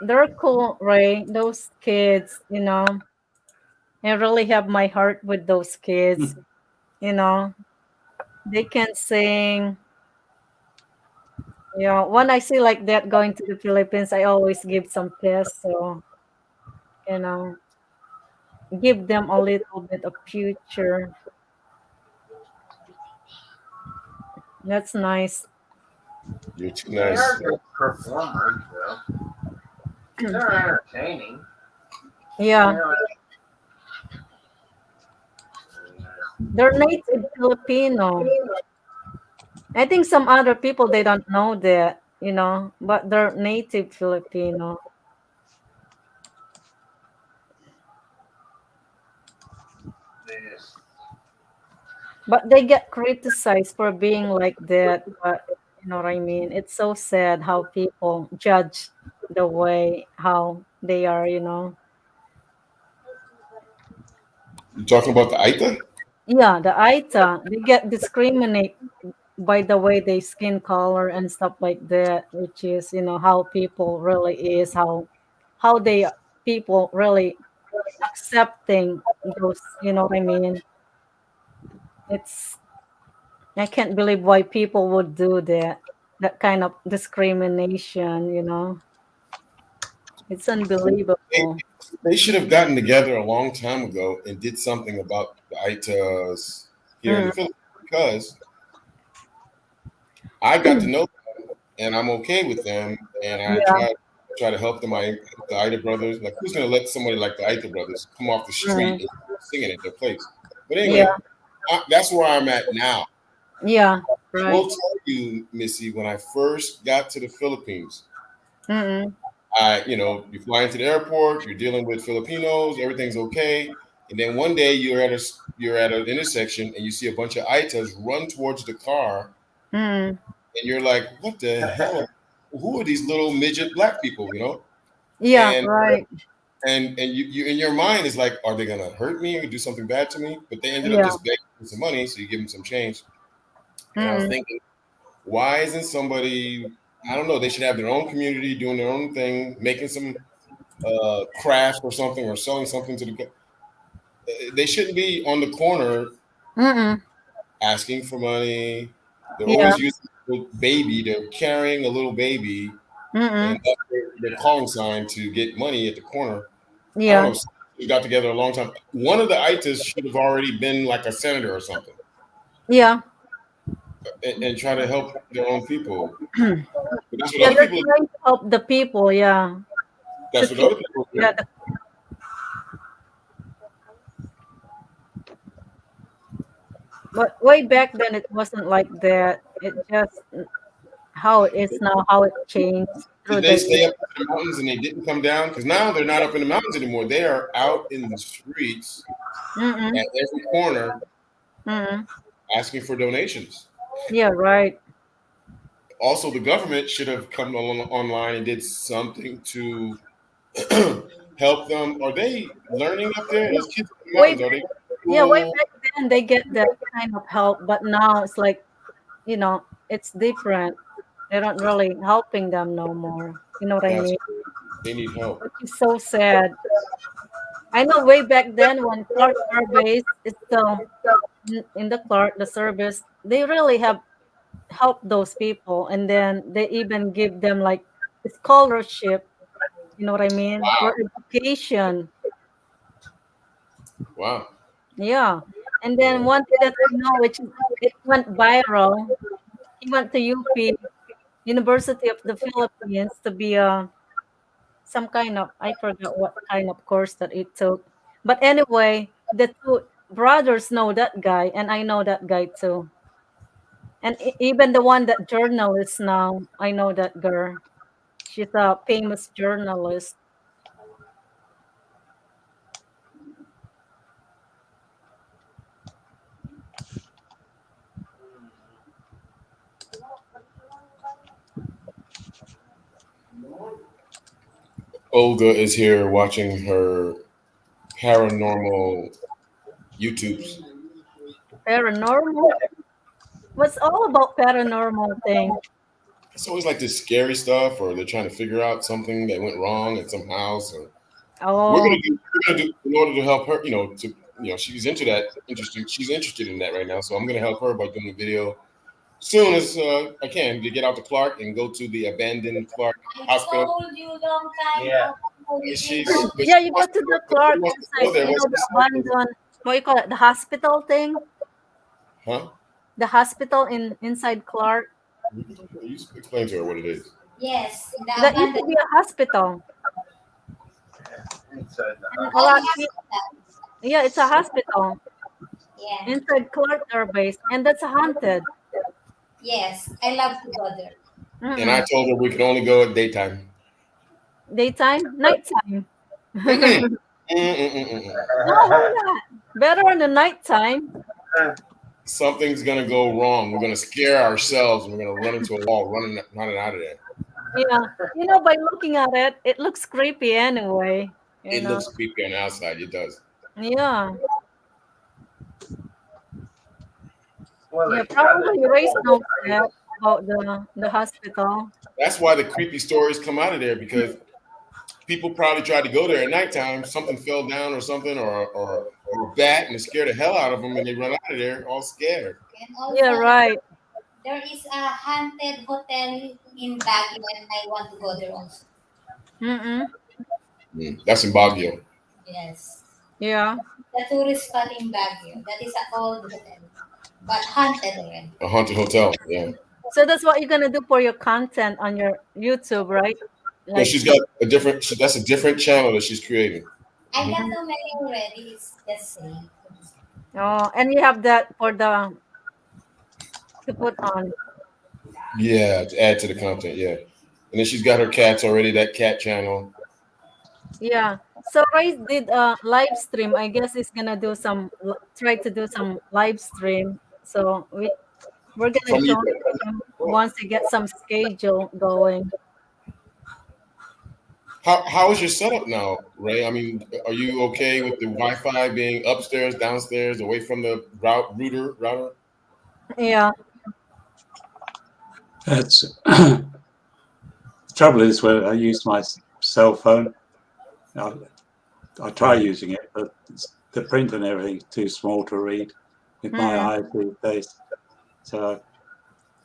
A: they're cool, Ray. Those kids, I really have my heart with those kids. You know, they can sing. When I see like that going to the Philippines, I always give some peso. You know, give them a little bit of future. That's nice.
C: You're too
H: They are
C: nice.
H: good performers, though. They're entertaining. You
A: Yeah,
H: know,
A: they're native Filipino. I think some other people they don't know that, but they're native Filipino.
H: they just
A: But they get criticized for being like that. But you know what I mean? It's so sad how people judge the way how they are.
C: You talking about the Aita?
A: Yeah, the Aita, they get discriminate by the way they skin color and stuff like that, which is, how people really is, how they people really accepting those, you know what I mean? It's I can't believe why people would do that kind of discrimination. It's
C: They,
A: unbelievable.
C: they should have gotten together a long time ago and did something about the Aitas here in
A: Mm,
C: the Philippines because I got to know them and I'm okay with them and I
A: yeah.
C: try to help them. I help the Aita brothers. Like who's gonna let somebody like the Aita brothers come off the street
A: Mm,
C: and singing at their place? But
A: yeah.
C: anyway, that's where I'm at now.
A: Yeah.
C: I
A: Right.
C: will tell you, Missy, when I first got to the Philippines,
A: Mm-mm.
C: you fly into the airport, you're dealing with Filipinos, everything's okay, and then one day you're at an intersection and you see a bunch of Aitas run towards the car,
A: Mm.
C: and you're like, what the hell? Who are these little midget black people?
A: Yeah.
C: And
A: Right.
C: you in your mind is like, are they gonna hurt me or do something bad to me? But they ended up
A: Yeah.
C: just begging for some money, so you give them some change. And I was
A: Mm-mm.
C: thinking, why isn't somebody? I don't know. They should have their own community, doing their own thing, making some craft or something, or selling something to the. They shouldn't be on the corner
A: Mm-mm.
C: asking for money. They're
A: Yeah.
C: always using a little baby. They're carrying a little baby, and
A: Mm-mm.
C: that's their calling sign to get money at the corner. I don't
A: Yeah.
C: know. We got together a long time. One of the itas should have already been like a senator or something,
A: Yeah.
C: and try to help their own people. But that's what
A: Yeah.
C: other
A: They're
C: people.
A: trying to help the people. Yeah. To
C: That's what
A: keep.
C: other people
A: Yeah.
C: do.
A: But way back then, it wasn't like that. It just how it is now, how it changed through
C: Did they
A: the
C: stay up in the mountains and they didn't come down? Because now they're not up in the mountains anymore. They are out in the streets
A: years.
C: at every corner
A: Mm-mm.
C: asking for donations.
A: Yeah, right.
C: Also, the government should have come online and did something to help them. Are they learning up there?
A: Yeah,
C: Those kids in the
A: way
C: mountains, are
A: back,
C: they
A: yeah, way
C: cool?
A: back then they get that kind of help, but now it's like, it's different. They're not really helping them no more. You know what I
C: That's
A: mean?
C: they need help.
A: Which is so sad. I know way back then when Clark Air Base is still in the Clark, the service, they really have helped those people, and then they even give them like scholarship. You know what I mean? For
C: Wow.
A: education.
C: Wow.
A: Yeah. And then
C: Yeah.
A: one thing that I know, which it went viral, he went to UP, University of the Philippines, to be some kind of, I forgot what kind of course that it took. But anyway, the two brothers know that guy, and I know that guy too. And even the one that journalist now, I know that girl. She's a famous journalist.
C: Olga is here watching her paranormal YouTubes.
A: Paranormal? What's all about paranormal thing?
C: It's always like this scary stuff, or they're trying to figure out something that went wrong at some house. And
A: Oh,
C: we're gonna do in order to help her. She's into that. Interesting. She's interested in that right now. So I'm gonna help her by doing a video soon as I can to get out to Clark and go to the abandoned Clark Hospital.
B: Told you long time.
H: Yeah.
A: yeah, you go to the Clark
C: She wants to go
A: inside,
C: there. What's
A: the abandoned, what you call it, the hospital thing?
C: Huh?
A: The hospital inside Clark.
C: You explain to her what it is.
B: Yes.
A: That used to be a hospital.
H: Inside the
A: And
H: house.
A: a lot, yeah, it's a hospital
B: Yeah.
A: inside Clark Air Base, and that's haunted.
B: Yes. I love to go there.
C: And I told her we can only go at daytime.
A: Daytime, nighttime.
C: Mm-mm.
A: No, why not? Better in the nighttime.
C: Something's gonna go wrong. We're gonna scare ourselves, and we're gonna run into a wall, running out of there.
A: Yeah, by looking at it, it looks creepy anyway.
C: It looks creepy on the outside. It does.
A: Yeah.
H: Well,
A: Yeah,
H: they
A: probably Ray knows that about the hospital.
C: That's why the creepy stories come out of there, because people probably tried to go there at nighttime. Something fell down or something, or a bat, and it scared the hell out of them, and they run out of there all scared.
B: And also,
A: Yeah, right.
B: there is a haunted hotel in Baguio, and I want to go there also.
C: That's in Baguio.
B: Yes.
A: Yeah.
B: The tourist spot in Baguio. That is an old hotel, but haunted already.
C: A haunted hotel. Yeah.
A: So that's what you're gonna do for your content on your YouTube, right?
C: No, she's got a different. That's a different channel that she's creating.
B: I got so many already. It's just saying.
A: Oh, and you have that for to put on.
C: Yeah, to add to the content. Yeah, and then she's got her cats already. That cat channel.
A: Yeah. So Ray did a live stream. I guess he's gonna do try to do some live stream. So we're gonna join him once he gets some schedule going.
C: How is your setup now, Ray? I mean, are you okay with the Wi-Fi being upstairs, downstairs, away from the router?
A: Yeah.
I: That's the trouble is when I use my cell phone. I try using it, but the print and everything is too small to read with my eyes these days. So I've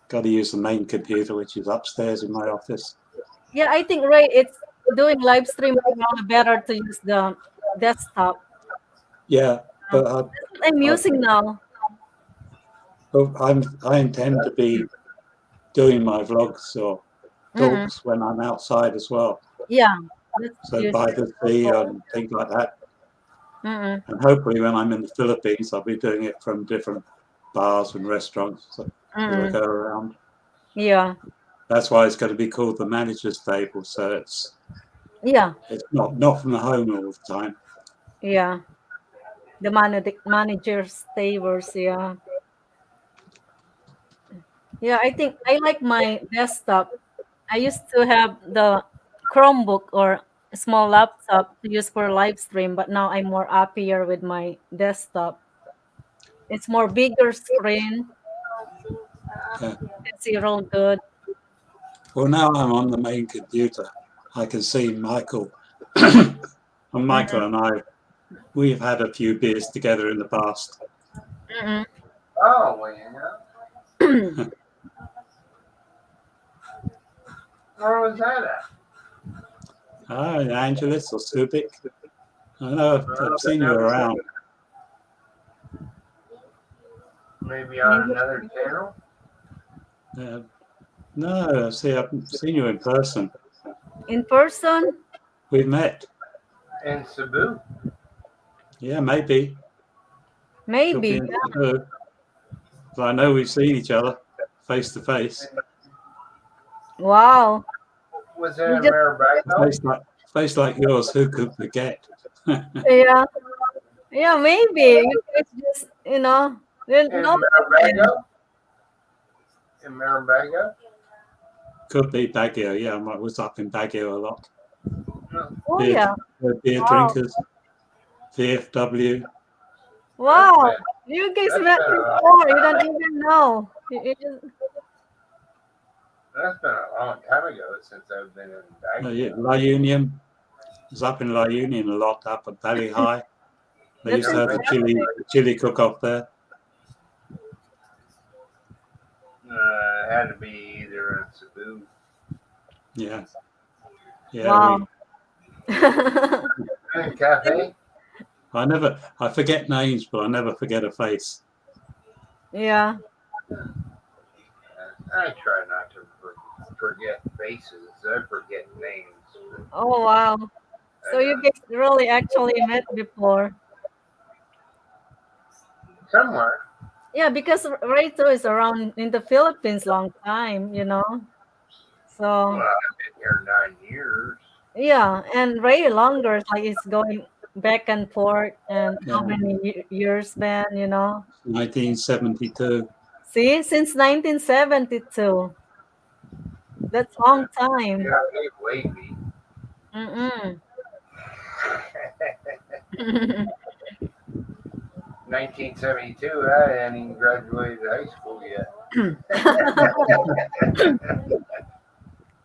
I: got to use the main computer, which is upstairs in my office.
A: Yeah, I think Ray, it's doing live stream better to use the desktop.
I: Yeah, but
A: That's what I'm using now.
I: I intend to be doing my vlogs or talks when I'm outside as well.
A: Yeah.
I: So by the sea and things like that. And hopefully when I'm in the Philippines, I'll be doing it from different bars and restaurants that I go around.
A: Yeah.
I: That's why it's going to be called the manager's table. So it's not from the home all the time.
A: Yeah. The manager's tables, yeah. Yeah, I think I like my desktop. I used to have the Chromebook or a small laptop to use for live stream, but now I'm more happier with my desktop. It's more bigger screen.
I: Yeah.
A: It's real good.
I: Well, now I'm on the main computer. I can see Michael. And Michael and I, we've had a few beers together in the past.
H: Oh, well, yeah. Where was that at?
I: In Angeles or Subic. I know I've seen you around.
H: Maybe on another channel?
I: No, I've seen you in person.
A: In person?
I: We've met.
H: In Cebu?
I: Yeah, maybe.
A: Maybe.
I: In Cebu. But I know we've seen each other face to face.
A: Wow.
H: Was it in Maribago?
I: Face like yours, who could forget?
A: Yeah. Yeah, maybe. You guys just,
H: In Maribago? In Maribago?
I: Could be Baguio. Yeah, I was up in Baguio a lot.
A: Oh yeah.
I: beer
A: Wow.
I: drinkers, VFW.
A: Wow. You guys
H: That's
A: met
H: been a long
A: before. You don't
H: time.
A: even know.
H: That's been a long time ago since I've been in Baghdad.
I: La Union. I was up in La Union a lot, up at Valley High. They
A: That's
I: used to have the chili cook-off there.
H: It had to be either in Cebu.
I: Yeah.
A: Wow.
H: Cafe?
I: I forget names, but I never forget a face.
A: Yeah.
H: I try not to forget faces. I forget names.
A: Oh wow. So you guys really actually met before?
H: Somewhere.
A: Yeah, because Ray too is around in the Philippines long time, you know. So
H: Well, I've been here 9 years.
A: yeah, and Ray longer, it's like it's going back and forth, and how many years then, you know?
I: 1972.
A: See, since 1972. That's long time.
H: Yeah, they wavy.
A: Mm-mm.
H: 1972, I hadn't even graduated high school yet.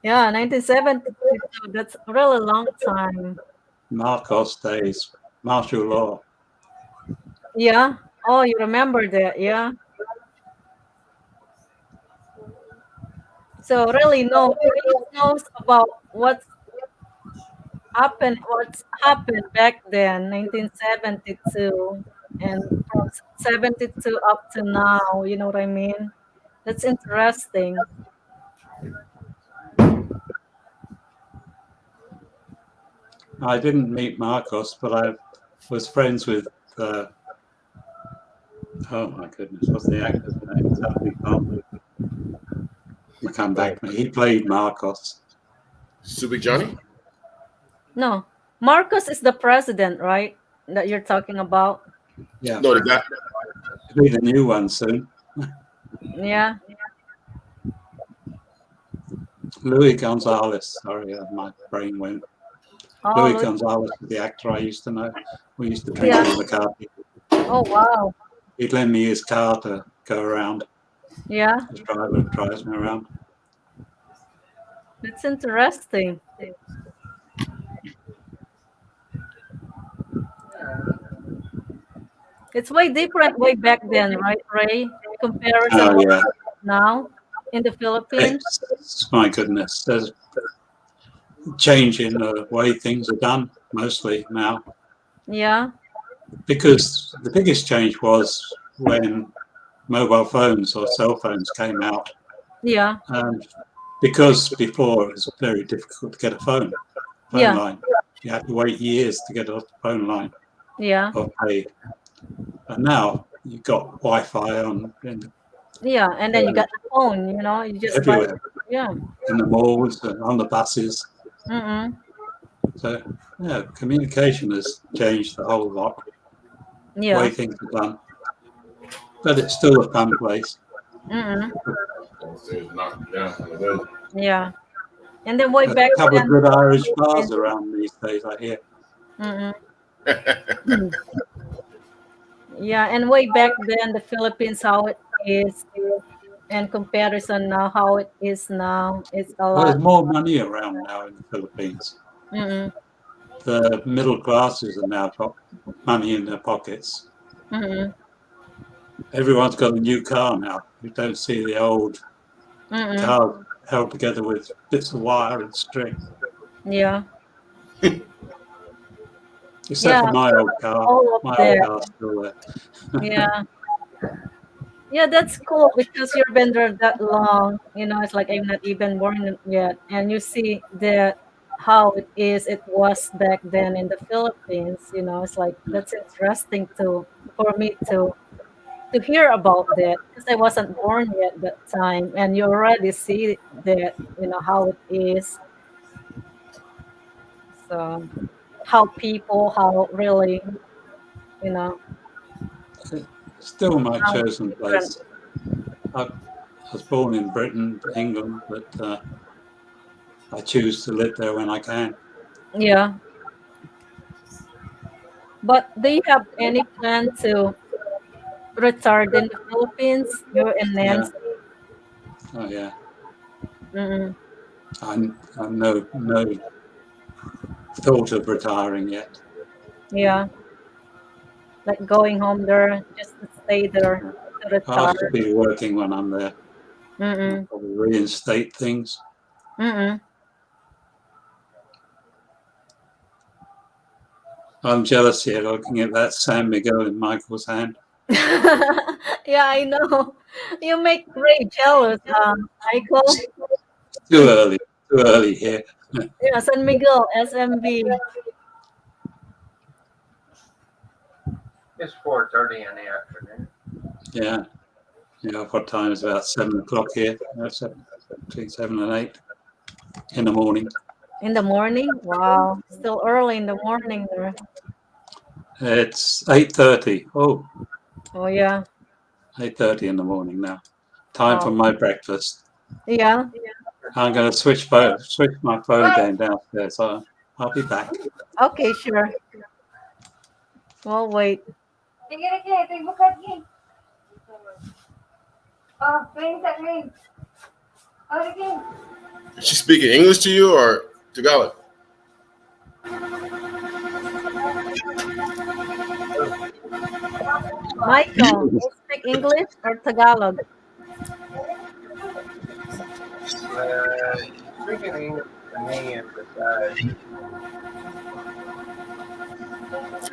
A: Yeah, 1972. That's a really long time.
I: Marcos days, martial law.
A: Yeah. Oh, you remember that? Yeah. So really, Ray knows about what's happened back then, 1972, and from 72 up to now. You know what I mean? That's interesting.
I: I didn't meet Marcos, but I was friends with. Oh my goodness, what's the actor's name? Suddenly gone. I come back. He played Marcos.
C: Super Johnny?
A: No, Marcos is the president, right? That you're talking about.
I: Yeah.
C: No, the guy.
I: It'll be the new one soon.
A: Yeah.
I: Louis Gonzalez. Sorry, my brain went.
A: Oh,
I: Louis Gonzalez was the actor I used to know. We used to drink
A: Yeah.
I: in the car.
A: Oh wow.
I: He'd lend me his car to go around.
A: Yeah.
I: His driver drives me around.
A: That's interesting. It's way different way back then, right, Ray? Comparison
I: Oh yeah.
A: now in the Philippines.
I: My goodness, there's a change in the way things are done mostly now.
A: Yeah.
I: Because the biggest change was when mobile phones or cell phones came out.
A: Yeah.
I: Because before it was very difficult to get a phone line. You had to wait years to get a phone line.
A: Yeah.
I: Or pay. And now you've got Wi-Fi on.
A: Yeah, and then you got the phone, you know, you just
I: everywhere.
A: Yeah.
I: In the malls and on the buses.
A: Mm-mm.
I: So yeah, communication has changed a whole lot.
A: Yeah.
I: The way things are done. But it's still a fun place.
A: Mm-mm. Yeah. And then way
I: A
A: back
I: couple of
A: when.
I: good Irish bars around these days, I hear.
A: Mm-mm. Yeah, and way back then the Philippines how it is, and comparison now how it is now, it's a
I: Well,
A: lot.
I: there's more money around now in the Philippines.
A: Mm-mm.
I: The middle classes are now got money in their pockets.
A: Mm-mm.
I: Everyone's got a new car now. You don't see the old cars held together with bits of wire and string.
A: Yeah.
I: Except for my old car.
A: All of
I: My
A: that.
I: old car's still there.
A: Yeah. Yeah, that's cool because you've been there that long. You know, it's like I'm not even born yet, and you see that how it was back then in the Philippines. You know, it's like that's interesting for me to hear about that because I wasn't born yet that time, and you already see that how it is. So how really, you know.
I: Still my
A: how
I: chosen
A: different.
I: place. I was born in Britain, England, but I choose to live there when I can.
A: Yeah. But do you have any plan to retire in the Philippines? You and
I: Yeah.
A: Nancy?
I: Oh yeah.
A: Mm-mm.
I: I'm no thought of retiring yet.
A: Yeah, like going home there just to stay there to
I: I'll have to
A: retire.
I: be working when I'm there.
A: Mm-mm.
I: Probably reinstate things.
A: Mm-mm.
I: I'm jealous here looking at that San Miguel in Michael's hand.
A: Yeah, I know. You make Ray jealous, Michael.
I: Too early here.
A: Yeah, San Miguel, SMB.
H: It's 4:30 in the afternoon.
I: Yeah. Yeah, what time is about 7 o'clock here? That's between 7 and 8 in the morning.
A: In the morning? Wow, still early in the morning there.
I: It's 8:30. Oh,
A: Oh yeah.
I: 8:30 in the morning now. Time for
A: Oh
I: my breakfast.
A: yeah.
I: I'm going to switch my phone game downstairs. So I'll be back.
A: Okay, sure. We'll wait.
C: Is she speaking English to you or Tagalog?
A: Michael, you speak English or Tagalog?
H: Speaking English to me and besides,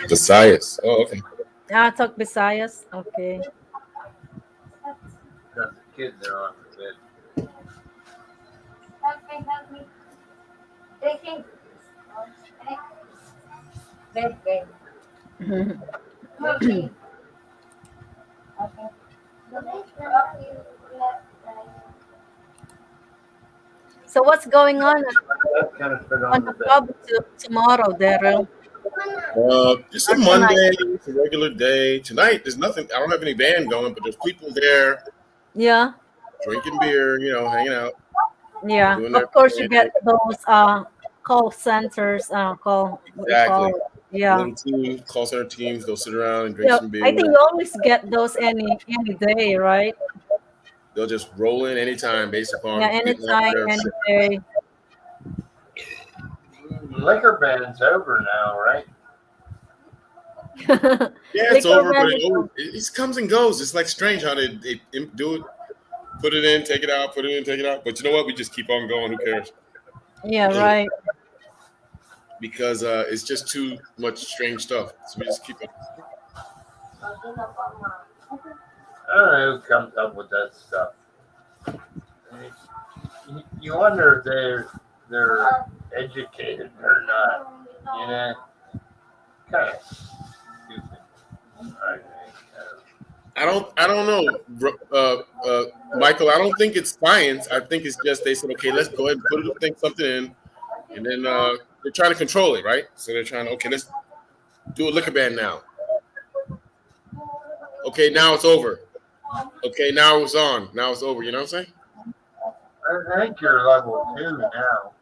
C: The Sayas. Oh, okay.
A: Ah, talk Visayas. Okay.
H: because the kids are on the bed.
A: So what's going on
H: That's gonna fit
A: on
H: on
A: the
H: the bed.
A: pub tomorrow, Daryl?
C: It's
A: Or
C: a Monday.
A: tonight?
C: It's a regular day. Tonight, there's nothing. I don't have any band going, but there's people there
A: Yeah,
C: drinking beer, hanging out,
A: yeah.
C: doing their
A: Of course, you
C: thing.
A: get those call centers. What do you call
C: Exactly.
A: it? Yeah,
C: Little teams, call center teams, they'll sit around and drink
A: yeah.
C: some beer.
A: I think you always get those any day, right?
C: They'll just roll in anytime based
A: Yeah,
C: upon getting off
A: anytime,
C: their
A: any
C: shift.
A: day.
H: Liquor ban's over now, right?
C: Yeah, it's
A: Liquor
C: over, but
A: ban is
C: it just comes and goes. It's like strange how they do it, put it in, take it out, put it in, take it out. But you know what? We just keep on going. Who cares?
A: yeah, right.
C: Because it's just too much strange stuff. So we just keep it.
H: I don't know who comes up with that stuff. You wonder if they're educated or not. You know, kind of stupid. I think.
C: I don't know, Michael. I don't think it's science. I think it's just they said, okay, let's go ahead and put something in, and then they're trying to control it, right? So they're trying to, okay, let's do a liquor ban now. Okay, now it's over. Okay, now it's on. Now it's over. You know what I'm saying?
H: I think you're level 2 now.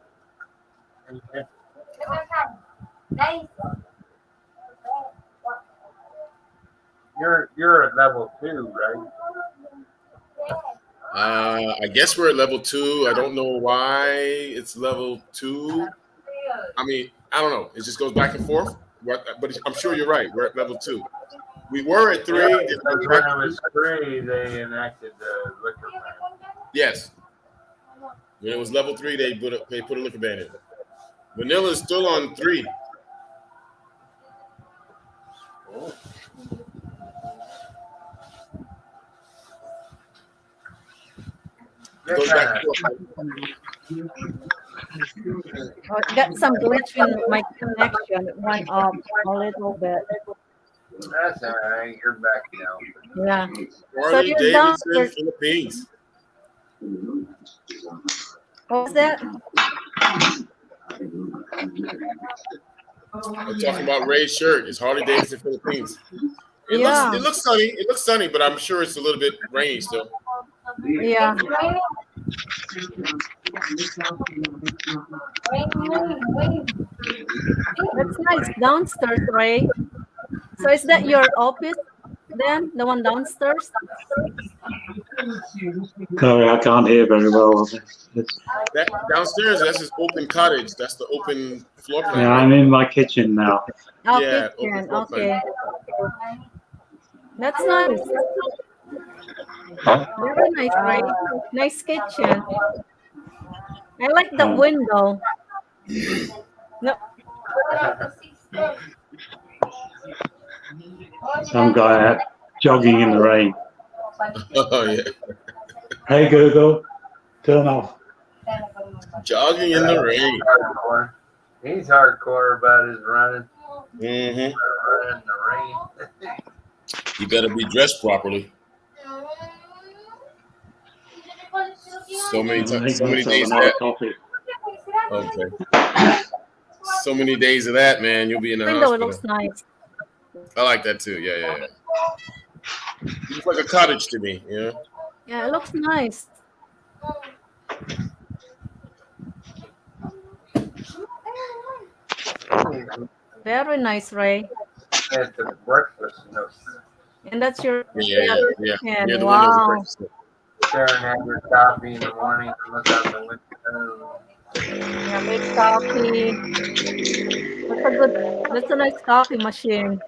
H: You're at level 2, right?
C: I guess we're at level 2. I don't know why it's level 2. I mean, I don't know. It just goes back and forth. But I'm sure you're right. We're at level 2. We were at 3.
H: Yeah, because when it was 3, they enacted the liquor ban.
C: Yes. When it was level 3, they put a liquor ban in. Vanilla is still on 3.
H: Oh.
C: It goes back and
A: Oh, got some glitch in my connection. It went off a little bit.
H: That's all right. You're back now.
A: Yeah. So
C: Harley
A: you're done.
C: Davidson, Philippines.
A: What was that?
C: I'm talking about Ray's shirt. It's Harley Davidson, Philippines. It looks sunny. It looks sunny, but I'm sure it's a little bit rainy still.
A: Yeah. That's nice downstairs, Ray. So is that your office then? The one downstairs?
I: Sorry, I can't hear very well.
C: That downstairs, that's his open cottage. That's the open floor plan,
I: Yeah,
C: right?
I: I'm in my kitchen now.
A: Oh,
C: Yeah, open
A: kitchen.
C: floor plan.
A: Okay. That's nice. Very nice, Ray. Nice kitchen. I like the window. No.
I: Some guy out jogging in the rain.
C: Oh yeah,
I: Hey Google, turn off.
C: jogging in the rain.
H: Hardcore. He's hardcore about his running.
C: Mm-hmm.
H: Running in the rain.
C: You better be dressed properly. So many times, so many days of that.
I: Coffee.
C: Okay. So many days of that, man. You'll be in the
A: Window
C: hospital.
A: looks nice.
C: I like that too. Yeah. It looks like a cottage to me. You know.
A: Yeah, it looks nice. Very nice, Ray.
H: At the breakfast notes.
A: And that's your
C: Yeah.
A: kitchen.
C: The
A: Wow.
C: windows are
H: Staring at your coffee in the morning and look out the window.
A: Yeah, make coffee. That's a nice coffee machine.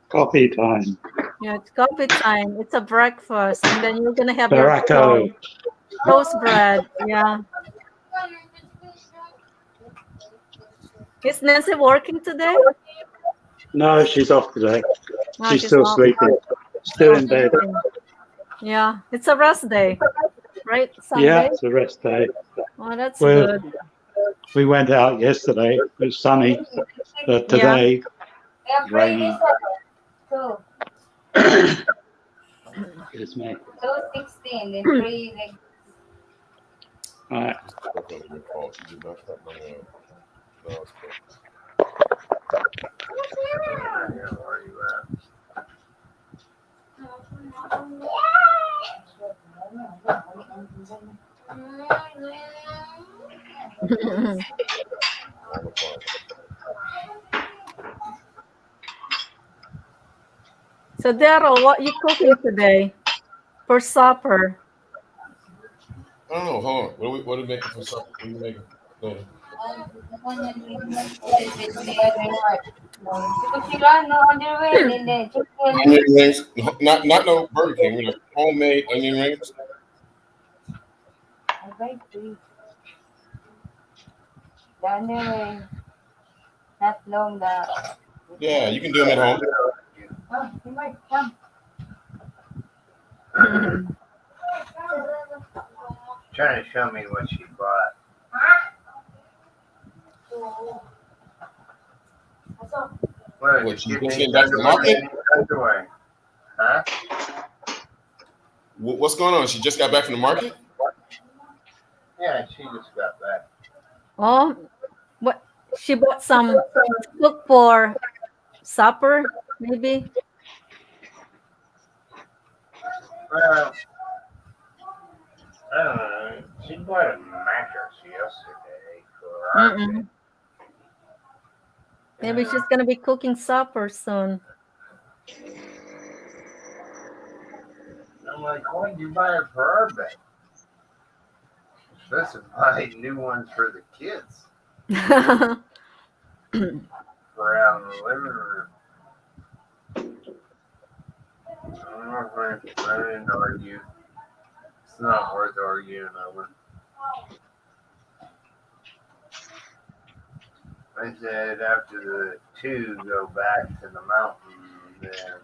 I: Coffee time.
A: Yeah, it's coffee time. It's a breakfast. And then you're gonna have
I: Baracco.
A: your toast bread. Yeah. Is Nancy working today?
I: No, she's off today.
A: Oh,
I: She's still
A: off.
I: sleeping. Still in bed.
A: Yeah, it's a rest day, right? Sunday?
I: Yeah, it's a rest day.
A: Oh, that's
I: Well,
A: good.
I: We went out yesterday. It was sunny. But today, it's raining. Excuse me.
F: 216 and 3 like
I: All right.
H: Where are you at?
A: So, Daryl, what you cooking today for supper?
C: I don't know. Hold on. What are we making for supper? What are you making? No. Onion rings. Not no Burger King. We're like homemade onion rings. Yeah, you can do them at home.
H: Trying to show me what she bought.
C: What, she just came back from the market?
H: Huh?
C: What's going on? She just got back from the market?
H: Yeah, she just got back.
A: Oh, what? She bought some cook for supper, maybe?
H: Well, I don't know. She bought a mattress yesterday for our
A: Mm-mm. Maybe she's gonna be cooking supper soon.
H: I'm like, why'd you buy it for our bed? This is buy new ones for the kids. For out in the living room. I didn't argue. It's not worth arguing over. I said after the two go back to the mountain, then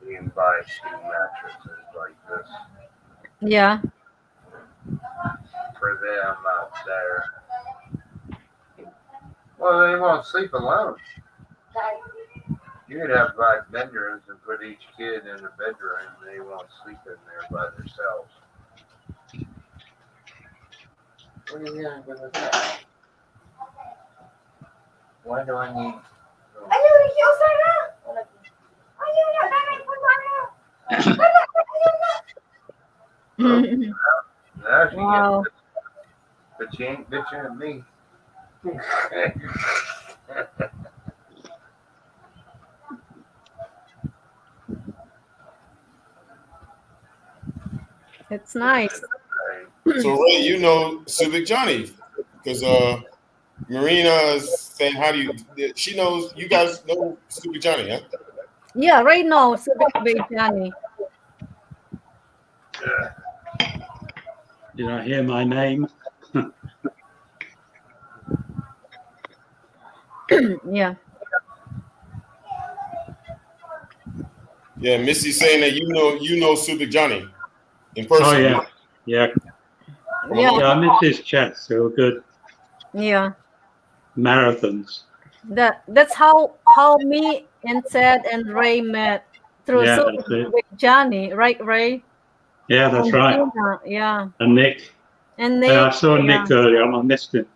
H: you can buy 2 mattresses like this
A: Yeah.
H: for them out there. Well, they won't sleep alone. You could have 5 bedrooms and put each kid in a bedroom. They won't sleep in there by themselves. What are you going to do? Why do I need? Now she
A: Wow.
H: gets it, but she ain't bitching at me.
A: It's nice.
C: So Ray, you know Subic Johnny because Marina is saying, "How do you?" She knows you guys know Subic Johnny, huh?
A: Yeah, right now, Subic Bay Johnny.
I: Did I hear my name?
A: Yeah.
C: Yeah, Missy's saying that you know Subic Johnny in
I: Oh
C: person.
I: yeah, yeah,
C: From a
A: Yeah.
C: long
I: yeah. I miss his chats. They were good
A: Yeah.
I: marathons.
A: That's how me and Ted and Ray met through
I: Yeah,
A: Subic
I: that's it.
A: with Johnny, right, Ray?
I: Yeah, that's
A: And
I: right.
A: Gina, yeah.
I: And Nick.
A: And
I: Yeah, I
A: Nick,
I: saw
A: yeah.
I: Nick earlier. I missed him.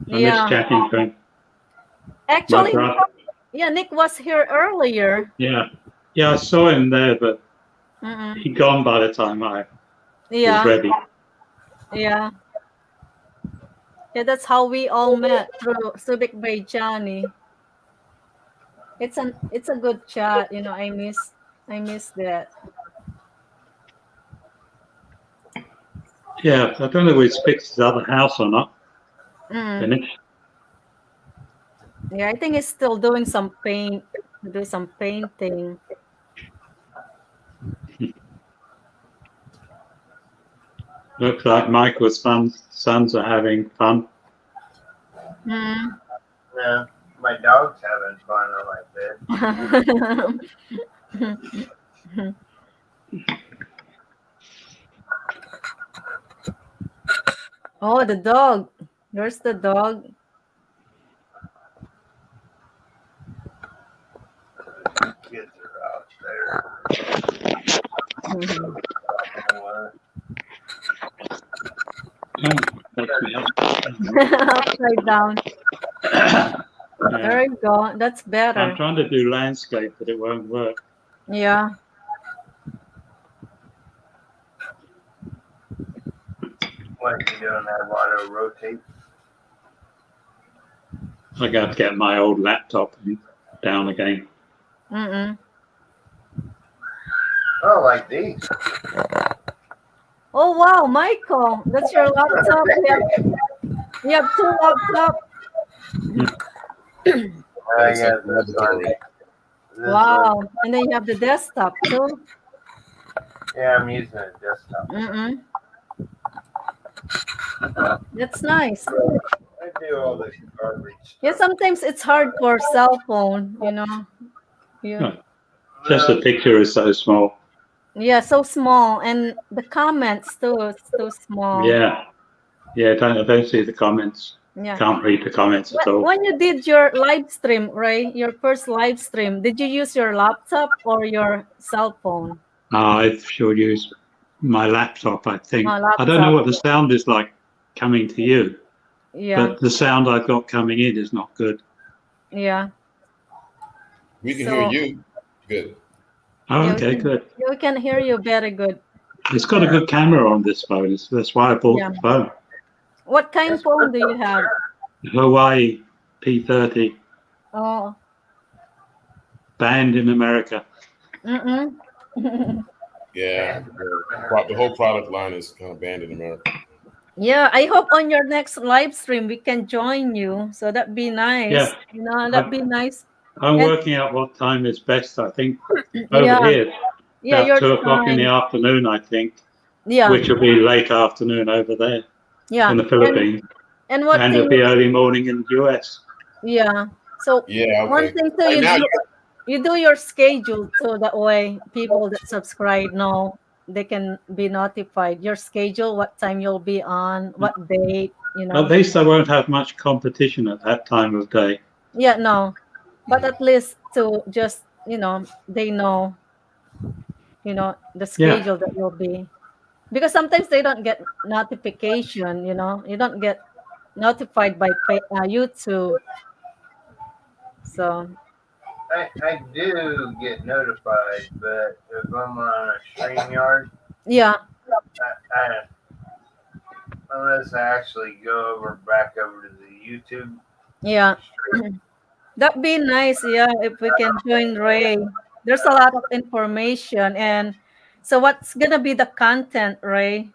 I: I missed
A: Yeah.
I: chatting to him. My
A: Actually,
I: brother.
A: yeah, Nick was here earlier.
I: Yeah, yeah. I saw him there, but
A: Mm-mm.
I: he'd gone by the time I was
A: Yeah.
I: ready.
A: Yeah. Yeah, that's how we all met through Subic Bay Johnny. It's a good chat, you know. I miss that.
I: Yeah, I don't know if he's fixed his other house or not.
A: Mm.
I: Finished.
A: Yeah, I think he's still doing some painting.
I: Looks like Michael's sons are having fun.
A: Mm.
H: Yeah, my dog's having fun on my bed.
A: Oh, the dog. There's the dog.
H: Kids are out there.
A: Upside down.
I: Yeah.
A: There you go. That's
I: I'm
A: better.
I: trying to do landscape, but it won't work.
A: Yeah.
H: What you doing that auto rotate?
I: I got to get my old laptop down again.
A: Mm-mm.
H: Oh, like these.
A: Oh wow, Michael, that's your laptop. You have two laptops.
H: I got this one.
A: Wow, and then you have the desktop too.
H: Yeah, I'm using a desktop.
A: Mm-mm. That's nice.
H: I do all this garbage.
A: Yeah, sometimes it's hard for cell phone, you know. Yeah.
I: Just the picture is so small.
A: Yeah, so small, and the comments too. It's too small.
I: Yeah, yeah. I don't see the comments.
A: Yeah.
I: Can't read the comments at all.
A: When you did your live stream, Ray, your first live stream, did you use your laptop or your cell phone?
I: I should use my laptop, I think.
A: Oh,
I: I don't know
A: laptop.
I: what the sound is like coming to you,
A: Yeah.
I: but the sound I've got coming in is not good.
A: Yeah.
C: We can hear you. Good.
I: Oh,
A: Yeah,
I: okay, good.
A: We can hear you very good.
I: It's got a good camera on this phone. That's why I bought
A: Yeah.
I: the phone.
A: What kind of phone do you have?
I: Hawaii P30,
A: Oh.
I: banned in America.
A: Mm-mm.
C: Yeah, the whole product line is kind of banned in America.
A: Yeah, I hope on your next live stream we can join you. So that'd be nice.
I: Yeah.
A: You know, that'd be nice.
I: I'm
A: And-
I: working out what time is best. I think over
A: Yeah.
I: here,
A: Yeah,
I: about
A: your
I: 2:00 in the
A: time.
I: afternoon, I think,
A: Yeah.
I: which will be late afternoon over there
A: Yeah.
I: in the Philippines,
A: And what
I: and
A: thing?
I: it'll be early morning in the US.
A: Yeah. So
C: Yeah, okay.
A: one thing too,
C: Right now,
A: you do your schedule so that way people that subscribe know they can be notified. Your schedule, what time you'll be on, what date, you know.
I: At least I won't have much competition at that time of day.
A: Yeah, no. But at least to just, you know, they know, you know, the schedule that you'll be. Because sometimes they don't get notification, you know. You don't get notified by YouTube. So
H: I do get notified, but if I'm on a StreamYard,
A: yeah.
H: Unless I actually go back over to the YouTube.
A: Yeah. That'd be nice, yeah, if we can join Ray. There's a lot of information, and So what's gonna be the content, Ray?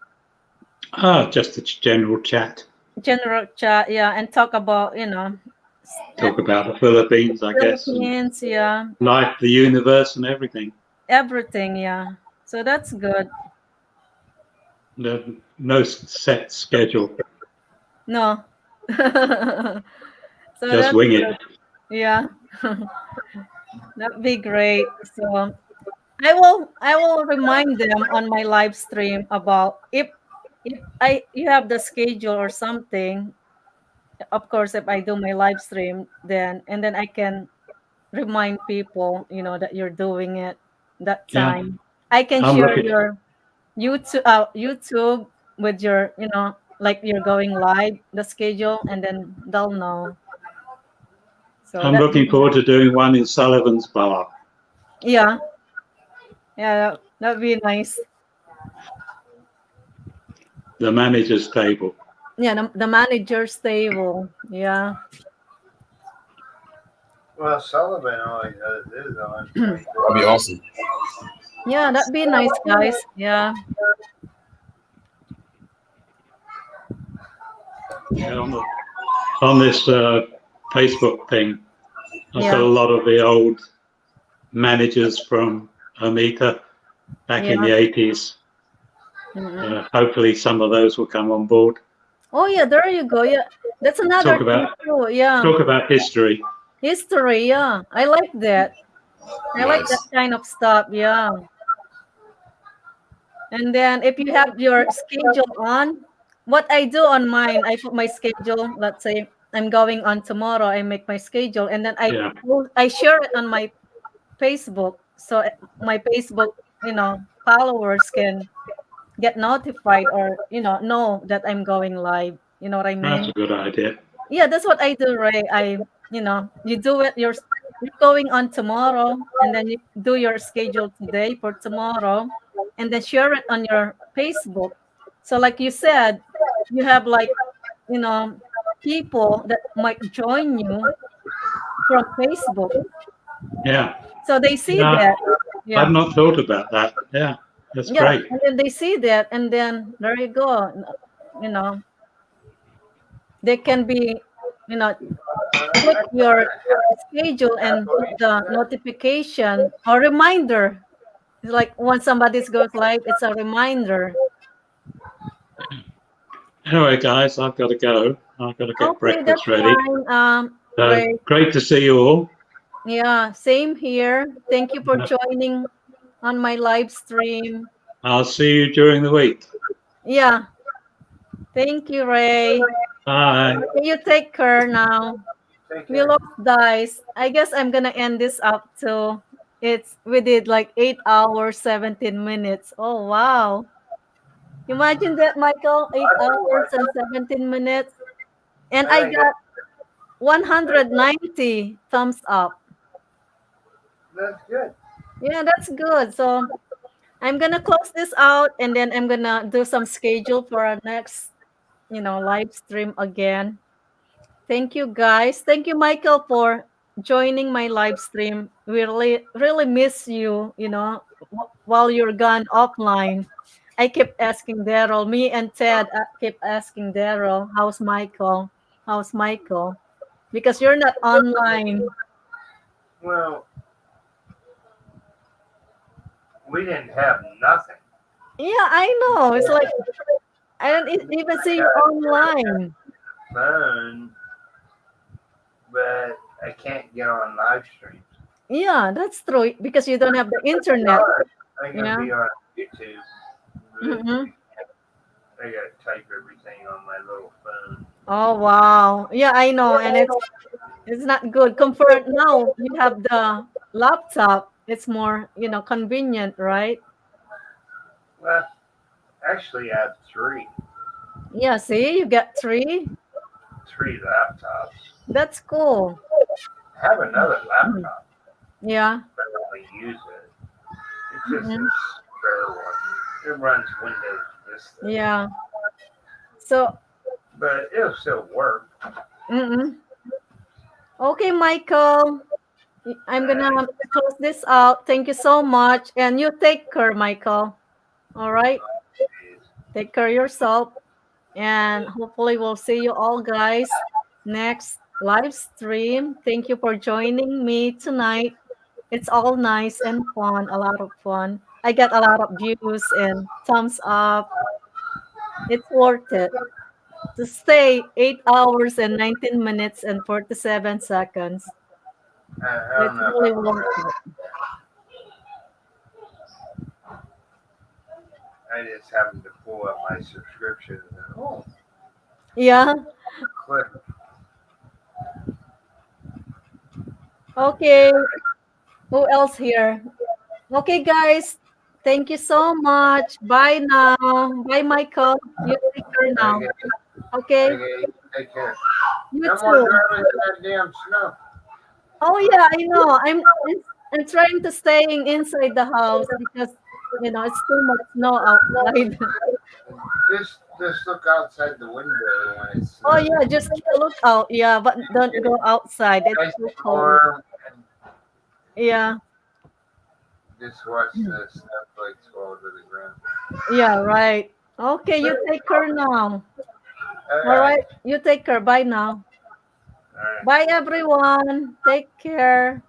I: Just a general chat.
A: General chat, yeah, and talk about
I: Talk about the Philippines, I guess, and
A: Philippines, yeah,
I: life, the universe, and everything.
A: everything, yeah. So that's good.
I: No set schedule.
A: No. So
I: Just
A: that's
I: wing it.
A: good. Yeah. That'd be great. So I will remind them on my live stream about if I you have the schedule or something. Of course, if I do my live stream, then I can remind people, that you're doing it that
I: Yeah,
A: time. I can
I: I'm
A: share
I: looking.
A: your YouTube with your, like you're going live, the schedule, and then they'll know. So
I: I'm looking forward to doing one in Sullivan's Bar.
A: yeah, yeah, that'd be nice.
I: The manager's table.
A: Yeah, the manager's table. Yeah.
H: Well, Sullivan always does his on.
C: That'd be awesome.
A: Yeah, that'd be nice, guys. Yeah.
I: Yeah, on this Facebook thing, I've got
A: Yeah.
I: a lot of the old managers from Omita back in
A: Yeah.
I: the 80s.
A: Mhm.
I: Hopefully some of those will come on board.
A: Oh yeah, there you go. Yeah, that's another thing too. Yeah,
I: Talk about history.
A: history. Yeah, I like that. I like that
C: Nice.
A: kind of stuff. Yeah. And then if you have your schedule on, what I do on mine, I put my schedule. Let's say I'm going on tomorrow. I make my schedule, and then
I: Yeah.
A: I share it on my Facebook, so my Facebook, followers can get notified or know that I'm going live. You know what I
I: That's
A: mean?
I: a good idea.
A: Yeah, that's what I do, Ray. You do it. You're going on tomorrow, and then you do your schedule today for tomorrow, and then share it on your Facebook. So, like you said, you have like you know people that might join you from Facebook,
I: Yeah.
A: so they see
I: Yeah.
A: that. Yeah,
I: I've not thought about that. Yeah. That's
A: yeah,
I: great.
A: and then they see that, and then there you go. You know, they can be, you know, put your schedule and put the notification or reminder. It's like when somebody goes live, it's a reminder.
I: Anyway, guys, I've got to go. I've got to get
A: Okay, that's
I: breakfast ready.
A: fine. Ray.
I: Great to see you all.
A: Yeah, same here. Thank you for joining on my live stream.
I: I'll see you during the week.
A: Yeah. Thank you, Ray.
I: Bye.
A: Okay, you take care now. We lost dice. I guess I'm gonna end this up too. We did like 8 hours, 17 minutes. Oh wow. Imagine that, Michael, 8 hours and 17 minutes. And I got 190 thumbs up.
H: That's good.
A: Yeah, that's good. So I'm gonna close this out and then I'm gonna do some schedule for our next, live stream again. Thank you guys. Thank you, Michael, for joining my live stream. We really, really miss you, while you're gone offline. I kept asking Daryl, me and Ted kept asking Daryl, how's Michael? How's Michael? Because you're not online.
H: Well, we didn't have nothing.
A: Yeah, I know. It's like I don't even see you online.
H: Phone, but I can't get on live streams.
A: Yeah, that's true. Because you don't have the internet.
H: I can be on YouTube.
A: Mm-hmm.
H: I gotta type everything on my little phone.
A: Oh wow. Yeah, I know. And it's not good. Compared now, you have the laptop. It's more, convenient, right?
H: Well, actually, I have three.
A: Yeah, see, you get three.
H: Three laptops.
A: That's cool.
H: I have another laptop.
A: Yeah.
H: I don't really use it. It's just a spare one. It runs Windows Vista.
A: Yeah. So.
H: But it'll still work.
A: Okay, Michael. I'm gonna close this out. Thank you so much, and you take care, Michael. All right.
H: Jeez.
A: Take care of yourself. And hopefully, we'll see you all, guys, next live stream. Thank you for joining me tonight. It's all nice and fun, a lot of fun. I got a lot of views and thumbs up. It's worth it to stay 8 hours and 19 minutes and 47 seconds.
H: I don't
A: It's
H: know if
A: really
H: I'm
A: worth
H: ready.
A: it.
H: I just happened to pull up my subscription and
A: Yeah.
H: click.
A: Okay. Who else here? Okay, guys. Thank you so much. Bye now. Bye, Michael. You take care now.
H: Okay,
A: Okay.
H: okay, take care.
A: You
H: No more
A: too.
H: driving in that damn snow.
A: Oh yeah, I know. I'm trying to staying inside the house because it's too much snow outside.
H: Just look outside the window when it's
A: Oh
H: snowing.
A: yeah, just look out. Yeah, but don't go outside. It's
H: Nice
A: too
H: and
A: cold.
H: warm, and
A: Yeah.
H: just watch the snowflakes fall to the ground.
A: Yeah, right. Okay, you take care now.
H: All
A: All
H: right,
A: right, you take care. Bye now.
H: all right.
A: Bye everyone. Take care.